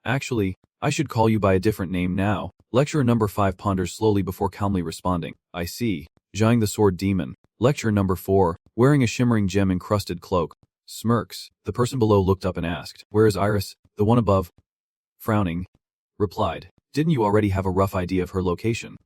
[SPEAKER 1] Actually, I should call you by a different name now. Lecturer number 5 ponders slowly before calmly responding. I see. Zhang the sword demon. Lecturer number 4, wearing a shimmering gem-encrusted cloak, smirks. The person below looked up and asked, where is Iris? The one above, frowning, replied, didn't you already have a rough idea of her location?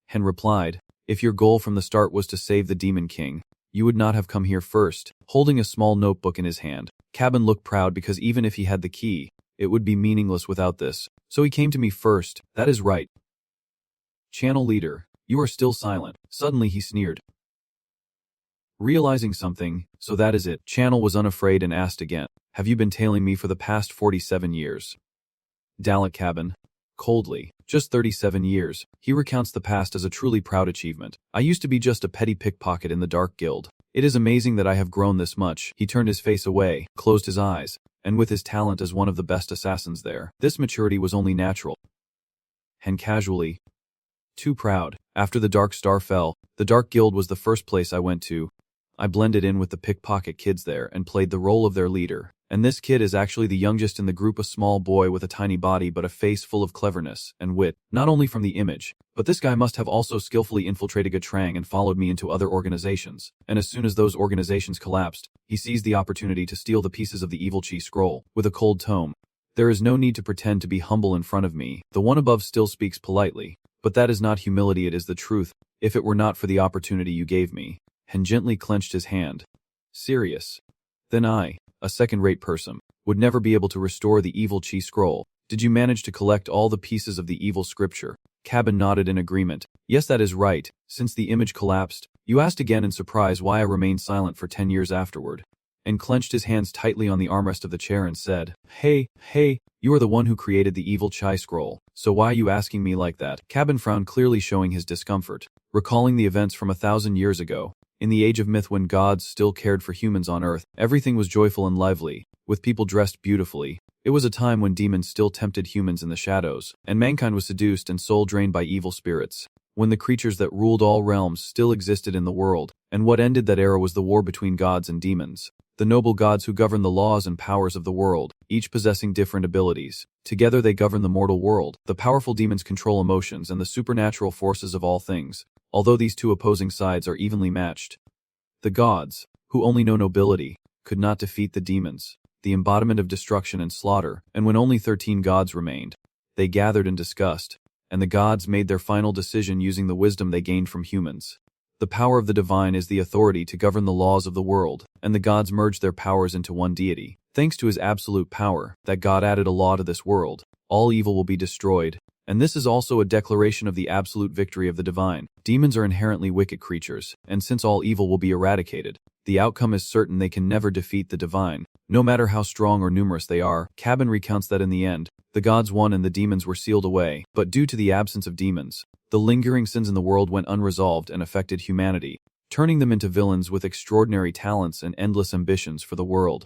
[SPEAKER 1] Hen replied, if your goal from the start was to save the Demon King, you would not have come here first. Holding a small notebook in his hand, Cabin looked proud because even if he had the key, it would be meaningless without this. So he came to me first. That is right. Channel leader, you are still silent. Suddenly he sneered. Realizing something, so that is it. Channel was unafraid and asked again, have you been tailing me for the past 47 years? Dalek Cabin, coldly, just 37 years. He recounts the past as a truly proud achievement. I used to be just a petty pickpocket in the Dark Guild. It is amazing that I have grown this much. He turned his face away, closed his eyes, and with his talent as one of the best assassins there, this maturity was only natural. And casually, too proud. After the Dark Star fell, the Dark Guild was the first place I went to. I blended in with the pickpocket kids there and played the role of their leader. And this kid is actually the youngest in the group, a small boy with a tiny body but a face full of cleverness and wit, not only from the image, but this guy must have also skillfully infiltrated Gatrang and followed me into other organizations. And as soon as those organizations collapsed, he seized the opportunity to steal the pieces of the evil Chi scroll. With a cold tone, there is no need to pretend to be humble in front of me. The one above still speaks politely, but that is not humility, it is the truth. If it were not for the opportunity you gave me. Hen gently clenched his hand. Serious. Then I, a second-rate person, would never be able to restore the evil Chi scroll. Did you manage to collect all the pieces of the evil scripture? Cabin nodded in agreement. Yes, that is right. Since the image collapsed, you asked again in surprise why I remained silent for 10 years afterward, and clenched his hands tightly on the armrest of the chair and said, Hey, you are the one who created the evil Chi scroll, so why are you asking me like that? Cabin frowned, clearly showing his discomfort. Recalling the events from 1,000 years ago, In the age of myth when gods still cared for humans on Earth, everything was joyful and lively, with people dressed beautifully. It was a time when demons still tempted humans in the shadows, and mankind was seduced and soul drained by evil spirits. When the creatures that ruled all realms still existed in the world, and what ended that era was the war between gods and demons. The noble gods who govern the laws and powers of the world, each possessing different abilities. Together they govern the mortal world. The powerful demons control emotions and the supernatural forces of all things, although these two opposing sides are evenly matched. The gods, who only know nobility, could not defeat the demons, the embodiment of destruction and slaughter, and when only 13 gods remained, they gathered and discussed, and the gods made their final decision using the wisdom they gained from humans. The power of the divine is the authority to govern the laws of the world, and the gods merged their powers into one deity. Thanks to his absolute power, that God added a law to this world, all evil will be destroyed, and this is also a declaration of the absolute victory of the divine. Demons are inherently wicked creatures, and since all evil will be eradicated, the outcome is certain they can never defeat the divine, no matter how strong or numerous they are. Cabin recounts that in the end, the gods won and the demons were sealed away, but due to the absence of demons, the lingering sins in the world went unresolved and affected humanity, turning them into villains with extraordinary talents and endless ambitions for the world.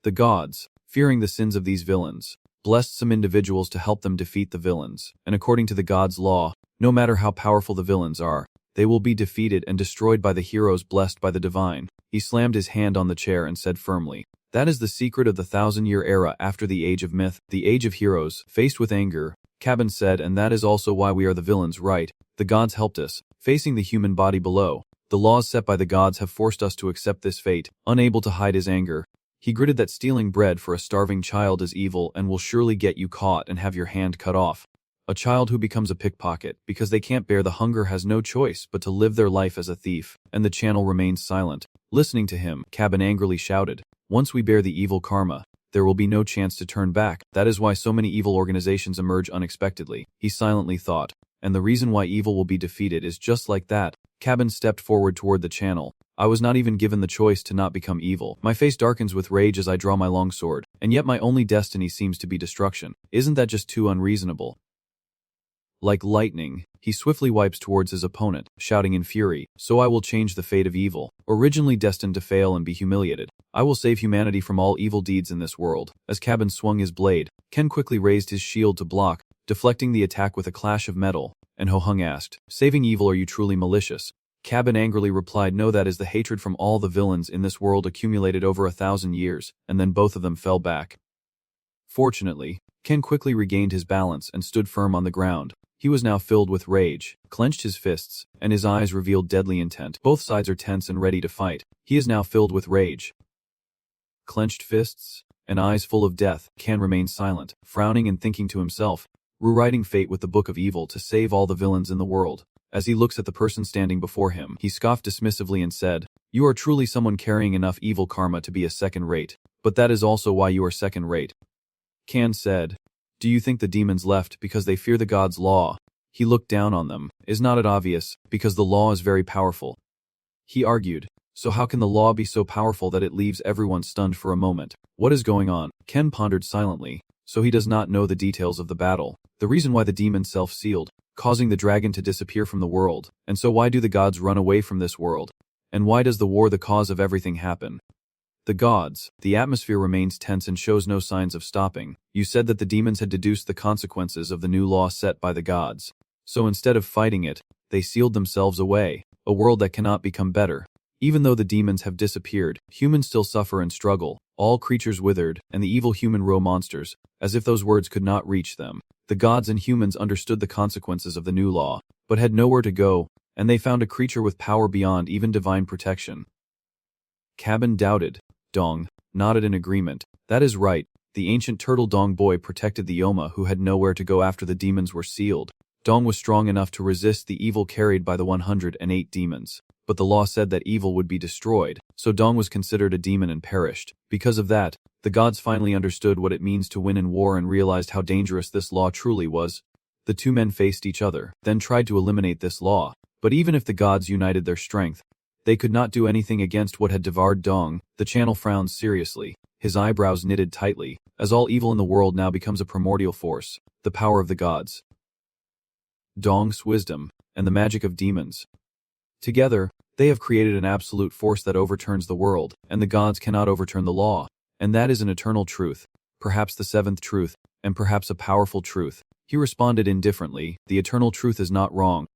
[SPEAKER 1] The gods, fearing the sins of these villains, blessed some individuals to help them defeat the villains, and according to the gods' law, no matter how powerful the villains are, they will be defeated and destroyed by the heroes blessed by the divine. He slammed his hand on the chair and said firmly, "That is the secret of the 1,000-year era after the age of myth, the age of heroes." Faced with anger, Cabin said, "And that is also why we are the villains, right? The gods helped us, facing the human body below. The laws set by the gods have forced us to accept this fate." Unable to hide his anger, he gritted that stealing bread for a starving child is evil and will surely get you caught and have your hand cut off. A child who becomes a pickpocket because they can't bear the hunger has no choice but to live their life as a thief, and the channel remained silent. Listening to him, Cabin angrily shouted, "Once we bear the evil karma, there will be no chance to turn back. That is why so many evil organizations emerge unexpectedly." He silently thought, and the reason why evil will be defeated is just like that. Cabin stepped forward toward the channel. "I was not even given the choice to not become evil. My face darkens with rage as I draw my long sword, and yet my only destiny seems to be destruction. Isn't that just too unreasonable?" Like lightning, he swiftly wipes towards his opponent, shouting in fury, "So I will change the fate of evil, originally destined to fail and be humiliated. I will save humanity from all evil deeds in this world." As Cabin swung his blade, Ken quickly raised his shield to block, deflecting the attack with a clash of metal, and Ho-hung asked, "Saving evil, are you truly malicious?" Cabin angrily replied, "No, that is the hatred from all the villains in this world accumulated over 1,000 years, and then both of them fell back." Fortunately, Ken quickly regained his balance and stood firm on the ground. He was now filled with rage, clenched his fists, and his eyes revealed deadly intent. Both sides are tense and ready to fight. He is now filled with rage. Clenched fists, and eyes full of death, Ken remained silent, frowning and thinking to himself, rewriting fate with the book of evil to save all the villains in the world. As he looks at the person standing before him, he scoffed dismissively and said, "You are truly someone carrying enough evil karma to be a second-rate, but that is also why you are second-rate." Can said, "Do you think the demons left because they fear the gods' law?" He looked down on them. "Is not it obvious? Because the law is very powerful." He argued, "So how can the law be so powerful that it leaves everyone stunned for a moment? What is going on?" Ken pondered silently. So he does not know the details of the battle, the reason why the demon self-sealed, causing the dragon to disappear from the world, and so why do the gods run away from this world? And why does the war, the cause of everything, happen? The gods, the atmosphere remains tense and shows no signs of stopping. You said that the demons had deduced the consequences of the new law set by the gods. So instead of fighting it, they sealed themselves away, a world that cannot become better. Even though the demons have disappeared, humans still suffer and struggle, all creatures withered, and the evil human row monsters, as if those words could not reach them. The gods and humans understood the consequences of the new law, but had nowhere to go, and they found a creature with power beyond even divine protection. Cabin doubted. Dong nodded in agreement. "That is right. The ancient turtle Dong boy protected the Yoma who had nowhere to go after the demons were sealed. Dong was strong enough to resist the evil carried by the 108 demons. But the law said that evil would be destroyed, so Dong was considered a demon and perished. Because of that, the gods finally understood what it means to win in war and realized how dangerous this law truly was. The two men faced each other, then tried to eliminate this law. But even if the gods united their strength, they could not do anything against what had devoured Dong." The channel frowned seriously, his eyebrows knitted tightly, as all evil in the world now becomes a primordial force, the power of the gods, Dong's wisdom, and the magic of demons. Together, They have created an absolute force that overturns the world, and the gods cannot overturn the law. And that is an eternal truth, perhaps the seventh truth, and perhaps a powerful truth. He responded indifferently, the eternal truth is not wrong.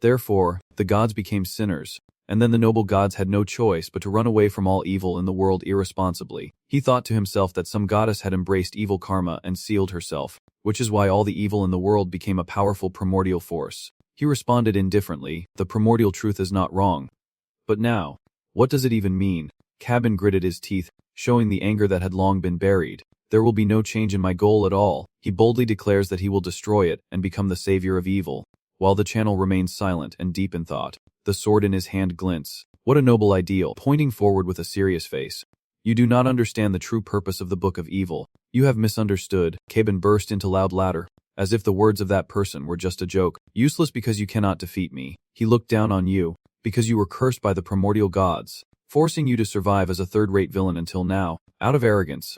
[SPEAKER 1] Therefore, the gods became sinners, and then the noble gods had no choice but to run away from all evil in the world irresponsibly. He thought to himself that some goddess had embraced evil karma and sealed herself, which is why all the evil in the world became a powerful primordial force. He responded indifferently, the primordial truth is not wrong. But now, what does it even mean? Cabin gritted his teeth, showing the anger that had long been buried. There will be no change in my goal at all. He boldly declares that he will destroy it and become the savior of evil. While the channel remains silent and deep in thought, the sword in his hand glints. What a noble ideal, pointing forward with a serious face. You do not understand the true purpose of the Book of Evil. You have misunderstood. Cabin burst into loud laughter, as if the words of that person were just a joke. Useless because you cannot defeat me. He looked down on you, because you were cursed by the primordial gods, forcing you to survive as a third-rate villain until now, out of arrogance.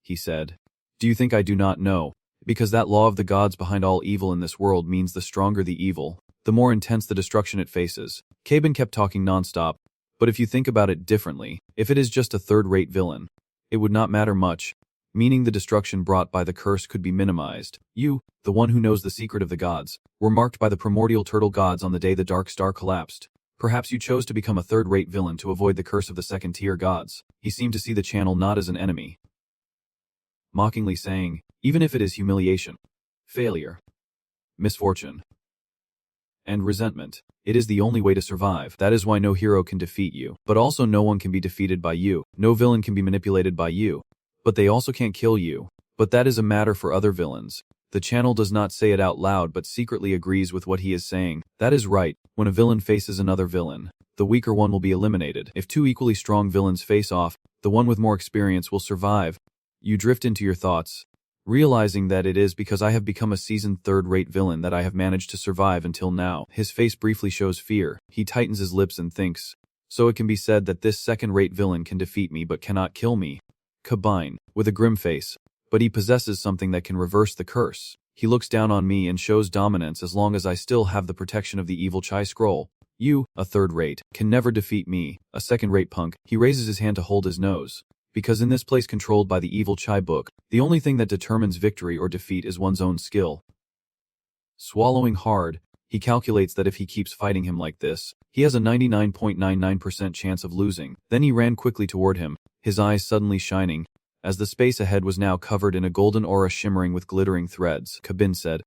[SPEAKER 1] He said, do you think I do not know? Because that law of the gods behind all evil in this world means the stronger the evil, the more intense the destruction it faces. Cabin kept talking nonstop, but if you think about it differently, if it is just a third-rate villain, it would not matter much, meaning the destruction brought by the curse could be minimized. You, the one who knows the secret of the gods, were marked by the primordial turtle gods on the day the dark star collapsed. Perhaps you chose to become a third-rate villain to avoid the curse of the second-tier gods. He seemed to see the channel not as an enemy, mockingly saying, even if it is humiliation, failure, misfortune, and resentment, it is the only way to survive. That is why no hero can defeat you, but also no one can be defeated by you. No villain can be manipulated by you, but they also can't kill you. But that is a matter for other villains. The channel does not say it out loud but secretly agrees with what he is saying. That is right. When a villain faces another villain, the weaker one will be eliminated. If two equally strong villains face off, the one with more experience will survive. You drift into your thoughts, realizing that it is because I have become a seasoned third-rate villain that I have managed to survive until now. His face briefly shows fear. He tightens his lips and thinks, so it can be said that this second-rate villain can defeat me but cannot kill me. Kabine, with a grim face, but he possesses something that can reverse the curse. He looks down on me and shows dominance as long as I still have the protection of the evil Chai scroll. You, a third-rate, can never defeat me, a second-rate punk. He raises his hand to hold his nose. Because in this place controlled by the evil Chai book, the only thing that determines victory or defeat is one's own skill. Swallowing hard, he calculates that if he keeps fighting him like this, he has a 99.99% chance of losing. Then he ran quickly toward him, his eyes suddenly shining, as the space ahead was now covered in a golden aura shimmering with glittering threads. Kabin said,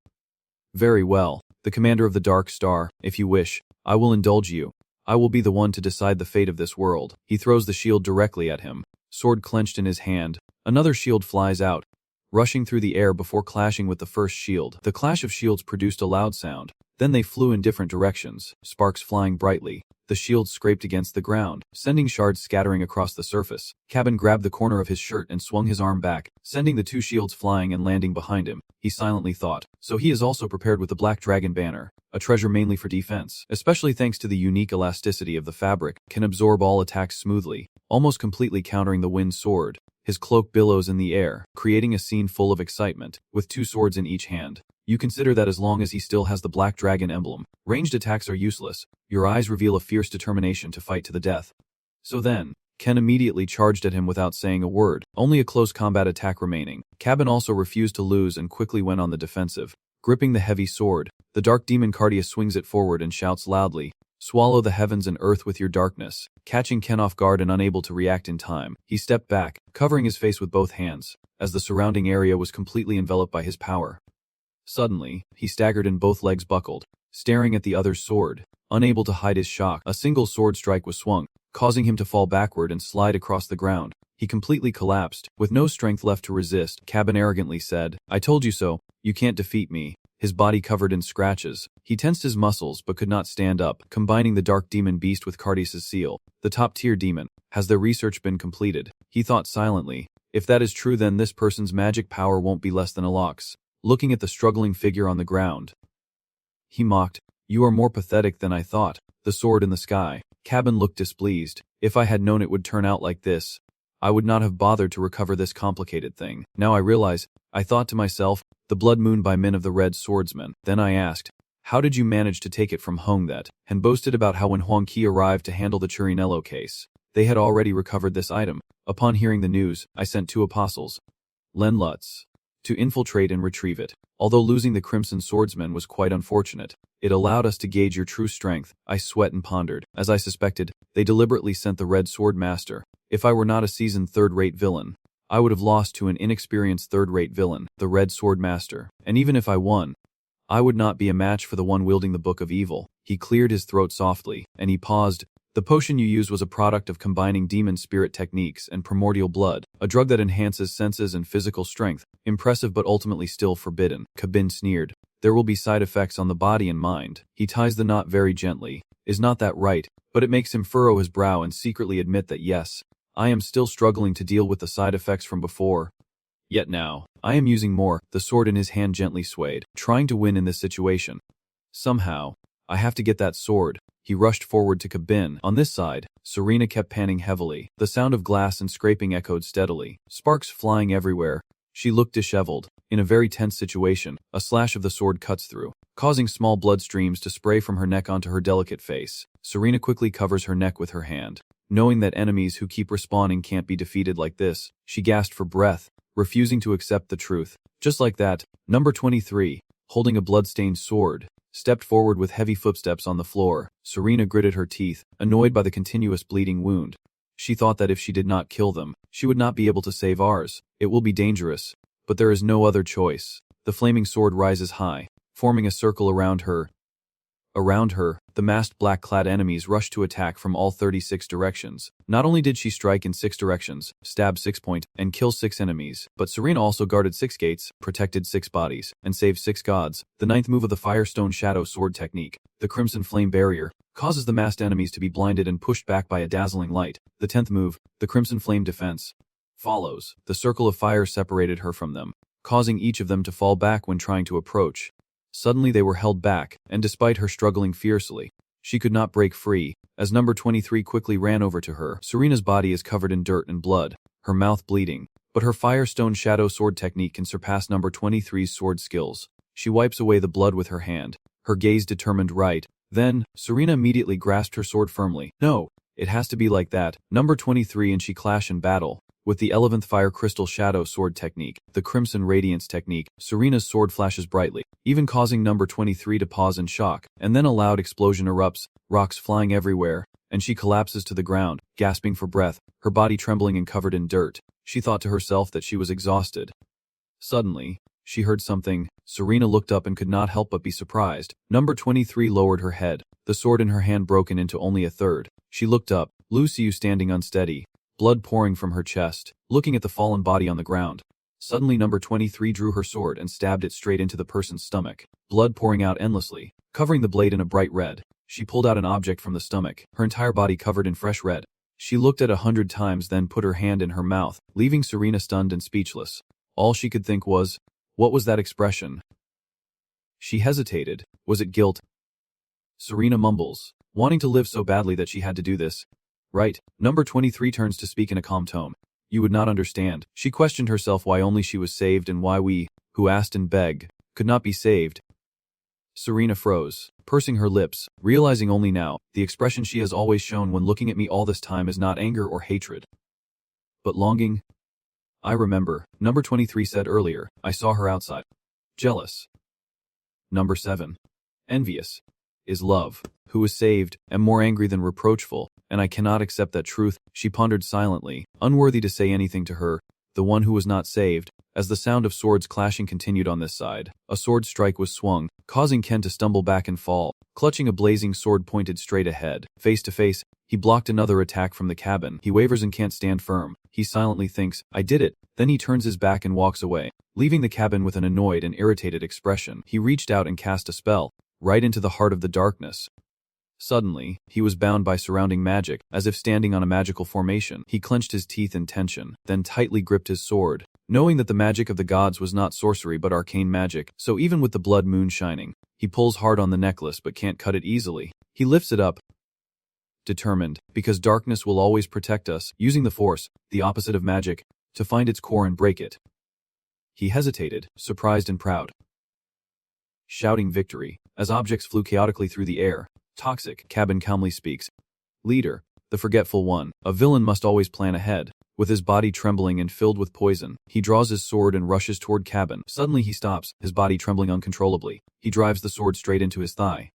[SPEAKER 1] very well, the commander of the Dark Star, if you wish, I will indulge you. I will be the one to decide the fate of this world. He throws the shield directly at him. Sword clenched in his hand, another shield flies out, rushing through the air before clashing with the first shield. The clash of shields produced a loud sound. Then they flew in different directions, sparks flying brightly. The shields scraped against the ground, sending shards scattering across the surface. Cabin grabbed the corner of his shirt and swung his arm back, sending the two shields flying and landing behind him. He silently thought, so he is also prepared with the Black Dragon banner, a treasure mainly for defense, especially thanks to the unique elasticity of the fabric, can absorb all attacks smoothly, almost completely countering the wind sword. His cloak billows in the air, creating a scene full of excitement, with two swords in each hand. You consider that as long as he still has the Black Dragon emblem, ranged attacks are useless. Your eyes reveal a fierce determination to fight to the death. So then, Ken immediately charged at him without saying a word, only a close combat attack remaining. Cabin also refused to lose and quickly went on the defensive. Gripping the heavy sword, the dark demon Cardia swings it forward and shouts loudly, swallow the heavens and earth with your darkness. Catching Ken off guard and unable to react in time, he stepped back, covering his face with both hands, as the surrounding area was completely enveloped by his power. Suddenly, he staggered and both legs buckled, staring at the other's sword. Unable to hide his shock, a single sword strike was swung, causing him to fall backward and slide across the ground. He completely collapsed, with no strength left to resist. Cabin arrogantly said, I told you so, you can't defeat me. His body covered in scratches. He tensed his muscles but could not stand up, combining the dark demon beast with Cardias' seal, the top-tier demon. Has their research been completed? He thought silently. If that is true, then this person's magic power won't be less than a lox. Looking at the struggling figure on the ground, he mocked, you are more pathetic than I thought. The sword in the sky. Cabin looked displeased. If I had known it would turn out like this, I would not have bothered to recover this complicated thing. Now I realize, I thought to myself, the blood moon by men of the red swordsman. Then I asked, How did you manage to take it from Hong that? And boasted about how when Huang Qi arrived to handle the Chirinello case, they had already recovered this item. Upon hearing the news, I sent 2 apostles, Len Lutz, to infiltrate and retrieve it. Although losing the Crimson Swordsman was quite unfortunate, it allowed us to gauge your true strength. I sweat and pondered. As I suspected, they deliberately sent the Red Sword Master. If I were not a seasoned third-rate villain, I would have lost to an inexperienced third-rate villain, the Red Sword Master. And even if I won, I would not be a match for the one wielding the Book of Evil. He cleared his throat softly, and he paused. The potion you used was a product of combining demon spirit techniques and primordial blood, a drug that enhances senses and physical strength. Impressive but ultimately still forbidden. Kabin sneered. There will be side effects on the body and mind. He ties the knot very gently. Is not that right? But it makes him furrow his brow and secretly admit that yes, I am still struggling to deal with the side effects from before. Yet now, I am using more. The sword in his hand gently swayed, trying to win in this situation. Somehow, I have to get that sword. He rushed forward to Kabin. On this side, Serena kept panning heavily. The sound of glass and scraping echoed steadily, sparks flying everywhere. She looked disheveled. In a very tense situation, a slash of the sword cuts through, causing small blood streams to spray from her neck onto her delicate face. Serena quickly covers her neck with her hand. Knowing that enemies who keep respawning can't be defeated like this, she gasped for breath, refusing to accept the truth. Just like that, number 23, holding a blood-stained sword, stepped forward with heavy footsteps on the floor. Serena gritted her teeth, annoyed by the continuous bleeding wound. She thought that if she did not kill them, she would not be able to save ours. It will be dangerous, but there is no other choice. The flaming sword rises high, forming a circle around her. Around her, the masked black-clad enemies rushed to attack from all 36 directions. Not only did she strike in 6 directions, stab 6 point, and kill 6 enemies, but Serena also guarded 6 gates, protected 6 bodies, and saved 6 gods. The 9th move of the Firestone Shadow Sword technique, the Crimson Flame Barrier, causes the masked enemies to be blinded and pushed back by a dazzling light. The 10th move, the Crimson Flame Defense, follows. The circle of fire separated her from them, causing each of them to fall back when trying to approach. Suddenly they were held back, and despite her struggling fiercely, she could not break free. As number 23 quickly ran over to her, Serena's body is covered in dirt and blood, her mouth bleeding, but her Firestone Shadow Sword technique can surpass number 23's sword skills. She wipes away the blood with her hand, her gaze determined right. Then, Serena immediately grasped her sword firmly. No, it has to be like that. Number 23 and she clash in battle. With the 11th Fire Crystal Shadow Sword technique, the Crimson Radiance technique, Serena's sword flashes brightly, even causing number 23 to pause in shock, and then a loud explosion erupts, rocks flying everywhere, and she collapses to the ground, gasping for breath, her body trembling and covered in dirt. She thought to herself that she was exhausted. Suddenly, she heard something. Serena looked up and could not help but be surprised. Number 23 lowered her head, the sword in her hand broken into only a third. She looked up, Lucy standing unsteady, blood pouring from her chest, looking at the fallen body on the ground. Suddenly number 23 drew her sword and stabbed it straight into the person's stomach, blood pouring out endlessly, covering the blade in a bright red. She pulled out an object from the stomach, her entire body covered in fresh red. She looked at 100 times then put her hand in her mouth, leaving Serena stunned and speechless. All she could think was, what was that expression? She hesitated. Was it guilt? Serena mumbles, wanting to live so badly that she had to do this. Right. Number 23 turns to speak in a calm tone. You would not understand. She questioned herself why only she was saved and why we, who asked and begged, could not be saved. Serena froze, pursing her lips, realizing only now, the expression she has always shown when looking at me all this time is not anger or hatred, but longing. I remember, number 23 said earlier, I saw her outside. Jealous. Number 7. Envious. Is love. Who is saved, am more angry than reproachful, and I cannot accept that truth. She pondered silently, unworthy to say anything to her, the one who was not saved. As the sound of swords clashing continued on this side, a sword strike was swung, causing Ken to stumble back and fall, clutching a blazing sword pointed straight ahead. Face to face, he blocked another attack from the cabin. He wavers and can't stand firm. He silently thinks, I did it. Then he turns his back and walks away, leaving the cabin with an annoyed and irritated expression. He reached out and cast a spell, right into the heart of the darkness. Suddenly, he was bound by surrounding magic, as if standing on a magical formation. He clenched his teeth in tension, then tightly gripped his sword, knowing that the magic of the gods was not sorcery but arcane magic, so even with the blood moon shining, he pulls hard on the necklace but can't cut it easily. He lifts it up, determined, because darkness will always protect us, using the force, the opposite of magic, to find its core and break it. He hesitated, surprised and proud. shouting victory, as objects flew chaotically through the air. Toxic, Cabin calmly speaks. Leader, the forgetful one. A villain must always plan ahead. With his body trembling and filled with poison, he draws his sword and rushes toward Cabin. Suddenly he stops, his body trembling uncontrollably. He drives the sword straight into his thigh,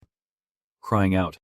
[SPEAKER 1] crying out,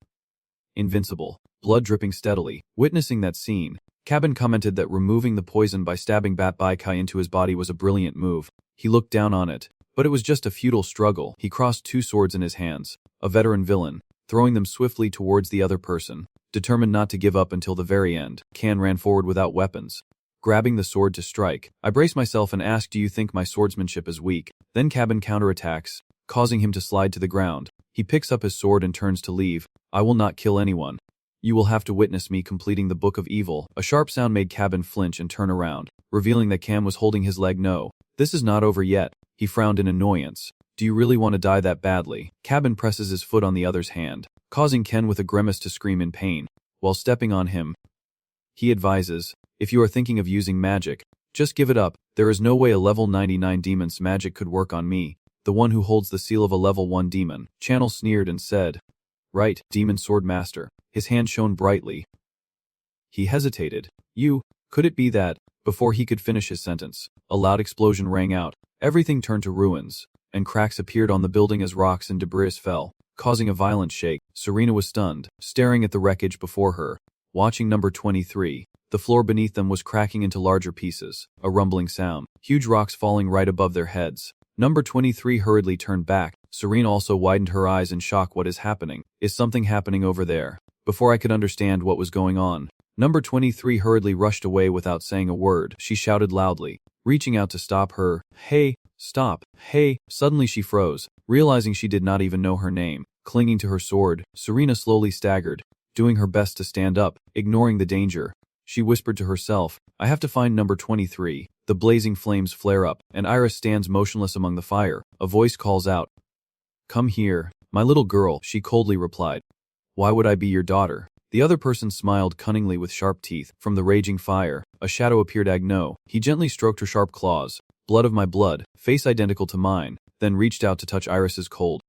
[SPEAKER 1] "Invincible," blood dripping steadily. Witnessing that scene, Cabin commented that removing the poison by stabbing Bat Bai Kai into his body was a brilliant move. He looked down on it, but it was just a futile struggle. He crossed two swords in his hands, a veteran villain, throwing them swiftly towards the other person. Determined not to give up until the very end, Kan ran forward without weapons, grabbing the sword to strike. I brace myself and ask, do you think my swordsmanship is weak? Then Cabin counterattacks, causing him to slide to the ground. He picks up his sword and turns to leave. I will not kill anyone. You will have to witness me completing the Book of Evil. A sharp sound made Cabin flinch and turn around, revealing that Cam was holding his leg. No, this is not over yet. He frowned in annoyance. Do you really want to die that badly? Cabin presses his foot on the other's hand, causing Ken with a grimace to scream in pain. While stepping on him, he advises, if you are thinking of using magic, just give it up. There is no way a level 99 demon's magic could work on me, the one who holds the seal of a level 1 demon. Channel sneered and said, right, demon sword master. His hand shone brightly. He hesitated. Could it be that? Before he could finish his sentence, a loud explosion rang out. Everything turned to ruins, and cracks appeared on the building as rocks and debris fell, causing a violent shake. Serena was stunned, staring at the wreckage before her. Watching number 23, the floor beneath them was cracking into larger pieces, a rumbling sound, huge rocks falling right above their heads. Number 23 hurriedly turned back. Serena also widened her eyes in shock. What is happening? Is something happening over there? Before I could understand what was going on, number 23 hurriedly rushed away without saying a word. She shouted loudly, reaching out to stop her. Hey, stop, hey. Suddenly she froze, realizing she did not even know her name. Clinging to her sword, Serena slowly staggered, doing her best to stand up, ignoring the danger. She whispered to herself, I have to find number 23. The blazing flames flare up, and Iris stands motionless among the fire. A voice calls out, come here, my little girl. She coldly replied, why would I be your daughter? The other person smiled cunningly with sharp teeth. From the raging fire, a shadow appeared. Agno. He gently stroked her sharp claws. Blood of my blood, face identical to mine, then reached out to touch Iris's cold,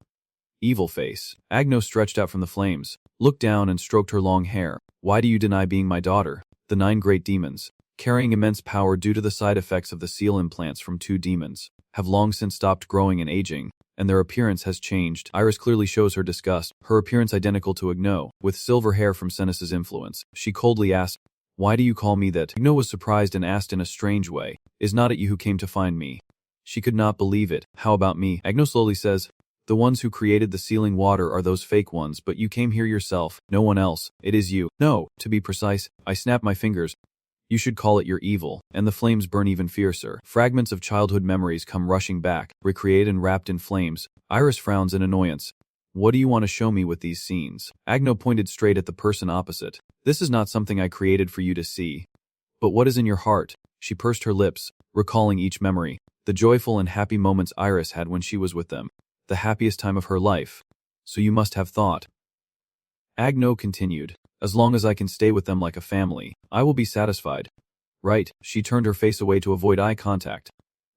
[SPEAKER 1] evil face. Agno stretched out from the flames, looked down and stroked her long hair. Why do you deny being my daughter? The 9 great demons, carrying immense power due to the side effects of the seal implants from 2 demons, have long since stopped growing and aging, and their appearance has changed. Iris clearly shows her disgust, her appearance identical to Agno, with silver hair from Senes's influence. She coldly asked, why do you call me that? Agno was surprised and asked in a strange way, is not it you who came to find me? She could not believe it. How about me? Agno slowly says, the ones who created the sealing water are those fake ones, but you came here yourself, no one else. It is you. No, to be precise, I snapped my fingers. You should call it your evil, and the flames burn even fiercer. Fragments of childhood memories come rushing back, recreated and wrapped in flames. Iris frowns in annoyance. What do you want to show me with these scenes? Agno pointed straight at the person opposite. This is not something I created for you to see. But what is in your heart? She pursed her lips, recalling each memory, the joyful and happy moments Iris had when she was with them. The happiest time of her life. So you must have thought. Agno continued, as long as I can stay with them like a family, I will be satisfied. Right, she turned her face away to avoid eye contact.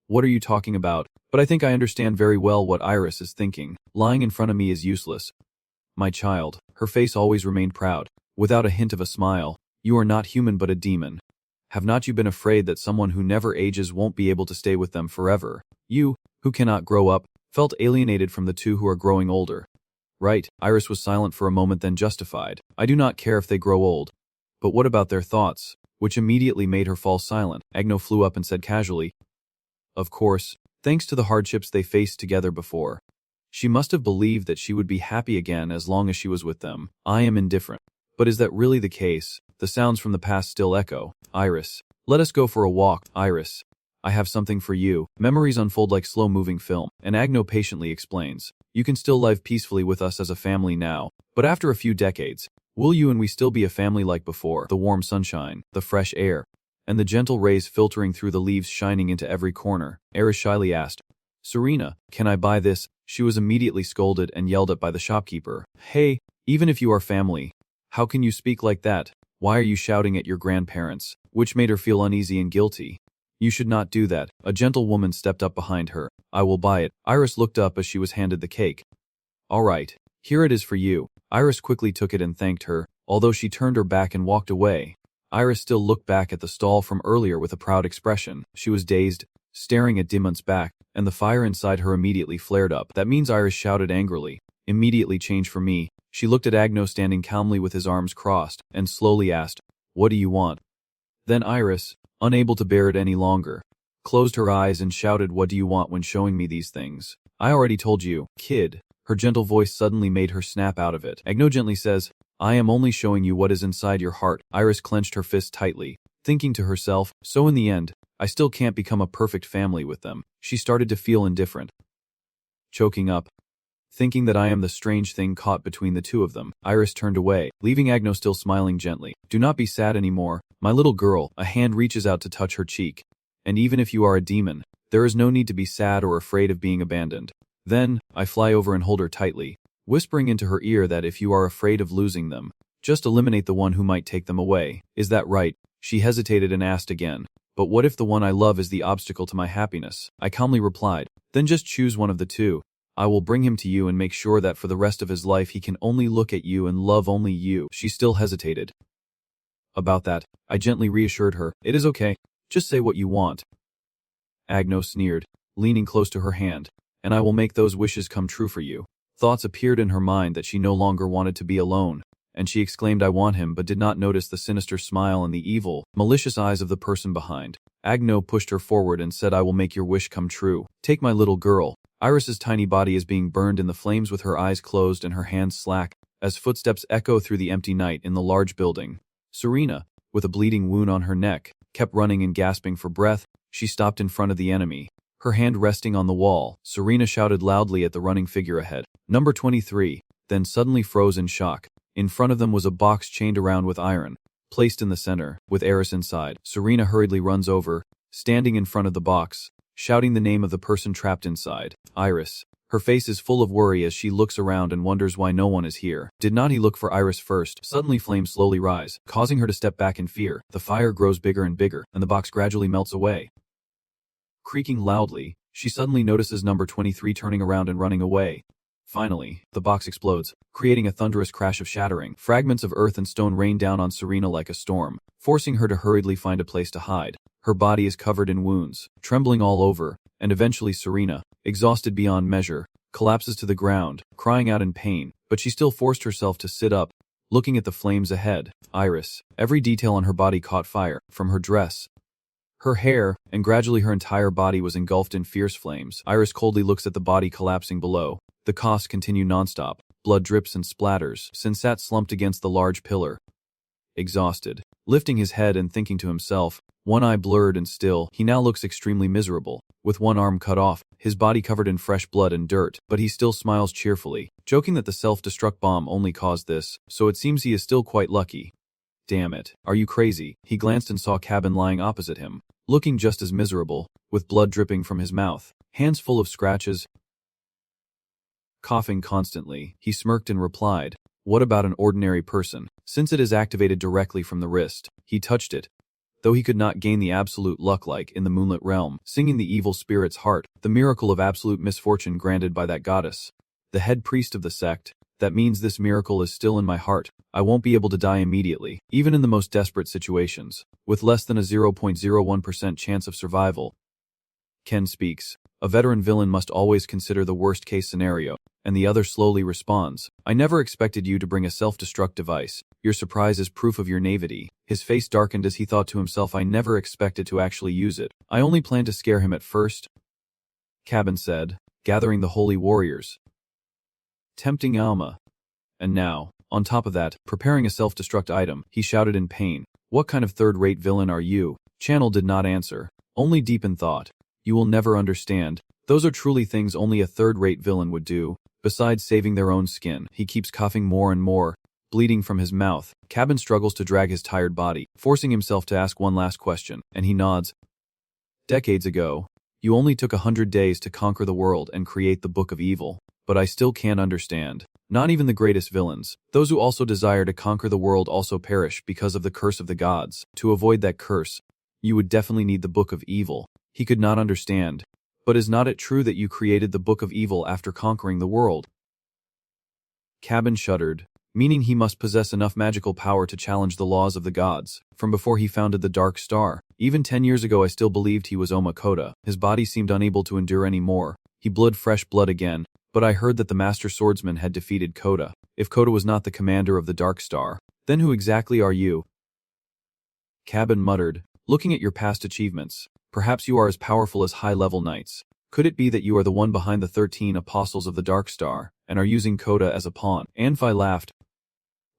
[SPEAKER 1] What are you talking about? But I think I understand very well what Iris is thinking. Lying in front of me is useless. My child, her face always remained proud, without a hint of a smile. You are not human but a demon. Have not you been afraid that someone who never ages won't be able to stay with them forever? You, who cannot grow up, felt alienated from the 2 who are growing older. Right, Iris was silent for a moment then justified. I do not care if they grow old. But what about their thoughts? Which immediately made her fall silent. Agno flew up and said casually, of course, thanks to the hardships they faced together before. She must have believed that she would be happy again as long as she was with them. I am indifferent. But is that really the case? The sounds from the past still echo. Iris, let us go for a walk. Iris, I have something for you. Memories unfold like slow-moving film, and Agno patiently explains. You can still live peacefully with us as a family now, but after a few decades, will you and we still be a family like before? The warm sunshine, the fresh air, and the gentle rays filtering through the leaves shining into every corner. Iris shyly asked, Serena, can I buy this? She was immediately scolded and yelled at by the shopkeeper. Hey, even if you are family, how can you speak like that? Why are you shouting at your grandparents? Which made her feel uneasy and guilty. You should not do that. A gentle woman stepped up behind her. I will buy it. Iris looked up as she was handed the cake. All right, here it is for you. Iris quickly took it and thanked her, although she turned her back and walked away. Iris still looked back at the stall from earlier with a proud expression. She was dazed, staring at Dimon's back, and the fire inside her immediately flared up. That means Iris shouted angrily. Immediately change for me. She looked at Agno standing calmly with his arms crossed, and slowly asked, what do you want? Then Iris, unable to bear it any longer, closed her eyes and shouted, what do you want when showing me these things? I already told you, kid. Her gentle voice suddenly made her snap out of it. Agno gently says, I am only showing you what is inside your heart. Iris clenched her fist tightly, thinking to herself, so in the end, I still can't become a perfect family with them. She started to feel indifferent. Choking up, thinking that I am the strange thing caught between the two of them, Iris turned away, leaving Agno still smiling gently. Do not be sad anymore, my little girl. A hand reaches out to touch her cheek. And even if you are a demon, there is no need to be sad or afraid of being abandoned. Then, I fly over and hold her tightly, whispering into her ear that if you are afraid of losing them, just eliminate the one who might take them away. Is that right? She hesitated and asked again. But what if the one I love is the obstacle to my happiness? I calmly replied. Then just choose one of the two. I will bring him to you and make sure that for the rest of his life he can only look at you and love only you. She still hesitated. About that, I gently reassured her. It is okay. Just say what you want. Agno sneered, leaning close to her hand. And I will make those wishes come true for you. Thoughts appeared in her mind that she no longer wanted to be alone, and she exclaimed, I want him, but did not notice the sinister smile and the evil, malicious eyes of the person behind. Agno pushed her forward and said, I will make your wish come true. Take my little girl. Iris's tiny body is being burned in the flames with her eyes closed and her hands slack, as footsteps echo through the empty night in the large building. Serena, with a bleeding wound on her neck, kept running and gasping for breath. She stopped in front of the enemy, her hand resting on the wall. Serena shouted loudly at the running figure ahead. Number 23, then suddenly froze in shock. In front of them was a box chained around with iron, placed in the center, with Eris inside. Serena hurriedly runs over, standing in front of the box, shouting the name of the person trapped inside. Iris. Her face is full of worry as she looks around and wonders why no one is here. Did not he look for Iris first? Suddenly flames slowly rise, causing her to step back in fear. The fire grows bigger and bigger, and the box gradually melts away. Creaking loudly, she suddenly notices number 23 turning around and running away. Finally, the box explodes, creating a thunderous crash of shattering. Fragments of earth and stone rain down on Serena like a storm, forcing her to hurriedly find a place to hide. Her body is covered in wounds, trembling all over, and eventually Serena, exhausted beyond measure, collapses to the ground, crying out in pain, but she still forced herself to sit up, looking at the flames ahead. Iris, every detail on her body caught fire, from her dress, her hair, and gradually her entire body was engulfed in fierce flames. Iris coldly looks at the body collapsing below. The costs continue nonstop. Blood drips and splatters. Sensat slumped against the large pillar, exhausted, lifting his head and thinking to himself, one eye blurred and still. He now looks extremely miserable, with one arm cut off, his body covered in fresh blood and dirt, but he still smiles cheerfully, joking that the self-destruct bomb only caused this, so it seems he is still quite lucky. Damn it, are you crazy? He glanced and saw Cabin lying opposite him, looking just as miserable, with blood dripping from his mouth, hands full of scratches. Coughing constantly, he smirked and replied, what about an ordinary person? Since it is activated directly from the wrist, he touched it. Though he could not gain the absolute luck like in the moonlit realm, singing the evil spirit's heart, the miracle of absolute misfortune granted by that goddess, the head priest of the sect, that means this miracle is still in my heart. I won't be able to die immediately, even in the most desperate situations, with less than a 0.01% chance of survival. Ken speaks. A veteran villain must always consider the worst-case scenario, and the other slowly responds. I never expected you to bring a self-destruct device. Your surprise is proof of your naivety. His face darkened as he thought to himself, I never expected to actually use it. I only planned to scare him at first. Cabin said, gathering the holy warriors. Tempting Alma. And now, on top of that, preparing a self-destruct item, he shouted in pain. What kind of third-rate villain are you? Channel did not answer, only deep in thought. You will never understand. Those are truly things only a third-rate villain would do, besides saving their own skin. He keeps coughing more and more, bleeding from his mouth. Cabin struggles to drag his tired body, forcing himself to ask one last question, and he nods. Decades ago, you only took 100 days to conquer the world and create the Book of Evil. But I still can't understand. Not even the greatest villains, those who also desire to conquer the world also perish because of the curse of the gods. To avoid that curse, you would definitely need the Book of Evil. He could not understand, But is not it true that you created the Book of Evil after conquering the world? Cabin shuddered, meaning he must possess enough magical power to challenge the laws of the gods. From before he founded the Dark Star, even 10 years ago I still believed he was Omakota. His body seemed unable to endure any more. He bled fresh blood again, but I heard that the Master Swordsman had defeated Kota. If Kota was not the commander of the Dark Star, then who exactly are you? Cabin muttered, looking at your past achievements. Perhaps you are as powerful as high-level knights. Could it be that you are the one behind the 13 apostles of the Dark Star, and are using Kota as a pawn? Anfi laughed.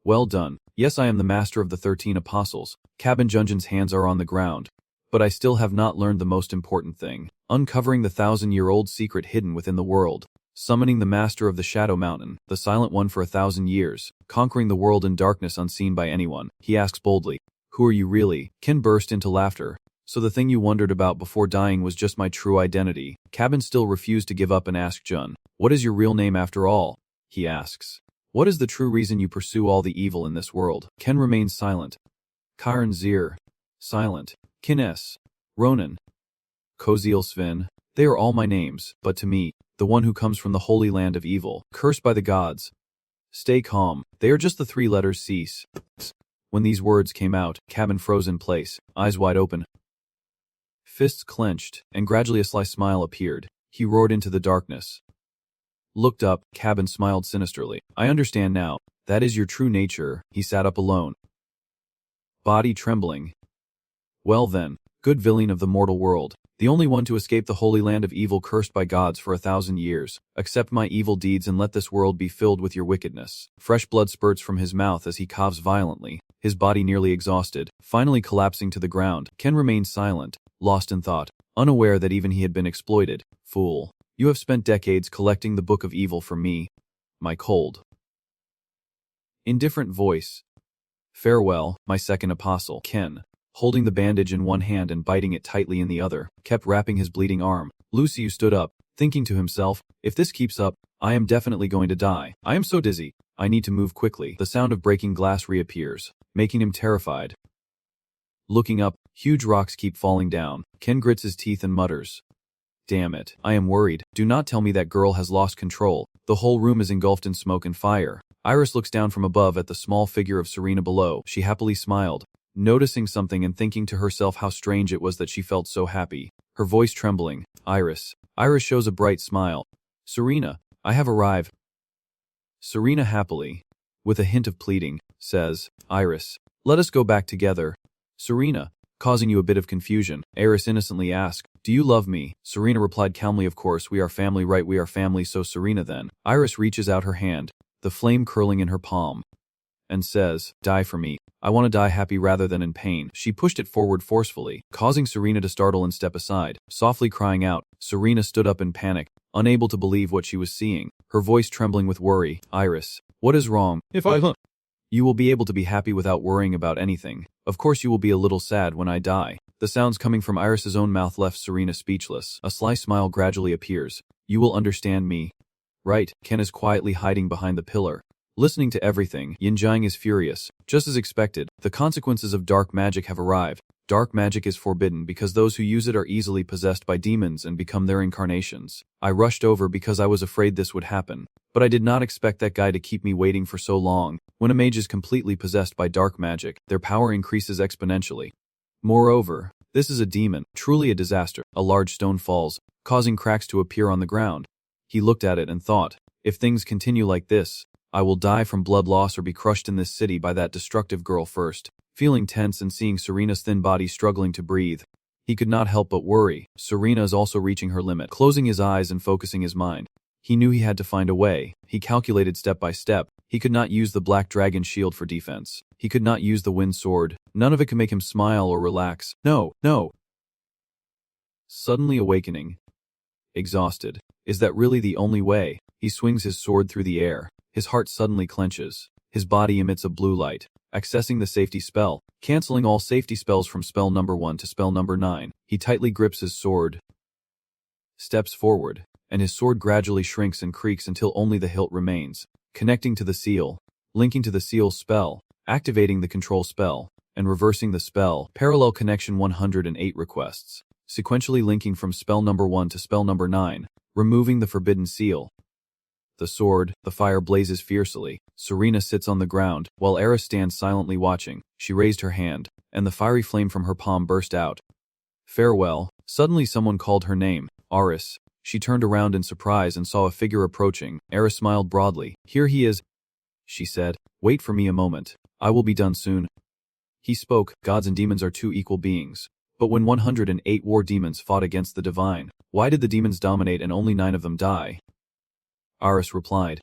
[SPEAKER 1] Well done. Yes, I am the master of the 13 apostles. Cabin Junjin's hands are on the ground. But I still have not learned the most important thing. Uncovering the 1,000-year-old secret hidden within the world. Summoning the master of the Shadow Mountain, the silent one for 1,000 years. Conquering the world in darkness unseen by anyone. He asks boldly, who are you really? Ken burst into laughter. So the thing you wondered about before dying was just my true identity. Cabin still refused to give up and asked Jun, what is your real name after all? He asks. What is the true reason you pursue all the evil in this world? Ken remains silent. Kyron Zir. Silent. Kines. Ronan. Koziel Svin. They are all my names, but to me, the one who comes from the holy land of evil, cursed by the gods. Stay calm. They are just the 3 letters cease. When these words came out, Cabin froze in place, eyes wide open. Fists clenched, and gradually a sly smile appeared. He roared into the darkness. Looked up, Cabin smiled sinisterly. I understand now. That is your true nature. He sat up alone. Body trembling. Well then, good villain of the mortal world, the only one to escape the holy land of evil cursed by gods for 1,000 years. Accept my evil deeds and let this world be filled with your wickedness. Fresh blood spurts from his mouth as he coughs violently, his body nearly exhausted, finally collapsing to the ground. Ken remained silent, lost in thought, unaware that even he had been exploited. Fool. You have spent decades collecting the Book of Evil for me. My cold. Indifferent voice. Farewell, my second apostle. Ken, holding the bandage in one hand and biting it tightly in the other, kept wrapping his bleeding arm. Luciu stood up, thinking to himself, if this keeps up, I am definitely going to die. I am so dizzy. I need to move quickly. The sound of breaking glass reappears, making him terrified. Looking up, huge rocks keep falling down. Ken grits his teeth and mutters. Damn it. I am worried. Do not tell me that girl has lost control. The whole room is engulfed in smoke and fire. Iris looks down from above at the small figure of Serena below. She happily smiled, noticing something and thinking to herself how strange it was that she felt so happy. Her voice trembling. Iris. Iris shows a bright smile. Serena, I have arrived. Serena happily, with a hint of pleading, says, Iris, let us go back together. Serena, causing you a bit of confusion, Iris innocently asked, do you love me? Serena replied calmly, of course, we are family, right? We are family, so Serena then. Iris reaches out her hand, the flame curling in her palm, and says, die for me. I want to die happy rather than in pain. She pushed it forward forcefully, causing Serena to startle and step aside. Softly crying out, Serena stood up in panic, unable to believe what she was seeing, her voice trembling with worry. Iris, what is wrong? If I look, you will be able to be happy without worrying about anything. Of course you will be a little sad when I die. The sounds coming from Iris's own mouth left Serena speechless. A sly smile gradually appears. You will understand me. Right, Ken is quietly hiding behind the pillar, listening to everything. Yinjiang is furious. Just as expected, the consequences of dark magic have arrived. Dark magic is forbidden because those who use it are easily possessed by demons and become their incarnations. I rushed over because I was afraid this would happen, but I did not expect that guy to keep me waiting for so long. When a mage is completely possessed by dark magic, their power increases exponentially. Moreover, this is a demon, truly a disaster. A large stone falls, causing cracks to appear on the ground. He looked at it and thought, if things continue like this, I will die from blood loss or be crushed in this city by that destructive girl first. Feeling tense and seeing Serena's thin body struggling to breathe, he could not help but worry. Serena is also reaching her limit. Closing his eyes and focusing his mind, he knew he had to find a way. He calculated step by step. He could not use the black dragon shield for defense. He could not use the wind sword. None of it could make him smile or relax. No, no. Suddenly awakening. Exhausted. Is that really the only way? He swings his sword through the air. His heart suddenly clenches. His body emits a blue light. Accessing the safety spell. Canceling all safety spells from spell number 1 to spell number 9. He tightly grips his sword. Steps forward, and his sword gradually shrinks and creaks until only the hilt remains. Connecting to the seal. Linking to the seal spell. Activating the control spell. And reversing the spell. Parallel connection 108 requests. sequentially linking from spell number 1 to spell number 9, removing the forbidden seal. The sword, the fire blazes fiercely. Serena sits on the ground, while Eris stands silently watching. She raised her hand, and the fiery flame from her palm burst out. Farewell. Suddenly someone called her name, Aris. She turned around in surprise and saw a figure approaching. Eris smiled broadly. Here he is, she said. Wait for me a moment. I will be done soon. He spoke. Gods and demons are two equal beings. But when 108 war demons fought against the divine, why did the demons dominate and only 9 of them die? Aris replied.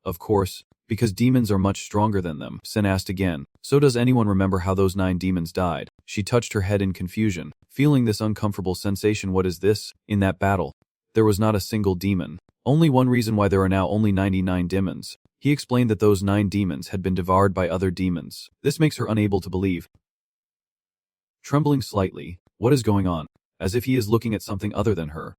[SPEAKER 1] Of course, because demons are much stronger than them. Sen asked again. So does anyone remember how those 9 demons died? She touched her head in confusion, feeling this uncomfortable sensation. What is this? In that battle, there was not a single demon. Only one reason why there are now only 99 demons. He explained that those 9 demons had been devoured by other demons. This makes her unable to believe. Trembling slightly, what is going on? As if he is looking at something other than her.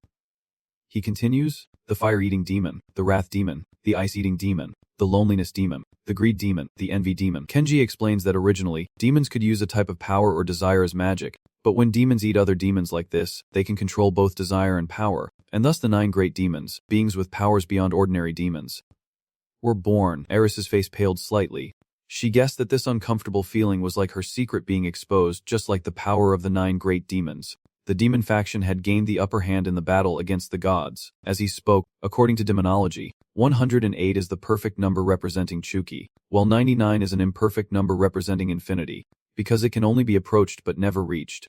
[SPEAKER 1] He continues, the fire-eating demon, the wrath demon, the ice-eating demon, the loneliness demon, the greed demon, the envy demon. Kenji explains that originally, demons could use a type of power or desire as magic, but when demons eat other demons like this, they can control both desire and power, and thus the 9 great demons, beings with powers beyond ordinary demons, were born. Eris's face paled slightly. She guessed that this uncomfortable feeling was like her secret being exposed, just like the power of the 9 great demons. The demon faction had gained the upper hand in the battle against the gods. As he spoke, according to demonology, 108 is the perfect number representing Chuki, while 99 is an imperfect number representing infinity, because it can only be approached but never reached.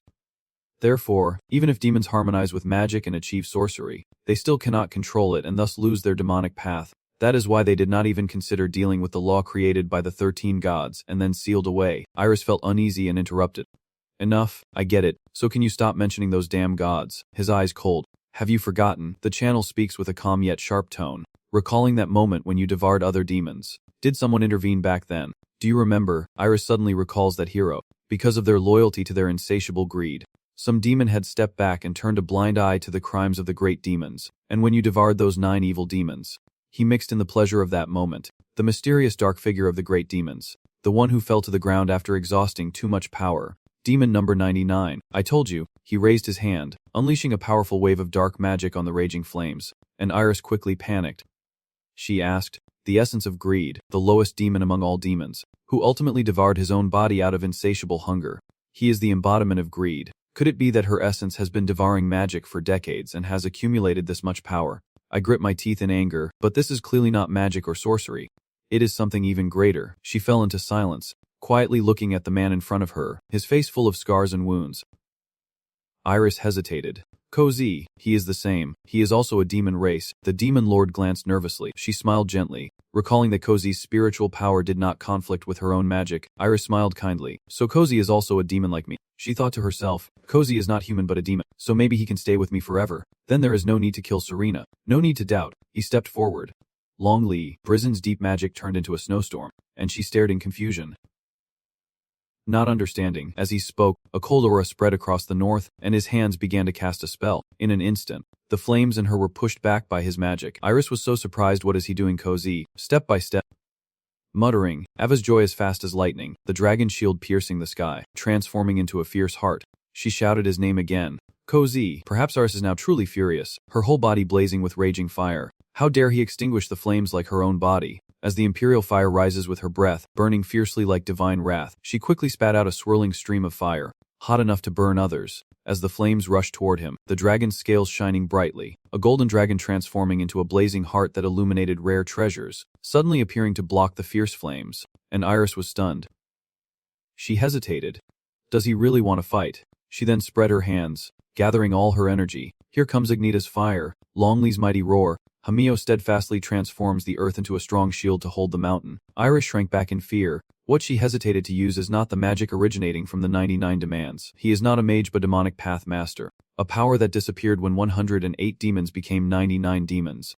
[SPEAKER 1] Therefore, even if demons harmonize with magic and achieve sorcery, they still cannot control it and thus lose their demonic path. That is why they did not even consider dealing with the law created by the 13 gods and then sealed away. Iris felt uneasy and interrupted. Enough, I get it, so can you stop mentioning those damn gods? His eyes cold. Have you forgotten? The channel speaks with a calm yet sharp tone, recalling that moment when you devoured other demons. Did someone intervene back then? Do you remember? Iris suddenly recalls that hero. Because of their loyalty to their insatiable greed, some demon had stepped back and turned a blind eye to the crimes of the great demons. And when you devoured those 9 evil demons, he mixed in the pleasure of that moment, the mysterious dark figure of the great demons, the one who fell to the ground after exhausting too much power. Demon number 99. I told you. He raised his hand, unleashing a powerful wave of dark magic on the raging flames, and Iris quickly panicked. She asked, the essence of greed, the lowest demon among all demons, who ultimately devoured his own body out of insatiable hunger. He is the embodiment of greed. Could it be that her essence has been devouring magic for decades and has accumulated this much power? I grit my teeth in anger, but this is clearly not magic or sorcery. It is something even greater. She fell into silence, quietly looking at the man in front of her, his face full of scars and wounds. Iris hesitated. Cozy, he is the same. He is also a demon race. The demon lord glanced nervously. She smiled gently, recalling that Cozy's spiritual power did not conflict with her own magic. Iris smiled kindly. So Cozy is also a demon like me. She thought to herself, Cozy is not human but a demon, so maybe he can stay with me forever. Then there is no need to kill Serena. No need to doubt. He stepped forward. Long Li, Brisen's deep magic turned into a snowstorm, and she stared in confusion. Not understanding, as he spoke, a cold aura spread across the north, and his hands began to cast a spell. In an instant, the flames in her were pushed back by his magic. Iris was so surprised. What is he doing? Cozy, step by step. Muttering, Ava's joy as fast as lightning, the dragon shield piercing the sky, transforming into a fierce heart. She shouted his name again. Cozy. Perhaps Iris is now truly furious, her whole body blazing with raging fire. How dare he extinguish the flames like her own body? As the imperial fire rises with her breath, burning fiercely like divine wrath, she quickly spat out a swirling stream of fire, hot enough to burn others. As the flames rushed toward him, the dragon's scales shining brightly, a golden dragon transforming into a blazing heart that illuminated rare treasures, suddenly appearing to block the fierce flames, and Iris was stunned. She hesitated. Does he really want to fight? She then spread her hands, gathering all her energy. Here comes Agnita's fire, Longli's mighty roar. Hamio steadfastly transforms the earth into a strong shield to hold the mountain. Iris shrank back in fear. What she hesitated to use is not the magic originating from the 99 demands. He is not a mage but demonic path master, a power that disappeared when 108 demons became 99 demons.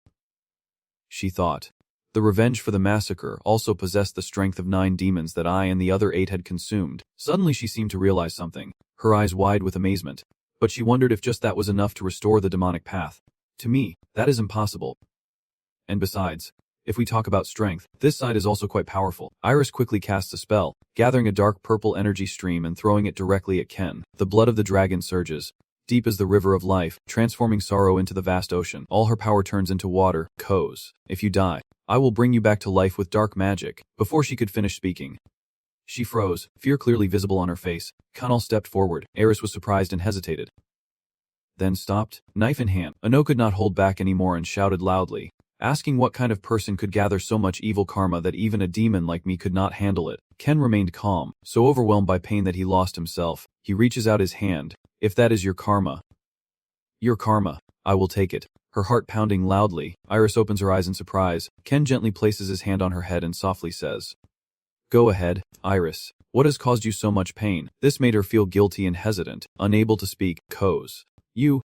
[SPEAKER 1] She thought. The revenge for the massacre also possessed the strength of 9 demons that I and the other 8 had consumed. Suddenly she seemed to realize something, her eyes wide with amazement. But she wondered if just that was enough to restore the demonic path. To me, that is impossible. And besides, if we talk about strength, this side is also quite powerful. Iris quickly casts a spell, gathering a dark purple energy stream and throwing it directly at Ken. The blood of the dragon surges. deep as the river of life, transforming sorrow into the vast ocean. All her power turns into water. Koz, if you die, I will bring you back to life with dark magic. Before she could finish speaking, she froze, fear clearly visible on her face. Kunal stepped forward. Eris was surprised and hesitated, then stopped, knife in hand. Ano could not hold back anymore and shouted loudly, asking what kind of person could gather so much evil karma that even a demon like me could not handle it. Ken remained calm, so overwhelmed by pain that he lost himself. He reaches out his hand. If that is your karma, I will take it. Her heart pounding loudly, Iris opens her eyes in surprise. Ken gently places his hand on her head and softly says, "Go ahead, Iris. What has caused you so much pain?" This made her feel guilty and hesitant, unable to speak. Koz, you,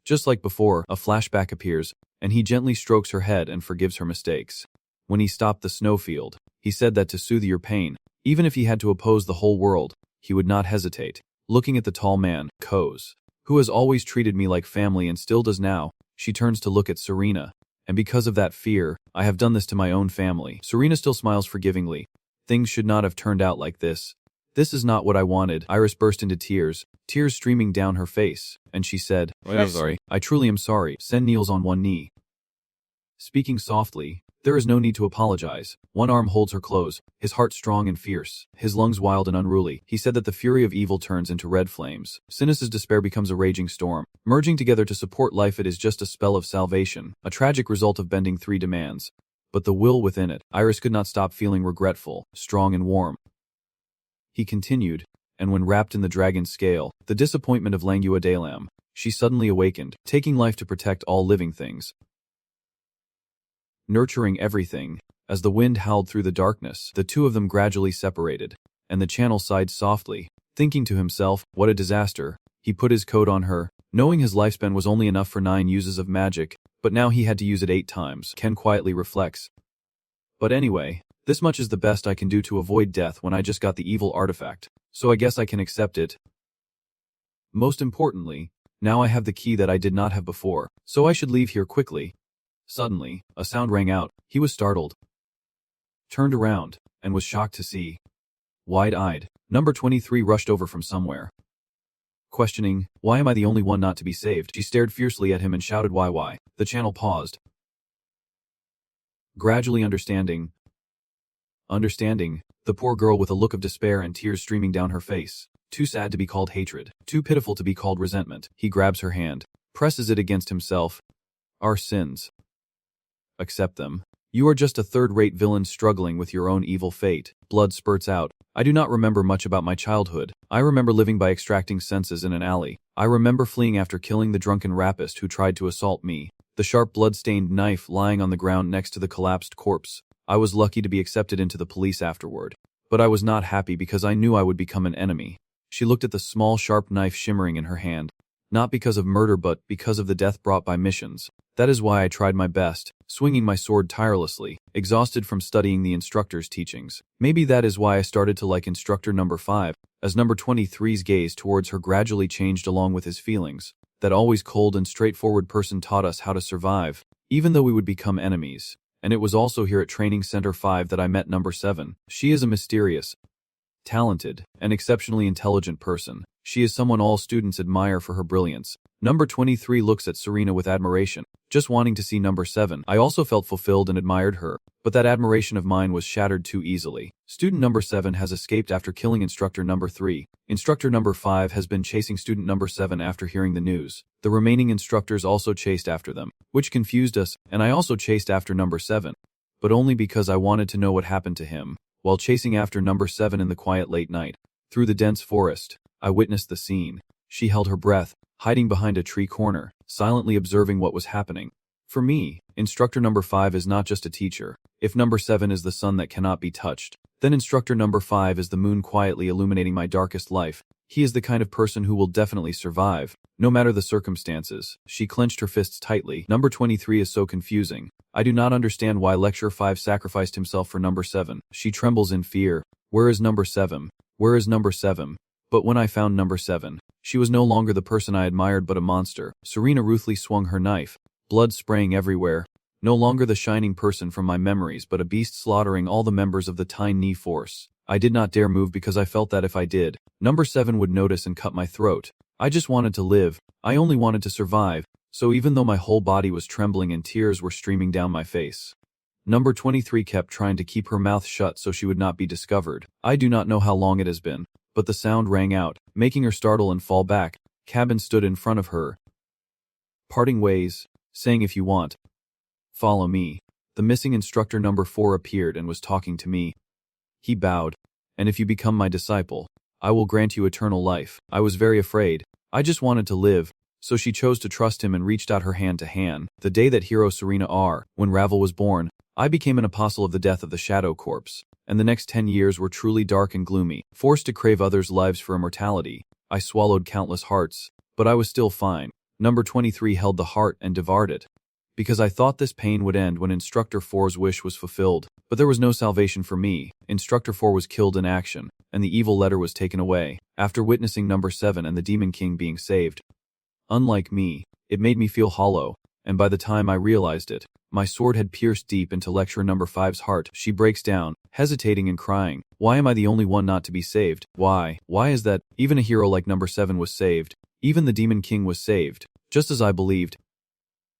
[SPEAKER 1] just like before. A flashback appears, and he gently strokes her head and forgives her mistakes. When he stopped the snowfield, he said that to soothe your pain, even if he had to oppose the whole world, he would not hesitate. Looking at the tall man, Koz, who has always treated me like family and still does now, she turns to look at Serena. And because of that fear, I have done this to my own family. Serena still smiles forgivingly. Things should not have turned out like this. This is not what I wanted. Iris burst into tears streaming down her face, and she said, "I'm sorry. I truly am sorry." Sen kneels on one knee, speaking softly. There is no need to apologize. One arm holds her close, his heart strong and fierce, his lungs wild and unruly. He said that the fury of evil turns into red flames. Sinus' despair becomes a raging storm. Merging together to support life, it is just a spell of salvation, a tragic result of bending three demands. But the will within it, Iris could not stop feeling regretful, strong and warm. He continued, and when wrapped in the dragon's scale, the disappointment of Langua Dalam, she suddenly awakened, taking life to protect all living things, nurturing everything. As the wind howled through the darkness, the two of them gradually separated, and the channel sighed softly, thinking to himself, what a disaster. He put his coat on her, knowing his lifespan was only enough for 9 uses of magic, but now he had to use it 8 times. Ken quietly reflects, but anyway, this much is the best I can do to avoid death when I just got the evil artifact, so I guess I can accept it. Most importantly, now I have the key that I did not have before, so I should leave here quickly. Suddenly, a sound rang out. He was startled, turned around, and was shocked to see. Wide-eyed, number 23 rushed over from somewhere, questioning, why am I the only one not to be saved? She stared fiercely at him and shouted, why? The channel paused, gradually understanding, the poor girl with a look of despair and tears streaming down her face. Too sad to be called hatred, too pitiful to be called resentment. He grabs her hand, presses it against himself. Our sins. Accept them. You are just a third-rate villain struggling with your own evil fate. Blood spurts out. I do not remember much about my childhood. I remember living by extracting senses in an alley. I remember fleeing after killing the drunken rapist who tried to assault me. The sharp blood-stained knife lying on the ground next to the collapsed corpse. I was lucky to be accepted into the police afterward. But I was not happy because I knew I would become an enemy. She looked at the small sharp knife shimmering in her hand. Not because of murder but because of the death brought by missions. That is why I tried my best, swinging my sword tirelessly, exhausted from studying the instructor's teachings. Maybe that is why I started to like instructor number 5, as number 23's gaze towards her gradually changed along with his feelings. That always cold and straightforward person taught us how to survive, even though we would become enemies. And it was also here at Training Center 5 that I met number 7. She is a mysterious, talented, and exceptionally intelligent person. She is someone all students admire for her brilliance. Number 23 looks at Serena with admiration, just wanting to see number 7. I also felt fulfilled and admired her, but that admiration of mine was shattered too easily. Student number 7 has escaped after killing instructor number 3. Instructor number 5 has been chasing student number 7 after hearing the news. The remaining instructors also chased after them, which confused us, and I also chased after number 7. But only because I wanted to know what happened to him. While chasing after number 7 in the quiet late night, through the dense forest, I witnessed the scene. She held her breath, hiding behind a tree corner, silently observing what was happening. For me, instructor number 5 is not just a teacher. If number 7 is the sun that cannot be touched, then instructor number 5 is the moon quietly illuminating my darkest life. He is the kind of person who will definitely survive, no matter the circumstances. She clenched her fists tightly. Number 23 is so confusing. I do not understand why Lecturer 5 sacrificed himself for number 7. She trembles in fear. Where is number 7? Where is number 7? But when I found number 7, she was no longer the person I admired but a monster. Serena ruthlessly swung her knife, blood spraying everywhere. No longer the shining person from my memories but a beast slaughtering all the members of the tiny force. I did not dare move because I felt that if I did, number 7 would notice and cut my throat. I just wanted to live. I only wanted to survive. So even though my whole body was trembling and tears were streaming down my face. Number 23 kept trying to keep her mouth shut so she would not be discovered. I do not know how long it has been, but the sound rang out, making her startle and fall back. Cabin stood in front of her, parting ways, saying if you want, follow me. The missing instructor number 4 appeared and was talking to me. He bowed, and if you become my disciple, I will grant you eternal life. I was very afraid. I just wanted to live. So she chose to trust him and reached out her hand to hand. The day that hero Serena R. When Ravel was born, I became an apostle of the death of the Shadow Corpse, and the next 10 years were truly dark and gloomy. Forced to crave others' lives for immortality, I swallowed countless hearts, but I was still fine. Number 23 held the heart and devoured it, because I thought this pain would end when Instructor 4's wish was fulfilled, but there was no salvation for me. Instructor 4 was killed in action, and the evil letter was taken away, after witnessing number 7 and the Demon King being saved. Unlike me, it made me feel hollow, and by the time I realized it, my sword had pierced deep into lecturer number 5's heart. She breaks down, hesitating and crying. Why am I the only one not to be saved? Why is that? Even a hero like number 7 was saved. Even the Demon King was saved, just as I believed.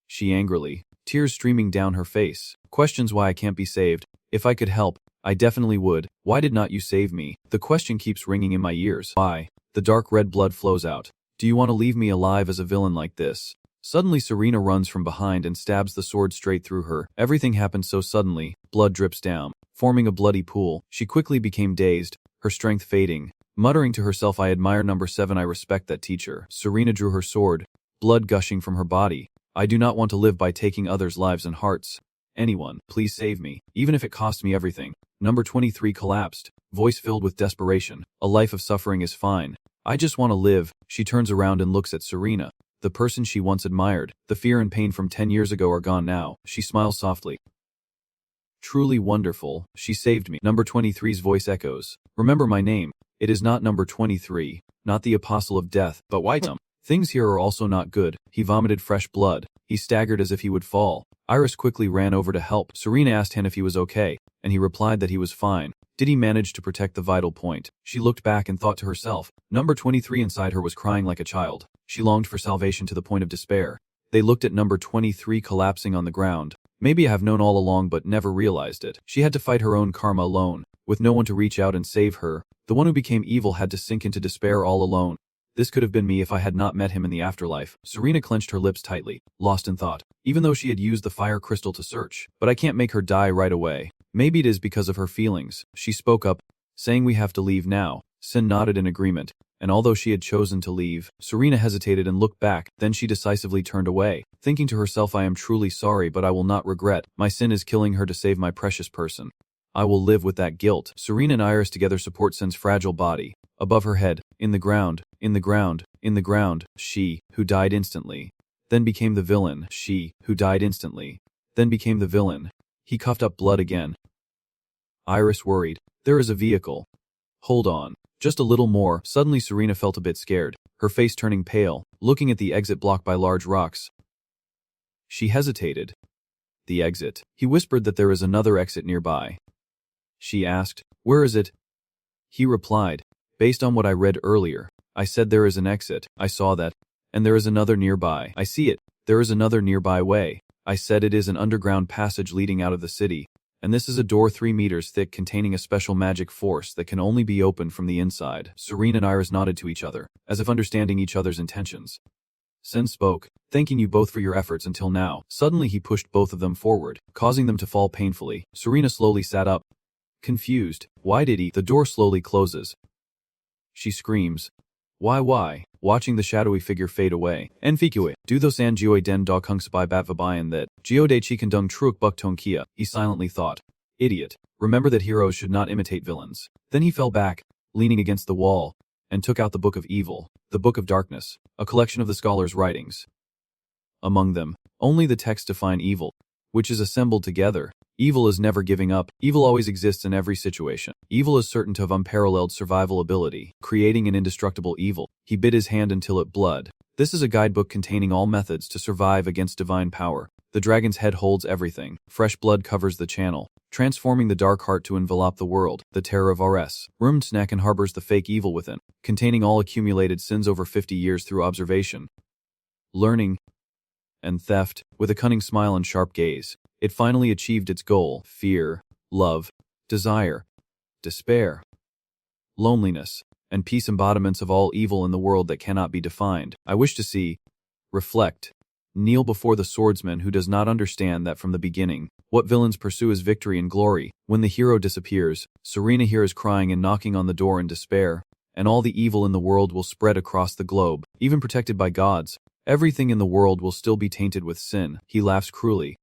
[SPEAKER 1] She angrily, tears streaming down her face, questions why I can't be saved. If I could help, I definitely would. Why did not you save me? The question keeps ringing in my ears. Why? The dark red blood flows out. Do you want to leave me alive as a villain like this? Suddenly Serena runs from behind and stabs the sword straight through her. Everything happened so suddenly, blood drips down, forming a bloody pool. She quickly became dazed, her strength fading. Muttering to herself, I admire number 7, I respect that teacher. Serena drew her sword, blood gushing from her body. I do not want to live by taking others' lives and hearts. Anyone, please save me, even if it costs me everything. Number 23 collapsed, voice filled with desperation. A life of suffering is fine. I just want to live. She turns around and looks at Serena, the person she once admired. The fear and pain from 10 years ago are gone now. She smiles softly. Truly wonderful, she saved me. Number 23's voice echoes. Remember my name. It is not number 23, not the apostle of death, but Whitem. Things here are also not good. He vomited fresh blood. He staggered as if he would fall. Iris quickly ran over to help. Serena asked him if he was okay, and he replied that he was fine. Did he manage to protect the vital point? She looked back and thought to herself. Number 23 inside her was crying like a child. She longed for salvation to the point of despair. They looked at number 23 collapsing on the ground. Maybe I have known all along but never realized it. She had to fight her own karma alone, with no one to reach out and save her. The one who became evil had to sink into despair all alone. This could have been me if I had not met him in the afterlife. Serena clenched her lips tightly, lost in thought, even though she had used the fire crystal to search. But I can't make her die right away. Maybe it is because of her feelings. She spoke up, saying we have to leave now. Sin nodded in agreement, and although she had chosen to leave, Serena hesitated and looked back. Then she decisively turned away, thinking to herself, I am truly sorry, but I will not regret. My sin is killing her to save my precious person. I will live with that guilt. Serena and Iris together support Sin's fragile body. Above her head, in the ground, in the ground, in the ground, she, who died instantly, then became the villain. She, who died instantly, then became the villain. He coughed up blood again. Iris worried. There is a vehicle. Hold on. Just a little more. Suddenly Serena felt a bit scared, her face turning pale, looking at the exit blocked by large rocks. She hesitated. The exit. He whispered that there is another exit nearby. She asked, where is it? He replied, based on what I read earlier, I said there is an exit. I saw that. And there is another nearby. I see it. There is another nearby way. I said it is an underground passage leading out of the city. And this is a door 3 meters thick containing a special magic force that can only be opened from the inside. Serena and Iris nodded to each other, as if understanding each other's intentions. Sin spoke, thanking you both for your efforts until now. Suddenly he pushed both of them forward, causing them to fall painfully. Serena slowly sat up, confused. Why did he? The door slowly closes. She screams. Why? Watching the shadowy figure fade away. Enfikue, do tho san jioi den da kung sabai bat vabayan that, jiode chi kandung truok buk tong kia, he silently thought. Idiot. Remember that heroes should not imitate villains. Then he fell back, leaning against the wall, and took out the Book of Evil, the Book of Darkness, a collection of the scholar's writings. Among them, only the text define evil, which is assembled together. Evil is never giving up. Evil always exists in every situation. Evil is certain to have unparalleled survival ability, creating an indestructible evil. He bit his hand until it bled. This is a guidebook containing all methods to survive against divine power. The dragon's head holds everything. Fresh blood covers the channel. transforming the dark heart to envelop the world, the terror of RS. Ruined snack and harbors the fake evil within, containing all accumulated sins over 50 years through observation, learning, and theft. With a cunning smile and sharp gaze, it finally achieved its goal: fear, love, desire, despair, loneliness, and peace, embodiments of all evil in the world that cannot be defined. I wish to see, reflect, kneel before the swordsman who does not understand that from the beginning, what villains pursue is victory and glory. When the hero disappears, Serena hears crying and knocking on the door in despair, and all the evil in the world will spread across the globe. Even protected by gods, everything in the world will still be tainted with sin. He laughs cruelly.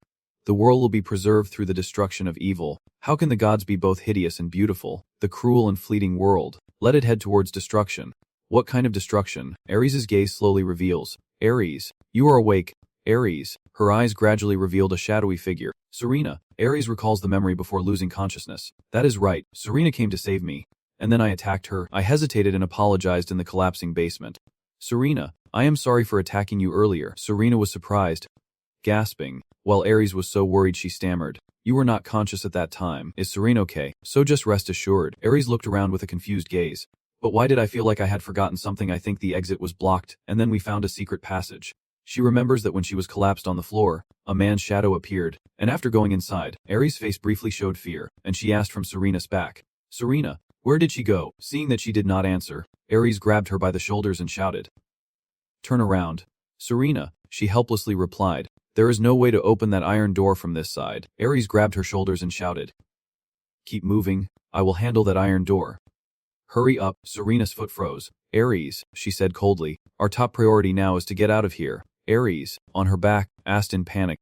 [SPEAKER 1] The world will be preserved through the destruction of evil. How can the gods be both hideous and beautiful? The cruel and fleeting world, let it head towards destruction. What kind of destruction? Ares' gaze slowly reveals. Ares, you are awake. Ares, her eyes gradually revealed a shadowy figure. Serena. Ares recalls the memory before losing consciousness. That is right, Serena came to save me. And then I attacked her. I hesitated and apologized in the collapsing basement. Serena, I am sorry for attacking you earlier. Serena was surprised, gasping, while Ares was so worried she stammered. You were not conscious at that time. Is Serena okay? So just rest assured. Ares looked around with a confused gaze. But why did I feel like I had forgotten something? I think the exit was blocked, and then we found a secret passage. She remembers that when she was collapsed on the floor, a man's shadow appeared, and after going inside, Ares' face briefly showed fear, and she asked from Serena's back, Serena, where did she go? Seeing that she did not answer, Ares grabbed her by the shoulders and shouted, Turn around. Serena, she helplessly replied, There is no way to open that iron door from this side. Ares grabbed her shoulders and shouted, Keep moving, I will handle that iron door. Hurry up. Serena's foot froze. Ares, she said coldly, our top priority now is to get out of here. Ares, on her back, asked in panic,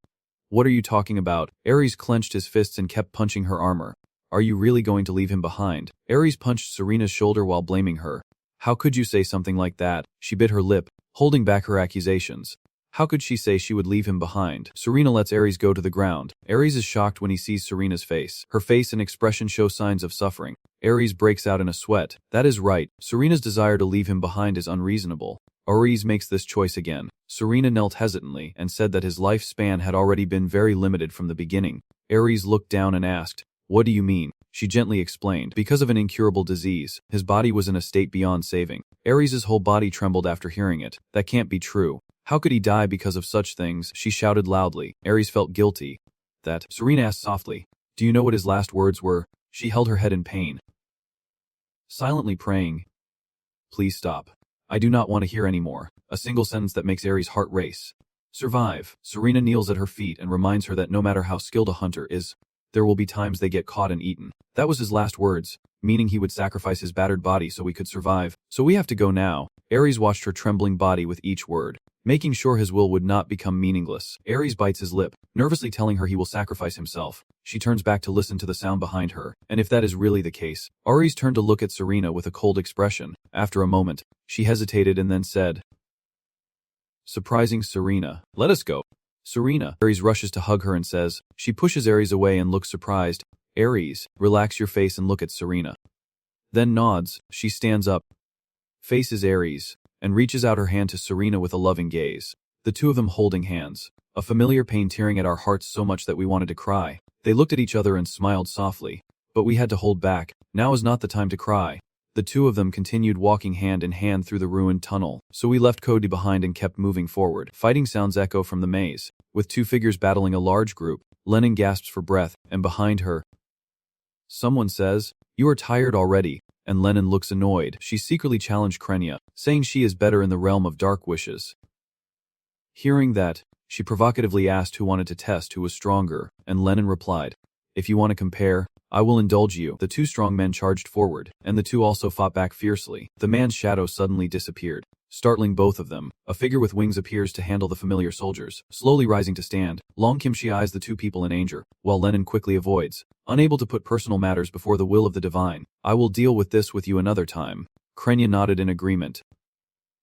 [SPEAKER 1] What are you talking about? Ares clenched his fists and kept punching her armor. Are you really going to leave him behind? Ares punched Serena's shoulder while blaming her. How could you say something like that? She bit her lip, holding back her accusations. How could she say she would leave him behind? Serena lets Ares go to the ground. Ares is shocked when he sees Serena's face. Her face and expression show signs of suffering. Ares breaks out in a sweat. That is right. Serena's desire to leave him behind is unreasonable. Ares makes this choice again. Serena knelt hesitantly and said that his lifespan had already been very limited from the beginning. Ares looked down and asked, What do you mean? She gently explained, because of an incurable disease, his body was in a state beyond saving. Ares' whole body trembled after hearing it. That can't be true. How could he die because of such things? She shouted loudly. Ares felt guilty. That. Serena asked softly, Do you know what his last words were? She held her head in pain, silently praying, Please stop. I do not want to hear any more. A single sentence that makes Ares' heart race. Survive. Serena kneels at her feet and reminds her that no matter how skilled a hunter is, there will be times they get caught and eaten. That was his last words, meaning he would sacrifice his battered body so we could survive. So we have to go now. Ares watched her trembling body with each word, making sure his will would not become meaningless. Ares bites his lip, nervously telling her he will sacrifice himself. She turns back to listen to the sound behind her, and if that is really the case, Ares turned to look at Serena with a cold expression. After a moment, she hesitated and then said, Surprising Serena, let us go. Serena. Ares rushes to hug her and says, she pushes Ares away and looks surprised. Ares, relax your face and look at Serena. Then nods. She stands up, faces Ares, and reaches out her hand to Serena with a loving gaze. The two of them holding hands. A familiar pain tearing at our hearts so much that we wanted to cry. They looked at each other and smiled softly. But we had to hold back. Now is not the time to cry. The two of them continued walking hand in hand through the ruined tunnel, so we left Cody behind and kept moving forward. Fighting sounds echo from the maze, with two figures battling a large group. Lennon gasps for breath, and behind her, someone says, You are tired already, and Lennon looks annoyed. She secretly challenged Krenya, saying she is better in the realm of dark wishes. Hearing that, she provocatively asked who wanted to test who was stronger, and Lennon replied, If you want to compare, I will indulge you. The two strong men charged forward, and the two also fought back fiercely. The man's shadow suddenly disappeared, startling both of them. A figure with wings appears to handle the familiar soldiers, slowly rising to stand. Long Kimchi eyes the two people in danger, while Lennon quickly avoids, unable to put personal matters before the will of the divine. I will deal with this with you another time. Krenya nodded in agreement.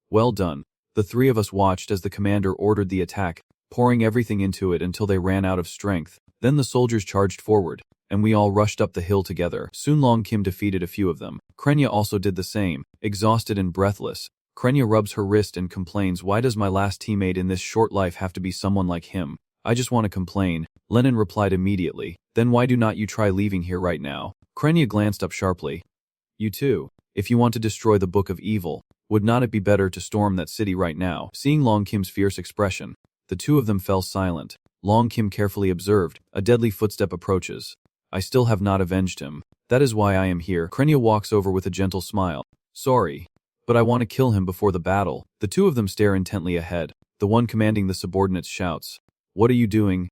[SPEAKER 1] Well done. The three of us watched as the commander ordered the attack, pouring everything into it until they ran out of strength. Then the soldiers charged forward, and we all rushed up the hill together. Soon Long Kim defeated a few of them. Krenya also did the same, exhausted and breathless. Krenya rubs her wrist and complains, Why does my last teammate in this short life have to be someone like him? I just want to complain. Lenin replied immediately. Then why do not you try leaving here right now? Krenia glanced up sharply. You too. If you want to destroy the Book of Evil, would not it be better to storm that city right now? Seeing Long Kim's fierce expression, the two of them fell silent. Long Kim carefully observed. A deadly footstep approaches. I still have not avenged him. That is why I am here. Krenia walks over with a gentle smile. Sorry, but I want to kill him before the battle. The two of them stare intently ahead. The one commanding the subordinates shouts, What are you doing?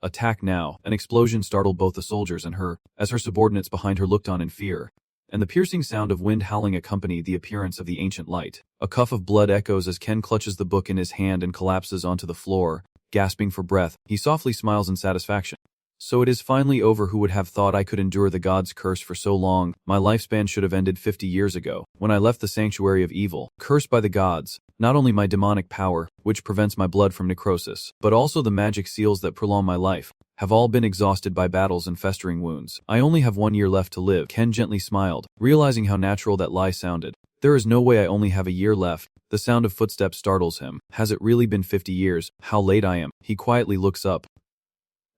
[SPEAKER 1] Attack now. An explosion startled both the soldiers and her, as her subordinates behind her looked on in fear. And the piercing sound of wind howling accompanied the appearance of the ancient light. A cuff of blood echoes as Ken clutches the book in his hand and collapses onto the floor. Gasping for breath, he softly smiles in satisfaction. So it is finally over. Who would have thought I could endure the god's curse for so long? My lifespan should have ended 50 years ago, when I left the sanctuary of evil, cursed by the gods. Not only my demonic power, which prevents my blood from necrosis, but also the magic seals that prolong my life, have all been exhausted by battles and festering wounds. I only have 1 year left to live. Ken gently smiled, realizing how natural that lie sounded. There is no way I only have a year left. The sound of footsteps startles him. Has it really been 50 years? How late I am. He quietly looks up.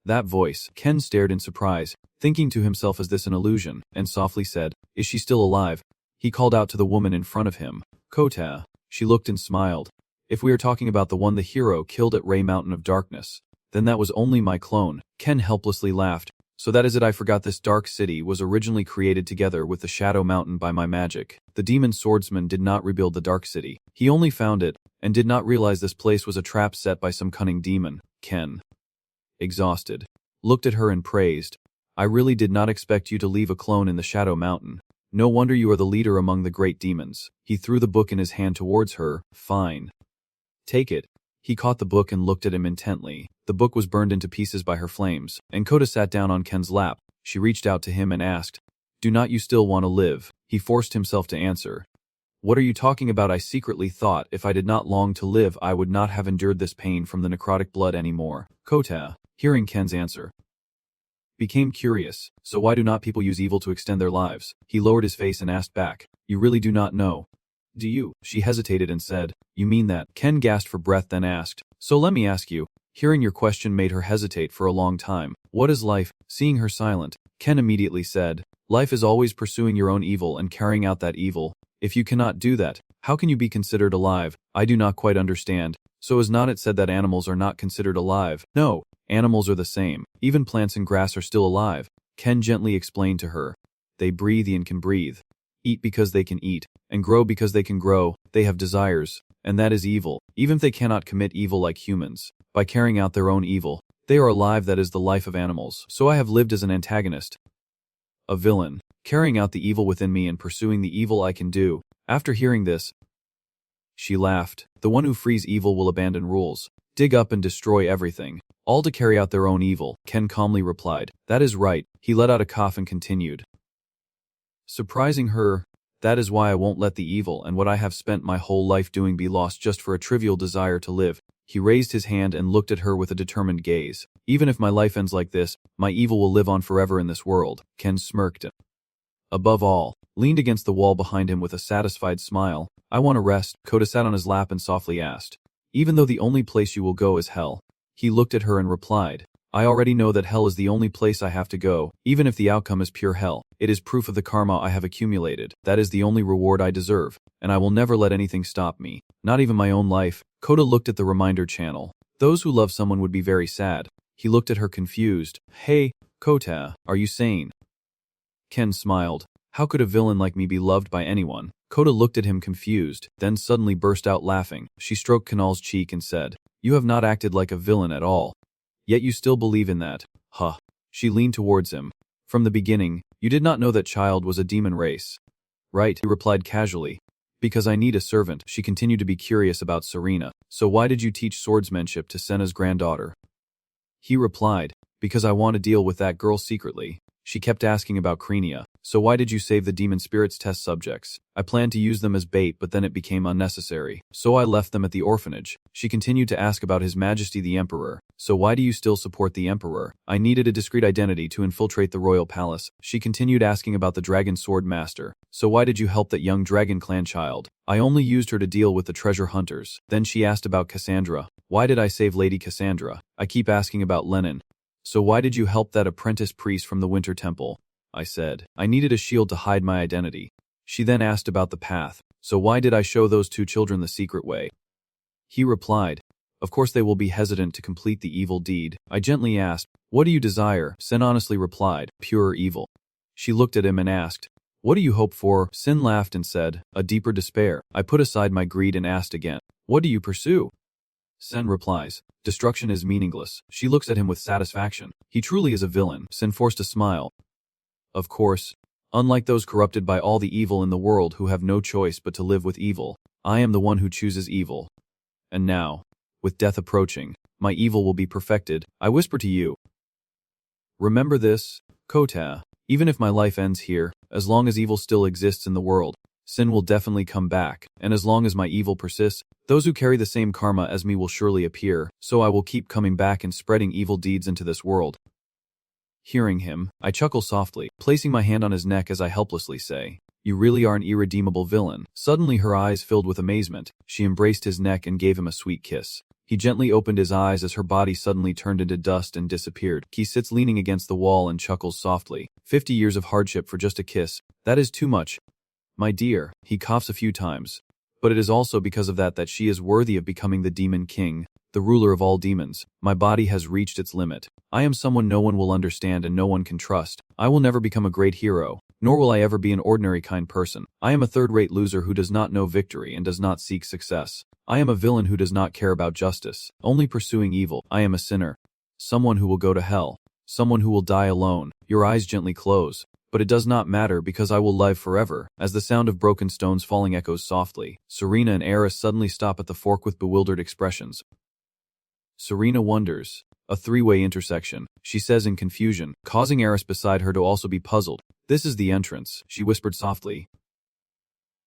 [SPEAKER 1] That voice. Ken stared in surprise, thinking to himself, is this an illusion, and softly said, Is she still alive? He called out to the woman in front of him. Kota. She looked and smiled. If we are talking about the one the hero killed at Ray Mountain of Darkness, then that was only my clone. Ken helplessly laughed. So that is it. I forgot this dark city was originally created together with the Shadow Mountain by my magic. The demon swordsman did not rebuild the dark city. He only found it, and did not realize this place was a trap set by some cunning demon. Ken, exhausted, looked at her and praised. I really did not expect you to leave a clone in the Shadow Mountain. No wonder you are the leader among the great demons. He threw the book in his hand towards her. Fine. Take it. He caught the book and looked at him intently. The book was burned into pieces by her flames, and Kota sat down on Ken's lap. She reached out to him and asked, Do not you still want to live? He forced himself to answer. What are you talking about? I secretly thought if I did not long to live I would not have endured this pain from the necrotic blood anymore. Kota, hearing Ken's answer, became curious. So why do not people use evil to extend their lives? He lowered his face and asked back, You really do not know? Do you? She hesitated and said, You mean that? Ken gasped for breath, then asked, So let me ask you. Hearing your question made her hesitate for a long time. What is life? Seeing her silent, Ken immediately said, Life is always pursuing your own evil and carrying out that evil. If you cannot do that, how can you be considered alive? I do not quite understand. So is not it said that animals are not considered alive? No, animals are the same. Even plants and grass are still alive. Ken gently explained to her. They breathe and can breathe. Eat because they can eat, and grow because they can grow. They have desires, and that is evil. Even if they cannot commit evil like humans, by carrying out their own evil, they are alive. That is the life of animals. So I have lived as an antagonist, a villain, carrying out the evil within me and pursuing the evil I can do. After hearing this, she laughed. The one who frees evil will abandon rules, dig up and destroy everything, all to carry out their own evil. Ken calmly replied, That is right. He let out a cough and continued, surprising her, That is why I won't let the evil and what I have spent my whole life doing be lost just for a trivial desire to live. He raised his hand and looked at her with a determined gaze. Even if my life ends like this, my evil will live on forever in this world. Ken smirked. Above all, leaned against the wall behind him with a satisfied smile. I want to rest. Kota sat on his lap and softly asked, Even though the only place you will go is hell? He looked at her and replied, I already know that hell is the only place I have to go, even if the outcome is pure hell. It is proof of the karma I have accumulated. That is the only reward I deserve, and I will never let anything stop me, not even my own life. Kota looked at the reminder channel. Those who love someone would be very sad. He looked at her confused. Hey, Kota, are you sane? Ken smiled. How could a villain like me be loved by anyone? Kota looked at him confused, then suddenly burst out laughing. She stroked Kunal's cheek and said, You have not acted like a villain at all. Yet you still believe in that. Huh. She leaned towards him. From the beginning, you did not know that child was a demon race. Right, he replied casually. Because I need a servant. She continued to be curious about Serena. So why did you teach swordsmanship to Senna's granddaughter? He replied, Because I want to deal with that girl secretly. She kept asking about Krenia. So why did you save the demon spirits test subjects? I planned to use them as bait, but then it became unnecessary. So I left them at the orphanage. She continued to ask about His Majesty the Emperor. So why do you still support the Emperor? I needed a discreet identity to infiltrate the royal palace. She continued asking about the Dragon Sword Master. So why did you help that young Dragon Clan child? I only used her to deal with the treasure hunters. Then she asked about Cassandra. Why did I save Lady Cassandra? I keep asking about Lenin. So why did you help that apprentice priest from the Winter Temple? I said. I needed a shield to hide my identity. She then asked about the path. So why did I show those two children the secret way? He replied, of course they will be hesitant to complete the evil deed. I gently asked, what do you desire? Sin honestly replied, pure evil. She looked at him and asked, what do you hope for? Sin laughed and said, a deeper despair. I put aside my greed and asked again, what do you pursue? Sin replies, destruction is meaningless. She looks at him with satisfaction. He truly is a villain. Sin forced a smile. Of course, unlike those corrupted by all the evil in the world who have no choice but to live with evil, I am the one who chooses evil. And now, with death approaching, my evil will be perfected. I whisper to you. Remember this, Kota. Even if my life ends here, as long as evil still exists in the world, sin will definitely come back, and as long as my evil persists, those who carry the same karma as me will surely appear, so I will keep coming back and spreading evil deeds into this world. Hearing him, I chuckle softly, placing my hand on his neck as I helplessly say, you really are an irredeemable villain. Suddenly her eyes filled with amazement. She embraced his neck and gave him a sweet kiss. He gently opened his eyes as her body suddenly turned into dust and disappeared. He sits leaning against the wall and chuckles softly. 50 years of hardship for just a kiss. That is too much. My dear, he coughs a few times. But it is also because of that she is worthy of becoming the demon king, the ruler of all demons. My body has reached its limit. I am someone no one will understand and no one can trust. I will never become a great hero, nor will I ever be an ordinary kind person. I am a third-rate loser who does not know victory and does not seek success. I am a villain who does not care about justice, only pursuing evil. I am a sinner. Someone who will go to hell. Someone who will die alone. Your eyes gently close. But it does not matter because I will live forever. As the sound of broken stones falling echoes softly, Serena and Eris suddenly stop at the fork with bewildered expressions. Serena wonders. A three-way intersection, she says in confusion, causing Eris beside her to also be puzzled. This is the entrance, she whispered softly,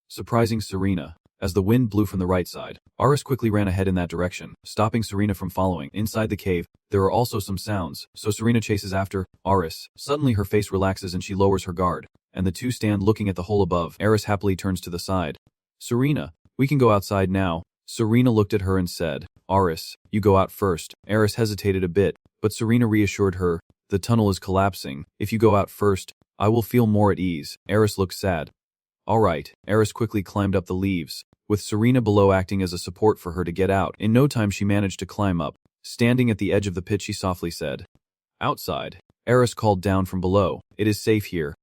[SPEAKER 1] surprising Serena. As the wind blew from the right side, Eris quickly ran ahead in that direction, stopping Serena from following. Inside the cave, there are also some sounds, so Serena chases after Eris. Suddenly her face relaxes and she lowers her guard, and the two stand looking at the hole above. Eris happily turns to the side. Serena, we can go outside now. Serena looked at her and said, Eris, you go out first. Eris hesitated a bit, but Serena reassured her, the tunnel is collapsing. If you go out first, I will feel more at ease. Eris looked sad. All right. Eris quickly climbed up the leaves, with Serena below acting as a support for her to get out. In no time she managed to climb up. Standing at the edge of the pit she softly said, outside. Eris called down from below, it is safe here.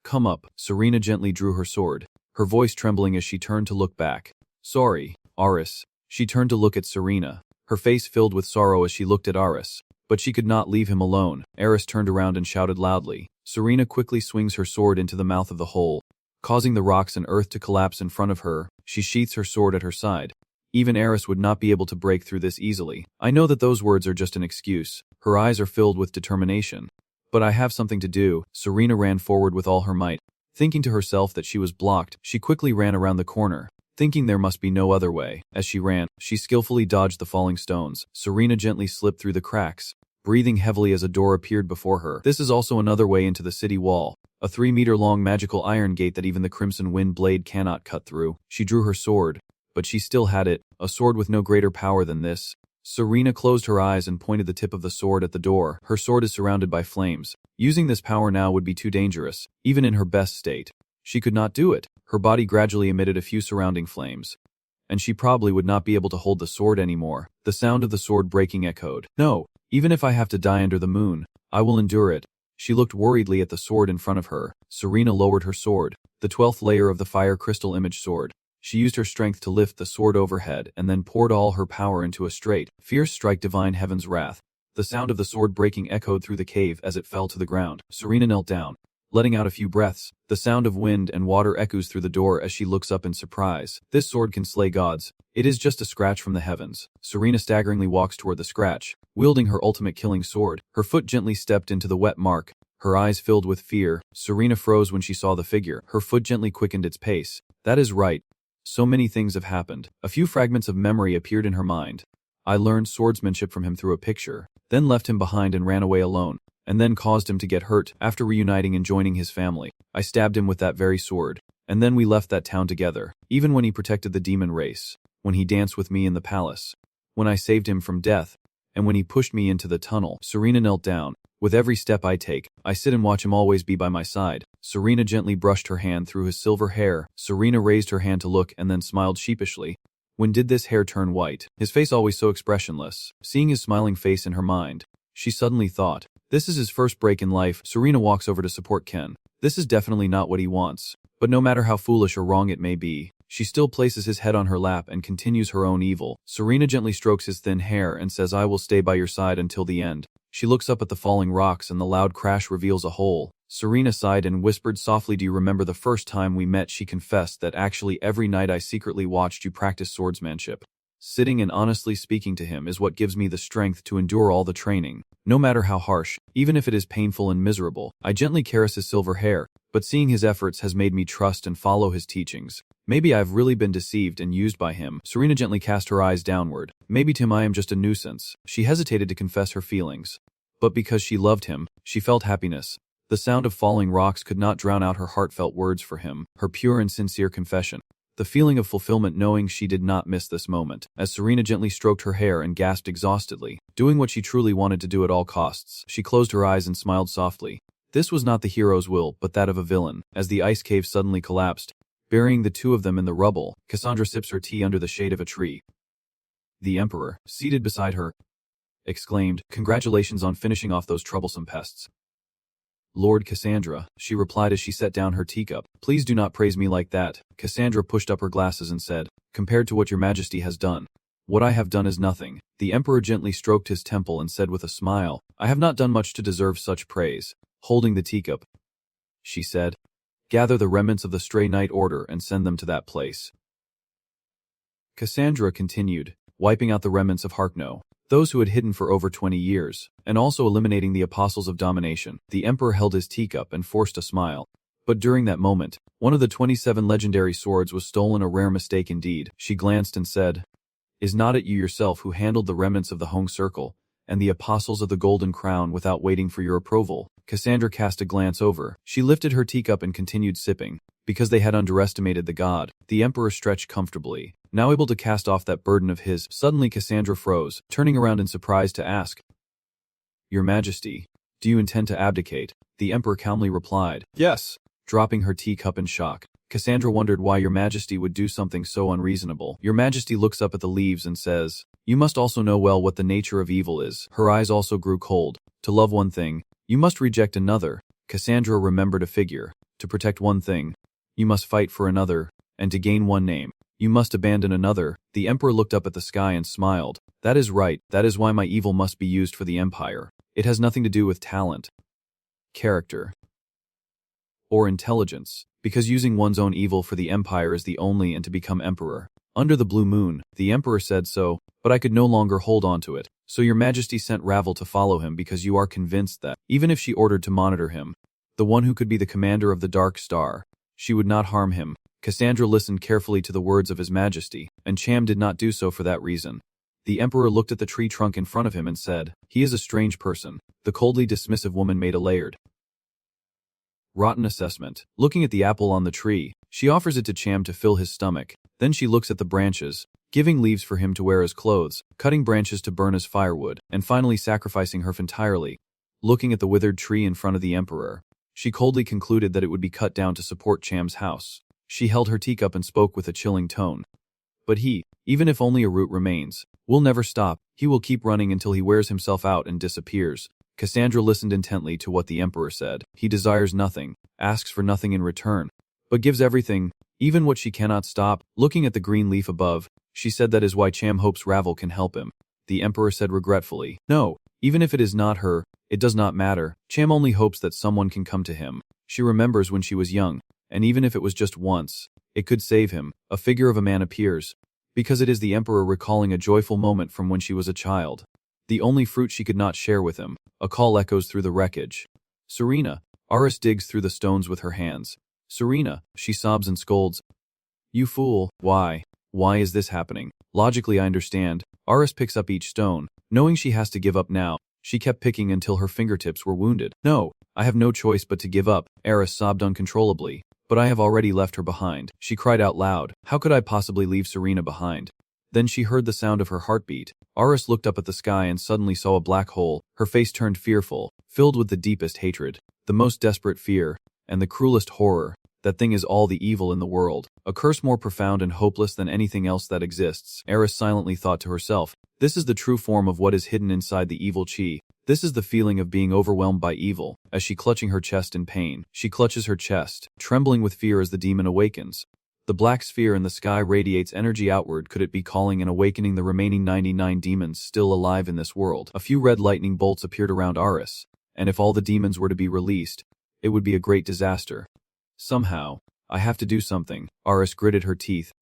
[SPEAKER 1] Come up. Serena gently drew her sword, her voice trembling as she turned to look back. Sorry, Eris. She turned to look at Serena, her face filled with sorrow as she looked at Eris. But she could not leave him alone. Eris turned around and shouted loudly. Serena quickly swings her sword into the mouth of the hole, causing the rocks and earth to collapse in front of her. She sheaths her sword at her side. Even Eris would not be able to break through this easily. I know that those words are just an excuse. Her eyes are filled with determination. But I have something to do. Serena ran forward with all her might. Thinking to herself that she was blocked, she quickly ran around the corner, thinking there must be no other way. As she ran, she skillfully dodged the falling stones. Serena gently slipped through the cracks, breathing heavily as a door appeared before her. This is also another way into the city wall. A 3-meter-long magical iron gate that even the Crimson Wind blade cannot cut through. She drew her sword, but she still had it, a sword with no greater power than this. Serena closed her eyes and pointed the tip of the sword at the door. Her sword is surrounded by flames. Using this power now would be too dangerous, even in her best state. She could not do it. Her body gradually emitted a few surrounding flames, and she probably would not be able to hold the sword anymore. The sound of the sword breaking echoed. No, even if I have to die under the moon, I will endure it. She looked worriedly at the sword in front of her. Serena lowered her sword, the 12th layer of the fire crystal image sword. She used her strength to lift the sword overhead and then poured all her power into a straight, fierce strike divine heaven's wrath. The sound of the sword breaking echoed through the cave as it fell to the ground. Serena knelt down, letting out a few breaths. The sound of wind and water echoes through the door as she looks up in surprise. This sword can slay gods. It is just a scratch from the heavens. Serena staggeringly walks toward the scratch, wielding her ultimate killing sword. Her foot gently stepped into the wet mark, her eyes filled with fear. Serena froze when she saw the figure. Her foot gently quickened its pace. That is right. So many things have happened. A few fragments of memory appeared in her mind. I learned swordsmanship from him through a picture, then left him behind and ran away alone, and then caused him to get hurt. After reuniting and joining his family, I stabbed him with that very sword, and then we left that town together. Even when he protected the demon race, when he danced with me in the palace, when I saved him from death, and when he pushed me into the tunnel, Serena knelt down. With every step I take, I sit and watch him always be by my side. Serena gently brushed her hand through his silver hair. Serena raised her hand to look and then smiled sheepishly. When did this hair turn white? His face always so expressionless. Seeing his smiling face in her mind, she suddenly thought, this is his first break in life. Serena walks over to support Ken. This is definitely not what he wants. But no matter how foolish or wrong it may be, she still places his head on her lap and continues her own evil. Serena gently strokes his thin hair and says, I will stay by your side until the end. She looks up at the falling rocks and the loud crash reveals a hole. Serena sighed and whispered softly, do you remember the first time we met? She confessed that actually every night I secretly watched you practice swordsmanship. Sitting and honestly speaking to him is what gives me the strength to endure all the training. No matter how harsh, even if it is painful and miserable, I gently caress his silver hair, but seeing his efforts has made me trust and follow his teachings. Maybe I've really been deceived and used by him. Serena gently cast her eyes downward. Maybe to him I am just a nuisance. She hesitated to confess her feelings. But because she loved him, she felt happiness. The sound of falling rocks could not drown out her heartfelt words for him, her pure and sincere confession. The feeling of fulfillment knowing she did not miss this moment, as Serena gently stroked her hair and gasped exhaustedly, doing what she truly wanted to do at all costs. She closed her eyes and smiled softly. This was not the hero's will, but that of a villain. As the ice cave suddenly collapsed, burying the two of them in the rubble, Cassandra sips her tea under the shade of a tree. The Emperor, seated beside her, exclaimed, congratulations on finishing off those troublesome pests. Lord Cassandra, she replied as she set down her teacup. Please do not praise me like that. Cassandra pushed up her glasses and said, compared to what your majesty has done, what I have done is nothing. The Emperor gently stroked his temple and said with a smile, I have not done much to deserve such praise. Holding the teacup, she said, gather the remnants of the stray knight order and send them to that place. Cassandra continued, wiping out the remnants of Harkno, those who had hidden for over 20 years, and also eliminating the apostles of domination. The Emperor held his teacup and forced a smile. But during that moment, one of the 27 legendary swords was stolen, a rare mistake indeed. She glanced and said, is not it you yourself who handled the remnants of the Hong Circle and the apostles of the Golden Crown without waiting for your approval? Cassandra cast a glance over. She lifted her teacup and continued sipping. Because they had underestimated the god, the Emperor stretched comfortably, now able to cast off that burden of his. Suddenly Cassandra froze, turning around in surprise to ask, Your Majesty, do you intend to abdicate? The Emperor calmly replied, yes. Dropping her teacup in shock, Cassandra wondered why Your Majesty would do something so unreasonable. Your Majesty looks up at the leaves and says, you must also know well what the nature of evil is. Her eyes also grew cold. To love one thing, you must reject another. Cassandra remembered a figure. To protect one thing, you must fight for another, and to gain one name, you must abandon another. The Emperor looked up at the sky and smiled. That is right, that is why my evil must be used for the Empire. It has nothing to do with talent, character, or intelligence, because using one's own evil for the Empire is the only and to become Emperor. Under the blue moon, the Emperor said so, but I could no longer hold on to it. So Your Majesty sent Ravel to follow him because you are convinced that, even if she ordered to monitor him, the one who could be the commander of the Dark Star, she would not harm him. Cassandra listened carefully to the words of His Majesty, and Cham did not do so for that reason. The Emperor looked at the tree trunk in front of him and said, he is a strange person. The coldly dismissive woman made a layered, rotten assessment. Looking at the apple on the tree, she offers it to Cham to fill his stomach. Then she looks at the branches, giving leaves for him to wear as clothes, cutting branches to burn as firewood, and finally sacrificing her entirely. Looking at the withered tree in front of the Emperor, she coldly concluded that it would be cut down to support Cham's house. She held her teacup and spoke with a chilling tone. But he, even if only a root remains, will never stop. He will keep running until he wears himself out and disappears. Cassandra listened intently to what the Emperor said. He desires nothing, asks for nothing in return, but gives everything, even what she cannot stop. Looking at the green leaf above, she said that is why Cham hopes Ravel can help him. The Emperor said regretfully, no, even if it is not her, it does not matter. Cham only hopes that someone can come to him. She remembers when she was young, and even if it was just once, it could save him. A figure of a man appears, because it is the Emperor recalling a joyful moment from when she was a child. The only fruit she could not share with him. A call echoes through the wreckage. Serena. Aris digs through the stones with her hands. Serena, she sobs and scolds. You fool, why? Why is this happening? Logically I understand. Aris picks up each stone, knowing she has to give up now. She kept picking until her fingertips were wounded. No, I have no choice but to give up. Aris sobbed uncontrollably. But I have already left her behind. She cried out loud. How could I possibly leave Serena behind? Then she heard the sound of her heartbeat. Aris looked up at the sky and suddenly saw a black hole. Her face turned fearful, filled with the deepest hatred, the most desperate fear, and the cruelest horror. That thing is all the evil in the world, a curse more profound and hopeless than anything else that exists. Aris silently thought to herself, this is the true form of what is hidden inside the evil chi. This is the feeling of being overwhelmed by evil. As she clutching her chest in pain, she clutches her chest, trembling with fear as the demon awakens. The black sphere in the sky radiates energy outward. Could it be calling and awakening the remaining 99 demons still alive in this world? A few red lightning bolts appeared around Aris, and if all the demons were to be released, it would be a great disaster. Somehow, I have to do something. Aris gritted her teeth,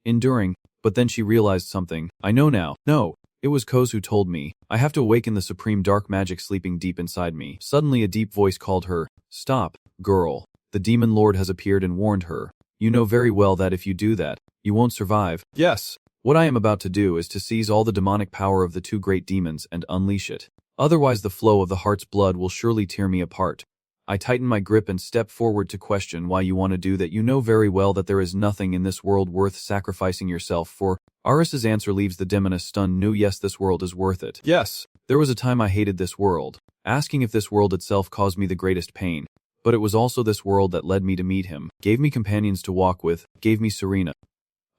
[SPEAKER 1] enduring, but then she realized something. I know now. No, it was Koz who told me. I have to awaken the supreme dark magic sleeping deep inside me. Suddenly a deep voice called her. Stop, girl. The demon lord has appeared and warned her. You know very well that if you do that, you won't survive. Yes. What I am about to do is to seize all the demonic power of the two great demons and unleash it. Otherwise the flow of the heart's blood will surely tear me apart. I tighten my grip and step forward to question why you want to do that. You know very well that there is nothing in this world worth sacrificing yourself for. Aris's answer leaves the demoness stunned. No, yes, this world is worth it. Yes, there was a time I hated this world, asking if this world itself caused me the greatest pain. But it was also this world that led me to meet him, gave me companions to walk with, gave me Serena,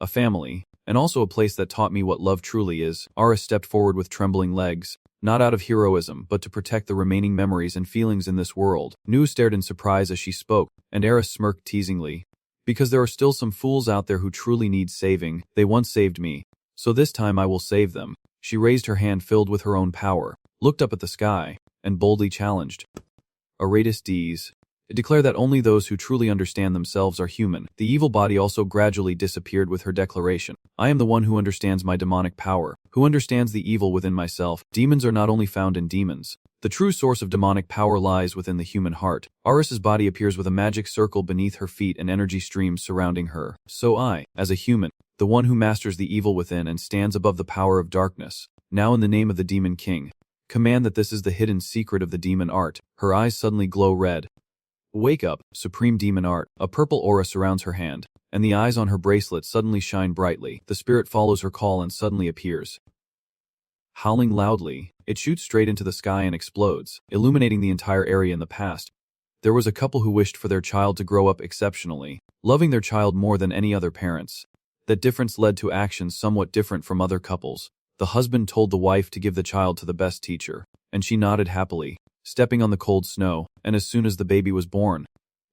[SPEAKER 1] a family, and also a place that taught me what love truly is. Aris stepped forward with trembling legs, not out of heroism, but to protect the remaining memories and feelings in this world. Nu stared in surprise as she spoke, and Aris smirked teasingly. Because there are still some fools out there who truly need saving. They once saved me, so this time I will save them. She raised her hand filled with her own power, looked up at the sky, and boldly challenged. Aratus Ds. Declare that only those who truly understand themselves are human. The evil body also gradually disappeared with her declaration. I am the one who understands my demonic power, who understands the evil within myself. Demons are not only found in demons. The true source of demonic power lies within the human heart. Aris's body appears with a magic circle beneath her feet and energy streams surrounding her. So I, as a human, the one who masters the evil within and stands above the power of darkness, now in the name of the Demon King, command that this is the hidden secret of the demon art. Her eyes suddenly glow red. Wake up, supreme demon art. A purple aura surrounds her hand, and the eyes on her bracelet suddenly shine brightly. The spirit follows her call and suddenly appears. Howling loudly, it shoots straight into the sky and explodes, illuminating the entire area. In the past, there was a couple who wished for their child to grow up exceptionally, loving their child more than any other parents. That difference led to actions somewhat different from other couples. The husband told the wife to give the child to the best teacher, and she nodded happily, stepping on the cold snow, and as soon as the baby was born,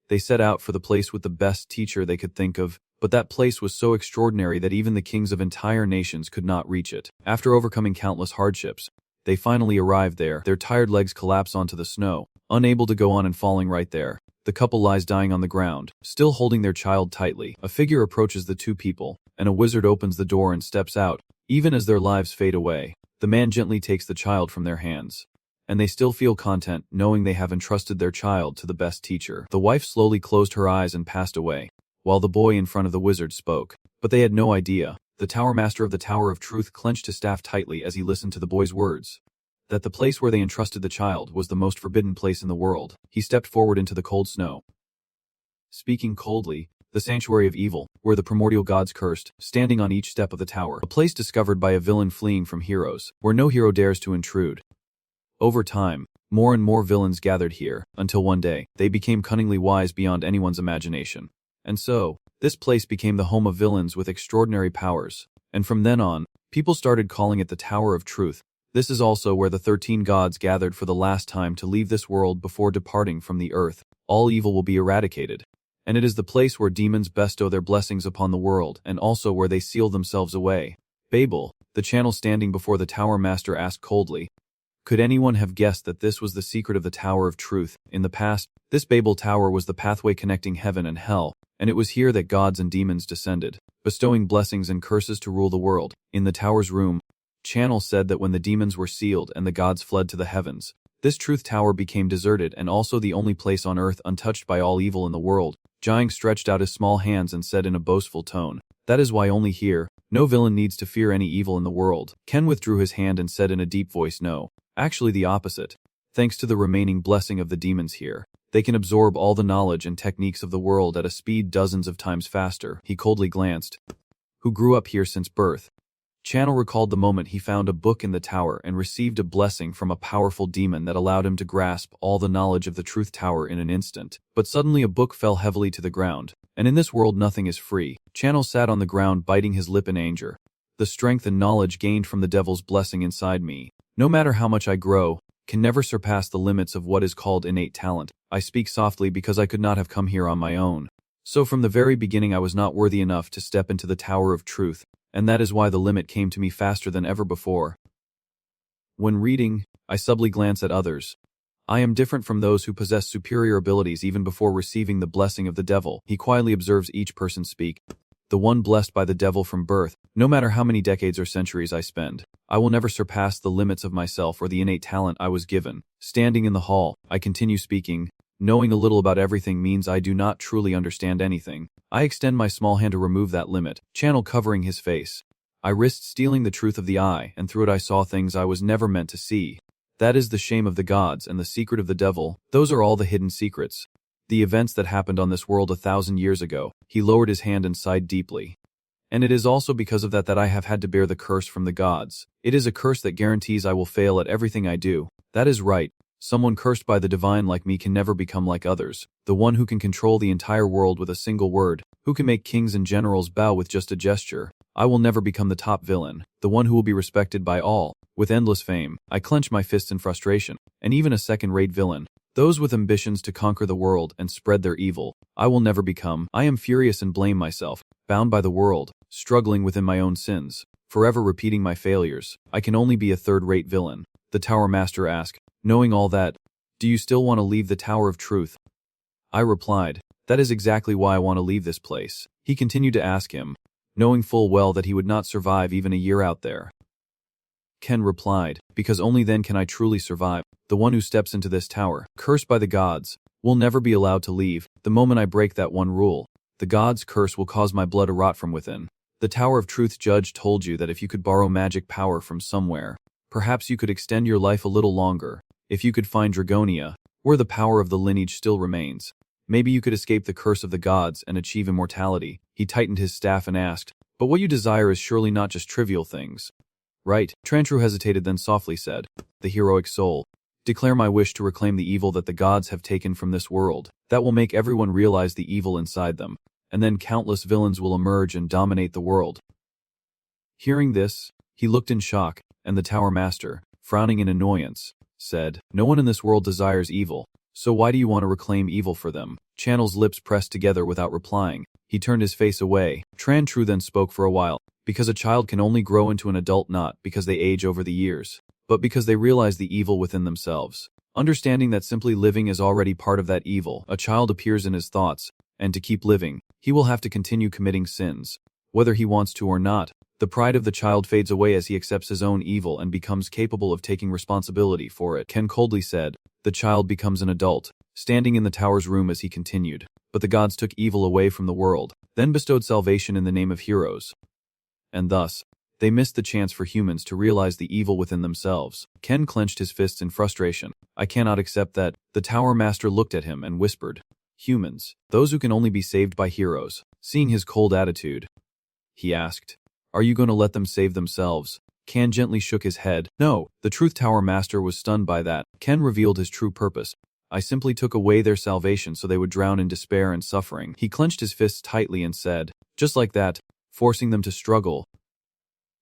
[SPEAKER 1] they set out for the place with the best teacher they could think of, but that place was so extraordinary that even the kings of entire nations could not reach it. After overcoming countless hardships, they finally arrived there. Their tired legs collapse onto the snow, unable to go on and falling right there. The couple lies dying on the ground, still holding their child tightly. A figure approaches the two people, and a wizard opens the door and steps out. Even as their lives fade away, the man gently takes the child from their hands, and they still feel content knowing they have entrusted their child to the best teacher. The wife slowly closed her eyes and passed away, while the boy in front of the wizard spoke. But they had no idea. The Tower Master of the Tower of Truth clenched his staff tightly as he listened to the boy's words, that the place where they entrusted the child was the most forbidden place in the world. He stepped forward into the cold snow, speaking coldly, the sanctuary of evil, where the primordial gods cursed, standing on each step of the tower, a place discovered by a villain fleeing from heroes, where no hero dares to intrude. Over time, more and more villains gathered here, until one day, they became cunningly wise beyond anyone's imagination. And so, this place became the home of villains with extraordinary powers, and from then on, people started calling it the Tower of Truth. This is also where the 13 gods gathered for the last time to leave this world before departing from the earth. All evil will be eradicated, and it is the place where demons bestow their blessings upon the world, and also where they seal themselves away. Babel, the channel standing before the Tower Master, asked coldly, could anyone have guessed that this was the secret of the Tower of Truth? In the past, this Babel Tower was the pathway connecting heaven and hell, and it was here that gods and demons descended, bestowing blessings and curses to rule the world. In the tower's room, Channel said that when the demons were sealed and the gods fled to the heavens, this Truth Tower became deserted and also the only place on earth untouched by all evil in the world. Jiang stretched out his small hands and said in a boastful tone, that is why only here, no villain needs to fear any evil in the world. Ken withdrew his hand and said in a deep voice, no. Actually the opposite. Thanks to the remaining blessing of the demons here, they can absorb all the knowledge and techniques of the world at a speed dozens of times faster. He coldly glanced. Who grew up here since birth? Channel recalled the moment he found a book in the tower and received a blessing from a powerful demon that allowed him to grasp all the knowledge of the Truth Tower in an instant. But suddenly a book fell heavily to the ground, and in this world nothing is free. Channel sat on the ground biting his lip in anger. The strength and knowledge gained from the devil's blessing inside me, no matter how much I grow, can never surpass the limits of what is called innate talent. I speak softly because I could not have come here on my own. So from the very beginning I was not worthy enough to step into the Tower of Truth, and that is why the limit came to me faster than ever before. When reading, I subtly glance at others. I am different from those who possess superior abilities even before receiving the blessing of the devil. He quietly observes each person speak. The one blessed by the devil from birth, no matter how many decades or centuries I spend, I will never surpass the limits of myself or the innate talent I was given. Standing in the hall, I continue speaking. Knowing a little about everything means I do not truly understand anything. I extend my small hand to remove that limit, Channel covering his face. I risked stealing the truth of the eye, and through it I saw things I was never meant to see. That is the shame of the gods and the secret of the devil. Those are all the hidden secrets. The events that happened on this world 1,000 years ago. He lowered his hand and sighed deeply. And it is also because of that I have had to bear the curse from the gods. It is a curse that guarantees I will fail at everything I do. That is right. Someone cursed by the divine like me can never become like others. The one who can control the entire world with a single word, who can make kings and generals bow with just a gesture. I will never become the top villain, the one who will be respected by all, with endless fame. I clench my fists in frustration, and even a second-rate villain. Those with ambitions to conquer the world and spread their evil, I will never become. I am furious and blame myself, bound by the world, struggling within my own sins, forever repeating my failures. I can only be a third-rate villain. The Tower Master asked, knowing all that, do you still want to leave the Tower of Truth? I replied, that is exactly why I want to leave this place. He continued to ask him, knowing full well that he would not survive even a year out there. Ken replied, because only then can I truly survive. The one who steps into this tower, cursed by the gods, will never be allowed to leave. The moment I break that one rule, the gods' curse will cause my blood to rot from within. The Tower of Truth judge told you that if you could borrow magic power from somewhere, perhaps you could extend your life a little longer. If you could find Dragonia, where the power of the lineage still remains, maybe you could escape the curse of the gods and achieve immortality. He tightened his staff and asked, but what you desire is surely not just trivial things. Right? Trantru hesitated, then softly said, the heroic soul. Declare my wish to reclaim the evil that the gods have taken from this world. That will make everyone realize the evil inside them, and then countless villains will emerge and dominate the world. Hearing this, he looked in shock, and the Tower Master, frowning in annoyance, said, no one in this world desires evil, so why do you want to reclaim evil for them? Channel's lips pressed together without replying. He turned his face away. Trantru then spoke for a while, because a child can only grow into an adult not because they age over the years, but because they realize the evil within themselves. Understanding that simply living is already part of that evil, a child appears in his thoughts, and to keep living, he will have to continue committing sins, whether he wants to or not. The pride of the child fades away as he accepts his own evil and becomes capable of taking responsibility for it. Ken coldly said, the child becomes an adult, standing in the tower's room as he continued. But the gods took evil away from the world, then bestowed salvation in the name of heroes. And thus, they missed the chance for humans to realize the evil within themselves. Ken clenched his fists in frustration. I cannot accept that. The Tower Master looked at him and whispered, humans, those who can only be saved by heroes. Seeing his cold attitude, he asked, are you going to let them save themselves? Ken gently shook his head. No, the Truth Tower Master was stunned by that. Ken revealed his true purpose. I simply took away their salvation so they would drown in despair and suffering. He clenched his fists tightly and said, just like that, forcing them to struggle,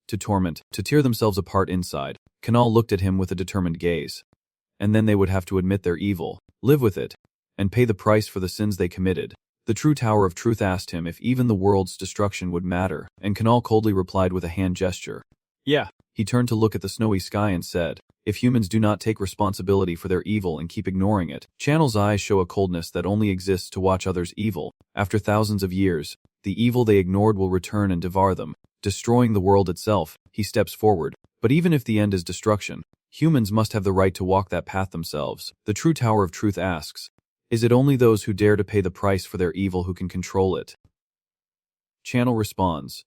[SPEAKER 1] to torment, to tear themselves apart inside. Kanal looked at him with a determined gaze. And then they would have to admit their evil, live with it, and pay the price for the sins they committed. The true Tower of Truth asked him if even the world's destruction would matter, and Kanal coldly replied with a hand gesture. Yeah. He turned to look at the snowy sky and said, if humans do not take responsibility for their evil and keep ignoring it. Channel's eyes show a coldness that only exists to watch others' evil. After thousands of years, the evil they ignored will return and devour them, destroying the world itself. He steps forward. But even if the end is destruction, humans must have the right to walk that path themselves. The true Tower of Truth asks, is it only those who dare to pay the price for their evil who can control it? Channel responds,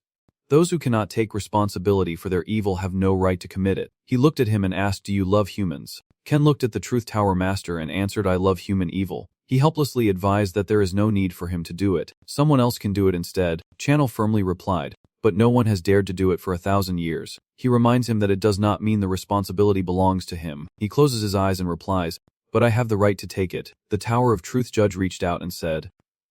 [SPEAKER 1] those who cannot take responsibility for their evil have no right to commit it. He looked at him and asked, do you love humans? Ken looked at the Truth Tower Master and answered, I love human evil. He helplessly advised that there is no need for him to do it. Someone else can do it instead. Channel firmly replied, but no one has dared to do it for 1,000 years. He reminds him that it does not mean the responsibility belongs to him. He closes his eyes and replies, "But I have the right to take it." The Tower of Truth judge reached out and said,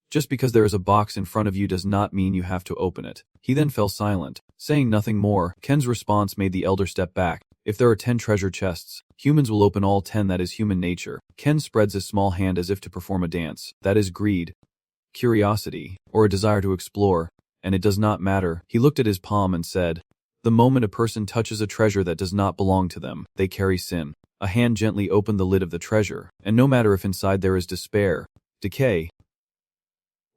[SPEAKER 1] "Just because there is a box in front of you does not mean you have to open it." He then fell silent, saying nothing more. Ken's response made the elder step back. "If there are 10 treasure chests, humans will open all 10. That is human nature." Ken spreads his small hand as if to perform a dance. "That is greed, curiosity, or a desire to explore, and it does not matter." He looked at his palm and said, "The moment a person touches a treasure that does not belong to them, they carry sin." A hand gently opened the lid of the treasure, and no matter if inside there is despair, decay,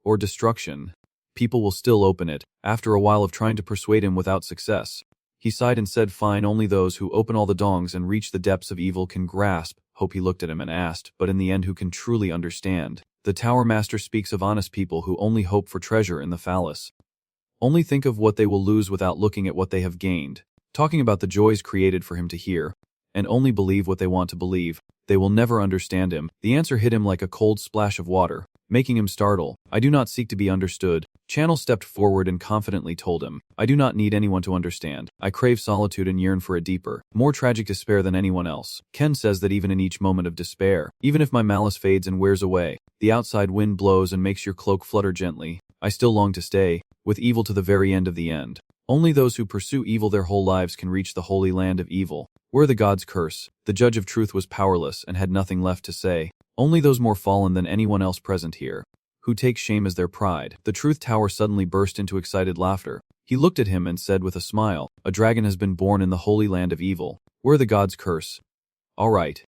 [SPEAKER 1] or destruction, people will still open it. After a while of trying to persuade him without success, he sighed and said, "Fine, only those who open all the dongs and reach the depths of evil can grasp hope." He looked at him and asked, "But in the end, who can truly understand?" The Tower Master speaks of honest people who only hope for treasure in the phallus. Only think of what they will lose without looking at what they have gained. Talking about the joys created for him to hear, and only believe what they want to believe. They will never understand him. The answer hit him like a cold splash of water, making him startle. "I do not seek to be understood." Channel stepped forward and confidently told him, "I do not need anyone to understand. I crave solitude and yearn for a deeper, more tragic despair than anyone else." Ken says that even in each moment of despair, even if my malice fades and wears away, the outside wind blows and makes your cloak flutter gently, I still long to stay, with evil to the very end of the end. Only those who pursue evil their whole lives can reach the holy land of evil, where the gods curse. The judge of truth was powerless and had nothing left to say. Only those more fallen than anyone else present here, who take shame as their pride. The Truth Tower suddenly burst into excited laughter. He looked at him and said with a smile, "A dragon has been born in the holy land of evil, where the gods curse. All right.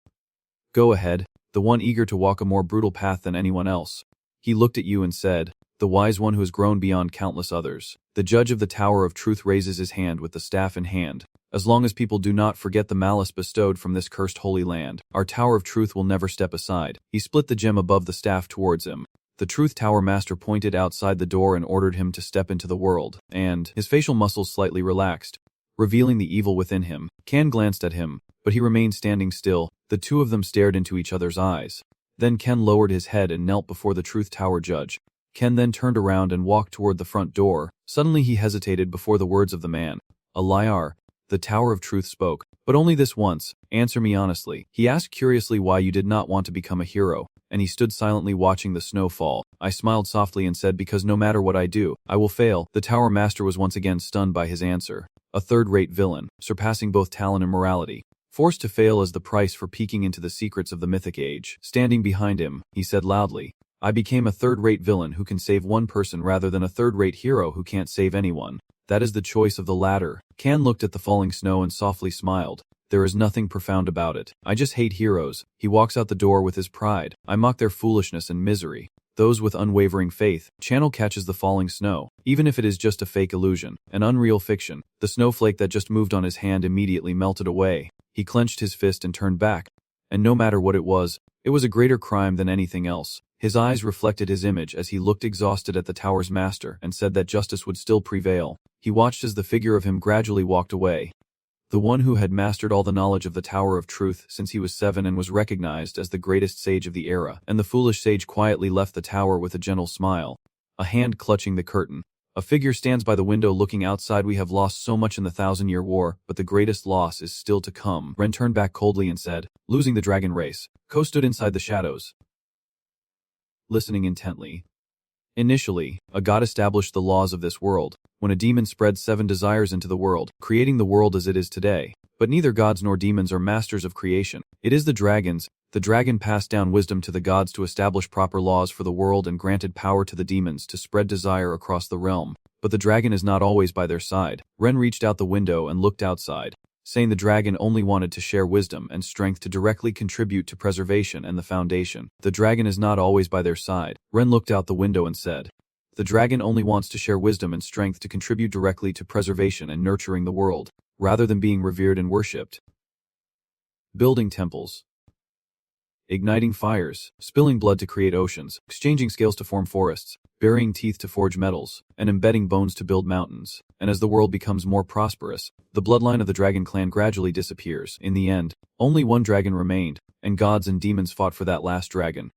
[SPEAKER 1] Go ahead, the one eager to walk a more brutal path than anyone else." He looked at you and said, "The wise one who has grown beyond countless others." The judge of the Tower of Truth raises his hand with the staff in hand. "As long as people do not forget the malice bestowed from this cursed holy land, our Tower of Truth will never step aside." He split the gem above the staff towards him. The Truth Tower Master pointed outside the door and ordered him to step into the world, and his facial muscles slightly relaxed, revealing the evil within him. Ken glanced at him, but he remained standing still. The two of them stared into each other's eyes. Then Ken lowered his head and knelt before the Truth Tower judge. Ken then turned around and walked toward the front door. Suddenly he hesitated before the words of the man. "A liar." The Tower of Truth spoke, "But only this once. Answer me honestly." He asked curiously why you did not want to become a hero, and he stood silently watching the snow fall. I smiled softly and said, "Because no matter what I do, I will fail." The Tower Master was once again stunned by his answer. A third-rate villain, surpassing both talent and morality, forced to fail as the price for peeking into the secrets of the mythic age. Standing behind him, he said loudly, "I became a third-rate villain who can save one person rather than a third-rate hero who can't save anyone. That is the choice of the latter." Can looked at the falling snow and softly smiled. "There is nothing profound about it. I just hate heroes." He walks out the door with his pride. "I mock their foolishness and misery." Those with unwavering faith. Channel catches the falling snow, even if it is just a fake illusion, an unreal fiction. The snowflake that just moved on his hand immediately melted away. He clenched his fist and turned back. And no matter what it was a greater crime than anything else. His eyes reflected his image as he looked exhausted at the tower's master and said that justice would still prevail. He watched as the figure of him gradually walked away. The one who had mastered all the knowledge of the Tower of Truth since he was 7 and was recognized as the greatest sage of the era. And the foolish sage quietly left the tower with a gentle smile, a hand clutching the curtain. A figure stands by the window looking outside. "We have lost so much in the 1,000-year war, but the greatest loss is still to come." Ren turned back coldly and said, "Losing the dragon race." Ko stood inside the shadows, listening intently. Initially, a god established the laws of this world, when a demon spread 7 desires into the world, creating the world as it is today. But neither gods nor demons are masters of creation. It is the dragons. The dragon passed down wisdom to the gods to establish proper laws for the world and granted power to the demons to spread desire across the realm. But the dragon is not always by their side. Ren reached out the window and looked outside, saying the dragon only wanted to share wisdom and strength to directly contribute to preservation and the foundation. The dragon is not always by their side. Ren looked out the window and said, "The dragon only wants to share wisdom and strength to contribute directly to preservation and nurturing the world, rather than being revered and worshipped." Building temples, igniting fires, spilling blood to create oceans, exchanging scales to form forests, burying teeth to forge metals, and embedding bones to build mountains. And as the world becomes more prosperous, the bloodline of the dragon clan gradually disappears. In the end, only one dragon remained, and gods and demons fought for that last dragon.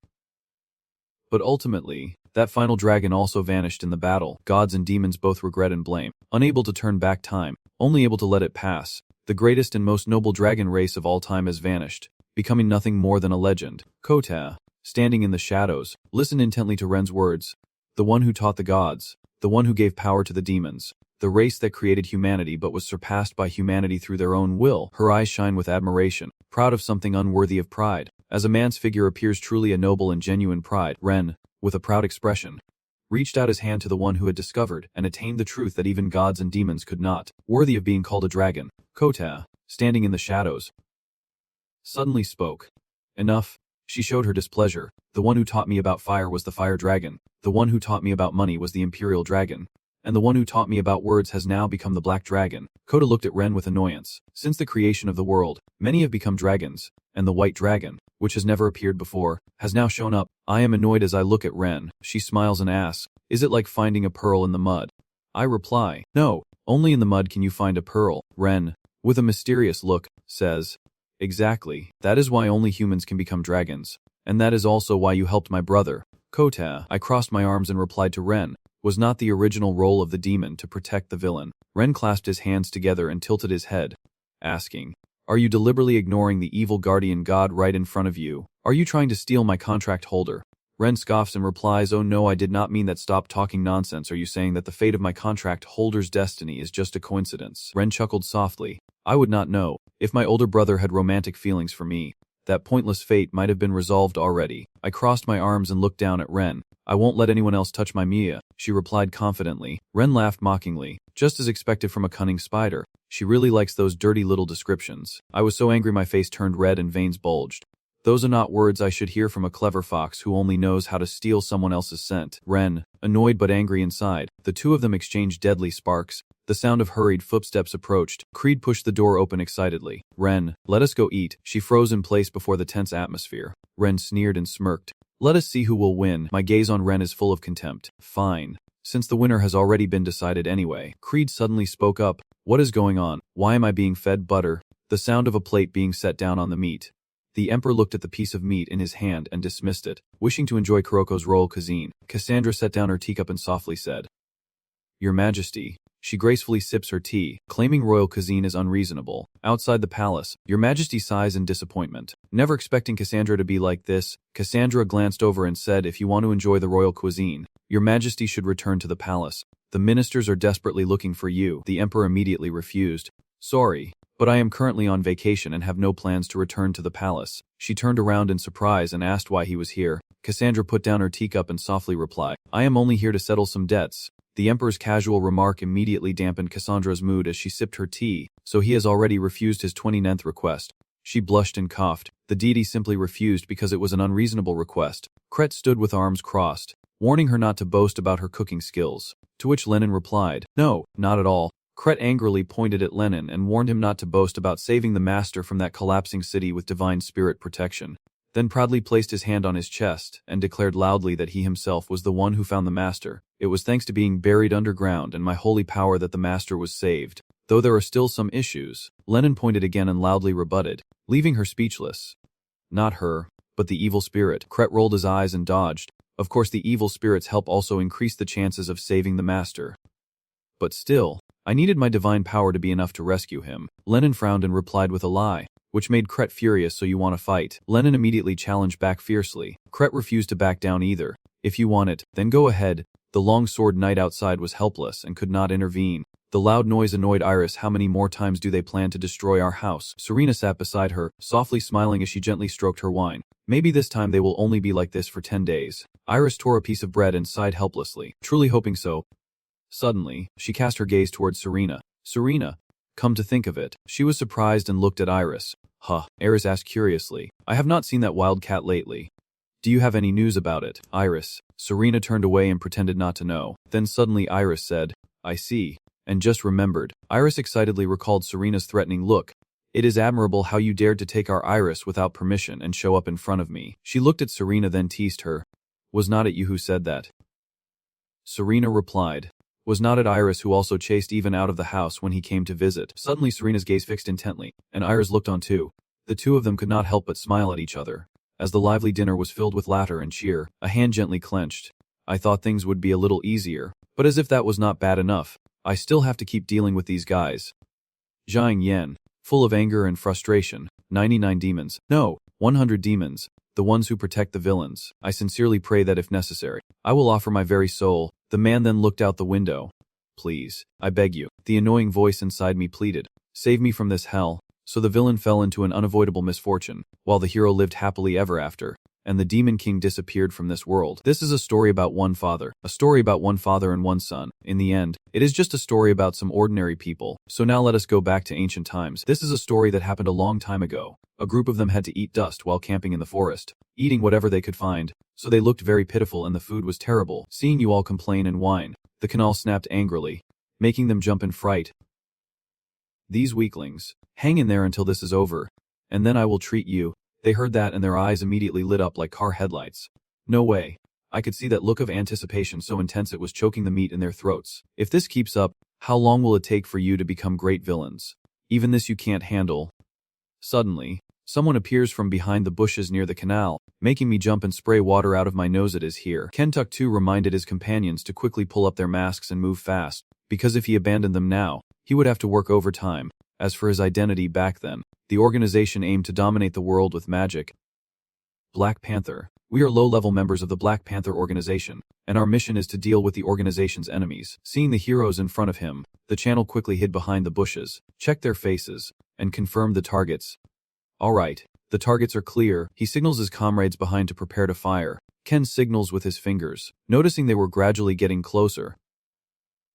[SPEAKER 1] But ultimately, that final dragon also vanished in the battle. Gods and demons both regret and blame. unable to turn back time, only able to let it pass. The greatest and most noble dragon race of all time has vanished, becoming nothing more than a legend. Kota, standing in the shadows, listened intently to Ren's words. The one who taught the gods, the one who gave power to the demons, the race that created humanity but was surpassed by humanity through their own will. Her eyes shine with admiration, proud of something unworthy of pride. As a man's figure appears truly a noble and genuine pride, Ren, with a proud expression, reached out his hand to the one who had discovered and attained the truth that even gods and demons could not, worthy of being called a dragon. Kota, standing in the shadows, suddenly spoke. Enough. She showed her displeasure. The one who taught me about fire was the fire dragon. The one who taught me about money was the imperial dragon. And the one who taught me about words has now become the black dragon. Kota looked at Ren with annoyance. Since the creation of the world, many have become dragons, and the white dragon, which has never appeared before, has now shown up. I am annoyed as I look at Ren. She smiles and asks, is it like finding a pearl in the mud? I reply, no, only in the mud can you find a pearl. Ren, with a mysterious look, says, exactly, that is why only humans can become dragons. And that is also why you helped my brother. Kota, I crossed my arms and replied to Ren. Was not the original role of the demon to protect the villain? Ren clasped his hands together and tilted his head, asking, are you deliberately ignoring the evil guardian god right in front of you? Are you trying to steal my contract holder? Ren scoffs and replies, oh no, I did not mean that. Stop talking nonsense. Are you saying that the fate of my contract holder's destiny is just a coincidence? Ren chuckled softly. I would not know. If my older brother had romantic feelings for me, that pointless fate might have been resolved already. I crossed my arms and looked down at Ren. I won't let anyone else touch my Mia, she replied confidently. Ren laughed mockingly, just as expected from a cunning spider. She really likes those dirty little descriptions. I was so angry my face turned red and veins bulged. Those are not words I should hear from a clever fox who only knows how to steal someone else's scent. Ren, annoyed but angry inside, the two of them exchanged deadly sparks. The sound of hurried footsteps approached. Creed pushed the door open excitedly. Ren, let us go eat. She froze in place before the tense atmosphere. Ren sneered and smirked. Let us see who will win. My gaze on Ren is full of contempt. Fine. Since the winner has already been decided anyway. Creed suddenly spoke up. What is going on? Why am I being fed butter? The sound of a plate being set down on the meat. The Emperor looked at the piece of meat in his hand and dismissed it. Wishing to enjoy Kuroko's royal cuisine, Cassandra set down her teacup and softly said, Your Majesty. She gracefully sips her tea, claiming royal cuisine is unreasonable. Outside the palace, Your Majesty sighs in disappointment. Never expecting Cassandra to be like this, Cassandra glanced over and said, if you want to enjoy the royal cuisine, Your Majesty should return to the palace. The ministers are desperately looking for you. The Emperor immediately refused. Sorry, but I am currently on vacation and have no plans to return to the palace. She turned around in surprise and asked why he was here. Cassandra put down her teacup and softly replied, I am only here to settle some debts. The Emperor's casual remark immediately dampened Cassandra's mood as she sipped her tea, so he has already refused his 29th request. She blushed and coughed. The deity simply refused because it was an unreasonable request. Kret stood with arms crossed, warning her not to boast about her cooking skills, to which Lenin replied, No, not at all. Kret angrily pointed at Lenin and warned him not to boast about saving the master from that collapsing city with divine spirit protection, then proudly placed his hand on his chest and declared loudly that he himself was the one who found the master. It was thanks to being buried underground and my holy power that the master was saved. Though there are still some issues, Lenin pointed again and loudly rebutted, leaving her speechless. Not her, but the evil spirit. Kret rolled his eyes and dodged. Of course the evil spirit's help also increased the chances of saving the master. But still, I needed my divine power to be enough to rescue him. Lenin frowned and replied with a lie, which made Kret furious. So you want to fight? Lenin immediately challenged back fiercely. Kret refused to back down either. If you want it, then go ahead. The long-sword knight outside was helpless and could not intervene. The loud noise annoyed Iris. How many more times do they plan to destroy our house? Serena sat beside her, softly smiling as she gently stroked her wine. Maybe this time they will only be like this for 10 days. Iris tore a piece of bread and sighed helplessly, truly hoping so. Suddenly, she cast her gaze towards Serena. Serena, come to think of it. She was surprised and looked at Iris. Huh, Iris asked curiously. I have not seen that wild cat lately. Do you have any news about it? Iris. Serena turned away and pretended not to know. Then suddenly Iris said, I see. And just remembered. Iris excitedly recalled Serena's threatening look. It is admirable how you dared to take our Iris without permission and show up in front of me. She looked at Serena then teased her. Was not it you who said that? Serena replied. Was not it Iris who also chased Ivan out of the house when he came to visit? Suddenly Serena's gaze fixed intently, and Iris looked on too. The two of them could not help but smile at each other. As the lively dinner was filled with laughter and cheer, a hand gently clenched. I thought things would be a little easier, but as if that was not bad enough, I still have to keep dealing with these guys. Zhang Yan, full of anger and frustration. 99 demons. No, 100 demons. The ones who protect the villains. I sincerely pray that if necessary, I will offer my very soul. The man then looked out the window. Please, I beg you. The annoying voice inside me pleaded. Save me from this hell. So the villain fell into an unavoidable misfortune, while the hero lived happily ever after, and the demon king disappeared from this world. This is a story about one father. A story about one father and one son. In the end, it is just a story about some ordinary people. So now let us go back to ancient times. This is a story that happened a long time ago. A group of them had to eat dust while camping in the forest, eating whatever they could find, so they looked very pitiful and the food was terrible. Seeing you all complain and whine, the canal snapped angrily, making them jump in fright. These weaklings, hang in there until this is over, and then I will treat you. They heard that and their eyes immediately lit up like car headlights. No way. I could see that look of anticipation so intense it was choking the meat in their throats. If this keeps up, how long will it take for you to become great villains? Even this you can't handle. Suddenly, someone appears from behind the bushes near the canal, making me jump and spray water out of my nose. It is here. Kentuck too reminded his companions to quickly pull up their masks and move fast, because if he abandoned them now, he would have to work overtime. As for his identity back then, the organization aimed to dominate the world with magic. Black Panther. We are low-level members of the Black Panther organization, and our mission is to deal with the organization's enemies. Seeing the heroes in front of him, the channel quickly hid behind the bushes, checked their faces, and confirmed the targets. Alright, the targets are clear. He signals his comrades behind to prepare to fire. Ken signals with his fingers, noticing they were gradually getting closer.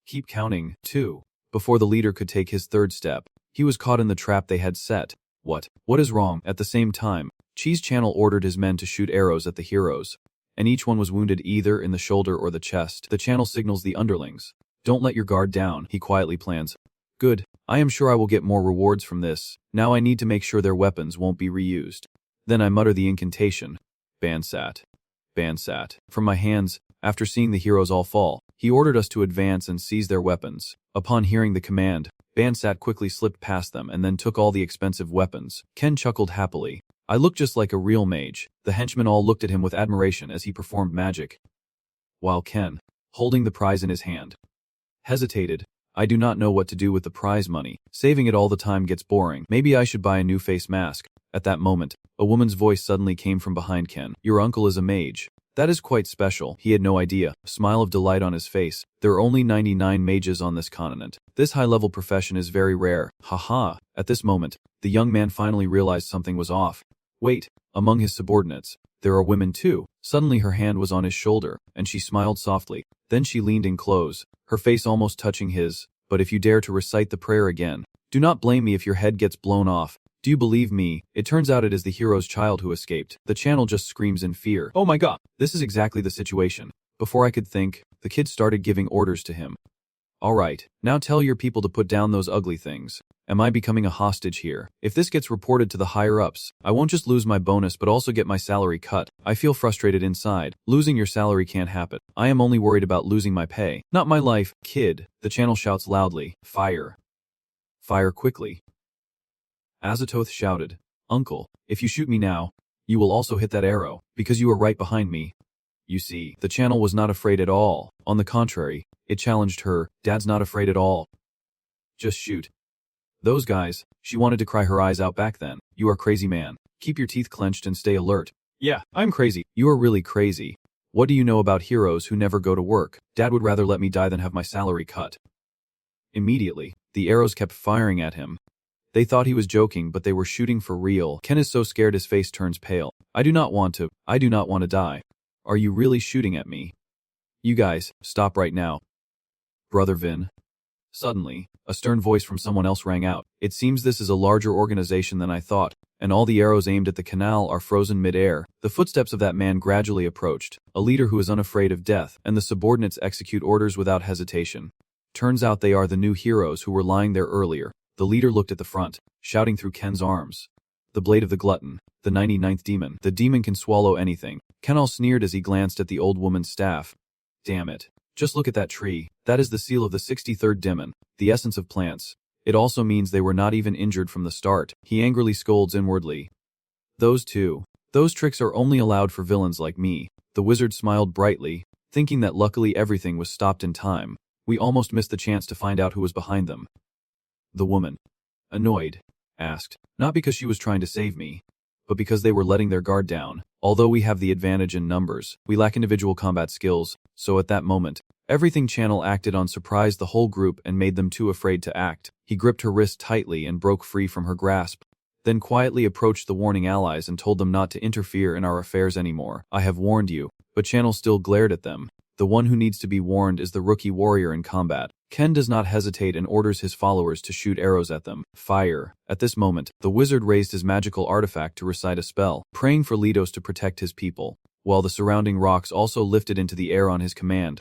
[SPEAKER 1] Keep counting, too. Before the leader could take his third step, he was caught in the trap they had set. What is wrong? At the same time, Cheese Channel ordered his men to shoot arrows at the heroes, and each one was wounded either in the shoulder or the chest. The channel signals the underlings. Don't let your guard down, he quietly plans. Good, I am sure I will get more rewards from this. Now I need to make sure their weapons won't be reused. Then I mutter the incantation. Bansat. Bansat. From my hands, after seeing the heroes all fall, he ordered us to advance and seize their weapons. Upon hearing the command, Bansat quickly slipped past them and then took all the expensive weapons. Ken chuckled happily. I look just like a real mage. The henchmen all looked at him with admiration as he performed magic. While Ken, holding the prize in his hand, hesitated. I do not know what to do with the prize money. Saving it all the time gets boring. Maybe I should buy a new face mask. At that moment, a woman's voice suddenly came from behind Ken. Your uncle is a mage. That is quite special. He had no idea. A smile of delight on his face. There are only 99 mages on this continent. This high-level profession is very rare. Haha. At this moment, the young man finally realized something was off. Wait, among his subordinates, there are women too. Suddenly her hand was on his shoulder, and she smiled softly. Then she leaned in close, her face almost touching his. But if you dare to recite the prayer again, do not blame me if your head gets blown off. Do you believe me? It turns out it is the hero's child who escaped. The channel just screams in fear. Oh my god, this is exactly the situation. Before I could think, the kid started giving orders to him. Alright, now tell your people to put down those ugly things. Am I becoming a hostage here? If this gets reported to the higher-ups, I won't just lose my bonus but also get my salary cut. I feel frustrated inside. Losing your salary can't happen. I am only worried about losing my pay, not my life. Kid, the channel shouts loudly. Fire. Fire quickly. Azatoth shouted. Uncle, if you shoot me now, you will also hit that arrow, because you are right behind me. You see, the channel was not afraid at all. On the contrary, it challenged her. Dad's not afraid at all. Just shoot. Those guys, she wanted to cry her eyes out back then. You are crazy, man. Keep your teeth clenched and stay alert. Yeah, I'm crazy. You are really crazy. What do you know about heroes who never go to work? Dad would rather let me die than have my salary cut. Immediately, the arrows kept firing at him. They thought he was joking, but they were shooting for real. Ken is so scared his face turns pale. I do not want to die. Are you really shooting at me? You guys, stop right now. Brother Vin. Suddenly, a stern voice from someone else rang out. It seems this is a larger organization than I thought, and all the arrows aimed at the canal are frozen mid-air. The footsteps of that man gradually approached, a leader who is unafraid of death, and the subordinates execute orders without hesitation. Turns out they are the new heroes who were lying there earlier. The leader looked at the front, shouting through Ken's arms. The blade of the glutton, the 99th demon. The demon can swallow anything. Ken all sneered as he glanced at the old woman's staff. Damn it. Just look at that tree. That is the seal of the 63rd demon, the essence of plants. It also means they were not even injured from the start. He angrily scolds inwardly. Those tricks are only allowed for villains like me. The wizard smiled brightly, thinking that luckily everything was stopped in time. We almost missed the chance to find out who was behind them. The woman, annoyed, asked, not because she was trying to save me, but because they were letting their guard down. Although we have the advantage in numbers, we lack individual combat skills, so at that moment, everything Channel acted on surprised the whole group and made them too afraid to act. He gripped her wrist tightly and broke free from her grasp, then quietly approached the warning allies and told them not to interfere in our affairs anymore. I have warned you, but Channel still glared at them. The one who needs to be warned is the rookie warrior in combat. Ken does not hesitate and orders his followers to shoot arrows at them. Fire. At this moment, the wizard raised his magical artifact to recite a spell, praying for Litos to protect his people, while the surrounding rocks also lifted into the air on his command.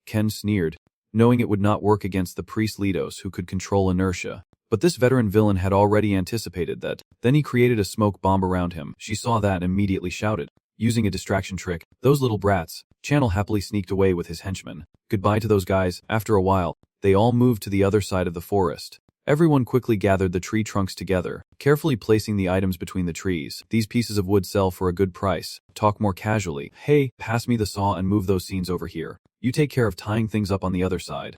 [SPEAKER 1] Ken sneered, knowing it would not work against the priest Litos who could control inertia. But this veteran villain had already anticipated that. Then he created a smoke bomb around him. She saw that and immediately shouted, using a distraction trick, "Those little brats." Channel happily sneaked away with his henchmen. Goodbye to those guys. After a while, they all moved to the other side of the forest. Everyone quickly gathered the tree trunks together, carefully placing the items between the trees. These pieces of wood sell for a good price. Talk more casually. Hey, pass me the saw and move those scenes over here. You take care of tying things up on the other side.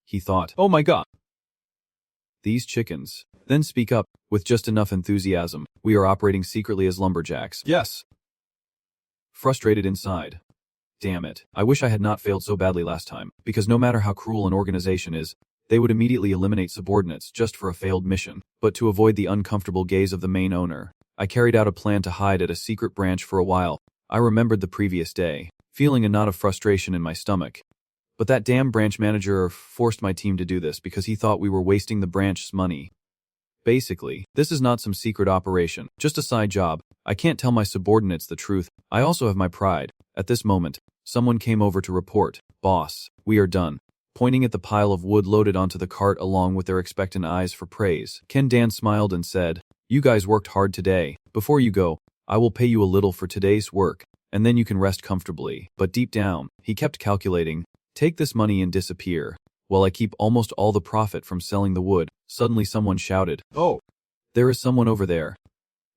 [SPEAKER 1] He thought, oh my god. These chickens. Then speak up, with just enough enthusiasm. We are operating secretly as lumberjacks. Yes. Frustrated inside. Damn it. I wish I had not failed so badly last time, because no matter how cruel an organization is, they would immediately eliminate subordinates just for a failed mission. But to avoid the uncomfortable gaze of the main owner, I carried out a plan to hide at a secret branch for a while. I remembered the previous day, feeling a knot of frustration in my stomach. But that damn branch manager forced my team to do this because he thought we were wasting the branch's money. Basically, this is not some secret operation, just a side job. I can't tell my subordinates the truth. I also have my pride. At this moment, someone came over to report, "Boss, we are done," pointing at the pile of wood loaded onto the cart along with their expectant eyes for praise. Ken Dan smiled and said, "You guys worked hard today. Before you go, I will pay you a little for today's work, and then you can rest comfortably." But deep down, he kept calculating, take this money and disappear, while I keep almost all the profit from selling the wood. Suddenly someone shouted, "Oh, there is someone over there."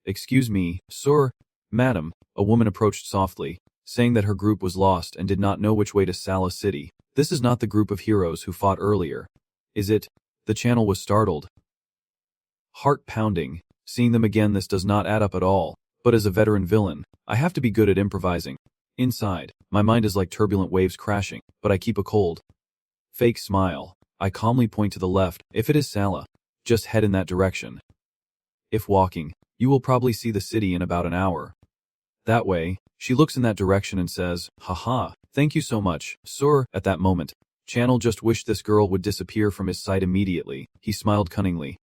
[SPEAKER 1] "Excuse me, sir, madam." A woman approached softly, saying that her group was lost and did not know which way to Sala City. "This is not the group of heroes who fought earlier, is it?" The channel was startled. Heart pounding. Seeing them again, this does not add up at all. But as a veteran villain, I have to be good at improvising. Inside, my mind is like turbulent waves crashing, but I keep a cold, fake smile. I calmly point to the left. If it is Sala, just head in that direction. If walking, you will probably see the city in about an hour. That way. She looks in that direction and says, "Haha, thank you so much, sir." At that moment, Channel just wished this girl would disappear from his sight immediately. He smiled cunningly.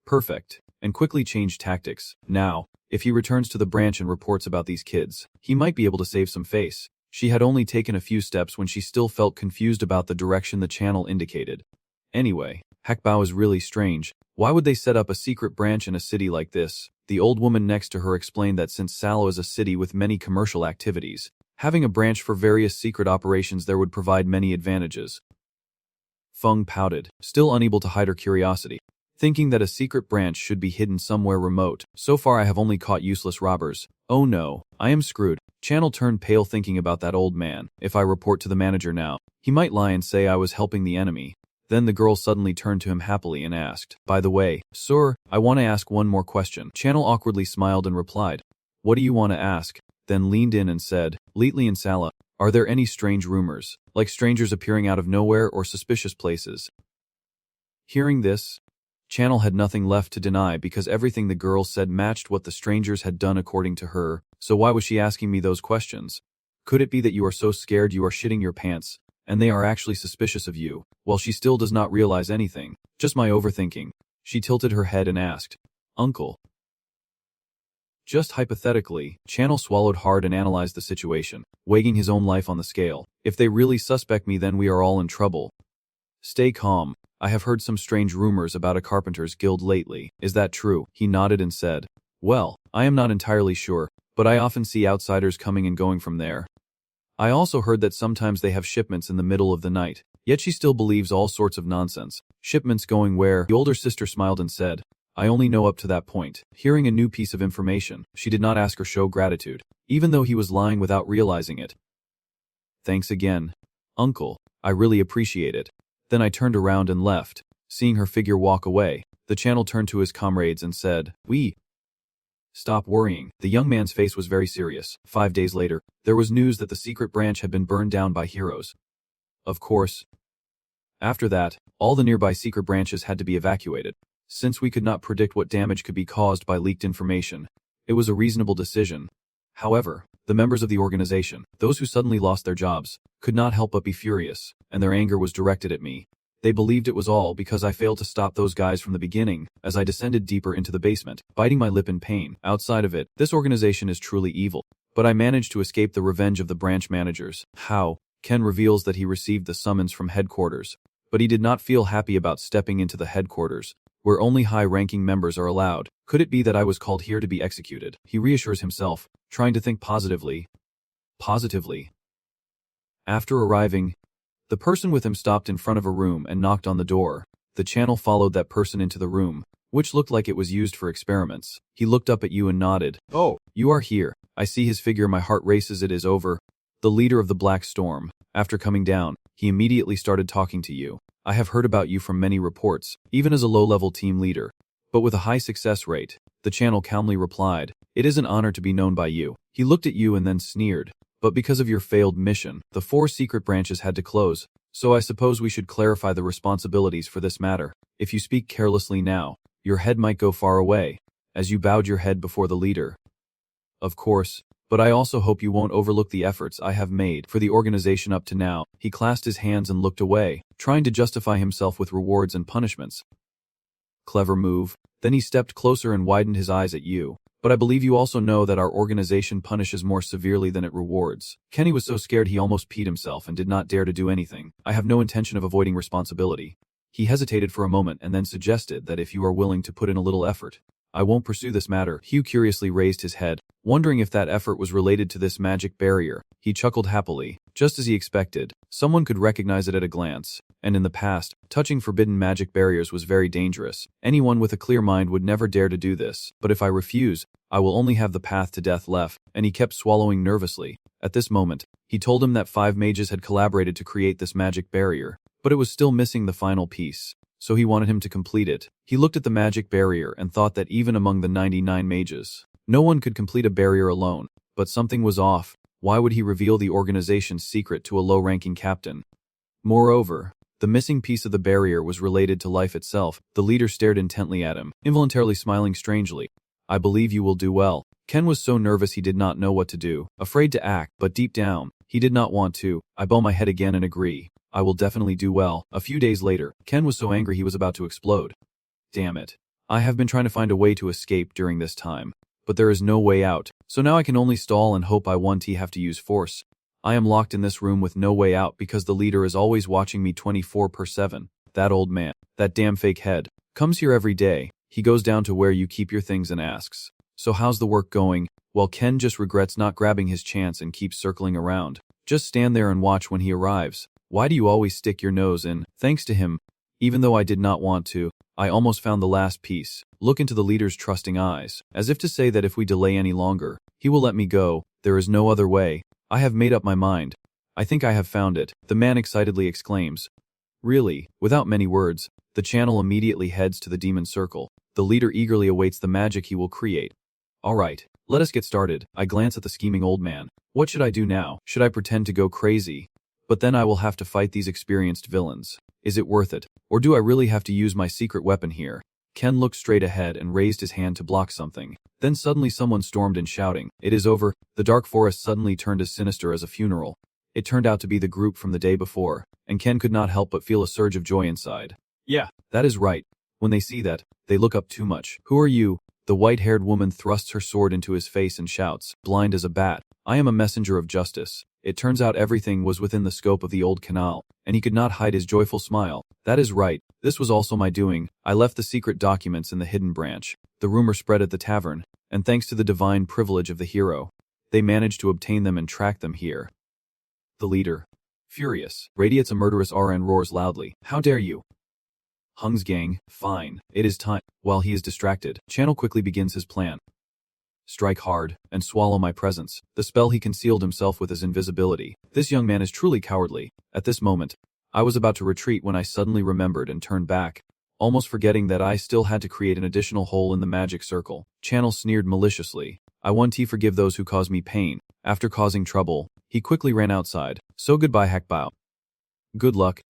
[SPEAKER 1] Perfect. And quickly changed tactics. Now, if he returns to the branch and reports about these kids, he might be able to save some face. She had only taken a few steps when she still felt confused about the direction the channel indicated. Anyway, Hakbao is really strange. Why would they set up a secret branch in a city like this? The old woman next to her explained that since Salo is a city with many commercial activities, having a branch for various secret operations there would provide many advantages. Feng pouted, still unable to hide her curiosity, thinking that a secret branch should be hidden somewhere remote. So far I have only caught useless robbers. Oh no, I am screwed. Channel turned pale thinking about that old man. If I report to the manager now, he might lie and say I was helping the enemy. Then the girl suddenly turned to him happily and asked, "By the way, sir, I want to ask one more question." Channel awkwardly smiled and replied, "What do you want to ask?" Then leaned in and said, "Lately in Sala, are there any strange rumors, like strangers appearing out of nowhere or suspicious places?" Hearing this, Channel had nothing left to deny because everything the girl said matched what the strangers had done according to her, so why was she asking me those questions? Could it be that you are so scared you are shitting your pants, and they are actually suspicious of you? While she still does not realize anything, just my overthinking, she tilted her head and asked, "Uncle?" Just hypothetically, Channel swallowed hard and analyzed the situation, weighing his own life on the scale. If they really suspect me, then we are all in trouble. Stay calm. I have heard some strange rumors about a carpenter's guild lately. Is that true? He nodded and said, "Well, I am not entirely sure, but I often see outsiders coming and going from there. I also heard that sometimes they have shipments in the middle of the night." Yet she still believes all sorts of nonsense. Shipments going where? The older sister smiled and said, "I only know up to that point." Hearing a new piece of information, she did not ask or show gratitude, even though he was lying without realizing it. "Thanks again, Uncle, I really appreciate it. Then I turned around and left. Seeing her figure walk away, the channel turned to his comrades and said, Stop worrying. The young man's face was very serious. 5 days later, there was news that the secret branch had been burned down by heroes. Of course. After that, all the nearby secret branches had to be evacuated. Since we could not predict what damage could be caused by leaked information, it was a reasonable decision. However, the members of the organization, those who suddenly lost their jobs, could not help but be furious, and their anger was directed at me. They believed it was all because I failed to stop those guys from the beginning, as I descended deeper into the basement, biting my lip in pain. Outside of it, this organization is truly evil. But I managed to escape the revenge of the branch managers. How? Ken reveals that he received the summons from headquarters. But he did not feel happy about stepping into the headquarters, where only high-ranking members are allowed. Could it be that I was called here to be executed? He reassures himself, trying to think positively. After arriving, the person with him stopped in front of a room and knocked on the door. The channel followed that person into the room, which looked like it was used for experiments. He looked up at you and nodded. Oh, you are here. I see his figure, my heart races. It is over. The leader of the Black Storm. After coming down, he immediately started talking to you. I have heard about you from many reports, even as a low-level team leader. But with a high success rate, the channel calmly replied, It is an honor to be known by you. He looked at you and then sneered. But because of your failed mission, the 4 secret branches had to close. So I suppose we should clarify the responsibilities for this matter. If you speak carelessly now, your head might go far away, as you bowed your head before the leader. Of course, but I also hope you won't overlook the efforts I have made for the organization up to now. He clasped his hands and looked away, trying to justify himself with rewards and punishments. Clever move. Then he stepped closer and widened his eyes at you. But I believe you also know that our organization punishes more severely than it rewards. Kenny was so scared he almost peed himself and did not dare to do anything. I have no intention of avoiding responsibility. He hesitated for a moment and then suggested that if you are willing to put in a little effort, I won't pursue this matter. Hugh curiously raised his head, wondering if that effort was related to this magic barrier. He chuckled happily. Just as he expected, someone could recognize it at a glance. And in the past, touching forbidden magic barriers was very dangerous. Anyone with a clear mind would never dare to do this. But if I refuse, I will only have the path to death left. And he kept swallowing nervously. At this moment, he told him that 5 mages had collaborated to create this magic barrier, but it was still missing the final piece. So he wanted him to complete it. He looked at the magic barrier and thought that even among the 99 mages, no one could complete a barrier alone. But something was off. Why would he reveal the organization's secret to a low-ranking captain? Moreover, the missing piece of the barrier was related to life itself. The leader stared intently at him, involuntarily smiling strangely. I believe you will do well. Ken was so nervous he did not know what to do, afraid to act, but deep down, he did not want to. I bow my head again and agree. I will definitely do well. A few days later, Ken was so angry he was about to explode. Damn it. I have been trying to find a way to escape during this time, but there is no way out. So now I can only stall and hope I won't have to use force. I am locked in this room with no way out because the leader is always watching me 24/7. That old man, that damn fake head, comes here every day. He goes down to where you keep your things and asks, so how's the work going? Well, Ken just regrets not grabbing his chance and keeps circling around. Just stand there and watch when he arrives. Why do you always stick your nose in? Thanks to him, even though I did not want to, I almost found the last piece. Look into the leader's trusting eyes, as if to say that if we delay any longer, he will let me go. There is no other way. I have made up my mind. I think I have found it, the man excitedly exclaims. Really, without many words, the channel immediately heads to the demon circle. The leader eagerly awaits the magic he will create. All right, let us get started. I glance at the scheming old man. What should I do now? Should I pretend to go crazy? But then I will have to fight these experienced villains. Is it worth it? Or do I really have to use my secret weapon here? Ken looked straight ahead and raised his hand to block something. Then suddenly someone stormed in shouting, "It is over." The dark forest suddenly turned as sinister as a funeral. It turned out to be the group from the day before, and Ken could not help but feel a surge of joy inside. Yeah, that is right. When they see that, they look up too much. Who are you? The white-haired woman thrusts her sword into his face and shouts, blind as a bat, I am a messenger of justice. It turns out everything was within the scope of the old canal, and he could not hide his joyful smile. That is right, this was also my doing. I left the secret documents in the hidden branch. The rumor spread at the tavern, and thanks to the divine privilege of the hero, they managed to obtain them and track them here. The leader, furious, radiates a murderous aura and roars loudly, "How dare you!" Hung's gang, fine, it is time. While he is distracted, Channel quickly begins his plan. strike hard, and swallow my presence. The spell he concealed himself with is invisibility. This young man is truly cowardly. At this moment, I was about to retreat when I suddenly remembered and turned back, almost forgetting that I still had to create an additional hole in the magic circle. Channel sneered maliciously. I want to forgive those who cause me pain. After causing trouble, he quickly ran outside. So goodbye, Hakbao. Good luck.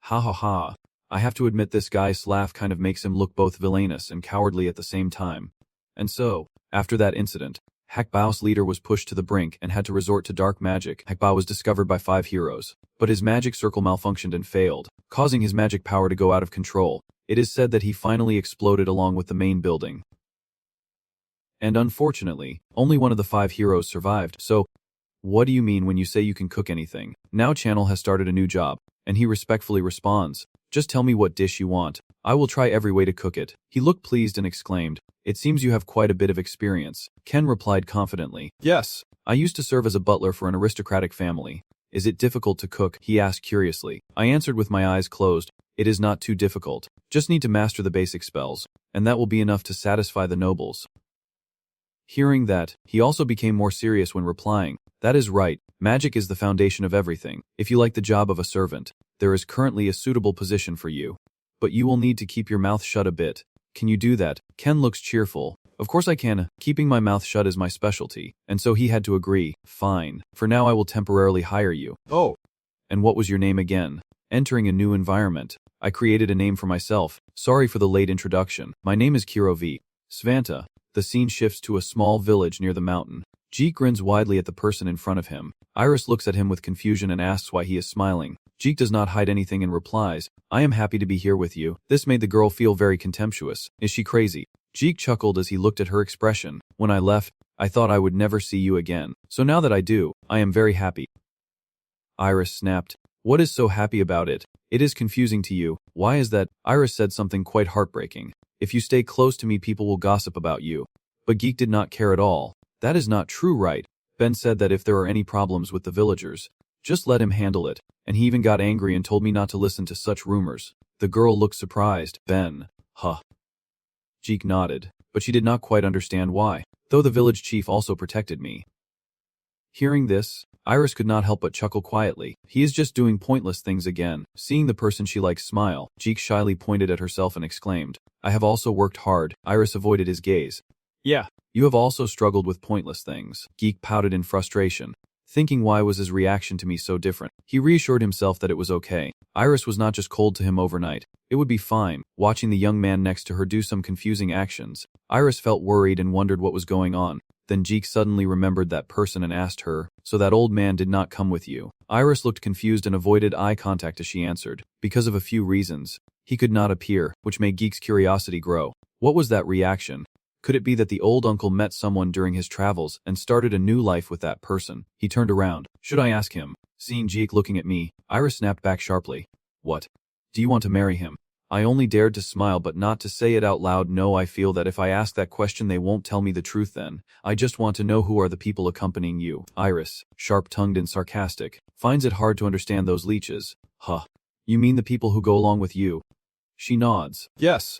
[SPEAKER 1] Ha ha ha. I have to admit this guy's laugh kind of makes him look both villainous and cowardly at the same time. And so, after that incident, Hakbao's leader was pushed to the brink and had to resort to dark magic. Hakbao was discovered by 5 heroes, but his magic circle malfunctioned and failed, causing his magic power to go out of control. It is said that he finally exploded along with the main building. And unfortunately, only one of the 5 heroes survived. So, what do you mean when you say you can cook anything? Now Channel has started a new job, and he respectfully responds, just tell me what dish you want. I will try every way to cook it. He looked pleased and exclaimed, it seems you have quite a bit of experience. Ken replied confidently, yes, I used to serve as a butler for an aristocratic family. Is it difficult to cook? He asked curiously. I answered with my eyes closed, it is not too difficult. Just need to master the basic spells, and that will be enough to satisfy the nobles. Hearing that, he also became more serious when replying, that is right, magic is the foundation of everything. If you like the job of a servant, there is currently a suitable position for you. But you will need to keep your mouth shut a bit. Can you do that? Ken looks cheerful. Of course I can. Keeping my mouth shut is my specialty. And so he had to agree. Fine. For now I will temporarily hire you. Oh. And what was your name again? Entering a new environment. I created a name for myself. Sorry for the late introduction. My name is Kiro V. Svanta. The scene shifts to a small village near the mountain. Jeek grins widely at the person in front of him. Iris looks at him with confusion and asks why he is smiling. Jeek does not hide anything and replies, I am happy to be here with you. This made the girl feel very contemptuous. Is she crazy? Jeek chuckled as he looked at her expression. When I left, I thought I would never see you again. So now that I do, I am very happy. Iris snapped. What is so happy about it? It is confusing to you. Why is that? Iris said something quite heartbreaking. If you stay close to me, people will gossip about you. But Geek did not care at all. That is not true, right? Ben said that if there are any problems with the villagers, just let him handle it. And he even got angry and told me not to listen to such rumors. The girl looked surprised. Ben. Huh. Jeek nodded, but she did not quite understand why, though the village chief also protected me. Hearing this, Iris could not help but chuckle quietly. He is just doing pointless things again. Seeing the person she likes smile, Jeek shyly pointed at herself and exclaimed, I have also worked hard. Iris avoided his gaze. Yeah, you have also struggled with pointless things. Geek pouted in frustration, thinking why was his reaction to me so different. He reassured himself that it was okay. Iris was not just cold to him overnight. It would be fine. Watching the young man next to her do some confusing actions, Iris felt worried and wondered what was going on. Then Jeek suddenly remembered that person and asked her, so that old man did not come with you? Iris looked confused and avoided eye contact as she answered. Because of a few reasons, he could not appear, which made Geek's curiosity grow. What was that reaction? Could it be that the old uncle met someone during his travels and started a new life with that person? He turned around. Should I ask him? Seeing Jeek looking at me, Iris snapped back sharply. What? Do you want to marry him? I only dared to smile but not to say it out loud. No, I feel that if I ask that question they won't tell me the truth then. I just want to know who are the people accompanying you. Iris, sharp-tongued and sarcastic, finds it hard to understand those leeches. Huh. You mean the people who go along with you? She nods. Yes.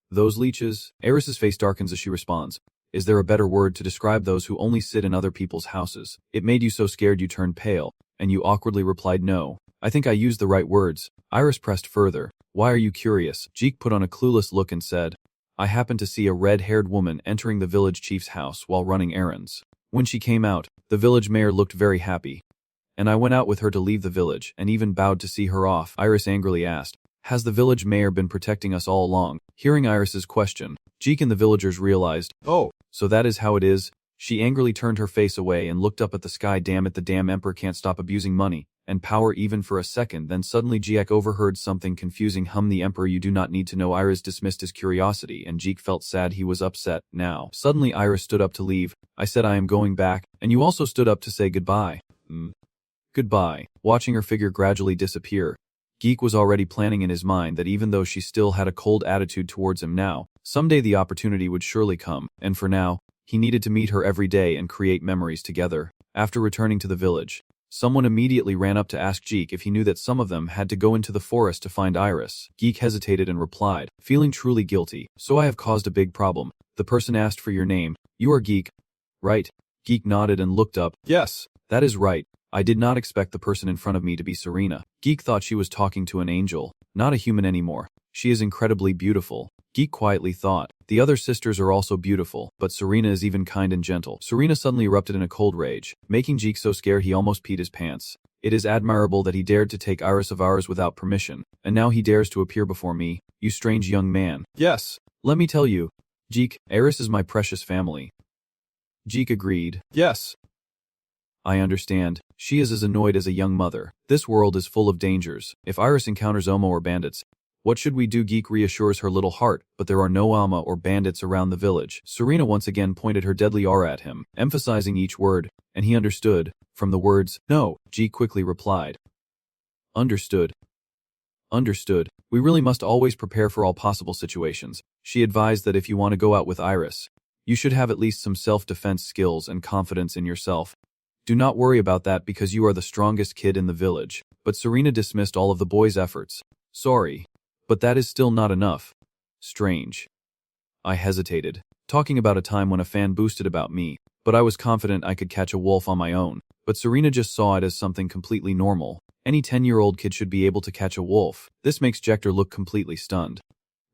[SPEAKER 1] Those leeches? Iris's face darkens as she responds. Is there a better word to describe those who only sit in other people's houses? It made you so scared you turned pale, and you awkwardly replied no. I think I used the right words. Iris pressed further. Why are you curious? Jeek put on a clueless look and said, I happened to see a red-haired woman entering the village chief's house while running errands. When she came out, the village mayor looked very happy. And I went out with her to leave the village and even bowed to see her off. Iris angrily asked, has the village mayor been protecting us all along? Hearing Iris's question, Jeek and the villagers realized, oh, so that is how it is. She angrily turned her face away and looked up at the sky. Damn it, the damn emperor can't stop abusing money and power even for a second. Then suddenly Jeek overheard something confusing. The emperor, you do not need to know. Iris dismissed his curiosity and Jeek felt sad. He was upset now. Suddenly Iris stood up to leave. I said I am going back, and you also stood up to say goodbye. Goodbye. Watching her figure gradually disappear, Geek was already planning in his mind that even though she still had a cold attitude towards him now, someday the opportunity would surely come, and for now, he needed to meet her every day and create memories together. After returning to the village, someone immediately ran up to ask Geek if he knew that some of them had to go into the forest to find Iris. Geek hesitated and replied, feeling truly guilty, so I have caused a big problem. The person asked for your name. You are Geek, right? Geek nodded and looked up. Yes, that is right. I did not expect the person in front of me to be Serena. Geek thought she was talking to an angel, not a human anymore. She is incredibly beautiful. Geek quietly thought. The other sisters are also beautiful, but Serena is even kind and gentle. Serena suddenly erupted in a cold rage, making Geek so scared he almost peed his pants. It is admirable that he dared to take Iris of ours without permission, and now he dares to appear before me, you strange young man. Yes, let me tell you. Geek, Iris is my precious family. Geek agreed. Yes. I understand. She is as annoyed as a young mother. This world is full of dangers. If Iris encounters Omo or bandits, what should we do? Geek reassures her little heart, but there are no Ama or bandits around the village. Serena once again pointed her deadly aura at him, emphasizing each word, and he understood. From the words, no, Geek quickly replied. Understood. Understood. We really must always prepare for all possible situations. She advised that if you want to go out with Iris, you should have at least some self-defense skills and confidence in yourself. Do not worry about that because you are the strongest kid in the village. But Serena dismissed all of the boys' efforts. Sorry, but that is still not enough. Strange. I hesitated, talking about a time when a fan boosted about me, but I was confident I could catch a wolf on my own. But Serena just saw it as something completely normal. Any 10-year-old kid should be able to catch a wolf. This makes Jector look completely stunned.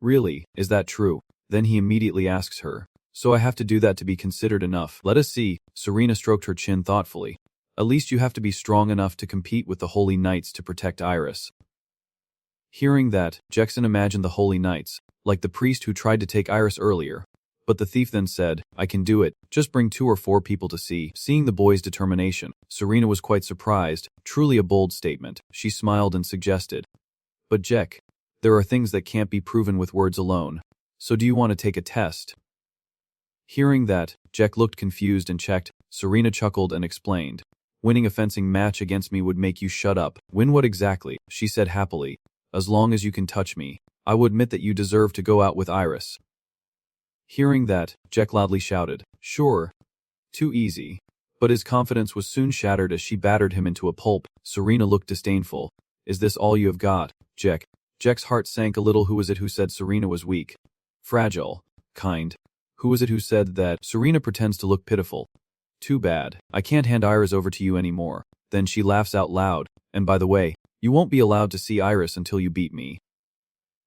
[SPEAKER 1] Really, is that true? Then he immediately asks her. So I have to do that to be considered enough. Let us see. Serena stroked her chin thoughtfully. At least you have to be strong enough to compete with the Holy Knights to protect Iris. Hearing that, Jackson imagined the Holy Knights, like the priest who tried to take Iris earlier. But the thief then said, I can do it, just bring 2 or 4 people to see. Seeing the boy's determination, Serena was quite surprised, truly a bold statement. She smiled and suggested. But Jack, there are things that can't be proven with words alone. So do you want to take a test? Hearing that, Jack looked confused and checked. Serena chuckled and explained. Winning a fencing match against me would make you shut up. Win what exactly? She said happily. As long as you can touch me, I will admit that you deserve to go out with Iris. Hearing that, Jack loudly shouted, Sure. Too easy. But his confidence was soon shattered as she battered him into a pulp. Serena looked disdainful. Is this all you have got, Jack? Jack's heart sank a little. Who was it who said Serena was weak? Fragile. Kind. Who was it who said that Serena pretends to look pitiful? Too bad. I can't hand Iris over to you anymore. Then she laughs out loud. And by the way, you won't be allowed to see Iris until you beat me.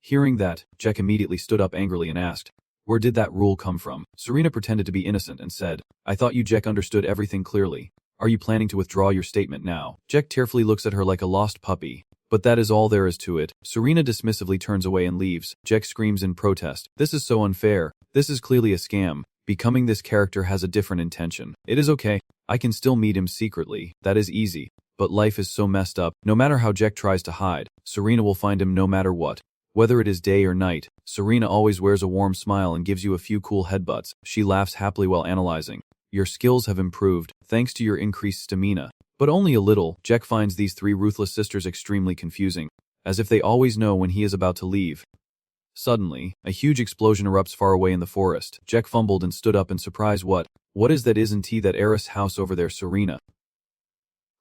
[SPEAKER 1] Hearing that, Jack immediately stood up angrily and asked, Where did that rule come from? Serena pretended to be innocent and said, I thought you Jack understood everything clearly. Are you planning to withdraw your statement now? Jack tearfully looks at her like a lost puppy. But that is all there is to it. Serena dismissively turns away and leaves. Jack screams in protest. This is so unfair. This is clearly a scam. Becoming this character has a different intention. It is okay. I can still meet him secretly. That is easy. But life is so messed up. No matter how Jack tries to hide, Serena will find him no matter what. Whether it is day or night, Serena always wears a warm smile and gives you a few cool headbutts. She laughs happily while analyzing. Your skills have improved, thanks to your increased stamina. But only a little. Jack finds these 3 ruthless sisters extremely confusing, as if they always know when he is about to leave. Suddenly, a huge explosion erupts far away in the forest. Jack fumbled and stood up in surprise. What is that? Isn't he that heiress house over there? Serena,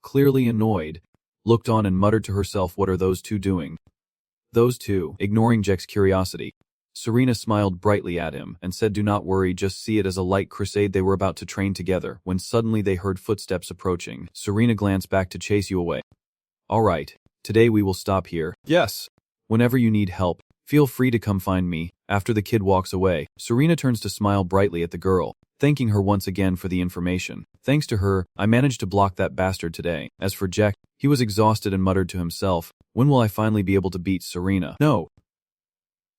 [SPEAKER 1] clearly annoyed, looked on and muttered to herself, What are those 2 doing? Those 2, ignoring Jack's curiosity. Serena smiled brightly at him and said, Do not worry, just see it as a light crusade. They were about to train together when suddenly they heard footsteps approaching. Serena glanced back to chase you away. All right, today we will stop here. Yes. Whenever you need help, feel free to come find me. After the kid walks away, Serena turns to smile brightly at the girl, thanking her once again for the information. Thanks to her, I managed to block that bastard today. As for Jack, he was exhausted and muttered to himself, When will I finally be able to beat Serena? No.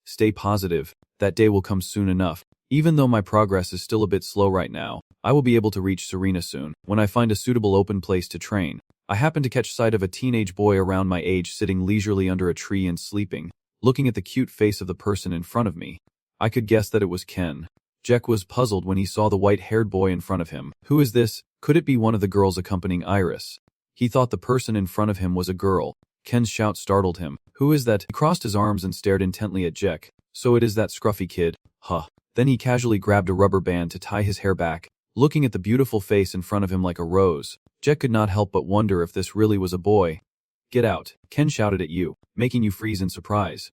[SPEAKER 1] Stay positive. That day will come soon enough. Even though my progress is still a bit slow right now, I will be able to reach Serena soon. When I find a suitable open place to train, I happen to catch sight of a teenage boy around my age sitting leisurely under a tree and sleeping, looking at the cute face of the person in front of me. I could guess that it was Ken. Jack was puzzled when he saw the white-haired boy in front of him. Who is this? Could it be one of the girls accompanying Iris? He thought the person in front of him was a girl. Ken's shout startled him. Who is that? He crossed his arms and stared intently at Jack. So it is that scruffy kid. Huh. Then he casually grabbed a rubber band to tie his hair back, looking at the beautiful face in front of him like a rose. Jack could not help but wonder if this really was a boy. Get out. Ken shouted at you, making you freeze in surprise.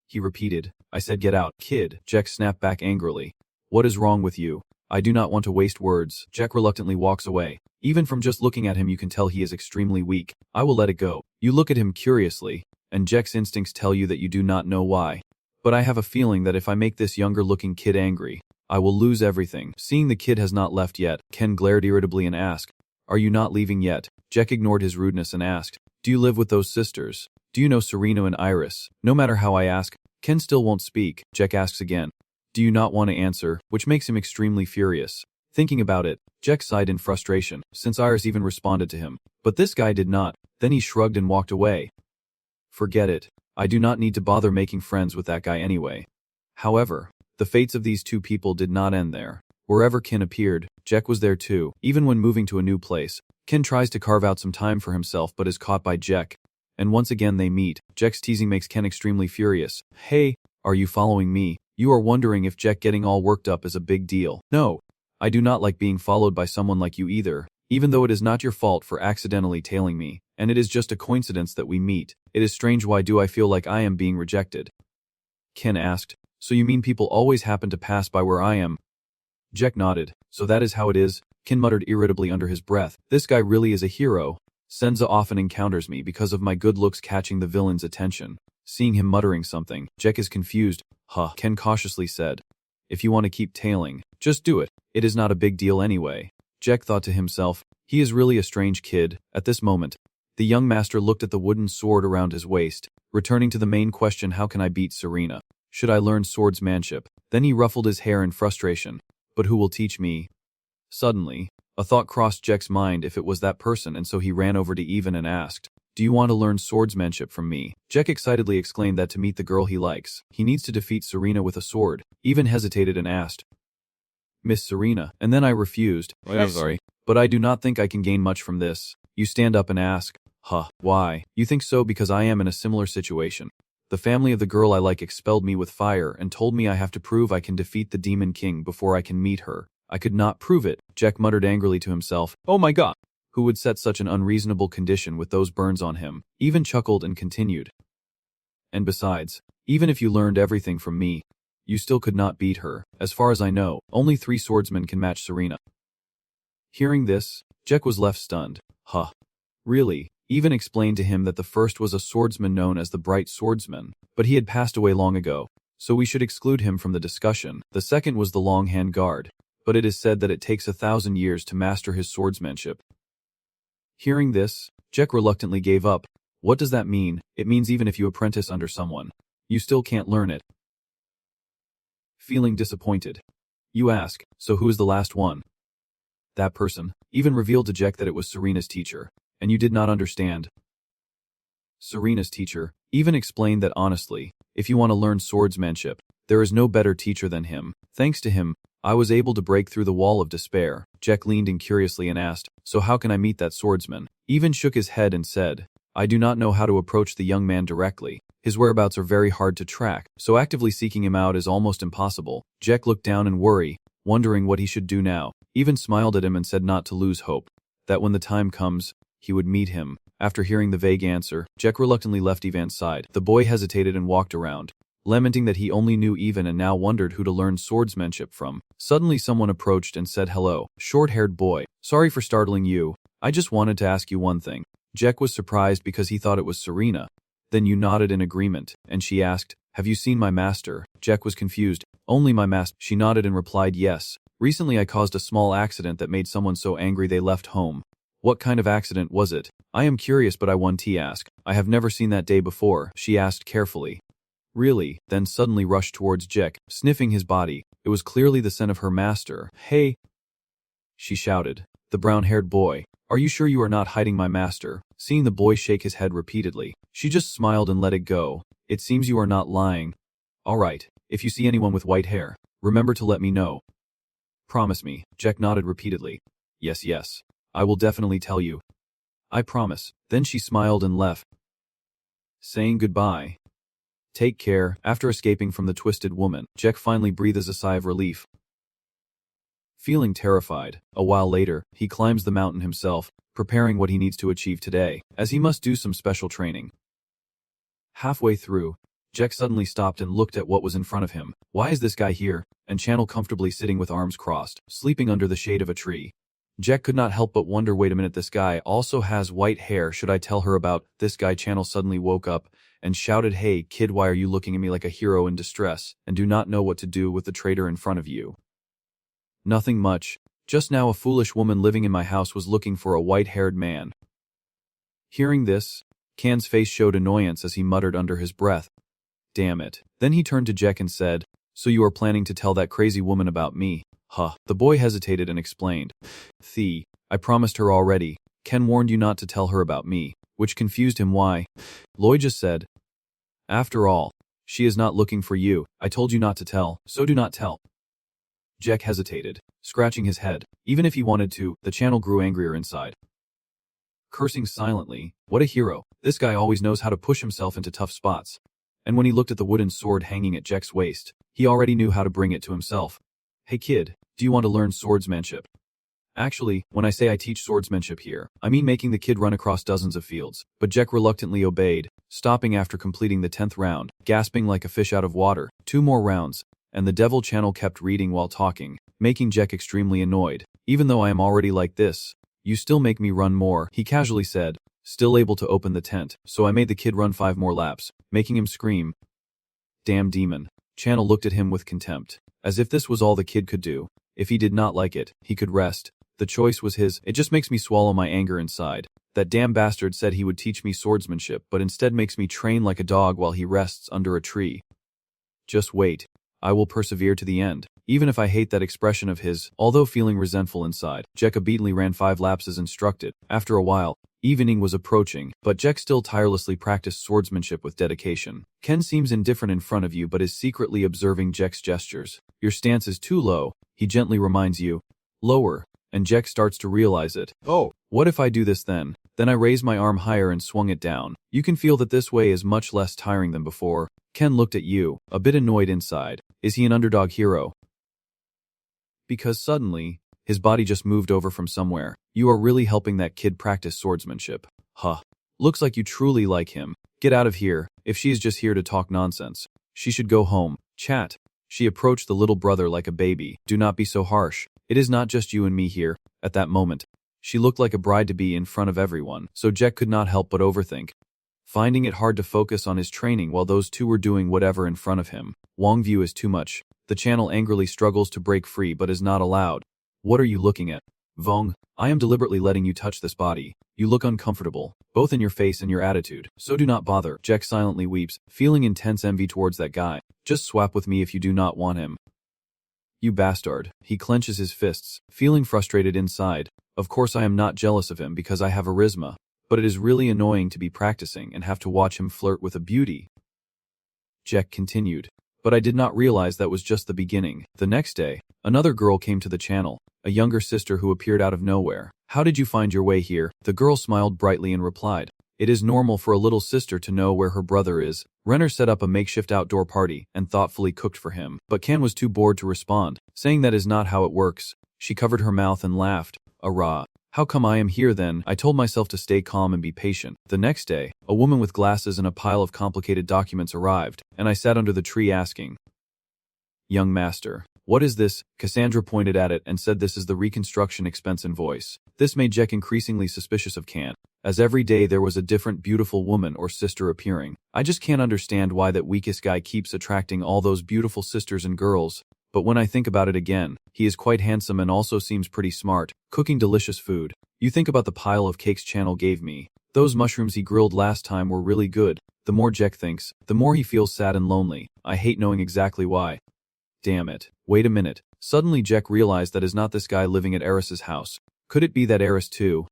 [SPEAKER 1] He repeated, I said get out, kid. Jack snapped back angrily. What is wrong with you? I do not want to waste words. Jack reluctantly walks away. Even from just looking at him you can tell he is extremely weak. I will let it go. You look at him curiously, and Jack's instincts tell you that you do not know why. But I have a feeling that if I make this younger-looking kid angry, I will lose everything. Seeing the kid has not left yet, Ken glared irritably and asked, "Are you not leaving yet?" Jack ignored his rudeness and asked, "Do you live with those sisters? Do you know Serena and Iris?" No matter how I ask, Ken still won't speak. Jack asks again, "Do you not want to answer?" which makes him extremely furious. Thinking about it, Jack sighed in frustration, since Iris even responded to him. But this guy did not. Then he shrugged and walked away. Forget it. I do not need to bother making friends with that guy anyway. However, the fates of these two people did not end there. Wherever Ken appeared, Jack was there too. Even when moving to a new place, Ken tries to carve out some time for himself but is caught by Jack. And once again they meet. Jack's teasing makes Ken extremely furious. "Hey, are you following me?" You are wondering if Jack getting all worked up is a big deal. No, I do not like being followed by someone like you either, even though it is not your fault for accidentally tailing me, and it is just a coincidence that we meet. It is strange. Why do I feel like I am being rejected? Ken asked. So you mean people always happen to pass by where I am? Jack nodded. So that is how it is? Ken muttered irritably under his breath. This guy really is a hero. Senza often encounters me because of my good looks catching the villain's attention. Seeing him muttering something, Jack is confused. Huh, Ken cautiously said. If you want to keep tailing, just do it. It is not a big deal anyway. Jack thought to himself, he is really a strange kid. At this moment, the young master looked at the wooden sword around his waist, returning to the main question, how can I beat Serena? Should I learn swordsmanship? Then he ruffled his hair in frustration. But who will teach me? Suddenly, a thought crossed Jack's mind if it was that person, and so he ran over to Even and asked, do you want to learn swordsmanship from me? Jack excitedly exclaimed that to meet the girl he likes, he needs to defeat Serena with a sword. Even hesitated and asked, Miss Serena, and then I refused. I'm sorry, but I do not think I can gain much from this. You stand up and ask, why? You think so because I am in a similar situation. The family of the girl I like expelled me with fire and told me I have to prove I can defeat the Demon King before I can meet her. I could not prove it. Jack muttered angrily to himself, oh my god. Who would set such an unreasonable condition with those burns on him? Even chuckled and continued. And besides, even if you learned everything from me, you still could not beat her. As far as I know, only 3 swordsmen can match Serena. Hearing this, Jack was left stunned. Really? Even explained to him that the first was a swordsman known as the Bright Swordsman, but he had passed away long ago, so we should exclude him from the discussion. The second was the Longhand Guard, but it is said that it takes 1,000 years to master his swordsmanship. Hearing this, Jack reluctantly gave up. What does that mean? It means even if you apprentice under someone, you still can't learn it. Feeling disappointed, you ask, so who is the last one? That person even revealed to Jack that it was Serena's teacher, and you did not understand. Serena's teacher even explained that honestly, if you want to learn swordsmanship, there is no better teacher than him. Thanks to him, I was able to break through the wall of despair. Jack leaned in curiously and asked, so how can I meet that swordsman? Even shook his head and said, I do not know how to approach the young man directly. His whereabouts are very hard to track, so actively seeking him out is almost impossible. Jack looked down in worry, wondering what he should do now. Even smiled at him and said not to lose hope, that when the time comes, he would meet him. After hearing the vague answer, Jack reluctantly left Ivan's side. The boy hesitated and walked around, lamenting that he only knew Ivan and now wondered who to learn swordsmanship from. Suddenly someone approached and said hello. Short-haired boy, sorry for startling you. I just wanted to ask you one thing. Jack was surprised because he thought it was Serena. Then you nodded in agreement, and she asked, have you seen my master? Jack was confused. Only my master. She nodded and replied yes. Recently I caused a small accident that made someone so angry they left home. What kind of accident was it? I am curious but I want to ask. I have never seen that day before, she asked carefully. Really? Then suddenly rushed towards Jack, sniffing his body. It was clearly the scent of her master. Hey! She shouted. The brown-haired boy. Are you sure you are not hiding my master? Seeing the boy shake his head repeatedly, she just smiled and let it go. It seems you are not lying. All right, if you see anyone with white hair, remember to let me know. Promise me. Jack nodded repeatedly. Yes. I will definitely tell you. I promise. Then she smiled and left, saying goodbye. Take care. After escaping from the twisted woman, Jack finally breathes a sigh of relief. Feeling terrified, a while later, he climbs the mountain himself, preparing what he needs to achieve today, as he must do some special training. Halfway through, Jack suddenly stopped and looked at what was in front of him. Why is this guy here? And Channel comfortably sitting with arms crossed, sleeping under the shade of a tree. Jack could not help but wonder, wait a minute, this guy also has white hair. Should I tell her about this guy? Channel suddenly woke up and shouted, hey kid, why are you looking at me like a hero in distress and do not know what to do with the traitor in front of you? Nothing much. Just now a foolish woman living in my house was looking for a white-haired man. Hearing this, Can's face showed annoyance as he muttered under his breath, damn it. Then he turned to Jack and said, so you are planning to tell that crazy woman about me? Huh. The boy hesitated and explained, I promised her already. Ken warned you not to tell her about me, which confused him. Why? Lloyd just said, after all, she is not looking for you. I told you not to tell, so do not tell. Jack hesitated, scratching his head. Even if he wanted to, the Channel grew angrier inside. Cursing silently, what a hero. This guy always knows how to push himself into tough spots. And when he looked at the wooden sword hanging at Jack's waist, he already knew how to bring it to himself. Hey kid, do you want to learn swordsmanship? Actually, when I say I teach swordsmanship here, I mean making the kid run across dozens of fields. But Jack reluctantly obeyed, stopping after completing the 10th round, gasping like a fish out of water. 2 more rounds, and the devil Channel kept reading while talking, making Jack extremely annoyed. Even though I am already like this, you still make me run more, he casually said, still able to open the tent. So I made the kid run 5 more laps, making him scream. Damn demon. Channel looked at him with contempt, as if this was all the kid could do. If he did not like it, he could rest. The choice was his. It just makes me swallow my anger inside. That damn bastard said he would teach me swordsmanship, but instead makes me train like a dog while he rests under a tree. Just wait. I will persevere to the end, even if I hate that expression of his. Although feeling resentful inside, Jack obediently ran 5 laps as instructed. After a while, evening was approaching, but Jack still tirelessly practiced swordsmanship with dedication. Ken seems indifferent in front of you but is secretly observing Jack's gestures. Your stance is too low, he gently reminds you. Lower. And Jack starts to realize it. Oh, what if I do this then? Then I raised my arm higher and swung it down. You can feel that this way is much less tiring than before. Ken looked at you, a bit annoyed inside. Is he an underdog hero? Because suddenly, his body just moved over from somewhere. You are really helping that kid practice swordsmanship. Huh. Looks like you truly like him. Get out of here. If she is just here to talk nonsense, she should go home. Chat. She approached the little brother like a baby. Do not be so harsh. It is not just you and me here. At that moment, she looked like a bride-to-be in front of everyone, so Jack could not help but overthink, finding it hard to focus on his training while those two were doing whatever in front of him. Wong view is too much. The Channel angrily struggles to break free but is not allowed. What are you looking at? Vong, I am deliberately letting you touch this body. You look uncomfortable, both in your face and your attitude, so do not bother. Jack silently weeps, feeling intense envy towards that guy. Just swap with me if you do not want him. You bastard. He clenches his fists, feeling frustrated inside. Of course I am not jealous of him because I have charisma, but it is really annoying to be practicing and have to watch him flirt with a beauty. Jack continued. But I did not realize that was just the beginning. The next day, another girl came to the Channel, a younger sister who appeared out of nowhere. How did you find your way here? The girl smiled brightly and replied, it is normal for a little sister to know where her brother is. Renner set up a makeshift outdoor party and thoughtfully cooked for him, but Can was too bored to respond, saying that is not how it works. She covered her mouth and laughed. Arrah. How come I am here then? I told myself to stay calm and be patient. The next day, a woman with glasses and a pile of complicated documents arrived, and I sat under the tree asking, young master, what is this? Cassandra pointed at it and said this is the reconstruction expense invoice. This made Jack increasingly suspicious of Can, as every day there was a different beautiful woman or sister appearing. I just can't understand why that weakest guy keeps attracting all those beautiful sisters and girls. But when I think about it again, he is quite handsome and also seems pretty smart, cooking delicious food. You think about the pile of cakes Channel gave me. Those mushrooms he grilled last time were really good. The more Jack thinks, the more he feels sad and lonely. I hate knowing exactly why. Damn it. Wait a minute. Suddenly Jack realized that is not this guy living at Eris's house. Could it be that Eris too?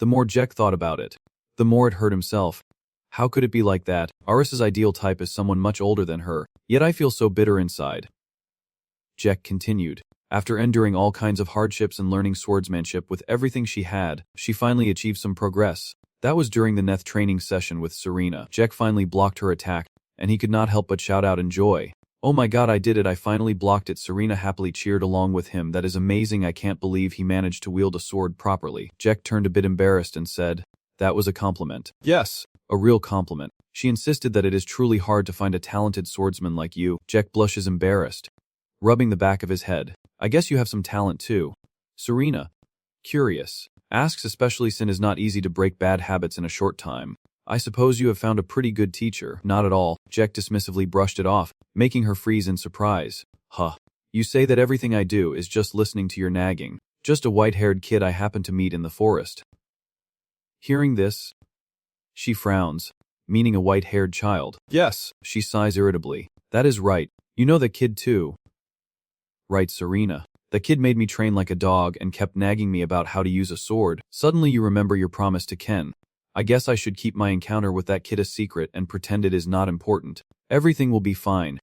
[SPEAKER 1] The more Jack thought about it, the more it hurt himself. How could it be like that? Eris's ideal type is someone much older than her, yet I feel so bitter inside. Jack continued. After enduring all kinds of hardships and learning swordsmanship with everything she had, she finally achieved some progress. That was during the Neth training session with Serena. Jack finally blocked her attack, and he could not help but shout out in joy. Oh my god, I did it, I finally blocked it. Serena happily cheered along with him. That is amazing, I can't believe he managed to wield a sword properly. Jack turned a bit embarrassed and said, that was a compliment. Yes, a real compliment. She insisted that it is truly hard to find a talented swordsman like you. Jack blushes embarrassed, rubbing the back of his head. I guess you have some talent too. Serena, curious, asks, especially since it is not easy to break bad habits in a short time. I suppose you have found a pretty good teacher. Not at all. Jack dismissively brushed it off, making her freeze in surprise. Huh. You say that everything I do is just listening to your nagging. Just a white-haired kid I happened to meet in the forest. Hearing this, she frowns, meaning a white-haired child. Yes, she sighs irritably. That is right. You know the kid too. Right, Serena. The kid made me train like a dog and kept nagging me about how to use a sword. Suddenly you remember your promise to Ken. I guess I should keep my encounter with that kid a secret and pretend it is not important. Everything will be fine.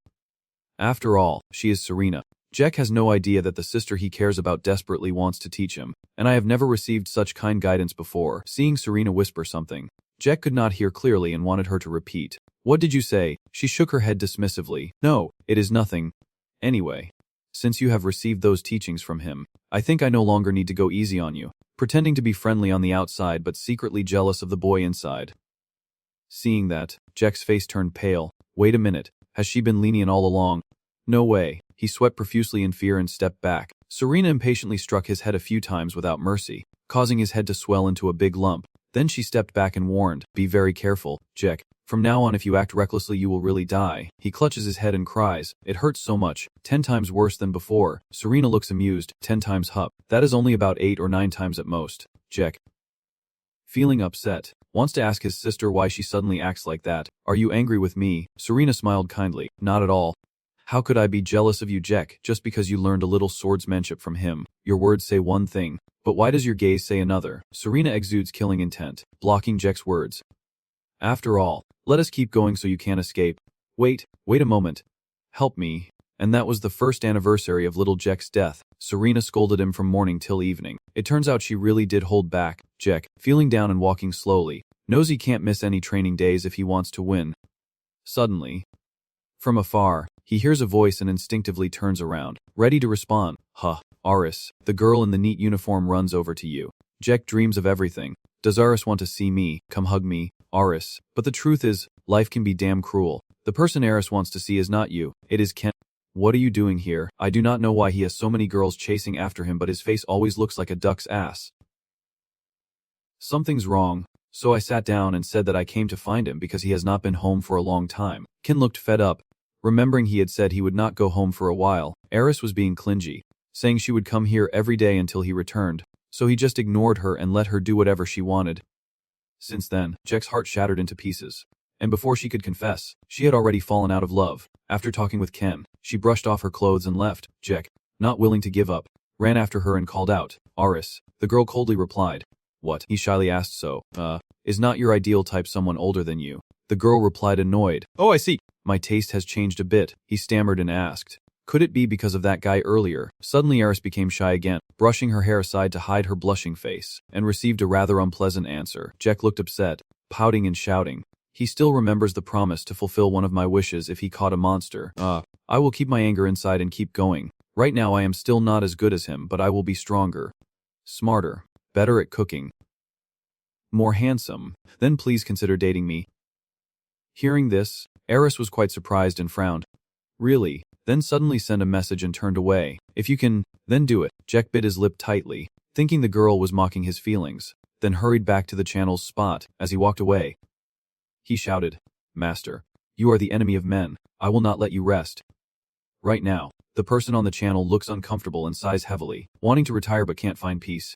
[SPEAKER 1] After all, she is Serena. Jack has no idea that the sister he cares about desperately wants to teach him, and I have never received such kind guidance before. Seeing Serena whisper something, Jack could not hear clearly and wanted her to repeat. What did you say? She shook her head dismissively. No, it is nothing. Anyway, since you have received those teachings from him, I think I no longer need to go easy on you, pretending to be friendly on the outside but secretly jealous of the boy inside. Seeing that, Jack's face turned pale. Wait a minute, has she been lenient all along? No way. He sweat profusely in fear and stepped back. Serena impatiently struck his head a few times without mercy, causing his head to swell into a big lump. Then she stepped back and warned, be very careful, Jack. From now on if you act recklessly you will really die. He clutches his head and cries, it hurts so much, 10 times worse than before. Serena looks amused, 10 times hup. That is only about 8 or 9 times at most. Jack, feeling upset, wants to ask his sister why she suddenly acts like that. Are you angry with me? Serena smiled kindly, not at all. How could I be jealous of you, Jack, just because you learned a little swordsmanship from him? Your words say one thing, but why does your gaze say another? Serena exudes killing intent, blocking Jack's words. After all, let us keep going so you can't escape. Wait a moment. Help me. And that was the first anniversary of little Jack's death. Serena scolded him from morning till evening. It turns out she really did hold back. Jack, feeling down and walking slowly, knows he can't miss any training days if he wants to win. Suddenly, from afar, he hears a voice and instinctively turns around, ready to respond. Huh, Aris, the girl in the neat uniform runs over to you. Jack dreams of everything. Does Aris want to see me? Come hug me, Aris. But the truth is, life can be damn cruel. The person Aris wants to see is not you, it is Ken. What are you doing here? I do not know why he has so many girls chasing after him, but his face always looks like a duck's ass. Something's wrong. So I sat down and said that I came to find him because he has not been home for a long time. Ken looked fed up, remembering he had said he would not go home for a while. Aris was being clingy, saying she would come here every day until he returned, so he just ignored her and let her do whatever she wanted. Since then, Jack's heart shattered into pieces, and before she could confess, she had already fallen out of love. After talking with Ken, she brushed off her clothes and left. Jack, not willing to give up, ran after her and called out, Aris. The girl coldly replied, what? He shyly asked. So, is not your ideal type someone older than you? The girl replied, annoyed. Oh, I see. My taste has changed a bit, he stammered and asked. Could it be because of that guy earlier? Suddenly Aris became shy again, brushing her hair aside to hide her blushing face, and received a rather unpleasant answer. Jack looked upset, pouting and shouting. He still remembers the promise to fulfill one of my wishes if he caught a monster. I will keep my anger inside and keep going. Right now I am still not as good as him, but I will be stronger, smarter, better at cooking, more handsome. Then please consider dating me. Hearing this, Aris was quite surprised and frowned. Really? Then suddenly sent a message and turned away. If you can, then do it. Jack bit his lip tightly, thinking the girl was mocking his feelings, then hurried back to the channel's spot. As he walked away, he shouted, Master, you are the enemy of men. I will not let you rest. Right now, the person on the channel looks uncomfortable and sighs heavily, wanting to retire but can't find peace.